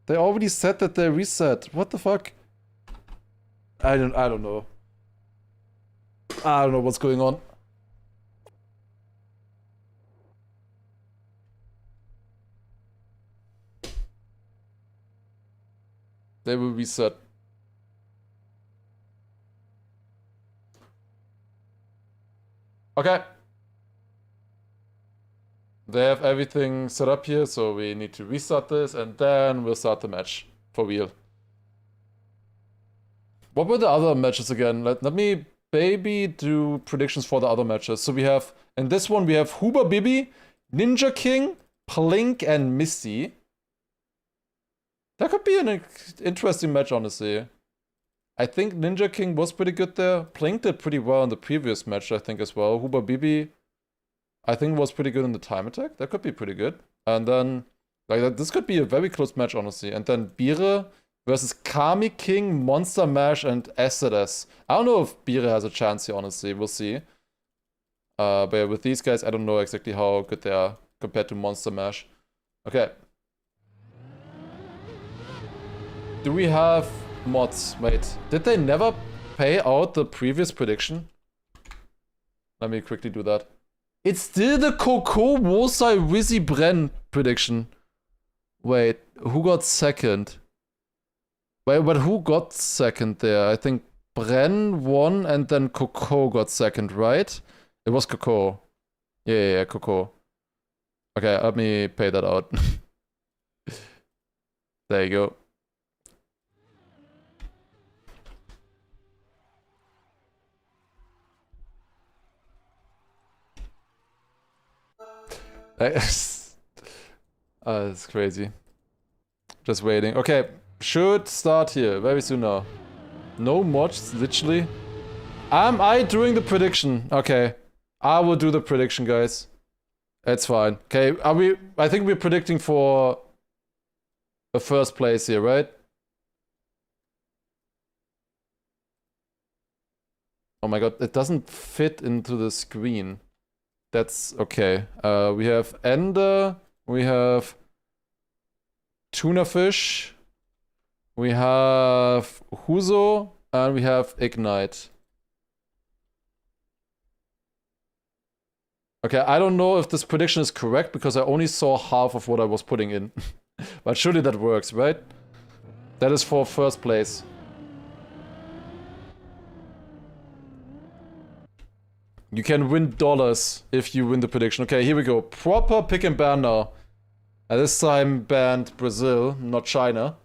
They already said that they reset. What the fuck? I don't know. I don't know what's going on. They will reset. Okay. They have everything set up here, so we need to restart this, and then we'll start the match. For real. What were the other matches again? Let me maybe do predictions for the other matches. So we have, in this one, we have Huber Bibi, Ninja King, Plink, and Misty. That could be an interesting match, honestly. I think Ninja King was pretty good there. Plink did pretty well in the previous match, I think, as well. Huber Bibi, I think, was pretty good in the time attack. That could be pretty good. And then, like, this could be a very close match, honestly. And then Bire versus Kami King, Monster Mash, and SZS. I don't know if Bire has a chance here, honestly. We'll see. But yeah, with these guys, I don't know exactly how good they are compared to Monster Mash. Okay. Do we have mods? Wait, did they never pay out the previous prediction? Let me quickly do that. It's still the Coco Wosai Wizzy Bren prediction. Wait, who got second? Wait, but who got second there? I think Bren won and then Coco got second, right? It was Coco. Yeah, Coco. Okay, let me pay that out. There you go. It's crazy. Just waiting. Okay, should start here very soon now. No mods, literally. Am I doing the prediction? Okay, I will do the prediction, guys. It's fine. Okay, are we? I think we're predicting for a first place here, right? Oh my god, it doesn't fit into the screen. That's okay. We have Ender, we have Tuna Fish, we have Huzo, and we have Ignite. Okay, I don't know if this prediction is correct because I only saw half of what I was putting in. But surely that works, right? That is for first place. You can win dollars if you win the prediction. Okay, here we go. Proper pick and ban now. And this time banned Brazil, not China.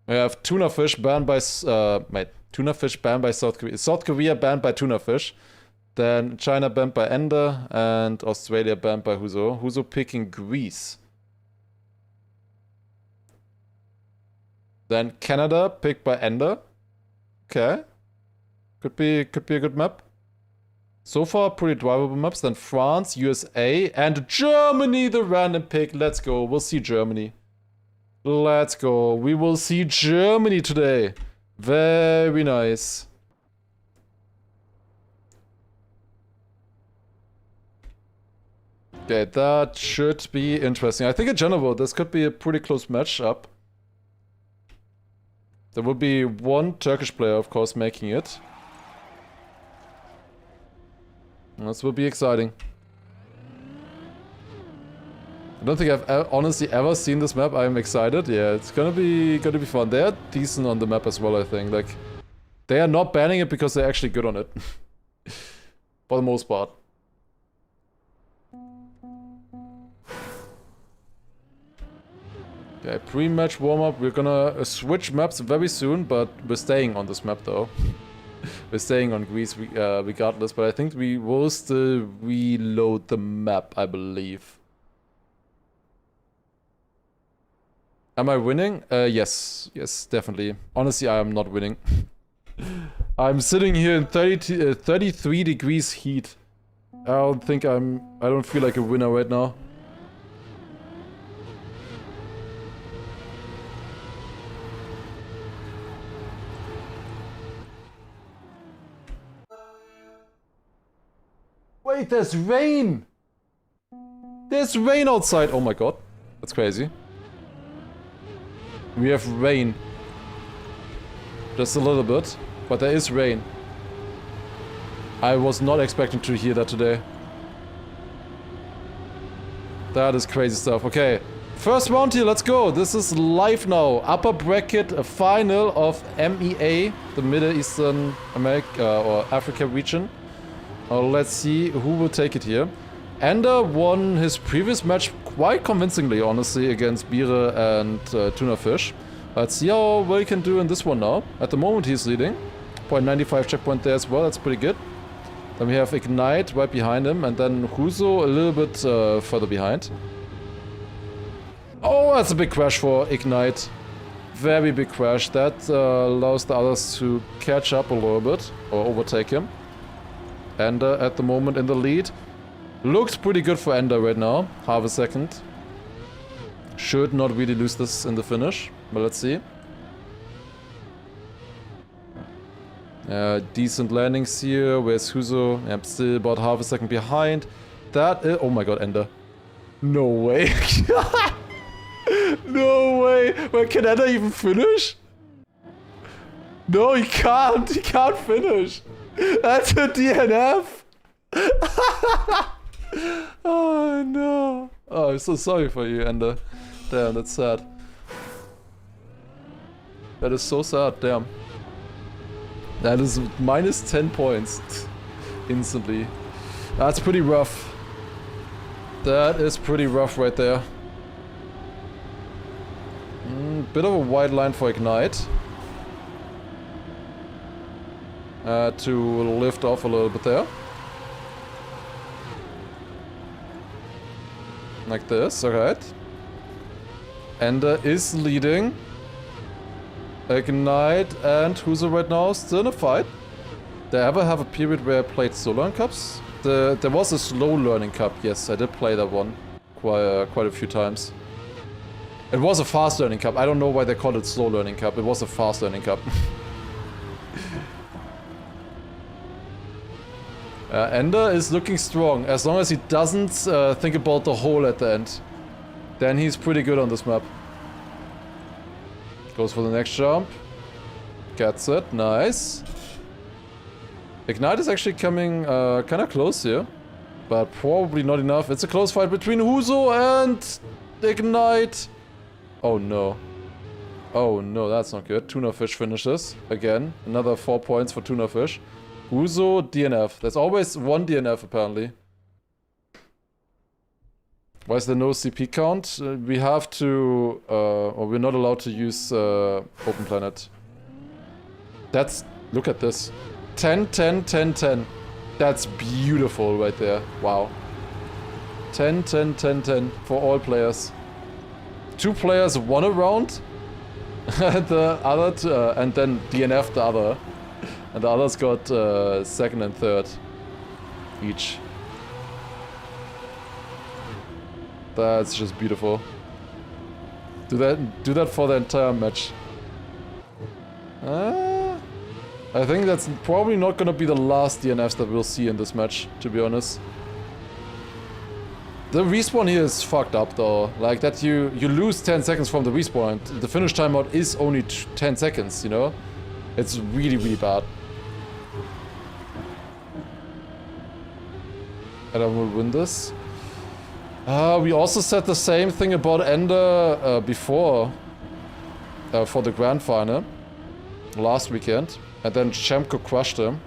We have tuna fish banned by tuna fish banned by South Korea. South Korea banned by tuna fish. Then China banned by Ender and Australia banned by Huzo. Huzo picking Greece. Then Canada picked by Ender. Okay. Could be a good map. So far, pretty drivable maps. Then France, USA, and Germany, the random pick. Let's go. We'll see Germany. Let's go. We will see Germany today. Very nice. Okay, that should be interesting. I think in general, this could be a pretty close matchup. There will be one Turkish player, of course, making it. This will be exciting. I don't think I've honestly ever seen this map. I'm excited. Yeah, it's gonna be fun. They're decent on the map as well, I think. Like, they are not banning it because they're actually good on it. For the most part. Okay, pre-match warm-up. We're gonna switch maps very soon, but we're staying on this map though. We're staying on Greece regardless, but I think we will still reload the map, I believe. Am I winning? Yes, definitely. Honestly, I am not winning. I'm sitting here in 33 degrees heat. I don't feel like a winner right now. Wait, there's rain! There's rain outside! Oh my god. That's crazy. We have rain. Just a little bit. But there is rain. I was not expecting to hear that today. That is crazy stuff. Okay. First round here, let's go. This is live now. Upper bracket, a final of MEA, the Middle Eastern America or Africa region. Let's see who will take it here. Ender won his previous match quite convincingly, honestly, against Bire and Tuna Fish. Let's see how well he can do in this one now. At the moment he's leading. 0.95 checkpoint there as well, that's pretty good. Then we have Ignite right behind him, and then Huzo a little bit further behind. Oh, that's a big crash for Ignite. Very big crash. That allows the others to catch up a little bit, or overtake him. Ender at the moment in the lead. Looks pretty good for Ender right now. Half a second. Should not really lose this in the finish, but let's see. Decent landings here. Where's Huzo? I'm still about half a second behind. That is... Oh my god, Ender. No way. No way. Wait, can Ender even finish? No, he can't. He can't finish. That's a DNF. Oh no. Oh, I'm so sorry for you, Ender. Damn, that's sad. That is so sad, damn. That is minus 10 points. Instantly. That's pretty rough. That is pretty rough right there. Bit of a wide line for Ignite. To lift off a little bit there. Like this, alright. Ender is leading. Ignite and Huzo right now still in a fight. Did I ever have a period where I played solo in cups? There was a slow learning cup, yes, I did play that one quite a few times. It was a fast learning cup. I don't know why they called it slow learning cup. It was a fast learning cup. Ender is looking strong. As long as he doesn't think about the hole at the end, then he's pretty good on this map. Goes for the next jump. Gets it. Nice. Ignite is actually coming kind of close here. But probably not enough. It's a close fight between Huzo and Ignite. Oh no. Oh no, that's not good. Tuna Fish finishes. Again, another 4 points for Tuna Fish. Huzo, DNF. There's always one DNF apparently. Why is there no CP count? We have to... or we're not allowed to use Open Planet. That's... Look at this. 10, 10, 10, 10. That's beautiful right there. Wow. 10, 10, 10, 10 for all players. 2 players won a round. The other... and then DNF the other. And the others got second and third. Each. That's just beautiful. Do that for the entire match. I think that's probably not gonna be the last DNFs that we'll see in this match, to be honest. The respawn here is fucked up though. Like that you lose 10 seconds from the respawn. The finish timeout is only 10 seconds, you know? It's really, really bad. And I will win this. We also said the same thing about Ender before. For the grand final. Last weekend. And then Chemko crushed him.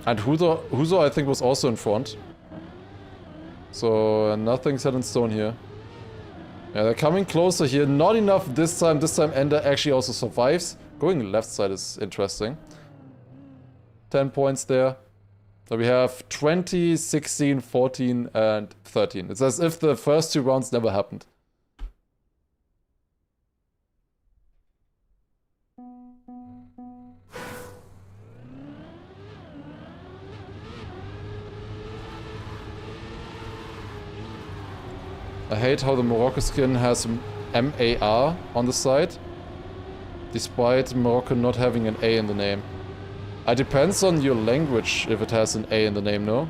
And Huzo I think was also in front. So nothing set in stone here. Yeah, they're coming closer here. Not enough this time. This time Ender actually also survives. Going left side is interesting. 10 points there. So we have 20, 16, 14, and 13. It's as if the first 2 rounds never happened. I hate how the Morocco skin has MAR on the side, despite Morocco not having an A in the name. It depends on your language if it has an A in the name, no?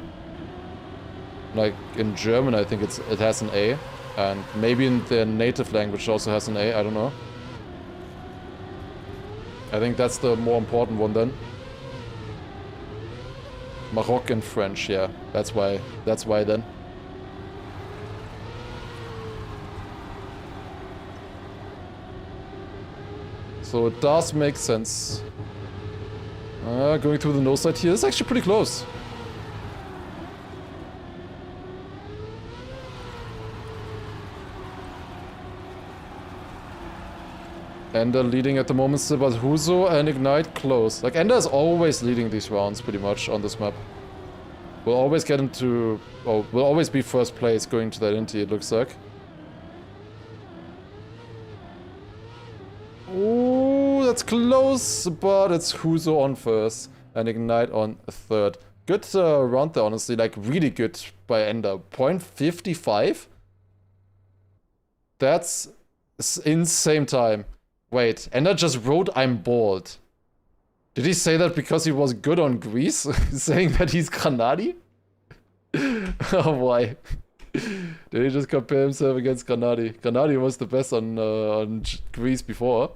Like in German I think it has an A, and maybe in their native language it also has an A, I don't know. I think that's the more important one then. Moroccan French, yeah, that's why then. So it does make sense. Going through the nose side here is actually pretty close. Ender leading at the moment still, but Huzo and Ignite close. Like Ender is always leading these rounds pretty much on this map. We'll always get into... Oh, we'll always be first place going to that Inti, it looks like. Ooh, that's close, but it's Huzo on first and Ignite on third. Good round there, honestly, like really good by Ender. 0.55? That's insane time. Wait, Ender just wrote I'm bald. Did he say that because he was good on Greece? Saying that he's Granadi? Oh, why? Did he just compare himself against Granadi? Granadi was the best on Greece before.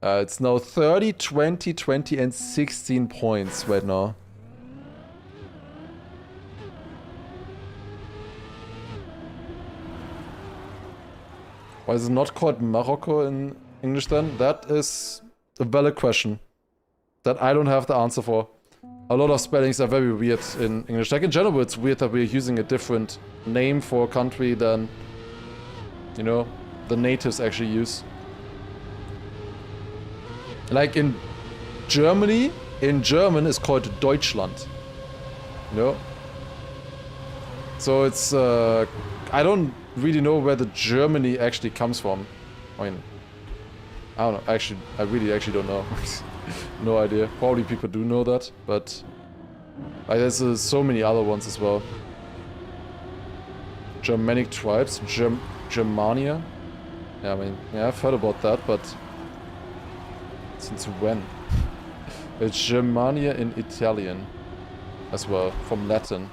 It's now 30, 20, 20, and 16 points right now. Why is it not called Morocco in English then? That is a valid question that I don't have the answer for. A lot of spellings are very weird in English. Like in general, it's weird that we're using a different name for a country than, you know, the natives actually use. Like in Germany, in German it's called Deutschland. No. So it's, I don't really know where the Germany actually comes from. I mean, I don't know. Actually, I really actually don't know. No idea. Probably people do know that, but there's so many other ones as well. Germanic tribes, Germania. Yeah, I mean, yeah, I've heard about that, but since when? It's Germania in Italian as well, from Latin.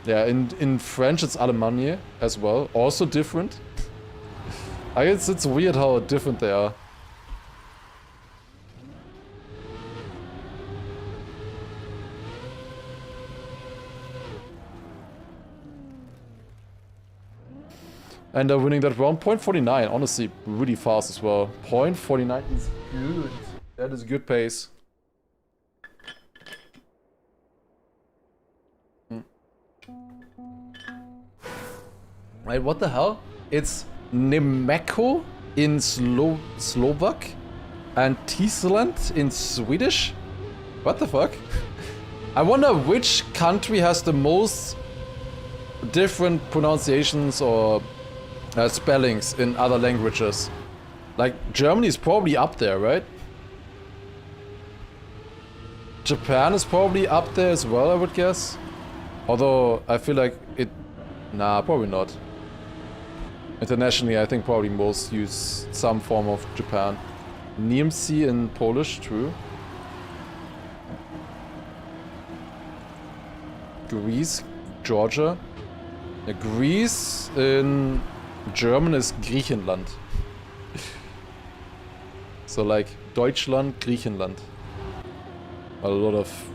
Yeah, in French it's Allemagne as well, also different. I guess it's weird how different they are. And they're winning that round. 0.49, honestly, really fast as well. 0.49 is good. That is a good pace. Wait, what the hell? It's Nemeko in Slovak and Tisland in Swedish? What the fuck? I wonder which country has the most different pronunciations or spellings in other languages. Like, Germany is probably up there, right? Japan is probably up there as well, I would guess. Although, I feel like it... Nah, probably not. Internationally, I think probably most use some form of Japan. Niemcy in Polish, true. Greece, Georgia. Greece in German is Griechenland. So like Deutschland, Griechenland. A lot of...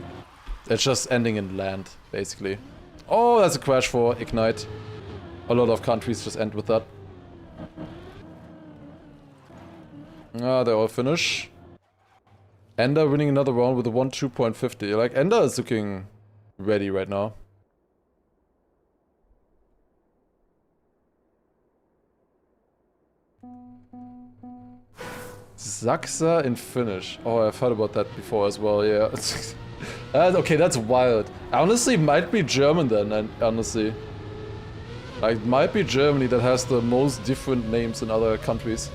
It's just ending in land, basically. Oh, that's a crash for Ignite. A lot of countries just end with that. Ah, they all finish. Ender winning another round with a 1-2.50. Like, Ender is looking ready right now. Saxa in Finnish. Oh, I've heard about that before as well, yeah. Okay, that's wild. Honestly, might be German then, honestly. Like, might be Germany that has the most different names in other countries.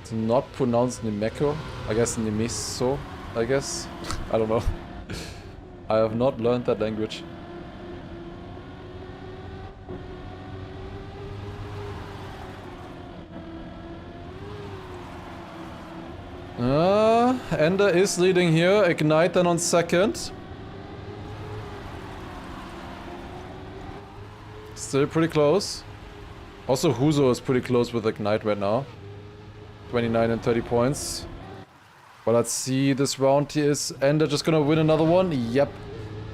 It's not pronounced Nemeko. I guess Nemeso, I guess. I don't know. I have not learned that language. Ender is leading here. Ignite then on second. Still pretty close. Also, Huzo is pretty close with Ignite right now. 29 and 30 points. But let's see, this round here is Ender just gonna win another one? Yep.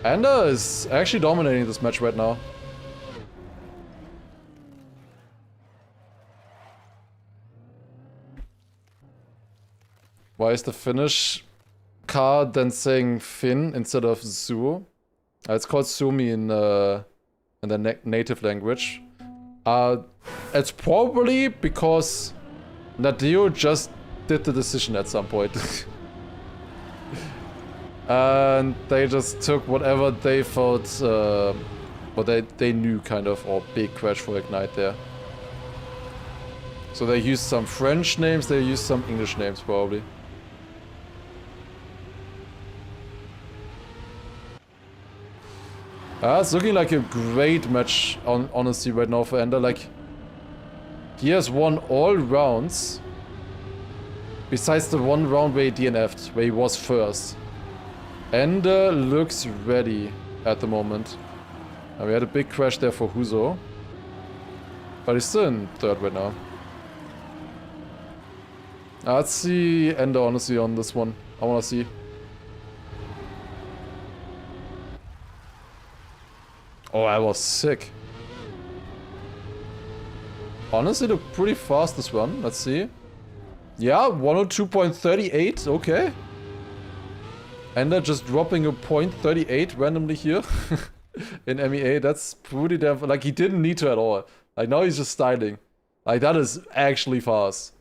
Ender is actually dominating this match right now. Why is the Finnish card then saying Finn instead of Zuo? It's called Sumi in the native language. It's probably because Nadeo just did the decision at some point. And they just took whatever they felt, what they knew kind of, or big crash for Ignite there. So they used some French names, they used some English names probably. It's looking like a great match, honestly, right now for Ender. Like, he has won all rounds, besides the one round where he DNF'd, where he was first. Ender looks ready at the moment. We had a big crash there for Huzo, but he's still in third right now. Let's see Ender, honestly, on this one. I wanna see. Oh, I was sick. Honestly, looked pretty fast this one. Let's see. Yeah, 102.38. Okay. Ender just dropping a 0.38 randomly here in MEA. That's pretty damn... Like, he didn't need to at all. Like, now he's just styling. Like, that is actually fast.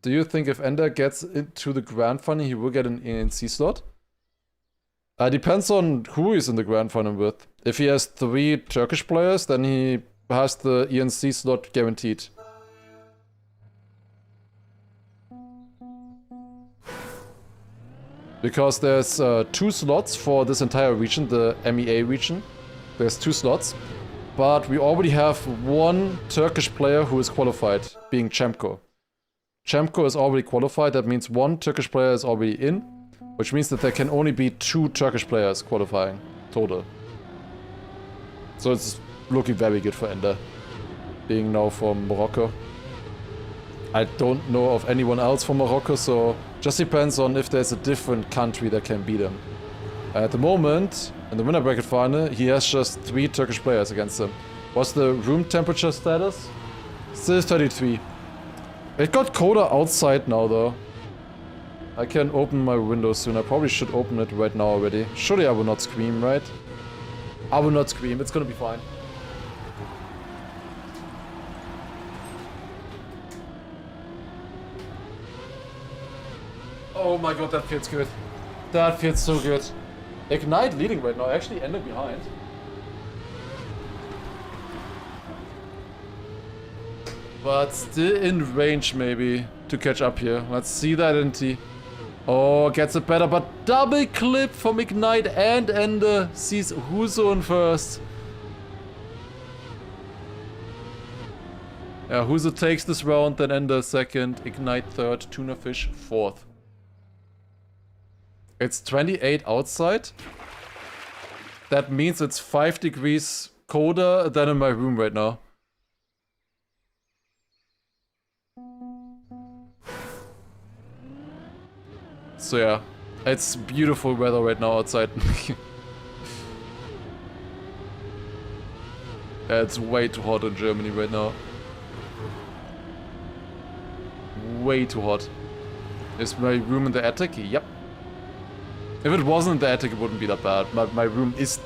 Do you think if Ender gets into the Grand Final, he will get an ENC slot? Depends on who he's in the Grand Final with. If he has 3 Turkish players, then he has the ENC slot guaranteed. Because there's 2 slots for this entire region, the MEA region. There's 2 slots. But we already have 1 Turkish player who is qualified, being Chemko. Chemko is already qualified, that means 1 Turkish player is already in. Which means that there can only be 2 Turkish players qualifying, total. So it's looking very good for Ender, being now from Morocco. I don't know of anyone else from Morocco, so just depends on if there's a different country that can beat him. At the moment, in the winner bracket final, he has just 3 Turkish players against him. What's the room temperature status? Still 33. It got colder outside now though. I can open my window soon. I probably should open it right now already. Surely I will not scream, right? I will not scream. It's gonna be fine. Oh my god, that feels good. That feels so good. Ignite leading right now. Actually ended behind. But still in range maybe to catch up here. Let's see that NT. Oh, gets it better, but double clip from Ignite and Ender sees Huso in first. Yeah, Huso takes this round, then Ender second, Ignite third, Tuna Fish fourth. It's 28 outside. That means it's 5 degrees colder than in my room right now. So yeah, it's beautiful weather right now outside. Yeah, it's way too hot in Germany right now. Way too hot. Is my room in the attic? Yep. If it wasn't in the attic, it wouldn't be that bad. My room is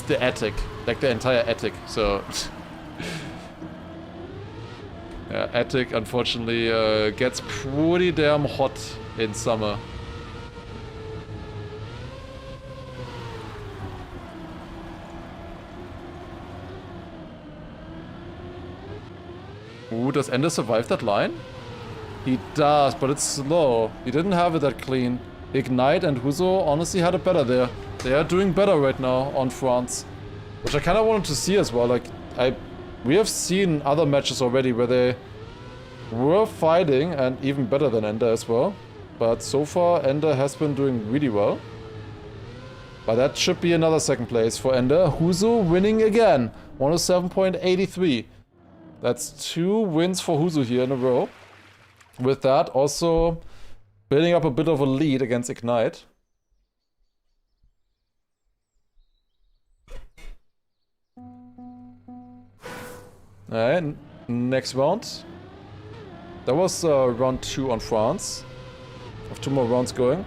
the attic. Like the entire attic, so... yeah, attic unfortunately gets pretty damn hot in summer. Ooh, does Ender survive that line? He does, but it's slow. He didn't have it that clean. Ignite and Huso honestly had it better there. They are doing better right now on France. Which I kind of wanted to see as well. Like, we have seen other matches already where they were fighting and even better than Ender as well. But so far, Ender has been doing really well. But that should be another second place for Ender. Huso winning again. 107.83. That's 2 wins for Huso here in a row. With that, also building up a bit of a lead against Ignite. Alright, next round. That was round 2 on France. I have 2 more rounds going.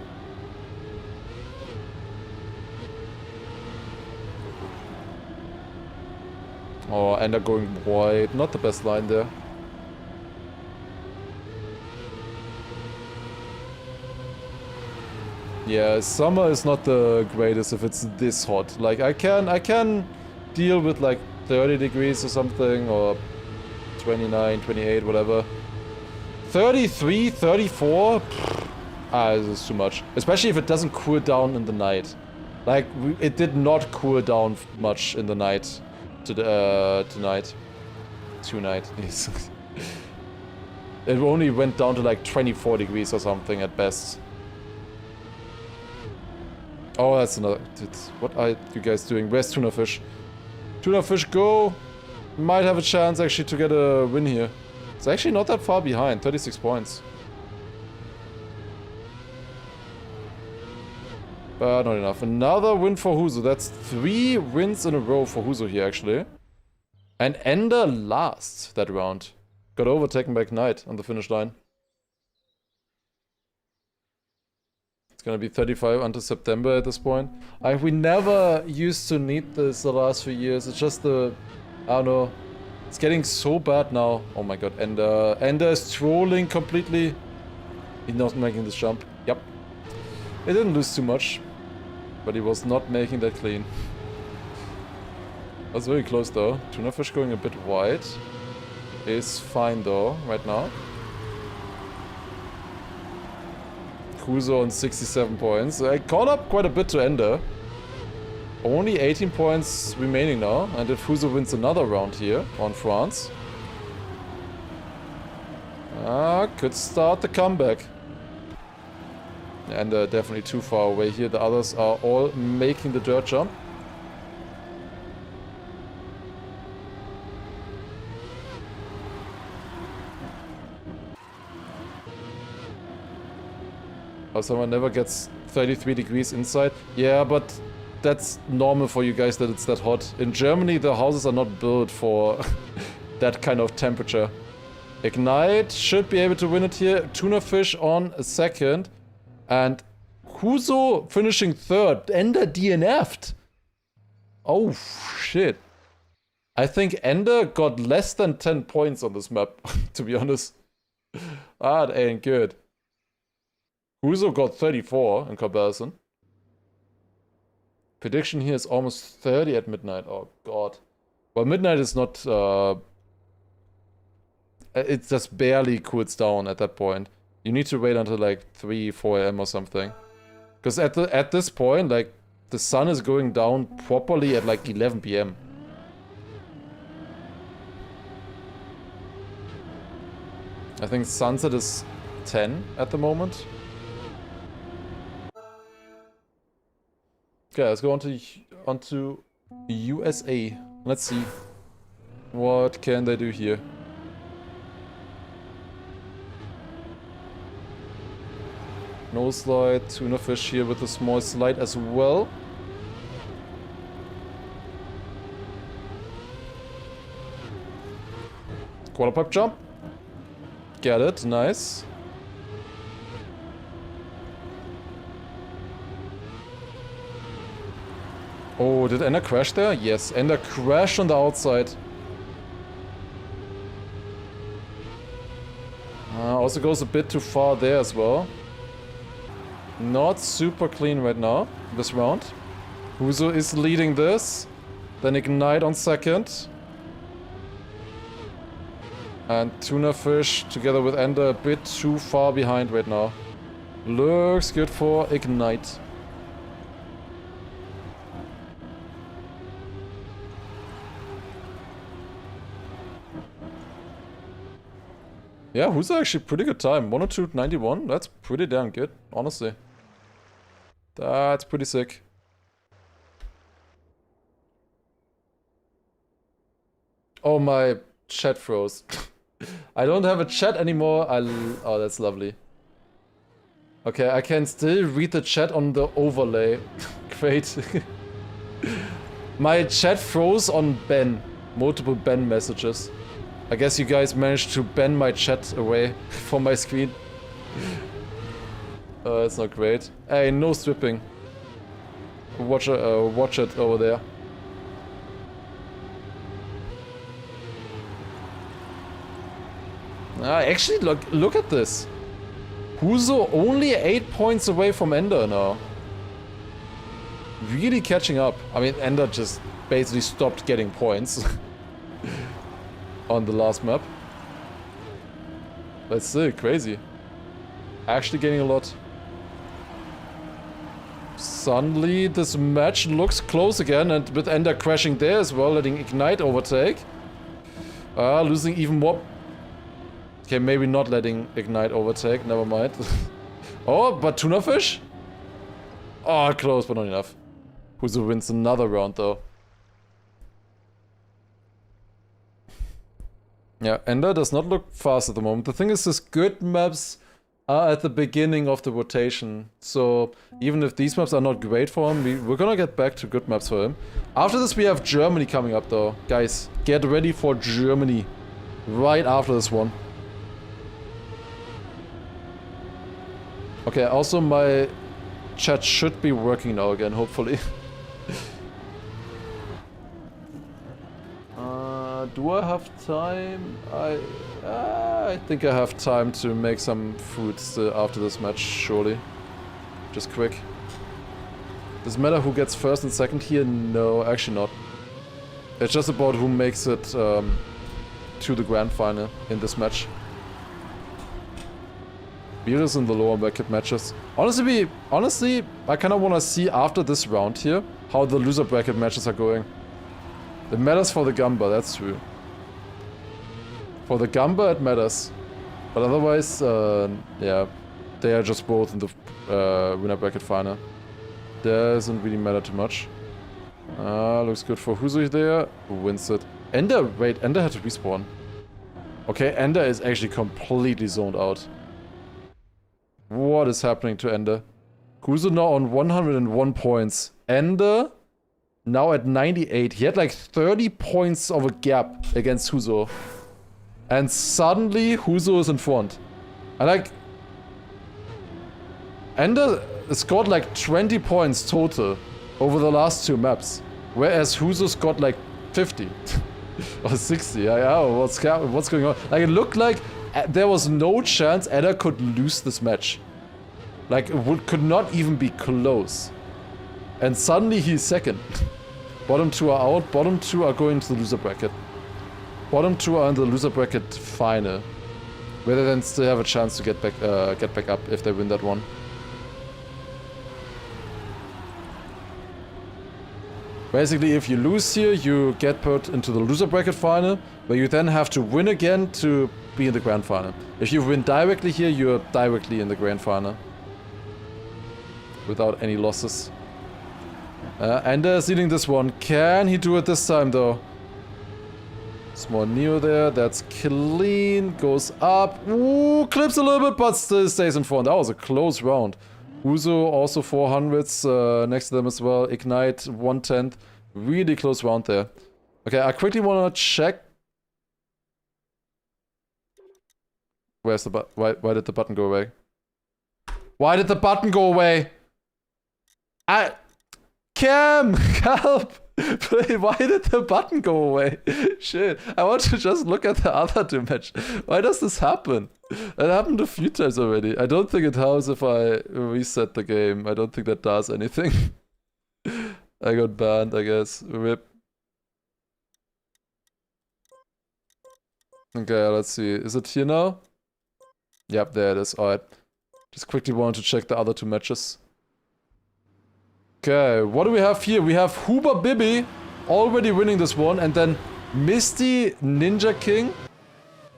Oh, and they're going wide. Not the best line there. Yeah, summer is not the greatest if it's this hot. Like, I can deal with like 30 degrees or something, or 29, 28, whatever. 33, 34? This is too much. Especially if it doesn't cool down in the night. Like, it did not cool down much in the night. Tonight. It only went down to like 24 degrees or something at best. Oh, that's another... What are you guys doing? Where's Tuna Fish? Tuna Fish, go! Might have a chance actually to get a win here. It's actually not that far behind, 36 points. But not enough. Another win for Huso. That's 3 wins in a row for Huso here, actually. And Ender last that round. Got overtaken by Ignite on the finish line. Let's gonna be 35 until September at this point. We never used to need this the last few years. It's just the, I don't know. It's getting so bad now. Oh my god, Ender is trolling completely. He's not making this jump. Yep. He didn't lose too much, but he was not making that clean. That's very close though. Tuna fish going a bit wide. Is fine though, right now. Kuzo on 67 points. I caught up quite a bit to Ender. Only 18 points remaining now, and if Fuso wins another round here on France, could start the comeback. And definitely too far away here. The others are all making the dirt jump. Oh, someone never gets 33 degrees inside. Yeah, but that's normal for you guys that it's that hot. In Germany, the houses are not built for that kind of temperature. Ignite should be able to win it here. Tuna fish on a second. And Kuzo finishing third. Ender DNF'd. Oh, shit. I think Ender got less than 10 points on this map, to be honest. That ain't good. Kuzo got 34 in comparison. Prediction here is almost 30 at midnight. Oh god. Well, midnight is not... it just barely cools down at that point. You need to wait until like 3, 4 AM or something. Because at this point, like, the sun is going down properly at like 11 PM. I think sunset is 10 at the moment. Okay, let's go on to USA. Let's see. What can they do here? No slide, tuna fish here with a small slide as well. Quarter pipe jump. Get it, nice. Oh, did Ender crash there? Yes, Ender crashed on the outside. Also goes a bit too far there as well. Not super clean right now, this round. Huzo is leading this. Then Ignite on second. And Tuna Fish together with Ender a bit too far behind right now. Looks good for Ignite. Yeah, who's actually pretty good time. 102.91. That's pretty damn good, honestly. That's pretty sick. Oh, my chat froze. I don't have a chat anymore. Oh, that's lovely. Okay, I can still read the chat on the overlay. Great. My chat froze on Ben. Multiple Ben messages. I guess you guys managed to ban my chat away from my screen. That's not great. Hey, no stripping. Watch it over there. Actually, look at this. Huzo only 8 points away from Ender now. Really catching up. I mean, Ender just basically stopped getting points. On the last map. But still crazy. Actually getting a lot. Suddenly this match looks close again, and with Ender crashing there as well, letting Ignite overtake. Losing even more. Okay, maybe not letting Ignite overtake, never mind. Oh, but Tuna Fish? Oh, close, but not enough. Huzo wins another round though. Yeah, Ender does not look fast at the moment. The thing is, his good maps are at the beginning of the rotation. So, even if these maps are not great for him, we're gonna get back to good maps for him. After this, we have Germany coming up though. Guys, get ready for Germany. Right after this one. Okay, also my chat should be working now again, hopefully. Do I have time? I think I have time to make some food after this match, surely. Just quick. Does it matter who gets first and second here? No, actually not. It's just about who makes it to the grand final in this match. Beer is in the lower bracket matches. Honestly, I kind of want to see after this round here how the loser bracket matches are going. It matters for the Gamba, that's true. For the Gamba it matters. But otherwise, yeah, they are just both in the winner bracket final. Doesn't really matter too much. Looks good for Huzo there. Who wins it? Ender, wait, Ender had to respawn. Okay, Ender is actually completely zoned out. What is happening to Ender? Huzo now on 101 points. Ender now at 98. He had like 30 points of a gap against Huzo. And suddenly Huzo is in front. And like... Ender scored like 20 points total over the last 2 maps. Whereas Huzo's got like 50. Or 60. I don't know what's going on. Like it looked like there was no chance Ender could lose this match. Like it could not even be close. And suddenly he's second. Bottom 2 are out. Bottom 2 are going to the loser bracket. Bottom 2 are in the loser bracket final. Where they then still have a chance to get back up if they win that one. Basically, if you lose here, you get put into the loser bracket final, where you then have to win again to be in the grand final. If you win directly here, you're directly in the grand final. Without any losses. Ender is leading this one. Can he do it this time, though? Small Neo there. That's clean. Goes up. Ooh, clips a little bit, but still stays in front. That was a close round. Huzo also 400s next to them as well. Ignite 1/10. Really close round there. Okay, I quickly want to check. Where's the button? Why did the button go away? Why did the button go away? Cam! Help! Why did the button go away? Shit. I want to just look at the other 2 matches. Why does this happen? It happened a few times already. I don't think it helps if I reset the game. I don't think that does anything. I got banned, I guess. RIP. Okay, let's see. Is it here now? Yep, there it is. Alright. Just quickly wanted to check the other 2 matches. Okay, what do we have here? We have Huber Bibi already winning this one, and then Misty, Ninja King,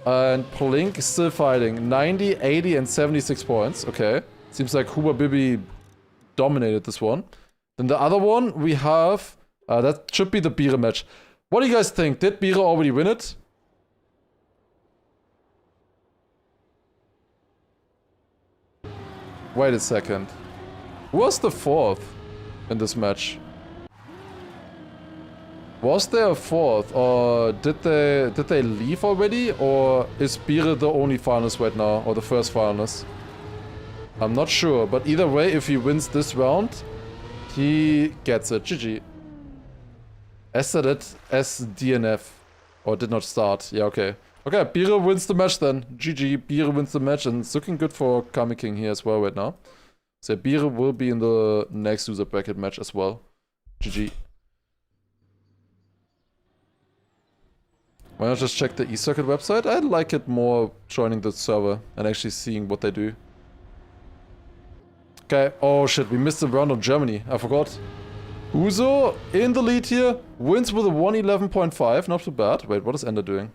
and Plink still fighting. 90, 80, and 76 points. Okay. Seems like Huber Bibi dominated this one. Then the other one we have... that should be the Bire match. What do you guys think? Did Bire already win it? Wait a second. Who was the 4th in this match? Was there a 4th, or did they leave already, or is Bire the only finalist right now, or the first finalist? I'm not sure, but either way, if he wins this round, he gets it. GG. S said it as DNF, or did not start. Yeah, okay. Okay, Bire wins the match then. GG, Bire wins the match, and it's looking good for Kami King here as well right now. So Bire will be in the next loser bracket match as well. GG. Why not just check the eCircuit website? I like it more joining the server and actually seeing what they do. Okay, oh shit, we missed the round on Germany. I forgot. Huzo in the lead here, wins with a 111.5, not too bad. Wait, what is Ender doing?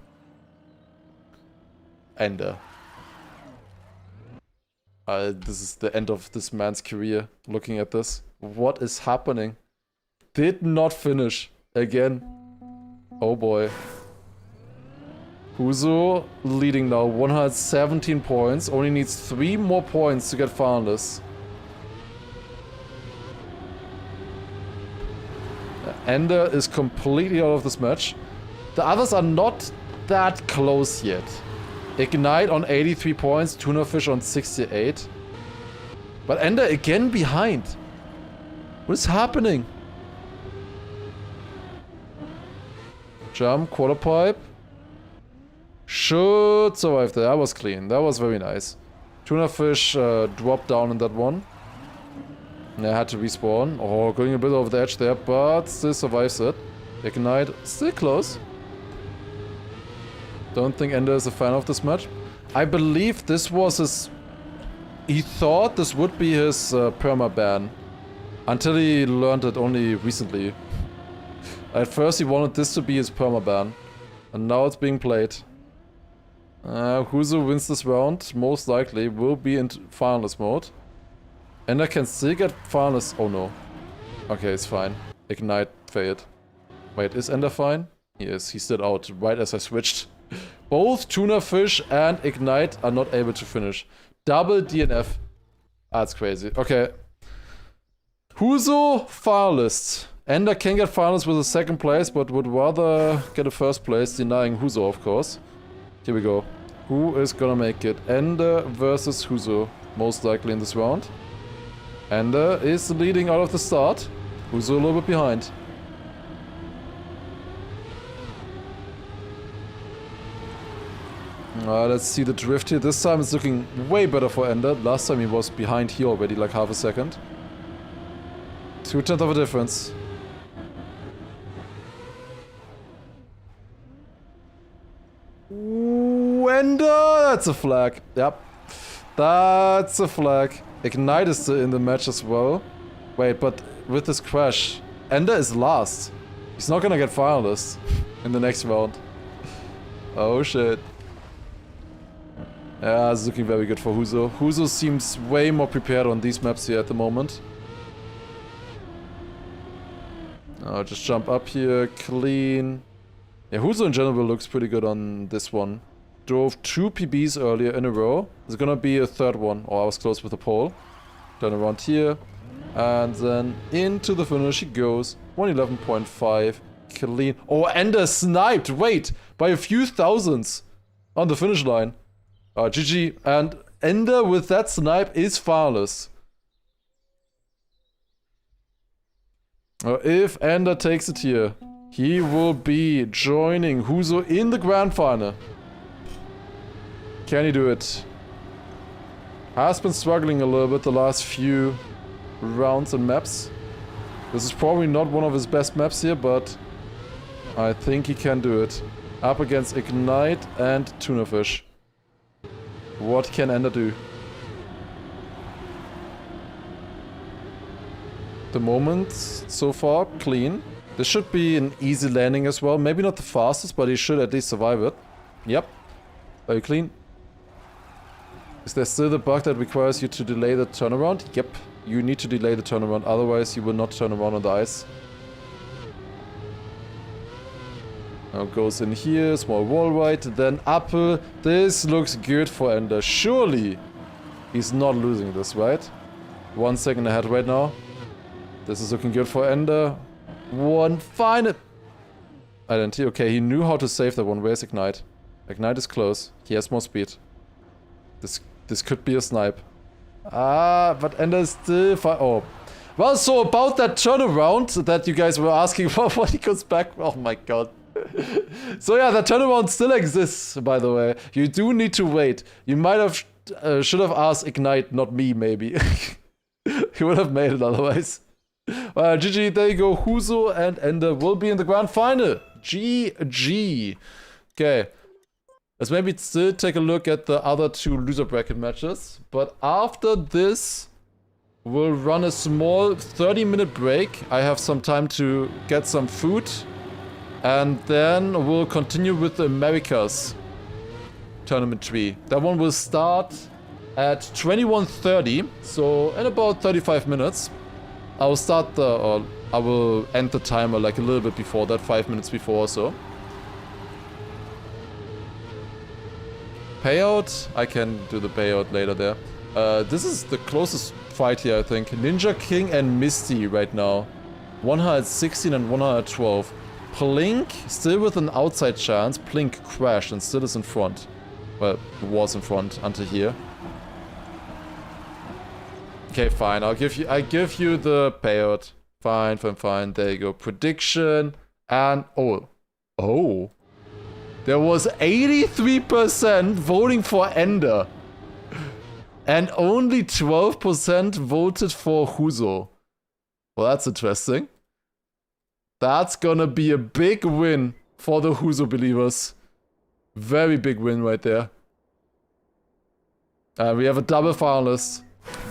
Ender. This is the end of this man's career, looking at this. What is happening? Did not finish. Again. Oh boy. Huzo leading now, 117 points. Only needs 3 more points to get finalists. Ender is completely out of this match. The others are not that close yet. Ignite on 83 points, Tunafish on 68. But Ender again behind. What is happening? Jump, quarter pipe. Should survive there. That was clean. That was very nice. Tuna fish dropped down in that one. Yeah, had to respawn. Oh, going a bit over the edge there, but still survives it. Ignite, still close. Don't think Ender is a fan of this match. I believe this was his... He thought this would be his perma-ban. Until he learned it only recently. At first he wanted this to be his perma-ban. And now it's being played. Huzo wins this round, most likely, will be in finalist mode. Ender can still get finalist... Oh no. Okay, it's fine. Ignite, failed. Wait, is Ender fine? He is. He stood out right as I switched. Both Tuna Fish and Ignite are not able to finish. Double DNF. That's crazy. Okay. Huzo, finalist. Ender can get finalist with a second place, but would rather get a first place, denying Huzo, of course. Here we go. Who is gonna make it? Ender versus Huzo, most likely in this round. Ender is leading out of the start. Huzo a little bit behind. Let's see the drift here. This time it's looking way better for Ender. Last time he was behind here already, like half a second. 2/10 of a difference. Ender! That's a flag. Yep. That's a flag. Ignite is still in the match as well. Wait, but with this crash, Ender is last. He's not gonna get finalist in the next round. Oh shit. Yeah, it's looking very good for Huzo. Huzo seems way more prepared on these maps here at the moment. I'll just jump up here, clean. Yeah, Huzo in general looks pretty good on this one. Drove 2 PBs earlier in a row. There's gonna be a third one. Oh, I was close with the pole. Turn around here. And then into the finish he goes. 111.5. Clean. Oh, Ender sniped! Wait! By a few thousands on the finish line. GG. And Ender with that snipe is finalist. If Ender takes it here, he will be joining Huzo in the grand final. Can he do it? Has been struggling a little bit the last few rounds and maps. This is probably not one of his best maps here, but I think he can do it. Up against Ignite and Tuna Fish. What can Ender do? The moment so far, clean. This should be an easy landing as well. Maybe not the fastest, but he should at least survive it. Yep. Very clean. Is there still the bug that requires you to delay the turnaround? Yep. You need to delay the turnaround, otherwise you will not turn around on the ice. Now goes in here, small wall right, then upper. This looks good for Ender. Surely he's not losing this, right? 1 second ahead right now. This is looking good for Ender. One final identity. Okay, he knew how to save that one. Where's Ignite? Ignite is close. He has more speed. This could be a snipe. Ah, but Ender is still fine. Oh. Well, so about that turnaround that you guys were asking for when he goes back. Oh my god. So yeah, that turnaround still exists, by the way. You do need to wait. You might have should have asked Ignite, not me, maybe. He would have made it otherwise. GG, there you go. Huzo and Ender will be in the grand final. GG. Okay. Let's maybe still take a look at the other 2 loser bracket matches. But after this, we'll run a small 30-minute break. I have some time to get some food. And then we'll continue with the Americas Tournament 3. That one will start at 21:30. So in about 35 minutes. I will end the timer like a little bit before that, 5 minutes before or so. Payout, I can do the payout later there. This is the closest fight here, I think. Ninja King and Misty right now. 116 and 112. Plink still with an outside chance. Plink crashed and still is in front. Well, was in front until here. Okay, fine. I give you the payout. Fine. There you go. Prediction and oh. There was 83% voting for Ender. And only 12% voted for Huzo. Well, that's interesting. That's gonna be a big win for the Huzo believers. Very big win right there. We have a double finalist.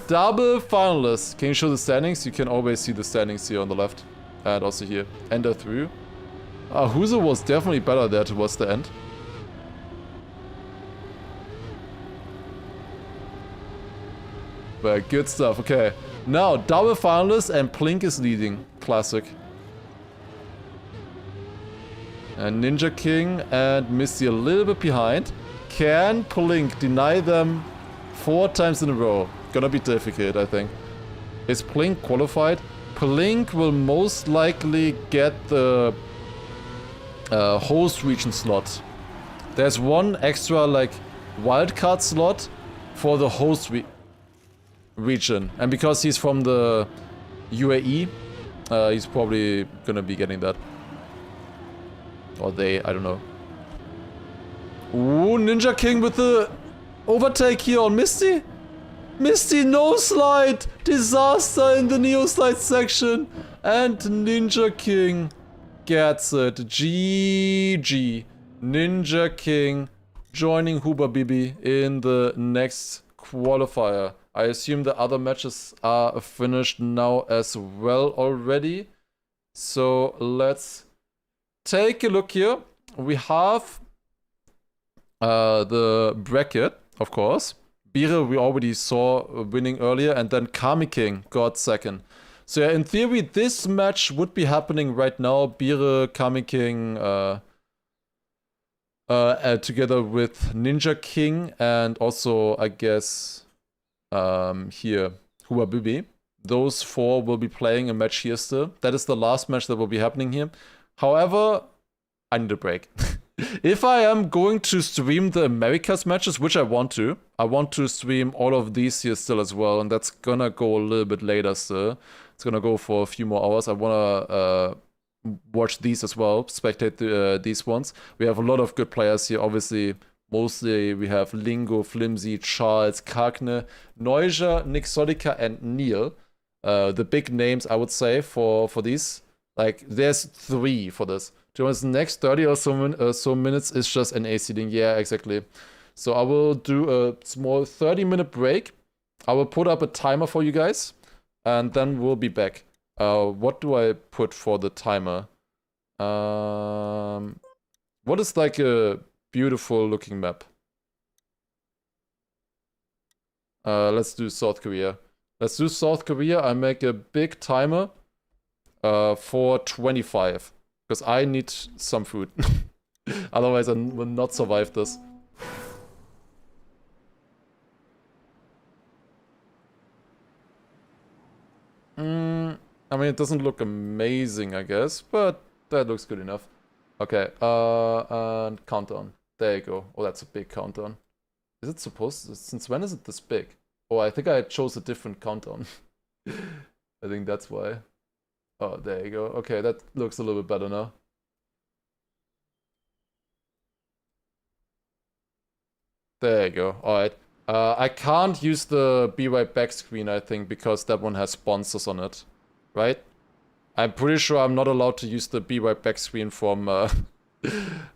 Double finalist. Can you show the standings? You can always see the standings here on the left. And also here. Ender through. Huzo was definitely better there towards the end. But good stuff. Okay. Now, double finalist and Plink is leading. Classic. And Ninja King and Misty a little bit behind. Can Plink deny them 4 times in a row? Gonna be difficult, I think. Is Plink qualified? Plink will most likely get the host region slot. There's one extra, like, wildcard slot for the host region. And because he's from the UAE, he's probably gonna be getting that. Or they, I don't know. Ooh, Ninja King with the overtake here on Misty. Misty no slide. Disaster in the neo slide section. And Ninja King gets it. GG. Ninja King joining Huba Bibi in the next qualifier. I assume the other matches are finished now as well already. So let's take a look here. We have the bracket, of course. Bire we already saw winning earlier, and then Kami King got second. So yeah, in theory, this match would be happening right now. Bire, Kami King, together with Ninja King, and also, I guess, here, Huba Bibi. Those 4 will be playing a match here still. That is the last match that will be happening here. However, I need a break. If I am going to stream the Americas matches, which I want to stream all of these here still as well, and that's gonna go a little bit later still. It's gonna go for a few more hours. I wanna watch these as well, spectate these ones. We have a lot of good players here, obviously. Mostly we have Lingo, Flimsy, Charles, Kagne, Neuja, Nick Solica, and Neil. The big names, I would say, for these. Like, there's 3 for this. To be honest, the next 30 or so minutes is just NA seeding. Yeah, exactly. So I will do a small 30-minute break. I will put up a timer for you guys, and then we'll be back. What do I put for the timer? What is like a beautiful looking map? Let's do South Korea. Let's do South Korea. I make a big timer for 25. Because I need some food. Otherwise I will not survive this. I mean, it doesn't look amazing, I guess, but that looks good enough. Okay, and countdown. There you go. Oh, that's a big countdown. Is it supposed to? Since when is it this big? Oh, I think I chose a different countdown. I think that's why. Oh, there you go. Okay, that looks a little bit better now. There you go. Alright. I can't use the Be Right Back screen, I think, because that one has sponsors on it. Right? I'm pretty sure I'm not allowed to use the Be Right Back screen from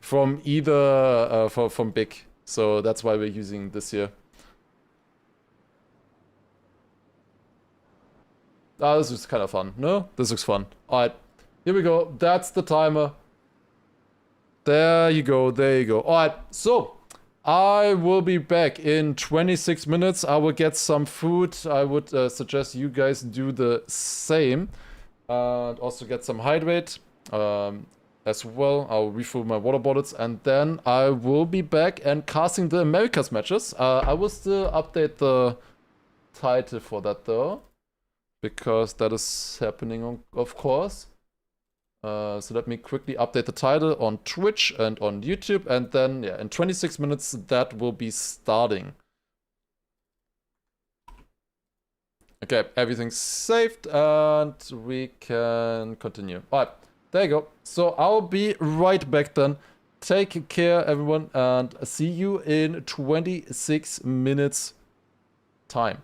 from either from Big. So that's why we're using this here. Ah, this is kind of fun. No? This looks fun. Alright. Here we go. That's the timer. There you go. There you go. Alright. So, I will be back in 26 minutes. I will get some food. I would suggest you guys do the same. And also get some hydrate as well. I'll refill my water bottles. And then I will be back and casting the Americas matches. I will still update the title for that though. Because that is happening, of course. So let me quickly update the title on Twitch and on YouTube. And then, yeah, in 26 minutes, that will be starting. Okay, everything's saved and we can continue. Alright, there you go. So I'll be right back then. Take care, everyone, and see you in 26 minutes time.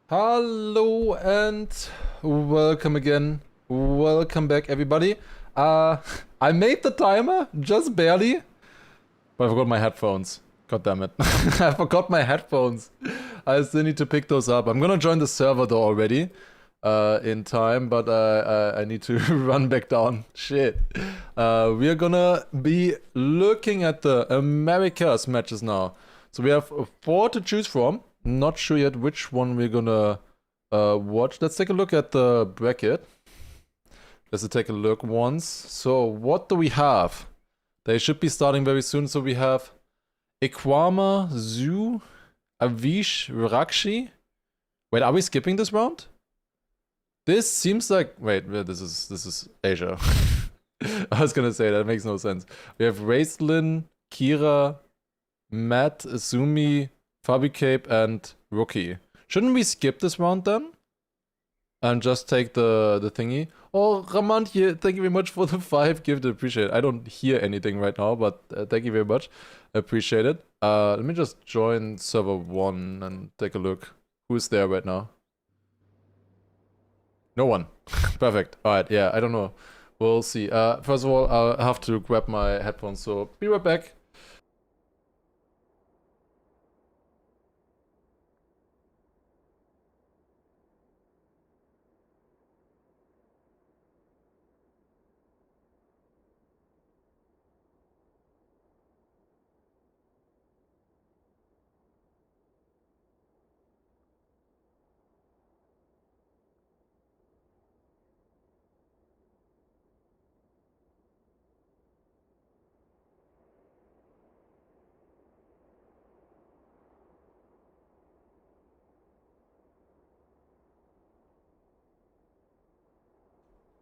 Hello and welcome again. Welcome back, everybody. I made the timer, just barely. But I forgot my headphones. God damn it. I forgot my headphones. I still need to pick those up. I'm gonna join the server though already. In time, but I need to run back down. Shit. We are gonna be looking at the Americas matches now. So we have 4 to choose from. Not sure yet which one we're gonna watch. Let's take a look at the bracket. Let's take a look once. So what do we have? They should be starting very soon. So we have Ikwama, Zhu, Avish, Rakshi. Wait, are we skipping this round? This seems like... Wait, this is Asia. I was gonna say, that makes no sense. We have Raistlin, Kira, Matt, Azumi, Fabicape, and Rookie. Shouldn't we skip this round then? And just take the thingy? Oh, Ramantje, thank you very much for the 5 gifted. Appreciate it. I don't hear anything right now, but thank you very much. Appreciate it. Let me just join server 1 and take a look. Who's there right now? No one. Perfect. Alright, yeah, I don't know. We'll see. First of all, I'll have to grab my headphones, so be right back.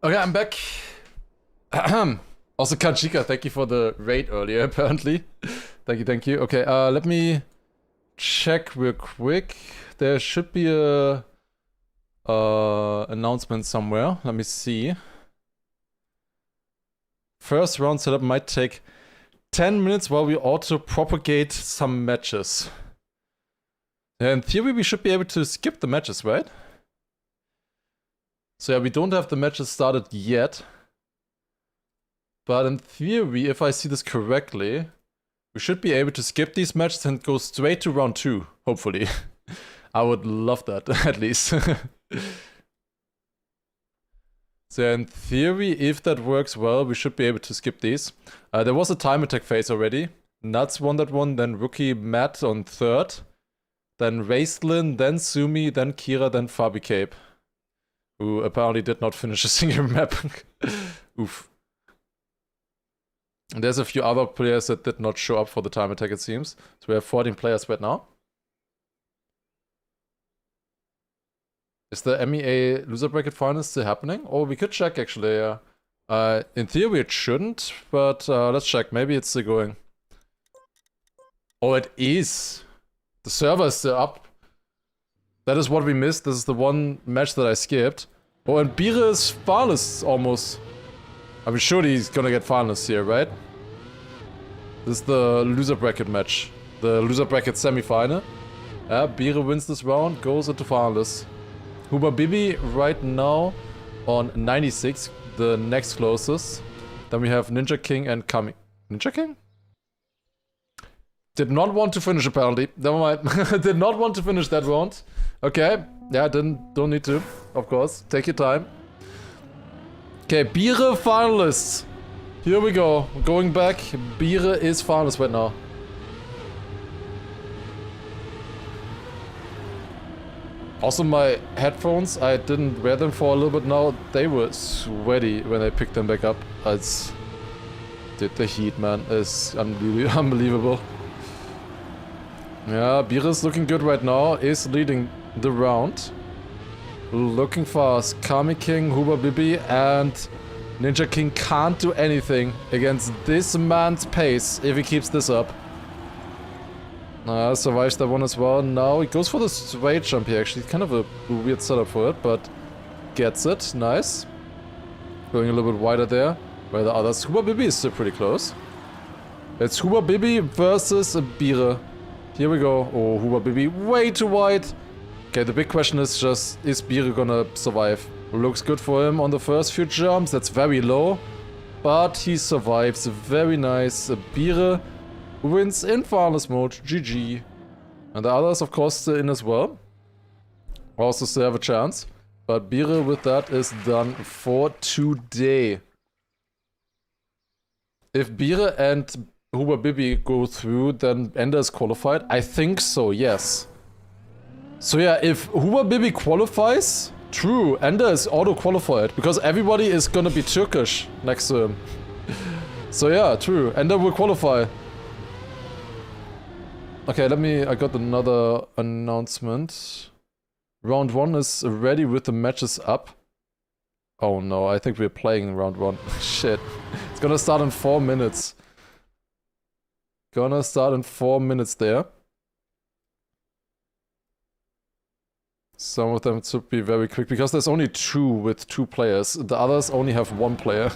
Okay, I'm back. Also, Kanchika, thank you for the raid earlier, apparently. Thank you. Okay, let me check real quick. There should be a announcement somewhere. Let me see. First round setup might take 10 minutes while we auto-propagate some matches. In theory, we should be able to skip the matches, right? So yeah, we don't have the matches started yet. But in theory, if I see this correctly, we should be able to skip these matches and go straight to round 2, hopefully. I would love that, at least. So yeah, in theory, if that works well, we should be able to skip these. There was a time attack phase already. Nuts won that one, then Rookie Matt on 3rd. Then Raistlin, then Sumi, then Kira, then Fabicape. Who apparently did not finish a single map. Oof. And there's a few other players that did not show up for the time attack, it seems. So we have 14 players right now. Is the MEA loser bracket final still happening? Oh, we could check actually, yeah. In theory it shouldn't, but let's check. Maybe it's still going. Oh, it is. The server is still up. That is what we missed. This is the one match that I skipped. Oh, and Bire is finalist almost. I'm sure he's gonna get finalist here, right? This is the loser bracket match. The loser bracket semi-final. Yeah, Bire wins this round, goes into finalists. Huba Bibi right now on 96, the next closest. Then we have Ninja King and Kami. Ninja King? Did not want to finish apparently. Never mind. Did not want to finish that round. Okay. Yeah, don't need to. Of course. Take your time. Okay, Bire finalists. Here we go. Going back. Bire is finalist right now. Also my headphones, I didn't wear them for a little bit now. They were sweaty when I picked them back up. It's... The heat, man, is unbelievable. Yeah, Bire is looking good right now, is leading the round. Looking fast. Kami King, Huba Bibi, and Ninja King can't do anything against this man's pace if he keeps this up. Survives that one as well. Now he goes for the straight jump here, actually. Kind of a weird setup for it, but gets it. Nice. Going a little bit wider there. Where the others. Huba Bibi is still pretty close. It's Huba Bibi versus Bire. Here we go. Oh, Huba Bibi way too wide. Okay, the big question is just, is Bire gonna survive? Looks good for him on the first few jumps, that's very low. But he survives, very nice. Bire wins in Finals mode, GG. And the others of course still in as well. Also still have a chance. But Bire with that is done for today. If Bire and Huber Bibi go through, then Ender is qualified? I think so, yes. So yeah, if Huber Bibi qualifies, true, Ender is auto-qualified, because everybody is gonna be Turkish next to him. So yeah, true, Ender will qualify. Okay, I got another announcement. Round 1 is ready with the matches up. Oh no, I think we're playing round 1. Shit. It's gonna start in 4 minutes. Gonna start in 4 minutes there. Some of them should be very quick, because there's only 2 with 2 players. The others only have 1 player.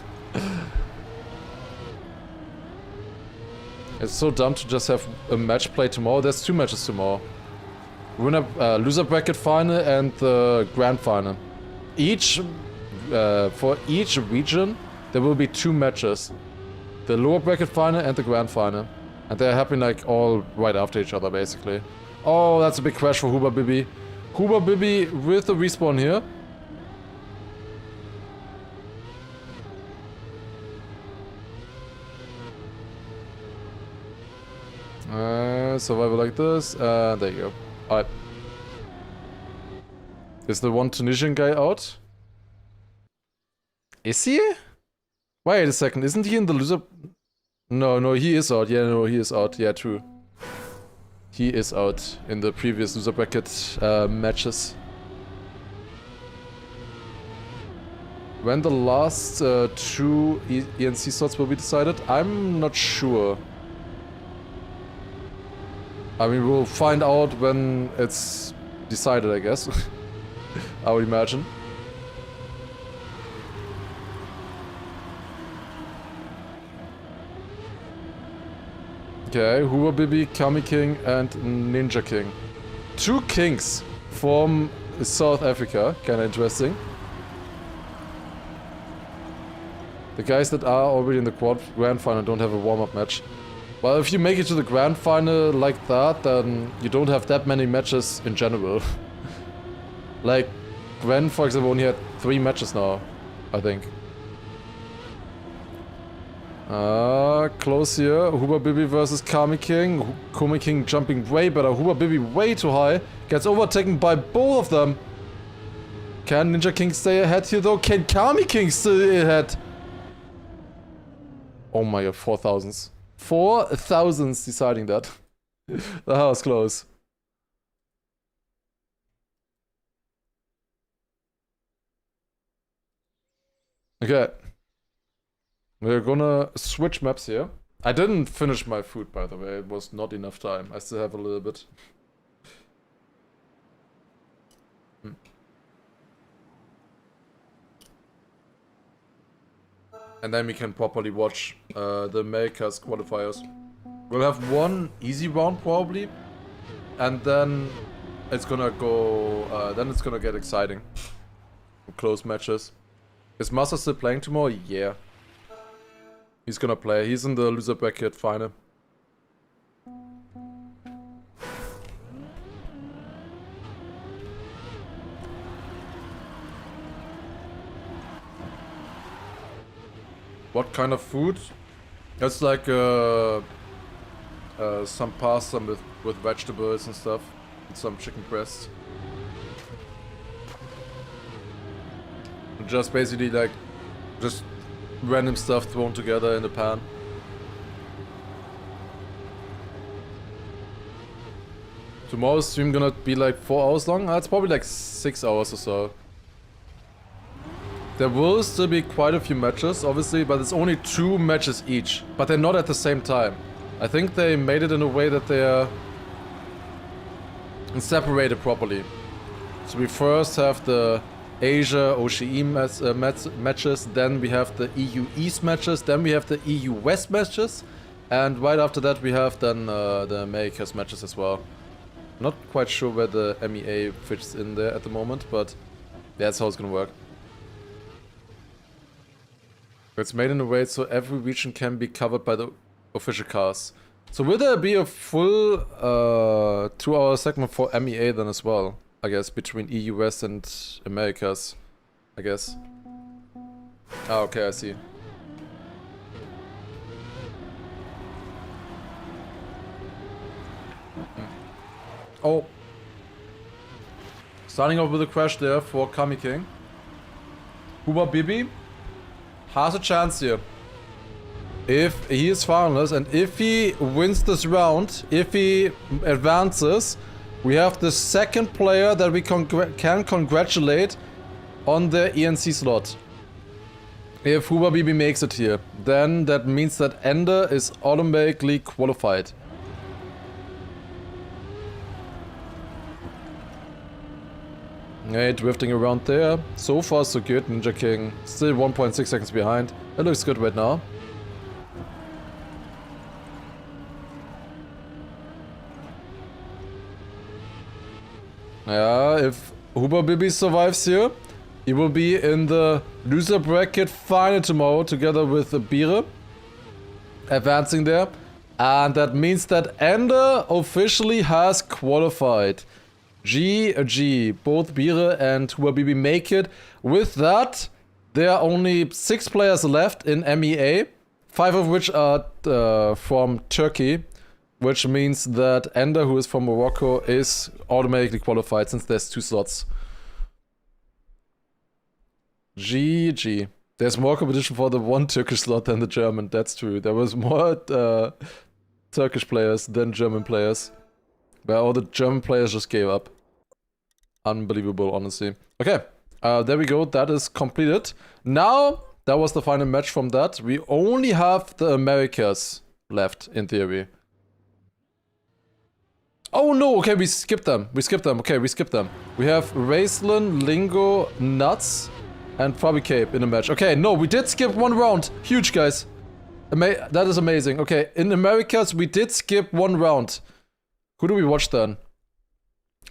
It's so dumb to just have a match play tomorrow. There's 2 matches tomorrow. Winner, loser bracket final and the grand final. For each region, there will be 2 matches. The lower bracket final and the grand final. And they're happening like all right after each other, basically. Oh, that's a big crash for Huber Bibi. Huber Bibi with the respawn here. Survival like this. There you go. Alright. Is the one Tunisian guy out? Is he? Wait a second, isn't he in the loser... No, he is out. Yeah, no, he is out. Yeah, true. He is out in the previous loser bracket matches. When the last 2 ENC slots will be decided, I'm not sure. I mean, we'll find out when it's decided, I guess. I would imagine. Okay, Huber Bibi, Kami King, and Ninja King. 2 kings from South Africa, kinda interesting. The guys that are already in the grand final don't have a warm-up match. Well, if you make it to the grand final like that, then you don't have that many matches in general. Like, Gwen, for example, only had 3 matches now, I think. Close here. Huber Bibi versus Kami King. Kami King jumping way better. Huber Bibi way too high. Gets overtaken by both of them. Can Ninja King stay ahead here though? Can Kami King stay ahead? Oh my god, 4,000s. 4,000s deciding that. The house close. Okay. We're gonna switch maps here. I didn't finish my food, by the way. It was not enough time. I still have a little bit. And then we can properly watch the Americas qualifiers. We'll have 1 easy round probably. And then it's gonna go... then it's gonna get exciting. Close matches. Is Master still playing tomorrow? Yeah. He's gonna play. He's in the loser bracket final. What kind of food? It's like some pasta with vegetables and stuff. And some chicken breast. Just basically like... just random stuff thrown together in the pan. Tomorrow's stream gonna be like 4 hours long? It's probably like 6 hours or so. There will still be quite a few matches, obviously, but it's only 2 matches each. But they're not at the same time. I think they made it in a way that they're separated properly. So we first have the Asia, OCE matches, then we have the EU East matches, then we have the EU West matches, and right after that we have then the Americas matches as well. Not quite sure where the MEA fits in there at the moment, but that's how it's gonna work. It's made in a way so every region can be covered by the official cars. So will there be a full 2-hour segment for MEA then as well? I guess between EU West and Americas, I guess. Ah, okay, I see. Oh. Starting off with a crash there for Kami King. Huba Bibi has a chance here. If he is finalist and if he wins this round, if he advances, we have the second player that we can congratulate on the ENC slot. If Huba Bibi makes it here, then that means that Ender is automatically qualified. Hey, drifting around there. So far so good. Ninja King still 1.6 seconds behind. It looks good right now. Yeah, if Huba Bibi survives here, he will be in the loser bracket final tomorrow together with Bire. Advancing there. And that means that Ender officially has qualified. GG. Both Bire and Huba Bibi make it. With that, there are only 6 players left in MEA. 5 of which are from Turkey. Which means that Ender, who is from Morocco, is automatically qualified since there's 2 slots. GG. There's more competition for the 1 Turkish slot than the German, that's true. There was more Turkish players than German players. Where all the German players just gave up. Unbelievable, honestly. Okay, there we go, that is completed. Now, that was the final match from that. We only have the Americas left, in theory. Oh no, okay, we skipped them. Okay, we skipped them. We have Raceland, Lingo, Nuts, and Fabi Cape in a match. Okay, no, we did skip 1 round. Huge, guys. That is amazing. Okay, in Americas, we did skip 1 round. Who do we watch then?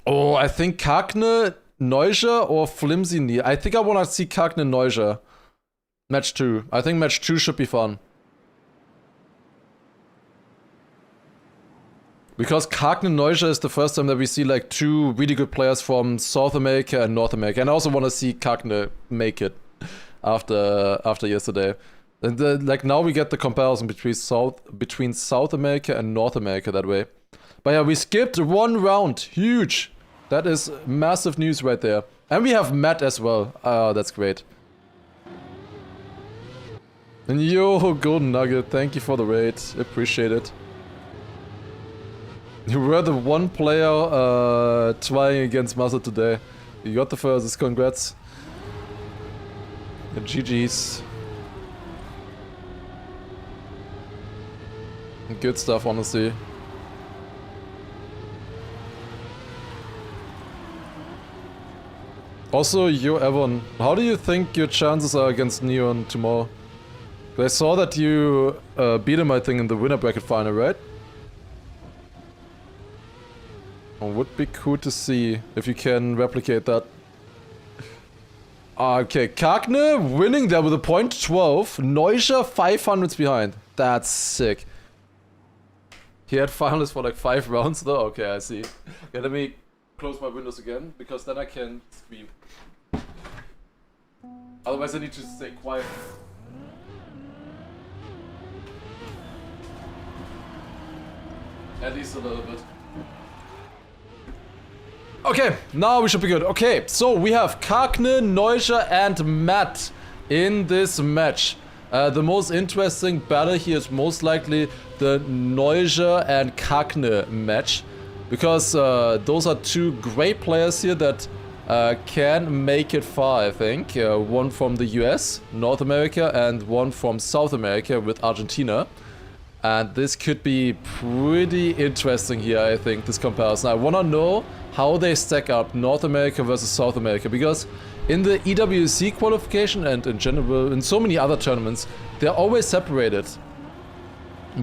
Oh, I think Kagne, Neuja, or Flimsy Knee. I think I want to see Kagne, Neuja. Match 2. I think match 2 should be fun. Because Kagne Neuja is the first time that we see like 2 really good players from South America and North America. And I also want to see Kagne make it after yesterday. And like now we get the comparison between South America and North America that way. But yeah, we skipped 1 round. Huge. That is massive news right there. And we have Matt as well. Oh, that's great. And yo, Golden Nugget, thank you for the raid. Appreciate it. You were the 1 player trying against Massa today. You got the first, congrats. And GG's. Good stuff, honestly. Also, yo Evan, how do you think your chances are against Neon tomorrow? I saw that you beat him, I think, in the winner bracket final, right? Would be cool to see if you can replicate that. Okay, Kagne winning there with a point 12. Neuja 500s behind. That's sick. He had finals for like 5 rounds though. Okay, I see. Okay, let me close my windows again because then I can scream. Otherwise I need to stay quiet. At least a little bit. Okay, now we should be good. Okay, so we have Kagne, Neuja, and Matt in this match. The most interesting battle here is most likely the Neuja and Kagne match. Because those are 2 great players here that can make it far, I think. One from the US, North America, and one from South America with Argentina. And this could be pretty interesting here, I think, this comparison. I want to know how they stack up North America versus South America, because in the EWC qualification and in general, in so many other tournaments, they're always separated.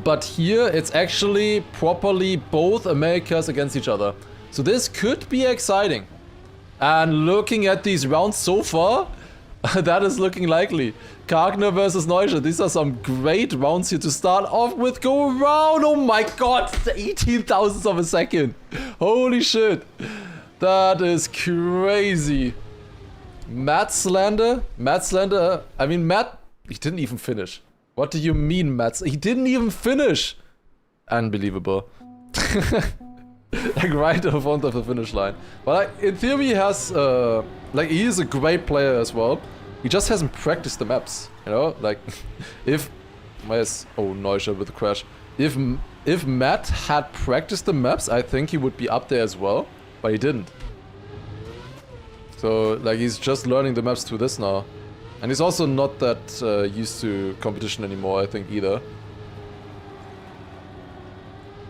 But here, it's actually properly both Americas against each other. So this could be exciting. And looking at these rounds so far, that is looking likely. Kargner versus Neuscher. These are some great rounds here to start off with. Go around. Oh my god. 18 thousandths of a second. Holy shit. That is crazy. Matt Slander. I mean, Matt. He didn't even finish. What do you mean, Matt? He didn't even finish. Unbelievable. Like right in front of the finish line. But like, in theory, he has, like, he is a great player as well. He just hasn't practiced the maps, you know? Like, if... Oh, Neuscher with the crash. If Matt had practiced the maps, I think he would be up there as well. But he didn't. So, like, he's just learning the maps through this now. And he's also not that used to competition anymore, I think, either.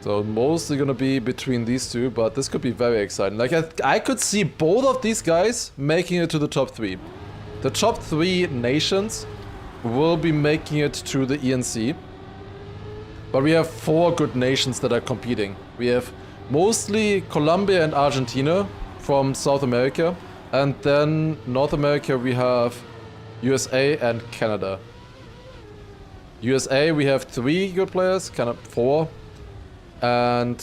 So mostly gonna be between these two, but this could be very exciting. Like, I could see both of these guys making it to the top 3. The top 3 nations will be making it to the ENC. But we have 4 good nations that are competing. We have mostly Colombia and Argentina from South America. And then North America we have USA and Canada. USA we have 3 good players, kind of 4. And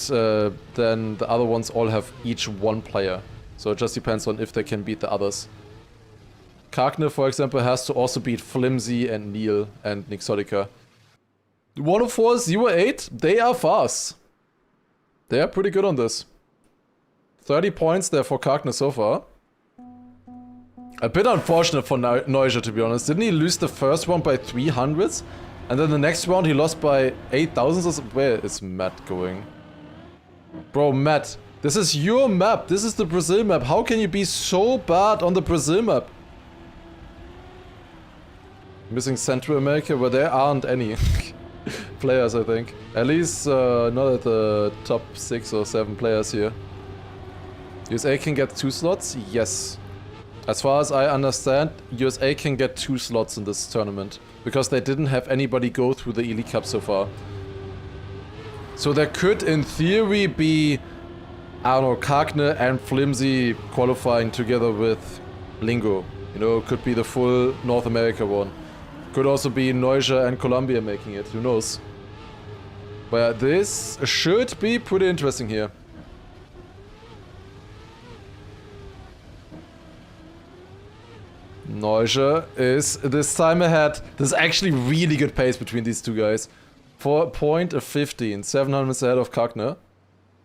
then the other ones all have each 1 player. So it just depends on if they can beat the others. Kargner, for example, has to also beat Flimsy and Neil and Nixotica. 104-08, they are fast. They are pretty good on this. 30 points there for Kargner so far. A bit unfortunate for Neuscher, to be honest. Didn't he lose the first one by 300s? And then the next round he lost by 8,000s. Where is Matt going? Bro, Matt, this is your map. This is the Brazil map. How can you be so bad on the Brazil map? Missing Central America, where there aren't any players, I think. At least not at the top 6 or 7 players here. USA can get 2 slots? Yes. As far as I understand, USA can get 2 slots in this tournament. Because they didn't have anybody go through the Elite Cup so far. So there could, in theory, be, I don't know, Kargner and Flimsy qualifying together with Lingo. You know, could be the full North America one. Could also be Neuscher and Colombia making it, who knows. But this should be pretty interesting here. Neuscher is this time ahead. There's actually really good pace between these two guys. 4.15, 700 ahead of Kargner.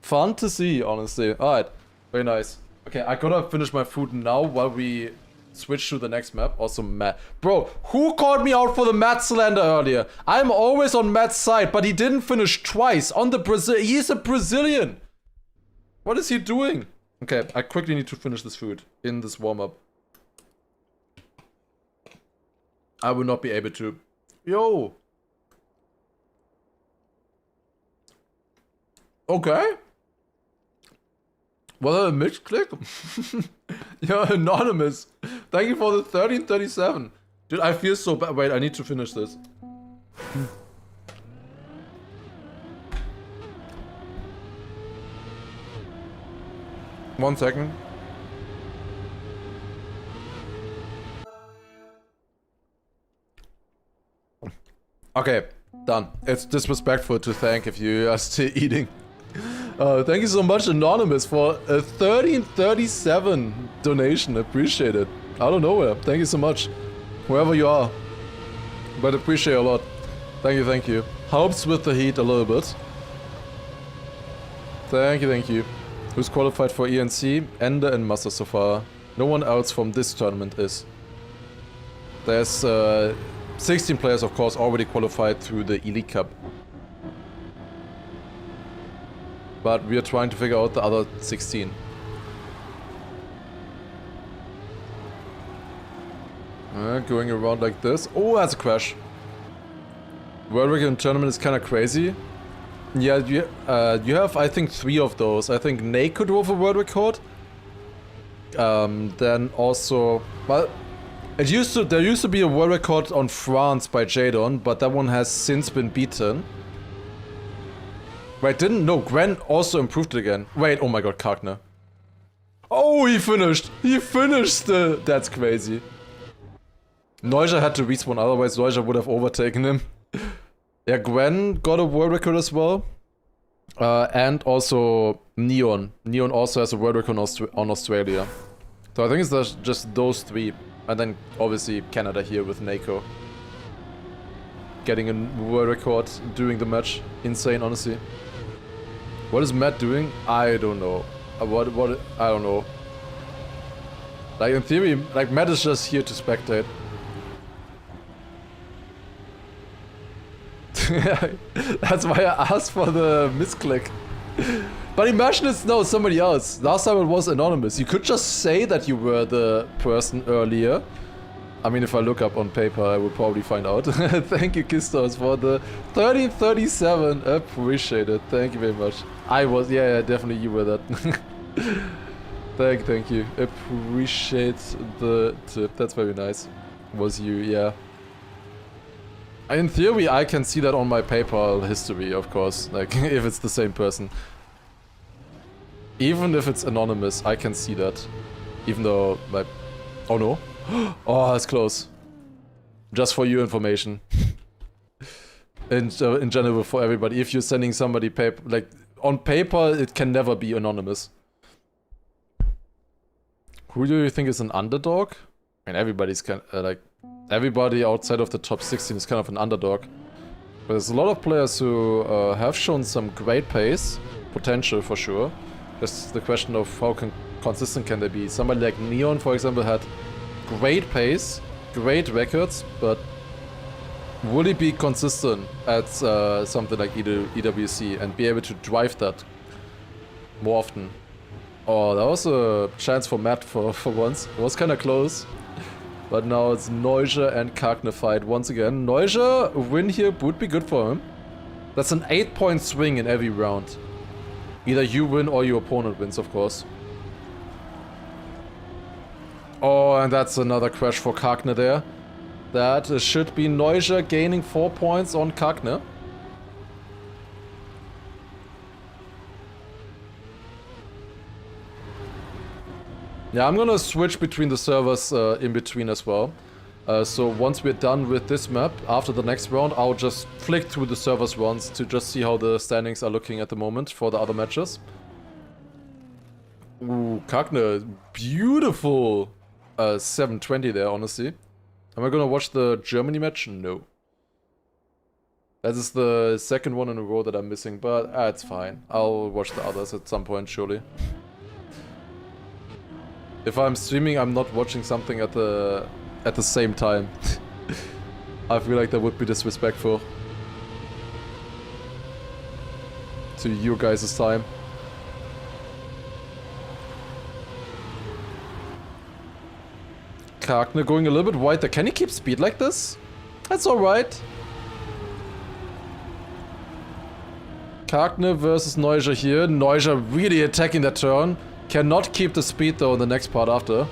Fun to see, honestly. Alright, very nice. Okay, I gotta finish my food now while we switch to the next map. Also Matt. Bro, who called me out for the Matt slander earlier? I'm always on Matt's side, but he didn't finish twice on the Brazil. He's a Brazilian. What is he doing? Okay, I quickly need to finish this food in this warm-up. I will not be able to. Yo. Okay. Well, a mixed click. You're anonymous. Thank you for the 1337. Dude, I feel so bad. Wait, I need to finish this. One second. Okay, done. It's disrespectful to thank if you are still eating. Thank you so much, Anonymous, for a 1337 donation. Appreciate it. Out of nowhere. Thank you so much. Wherever you are. But appreciate a lot. Thank you, thank you. Helps with the heat a little bit. Thank you, thank you. Who's qualified for ENC? Ender and Massa so far. No one else from this tournament is. There's 16 players, of course, already qualified through the Elite Cup. But we are trying to figure out the other 16. Going around like this. Oh, that's a crash. World Record tournament is kind of crazy. Yeah, you have, I think, 3 of those. I think Nate could have a world record. Then also, well, there used to be a world record on France by Jadon, but that one has since been beaten. Wait, no, Gwen also improved it again. Wait, oh my god, Kargner. Oh, he finished! He finished! That's crazy. Neuja had to respawn, otherwise Neuja would have overtaken him. Yeah, Gwen got a world record as well. And also Neon. Neon also has a world record on Australia. So I think it's just those three. And then obviously Canada here with Nako. Getting a world record during the match. Insane, honestly. What is Matt doing? I don't know. What? I don't know. Like in theory, like Matt is just here to spectate. That's why I asked for the misclick. But imagine it's no somebody else. Last time it was anonymous. You could just say that you were the person earlier. I mean, if I look up on paper, I will probably find out. Thank you, Kistos, for the 1337. Appreciate it. Thank you very much. I was, yeah, definitely you were that. Thank you. Appreciate the tip. That's very nice. Was you, yeah. In theory, I can see that on my PayPal history, of course. Like, if it's the same person. Even if it's anonymous, I can see that. Even though, like... Oh no. Oh, that's close. Just for your information. In general, for everybody. If you're sending somebody paper... Like, on paper, it can never be anonymous. Who do you think is an underdog? I mean, everybody's kind of, like... Everybody outside of the top 16 is kind of an underdog. But there's a lot of players who have shown some great pace. Potential, for sure. Just the question of how consistent can they be. Somebody like Neon, for example, had great pace, great records, but will he be consistent at something like EWC and be able to drive that more often? Oh, that was a chance for Matt for once. It was kind of close. But now it's Neuja and Kagne fight once again. Neuja, a win here would be good for him. That's an 8-point swing in every round. Either you win or your opponent wins, of course. Oh, and that's another crash for Kagne there. That should be Neuja gaining 4 points on Kagne. Yeah, I'm gonna switch between the servers in between as well. So once we're done with this map, after the next round, I'll just flick through the servers once to just see how the standings are looking at the moment for the other matches. Ooh, Kagne, beautiful 720 there, honestly. Am I gonna watch the Germany match? No. That is the second one in a row that I'm missing, but it's fine. I'll watch the others at some point, surely. If I'm streaming, I'm not watching something at the same time. I feel like that would be disrespectful to you guys' time. Kagne going a little bit wide there. Can he keep speed like this? That's alright. Kagne versus Neuja here. Neuja really attacking that turn. Cannot keep the speed though in the next part after.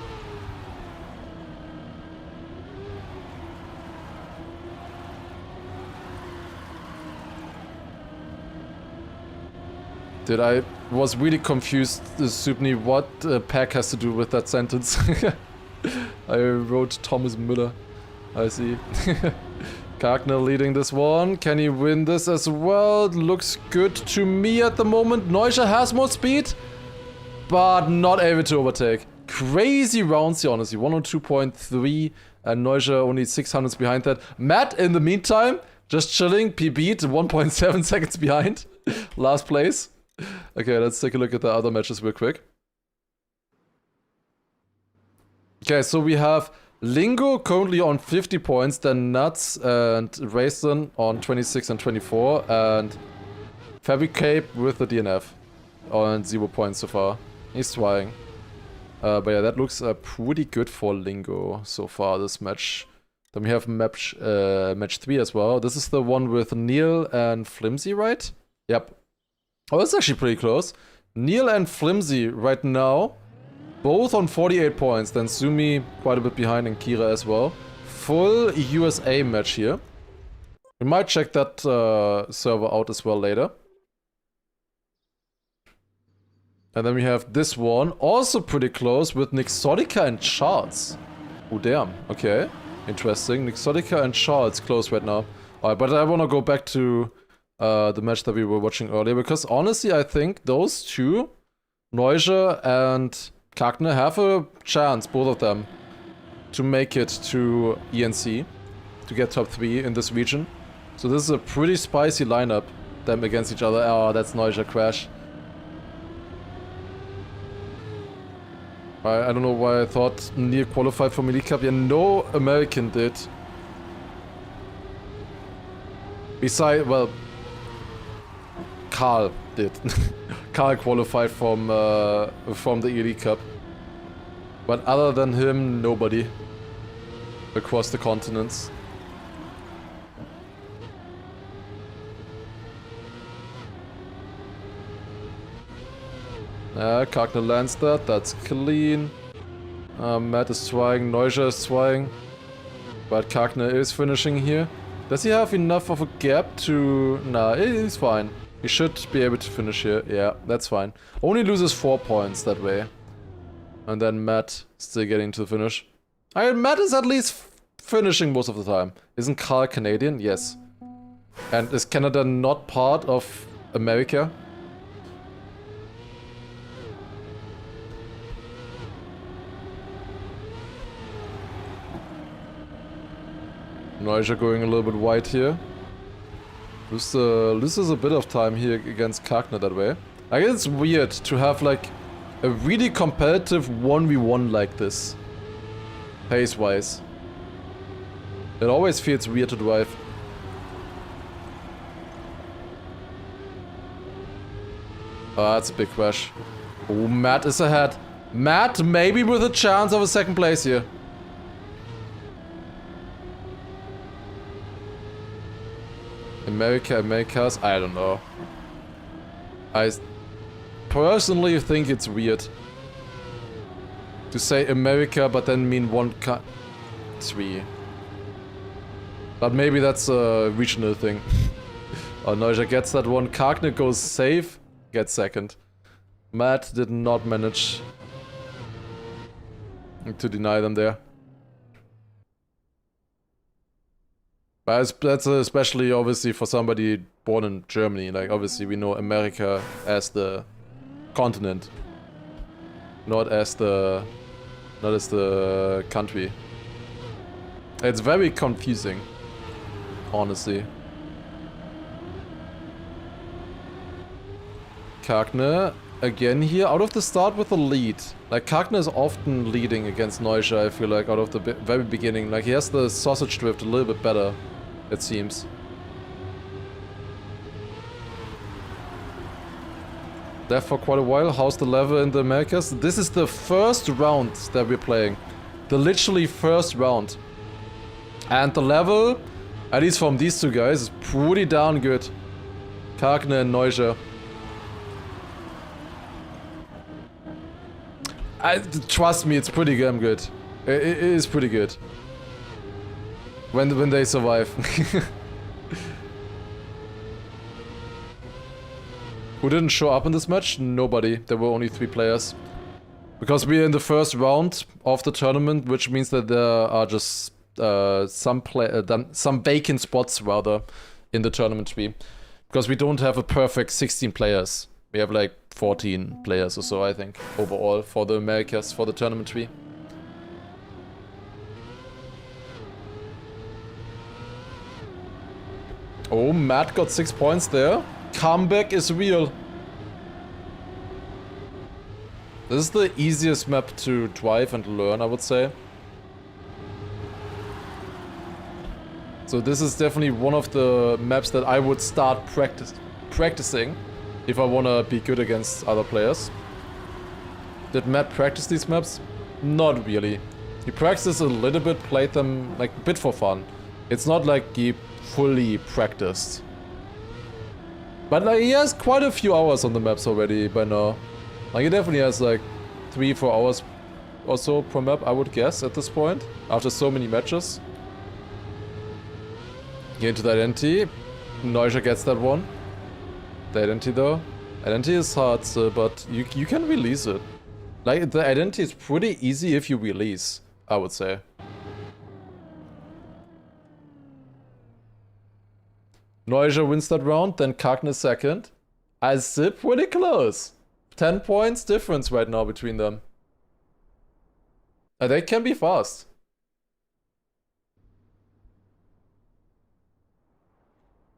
Dude, I was really confused, Subni, what Pack has to do with that sentence. I wrote Thomas Müller. I see. Kagne leading this one. Can he win this as well? Looks good to me at the moment. Neuja has more speed, but not able to overtake. Crazy rounds here, honestly. 102.3 and Neuja only 600s behind that. Matt, in the meantime, just chilling. PB'd 1.7 seconds behind. Last place. Okay, let's take a look at the other matches real quick. Okay, so we have Lingo currently on 50 points, then Nuts and Rayson on 26 and 24, and Fabricape with the DNF on 0 points so far. He's trying. But yeah, that looks pretty good for Lingo so far, this match. Then we have match 3 as well. This is the one with Neil and Flimsy, right? Yep. Oh, it's actually pretty close. Neil and Flimsy right now, both on 48 points. Then Sumi quite a bit behind and Kira as well. Full USA match here. We might check that server out as well later. And then we have this one, also pretty close, with Nixotica and Charles. Oh, damn. Okay. Interesting. Nixotica and Charles close right now. Alright, but I want to go back to the match that we were watching earlier, because honestly, I think those two, Neuja and Kakne, have a chance, both of them, to make it to ENC, to get top 3 in this region. So this is a pretty spicy lineup, them against each other. Oh, that's Neuja crash. I don't know why I thought Near qualified for Elite Cup. Yeah, no American did. Besides, well, Carl did. Carl qualified from the Elite Cup. But other than him, nobody across the continents. Kakne lands that, that's clean. Matt is trying, Neuja is trying. But Kakne is finishing here. Does he have enough of a gap to... Nah, he's fine. He should be able to finish here. Yeah, that's fine. Only loses 4 points that way. And then Matt still getting to the finish. I mean, Matt is at least finishing most of the time. Isn't Carl Canadian? Yes. And is Canada not part of America? Neuja going a little bit wide here. Loses a bit of time here against Kakne that way. I guess it's weird to have like a really competitive 1v1 like this. Pace-wise. It always feels weird to drive. Oh, that's a big crash. Oh, Matt is ahead. Matt maybe with a chance of a second place here. Americas, I don't know. I personally think it's weird to say America but then mean one country. But maybe that's a regional thing. Oh, Neuja gets that one. Kakne goes safe, gets second. Matt did not manage to deny them there. But that's especially obviously for somebody born in Germany. Like obviously we know America as the continent, not as the country. It's very confusing, honestly. Kakne again here out of the start with the lead. Like Kakne is often leading against Neuja, I feel like, out of the very beginning. Like he has the sausage drift a little bit better, it seems. There for quite a while. How's the level in the Americas? This is the first round that we're playing. The literally first round. And the level, at least from these two guys, is pretty darn good. Kakne and Neuja. Trust me, it's pretty damn good. It is pretty good. When they survive. Who didn't show up in this match? Nobody. There were only 3 players. Because we're in the first round of the tournament, which means that there are just some vacant spots rather in the tournament tree. Because we don't have a perfect 16 players. We have like 14 players or so, I think, overall for the Americas, for the tournament tree. Oh, Matt got 6 points there. Comeback is real. This is the easiest map to drive and learn, I would say. So this is definitely one of the maps that I would start practicing if I want to be good against other players. Did Matt practice these maps? Not really. He practiced a little bit, played them like a bit for fun. It's not like he fully practiced. But like, he has quite a few hours on the maps already by now. Like he definitely has like 3-4 hours or so per map, I would guess, at this point. After so many matches. Get into the identity. Neuja gets that one. The identity though. Identity is hard, but you can release it. Like, the identity is pretty easy if you release, I would say. Neuja wins that round, then Kagne second. I still pretty close. 10 points difference right now between them. They can be fast.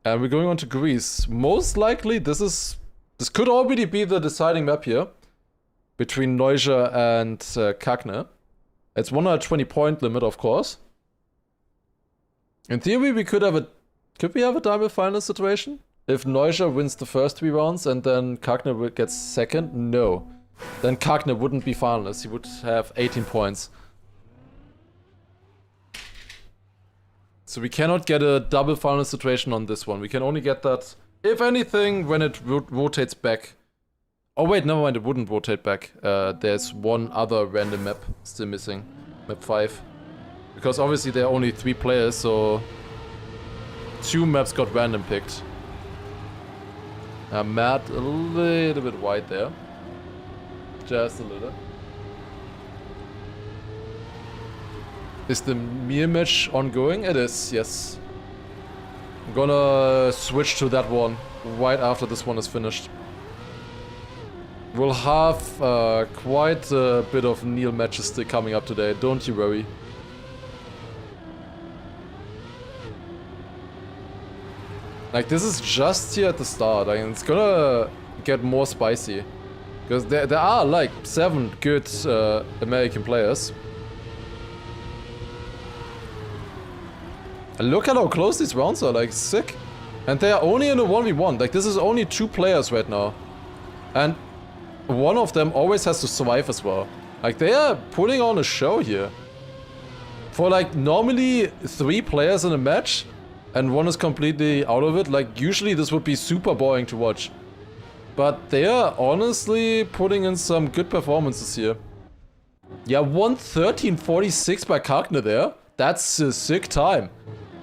And we're going on to Greece. Most likely this could already be the deciding map here. Between Neuja and Kagne. It's 120 point limit, of course. In theory, we could have a... Could we have a double final situation? If Neuja wins the first 3 rounds and then Kagne gets second? No. Then Kagne wouldn't be finalist. He would have 18 points. So we cannot get a double final situation on this one. We can only get that, if anything, when it rotates back. Oh wait, never mind, it wouldn't rotate back. There's one other random map still missing. Map 5. Because obviously there are only 3 players, so... 2 maps got random picked. Matt, a little bit wide there. Just a little. Is the mirror match ongoing? It is, yes. I'm gonna switch to that one right after this one is finished. We'll have quite a bit of Neil matches still coming up today, don't you worry. Like, this is just here at the start. I mean, it's gonna get more spicy. Because there are like 7 good American players. And look at how close these rounds are, like, sick. And they are only in a 1v1. Like, this is only 2 players right now. And one of them always has to survive as well. Like, they are putting on a show here. For like, normally 3 players in a match, and one is completely out of it, like, usually this would be super boring to watch. But they are honestly putting in some good performances here. Yeah, 113.46 by Kagne there. That's a sick time.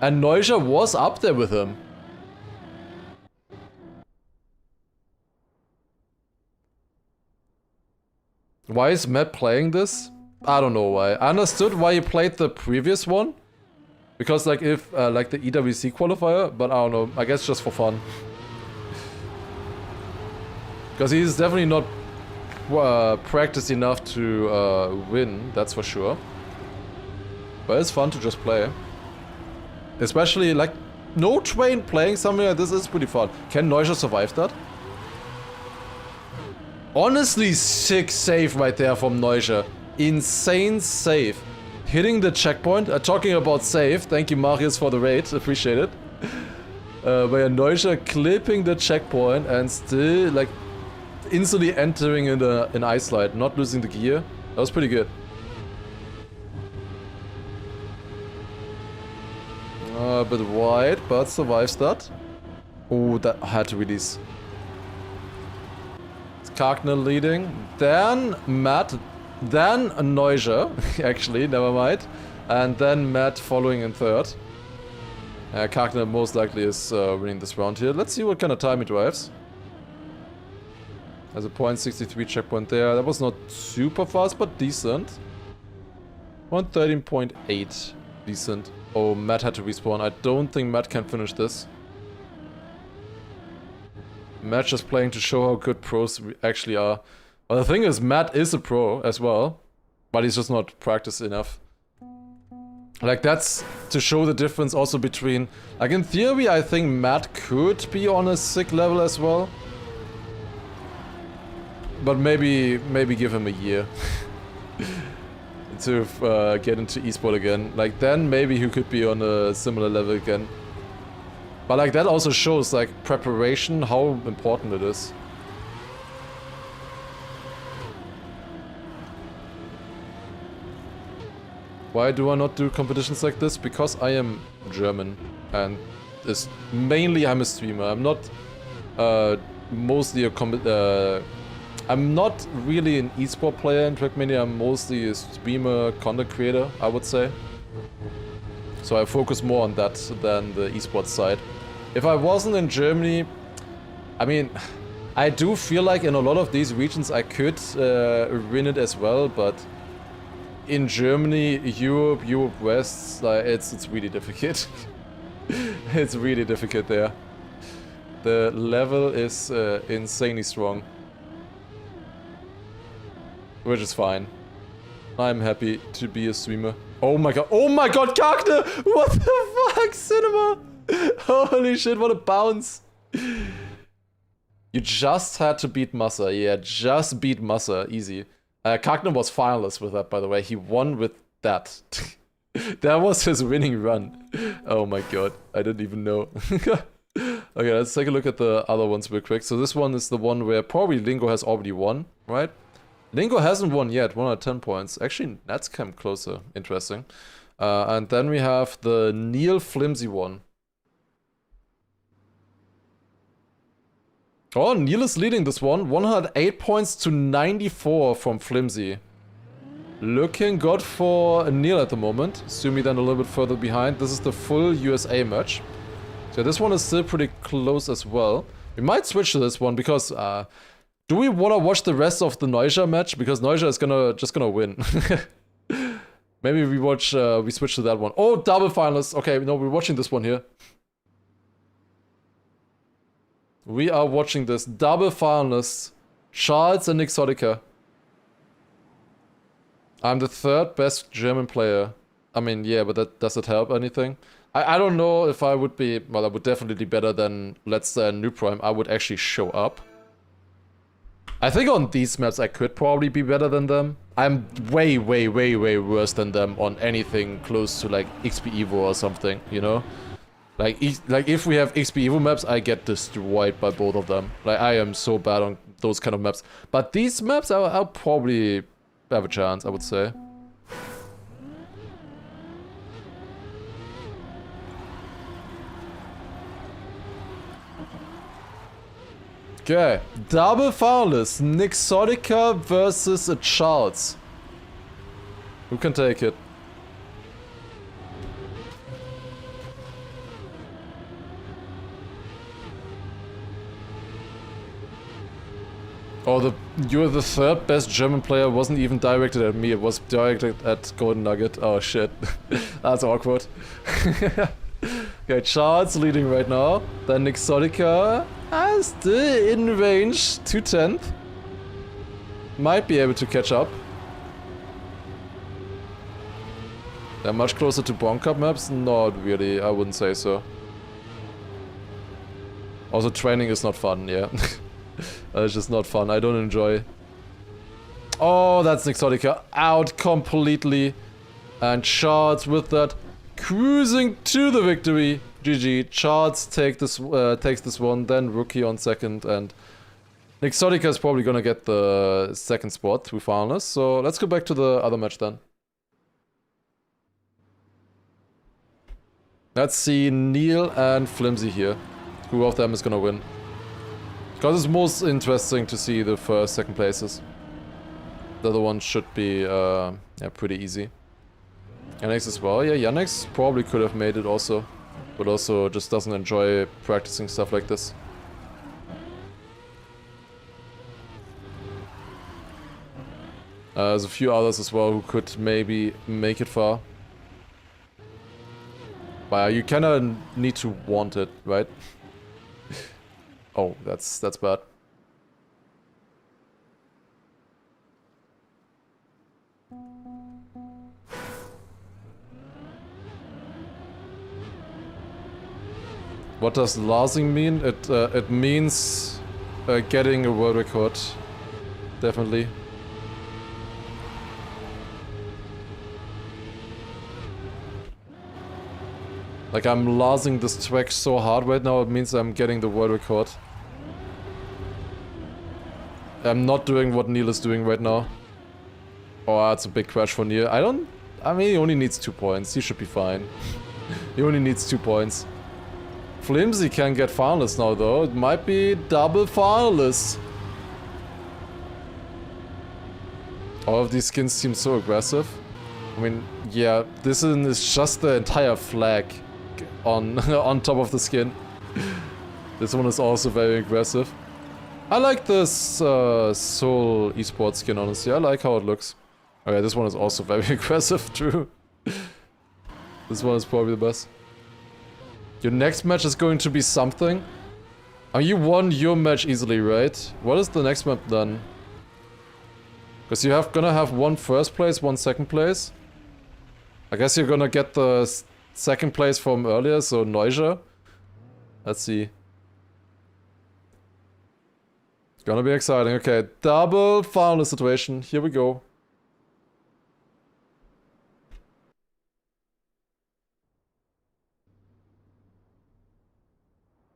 And Neuja was up there with him. Why is Matt playing this? I don't know why. I understood why he played the previous one. Because like if, like the EWC qualifier, but I don't know, I guess just for fun. Because he's definitely not practiced enough to win, that's for sure. But it's fun to just play. Especially like, no train playing something like this is pretty fun. Can Neuja survive that? Honestly, sick save right there from Neuja. Insane save. Hitting the checkpoint, talking about save, thank you Marius for the raid, appreciate it. Where Neuja clipping the checkpoint and still like instantly entering in an ice slide, not losing the gear. That was pretty good. A bit wide, but survives that. Oh, that had to release. It's Kagne leading, then Matt. Then Neuja, actually, never mind. And then Matt following in third. Kagne most likely is winning this round here. Let's see what kind of time he drives. There's a .63 checkpoint there. That was not super fast, but decent. 113.8. Decent. Oh, Matt had to respawn. I don't think Matt can finish this. Matt just playing to show how good pros actually are. Well, the thing is, Matt is a pro as well, but he's just not practiced enough. Like, that's to show the difference also between... Like, in theory, I think Matt could be on a sick level as well. But maybe give him a year. To get into esport again. Like, then maybe he could be on a similar level again. But, like, that also shows, like, preparation, how important it is. Why do I not do competitions like this? Because I am German and mainly I'm a streamer. I'm not mostly I'm not really an esport player in TRACKMANIA. I'm mostly a streamer, content creator, I would say. So I focus more on that than the esports side. If I wasn't in Germany, I mean, I do feel like in a lot of these regions I could win it as well, but in Germany, Europe West, like it's really difficult. It's really difficult there. The level is insanely strong. Which is fine. I'm happy to be a streamer. Oh my god, Kagne! What the fuck, Cinema? Holy shit, what a bounce. You just had to beat Massa. Yeah, just beat Massa. Easy. Kagne was finalist with that, by the way. He won with that. That was his winning run. Oh my god, I didn't even know. Okay, let's take a look at the other ones real quick. So this one is the one where probably Lingo has already won, right? Lingo hasn't won yet, 1 out of 10 points. Actually, Nats came closer. Interesting. And then we have the Neil Flimsy one. Oh, Neil is leading this one. 108 points to 94 from Flimsy. Looking good for Neil at the moment. Sumi then a little bit further behind. This is the full USA match. So this one is still pretty close as well. We might switch to this one because... do we want to watch the rest of the Neuja match? Because Neuja is just gonna win. Maybe we switch to that one. Oh, double finalists. Okay, no, we're watching this one here. We are watching this. Double finalists. Charles and Exotica. I'm the 3rd best German player. I mean, yeah, but does it help anything? I don't know if I would be... Well, I would definitely be better than, let's say, New Prime. I would actually show up. I think on these maps I could probably be better than them. I'm way worse than them on anything close to like XP Evo or something, you know? Like if we have XP Evo maps, I get destroyed by both of them. Like I am so bad on those kind of maps. But these maps, I'll probably have a chance, I would say. Okay, double finalists, Nixotica versus a Charles. Who can take it? Oh, you're the 3rd best German player wasn't even directed at me, it was directed at Golden Nugget. Oh shit, that's awkward. Okay, Charles leading right now, then Nixotica. Still in range, 2/10. Might be able to catch up. They're much closer to Bon Cup maps? Not really, I wouldn't say so. Also, training is not fun, yeah. It's just not fun, I don't enjoy. Oh, that's Nixotica out completely. And Charles with that, cruising to the victory. GG. Charles takes this one, then Rookie on 2nd, and Nixotica is probably gonna get the 2nd spot through finalists. So let's go back to the other match then. Let's see Neil and Flimsy here. Who of them is gonna win? Because it's most interesting to see the 1st, 2nd places. The other one should be yeah, pretty easy. Yannick as well. Yeah, Yannick probably could have made it also. But also just doesn't enjoy practicing stuff like this. There's a few others as well who could maybe make it far. But you kinda need to want it, right? Oh, that's bad. What does Larsing mean? It means getting a world record. Definitely. Like I'm Larsing this track so hard right now, it means I'm getting the world record. I'm not doing what Neil is doing right now. Oh, that's a big crash for Neil. I mean, he only needs 2 points. He should be fine. He only needs 2 points. Flimsy can get finalists now though. It might be double finalists. All of these skins seem so aggressive. I mean, yeah, this is just the entire flag on on top of the skin. This one is also very aggressive. I like this Soul esports skin, honestly. I like how it looks. Okay, this one is also very aggressive, true. This one is probably the best. Your next match is going to be something. You won your match easily, right? What is the next map then? Because you're gonna have one first place, one second place. I guess you're gonna get the second place from earlier, so Neuscher. Let's see. Gonna be exciting. Okay, double final situation. Here we go.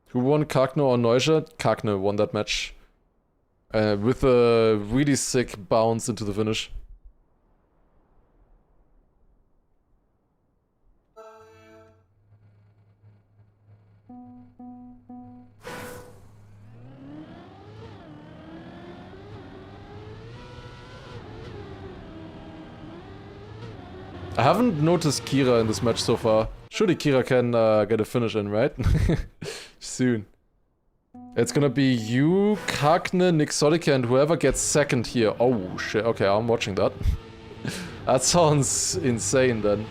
Who won, Kagne or Neuscher? Kagne won that match. With a really sick bounce into the finish. I haven't noticed Kira in this match so far. Surely Kira can get a finish in, right? Soon. It's gonna be you, Kagne, Nixolica, and whoever gets second here. Oh shit, okay, I'm watching that. That sounds insane then.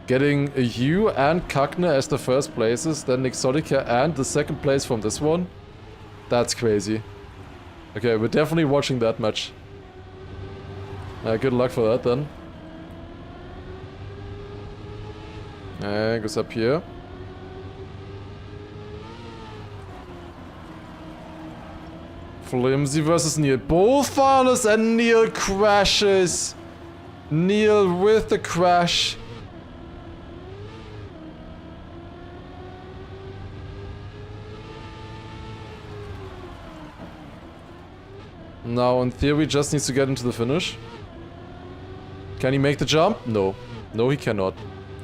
Getting you and Kagne as the first places, then Nixolica and the second place from this one. That's crazy. Okay, we're definitely watching that match. Good luck for that then. Goes up here. Flimsy versus Neil. Both finals and Neil crashes. Neil with the crash. Now, in theory, just needs to get into the finish. Can he make the jump? No. No, he cannot.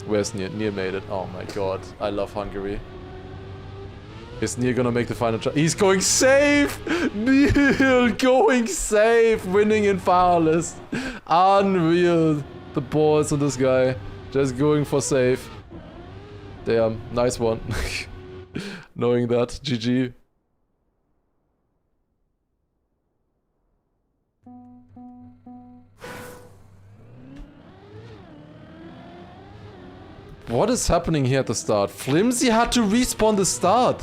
Where's Neil? Neil made it. Oh my god. I love Hungary. Is Neil gonna make the final jump? He's going safe! Neil going safe! Winning in finalist. Unreal. The balls on this guy. Just going for safe. Damn. Nice one. Knowing that. GG. What is happening here at the start? Flimsy had to respawn the start.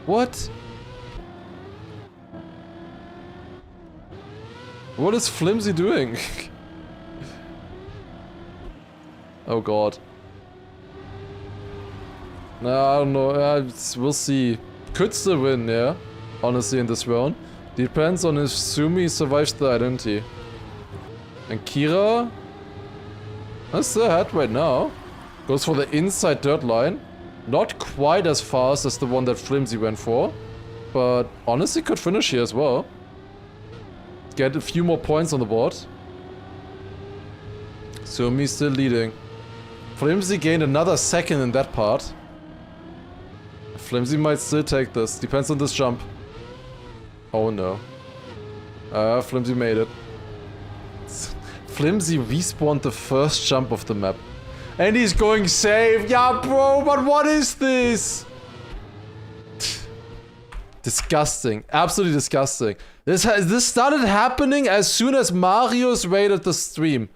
What? What is Flimsy doing? Oh god. Nah, I don't know. We'll see. Could still win, yeah. Honestly, in this round. Depends on if Sumi survives the identity. And Kira? That's still ahead right now. Goes for the inside dirt line. Not quite as fast as the one that Flimsy went for. But honestly could finish here as well. Get a few more points on the board. Sumi still leading. Flimsy gained another second in that part. Flimsy might still take this. Depends on this jump. Oh no. Flimsy made it. Flimsy respawned the first jump of the map. And he's going safe. Yeah, bro, but what is this? Disgusting. Absolutely disgusting. This started happening as soon as Marius raided the stream.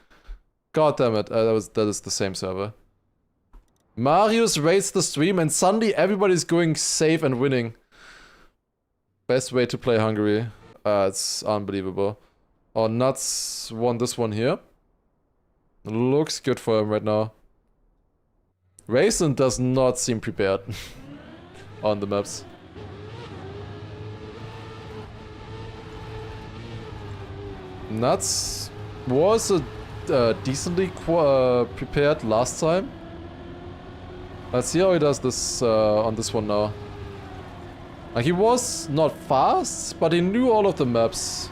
God damn it. That is the same server. Marius raids the stream and suddenly everybody's going safe and winning. Best way to play Hungary. It's unbelievable. Oh, Nuts won this one here. Looks good for him right now. Raisin does not seem prepared on the maps. Nuts was decently prepared last time. Let's see how he does this on this one now. He was not fast, but he knew all of the maps.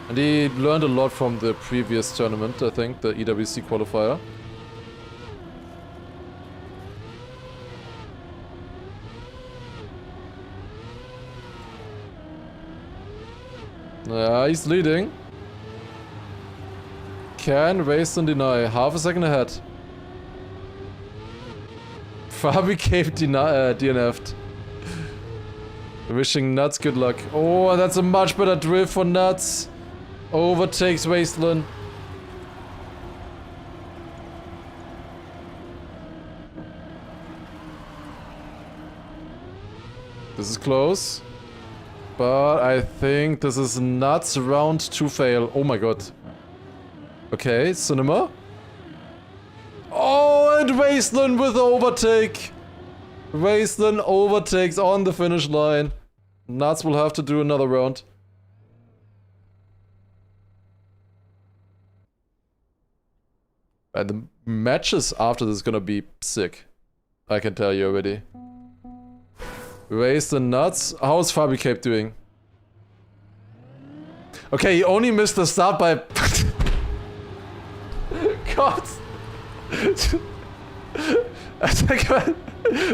And he learned a lot from the previous tournament, I think, the EWC qualifier. Yeah, he's leading. Can race and deny. Half a second ahead. Fabi cave DNF'd. Wishing Nuts good luck. Oh, that's a much better drift for Nuts. Overtakes Wasteland. This is close. But I think this is Nuts round to fail. Oh my god. Okay, Cinema. Oh, and Wasteland with the overtake. Wasteland overtakes on the finish line. Nuts will have to do another round. And the matches after this is gonna be sick. I can tell you already. Wasteland Nuts. How's Fabi Cape doing? Okay, he only missed the start by... God.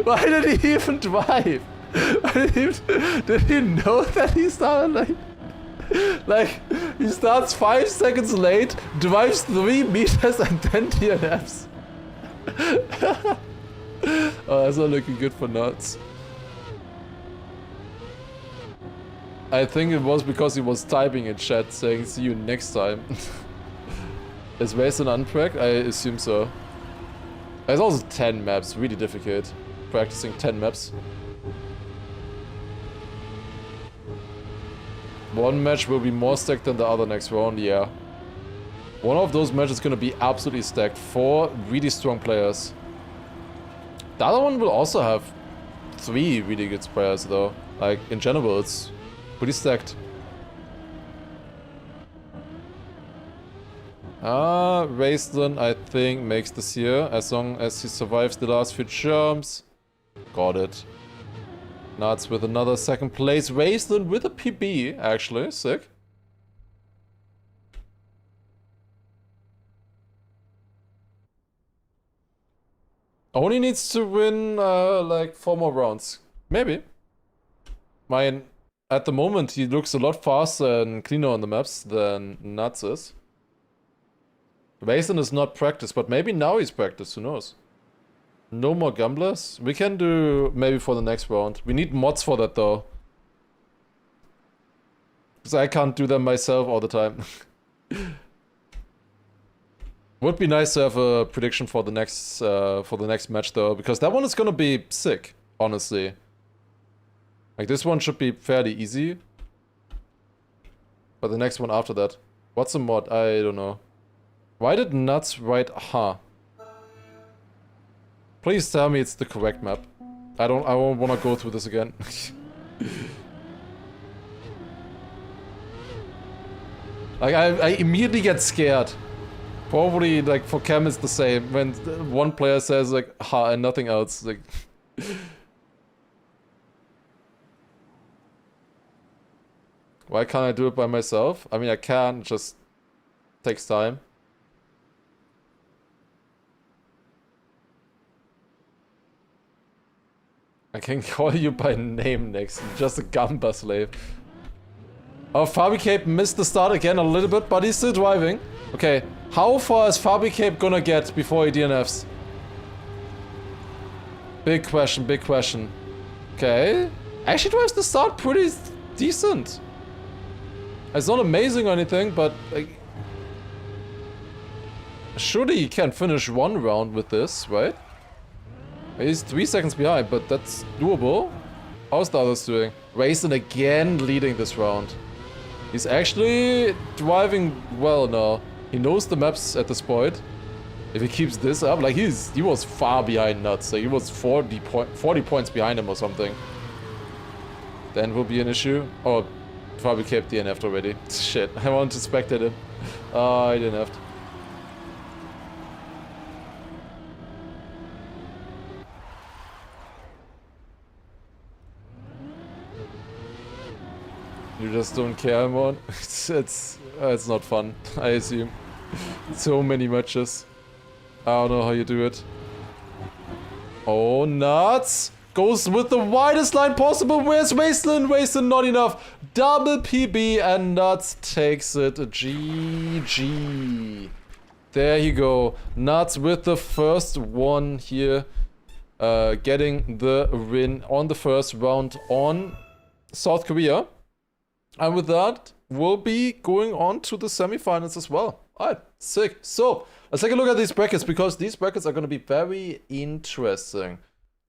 Why did he even drive? Did he know that he started late? Like, he starts 5 seconds late, drives 3 meters and then DNFs. Oh, that's not looking good for Nuts. I think it was because he was typing in chat saying see you next time. Is Wasteland untracked? I assume so. There's also 10 maps, really difficult. Practicing 10 maps. One match will be more stacked than the other next round, yeah. One of those matches is gonna be absolutely stacked. 4 really strong players. The other one will also have 3 really good players though. Like, in general, it's pretty stacked. Wasteland, I think, makes this here, as long as he survives the last few jumps. Got it. Nuts with another second place. Wasteland with a PB, actually. Sick. Only needs to win, like, 4 more rounds. Maybe. At the moment, he looks a lot faster and cleaner on the maps than Nuts is. Wasteland is not practiced, but maybe now he's practiced, who knows? No more gamblers? We can do maybe for the next round. We need mods for that though. Because I can't do them myself all the time. Would be nice to have a prediction for the next match though, because that one is gonna be sick, honestly. Like this one should be fairly easy. But the next one after that. What's a mod? I don't know. Why did Nuts write huh? Please tell me it's the correct map. I won't wanna go through this again. Like I immediately get scared. Probably like for Cam it's the same. When one player says like ha and nothing else. Like why can't I do it by myself? I mean I can, it just takes time. I can call you by name next, just a Gamba slave. Oh, Fabi Cape missed the start again a little bit, but he's still driving. Okay, how far is Fabi Cape gonna get before he DNFs? Big question, big question. Okay, actually drives the start pretty decent. It's not amazing or anything, but like, surely he can finish 1 round with this, right? He's 3 seconds behind, but that's doable. How's the others doing? Wasteland again leading this round. He's actually driving well now. He knows the maps at this point. If he keeps this up, like he was far behind Nuts. Like he was 40 points behind him or something. Then will be an issue. Oh, Fabi kept DNF'd already. Shit, I wanted to spectate him. Oh, I DNF'd. You just don't care more. It's not fun, I assume. So many matches. I don't know how you do it. Oh, Nuts! Goes with the widest line possible. Where's Wasteland? Wasteland not enough. Double PB and Nuts takes it. GG. There you go. Nuts with the first one here. Getting the win on the first round on South Korea. And with that, we'll be going on to the semifinals as well. Alright, sick. So, let's take a look at these brackets, because these brackets are going to be very interesting.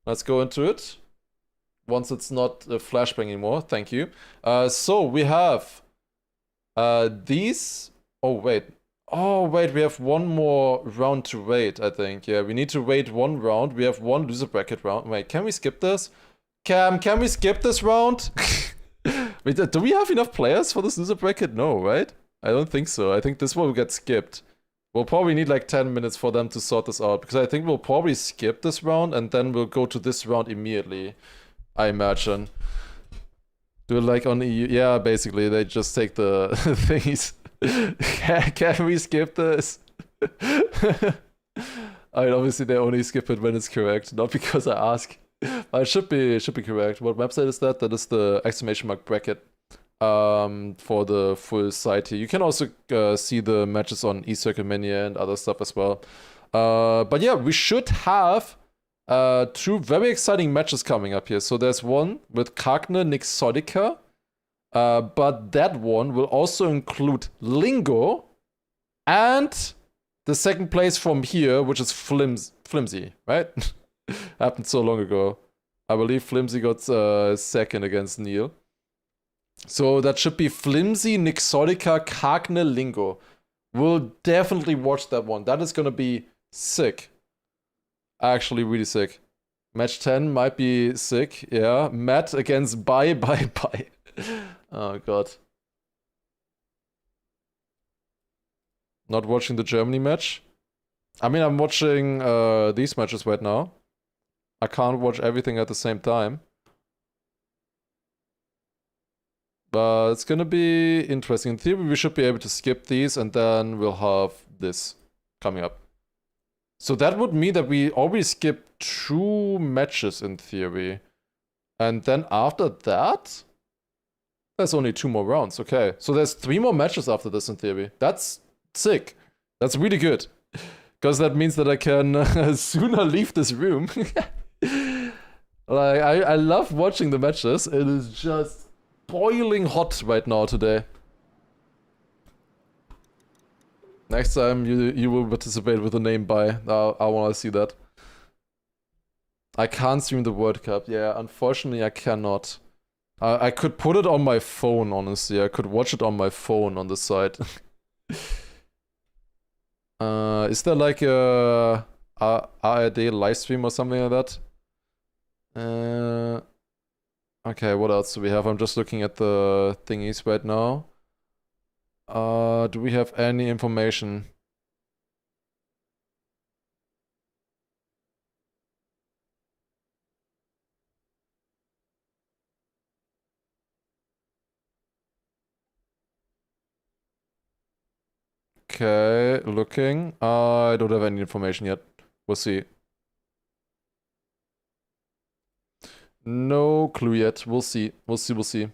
Let's go into it. Once it's not a flashbang anymore, thank you. So, we have these... Oh, wait, we have one more round to wait, I think. Yeah, we need to wait one round. We have one loser bracket round. Wait, can we skip this? Cam, can we skip this round? Wait, do we have enough players for this loser bracket? No, right? I don't think so. I think this one will get skipped. We'll probably need like 10 minutes for them to sort this out, because I think we'll probably skip this round and then we'll go to this round immediately, I imagine. Do it like on EU? Yeah, basically, they just take the thingies. Can we skip this? I mean, obviously they only skip it when it's correct, not because I ask. It should be correct. What website is that? That is the exclamation mark bracket for the full site here. You can also see the matches on eCircuitMania and other stuff as well. But yeah, we should have two very exciting matches coming up here. So there's one with Kagne Nixodica, but that one will also include Lingo and the second place from here, which is Flimsy, right? Happened so long ago. I believe Flimsy got second against Neil. So that should be Flimsy, Nixodica, Kagne, Lingo. We'll definitely watch that one. That is gonna be sick. Actually, really sick. Match 10 might be sick, yeah. Matt against Bye. Oh god. Not watching the Germany match. I mean, I'm watching these matches right now. I can't watch everything at the same time. But it's gonna be interesting. In theory, we should be able to skip these and then we'll have this coming up. So that would mean that we always skip 2 matches in theory. And then after that, there's only 2 more rounds. Okay, so there's 3 more matches after this in theory. That's sick. That's really good. Because that means that I can sooner leave this room. Like, I love watching the matches. It is just boiling hot right now today. Next time you will participate with a name by. I want to see that. I can't stream the World Cup. Yeah, unfortunately I cannot. I could put it on my phone, honestly. I could watch it on my phone on the site. Is there like a ARD live stream or something like that? Okay, what else do we have? I'm just looking at the thingies right now. Do we have any information? Okay, looking. I don't have any information yet. We'll see. No clue yet. We'll see. We'll see.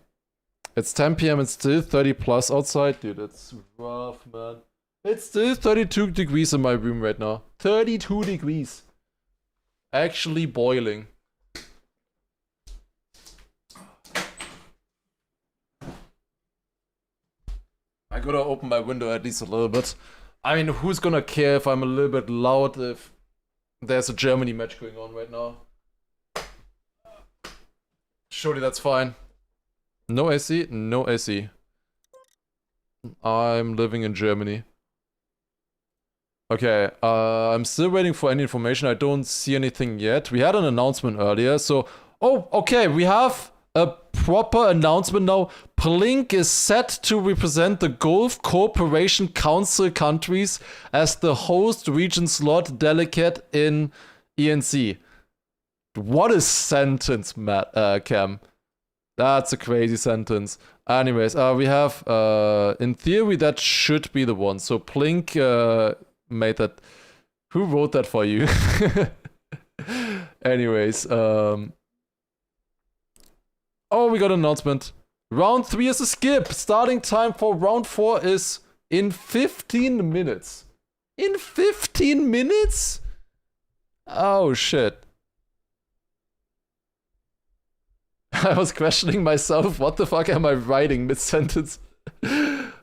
It's 10 p.m. It's still 30 plus outside. Dude, it's rough, man. It's still 32 degrees in my room right now. 32 degrees. Actually boiling. I gotta open my window at least a little bit. I mean, who's gonna care if I'm a little bit loud if there's a Germany match going on right now? Surely that's fine. No AC? No AC. I'm living in Germany. Okay, I'm still waiting for any information. I don't see anything yet. We had an announcement earlier, so... Oh, okay, we have a proper announcement now. Plink is set to represent the Gulf Cooperation Council countries as the host region slot delegate in ENC. What a sentence, Cam. That's a crazy sentence. Anyways, we have, in theory, that should be the one. So Plink made that. Who wrote that for you? Anyways, oh, we got an announcement. Round 3 is a skip. Starting time for round 4 is in 15 minutes. In 15 minutes? Oh, shit. I was questioning myself. What the fuck am I writing mid-sentence?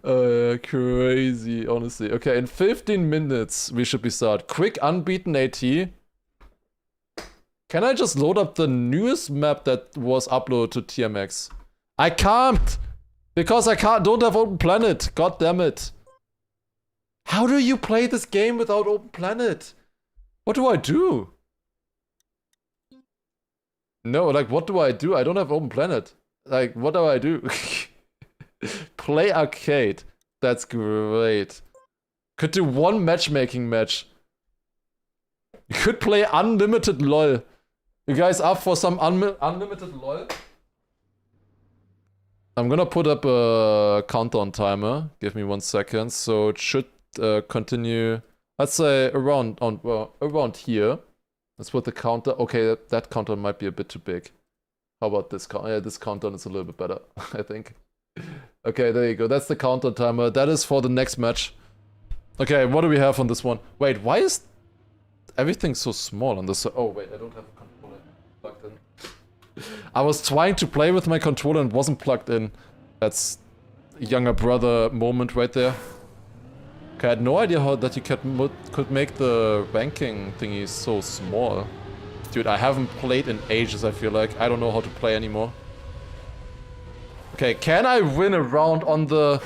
Crazy, honestly. Okay, in 15 minutes we should be start. Quick unbeaten AT. Can I just load up the newest map that was uploaded to TMX? I can't! Because I don't have Open Planet. God damn it. How do you play this game without Open Planet? What do I do? No, like, what do I do? I don't have Open Planet. Like, what do I do? Play arcade. That's great. Could do one matchmaking match. You could play unlimited LOL. You guys up for some unlimited LOL? I'm gonna put up a countdown timer. Give me 1 second. So it should continue. Let's say around here. Let's put the counter. Okay, that countdown might be a bit too big. How about this countdown? Yeah, this countdown is a little bit better, I think. Okay, there you go. That's the countdown timer. That is for the next match. Okay, what do we have on this one? Wait, why is everything so small on this? Oh wait, I don't have a controller plugged in. I was trying to play with my controller and wasn't plugged in. That's a younger brother moment right there. Okay, I had no idea how that you could make the ranking thingy so small. Dude, I haven't played in ages, I feel like. I don't know how to play anymore. Okay, can I win a round on the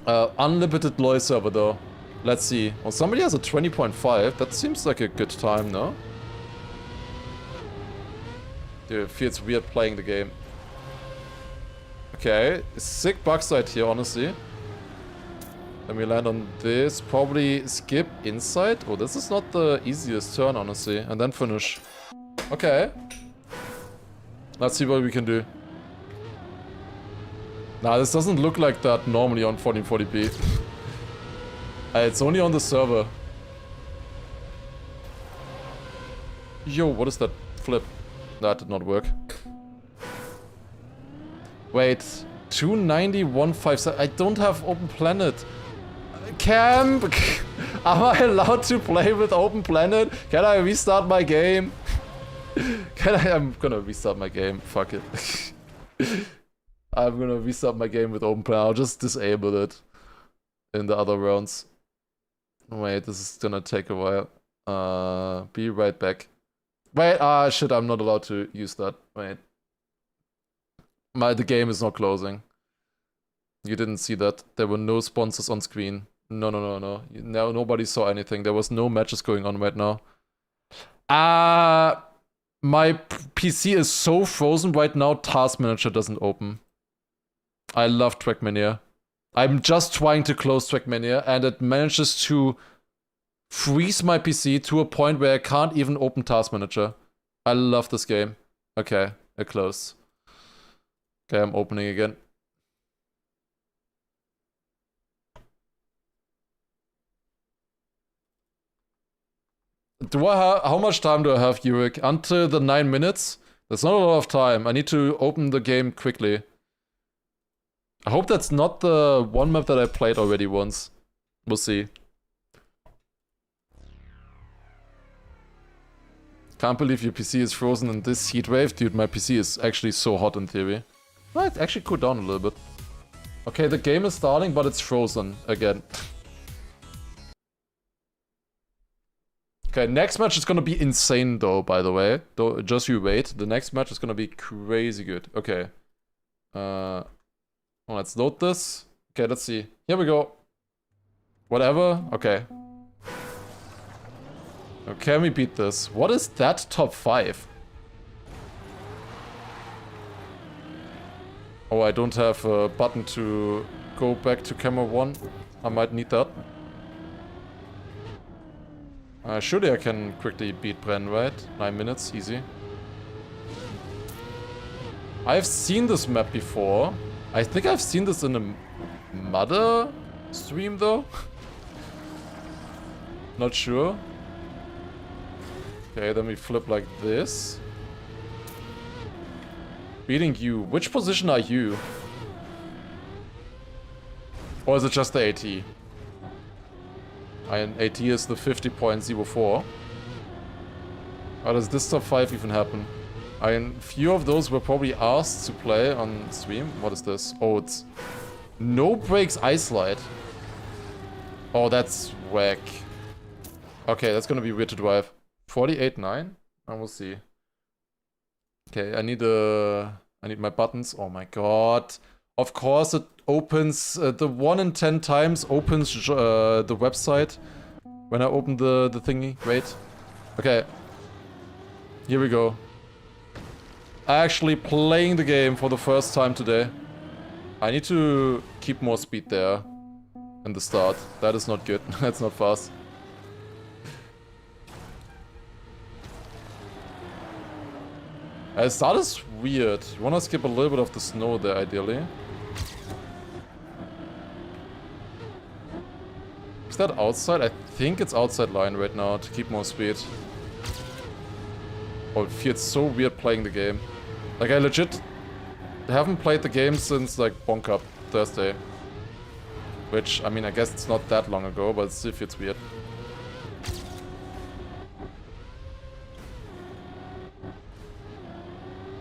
unlimited LoL server though? Let's see. Well, somebody has a 20.5. That seems like a good time, no? Dude, it feels weird playing the game. Okay, sick bug side here, honestly. Let me land on this. Probably skip inside. Oh, this is not the easiest turn, honestly. And then finish. Okay. Let's see what we can do. Nah, this doesn't look like that normally on 1440p. It's only on the server. Yo, what is that flip? That did not work. Wait, 290, 157. I don't have Open Planet. Camp! Am I allowed to play with Open Planet? Can I restart my game? I'm gonna restart my game. Fuck it. I'm gonna restart my game with Open Planet. I'll just disable it in the other rounds. Wait, this is gonna take a while. Be right back. Wait, shit, I'm not allowed to use that. Wait. The game is not closing. You didn't see that. There were no sponsors on screen. No. Nobody saw anything. There was no matches going on right now. My PC is so frozen right now, Task Manager doesn't open. I love TRACKMANIA. I'm just trying to close TRACKMANIA and it manages to freeze my PC to a point where I can't even open Task Manager. I love this game. Okay, it closed. Okay, I'm opening again. How much time do I have, Yurik? Until the 9 minutes? That's not a lot of time. I need to open the game quickly. I hope that's not the one map that I played already once. We'll see. Can't believe your PC is frozen in this heat wave. Dude, my PC is actually so hot in theory. Well, it actually cooled down a little bit. Okay, the game is starting, but it's frozen again. Okay, next match is gonna be insane though, by the way. Just you wait. The next match is gonna be crazy good. Okay. Let's load this. Okay, let's see. Here we go. Whatever. Okay. Can we beat this? What is that top 5? Oh, I don't have a button to go back to camera 1. I might need that. Surely I can quickly beat Bren, right? 9 minutes, easy. I've seen this map before. I think I've seen this in a Mother stream though. Not sure. Okay, then we flip like this. Beating you. Which position are you? Or is it just the AT? And AT is the 50.04. How does this top 5 even happen? Few of those were probably asked to play on stream. What is this? Oh, it's no brakes ice slide. Oh, that's whack. Okay, that's gonna be weird to drive. 48.9? I will see. Okay, I need my buttons. Oh my god. Of course it opens, the 1 in 10 times opens the website when I open the thingy. Wait. Okay. Here we go. Actually playing the game for the first time today. I need to keep more speed there in the start. That is not good. That's not fast. The start is weird. You wanna skip a little bit of the snow there, ideally. Is that outside? I think it's outside line right now to keep more speed. Oh, it feels so weird playing the game. Like, I legit haven't played the game since, like, Bonk Up Thursday. Which, I mean, I guess it's not that long ago, but it still feels weird.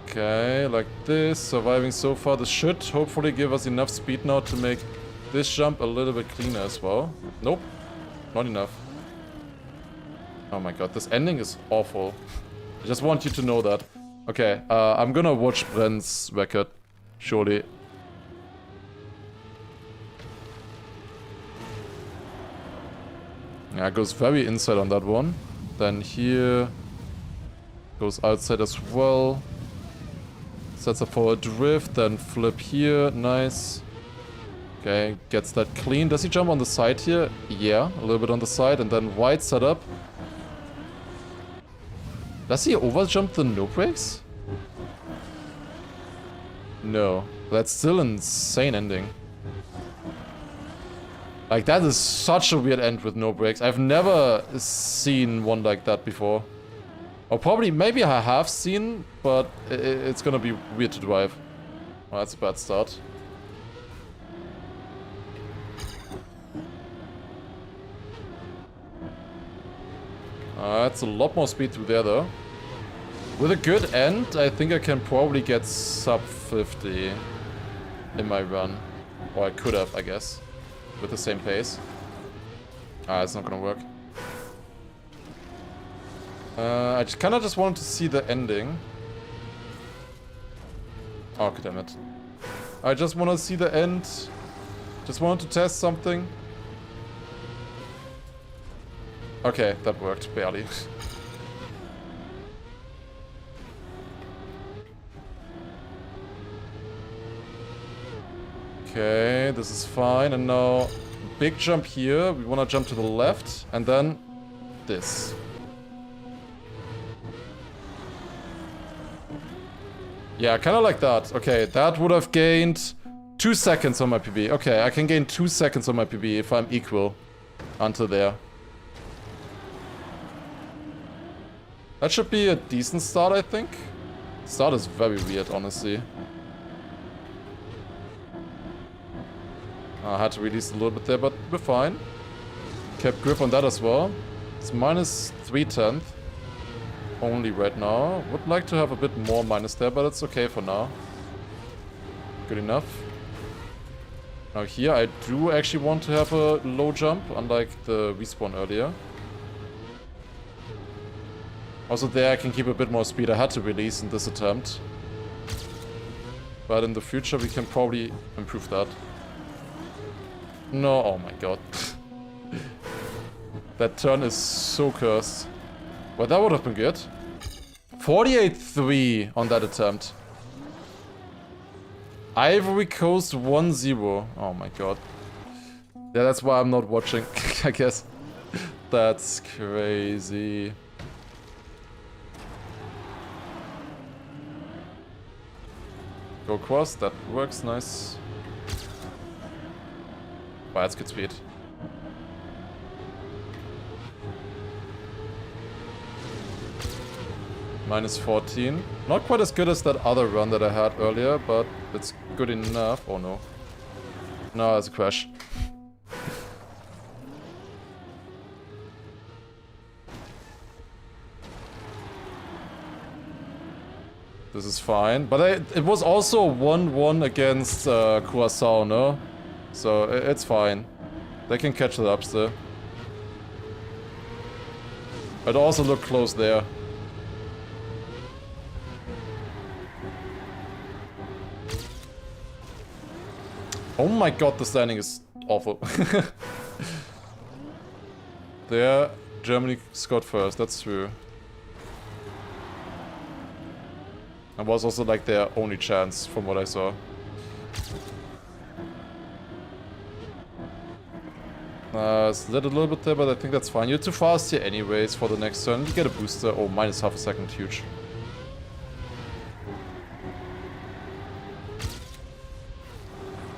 Okay, like this. Surviving so far. This should hopefully give us enough speed now to make this jump a little bit cleaner as well. Nope. Not enough. Oh my god, this ending is awful. I just want you to know that. Okay, I'm gonna watch Brent's record, surely. Yeah, goes very inside on that one. Then here goes outside as well. Sets up for a drift, then flip here, nice. Okay, gets that clean. Does he jump on the side here? Yeah, a little bit on the side, and then wide setup. Does he overjump the no brakes? No. That's still an insane ending. Like, that is such a weird end with no brakes. I've never seen one like that before. Or probably, maybe I have seen, but it's gonna be weird to drive. Oh, that's a bad start. That's a lot more speed through there, though. With a good end, I think I can probably get sub 50 in my run. Or I could have, I guess. With the same pace. It's not gonna work. I kinda just wanted to see the ending. Oh, damn it. I just wanna see the end. Just wanted to test something. Okay, that worked, barely. Okay, this is fine, and now big jump here. We wanna jump to the left, and then this. Yeah, kinda like that. Okay, that would have gained 2 seconds on my PB. Okay, I can gain 2 seconds on my PB if I'm equal until there. That should be a decent start, I think. Start is very weird, honestly. I had to release a little bit there, but we're fine. Kept grip on that as well. It's minus 3/10 only right now. Would like to have a bit more minus there, but it's okay for now. Good enough. Now here I do actually want to have a low jump, unlike the respawn earlier. Also there I can keep a bit more speed. I had to release in this attempt. But in the future we can probably improve that. No, oh my god. That turn is so cursed. Well, that would have been good. 48-3 on that attempt. Ivory Coast 1-0. Oh my god. Yeah, that's why I'm not watching, I guess. That's crazy. Go across, that works, nice. Wow, that's good speed. Minus 14. Not quite as good as that other run that I had earlier, but it's good enough. Oh no. No, it's a crash. This is fine. But it was also 1-1 against Curacao, no? So it's fine. They can catch it up still. It also looked close there. Oh my god, the standing is awful. There, Germany scored first, that's true. It was also like their only chance from what I saw. Slid a little bit there, but I think that's fine. You're too fast here anyways for the next turn. You get a booster. Oh, minus half a second, huge.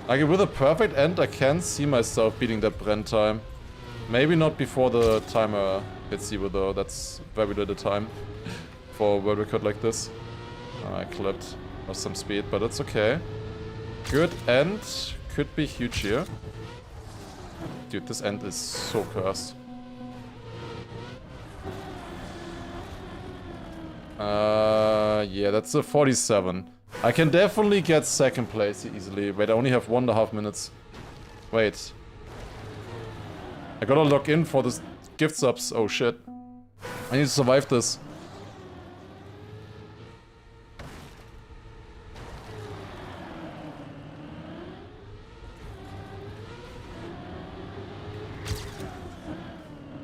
Like, with a perfect end, I can see myself beating that Brent time. Maybe not before the timer hits 0 though. That's very little time for a world record like this. I clipped. Lost some speed, but it's okay. Good end. Could be huge here. Dude, this end is so cursed. Yeah, that's a 47. I can definitely get second place easily. Wait, I only have 1.5 minutes. Wait. I gotta log in for this gift subs. Oh shit. I need to survive this.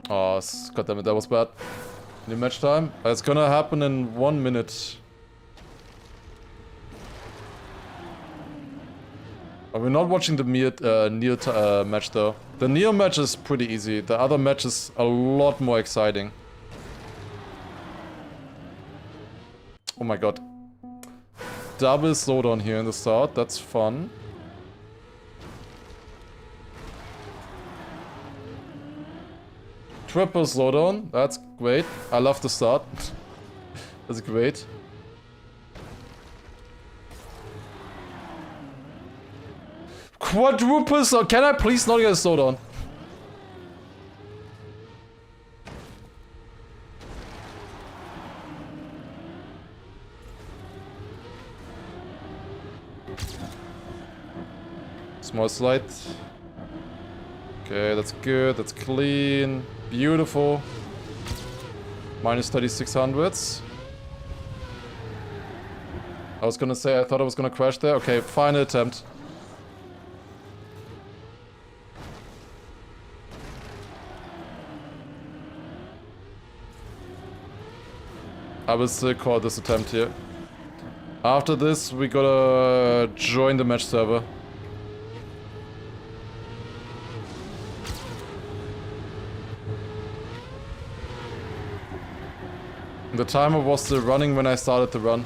Oh, goddammit, that was bad. New match time? It's gonna happen in 1 minute. Oh, we're not watching the Neil match though. The Neil match is pretty easy. The other match is a lot more exciting. Oh my god. Double slowdown here in the start. That's fun. Triple slowdown. That's great. I love the start. That's great. Quadruple slowdown. Can I please not get a slowdown? Small slide. Okay, that's good. That's clean. Beautiful. Minus 3600s. I was gonna say, I thought I was gonna crash there. Okay, final attempt. I will still call this attempt here. After this, we gotta join the match server. The timer was still running when I started the run.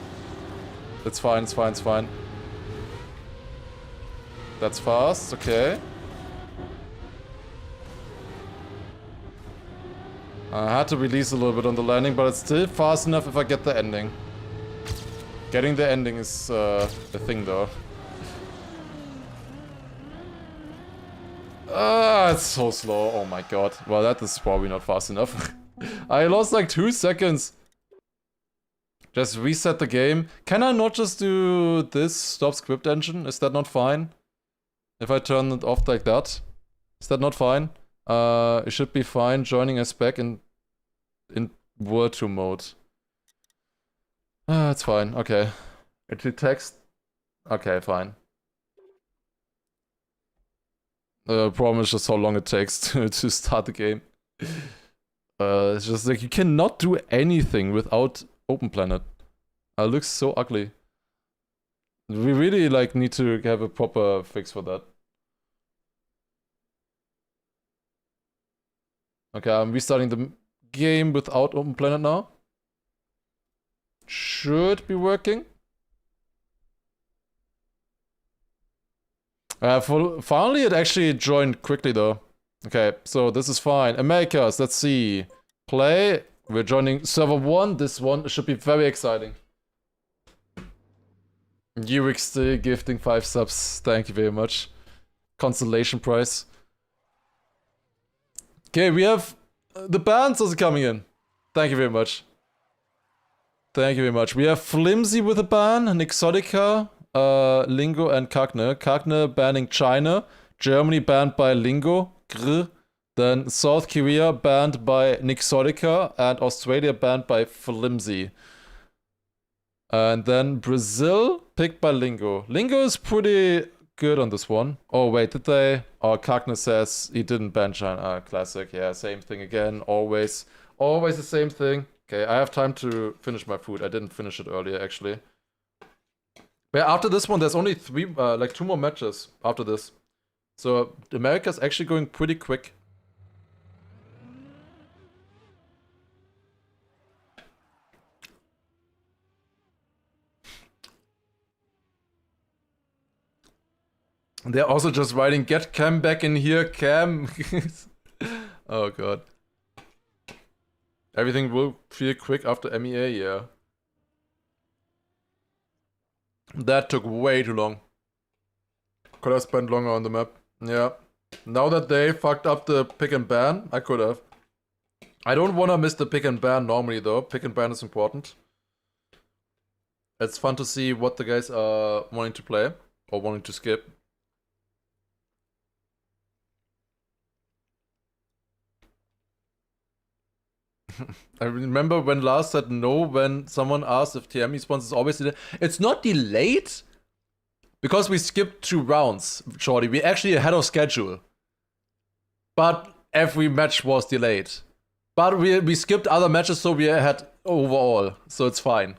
It's fine, it's fine, it's fine. That's fast, okay. I had to release a little bit on the landing, but it's still fast enough if I get the ending. Getting the ending is a thing though. It's so slow, oh my god. Well, that is probably not fast enough. I lost like 2 seconds. Just reset the game. Can I not just do this stop script engine? Is that not fine? If I turn it off like that? Is that not fine? It should be fine joining us back in World 2 mode. It's fine, okay. Into text? Okay, fine. The problem is just how long it takes to start the game. It's just like you cannot do anything without Open Planet. It looks so ugly. We really like need to have a proper fix for that. Okay, I'm restarting the game without Open Planet now. Should be working. Finally it actually joined quickly though. Okay, so this is fine. Americas, let's see. Play. We're joining server 1. This one should be very exciting. Yurik still gifting 5 subs. Thank you very much. Consolation prize. Okay, we have the bands also coming in. Thank you very much. Thank you very much. We have Flimsy with a ban, Nixotica, Lingo, and Kagne. Kagne banning China. Germany banned by Lingo. Grr. Then South Korea banned by Nixotica. And Australia banned by Flimsy. And then Brazil picked by Lingo. Lingo is pretty good on this one. Oh, wait, did they? Oh, Kagne says he didn't ban China. Classic. Yeah, same thing again. Always the same thing. Okay, I have time to finish my food. I didn't finish it earlier, actually. But after this one, there's only like 2 more matches after this. So America's actually going pretty quick. They're also just writing, get Cam back in here, Cam. Oh god. Everything will feel quick after MEA, yeah. That took way too long. Could have spent longer on the map. Yeah. Now that they fucked up the pick and ban, I could have. I don't want to miss the pick and ban normally though. Pick and ban is important. It's fun to see what the guys are wanting to play or wanting to skip. I remember when Lars said no when someone asked if TM response is always delayed. It's not delayed because we skipped 2 rounds, Shorty. We actually ahead of schedule. But every match was delayed. But we skipped other matches, so we had overall. So it's fine.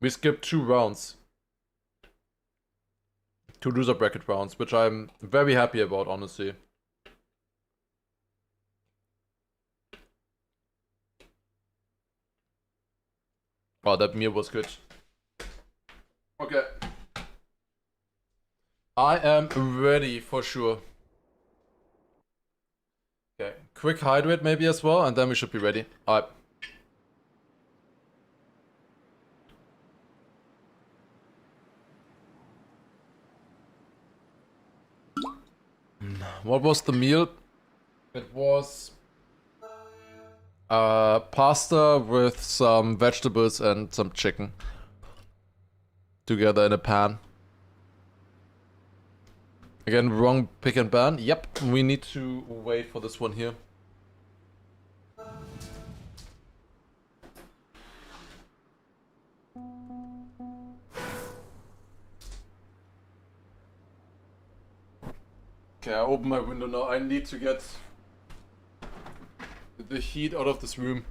We skipped 2 rounds. 2 loser bracket rounds, which I'm very happy about, honestly. Oh, that meal was good. Okay. I am ready for sure. Okay, quick hydrate maybe as well, and then we should be ready. Alright. What was the meal? It was pasta with some vegetables and some chicken together in a pan. Again, wrong pick and ban. Yep, we need to wait for this one here. Okay, I open my window now. I need to get the heat out of this room.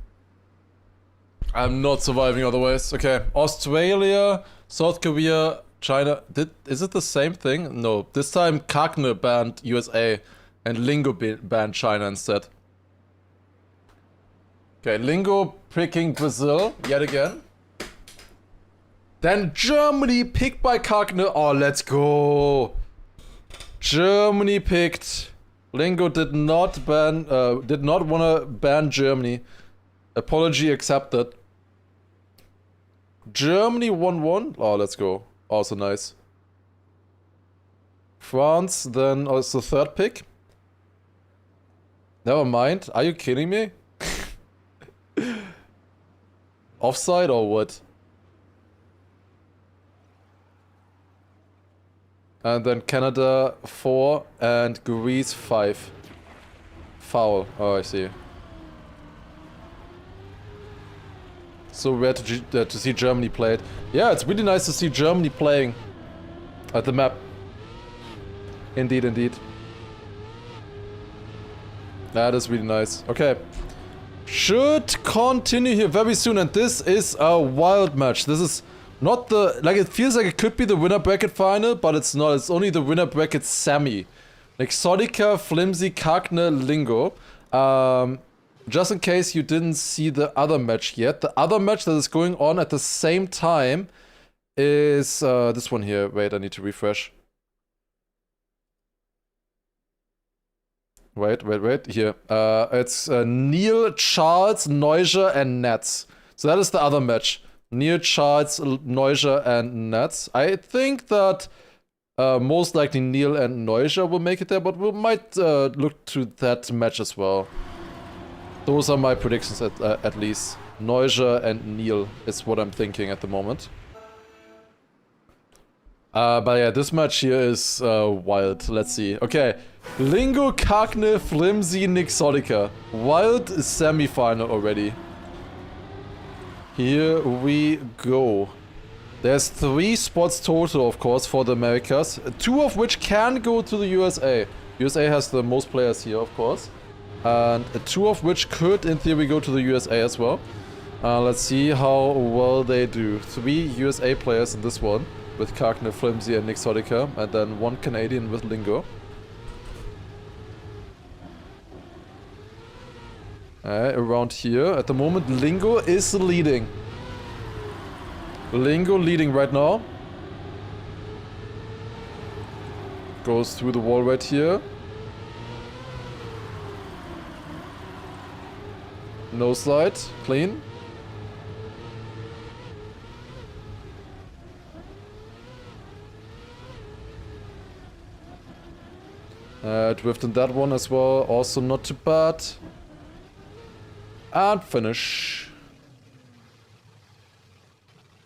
I'm not surviving otherwise. Okay, Australia, South Korea, China. Is it the same thing? No, this time Kagne banned USA and Lingo banned China instead. Okay, Lingo picking Brazil yet again. Then Germany picked by Kagne. Oh, let's go. Germany picked. Lingo did not wanna ban Germany. Apology accepted. Germany 1-1. Oh, let's go. Also nice. France then also 3rd pick. Never mind. Are you kidding me? Offside or what? And then Canada 4 and Greece 5. Foul. Oh, I see. So rare to see Germany play it. Yeah, it's really nice to see Germany playing at the map. Indeed, indeed. That is really nice. Okay. Should continue here very soon, and this is a wild match. This is not the... Like, it feels like it could be the winner bracket final, but it's not. It's only the winner bracket semi. Exotica, Flimsy, Kagne, Lingo. Just in case you didn't see the other match yet. The other match that is going on at the same time is this one here. Wait, I need to refresh. Wait. Here. It's Neil, Charles, Neuger, and Nets. So that is the other match. Neil, Charles, Neuger, and Nets. I think that most likely Neil and Neuger will make it there, but we might look to that match as well. Those are my predictions at least. Neuja and Neil is what I'm thinking at the moment. But yeah, this match here is wild. Let's see. Okay, Lingo, Kagne, Flimsy, Nixotica. Wild semi-final already. Here we go. There's 3 spots total, of course, for the Americas. 2 of which can go to the USA. USA has the most players here, of course. And 2 of which could, in theory, go to the USA as well. Let's see how well they do. 3 USA players in this one, with Kagne, Flimsy, and Nixotica. And then 1 Canadian with Lingo. Around here. At the moment, Lingo is leading. Lingo leading right now. Goes through the wall right here. No slide. Clean. Drifting that one as well. Also not too bad. And finish.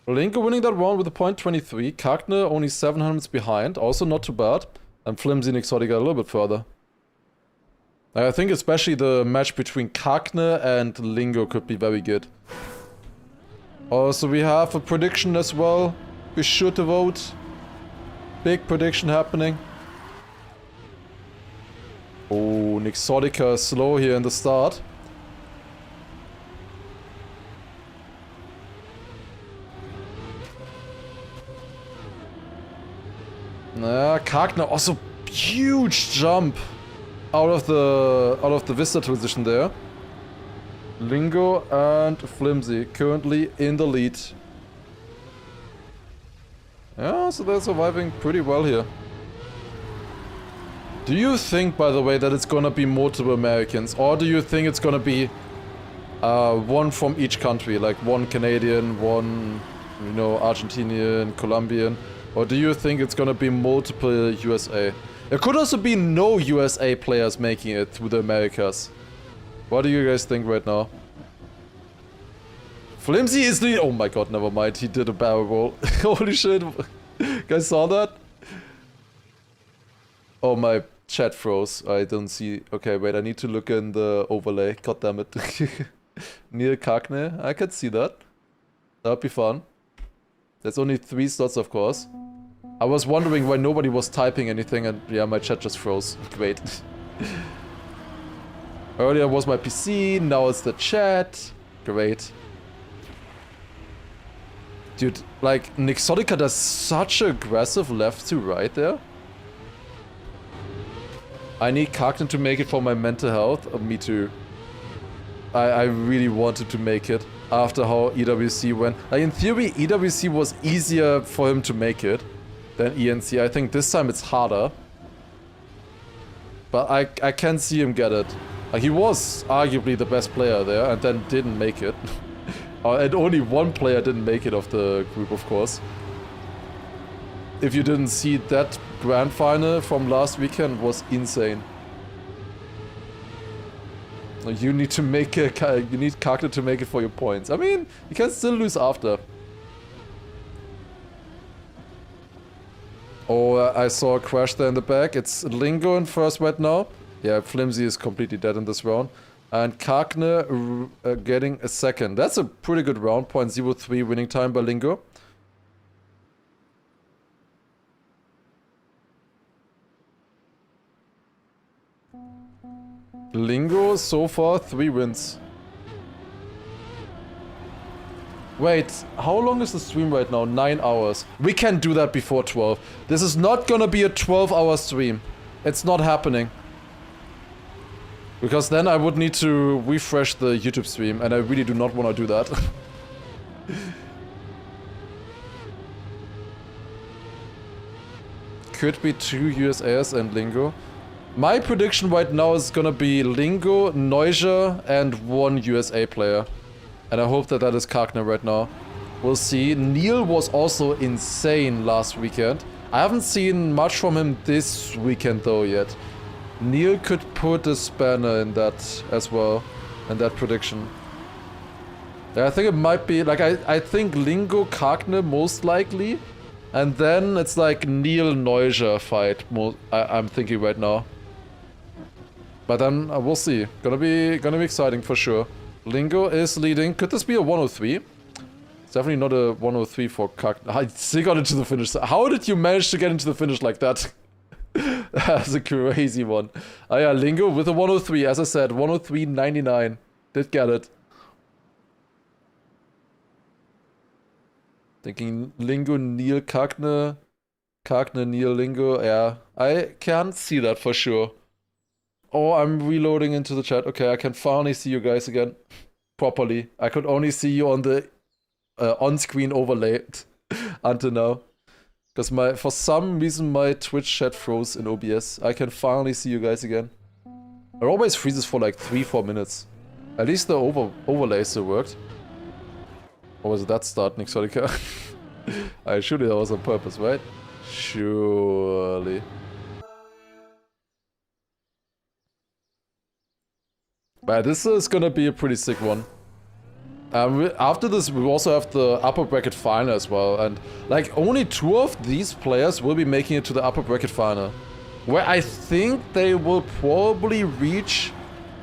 Linko winning that one with a point 23. Kagne only 700 behind. Also not too bad. And Flimsy and Exotica a little bit further. I think especially the match between Kagne and Lingo could be very good. Also we have a prediction as well. Be sure to vote. Big prediction happening. Oh, Nixotica is slow here in the start. Kagne also huge jump out of the Vista transition there. Lingo and Flimsy currently in the lead. Yeah, so they're surviving pretty well here. Do you think, by the way, that it's gonna be multiple Americans, or do you think it's gonna be one from each country, like 1 Canadian, 1, you know, Argentinian, Colombian? Or do you think it's gonna be multiple USA? There could also be no USA players making it through the Americas. What do you guys think right now? Flimsy is the... Oh my god, never mind. He did a barrel roll. Holy shit. Guys saw that? Oh, my chat froze. I don't see... Okay, wait. I need to look in the overlay. God damn it. Neil Kagne. I can see that. That'd be fun. There's only 3 slots, of course. I was wondering why nobody was typing anything, and yeah, my chat just froze. Great. Earlier was my PC, now it's the chat. Great. Dude, like, Nixotica does such aggressive left to right there. I need Kagne to make it for my mental health. Me too. I really wanted to make it after how EWC went. Like, in theory, EWC was easier for him to make it than ENC. I think this time it's harder. But I can see him get it. Like, he was arguably the best player there and then didn't make it. And only 1 player didn't make it of the group, of course. If you didn't see, that grand final from last weekend was insane. You need to make you need Kagne to make it for your points. I mean, you can still lose after. Oh, I saw a crash there in the back. It's Lingo in first right now. Yeah, Flimsy is completely dead in this round. And Kagne getting a second. That's a pretty good round. 0.03 winning time by Lingo. Lingo, so far, 3 wins. Wait, how long is the stream right now? 9 hours. We can do that before 12. This is not gonna be a 12-hour stream. It's not happening. Because then I would need to refresh the YouTube stream, and I really do not want to do that. Could be 2 USAs and Lingo. My prediction right now is gonna be Lingo, Neuja, and 1 USA player. And I hope that that is Kagne right now. We'll see. Neil was also insane last weekend. I haven't seen much from him this weekend though yet. Neil could put a spanner in that as well. in that prediction. Yeah, I think it might be, like, I think Lingo, Kagne most likely. And then it's like Neil Neuser fight, I'm thinking right now. But then we'll see. Gonna be exciting for sure. Lingo is leading. Could this be a 103? It's definitely not a 103 for Kagne. I still got into the finish. How did you manage to get into the finish like that? That's a crazy one. Oh yeah, Lingo with a 103, as I said, 103.99. Did get it. Thinking Lingo, Neil, Kagne, Neil, Lingo. Yeah, I can see that for sure. Oh, I'm reloading into the chat. Okay, I can finally see you guys again. Properly. I could only see you on the on-screen overlay until now. Because for some reason my Twitch chat froze in OBS. I can finally see you guys again. It always freezes for like 3-4 minutes. At least the overlay still worked. Or was it that start, Nixotica? Surely that was on purpose, right? Surely. But this is gonna be a pretty sick one. After this, we also have the upper bracket final as well, and like only 2 of these players will be making it to the upper bracket final, where I think they will probably reach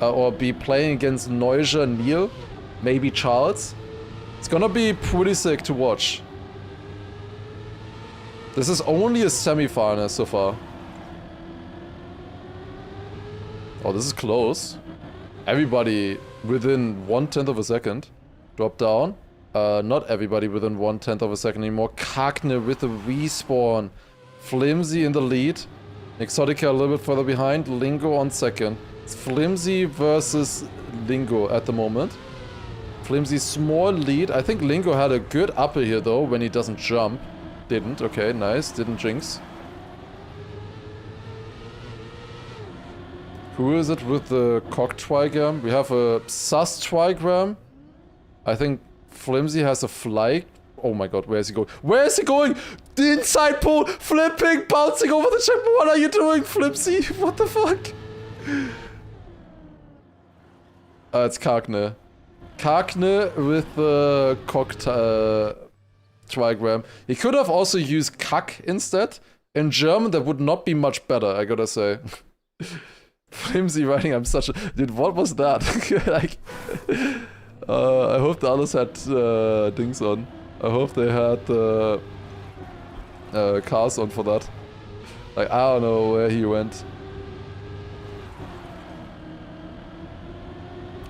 or be playing against Neuser, Neil, maybe Charles. It's gonna be pretty sick to watch. This is only a semi-final so far. Oh, this is close. Everybody within 1/10 of a second. Drop down. Not everybody within 1/10 of a second anymore. Kagne with the respawn. Flimsy in the lead. Exotica a little bit further behind. Lingo on second. It's Flimsy versus Lingo at the moment. Flimsy's small lead. I think Lingo had a good upper here though when he doesn't jump. Didn't. Okay, nice. Didn't jinx. Who is it with the cock trigram? We have a sus trigram. I think Flimsy has a fly. Oh my god, where is he going? Where is he going? The inside pole, flipping, bouncing over the checkpoint. What are you doing, Flimsy? What the fuck? It's Kagne. Kagne with the cock trigram. He could have also used Kack instead. In German, that would not be much better, I gotta say. Flimsy writing, I'm such a... Dude, what was that? Like... I hope the others had things on. I hope they had cars on for that. Like, I don't know where he went.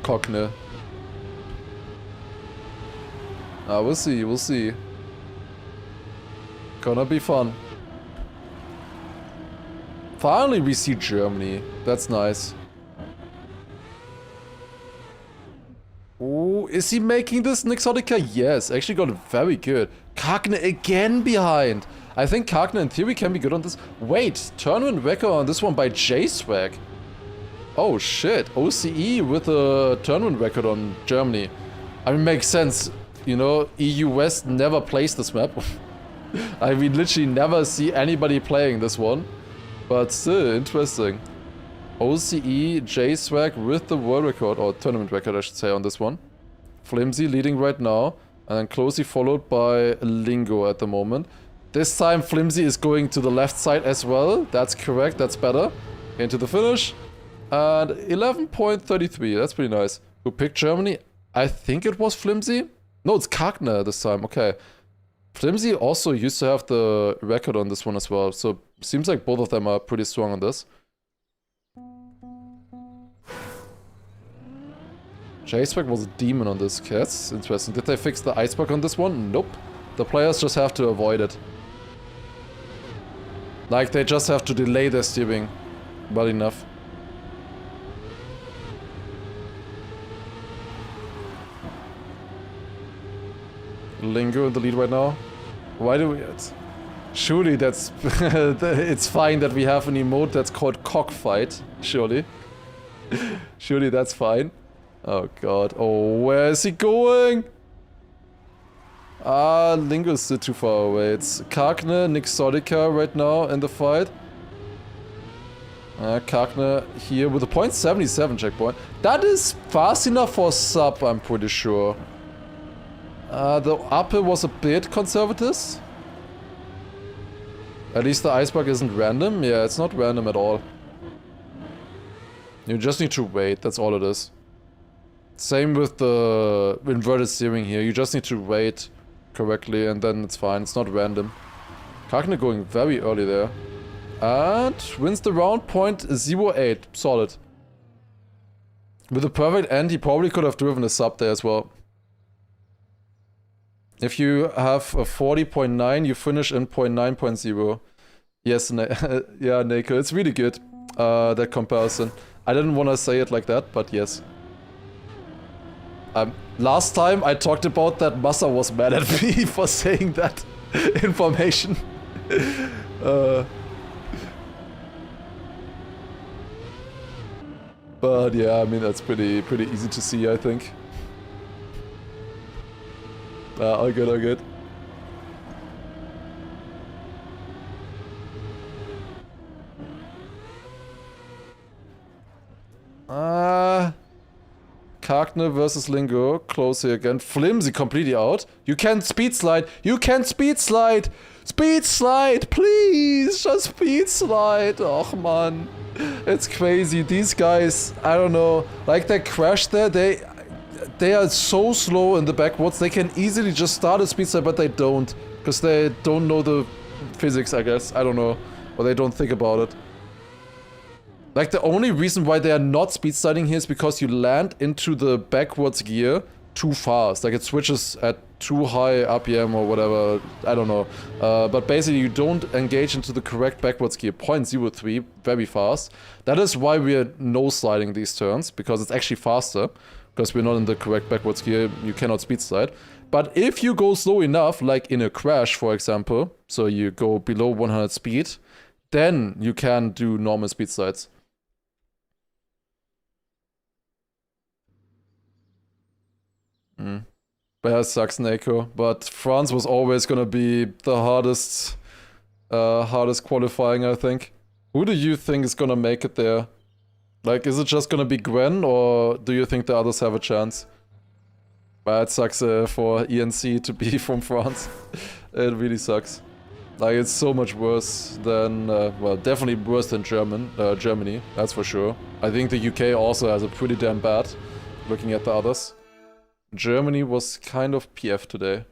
Kagne. We'll see, we'll see. Gonna be fun. Finally we see Germany. That's nice. Oh, is he making this, Nixotica? Yes, actually got it very good. Kagne again behind. I think Kagne in theory can be good on this. Wait, tournament record on this one by J-Swag. Oh shit, OCE with a tournament record on Germany. I mean, makes sense. You know, EU West never plays this map. I mean, literally never see anybody playing this one. But still, interesting. OCE, J-Swag with the world record, or tournament record I should say, on this one. Flimsy leading right now, and then closely followed by Lingo at the moment. This time Flimsy is going to the left side as well. That's correct, that's better. Into the finish. And 11.33, that's pretty nice. Who picked Germany? I think it was Flimsy? No, it's Kagne this time, okay. Flimsy also used to have the record on this one as well, so seems like both of them are pretty strong on this. J-Spec was a demon on this. Okay, that's interesting. Did they fix the iceberg on this one? Nope. The players just have to avoid it. Like, they just have to delay their steering well enough. Lingo in the lead right now. Why do we... Surely that's... it's fine that we have an emote that's called cockfight. Surely. Surely that's fine. Oh god. Oh, where is he going? Lingo is still too far away. It's Kagne, Nixotica right now in the fight. Kagner here with a .77 checkpoint. That is fast enough for a sub, I'm pretty sure. The upper was a bit conservative. At least the iceberg isn't random. Yeah, it's not random at all. You just need to wait, that's all it is. Same with the inverted steering here. You just need to wait correctly and then it's fine. It's not random. Kagner going very early there. And wins the round, .08. Solid. With a perfect end, he probably could have driven a sub there as well. If you have a 40.9, you finish in .9.0. Yes, yeah, Neko, it's really good, that comparison. I didn't want to say it like that, but yes. Last time I talked about that, Massa was mad at me for saying that information. But yeah, I mean, that's pretty easy to see, I think. All good, all good. Kagner versus Lingo. Close here again. Flimsy completely out. You can't speed slide. You can speed slide. Speed slide, please. Just speed slide. Oh, man. It's crazy. These guys, I don't know. Like, they crashed there. They are so slow in the backwards. They can easily just start a speed slide, but they don't. Because they don't know the physics, I guess. I don't know. Or they don't think about it. Like, the only reason why they are not speed sliding here is because you land into the backwards gear too fast. Like, it switches at too high RPM or whatever. I don't know. But basically, you don't engage into the correct backwards gear. 0.03, very fast. That is why we are no-sliding these turns, because it's actually faster. Because we're not in the correct backwards gear, you cannot speed slide. But if you go slow enough, like in a crash, for example, so you go below 100 speed, then you can do normal speed slides. But that sucks, Neko. But France was always gonna be the hardest qualifying, I think. Who do you think is gonna make it there? Like, is it just gonna be Gwen, or do you think the others have a chance? But it sucks for ENC to be from France. It really sucks. Like, it's so much worse than, well, definitely worse than Germany, that's for sure. I think the UK also has a pretty damn bad, looking at the others. Germany was kind of PF today.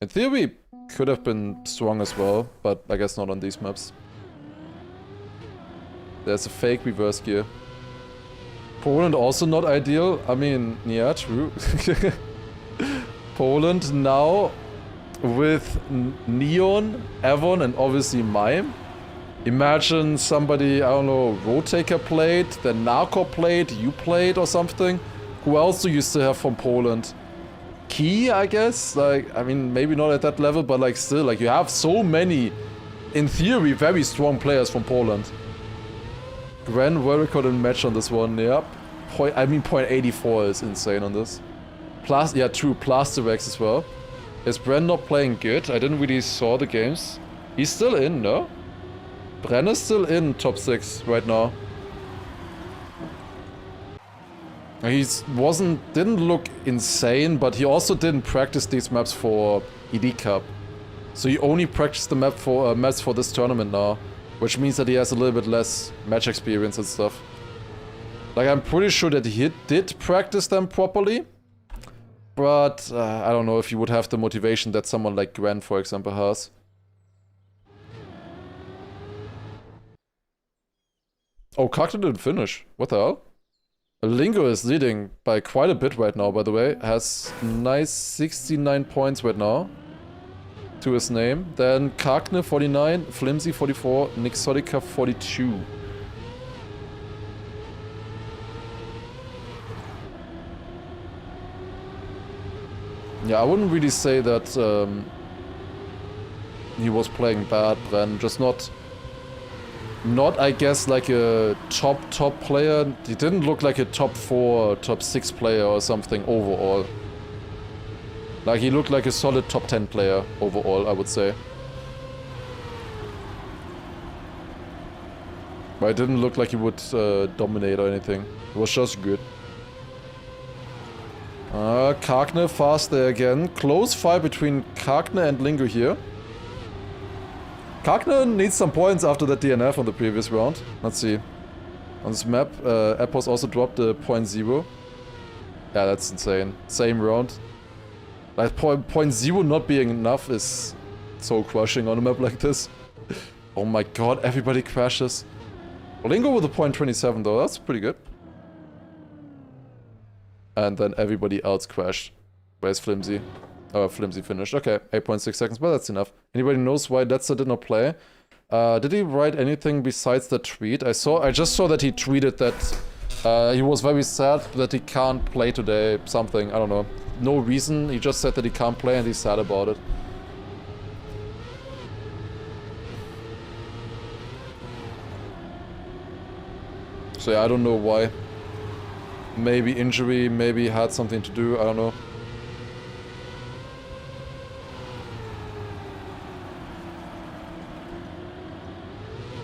In theory, could have been strong as well, but I guess not on these maps. There's a fake reverse gear. Poland also not ideal. I mean, yeah, true. Poland now with Neon, Avon, and obviously Mime. Imagine somebody, I don't know, Rotaker played, then Narco played, you played or something. Who else do you still have from Poland? Key, I guess? Like, I mean, maybe not at that level, but like still, like you have so many, in theory, very strong players from Poland. Grand world record in match on this one, yep. I mean, .84 is insane on this. Plus, yeah, true, Plasterwax as well. Is Bren not playing good? I didn't really saw the games. He's still in, no? Bren is still in top 6 right now. He didn't look insane, but he also didn't practice these maps for ED Cup. So he only practiced the maps for this tournament now, which means that he has a little bit less match experience and stuff. Like, I'm pretty sure that he did practice them properly, but I don't know if he would have the motivation that someone like Gwen, for example, has. Oh, Kagner didn't finish. What the hell? Lingo is leading by quite a bit right now, by the way. Has nice 69 points right now to his name. Then Kagner 49, Flimsy 44, Nixodica 42. Yeah, I wouldn't really say that he was playing bad, Bren. Just not, I guess, like a top player. He didn't look like a top 4, top 6 player or something overall. Like, he looked like a solid top 10 player overall, I would say. But it didn't look like he would dominate or anything. It was just good. Karkne fast there again. Close fight between Karkne and Lingo here. Karkne needs some points after that DNF on the previous round. Let's see. On this map, Epos also dropped a 0.0. Yeah, that's insane. Same round. Like 0.0 not being enough is so crushing on a map like this. Oh my god, everybody crashes. Lingo with a 0.27 though, that's pretty good. And then everybody else crashed. Where's Flimsy? Oh, Flimsy finished. Okay, 8.6 seconds, but that's enough. Anybody knows why Letzer did not play? Did he write anything besides the tweet? I just saw that he tweeted that he was very sad that he can't play today. Something, I don't know. No reason, he just said that he can't play and he's sad about it. So yeah, I don't know why. Maybe injury, maybe he had something to do, I don't know.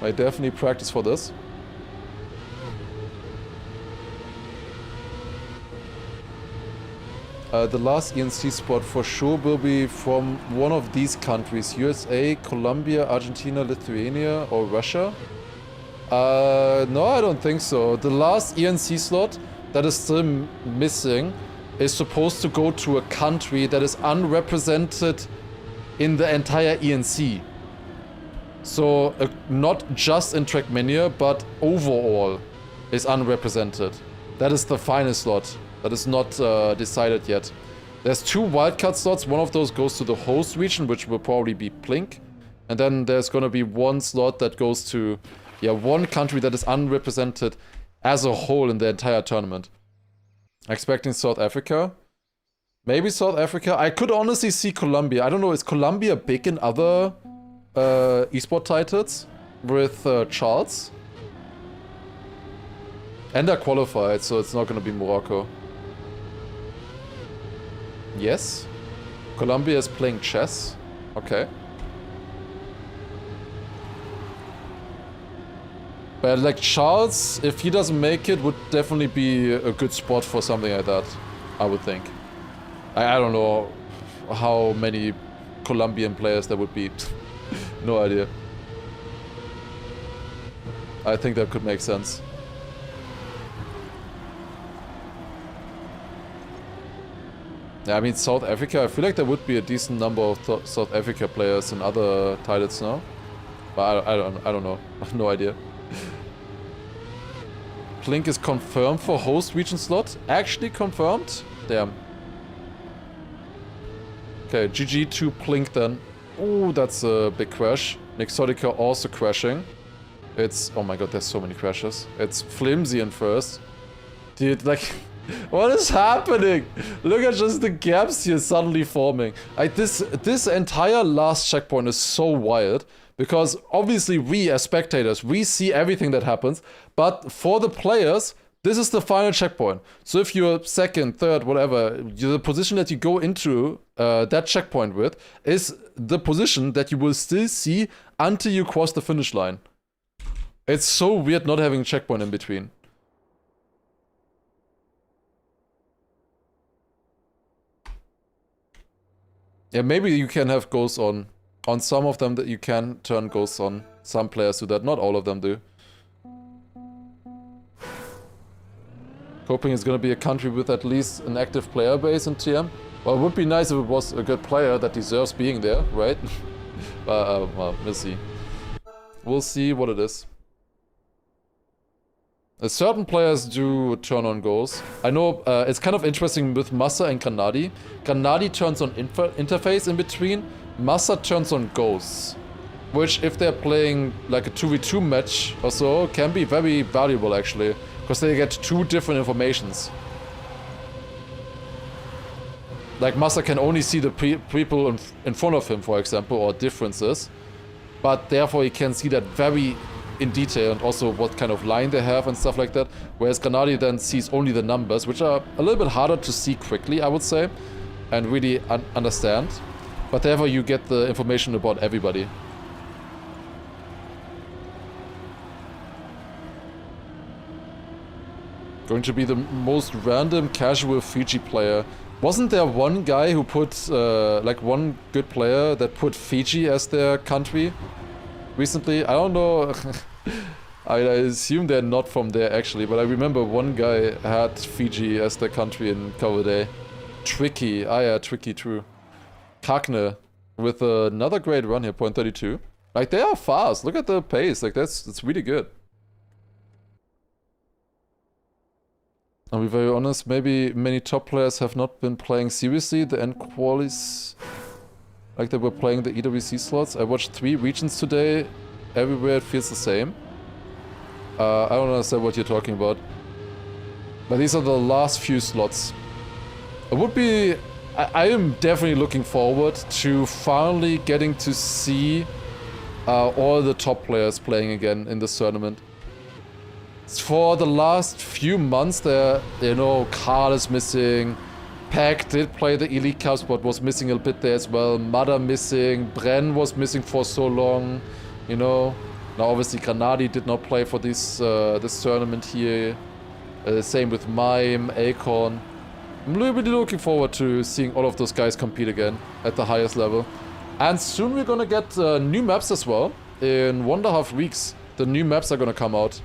I definitely practice for this. The last ENC spot for sure will be from one of these countries. USA, Colombia, Argentina, Lithuania or Russia. No, I don't think so. The last ENC slot that is still missing is supposed to go to a country that is unrepresented in the entire ENC. So, not just in TRACKMANIA, but overall is unrepresented. That is the final slot. That is not decided yet. There's 2 wildcard slots. One of those goes to the host region, which will probably be Plink. And then there's gonna be 1 slot that goes to, yeah, 1 country that is unrepresented as a whole in the entire tournament. Expecting South Africa. Maybe South Africa. I could honestly see Colombia. I don't know, is Colombia big in other esport titles with Charles? And they're qualified, so it's not gonna be Morocco. Yes. Colombia is playing chess. Okay. But like Charles, if he doesn't make it, would definitely be a good spot for something like that, I would think. I don't know how many Colombian players there would be. No idea. I think that could make sense. Yeah, I mean, South Africa, I feel like there would be a decent number of South Africa players in other titles now. But I don't know. I have no idea. Plink is confirmed for host region slot. Actually confirmed? Damn. Okay, GG to Plink then. Ooh, that's a big crash. Nixotica also crashing. It's... oh my god, there's so many crashes. It's Flimsy in first. Dude, like... what is happening? Look at just the gaps here suddenly forming. Like, this entire last checkpoint is so wild. Because obviously we, as spectators, we see everything that happens. But for the players, this is the final checkpoint. So if you're second, third, whatever, the position that you go into that checkpoint with is the position that you will still see until you cross the finish line. It's so weird not having a checkpoint in between. Yeah, maybe you can have ghosts on. On some of them that you can turn ghosts on. Some players do that, not all of them do. Hoping it's gonna be a country with at least an active player base in TM. Well, it would be nice if it was a good player that deserves being there, right? Well, we'll see. We'll see what it is. Certain players do turn on goals. I know it's kind of interesting with Massa and Granadi. Granadi turns on interface in between. Massa turns on ghosts. Which, if they're playing like a 2v2 match or so, can be very valuable actually. Because they get 2 different informations. Like Massa can only see the people in front of him, for example, or differences. But therefore he can see that very in detail and also what kind of line they have and stuff like that. Whereas Granadi then sees only the numbers, which are a little bit harder to see quickly, I would say. And really understand. But therefore you get the information about everybody. Going to be the most random casual Fiji player. Wasn't there one guy who put, like one good player that put Fiji as their country recently? I don't know. I assume they're not from there actually, but I remember one guy had Fiji as their country in cover day. Tricky. Ah yeah, Tricky, true. Kakne with another great run here, 0.32. Like, they are fast. Look at the pace. Like, that's really good. I'll be very honest, maybe many top players have not been playing seriously the end qualies. Like, they were playing the EWC slots. I watched 3 regions today. Everywhere it feels the same. I don't understand what you're talking about. But these are the last few slots. It would be... I am definitely looking forward to finally getting to see all the top players playing again in this tournament. For the last few months there, you know, Karl is missing. Pack did play the Elite Cups, but was missing a bit there as well. Mada missing. Bren was missing for so long, you know. Now obviously Granadi did not play for this tournament here. Same with Mime, Acorn. I'm really looking forward to seeing all of those guys compete again at the highest level. And soon we're gonna get new maps as well. In 1.5 weeks, the new maps are gonna come out.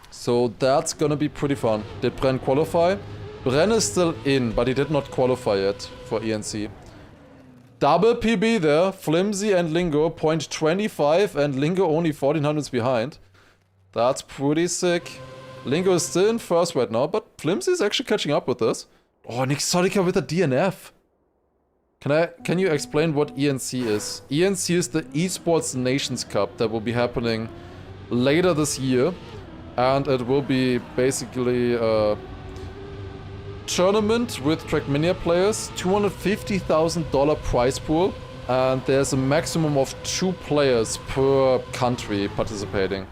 So that's gonna be pretty fun. Did Bren qualify? Bren is still in, but he did not qualify yet for ENC. Double PB there. Flimsy and Lingo, 0.25, and Lingo only 1400s behind. That's pretty sick. Lingo is still in first right now, but Flimsy is actually catching up with us. Oh, Nixotica with a DNF. Can you explain what ENC is? ENC is the Esports Nations Cup that will be happening later this year. And it will be basically a tournament with TRACKMANIA players, $250,000 prize pool, and there's a maximum of 2 players per country participating.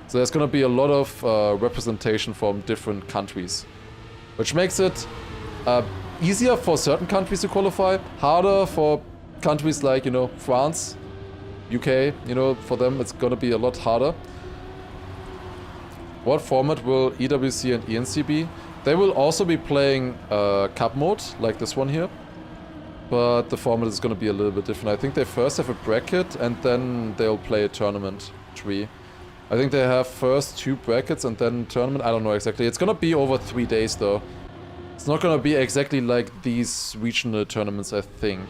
So there's gonna be a lot of representation from different countries, which makes it easier for certain countries to qualify, harder for countries like, you know, France, UK, you know, for them it's gonna be a lot harder. What format will EWC and ENC be? They will also be playing cup mode, like this one here. But the format is gonna be a little bit different. I think they first have a bracket and then they'll play a tournament tree. I think they have first 2 brackets and then tournament. I don't know exactly. It's gonna be over 3 days though. It's not gonna be exactly like these regional tournaments, I think.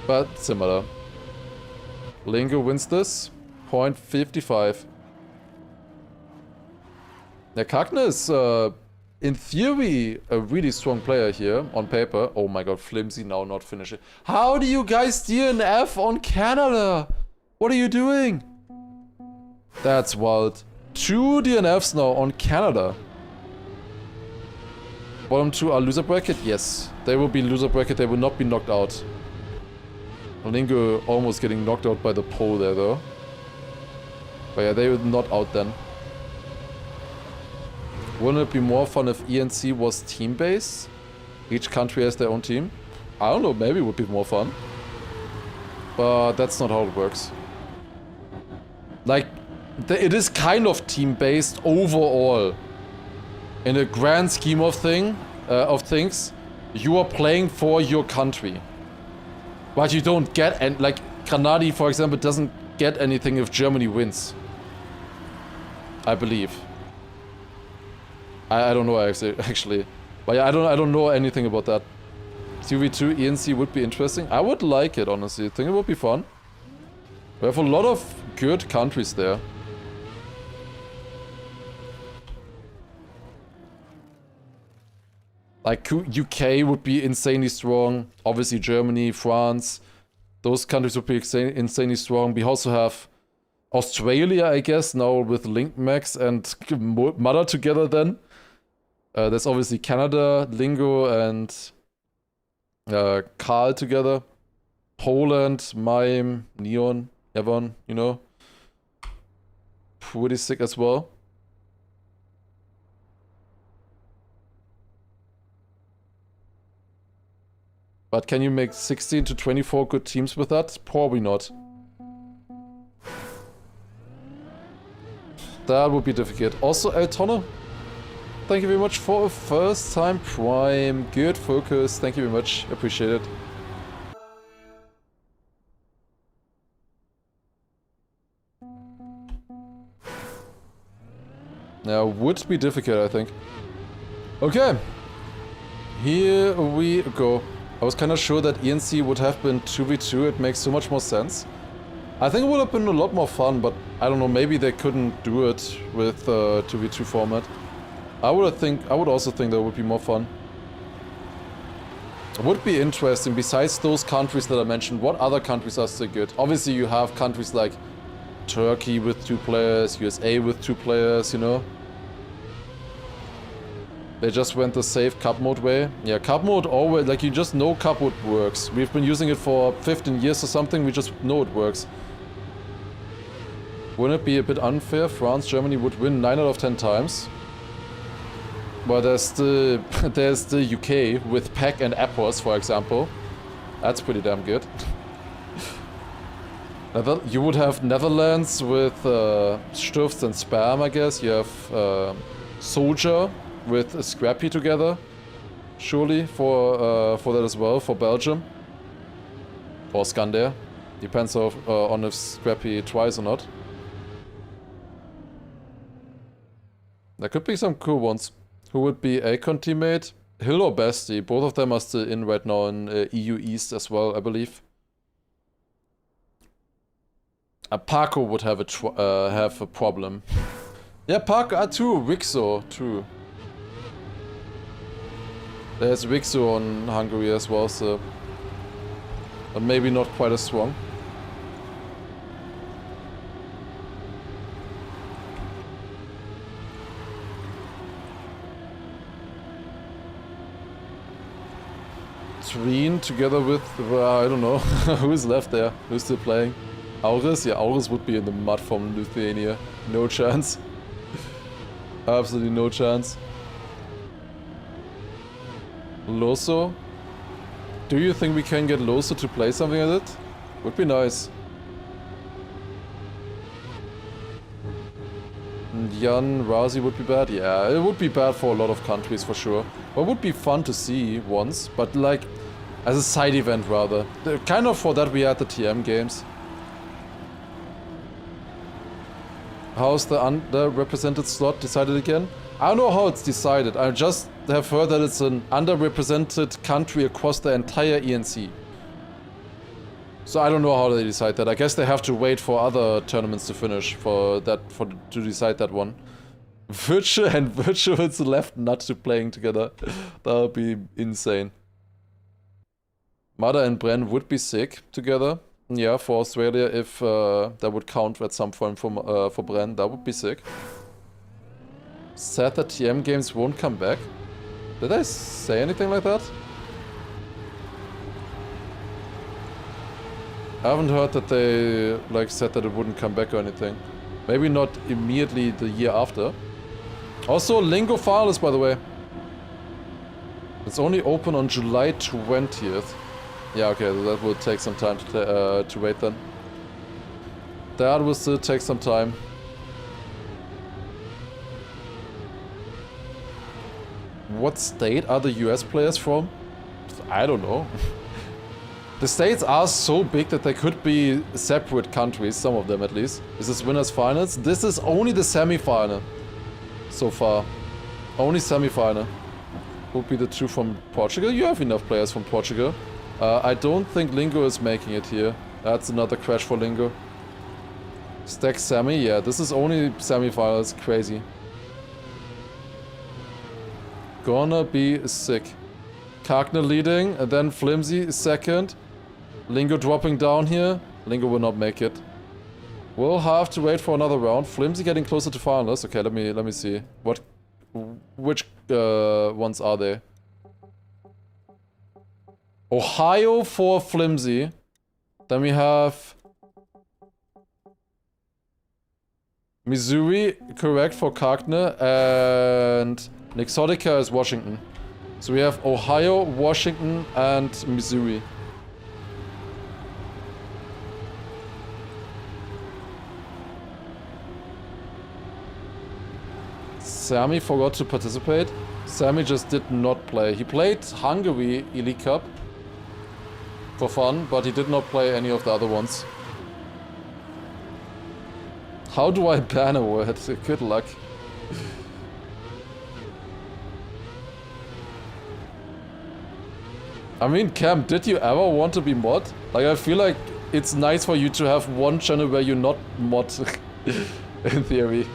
But similar. Lingo wins this. 0.55. Yeah, Kakne is, in theory, a really strong player here, on paper. Oh my god, Flimsy now not finishing. How do you guys DNF on Canada? What are you doing? That's wild. 2 DNFs now on Canada. Bottom 2 are loser bracket? Yes. They will be loser bracket, they will not be knocked out. Lingo almost getting knocked out by the pole there though. But yeah, they were not out then. Wouldn't it be more fun if ENC was team-based? Each country has their own team? I don't know, maybe it would be more fun. But that's not how it works. Like, it is kind of team-based overall. In a grand scheme of things, you are playing for your country. But you don't get, and like, Granadi, for example, doesn't get anything if Germany wins. I believe. I don't know actually. But yeah, I don't know anything about that. TV2 ENC would be interesting. I would like it, honestly. I think it would be fun. We have a lot of good countries there. Like UK would be insanely strong. Obviously Germany, France. Those countries would be insanely strong. We also have Australia, I guess, now with LinkMax and Mother together then. There's obviously Canada, Lingo, and Karl together. Poland, Mime, Neon, Evan, you know. Pretty sick as well. But can you make 16 to 24 good teams with that? Probably not. That would be difficult. Also, El Tonne, thank you very much for a first time prime. Good focus. Thank you very much. Appreciate it. Now, would be difficult, I think. Okay. Here we go. I was kind of sure that ENC would have been 2v2. It makes so much more sense. I think it would have been a lot more fun, but I don't know, maybe they couldn't do it with 2v2 format. I would also think that would be more fun. It would be interesting, besides those countries that I mentioned, what other countries are still good? Obviously you have countries like Turkey with 2 players, USA with 2 players, you know? They just went the safe cup mode way. Yeah, cup mode always, like you just know cup mode works. We've been using it for 15 years or something, we just know it works. Wouldn't it be a bit unfair? France, Germany would win 9 out of 10 times. But there's the UK with PEC and Epos, for example. That's pretty damn good. You would have Netherlands with Stufs and Spam, I guess. You have Soldier with Scrappy together. Surely for that as well, for Belgium. Or Scandair. Depends on if Scrappy tries or not. There could be some cool ones. Who would be Akon teammate? Hill or Basti? Both of them are still in right now in EU East as well, I believe. Paco would have a problem. Yeah, Paco, too. Wixo, too. There's Wixo on Hungary as well, so... But maybe not quite as strong. Treen together with, I don't know, who's left there? Who's still playing? Auris? Yeah, Auris would be in the mud from Lithuania. No chance. Absolutely no chance. Loso? Do you think we can get Loso to play something like that? Would be nice. Jan, Razi would be bad? Yeah, it would be bad for a lot of countries for sure. But it would be fun to see once, but like as a side event rather. Kind of for that we had the TM games. How's the underrepresented slot decided again? I don't know how it's decided. I just have heard that it's an underrepresented country across the entire ENC. So I don't know how they decide that. I guess they have to wait for other tournaments to finish to decide that one. Virtue and Virtual's left nut to playing together. That would be insane. Mada and Bren would be sick together. Yeah, for Australia, if that would count at some point for Bren, that would be sick. Sad that TM games won't come back. Did I say anything like that? I haven't heard that they like said that it wouldn't come back or anything. Maybe not immediately the year after. Also, Lingo Finals, by the way. It's only open on July 20th. Yeah, okay, that will take some time to wait then. That will still take some time. What state are the US players from? I don't know. The states are so big that they could be separate countries, some of them at least. Is this winners finals? This is only the semi-final so far. Only semi-final. Would be the 2 from Portugal. You have enough players from Portugal. I don't think Lingo is making it here. That's another crash for Lingo. Stack semi? Yeah, this is only semi-finals. Crazy. Gonna be sick. Kagner leading, and then Flimsy second. Lingo dropping down here. Lingo will not make it. We'll have to wait for another round. Flimsy getting closer to finalists. Okay, let me see. Which ones are they? Ohio for Flimsy. Then we have Missouri, correct, for Kagner, and Nixotica is Washington. So we have Ohio, Washington, and Missouri. Sammy forgot to participate. Sammy just did not play. He played Hungary Elite Cup for fun, but he did not play any of the other ones. How do I ban a word? Good luck. I mean, Cam, did you ever want to be mod? Like, I feel like it's nice for you to have one channel where you're not mod, in theory.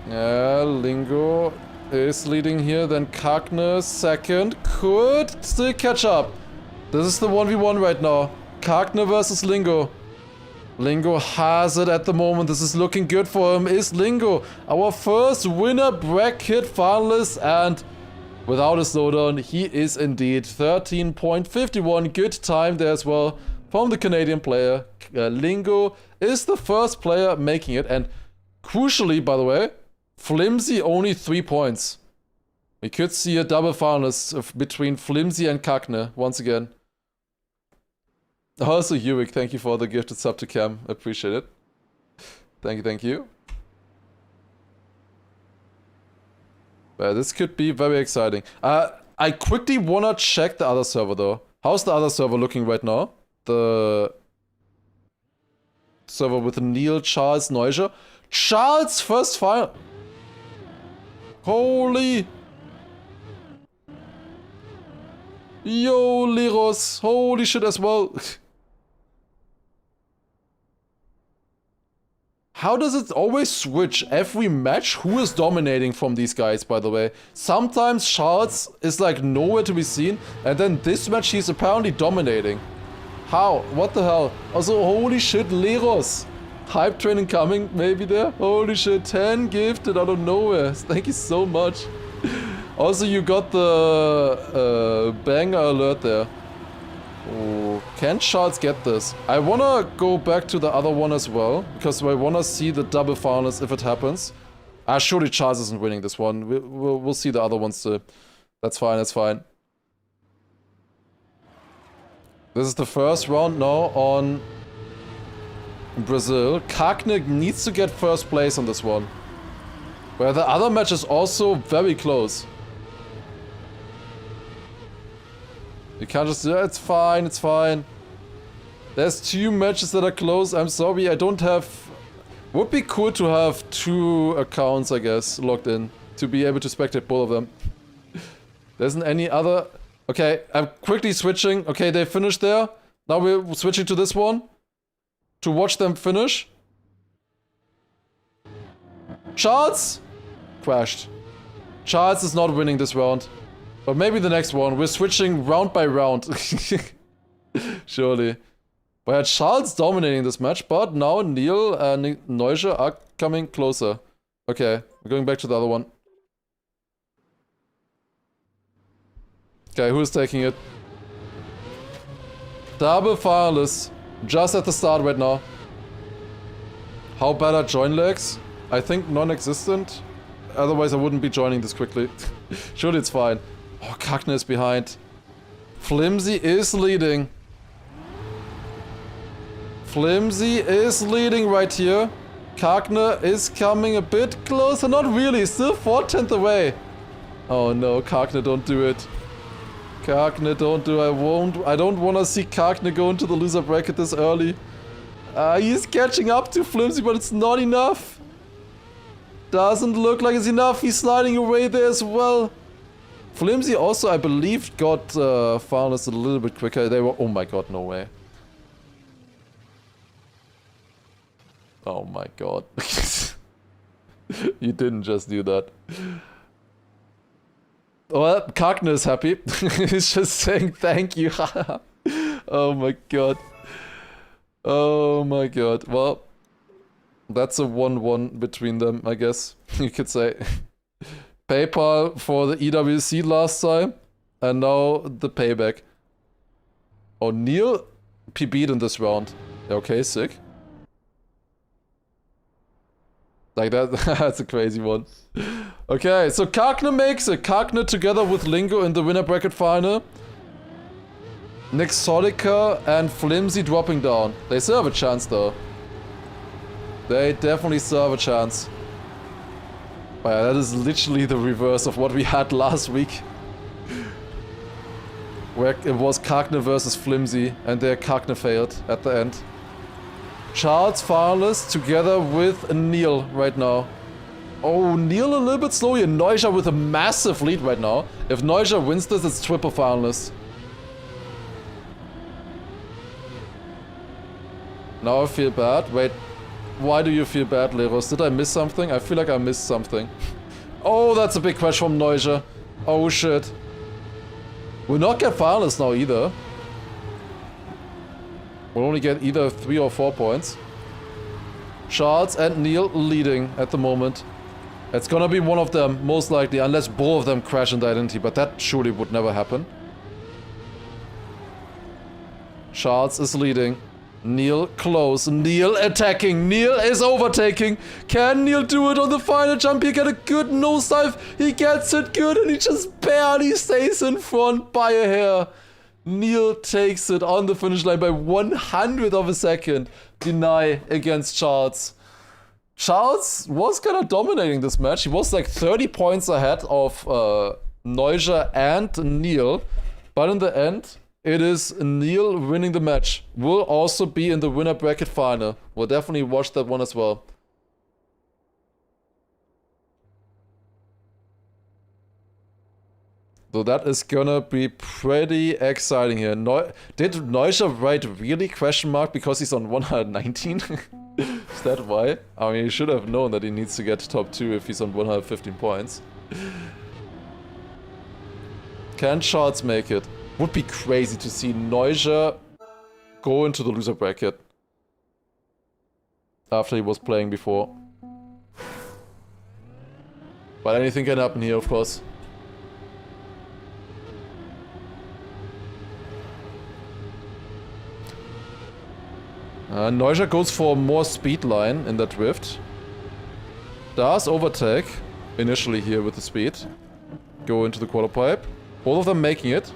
Yeah, Lingo is leading here, then Kagner second. Could still catch up. This is the 1v1 right now. Kagner versus Lingo. Lingo has it at the moment. This is looking good for him. Is Lingo our first winner bracket finalist? And without a slowdown, he is indeed 13.51. Good time there as well from the Canadian player. Lingo is the first player making it. And crucially, by the way, Flimsy only 3 points. We could see a double finalist between Flimsy and Kagner once again. Also, Yurik, thank you for the gifted sub to Cam. Appreciate it. Thank you, thank you. This could be very exciting. I quickly wanna check the other server though. How's the other server looking right now? The server with Neil, Charles, Neuger. Charles first final. Holy. Yo, Leros. Holy shit as well. How does it always switch every match? Who is dominating from these guys, by the way? Sometimes Charles is like nowhere to be seen, and then this match he's apparently dominating. How? What the hell? Also, holy shit, Leros. Hype training coming, maybe there? Holy shit, 10 gifted out of nowhere. Thank you so much. Also, you got the banger alert there. Oh, can Charles get this? I wanna go back to the other one as well, because I wanna see the double finals if it happens. Surely Charles isn't winning this one. We'll see the other ones too. That's fine, that's fine. This is the first round now on Brazil. Kagner needs to get first place on this one. Where the other match is also very close. You can't just do it. It's fine, it's fine. There's 2 matches that are close. I'm sorry, I don't have... Would be cool to have 2 accounts, I guess, logged in. To be able to spectate both of them. There isn't any other... Okay, I'm quickly switching. Okay, they finished there. Now we're switching to this one. To watch them finish. Charles? Crashed. Charles is not winning this round. But maybe the next one. We're switching round by round. Surely. But Charles dominating this match, but now Neil and Neuger are coming closer. Okay, we're going back to the other one. Okay, who's taking it? Double finalists. Just at the start right now. How bad are join lags? I think non-existent. Otherwise I wouldn't be joining this quickly. Surely it's fine. Oh, Kagner is behind. Flimsy is leading. Flimsy is leading right here. Kagner is coming a bit closer. Not really, still 4/10 away. Oh no, Kagner, don't do it. Kagner, don't do it. I don't want to see Kagner go into the loser bracket this early. He's catching up to Flimsy, but it's not enough. Doesn't look like it's enough. He's sliding away there as well. Flimsy also, I believe, got finalists a little bit quicker. They were... Oh my god, no way. Oh my god. You didn't just do that. Well, Kagner is happy. He's just saying thank you. Oh my god. Oh my god. Well, that's a 1-1 between them, I guess. You could say. PayPal for the EWC last time. And now the payback. Oh, Neil PB'd in this round. Okay, sick. Like that, that's a crazy one. Okay, so Kakne makes it. Kakne together with Lingo in the winner bracket final. Nixodica and Flimsy dropping down. They still have a chance though. They definitely still have a chance. But yeah, that is literally the reverse of what we had last week. Where it was Kakne versus Flimsy, and there Kakne failed at the end. Charles finalist together with Neil right now. Oh, Neil a little bit slow here. Neuja with a massive lead right now. If Neuja wins this, it's triple finalist. Now I feel bad. Wait, why do you feel bad, Leros? Did I miss something? I feel like I missed something. Oh, that's a big crash from Neuja. Oh shit. We'll not get finalists now either. We'll only get either 3 or 4 points. Charles and Neil leading at the moment. It's gonna be one of them, most likely, unless both of them crash in the identity, but that surely would never happen. Charles is leading. Neil close. Neil attacking. Neil is overtaking. Can Neil do it on the final jump? He get a good nosedive. He gets it good and he just barely stays in front by a hair. Neil takes it on the finish line by 100th of a second. Deny against Charles. Charles was kind of dominating this match. He was like 30 points ahead of Neuja and Neil. But in the end, it is Neil winning the match. Will also be in the winner bracket final. We'll definitely watch that one as well. So that is gonna be pretty exciting here. Did Neuja write really question mark because he's on 119? Is that why? I mean, he should have known that he needs to get top 2 if he's on 115 points. Can Charles make it? Would be crazy to see Neuja go into the loser bracket after he was playing before. But anything can happen here, of course. Neuja goes for more speed line in that drift. Does overtake initially here with the speed. Go into the quarter pipe. Both of them making it.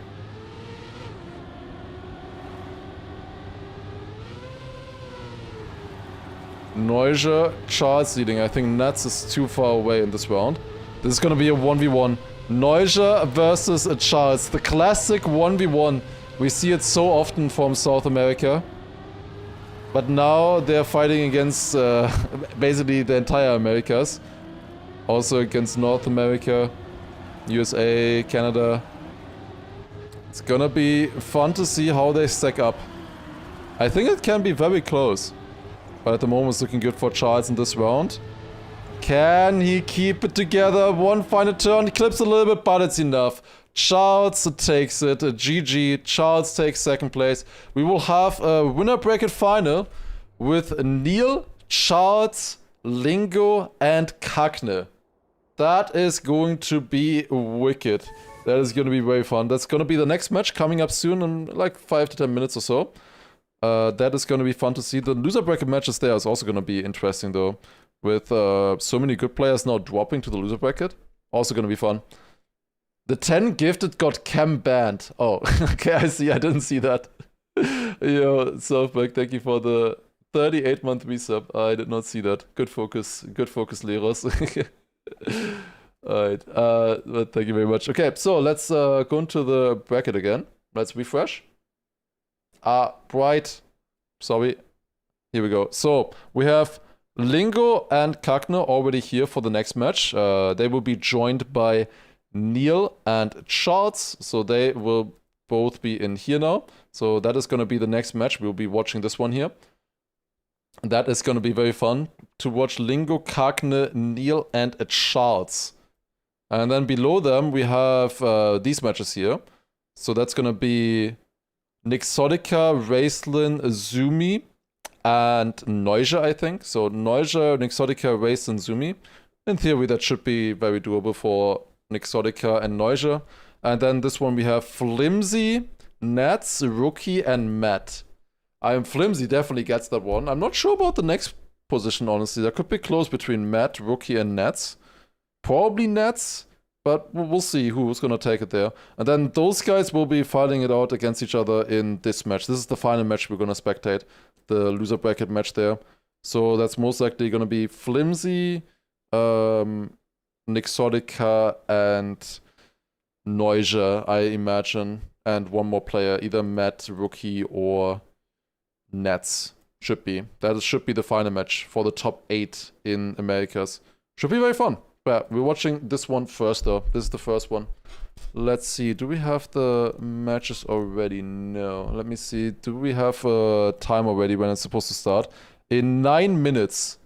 Neuja, Charles leading. I think Nats is too far away in this round. This is gonna be a 1v1. Neuja versus Charles. The classic 1v1. We see it so often from South America. But now they're fighting against basically the entire Americas. Also against North America, USA, Canada. It's gonna be fun to see how they stack up. I think it can be very close. But at the moment it's looking good for Charles in this round. Can he keep it together? One final turn, he clips a little bit, but it's enough. Charles takes it, GG, Charles takes second place. We will have a winner bracket final with Neil, Charles, Lingo, and Kakne. That is going to be wicked. That is going to be very fun. That's going to be the next match coming up soon in like 5 to 10 minutes or so. That is going to be fun to see. The loser bracket matches there is also going to be interesting though. With so many good players now dropping to the loser bracket. Also going to be fun. The 10 gifted got chem banned. Oh, okay, I see. I didn't see that. Yo, Softback, thank you for the 38-month resub. I did not see that. Good focus, Leros. Alright, but thank you very much. Okay, so let's go into the bracket again. Let's refresh. Bright. Sorry. Here we go. So, we have Lingo and Kakne already here for the next match. They will be joined by Neil and Charles, so they will both be in here now. So that is going to be the next match. We'll be watching this one here. That is going to be very fun to watch Lingo, Kakne, Neil, and Charles. And then below them we have these matches here. So that's going to be Nixodica, Raistlin, Zumi, and Neuja, I think. So Neuja, Nixodica, Raistlin, Zumi. In theory, that should be very doable for Nixodica and Neuja. And then this one we have Flimsy, Nats, Rookie, and Matt. Flimsy definitely gets that one. I'm not sure about the next position, honestly. That could be close between Matt, Rookie, and Nets. Probably Nets, but we'll see who's gonna take it there. And then those guys will be fighting it out against each other in this match. This is the final match we're gonna spectate. The loser bracket match there. So that's most likely gonna be Flimsy, Nixotica, and Noisia, I imagine. And one more player, either Matt, Rookie, or Nets. Should be. That should be the final match for the top 8 in Americas. Should be very fun. But we're watching this one first, though. This is the first one. Let's see. Do we have the matches already? No. Let me see. Do we have a time already when it's supposed to start? In 9 minutes.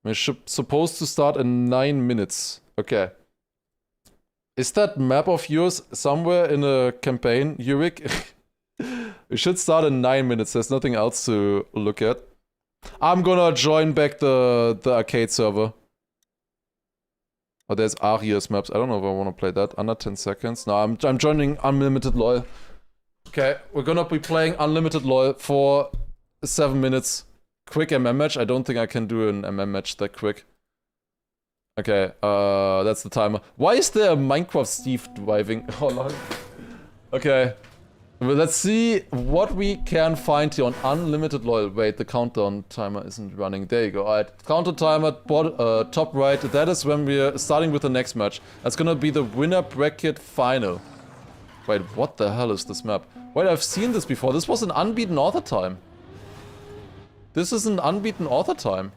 We're supposed to start in 9 minutes. Okay. Is that map of yours somewhere in a campaign, Yurik? We should start in 9 minutes. There's nothing else to look at. I'm gonna join back the arcade server. Oh, there's Arias maps. I don't know if I want to play that. Under 10 seconds. No, I'm joining Unlimited LoL. Okay, we're gonna be playing Unlimited LoL for 7 minutes. Quick MM match. I don't think I can do an MM match that quick. Okay, that's the timer. Why is there a Minecraft Steve driving? Oh, Lord. Okay. Well, let's see what we can find here on Unlimited LoL. Wait, the countdown timer isn't running. There you go. Alright, countdown timer, top right. That is when we're starting with the next match. That's gonna be the winner bracket final. Wait, what the hell is this map? Wait, I've seen this before. This was an unbeaten author time. This is an unbeaten author time.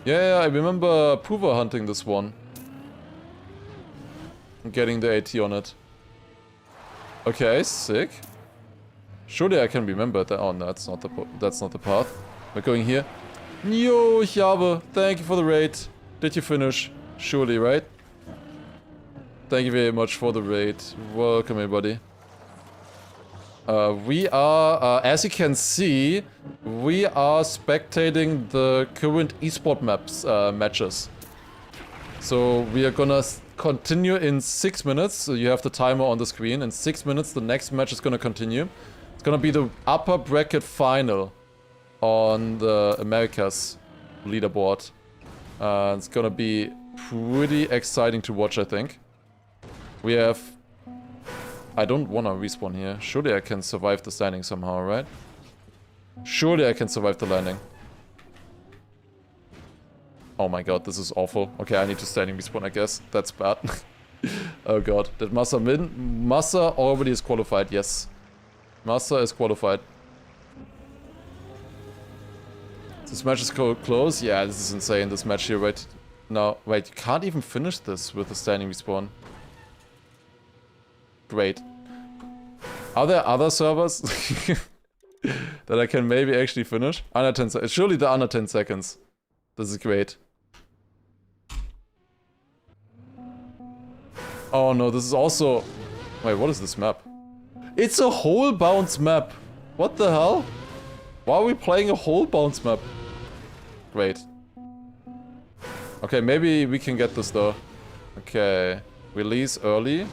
Yeah, I remember Prover hunting this one. And getting the AT on it. Okay, sick. Surely I can remember that. Oh, no, that's not the path. We're going here. Yo, ich habe. Thank you for the raid. Did you finish? Surely, right? Thank you very much for the raid. Welcome, everybody. We are, as you can see, we are spectating the current esport maps matches. So we are gonna continue in 6 minutes. So you have the timer on the screen. In 6 minutes, the next match is gonna continue. It's gonna be the upper bracket final on the Americas leaderboard. It's gonna be pretty exciting to watch, I think. We have... I don't wanna respawn here. Surely I can survive the landing somehow, right? Surely I can survive the landing. Oh my god, this is awful. Okay, I need to standing respawn, I guess. That's bad. Oh god. Did Massa win? Massa already is qualified, yes. Massa is qualified. This match is close? Yeah, this is insane, this match here right now. Wait, you can't even finish this with a standing respawn. Great. Are there other servers that I can maybe actually finish? Under 10 seconds. Surely the under 10 seconds. This is great. Oh no, this is also... Wait, what is this map? It's a hole bounce map. What the hell? Why are we playing a hole bounce map? Great. Okay, maybe we can get this though. Okay. Release early.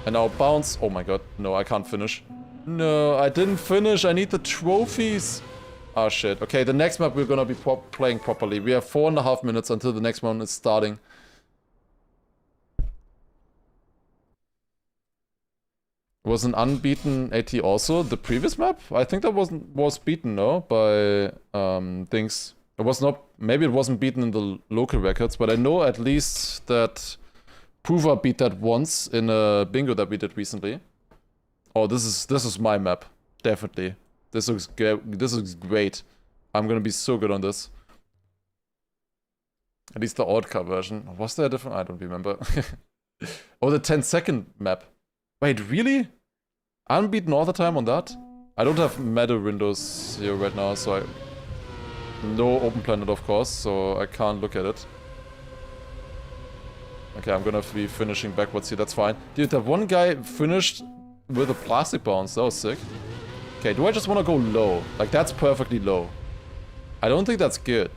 And now bounce. Oh my god. No, I can't finish. No, I didn't finish. I need the trophies. Ah, shit. Okay, the next map we're gonna be playing properly. We have 4.5 minutes until the next one is starting. Was an unbeaten AT also the previous map? I think that was beaten, no? By things. It was not... Maybe it wasn't beaten in the local records, but I know at least that Prover beat that once in a bingo that we did recently. Oh, this is my map. Definitely. This looks great. I'm gonna be so good on this. At least the odd-car version. Was there a different? I don't remember. Oh, the 10-second map. Wait, really? Unbeaten all the time on that? I don't have medal windows here right now, so I... No open planet, of course, so I can't look at it. Okay, I'm gonna be finishing backwards here, that's fine. Dude, that one guy finished with a plastic bounce, that was sick. Okay, do I just want to go low? Like, that's perfectly low. I don't think that's good.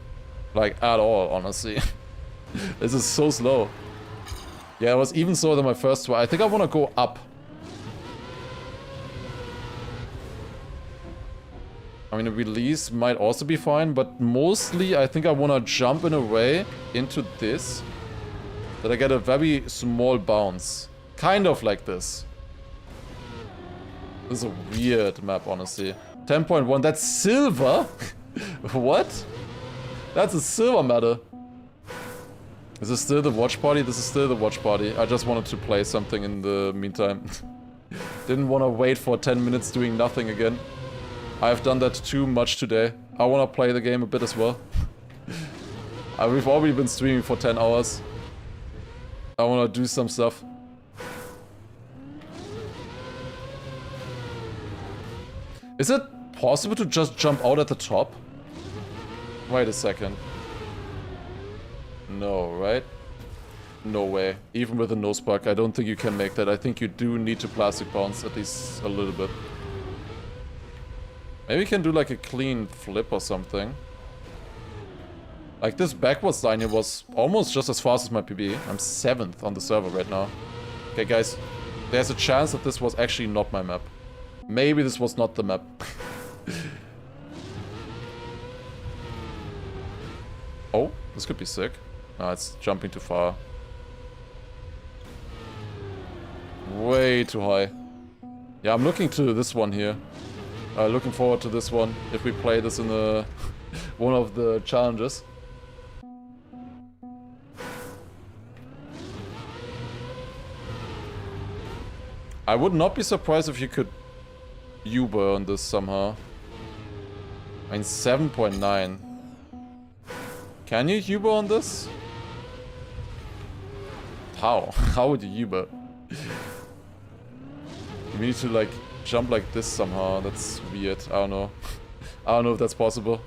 Like, at all, honestly. This is so slow. Yeah, it was even slower than my first try. I think I want to go up. I mean, a release might also be fine, but mostly I think I want to jump in a way into this that I get a very small bounce. Kind of like this. This is a weird map, honestly. 10.1, that's silver? What? That's a silver medal. Is this still the watch party? This is still the watch party. I just wanted to play something in the meantime. Didn't want to wait for 10 minutes doing nothing again. I've done that too much today. I want to play the game a bit as well. We've already been streaming for 10 hours. I want to do some stuff. Is it possible to just jump out at the top? Wait a second. No, right? No way. Even with a nose bug, I don't think you can make that. I think you do need to plastic bounce at least a little bit. Maybe you can do like a clean flip or something. Like this backwards line here was almost just as fast as my PB. I'm 7th on the server right now. Okay guys, there's a chance that this was actually not my map. Maybe this was not the map. Oh, this could be sick. No, it's jumping too far. Way too high. Yeah, I'm looking to this one here. Looking forward to this one, if we play this in one of the challenges. I would not be surprised if you could Uber on this somehow. I mean, 7.9. Can you Uber on this? How? How would you Uber? You need to like jump like this somehow. That's weird. I don't know. I don't know if that's possible.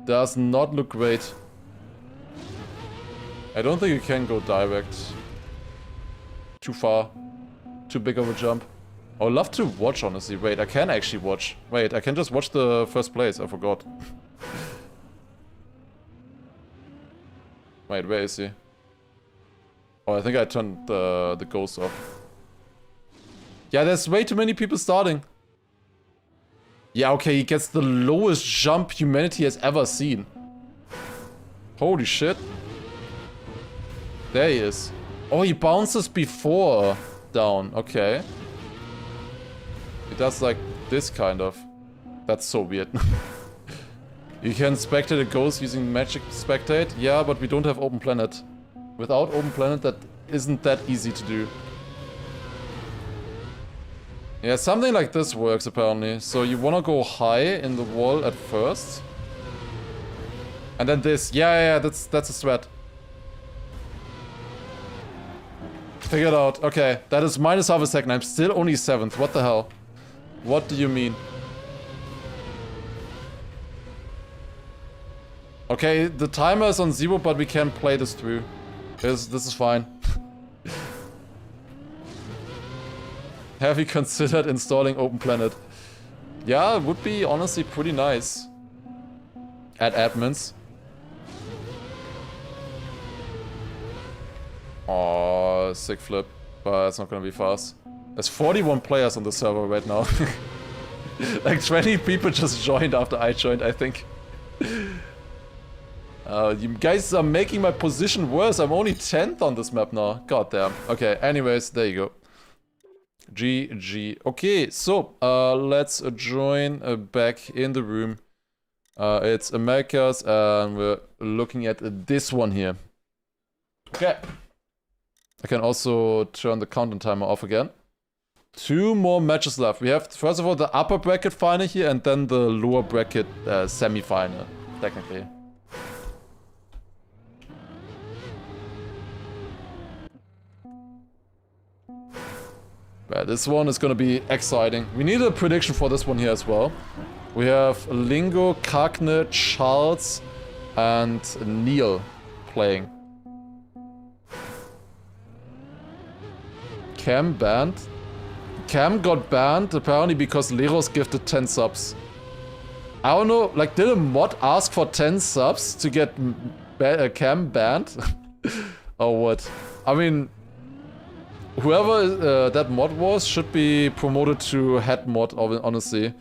Does not look great. I don't think you can go direct. Too far. Too big of a jump. I would love to watch, honestly. Wait, I can actually watch. Wait, I can just watch the first place. I forgot. Wait, where is he? Oh, I think I turned the ghost off. Yeah, there's way too many people starting. Yeah, okay, he gets the lowest jump humanity has ever seen. Holy shit. There he is. Oh, he bounces before down. Okay. He does like this kind of. That's so weird. You can spectate a ghost using magic spectate. Yeah, but we don't have open planet. Without open planet, that isn't that easy to do. Yeah, something like this works apparently. So you wanna go high in the wall at first. And then this. Yeah, that's a threat. Figured out. Okay, that is minus half a second. I'm still only 7th. What the hell? What do you mean? Okay, the timer is on 0, but we can play this through. This is fine. Have you considered installing Open Planet? Yeah, it would be honestly pretty nice. Add admins. Oh, sick flip. But it's not gonna be fast. There's 41 players on the server right now. Like 20 people just joined after I joined, I think. You guys are making my position worse. I'm only 10th on this map now. God damn. Okay, anyways, there you go. GG. Okay, so let's join back in the room. It's Americas, and we're looking at this one here. Okay. I can also turn the countdown timer off again. 2 more matches left. We have, first of all, the upper bracket final here, and then the lower bracket semi-final, technically. Yeah, this one is gonna be exciting. We need a prediction for this one here as well. We have Lingo, Kagne, Charles, and Neil playing. Cam banned. Cam got banned apparently because Leros gifted 10 subs. I don't know, like did a mod ask for 10 subs to get Cam banned? Or what? I mean, Whoever that mod was should be promoted to head mod, honestly.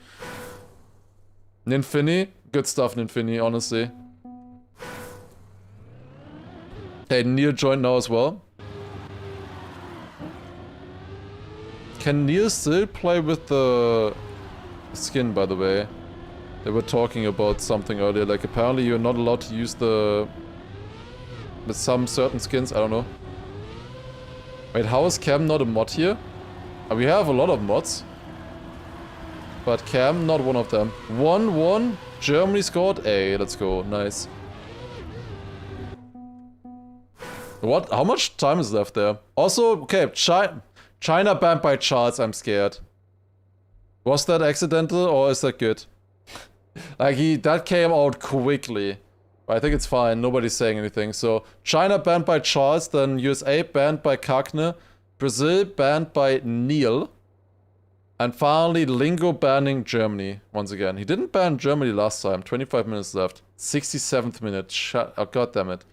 Ninfini, good stuff, Ninfini, honestly. Hey, Neil joined now as well. Can Neil still play with the skin, by the way? They were talking about something earlier, like apparently you're not allowed to use with some certain skins, I don't know. Wait, how is Cam not a mod here? We have a lot of mods. But Cam, not one of them. 1-1, Germany scored. Hey, let's go, nice. What? How much time is left there? Also, okay, China banned by charts, I'm scared. Was that accidental or is that good? Like that came out quickly. I think it's fine, nobody's saying anything. So, China banned by Charles, then USA banned by Kagne, Brazil banned by Neil, and finally Lingo banning Germany once again. He didn't ban Germany last time, 25 minutes left. 67th minute, oh god damn it.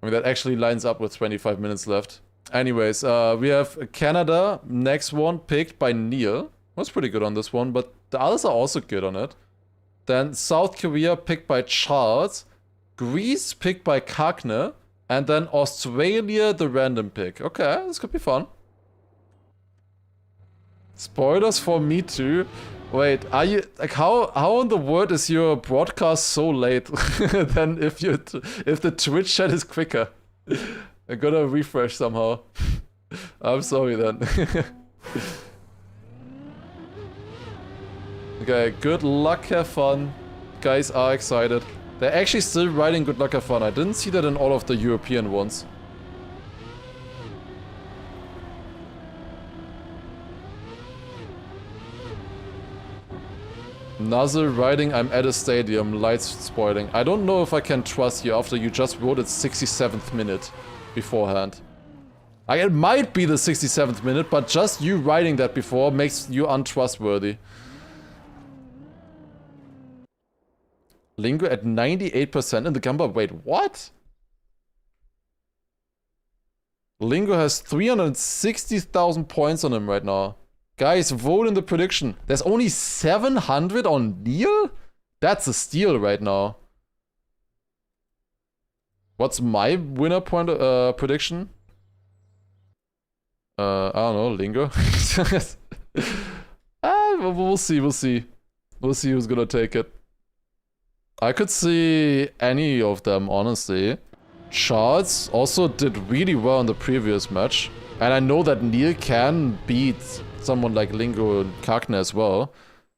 I mean, that actually lines up with 25 minutes left. Anyways, we have Canada, next one, picked by Neil. Was pretty good on this one, but the others are also good on it. Then South Korea picked by Charles, Greece picked by Kagne, and then Australia the random pick. Okay, this could be fun. Spoilers for me too. Wait, are you like how in the world is your broadcast so late? Then if the Twitch chat is quicker, I gotta refresh somehow. I'm sorry then. Okay, good luck, have fun. Guys are excited. They're actually still writing good luck, have fun. I didn't see that in all of the European ones. Nazir writing, I'm at a stadium, lights spoiling. I don't know if I can trust you after you just wrote it 67th minute beforehand. It might be the 67th minute, but just you writing that before makes you untrustworthy. Lingo at 98% in the Gamba. Wait, what? Lingo has 360,000 points on him right now. Guys, vote in the prediction. There's only 700 on Neil? That's a steal right now. What's my winner point prediction? I don't know, Lingo. We'll see. We'll see who's gonna take it. I could see any of them, honestly. Charles also did really well in the previous match. And I know that Neil can beat someone like Lingo and Kagne as well.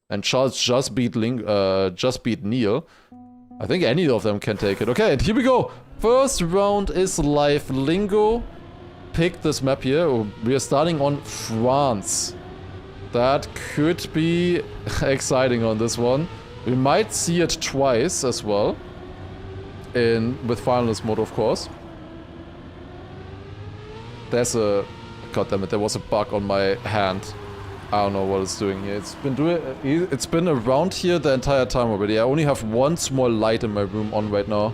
And Charles just beat Neil. I think any of them can take it. Okay, and here we go. First round is live. Lingo picked this map here. We are starting on France. That could be exciting on this one. We might see it twice as well. With finalist mode, of course. There's a... God damn it, there was a bug on my hand. I don't know what it's doing here. It's been around here the entire time already. I only have one small light in my room on right now.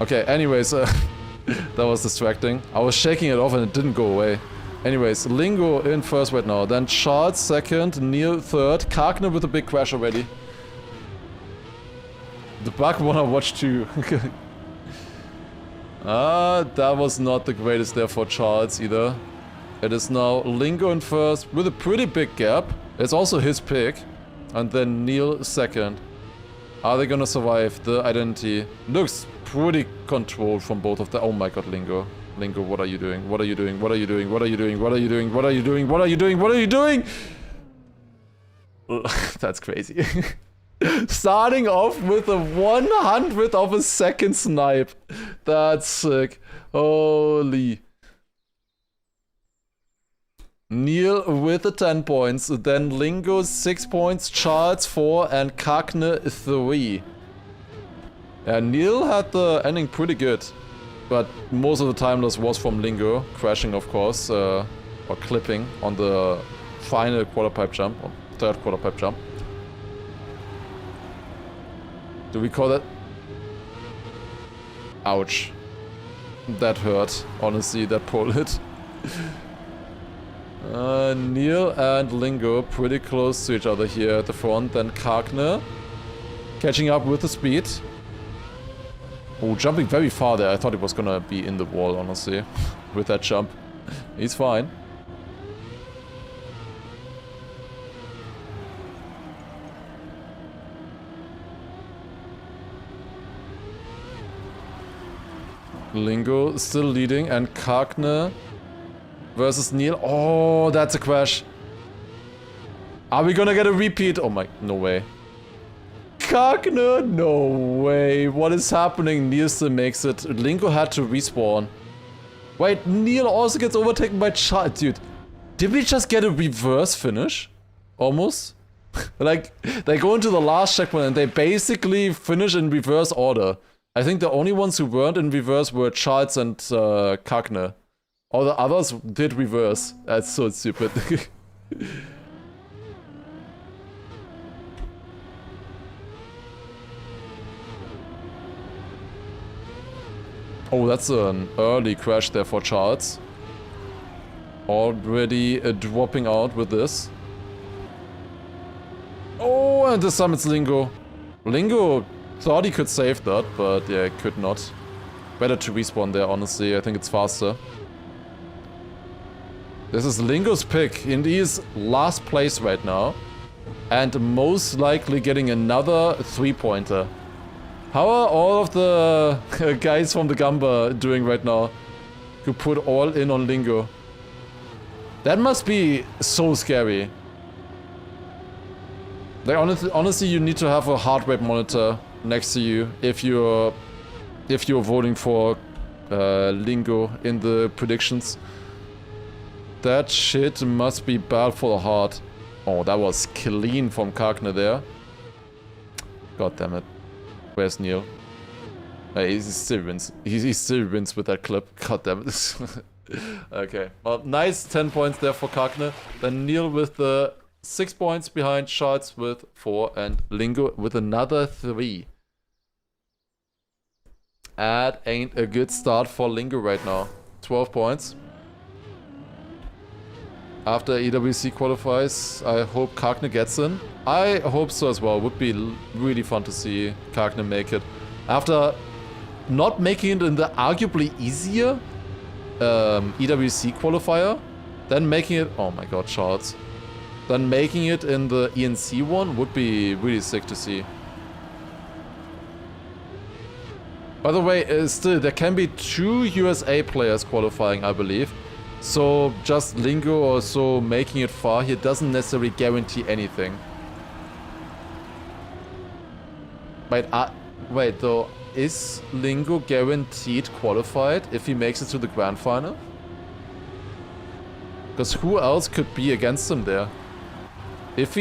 Okay, anyways, that was distracting. I was shaking it off and it didn't go away. Anyways, Lingo in first right now. Then Charles second, Neil third. Kagne with a big crash already. The bug wanna watch too. That was not the greatest there for Charles either. It is now Lingo in first with a pretty big gap. It's also his pick. And then Neil second. Are they gonna survive the identity? Looks pretty controlled from both of them. Oh my god, Lingo. Lingo, what are you doing? What are you doing? What are you doing? What are you doing? What are you doing? What are you doing? What are you doing? What are you doing? That's crazy. Starting off with a 100th of a second snipe. That's sick. Holy. Neil with the 10 points. Then Lingo 6 points. Charles 4 and Kagne 3. Yeah, Neil had the ending pretty good. But most of the time loss was from Lingo. Crashing, of course. Or clipping on the final quarter pipe jump. Or third quarter pipe jump. Do we call that? Ouch. That hurt. Honestly, that pulled it. Neil and Lingo pretty close to each other here at the front. Then Karkner catching up with the speed. Oh, jumping very far there. I thought it was gonna be in the wall, honestly, with that jump. He's fine. Lingo still leading, and Karkner versus Neil. Oh, that's a crash. Are we gonna get a repeat? Oh my, no way. Karkner, no way. What is happening? Neil still makes it. Lingo had to respawn. Wait, Neil also gets overtaken by Charles. Dude, did we just get a reverse finish? Almost? Like, they go into the last checkpoint and they basically finish in reverse order. I think the only ones who weren't in reverse were Charles and Karkner. All the others did reverse. That's so stupid. Oh, that's an early crash there for Charles. Already dropping out with this. Oh, and this time it's Lingo. Lingo thought he could save that, but yeah, could not. Better to respawn there, honestly. I think it's faster. This is Lingo's pick, and he is last place right now. And most likely getting another 3-pointer. How are all of the guys from the Gamba doing right now? Who put all in on Lingo? That must be so scary. Like honestly, you need to have a heart rate monitor next to you if you're voting for Lingo in the predictions. That shit must be bad for the heart. Oh, that was clean from Karkner there. God damn it. Where's Neil? He still wins. He still wins with that clip. God damn it. Okay. Well, nice 10 points there for Karkner. Then Neil with the 6 points behind, Charles with 4, and Lingo with another 3. That ain't a good start for Lingo right now. 12 points. After EWC qualifies, I hope Karkner gets in. I hope so as well. Would be really fun to see Karkner make it. After not making it in the arguably easier EWC qualifier, then making it... Oh my god, Charles. Then making it in the ENC one would be really sick to see. By the way, still, there can be 2 USA players qualifying, I believe. So just Lingo or so making it far here doesn't necessarily guarantee anything. Wait though, is Lingo guaranteed qualified if he makes it to the grand final? Because who else could be against him there? If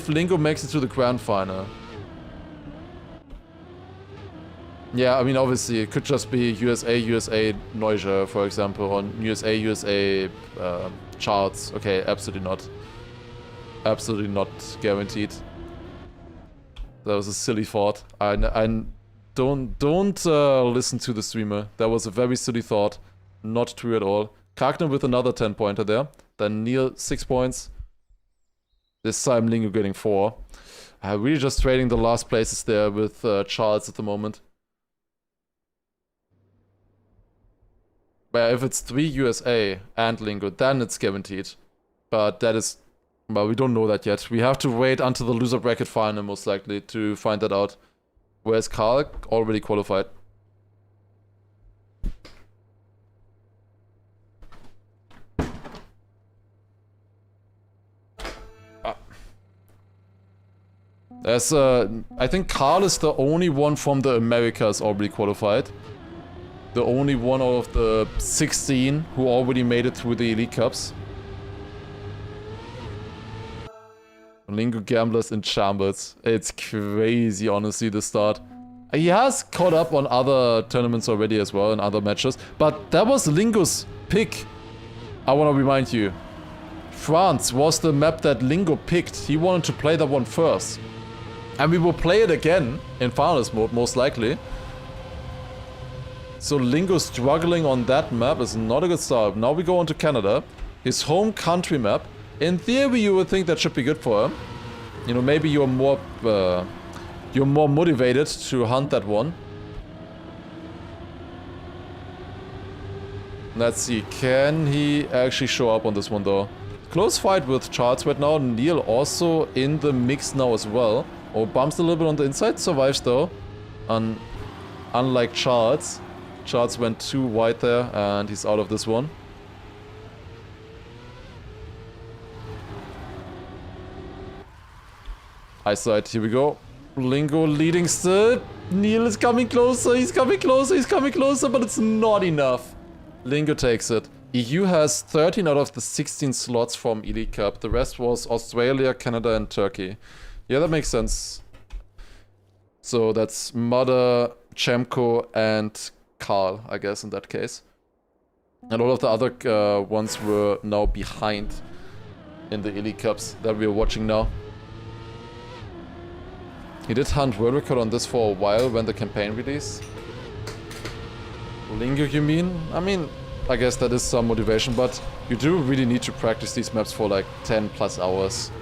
Lingo makes it to the grand final. Yeah, I mean, obviously, it could just be USA Neuja, for example, or USA Charles. Okay, absolutely not. Absolutely not guaranteed. That was a silly thought. I don't listen to the streamer. That was a very silly thought. Not true at all. Karkner with another 10-pointer there. Then Neil 6 points. This time Lingo getting 4. Really just trading the last places there with Charles at the moment. But if it's 3 USA and Lingo, then it's guaranteed. But that is... Well, we don't know that yet. We have to wait until the loser bracket final, most likely, to find that out. Whereas Karl already qualified. There's I think Karl is the only one from the Americas already qualified. The only one out of the 16 who already made it through the Elite Cups. Lingo Gamblers in shambles. It's crazy, honestly, the start. He has caught up on other tournaments already as well, in other matches. But that was Lingo's pick. I want to remind you. France was the map that Lingo picked. He wanted to play that one first. And we will play it again in finals mode, most likely. So Lingo struggling on that map is not a good start. Now we go on to Canada, his home country map. In theory, you would think that should be good for him. You know, maybe you're more motivated to hunt that one. Let's see, can he actually show up on this one though? Close fight with Charles right now. Neil also in the mix now as well. Oh, bumps a little bit on the inside, survives though. Unlike Charles. Charles went too wide there and he's out of this one. Eyesight, here we go. Lingo leading still. Neil is coming closer, he's coming closer, he's coming closer, but it's not enough. Lingo takes it. EU has 13 out of the 16 slots from Elite Cup. The rest was Australia, Canada and Turkey. Yeah, that makes sense. So that's Mother, Chemko and Karl, I guess, in that case. And all of the other ones were now behind in the Elite Cups that we're watching now. He did hunt world record on this for a while when the campaign released. Lingo, you mean? I mean, I guess that is some motivation, but you do really need to practice these maps for like 10 plus hours.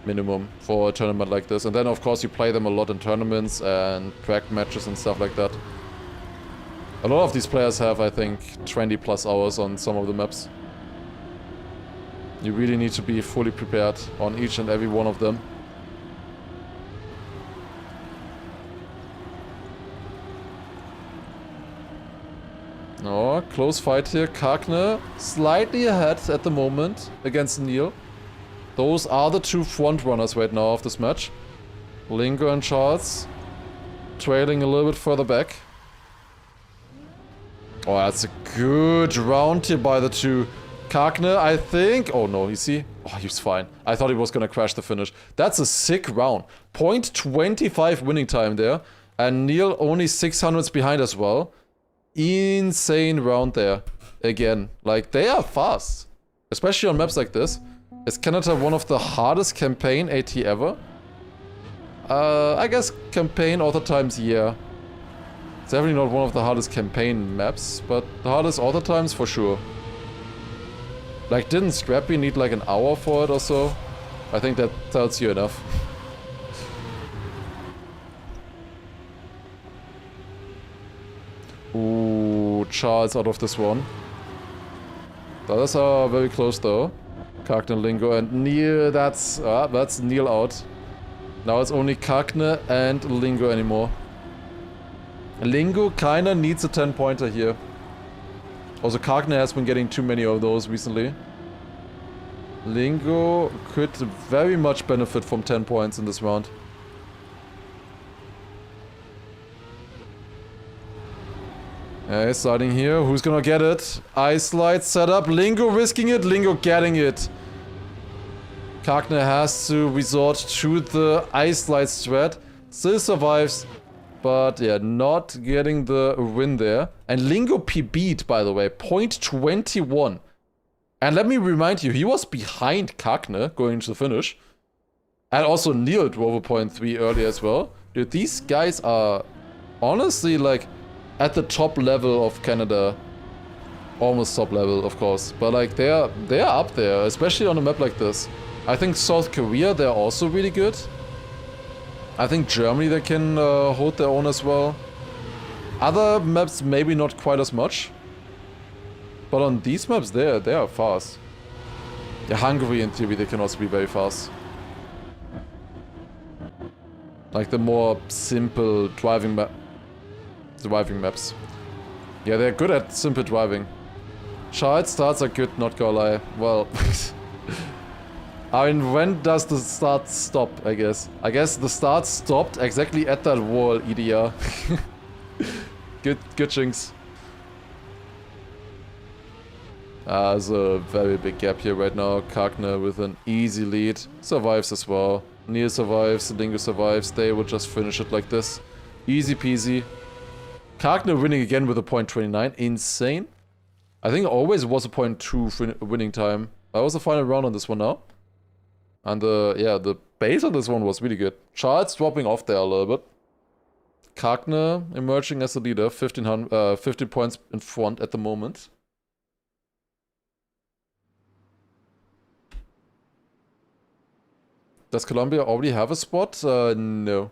Minimum for a tournament like this. And then of course you play them a lot in tournaments and track matches and stuff like that. A lot of these players have, I think, 20 plus hours on some of the maps. You really need to be fully prepared on each and every one of them. Oh, close fight here. Kagne slightly ahead at the moment against Neil. Those are the two front runners right now of this match. Lingo and Charles trailing a little bit further back. Oh, that's a good round here by the two. Kagne, I think... Oh no, you see? Oh, he's fine. I thought he was gonna crash the finish. That's a sick round. 0.25 winning time there. And Neil only 600s behind as well. Insane round there. Again, like, they are fast. Especially on maps like this. Is Canada one of the hardest campaign AT ever? I guess campaign author times, yeah. It's definitely not one of the hardest campaign maps, but the hardest author times for sure. Like, didn't Scrappy need like an hour for it or so? I think that tells you enough. Ooh, Charles out of this one. The others are very close though. Kagne, Lingo and Neil, that's Neil out. Now it's only Kagne and Lingo anymore. Lingo kinda needs a 10-pointer here. Also, Kagne has been getting too many of those recently. Lingo could very much benefit from 10 points in this round. Okay, starting here. Who's gonna get it? Ice slide set up. Lingo risking it. Lingo getting it. Kagne has to resort to the ice slide strat. Still survives. But yeah, not getting the win there. And Lingo PB'd, by the way. 0.21. And let me remind you, he was behind Kagne going into the finish. And also Neil drove a 0.3 early as well. Dude, these guys are honestly like at the top level of Canada. Almost top level, of course. But like they are up there, especially on a map like this. I think South Korea, they're also really good. I think Germany, they can hold their own as well. Other maps, maybe not quite as much. But on these maps, they are fast. Yeah, Hungary, in theory, they can also be very fast. Like the more simple driving maps. Yeah, they're good at simple driving. Child starts are good, not gonna lie. Well, I mean, when does the start stop, I guess? I guess the start stopped exactly at that wall, EDR. Good chinks. There's a very big gap here right now. Kagne with an easy lead. Survives as well. Neil survives, Lingo survives. They will just finish it like this. Easy peasy. Kagne winning again with a 0.29. Insane. I think always was a 0.2 winning time. That was the final round on this one now. And yeah, the base on this one was really good. Charles dropping off there a little bit. Karkner emerging as the leader, 15 points in front at the moment. Does Colombia already have a spot? No.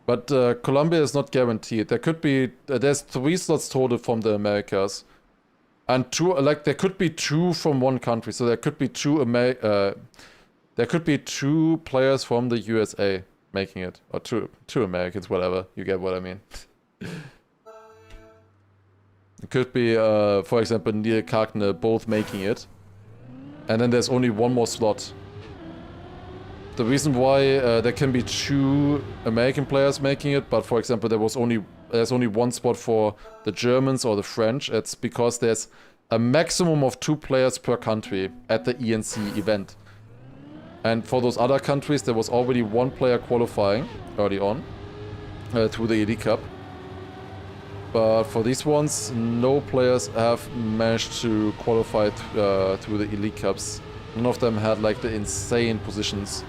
But Colombia is not guaranteed. There could be, there's 3 slots total from the Americas. And 2, like, there could be 2 from one country. So there could be 2 players from the USA making it. Or two Americans, whatever. You get what I mean. It could be, for example, Neil Karkner both making it. And then there's only 1 more slot. The reason why there can be 2 American players making it, but for example there's only 1 spot for the Germans or the French, it's because there's a maximum of 2 players per country at the ENC event. And for those other countries there was already 1 player qualifying early on through the Elite Cup. But for these ones, no players have managed to qualify through the Elite Cups. None of them had like the insane positions.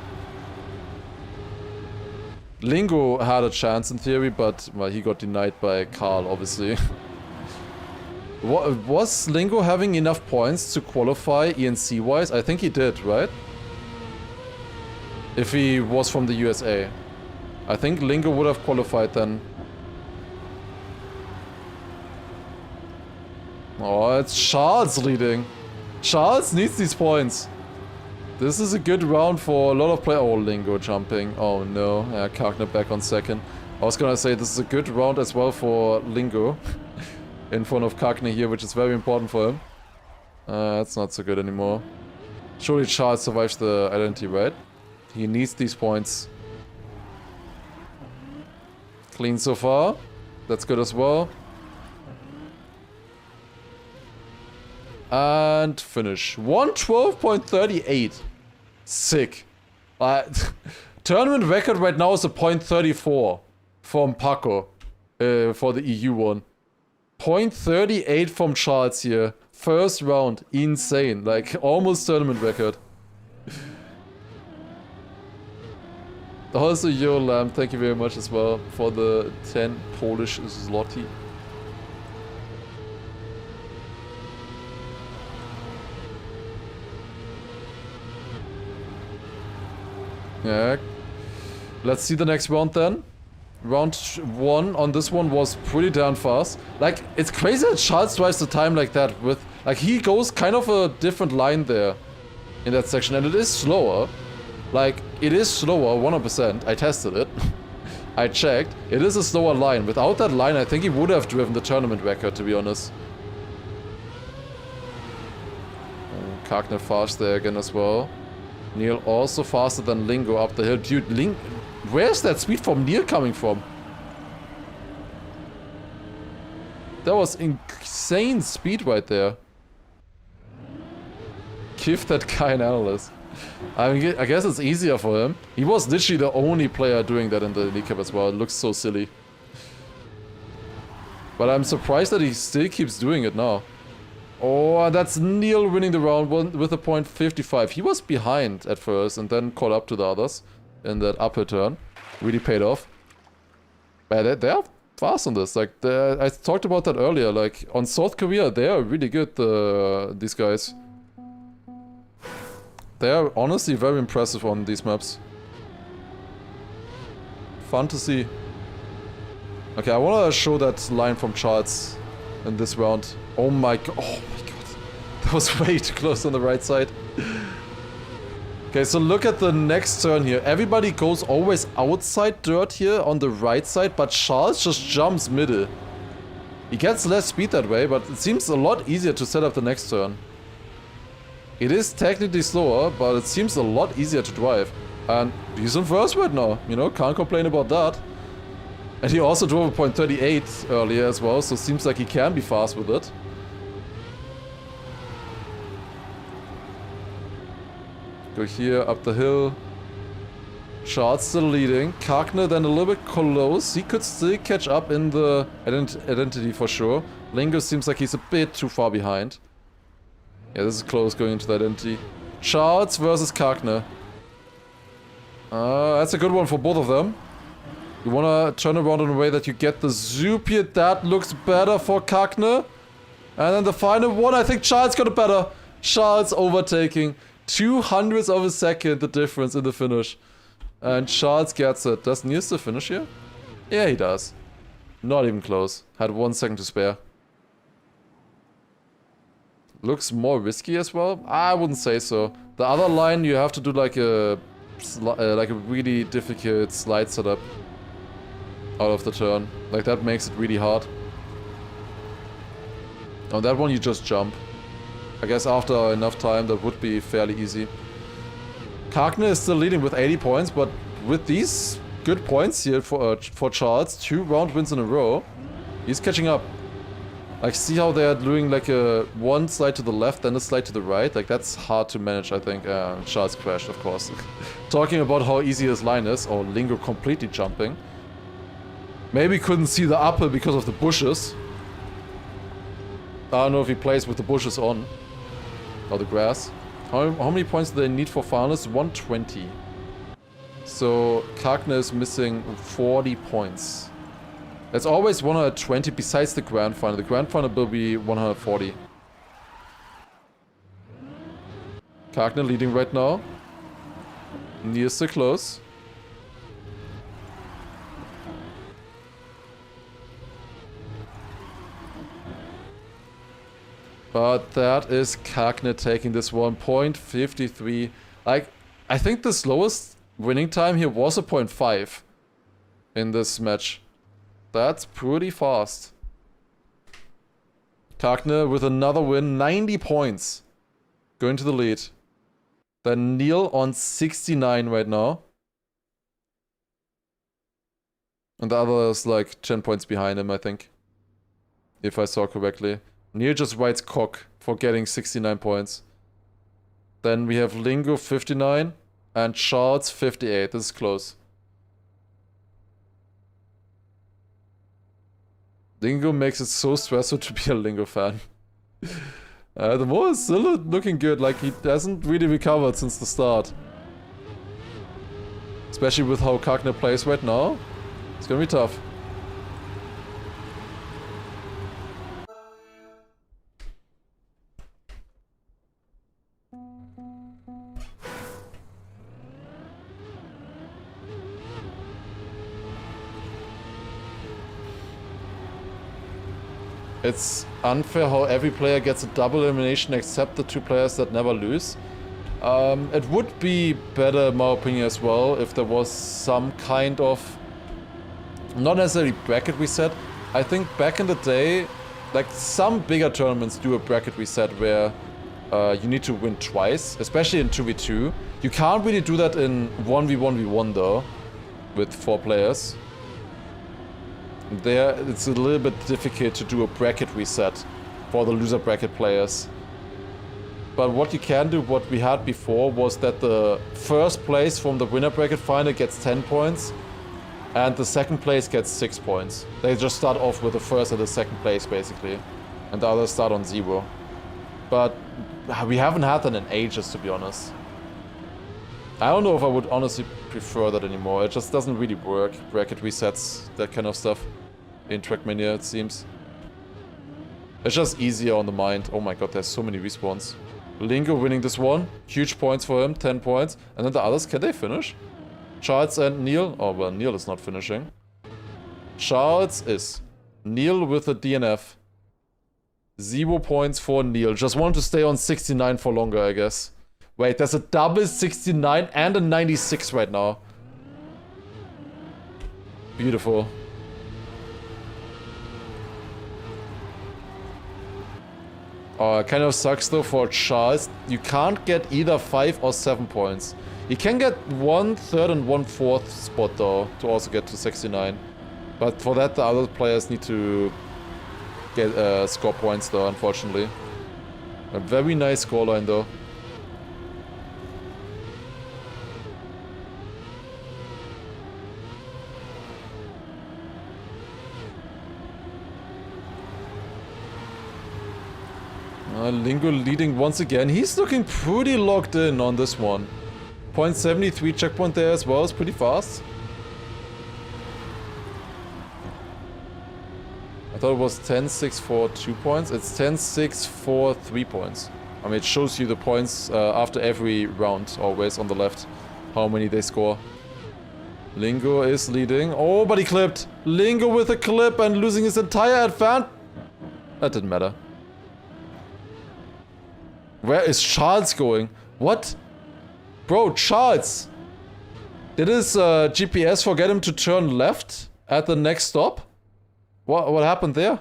Lingo had a chance in theory, but well, he got denied by Carl, obviously. Was Lingo having enough points to qualify ENC-wise? I think he did, right? If he was from the USA. I think Lingo would have qualified then. Oh, it's Charles leading. Charles needs these points. This is a good round for a lot of players. Oh, Lingo jumping. Oh no. Yeah, Karkner back on second. I was gonna say this is a good round as well for Lingo. In front of Karkner here, which is very important for him. That's not so good anymore. Surely Charles survives the identity, right? He needs these points. Clean so far. That's good as well. And finish. 112.38. Sick. Tournament record right now is a .34 from Paco for the EU one. .38 from Charles here. First round. Insane. Like almost tournament record. Also, Yo Lamb, thank you very much as well for the 10 Polish zloty. Yeah. Let's see the next round then. Round 1 on this one was pretty damn fast. Like, it's crazy that Charles drives the time like that with... Like, he goes kind of a different line there in that section, and it is slower. Like, it is slower, 100%. I tested it. I checked. It is a slower line. Without that line, I think he would have driven the tournament record, to be honest. Karkner fast there again as well. Neil also faster than Lingo up the hill. Dude, where's that speed from Neil coming from? That was insane speed right there. Give that guy an analyst. I mean, I guess it's easier for him. He was literally the only player doing that in the Elite Cup as well. It looks so silly. But I'm surprised that he still keeps doing it now. Oh, that's Neil winning the round with a .55. He was behind at first and then caught up to the others in that upper turn. Really paid off. But they are fast on this. Like, I talked about that earlier. Like, on South Korea, they are really good, these guys. They are honestly very impressive on these maps. Fun to see. Okay, I want to show that line from Charles in this round. Oh my god. Oh my god. That was way too close on the right side. Okay, so look at the next turn here. Everybody goes always outside dirt here on the right side, but Charles just jumps middle. He gets less speed that way, but it seems a lot easier to set up the next turn. It is technically slower, but it seems a lot easier to drive. And he's in first right now, you know, can't complain about that. And he also drove a .38 earlier as well, so it seems like he can be fast with it. Go here, up the hill. Charles still leading. Karkner then a little bit close. He could still catch up in the identity for sure. Lingo seems like he's a bit too far behind. Yeah, this is close going into the identity. Charles versus Karkner. That's a good one for both of them. You wanna turn around in a way that you get the zoop here. That looks better for Kakne. And then the final one, I think Charles got it better. Charles overtaking. 200ths of a second, the difference in the finish. And Charles gets it. Does Niels still finish here? Yeah, he does. Not even close. Had 1 second to spare. Looks more risky as well? I wouldn't say so. The other line, you have to do like a really difficult slide setup out of the turn. Like that makes it really hard. On that one, you just jump. I guess after enough time, that would be fairly easy. Kakne is still leading with 80 points, but with these good points here for Charles, 2 round wins in a row, he's catching up. Like, see how they're doing like a one slide to the left and a slide to the right? Like, that's hard to manage, I think. Charles crashed, of course. Talking about how easy his line is, or Lingo completely jumping. Maybe couldn't see the upper because of the bushes. I don't know if he plays with the bushes on. Or the grass. How many points do they need for finals? 120. So, Kakne is missing 40 points. There's always 120 besides the grand final. The grand final will be 140. Kakne leading right now. Niels so close. But that is Kakne taking this one. 0.53. Like, I think the slowest winning time here was a 0.5 in this match. That's pretty fast. Kakne with another win, 90 points. Going to the lead. Then Neil on 69 right now. And the other is like 10 points behind him, I think. If I saw correctly. Neil just writes cock for getting 69 points. Then we have Lingo 59 and Charles 58. This is close. Lingo makes it so stressful to be a Lingo fan. The Mo is still looking good, like he hasn't really recovered since the start. Especially with how Kakne plays right now. It's gonna be tough. It's unfair how every player gets a double elimination except the 2 players that never lose. It would be better, in my opinion, as well, if there was some kind of... not necessarily bracket reset. I think back in the day, like some bigger tournaments do a bracket reset where you need to win twice, especially in 2v2. You can't really do that in 1v1v1 though, with 4 players. There, it's a little bit difficult to do a bracket reset for the loser bracket players. But what you can do, what we had before, was that the first place from the winner bracket final gets 10 points, and the second place gets 6 points. They just start off with the first and the second place, basically. And the others start on 0. But we haven't had that in ages, to be honest. I don't know if I would honestly prefer that anymore. It just doesn't really work. Bracket resets, that kind of stuff. In TRACKMANIA, it seems. It's just easier on the mind. Oh my god, there's so many respawns. Lingo winning this one. Huge points for him, 10 points. And then the others, can they finish? Charles and Neil. Oh, well, Neil is not finishing. Charles is. Neil with a DNF. 0 points for Neil. Just wanted to stay on 69 for longer, I guess. Wait, there's a double 69 and a 96 right now. Beautiful. Oh, it kind of sucks though for Charles. You can't get either 5 or 7 points. You can get 1/3 and 1/4 spot though, to also get to 69. But for that, the other players need to get score points though, unfortunately. A very nice scoreline though. Lingo leading once again. He's looking pretty locked in on this one. 0.73 checkpoint there as well. It's pretty fast. I thought it was 10-6 for 2 points. It's 10-6 for 3 points. I mean, it shows you the points after every round, always on the left, how many they score. Lingo is leading. Oh, but he clipped. Lingo with a clip and losing his entire advantage. That didn't matter. Where is Charles going? What? Bro, Charles! Did his GPS forget him to turn left at the next stop? What happened there?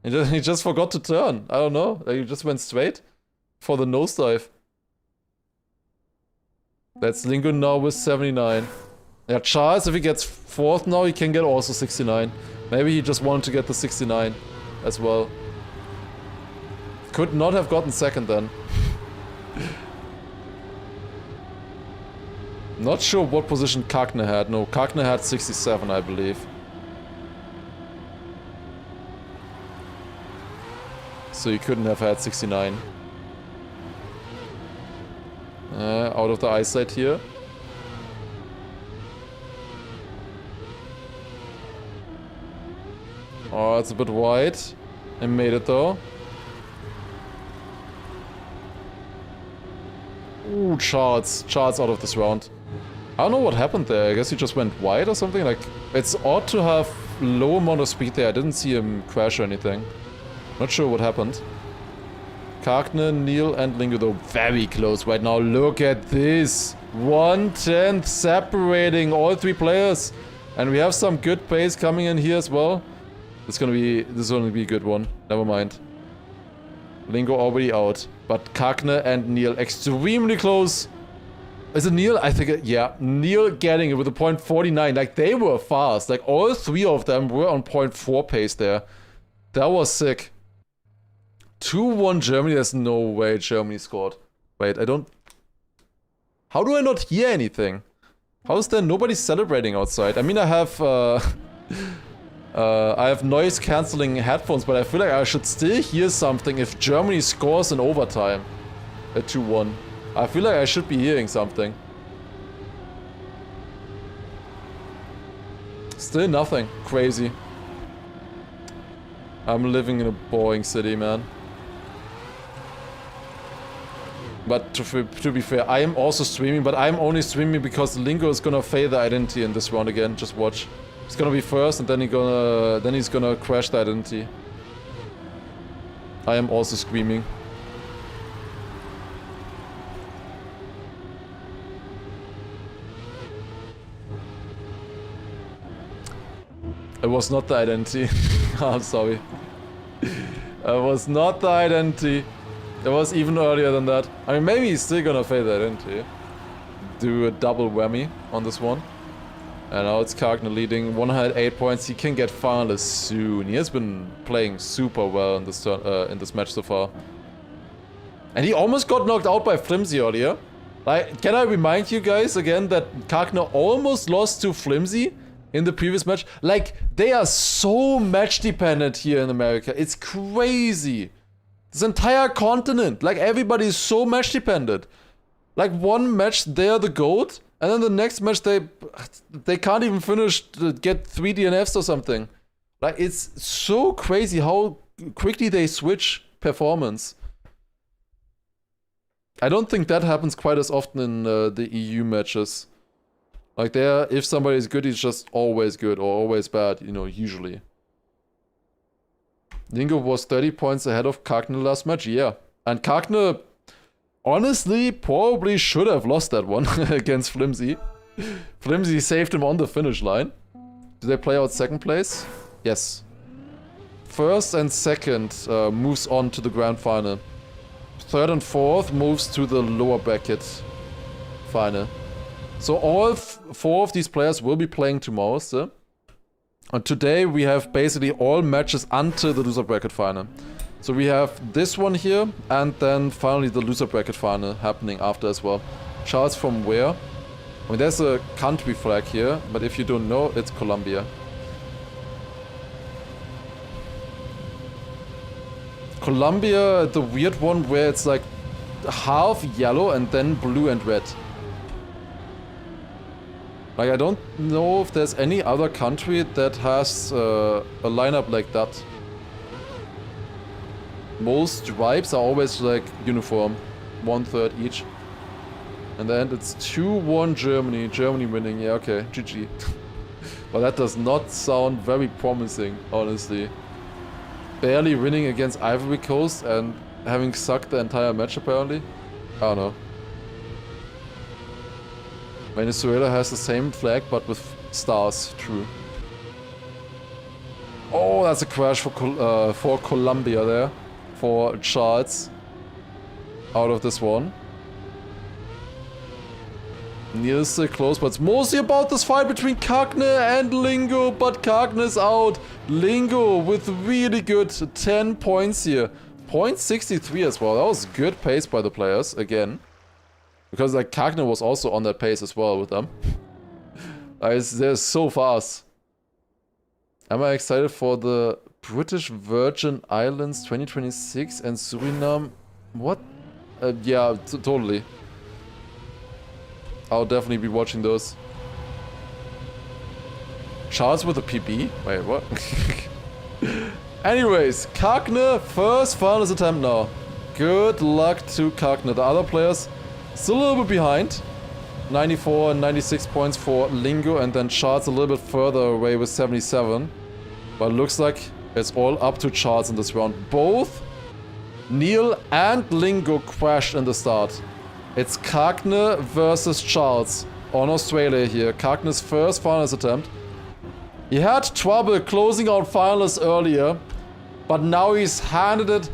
He just forgot to turn. I don't know. He just went straight for the nosedive. That's Lingo now with 79. Yeah, Charles, if he gets 4th now, he can get also 69. Maybe he just wanted to get the 69 as well. Could not have gotten 2nd then. Not sure what position Kakne had. No, Kakne had 67, I believe. So he couldn't have had 69. Out of the eyesight here. Oh, it's a bit wide. I made it though. Ooh, Charles out of this round. I don't know what happened there. I guess he just went wide or something. Like, it's odd to have low amount of speed there. I didn't see him crash or anything. Not sure what happened. Kakne, Neil, and Lingo though very close right now. Look at this. 1/10 separating all 3 players. And we have some good pace coming in here as well. This is gonna be a good one. Never mind. Lingo already out. But Kakne and Neil extremely close. Is it Neil? I think, yeah. Neil getting it with a .49. Like, they were fast. Like, all 3 of them were on .4 pace there. That was sick. 2-1 Germany. There's no way Germany scored. Wait, I don't... How do I not hear anything? How is there nobody celebrating outside? I mean, I have noise cancelling headphones, but I feel like I should still hear something if Germany scores in overtime at 2-1. I feel like I should be hearing something. Still nothing. Crazy. I'm living in a boring city, man. But to be fair, I am also streaming, but I'm only streaming because Lingo is gonna fail the identity in this round again. Just watch. He's gonna be first, and then he's gonna crash the identity. I am also screaming. It was not the identity. I'm sorry. It was not the identity. It was even earlier than that. I mean, maybe he's still gonna fail the identity. Do a double whammy on this one. And now it's Kakne leading 108 points. He can get finalists soon. He has been playing super well in this match so far. And he almost got knocked out by Flimsy earlier. Like, can I remind you guys again that Kakne almost lost to Flimsy in the previous match? Like, they are so match dependent here in America. It's crazy. This entire continent, like, everybody is so match dependent. Like, one match they're the GOAT, and then the next match they can't even finish to get 3 DNFs or something. Like, it's so crazy how quickly they switch performance. I don't think that happens quite as often in the EU matches. Like, there, if somebody is good, he's just always good or always bad, you know, usually. Lingo was 30 points ahead of Kakne last match, yeah. And Kakne, honestly, probably should have lost that one against Flimsy. Flimsy saved him on the finish line. Do they play out 2nd place? Yes. 1st and 2nd moves on to the grand final. 3rd and 4th moves to the lower bracket final. So all 4 of these players will be playing tomorrow still. And today we have basically all matches until the loser bracket final. So we have this one here, and then finally the loser bracket final happening after as well. Charles from where? I mean, there's a country flag here, but if you don't know, it's Colombia. Colombia, the weird one where it's like half yellow and then blue and red. Like, I don't know if there's any other country that has a lineup like that. Most stripes are always like uniform, 1/3 each. And then it's 2-1 Germany. Germany winning, yeah, okay, GG. But that does not sound very promising, honestly. Barely winning against Ivory Coast and having sucked the entire match apparently. I don't know. Venezuela has the same flag but with stars, true. Oh, that's a crash for Colombia there. For Charles. Out of this one. Neil's still close, but it's mostly about this fight between Kagne and Lingo, but Kagne's out. Lingo with really good 10 points here. 0.63 as well. That was good pace by the players, again. Because like Kagne was also on that pace as well with them. They're so fast. Am I excited for the British Virgin Islands 2026 and Suriname? What? Yeah, totally. I'll definitely be watching those. Charles with a PB? Wait, what? Anyways, Kagne, first finals attempt now. Good luck to Kagne. The other players still a little bit behind. 94 and 96 points for Lingo, and then Charles a little bit further away with 77. But it looks like it's all up to Charles in this round. Both Neil and Lingo crashed in the start. It's Kagne versus Charles on Australia here. Kagne's first finals attempt. He had trouble closing out finals earlier, but now he's handed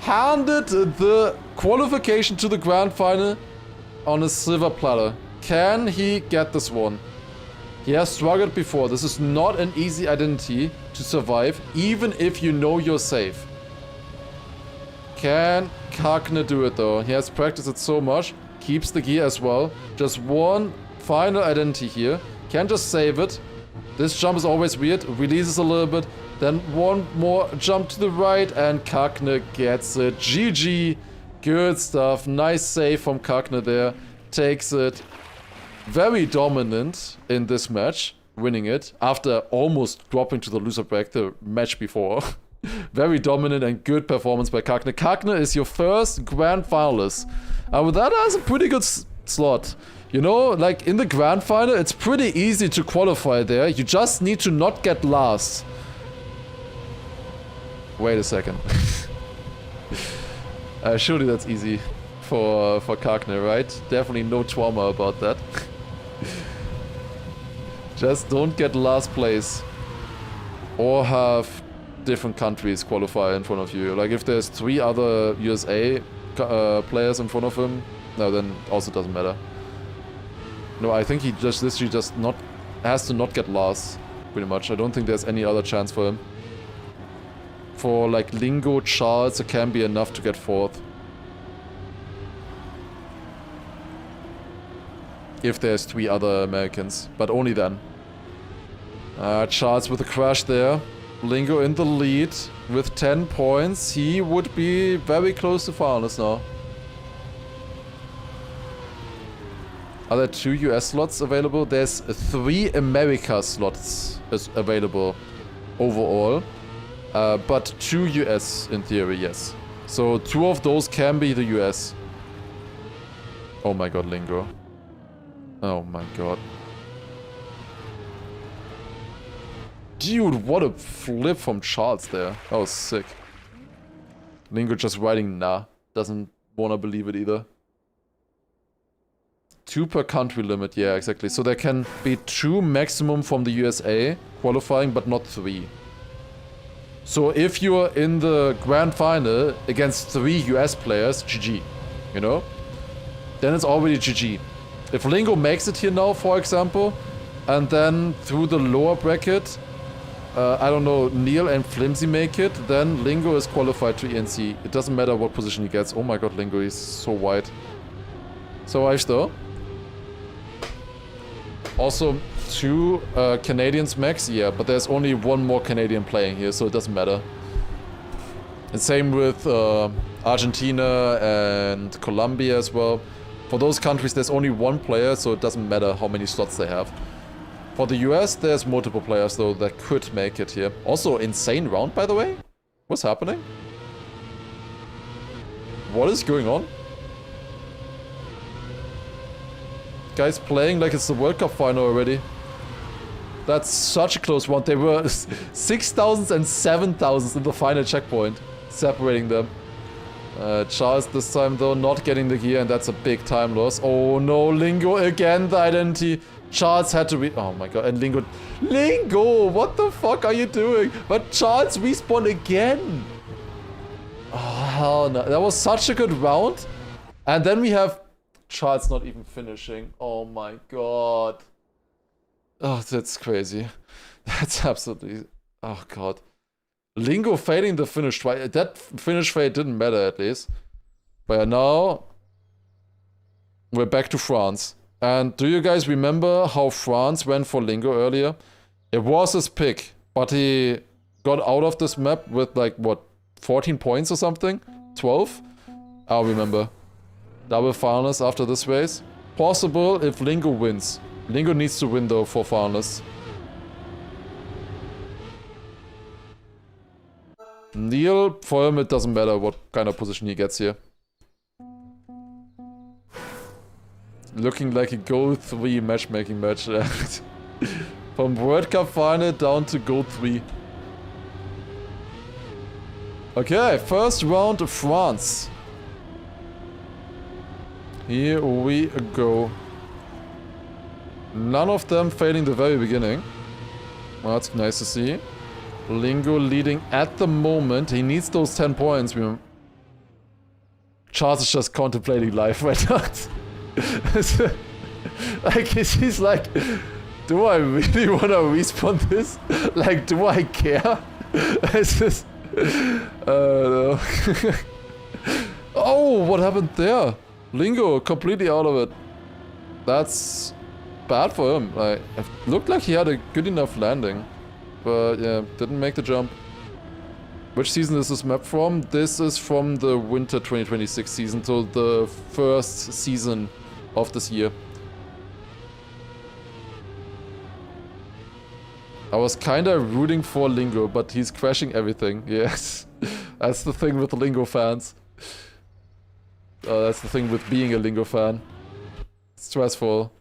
the qualification to the grand final on a silver platter. Can he get this one? He has struggled before. This is not an easy identity to survive, even if you know you're safe. Can Kagne do it though? He has practiced it so much. Keeps the gear as well. Just one final identity here. Can just save it. This jump is always weird. Releases a little bit. Then one more jump to the right and Kagne gets it. GG. Good stuff. Nice save from Kagne there. Takes it. Very dominant in this match. Winning it after almost dropping to the loser bracket the match before. Very dominant and good performance by Kagne. Kagne is your first grand finalist. And with that, has a pretty good slot. You know, like in the grand final, it's pretty easy to qualify there. You just need to not get last. Wait a second. Surely that's easy for Kagne, right? Definitely no trauma about that. Just don't get last place. Or have different countries qualify in front of you. Like if there's 3 other USA players in front of him, no, then also doesn't matter. No, I think he just literally has to not get last, pretty much. I don't think there's any other chance for him. For like Lingo, Charles, it can be enough to get 4th. If there's 3 other Americans, but only then. Charles with a crash there. Lingo in the lead with 10 points. He would be very close to finals now. Are there 2 US slots available? There's 3 America slots available overall. But 2 US in theory, yes. So 2 of those can be the US. Oh my god, Lingo. Oh my god. Dude, what a flip from Charles there. That was sick. Lingo just writing nah. Doesn't wanna believe it either. 2 per country limit, yeah, exactly. So there can be 2 maximum from the USA qualifying, but not 3. So if you're in the grand final against 3 US players, GG. You know? Then it's already GG. If Lingo makes it here now, for example, and then through the lower bracket, I don't know, Neil and Flimsy make it, then Lingo is qualified to ENC. It doesn't matter what position he gets. Oh my god, Lingo is so wide. So wide though. Also, 2 Canadians max, yeah, but there's only 1 more Canadian playing here, so it doesn't matter. And same with Argentina and Colombia as well. For those countries, there's only one player, so it doesn't matter how many slots they have. For the US, there's multiple players, though, that could make it here. Also, insane round, by the way. What's happening? What is going on? Guys playing like it's the World Cup final already. That's such a close one. They were 6,000s and 7,000s in the final checkpoint, separating them. Charles this time though not getting the gear, and that's a big time loss. Oh no, Lingo again, the identity. Charles had to oh my god, and Lingo, what the fuck are you doing? But Charles respawned again. Oh hell no, that was such a good round. And then we have Charles not even finishing. Oh my god. Oh, that's crazy. That's absolutely, oh god. Lingo failing the finish twice. That finish fade didn't matter at least. But now we're back to France. And do you guys remember how France went for Lingo earlier? It was his pick, but he got out of this map with like what, 14 points or something? 12? I'll remember. Double finalists after this race. Possible if Lingo wins. Lingo needs to win though for finalists. Neil, for him it doesn't matter what kind of position he gets here. Looking like a Gold 3 matchmaking match. From World Cup final down to Gold 3. Okay, first round of France. Here we go. None of them failing the very beginning. Well, that's nice to see. Lingo leading at the moment. He needs those 10 points. Charles is just contemplating life right now. Like, he's like, do I really want to respawn this? Like, do I care? It's just... no. Oh, what happened there? Lingo completely out of it. That's bad for him. Like, it looked like he had a good enough landing. But yeah, didn't make the jump. Which season is this map from? This is from the winter 2026 season, so the first season of this year. I was kinda rooting for Lingo, but he's crashing everything. Yes, that's the thing with Lingo fans. That's the thing with being a Lingo fan. Stressful.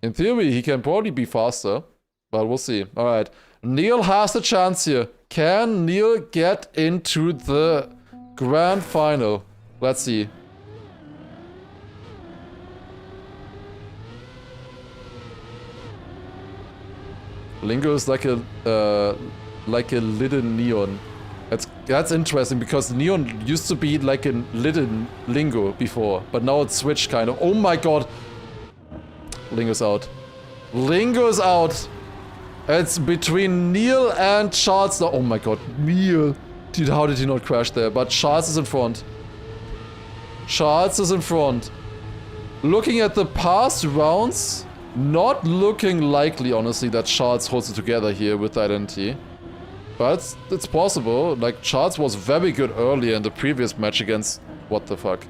In theory, he can probably be faster, but we'll see. Alright. Neil has the chance here. Can Neil get into the grand final? Let's see. Lingo is like a little Neon. That's interesting because Neon used to be like a little Lingo before, but now it's switched kind of. Oh my god. Lingo's out. Lingo's out. It's between Neil and Charles now. Oh my god, Neil. Dude, how did he not crash there? But Charles is in front. Charles is in front. Looking at the past rounds, not looking likely, honestly, that Charles holds it together here with identity. But it's possible. Like, Charles was very good earlier in the previous match against... What the fuck?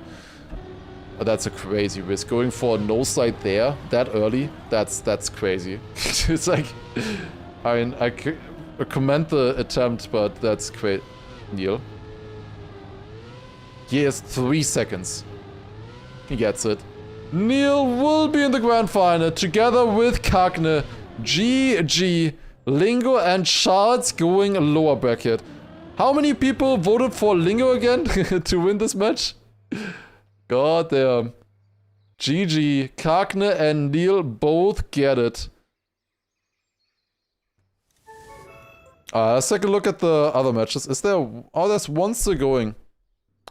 That's a crazy risk. Going for a no side there, that early, that's crazy. It's like... I mean, I commend the attempt, but that's great. Neil. He has 3 seconds. He gets it. Neil will be in the grand final together with Kagne. GG. Lingo and Charles going lower bracket. How many people voted for Lingo again to win this match? God damn. GG. Kagne and Neil both get it. Let's take a look at the other matches. Is there... Oh, there's one still going.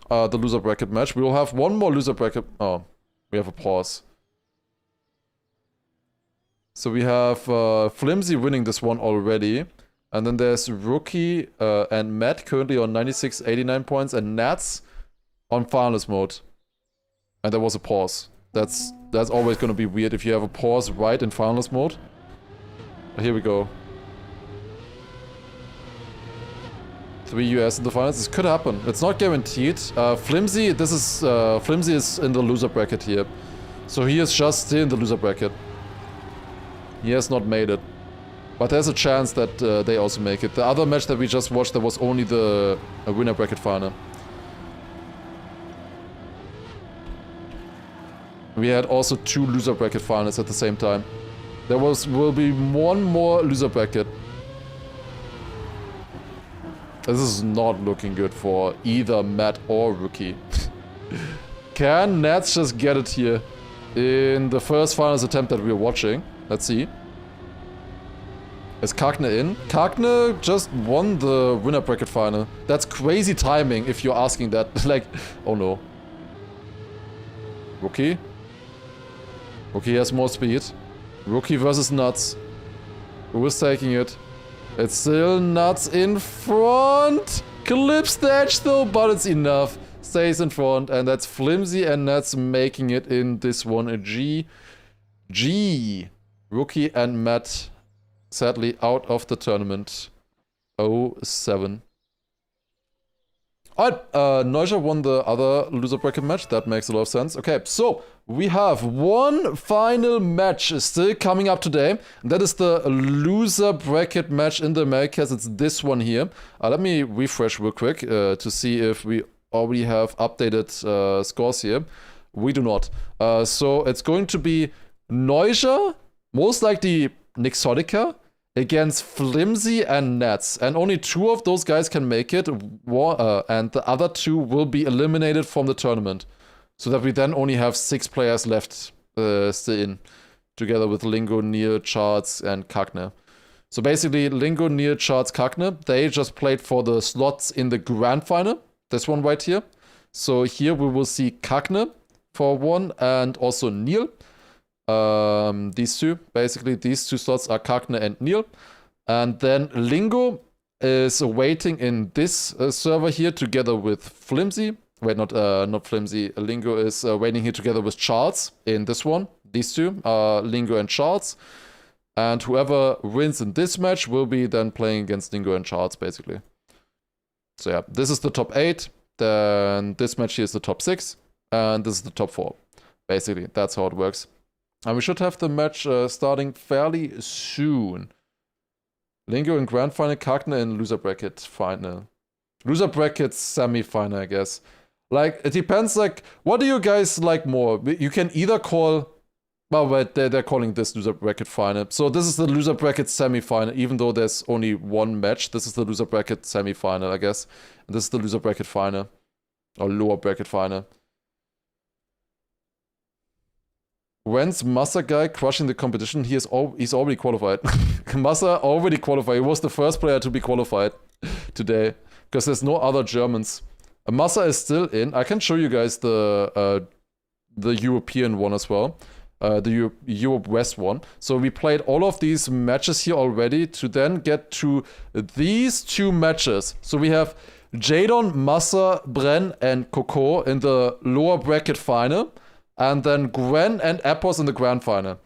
The loser bracket match. We will have one more loser bracket... Oh, we have a pause. So we have Flimsy winning this one already. And then there's Rookie and Matt currently on 96, 89 points. And Nats on finalist mode. And there was a pause. That's always going to be weird if you have a pause right in finalist mode. But here we go. 3 US in the finals. This could happen. It's not guaranteed. Flimsy is in the loser bracket here. So he is just still in the loser bracket. He has not made it. But there's a chance that they also make it. The other match that we just watched, there was only the winner bracket final. We had also 2 loser bracket finals at the same time. There will be one more loser bracket. This is not looking good for either Matt or Rookie. Can Nats just get it here in the first finals attempt that we're watching? Let's see. Is Kagne in? Kagne just won the winner bracket final. That's crazy timing if you're asking that. Like, oh no. Rookie? Rookie has more speed. Rookie versus Nuts. Who is taking it? It's still Nuts in front. Clips the edge though, but it's enough. Stays in front, and that's Flimsy and Nuts making it in this one. A G. Rookie and Matt sadly out of the tournament. 0-7. Alright, Neuja won the other loser bracket match. That makes a lot of sense. Okay, so we have one final match still coming up today. That is the loser bracket match in the Americas. It's this one here. Let me refresh real quick to see if we already have updated scores here. We do not. So it's going to be Neuja, most likely Nixotica, against Flimsy and Nats. And only 2 of those guys can make it, and the other 2 will be eliminated from the tournament. So that we then only have 6 players left still in, together with Lingo, Neil, Charles, and Kagne. So basically, Lingo, Neil, Charles, Kagne, they just played for the slots in the grand final. This one right here. So here we will see Kagne for 1 and also Neil. These 2, basically these 2 slots are Kagne and Neil. And then Lingo is waiting in this server here together with Flimsy. Wait, not Flimsy. Lingo is waiting here together with Charles in this one. These 2 are Lingo and Charles. And whoever wins in this match will be then playing against Lingo and Charles, basically. So yeah, this is the top 8. Then this match here is the top 6. And this is the top 4. Basically, that's how it works. And we should have the match starting fairly soon. Lingo in grand final, Kagne in loser bracket final. Loser bracket semi-final, I guess. Like, it depends, like, what do you guys like more? You can either call... Oh, wait, they're calling this loser bracket final. So this is the loser bracket semi-final, even though there's only 1 match. This is the loser bracket semi-final, I guess. And this is the loser bracket final. Or lower bracket final. When's Massa guy crushing the competition? He's already qualified. Massa already qualified. He was the first player to be qualified today. Because there's no other Germans. Massa is still in. I can show you guys the European one as well. The Europe West one. So we played all of these matches here already to then get to these 2 matches. So we have Jadon, Massa, Bren, and Coco in the lower bracket final. And then Gwen and Epos in the grand final.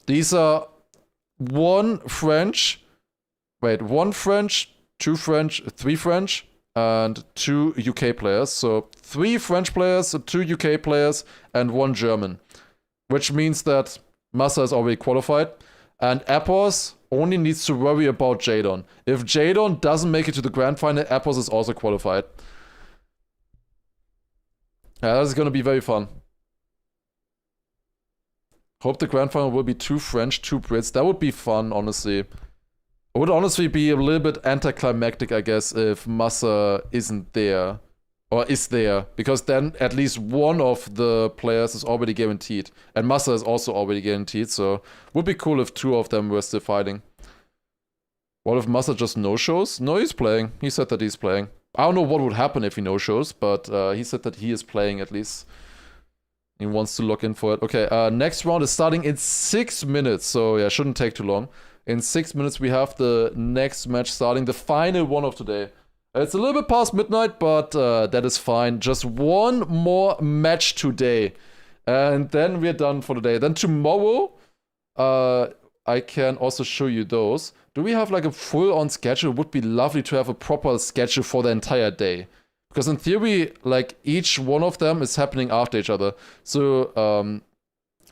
These are 1 French, 2 French, 3 French, and 2 UK players. So 3 French players, 2 UK players, and 1 German. Which means that Massa is already qualified. And Epos only needs to worry about Jadon. If Jadon doesn't make it to the grand final, Epos is also qualified. Yeah, that's gonna be very fun. Hope the grand final will be 2 French, 2 Brits. That would be fun, honestly. It would honestly be a little bit anticlimactic, I guess, if Massa isn't there. Or is there. Because then at least 1 of the players is already guaranteed. And Massa is also already guaranteed, so would be cool if 2 of them were still fighting. What if Massa just no-shows? No, he's playing. He said that he's playing. I don't know what would happen if he no-shows, but he said that he is playing at least. He wants to lock in for it. Okay, next round is starting in 6 minutes, so yeah, shouldn't take too long. In 6 minutes we have the next match starting, the final one of today. It's a little bit past midnight, but that is fine. Just 1 more match today. And then we're done for the day. Then tomorrow, I can also show you those. Do we have like a full-on schedule? It would be lovely to have a proper schedule for the entire day. Because in theory, like, each one of them is happening after each other. So,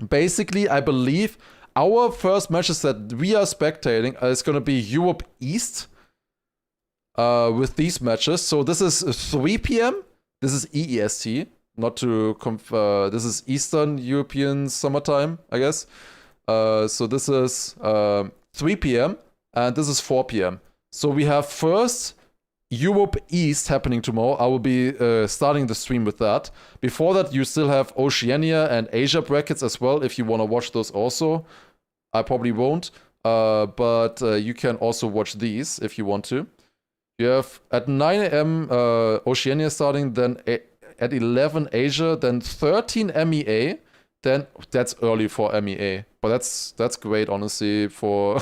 basically, I believe our first matches that we are spectating is going to be Europe East with these matches. So this is 3 p.m. This is EEST, not to this is Eastern European summertime, I guess. So this is 3 p.m. and this is 4 p.m. So we have first Europe East happening tomorrow. I will be starting the stream with that. Before that, you still have Oceania and Asia brackets as well, if you want to watch those also. I probably won't, but you can also watch these if you want to. You have at 9 a.m. Oceania starting, then at 11 Asia, then 13 MEA. Then that's early for MEA, but that's great, honestly, for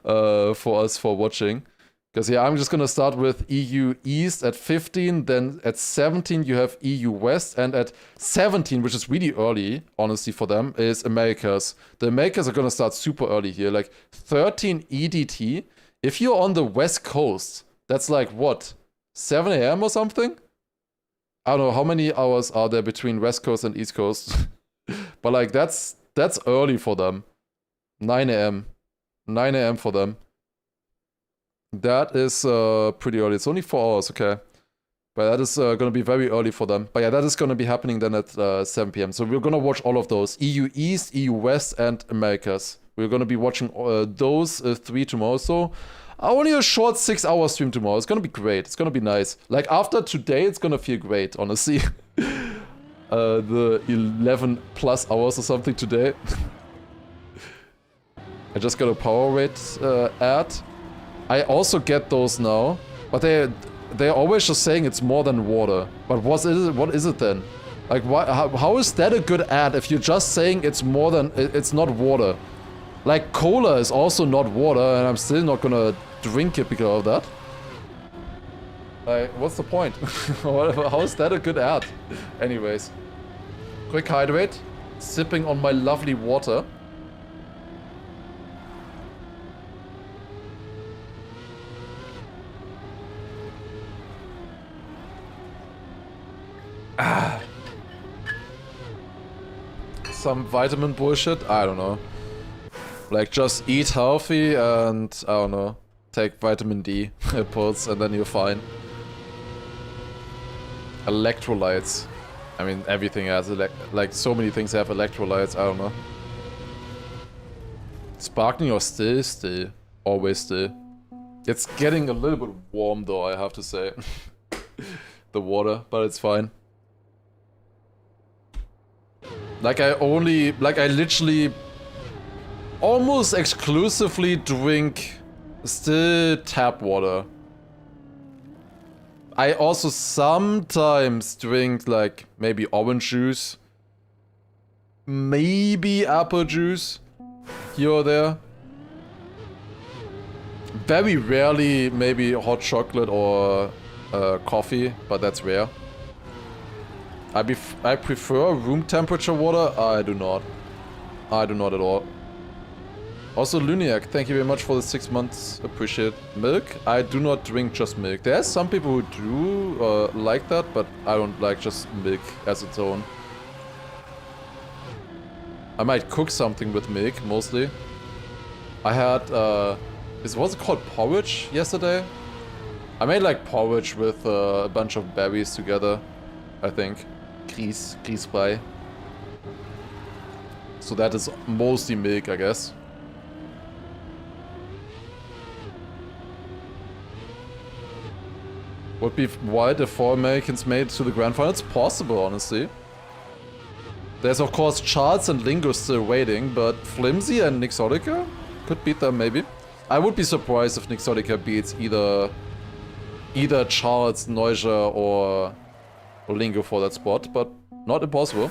us for watching. Because yeah, I'm just gonna start with EU East at 15, then at 17 you have EU West, and at 17, which is really early, honestly, for them, is Americas. The Americas are gonna start super early here, like 13 EDT. If you're on the West Coast, that's like what, 7 a.m. or something? I don't know how many hours are there between West Coast and East Coast, but like that's early for them. 9 a.m. 9 a.m. for them. That is pretty early. It's only 4 hours, okay. But that is going to be very early for them. But yeah, that is going to be happening then at 7 p.m. So we're going to watch all of those. EU East, EU West, and Americas. We're going to be watching those 3 tomorrow. So only a short 6-hour stream tomorrow. It's going to be great. It's going to be nice. Like after today, it's going to feel great, honestly. The 11 plus hours or something today. I just got a power rate ad. I also get those now, but they're always just saying it's more than water. But what is it then? Like, how is that a good ad if you're just saying it's more than, it's not water? Like, cola is also not water, and I'm still not gonna drink it because of that. Like, what's the point? How is that a good ad? Anyways, quick hydrate, sipping on my lovely water. Some vitamin bullshit? I don't know. Like, just eat healthy and, I don't know, take vitamin D pills and then you're fine. Electrolytes. I mean, everything has, like, so many things have electrolytes, I don't know. Sparkling or still? Still. Always still. It's getting a little bit warm though, I have to say. The water, but it's fine. Like I literally almost exclusively drink still tap water. I also sometimes drink like maybe orange juice, maybe apple juice here or there. Very rarely maybe hot chocolate or coffee, but that's rare. I prefer room temperature water. I do not. I do not at all. Also, Luniac, thank you very much for the 6 months. Appreciate it. Milk? I do not drink just milk. There's some people who do like that, but I don't like just milk as its own. I might cook something with milk, mostly. I had, was it called porridge yesterday? I made like porridge with a bunch of berries together, I think. Grießbrei. So that is mostly milk, I guess. Would be wild if 4 Americans made it to the grand final. It's possible, honestly. There's of course Charles and Lingo still waiting, but Flimsy and Nixotica could beat them maybe. I would be surprised if Nixotica beats either Charles, Neuja or Lingo for that spot, but not impossible.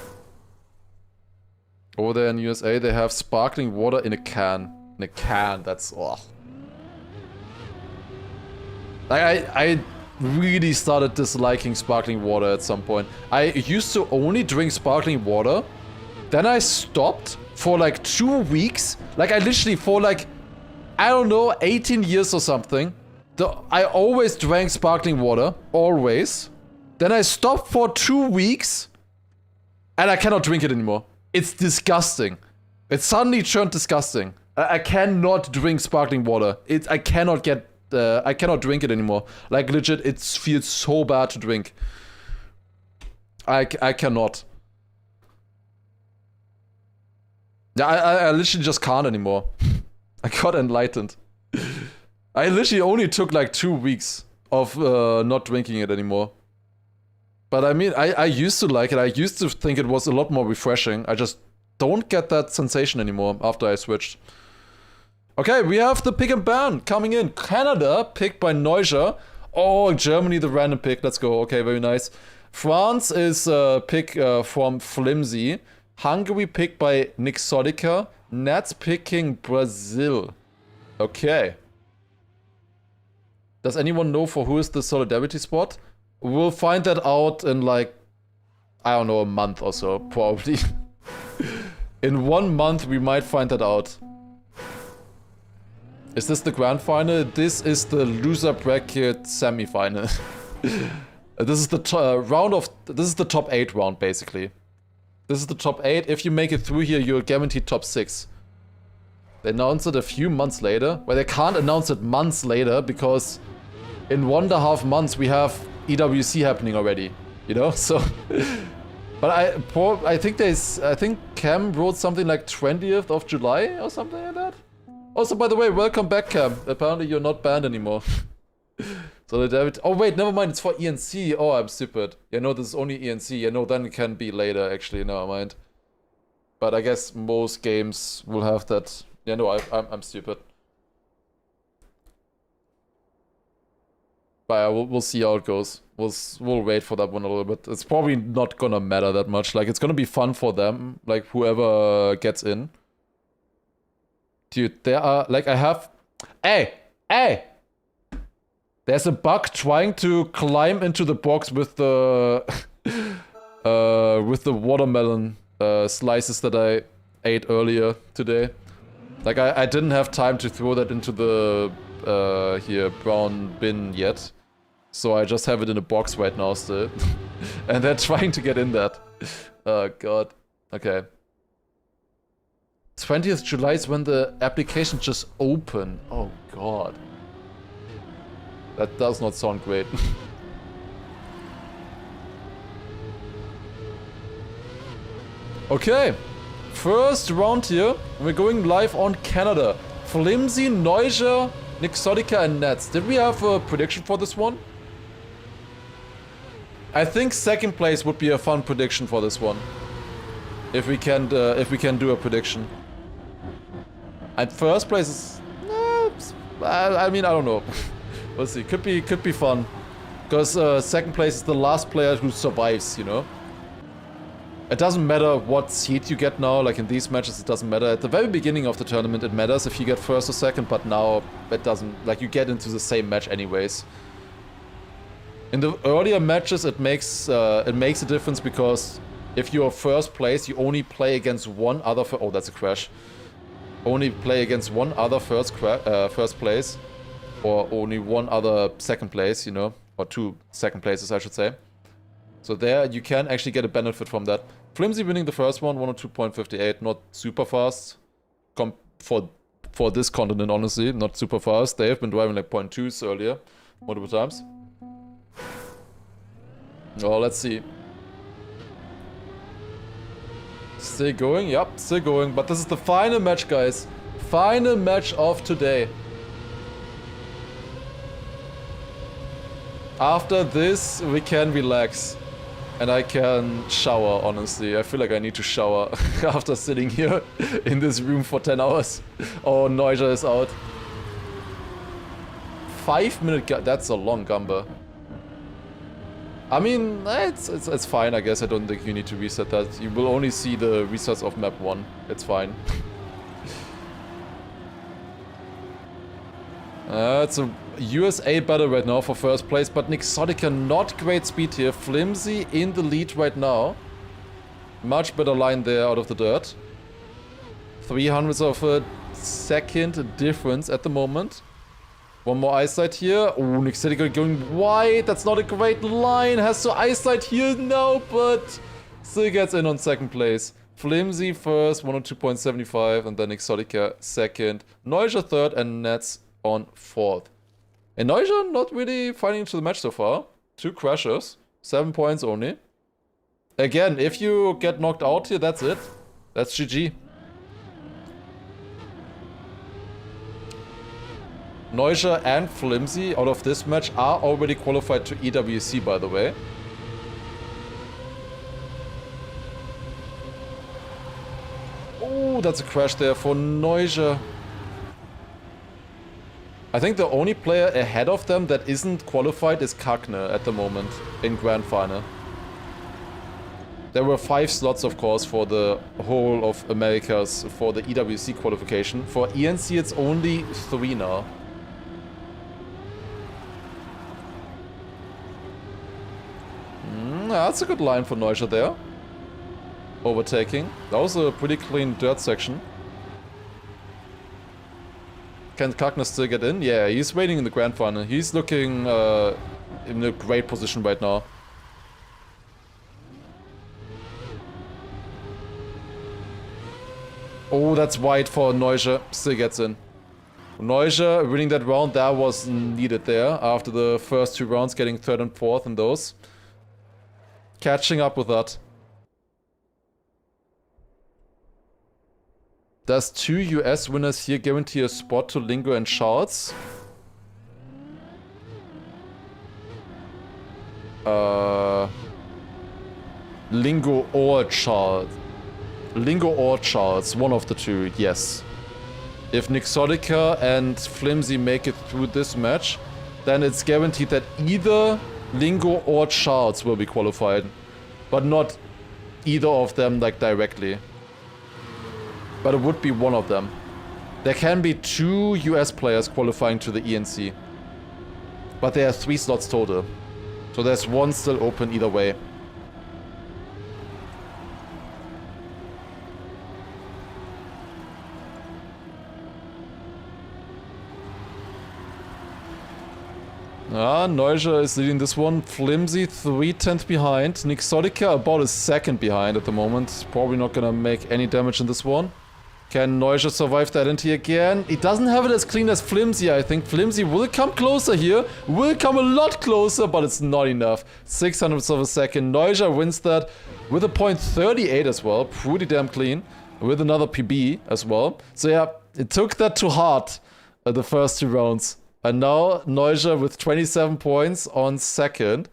Over there in USA, they have sparkling water in a can. In a can, that's... ugh. Like, I really started disliking sparkling water at some point. I used to only drink sparkling water. Then I stopped for like 2 weeks. Like, I literally for like, I don't know, 18 years or something. I always drank sparkling water. Always. Then I stopped for 2 weeks. And I cannot drink it anymore. It's disgusting. It suddenly turned disgusting. I cannot drink sparkling water. I cannot drink it anymore. Like legit, it feels so bad to drink. I cannot. Yeah, I literally just can't anymore. I got enlightened. I literally only took like 2 weeks of not drinking it anymore. But I mean, I used to like it. I used to think it was a lot more refreshing. I just don't get that sensation anymore after I switched. Okay, we have the pick and ban coming in. Canada, picked by Neuja. Oh, Germany, the random pick. Let's go. Okay, very nice. France is pick from Flimsy. Hungary picked by Nixodica. Nats picking Brazil. Okay. Does anyone know for who is the solidarity spot? We'll find that out in like, I don't know, a month or so, probably. In 1 month, we might find that out. Is this the grand final? This is the loser bracket semi-final. This is the round of. This is the top 8 round, basically. This is the top 8. If you make it through here, you're guaranteed top 6. They announced it a few months later. Well, they can't announce it months later because in 1.5 months we have EWC happening already, you know. So, but I think Cam wrote something like 20th of July or something like that. Also, by the way, welcome back, Cam. Apparently, you're not banned anymore. Solidarity. Oh wait, never mind. It's for ENC. Oh, I'm stupid. Yeah, no, this is only ENC. Yeah, no, then it can be later. Actually, never mind. But I guess most games will have that. Yeah, no, I'm stupid. But yeah, we'll see how it goes. We'll wait for that one a little bit. It's probably not gonna matter that much. Like, it's gonna be fun for them. Like, whoever gets in. Dude, there are like I have. Hey! There's a bug trying to climb into the box with the watermelon slices that I ate earlier today. Like I didn't have time to throw that into the brown bin yet. So I just have it in a box right now still. And they're trying to get in that. Oh god. Okay. 20th July is when the application just opened. Oh god. That does not sound great. Okay. First round here. We're going live on Canada. Flimsy, Neuja, Nixodica and Nets. Did we have a prediction for this one? I think second place would be a fun prediction for this one. If we can do a prediction. And first place is... I mean, I don't know. We'll see. Could be fun. Because second place is the last player who survives, you know? It doesn't matter what seed you get now, like in these matches it doesn't matter. At the very beginning of the tournament it matters if you get first or second, but now it doesn't, like you get into the same match anyways. In the earlier matches it makes a difference because if you're first place you only play against one other, oh that's a crash. Only play against one other first place. Or only one other second place, you know, or 2 second places, I should say. So there, you can actually get a benefit from that. Flimsy winning the first one, 102.58, not super fast. For this continent, honestly, not super fast. They have been driving like 0.2s earlier, multiple times. Oh, let's see. Still going? Yep, still going. But this is the final match, guys. Final match of today. After this, we can relax. And I can shower, honestly. I feel like I need to shower after sitting here in this room for 10 hours. Oh, Neuja is out. 5-minute that's a long gamba. I mean, it's fine, I guess. I don't think you need to reset that. You will only see the resets of map 1. It's fine. It's a USA battle right now for first place, but Nixodica not great speed here. Flimsy in the lead right now. Much better line there out of the dirt. 300ths of a second difference at the moment. One more eyesight here. Oh, Nixelica going wide. That's not a great line. Has to eyesight here now, but still gets in on second place. Flimsy first, 102.75, and then Exotica second. Neuja third, and Nets on fourth. And Neuja not really fighting into the match so far. 2 crashes, 7 points only. Again, if you get knocked out here, that's it. That's GG. Neuja and Flimsy out of this match are already qualified to EWC, by the way. Oh, that's a crash there for Neuja. I think the only player ahead of them that isn't qualified is Kakne at the moment in Grand Final. There were 5 slots, of course, for the whole of Americas for the EWC qualification. For ENC, it's only 3 now. That's a good line for Neuja there. Overtaking. That was a pretty clean dirt section. Can Kakne still get in? Yeah, he's waiting in the Grand Final. He's looking in a great position right now. Oh, that's wide for Neuja. Still gets in. Neuja winning that round, that was needed there. After the first 2 rounds, getting 3rd and 4th in those. Catching up with that. Does 2 US winners here guarantee a spot to Lingo and Charles? Lingo or Charles. Lingo or Charles, one of the 2, yes. If Nixolica and Flimsy make it through this match, then it's guaranteed that either Lingo or Charles will be qualified. But not either of them, like, directly. But it would be one of them. There can be 2 US players qualifying to the ENC. But there are 3 slots total. So there's 1 still open either way. Neuja is leading this one. Flimsy 3/10 behind. Nixolica about a second behind at the moment. Probably not gonna make any damage in this one. Can Neuja survive that into again? He doesn't have it as clean as Flimsy, I think. Flimsy will come closer here. Will come a lot closer, but it's not enough. 600ths of a second. Neuja wins that with a .38 as well. Pretty damn clean. With another PB as well. So yeah, it took that to heart the first 2 rounds. And now Neuja with 27 points on second.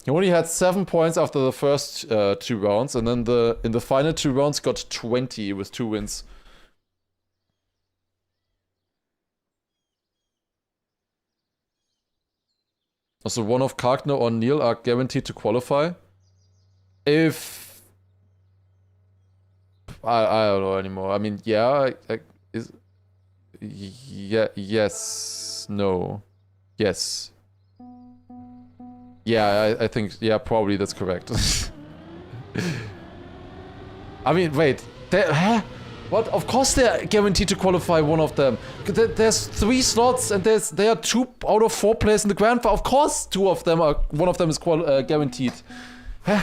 He only had 7 points after the first 2 rounds, and then in the final 2 rounds got 20 with 2 wins. Also, one of Kakne or Neil are guaranteed to qualify. If I don't know anymore. I mean, yeah, yeah, yes, no, yes. Yeah, I think, yeah, probably that's correct. I mean, wait, huh? What? Of course they're guaranteed to qualify, one of them. There's 3 slots and there are 2 out of 4 players in the Grand Final. Of course one of them is guaranteed. Huh?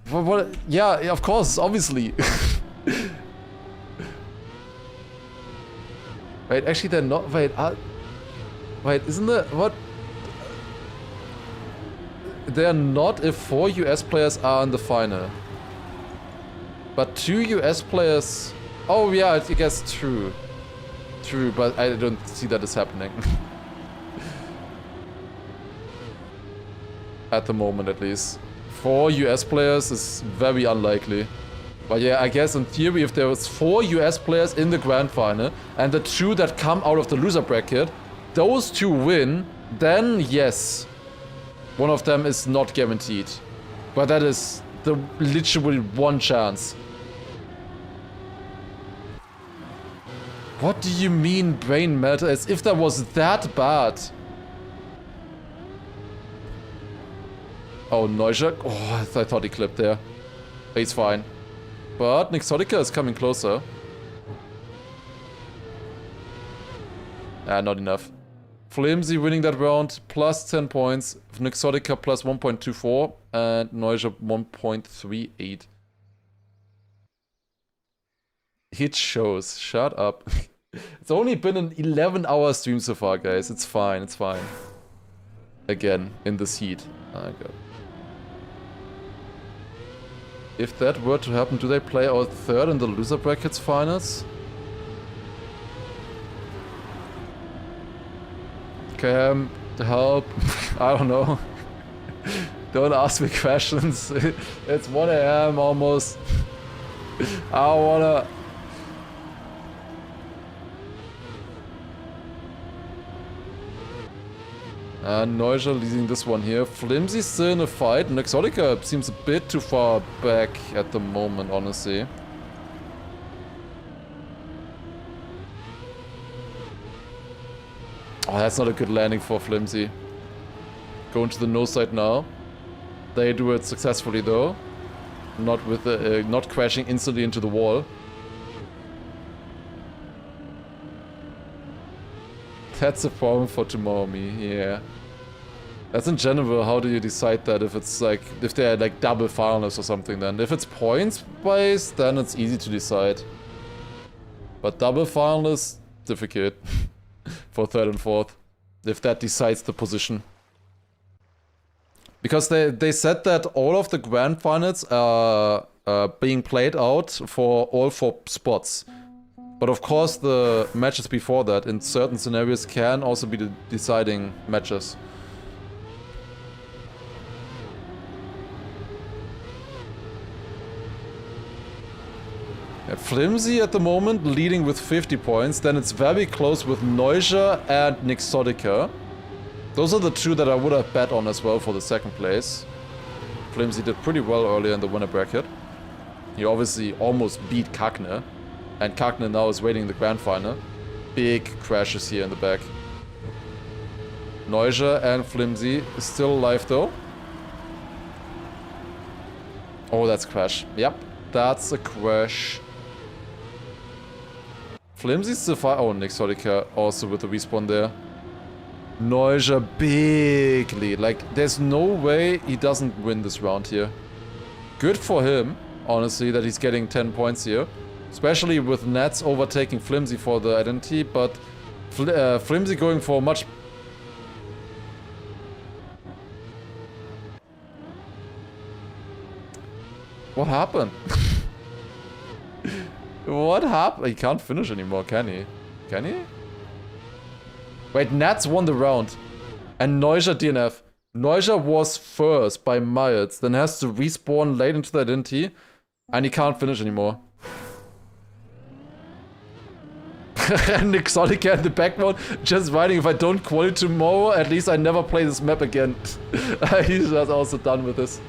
What? Yeah, of course, obviously. Wait, actually they're not, wait, isn't there, what? They're not if 4 US players are in the final. But 2 US players, oh yeah, I guess true. True, but I don't see that as happening. At the moment at least. 4 US players is very unlikely. But yeah, I guess in theory, if there was 4 US players in the Grand Final, and the 2 that come out of the loser bracket, those 2 win, then yes, one of them is not guaranteed. But that is the literally 1 chance. What do you mean brain melt? As if that was that bad. Oh, Neuja. Oh, I thought he clipped there. He's fine. But Nixolica is coming closer. Ah, not enough. Flimsy winning that round, plus 10 points. Nexotica plus 1.24 and Neuja 1.38. It shows. Shut up. It's only been an 11-hour stream so far, guys. It's fine, it's fine. Again, in this heat. Oh, God. If that were to happen, do they play out third in the loser brackets finals? Cam, help. I don't know. Don't ask me questions. It's 1 AM almost. I don't wanna... Neuja leading this one here. Flimsy's still in a fight. Nexotica seems a bit too far back at the moment, honestly. Oh, that's not a good landing for Flimsy. Going to the no side now. They do it successfully though. Not with not crashing instantly into the wall. That's a problem for tomorrow, me. Yeah. That's in general. How do you decide that? If it's like, if they're like double finalists or something, then if it's points based, then it's easy to decide. But double finalists, difficult for third and fourth. If that decides the position. Because they said that all of the grand finals are being played out for all 4 spots. But of course the matches before that in certain scenarios can also be the deciding matches. Yeah, Flimsy at the moment leading with 50 points, then it's very close with Neuja and Nexotica. Those are the 2 that I would have bet on as well for the second place. Flimsy did pretty well earlier in the winner bracket. He obviously almost beat Kagne. And Kagne now is waiting in the grand final. Big crashes here in the back. Neuja and Flimsy is still alive though. Oh, that's a crash. Yep, that's a crash. Flimsy's still fine. Oh, Nexotica also with the respawn there. Neuja, big lead. Like, there's no way he doesn't win this round here. Good for him, honestly, that he's getting 10 points here. Especially with Nats overtaking Flimsy for the identity, but Flimsy going for much... What happened? What happened? He can't finish anymore, can he? Can he? Wait, Nats won the round. And Neuja DNF. Neuja was first by miles, then has to respawn late into the identity, and he can't finish anymore. Nexotica in the background, just writing, if I don't qualify tomorrow, at least I never play this map again. He's just also done with this.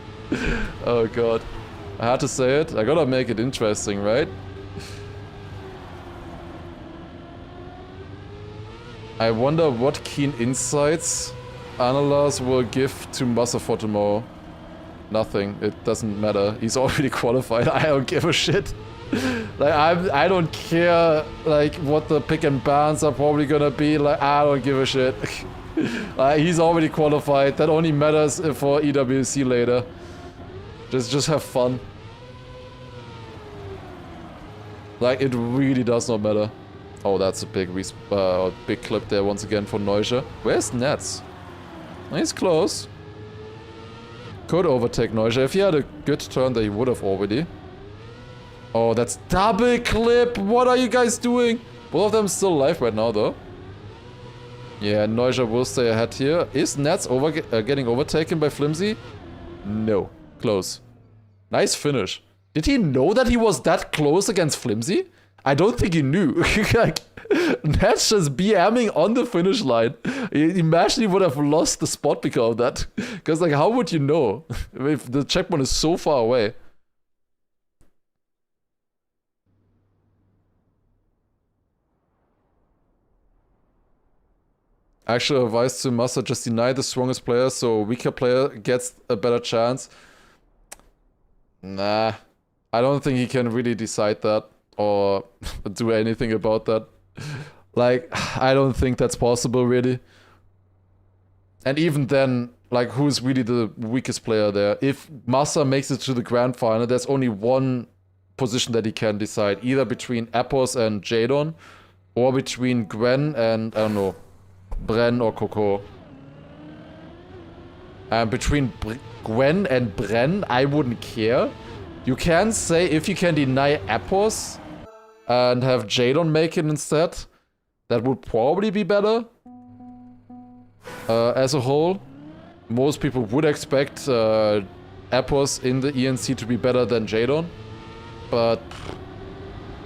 Oh god. I had to say it. I gotta make it interesting, right? I wonder what keen insights Analyze will give to Massa for tomorrow. Nothing. It doesn't matter. He's already qualified. I don't give a shit. Like, I don't care, like, what the pick and bans are probably gonna be. Like, I don't give a shit. He's already qualified. That only matters for EWC later. Just have fun. Like, it really does not matter. Oh, that's a big big clip there once again for Neuja. Where's Nats? He's close. Could overtake Neuja. If he had a good turn, that he would have already. Oh, that's double clip! What are you guys doing? Both of them still alive right now, though. Yeah, Neuja will stay ahead here. Is Nats getting overtaken by Flimsy? No. Close. Nice finish. Did he know that he was that close against Flimsy? I don't think he knew. Like, Nats just BMing on the finish line. Imagine he would have lost the spot because of that. Because, like, how would you know if the checkpoint is so far away? Actual advice to Massa, just deny the strongest player so a weaker player gets a better chance. Nah, I don't think he can really decide that or do anything about that. Like, I don't think that's possible, really. And even then, like, who's really the weakest player there? If Massa makes it to the grand final, there's only one position that he can decide. Either between Appos and Jadon, or between Gwen and, I don't know, Bren or Coco. Between Gwen and Bren, I wouldn't care. You can say if you can deny Appos and have Jadon make it instead, that would probably be better. As a whole, most people would expect Appos in the ENC to be better than Jadon, but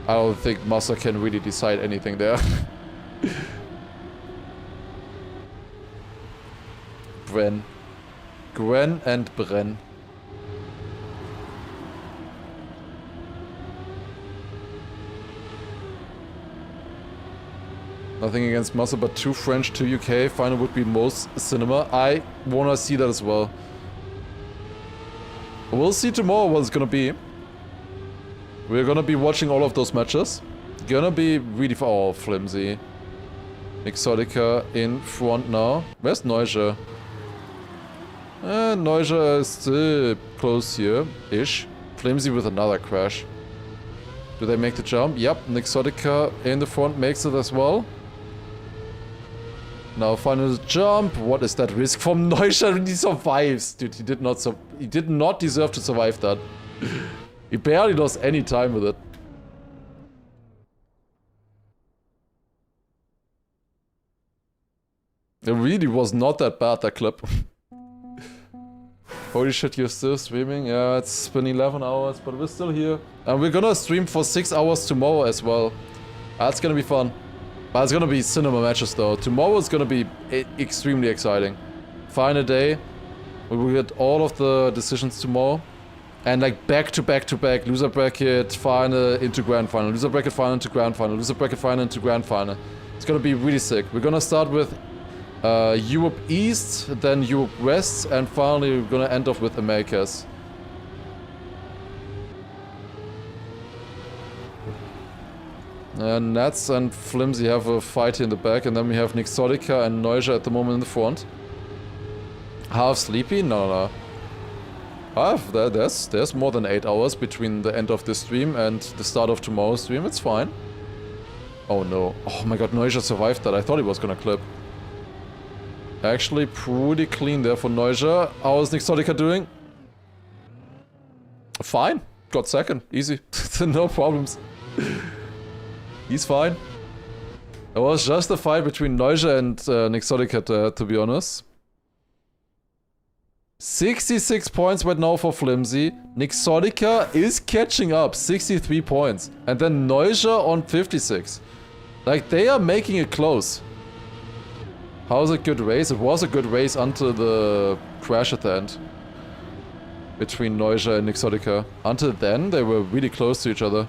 I don't think Massa can really decide anything there. Bren. Gwen and Bren. Nothing against Massa, but 2 French, 2 UK. Final would be most cinema. I wanna see that as well. We'll see tomorrow what it's gonna be. We're gonna be watching all of those matches. Gonna be really flimsy. Exotica in front now. Where's Neuja? Neuja is still close here-ish. Flimsy with another crash. Do they make the jump? Yep, Exotica in the front makes it as well. Now final jump. What is that risk from Neuja? He survives. Dude, he did not deserve to survive that. He barely lost any time with it. It really was not that bad, that clip. Holy shit, you're still streaming? Yeah, it's been 11 hours, but we're still here. And we're gonna stream for 6 hours tomorrow as well. That's gonna be fun. But it's gonna be cinema matches though. Tomorrow is gonna be extremely exciting. Final day. We will get all of the decisions tomorrow. And like back to back to back. Loser bracket final into grand final. Loser bracket final into grand final. Loser bracket final into grand final. It's gonna be really sick. We're gonna start with Europe East, then Europe West, and finally we're gonna end off with Americas. And Nats and Flimsy have a fight in the back, and then we have Nixotica and Neuja at the moment in the front. Half sleepy? No. There's more than 8 hours between the end of this stream and the start of tomorrow's stream. It's fine. Oh no. Oh my god, Neuja survived that. I thought he was gonna clip. Actually, pretty clean there for Neuja. How is Nixotica doing? Fine. Got second. Easy. No problems. He's fine. It was just a fight between Neuja and Nixotica, to be honest. 66 points right now for Flimsy. Nixotica is catching up. 63 points. And then Neuja on 56. Like, they are making it close. How's a good race? It was a good race until the crash at the end. Between Neuja and Nixotica. Until then, they were really close to each other.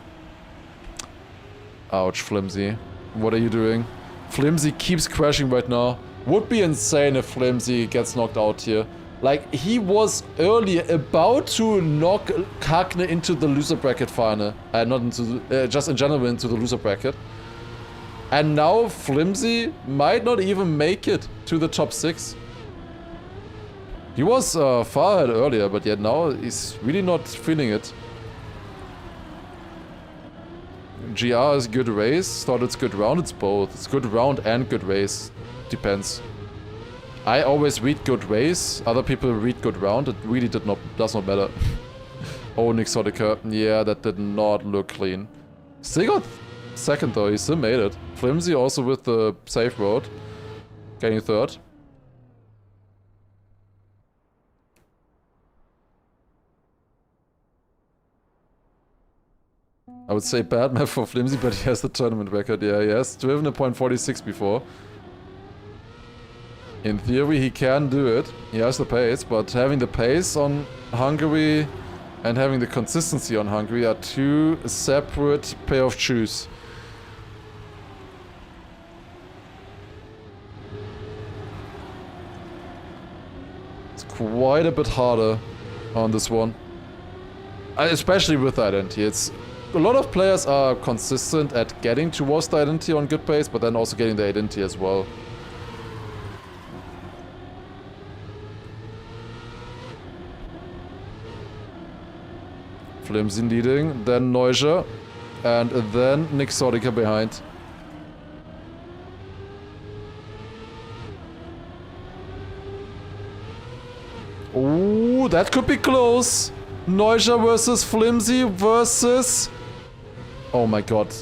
Ouch, Flimsy. What are you doing? Flimsy keeps crashing right now. Would be insane if Flimsy gets knocked out here. Like, he was earlier about to knock Kagne into the loser bracket final. Not into the, just in general into the loser bracket. And now Flimsy might not even make it to the top 6. He was far ahead earlier, but yet now he's really not feeling it. GR is good race. Thought it's good round. It's both. It's good round and good race. Depends. I always read good race. Other people read good round. It really does not matter. Oh, Nixotica. Yeah, that did not look clean. Still got second though. He still made it. Flimsy also with the safe road. Getting third. I would say bad map for Flimsy, but he has the tournament record. Yeah, he has driven a .46 before. In theory, he can do it. He has the pace, but having the pace on Hungary and having the consistency on Hungary are two separate pair of shoes. It's quite a bit harder on this one. Especially with identity. It's a lot of players are consistent at getting towards the identity on good pace, but then also getting the identity as well. Flimsy leading, then Neuja, and then Nixotica behind. Ooh, that could be close. Neuja versus Flimsy versus... Oh my god.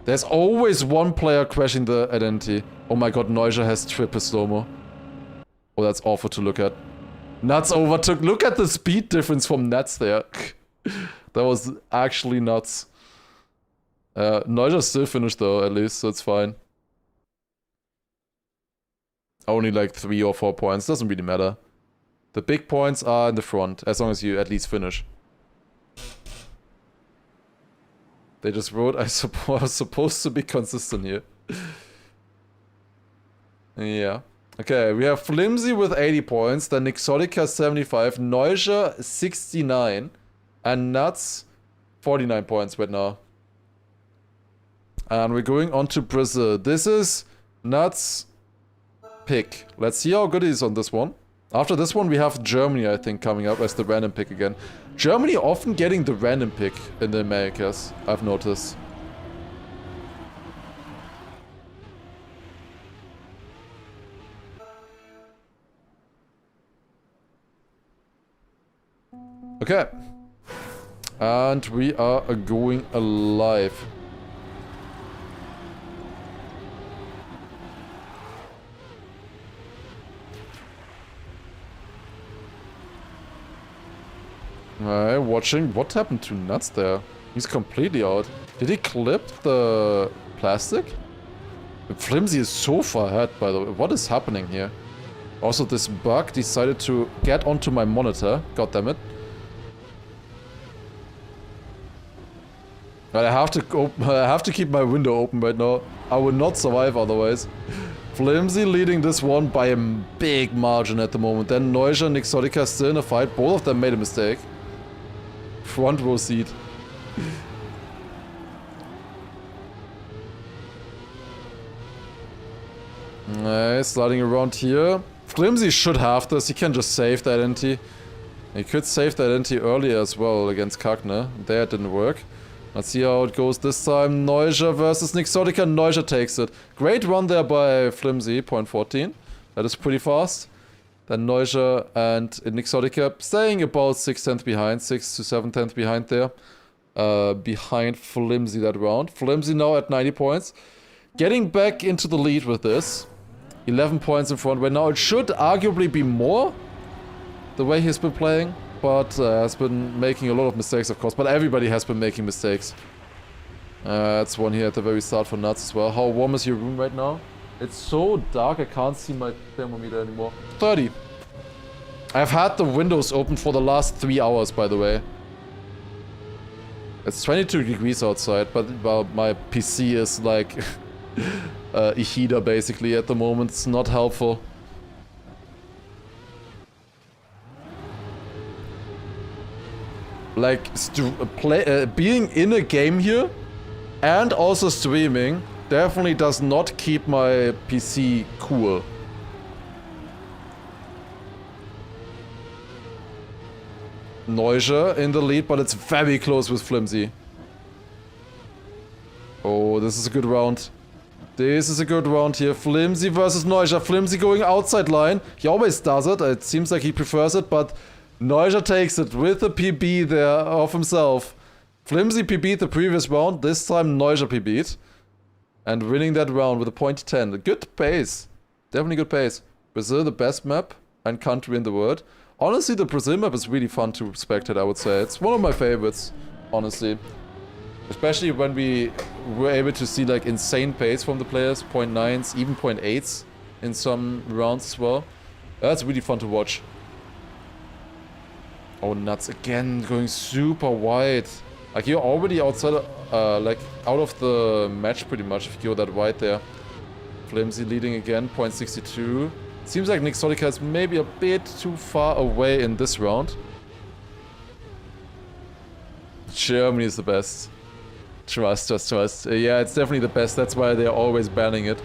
There's always one player crashing the identity. Oh my god, Neuja has triple slow-mo. Oh, that's awful to look at. Nuts overtook. Look at the speed difference from Nuts there. That was actually nuts. Neuja still finished though, at least, so it's fine. Only like 3 or 4 points, doesn't really matter. The big points are in the front, as long as you at least finish. They just wrote, I was supposed to be consistent here. Yeah. Okay, we have Flimsy with 80 points, then Nixotica 75, Neuja 69, and Nuts 49 points right now. And we're going on to Brazil. This is Nuts' pick. Let's see how good he is on this one. After this one, we have Germany, I think, coming up as the random pick again. Germany often getting the random pick in the Americas, I've noticed. Okay. And we are going alive. Alright, watching. What happened to Nuts there? He's completely out. Did he clip the plastic? Flimsy is so far ahead, by the way. What is happening here? Also, this bug decided to get onto my monitor. God damn it. I have to keep my window open right now. I will not survive otherwise. Flimsy leading this one by a big margin at the moment. Then Neuja and Nixotica still in a fight. Both of them made a mistake. Front row seat. Nice, sliding around here. Flimsy should have this. He can just save the identity. He could save the identity earlier as well against Kagne. There it didn't work. Let's see how it goes this time. Neuja versus Nixotica. Neuja takes it. Great run there by Flimsy, point 14. That is pretty fast. Then Neuja and Nixotica staying about 6/10 behind. 6 to 7/10 behind there. Behind Flimsy that round. Flimsy now at 90 points. Getting back into the lead with this. 11 points in front right now. It should arguably be more. The way he's been playing. But has been making a lot of mistakes, of course. But everybody has been making mistakes. That's one here at the very start for Nuts as well. How warm is your room right now? It's so dark I can't see my thermometer anymore. 30. I've had the windows open for the last 3 hours, by the way. It's 22 degrees outside, but well, my PC is like a heater basically at the moment. It's not helpful. Like, being in a game here and also streaming definitely does not keep my PC cool. Neuja in the lead, but it's very close with Flimsy. Oh, this is a good round. This is a good round here. Flimsy versus Neuja. Flimsy going outside line. He always does it. It seems like he prefers it, but Neuja takes it with a PB there of himself. Flimsy PB'd the previous round. This time Neuja PB'd. And winning that round with a point 10. Good pace. Definitely good pace. Brazil, the best map and country in the world. Honestly, the Brazil map is really fun to spectate, I would say. It's one of my favorites, honestly. Especially when we were able to see like insane pace from the players. 0.9s, even 0.8s in some rounds as well. That's really fun to watch. Oh, Nuts again, going super wide. Like, you're already outside, like, out of the match pretty much if you go that wide there. Flimsy leading again, 0.62. Seems like Nixotica is maybe a bit too far away in this round. Germany is the best. Trust, just trust. Yeah, it's definitely the best. That's why they're always banning it.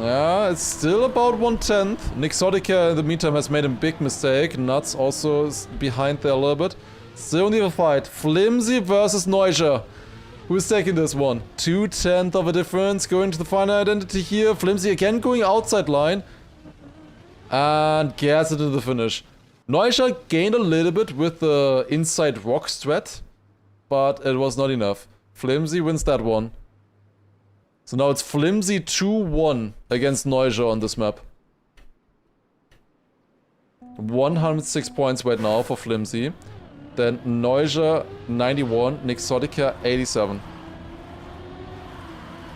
Yeah, it's still about 1/10. Nixotica in the meantime has made a big mistake. Nuts also is behind there a little bit. Still need a fight. Flimsy versus Neuscher. Who's taking this one? 2/10 of a difference going to the final identity here. Flimsy again going outside line. And gets it to the finish. Neuscher gained a little bit with the inside rock strat. But it was not enough. Flimsy wins that one. So now it's Flimsy 2-1 against Neuscher on this map. 106 points right now for Flimsy. Then Neuscher 91, Nixotica 87.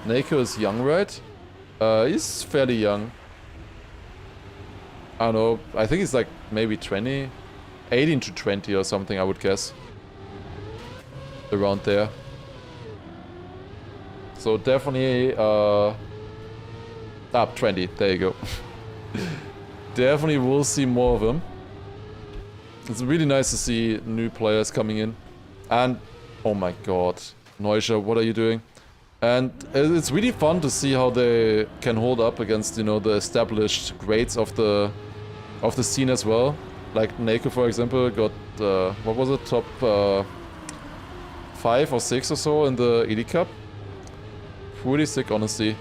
Nako is young, right? He's fairly young. I don't know, I think he's like maybe 20, 18 to 20 or something, I would guess. Around there. So definitely, 20, there you go. Definitely will see more of him. It's really nice to see new players coming in. And, oh my god, Neuscher, what are you doing? And it's really fun to see how they can hold up against, you know, the established grades of the scene as well. Like Nako, for example, got, what was it, top 5 or 6 or so in the Elite Cup. Pretty sick, honestly.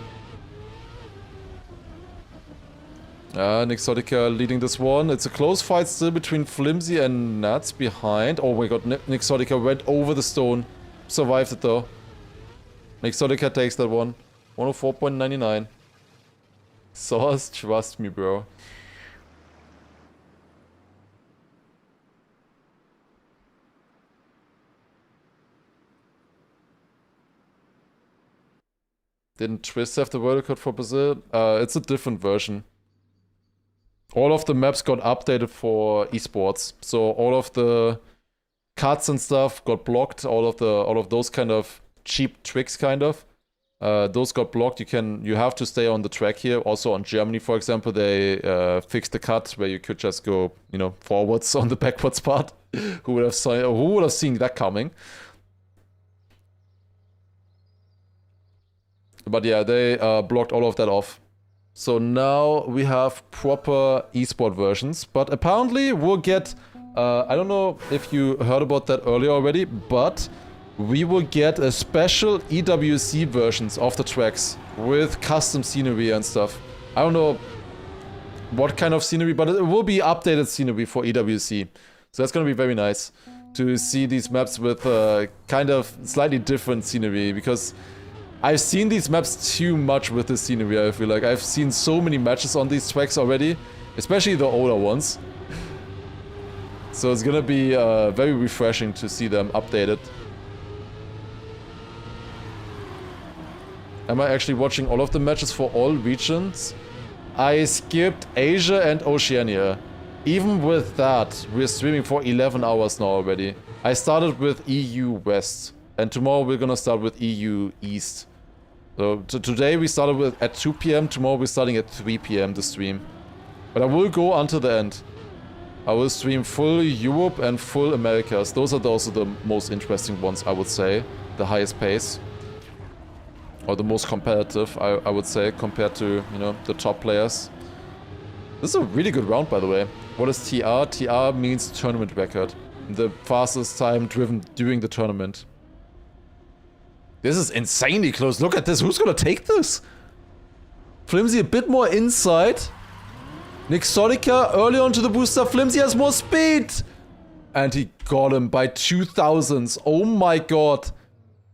Nixotica leading this one. It's a close fight still between Flimsy and Nats behind. Oh my god, Nixotica went over the stone. Survived it though. Nixotica takes that one. 104.99. Sauce, trust me, bro. Didn't Twist have the world record for Brazil? It's a different version. All of the maps got updated for esports, so all of the cuts and stuff got blocked. All of those kind of cheap tricks, kind of, those got blocked. You have to stay on the track here. Also on Germany, for example, they fixed the cut where you could just go, you know, forwards on the backwards part. Who would have seen that coming? But yeah, they blocked all of that off. So now we have proper esport versions. But apparently we'll get... I don't know if you heard about that earlier already, but we will get a special EWC versions of the tracks with custom scenery and stuff. I don't know what kind of scenery, but it will be updated scenery for EWC. So that's gonna be very nice to see these maps with kind of slightly different scenery, because I've seen these maps too much with the scenery, I feel like. I've seen so many matches on these tracks already, especially the older ones. So it's gonna be very refreshing to see them updated. Am I actually watching all of the matches for all regions? I skipped Asia and Oceania. Even with that, we're streaming for 11 hours now already. I started with EU West, and tomorrow we're gonna start with EU East. So today we started at 2 PM, tomorrow we're starting at 3 PM the stream. But I will go until the end. I will stream full Europe and full Americas. Those are also the most interesting ones, I would say. The highest pace. Or the most competitive, I would say, compared to, you know, the top players. This is a really good round, by the way. What is TR? TR means tournament record. The fastest time driven during the tournament. This is insanely close. Look at this. Who's gonna take this? Flimsy a bit more inside. Nixotica early onto the booster. Flimsy has more speed. And he got him by 2000s. Oh my god.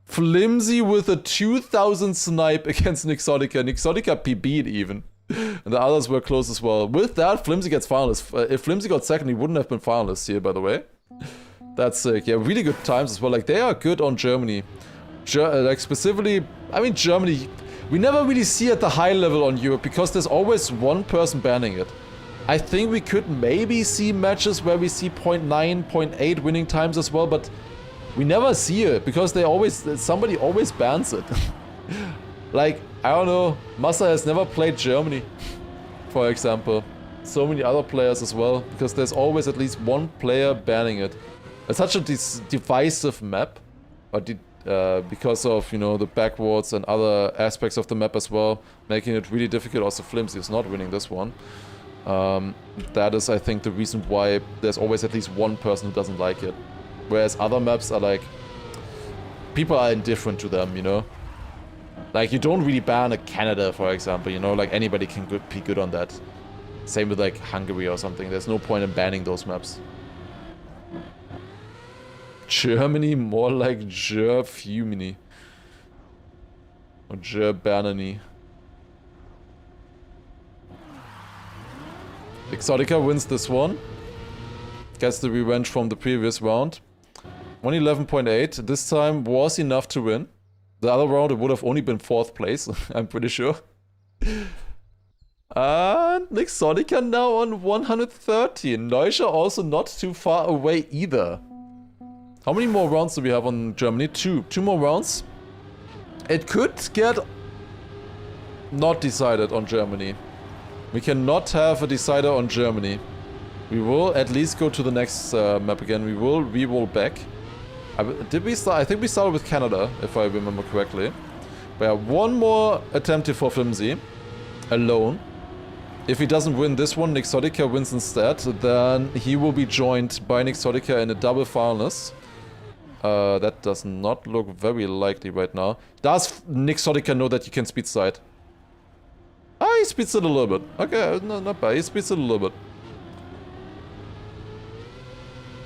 Flimsy with a 2000 snipe against Nixotica. Nixotica PB'd even. And the others were close as well. With that, Flimsy gets finalist. If Flimsy got second, he wouldn't have been finalist here, by the way. That's sick. Yeah, really good times as well. Like, they are good on Germany. Like, specifically, I mean, Germany, we never really see at the high level on Europe because there's always one person banning it. I think we could maybe see matches where we see 0.9, 0.8 winning times as well, but we never see it because somebody always bans it. Like, I don't know, Massa has never played Germany, for example. So many other players as well, because there's always at least one player banning it. It's such a divisive map, but because of, you know, the backwards and other aspects of the map as well, making it really difficult. Also, Flimsy is not winning this one. That is, I think, the reason why there's always at least one person who doesn't like it. Whereas other maps are like, people are indifferent to them, you know? Like, you don't really ban a Canada, for example, you know? Like, anybody can be good on that. Same with, like, Hungary or something. There's no point in banning those maps. Germany, more like Gerfumini. Or Gerbernany. Exotica wins this one. Gets the revenge from the previous round. 111.8. This time was enough to win. The other round it would have only been 4th place, I'm pretty sure. And Exotica now on 130. Neuscher also not too far away either. How many more rounds do we have on Germany? 2. 2 more rounds. It could get not decided on Germany. We cannot have a decider on Germany. We will at least go to the next map again. We will re-roll back. Did we start? I think we started with Canada, if I remember correctly. We have one more attempt here for Flimsy. Alone. If he doesn't win this one, Exotica wins instead. Then he will be joined by Exotica in a double finalist. That does not look very likely right now. Does Exotica know that you can speed side? Ah, he speeds it a little bit. Okay, no, not bad. He speeds it a little bit.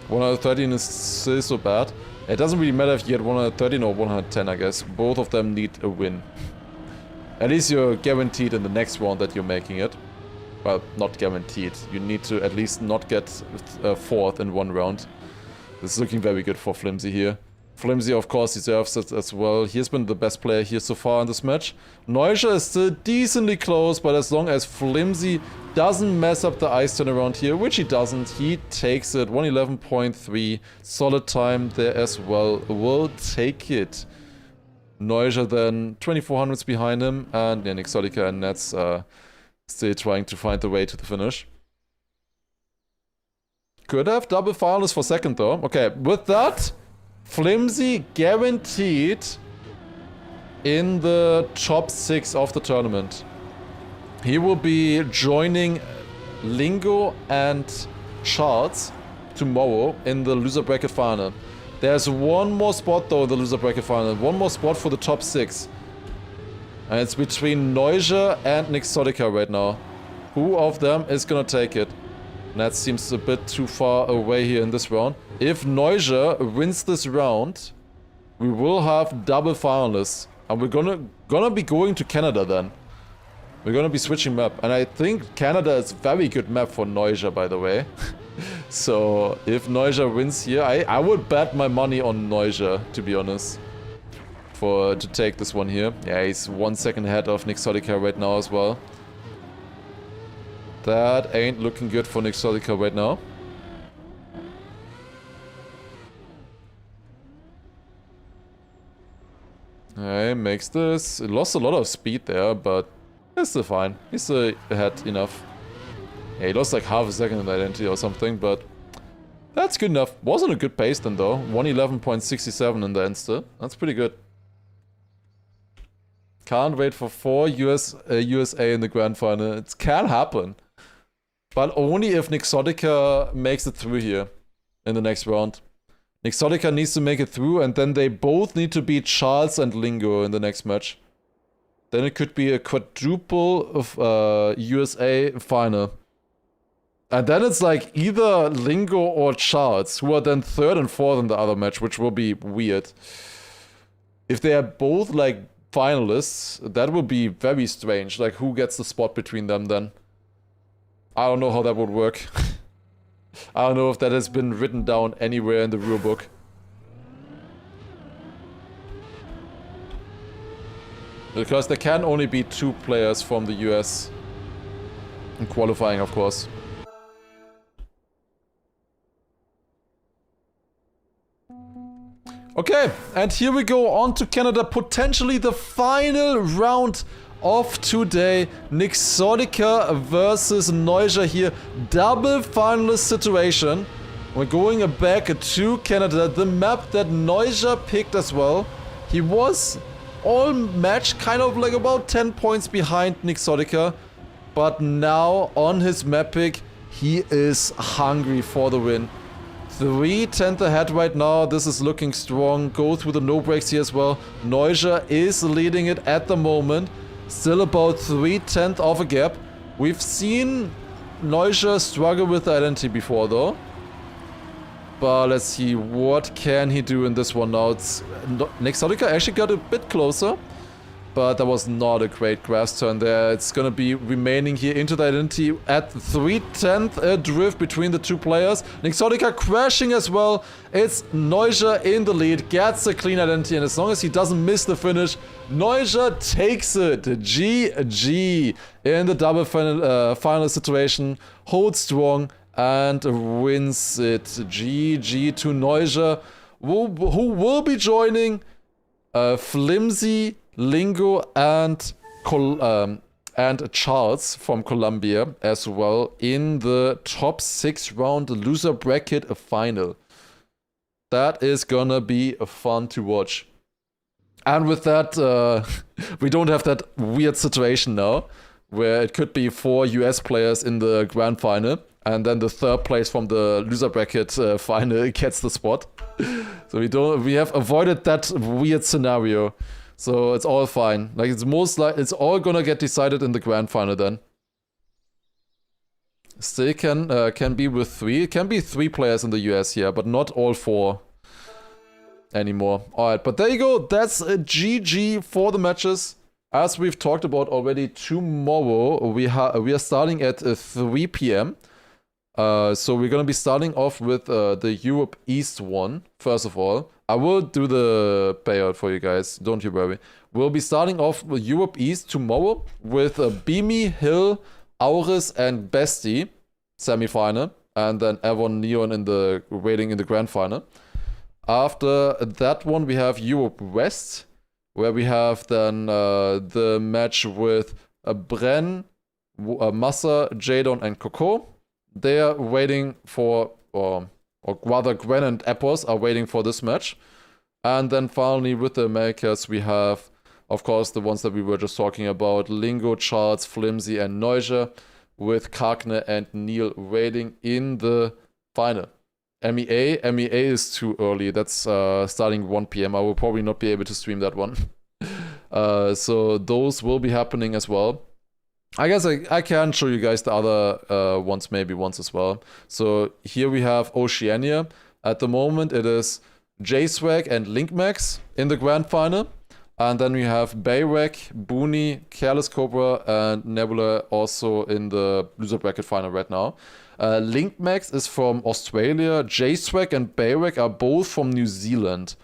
113 is still so bad. It doesn't really matter if you get 113 or 110, I guess. Both of them need a win. At least you're guaranteed in the next round that you're making it. Well, not guaranteed. You need to at least not get 4th in one round. This is looking very good for Flimsy here. Flimsy, of course, deserves it as well. He's been the best player here so far in this match. Neuscher is still decently close, but as long as Flimsy doesn't mess up the ice turnaround here, which he doesn't, he takes it. 111.3. Solid time there as well. Will take it. Neuscher then 2400s behind him, and then Exotica and Nets still trying to find the way to the finish. Could have double finals for second though. Okay, with that, Flimsy guaranteed in the top 6 of the tournament. He will be joining Lingo and Charles tomorrow in the loser bracket final. There's one more spot though in the loser bracket final. One more spot for the top 6. And it's between Neuscher and Exotica right now. Who of them is gonna take it? And that seems a bit too far away here in this round. If Neuscher wins this round, we will have double finalists. And we're gonna be going to Canada then. We're gonna be switching map. And I think Canada is a very good map for Neuscher, by the way. So if Neuscher wins here, I would bet my money on Neuscher, to be honest. To take this one here. Yeah, he's 1 second ahead of Exotica right now as well. That ain't looking good for Exotica right now. He makes this. It lost a lot of speed there, but it's still fine. He's still ahead enough. Yeah, he lost like half a second in identity or something, but that's good enough. Wasn't a good pace then though. 111.67 in the end still. That's pretty good. Can't wait for 4 USA in the grand final. It can happen. But only if Exotica makes it through here in the next round. Exotica needs to make it through, and then they both need to beat Charles and Lingo in the next match. Then it could be a quadruple of USA final. And then it's like either Lingo or Charles, who are then 3rd and 4th in the other match, which will be weird. If they are both like finalists, that would be very strange. Like, who gets the spot between them then? I don't know how that would work. I don't know if that has been written down anywhere in the rulebook. Because there can only be 2 players from the US. In qualifying, of course. Okay, and here we go on to Canada. Potentially the final round of today. Exotica versus Neuscher here. Double finalist situation. We're going back to Canada. The map that Neuscher picked as well. He was all match kind of like about 10 points behind Nixotica, but now on his map pick, he is hungry for the win. 3/10 ahead right now. This is looking strong. Go through the no breaks here as well. Neuja is leading it at the moment. Still about 3/10 of a gap. We've seen Neuja struggle with the identity before though. But let's see, what can he do in this one now? Nixotica actually got a bit closer, but that was not a great grass turn there. It's gonna be remaining here into the identity at 3/10 drift between the two players. Nixotica crashing as well. It's Neuja in the lead, gets a clean identity, and as long as he doesn't miss the finish, Neuja takes it. GG in the double final situation. Holds strong and wins it. GG to Neuja, who will be joining Flimsy, Lingo, and Charles from Colombia as well in the top 6 round loser bracket final. That is gonna be fun to watch. And with that, we don't have that weird situation now where it could be 4 US players in the grand final, and then the third place from the loser bracket final gets the spot. So we have avoided that weird scenario. So it's all fine. Like it's all gonna get decided in the grand final then. Still can be with 3. It can be 3 players in the US here, but not all 4 anymore. Alright, but there you go. That's a GG for the matches. As we've talked about already, tomorrow we are starting at 3 p.m. So we're gonna be starting off with the Europe East one, first of all. I will do the payout for you guys, don't you worry. We'll be starting off with Europe East tomorrow with Beamy, Hill, Auris, and Bestie semi-final, and then Avon Neon waiting in the grand final. After that one, we have Europe West, where we have then the match with Bren, Massa, Jadon, and Coco. They are waiting for, or rather Gwen and Epos are waiting for this match. And then finally with the Americas, we have, of course, the ones that we were just talking about, Lingo, Charles, Flimsy, and Neuja, with Kagne and Neil waiting in the final. MEA is too early. That's starting 1 p.m. I will probably not be able to stream that one. So those will be happening as well. I guess I can show you guys the other ones maybe once as well. So here we have Oceania. At the moment it is J-Swag and Linkmax in the grand final. And then we have Bayrek, Booney, Careless Cobra, and Nebula also in the loser bracket final right now. Linkmax is from Australia. J-Swag and Bayrek are both from New Zealand.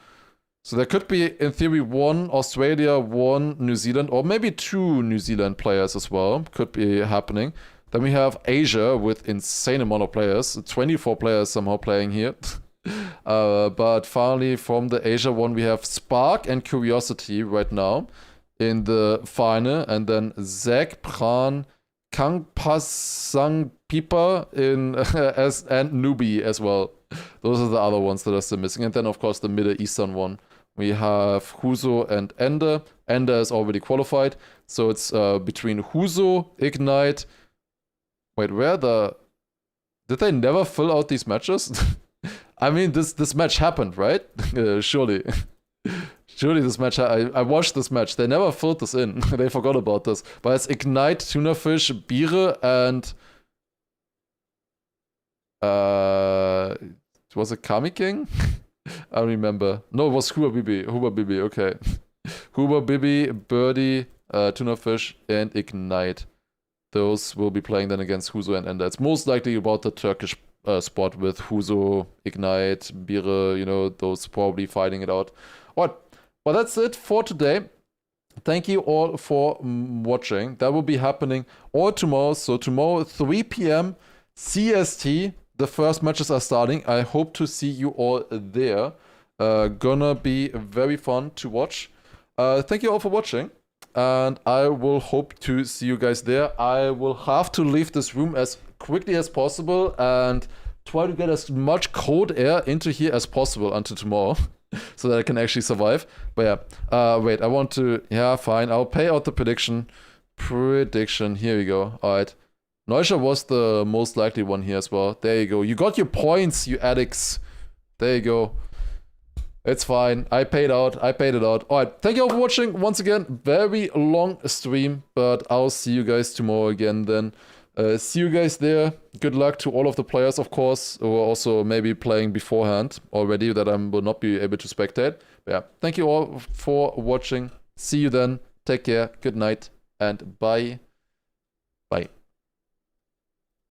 So there could be, in theory, 1 Australia, 1 New Zealand, or maybe 2 New Zealand players as well. Could be happening. Then we have Asia with insane amount of players. 24 players somehow playing here. But finally, from the Asia one, we have Spark and Curiosity right now in the final. And then Zek, Pran, Kangpasang Pipa and Nubi as well. Those are the other ones that are still missing. And then, of course, the Middle Eastern one. We have Huzo and Ender. Ender is already qualified. So it's between Huzo, Ignite. Wait, did they never fill out these matches? I mean, this match happened, right? Surely. Surely this match, I watched this match. They never filled this in. They forgot about this. But it's Ignite, Tunafish, Biere, and... was it Kami King? I don't remember. No, it was Huba Bibi, okay. Huba Bibi, Birdie, Tunafish, and Ignite. Those will be playing then against Huzo and Ender. It's most likely about the Turkish spot with Huzo, Ignite, Biere, you know, those probably fighting it out. Alright, well that's it for today. Thank you all for watching. That will be happening all tomorrow. So tomorrow, 3 p.m. CST. The first matches are starting. I hope to see you all there. Gonna be very fun to watch. Thank you all for watching. And I will hope to see you guys there. I will have to leave this room as quickly as possible and try to get as much cold air into here as possible until tomorrow. so that I can actually survive. But yeah, wait, I want to, yeah, fine. I'll pay out the prediction. Here we go. All right. Neuscher was the most likely one here as well. There you go. You got your points, you addicts. There you go. It's fine. I paid out. I paid it out. Alright, thank you all for watching. Once again, very long stream, but I'll see you guys tomorrow again then. See you guys there. Good luck to all of the players, of course, who are also maybe playing beforehand already that I will not be able to spectate. But yeah, thank you all for watching. See you then. Take care. Good night and bye.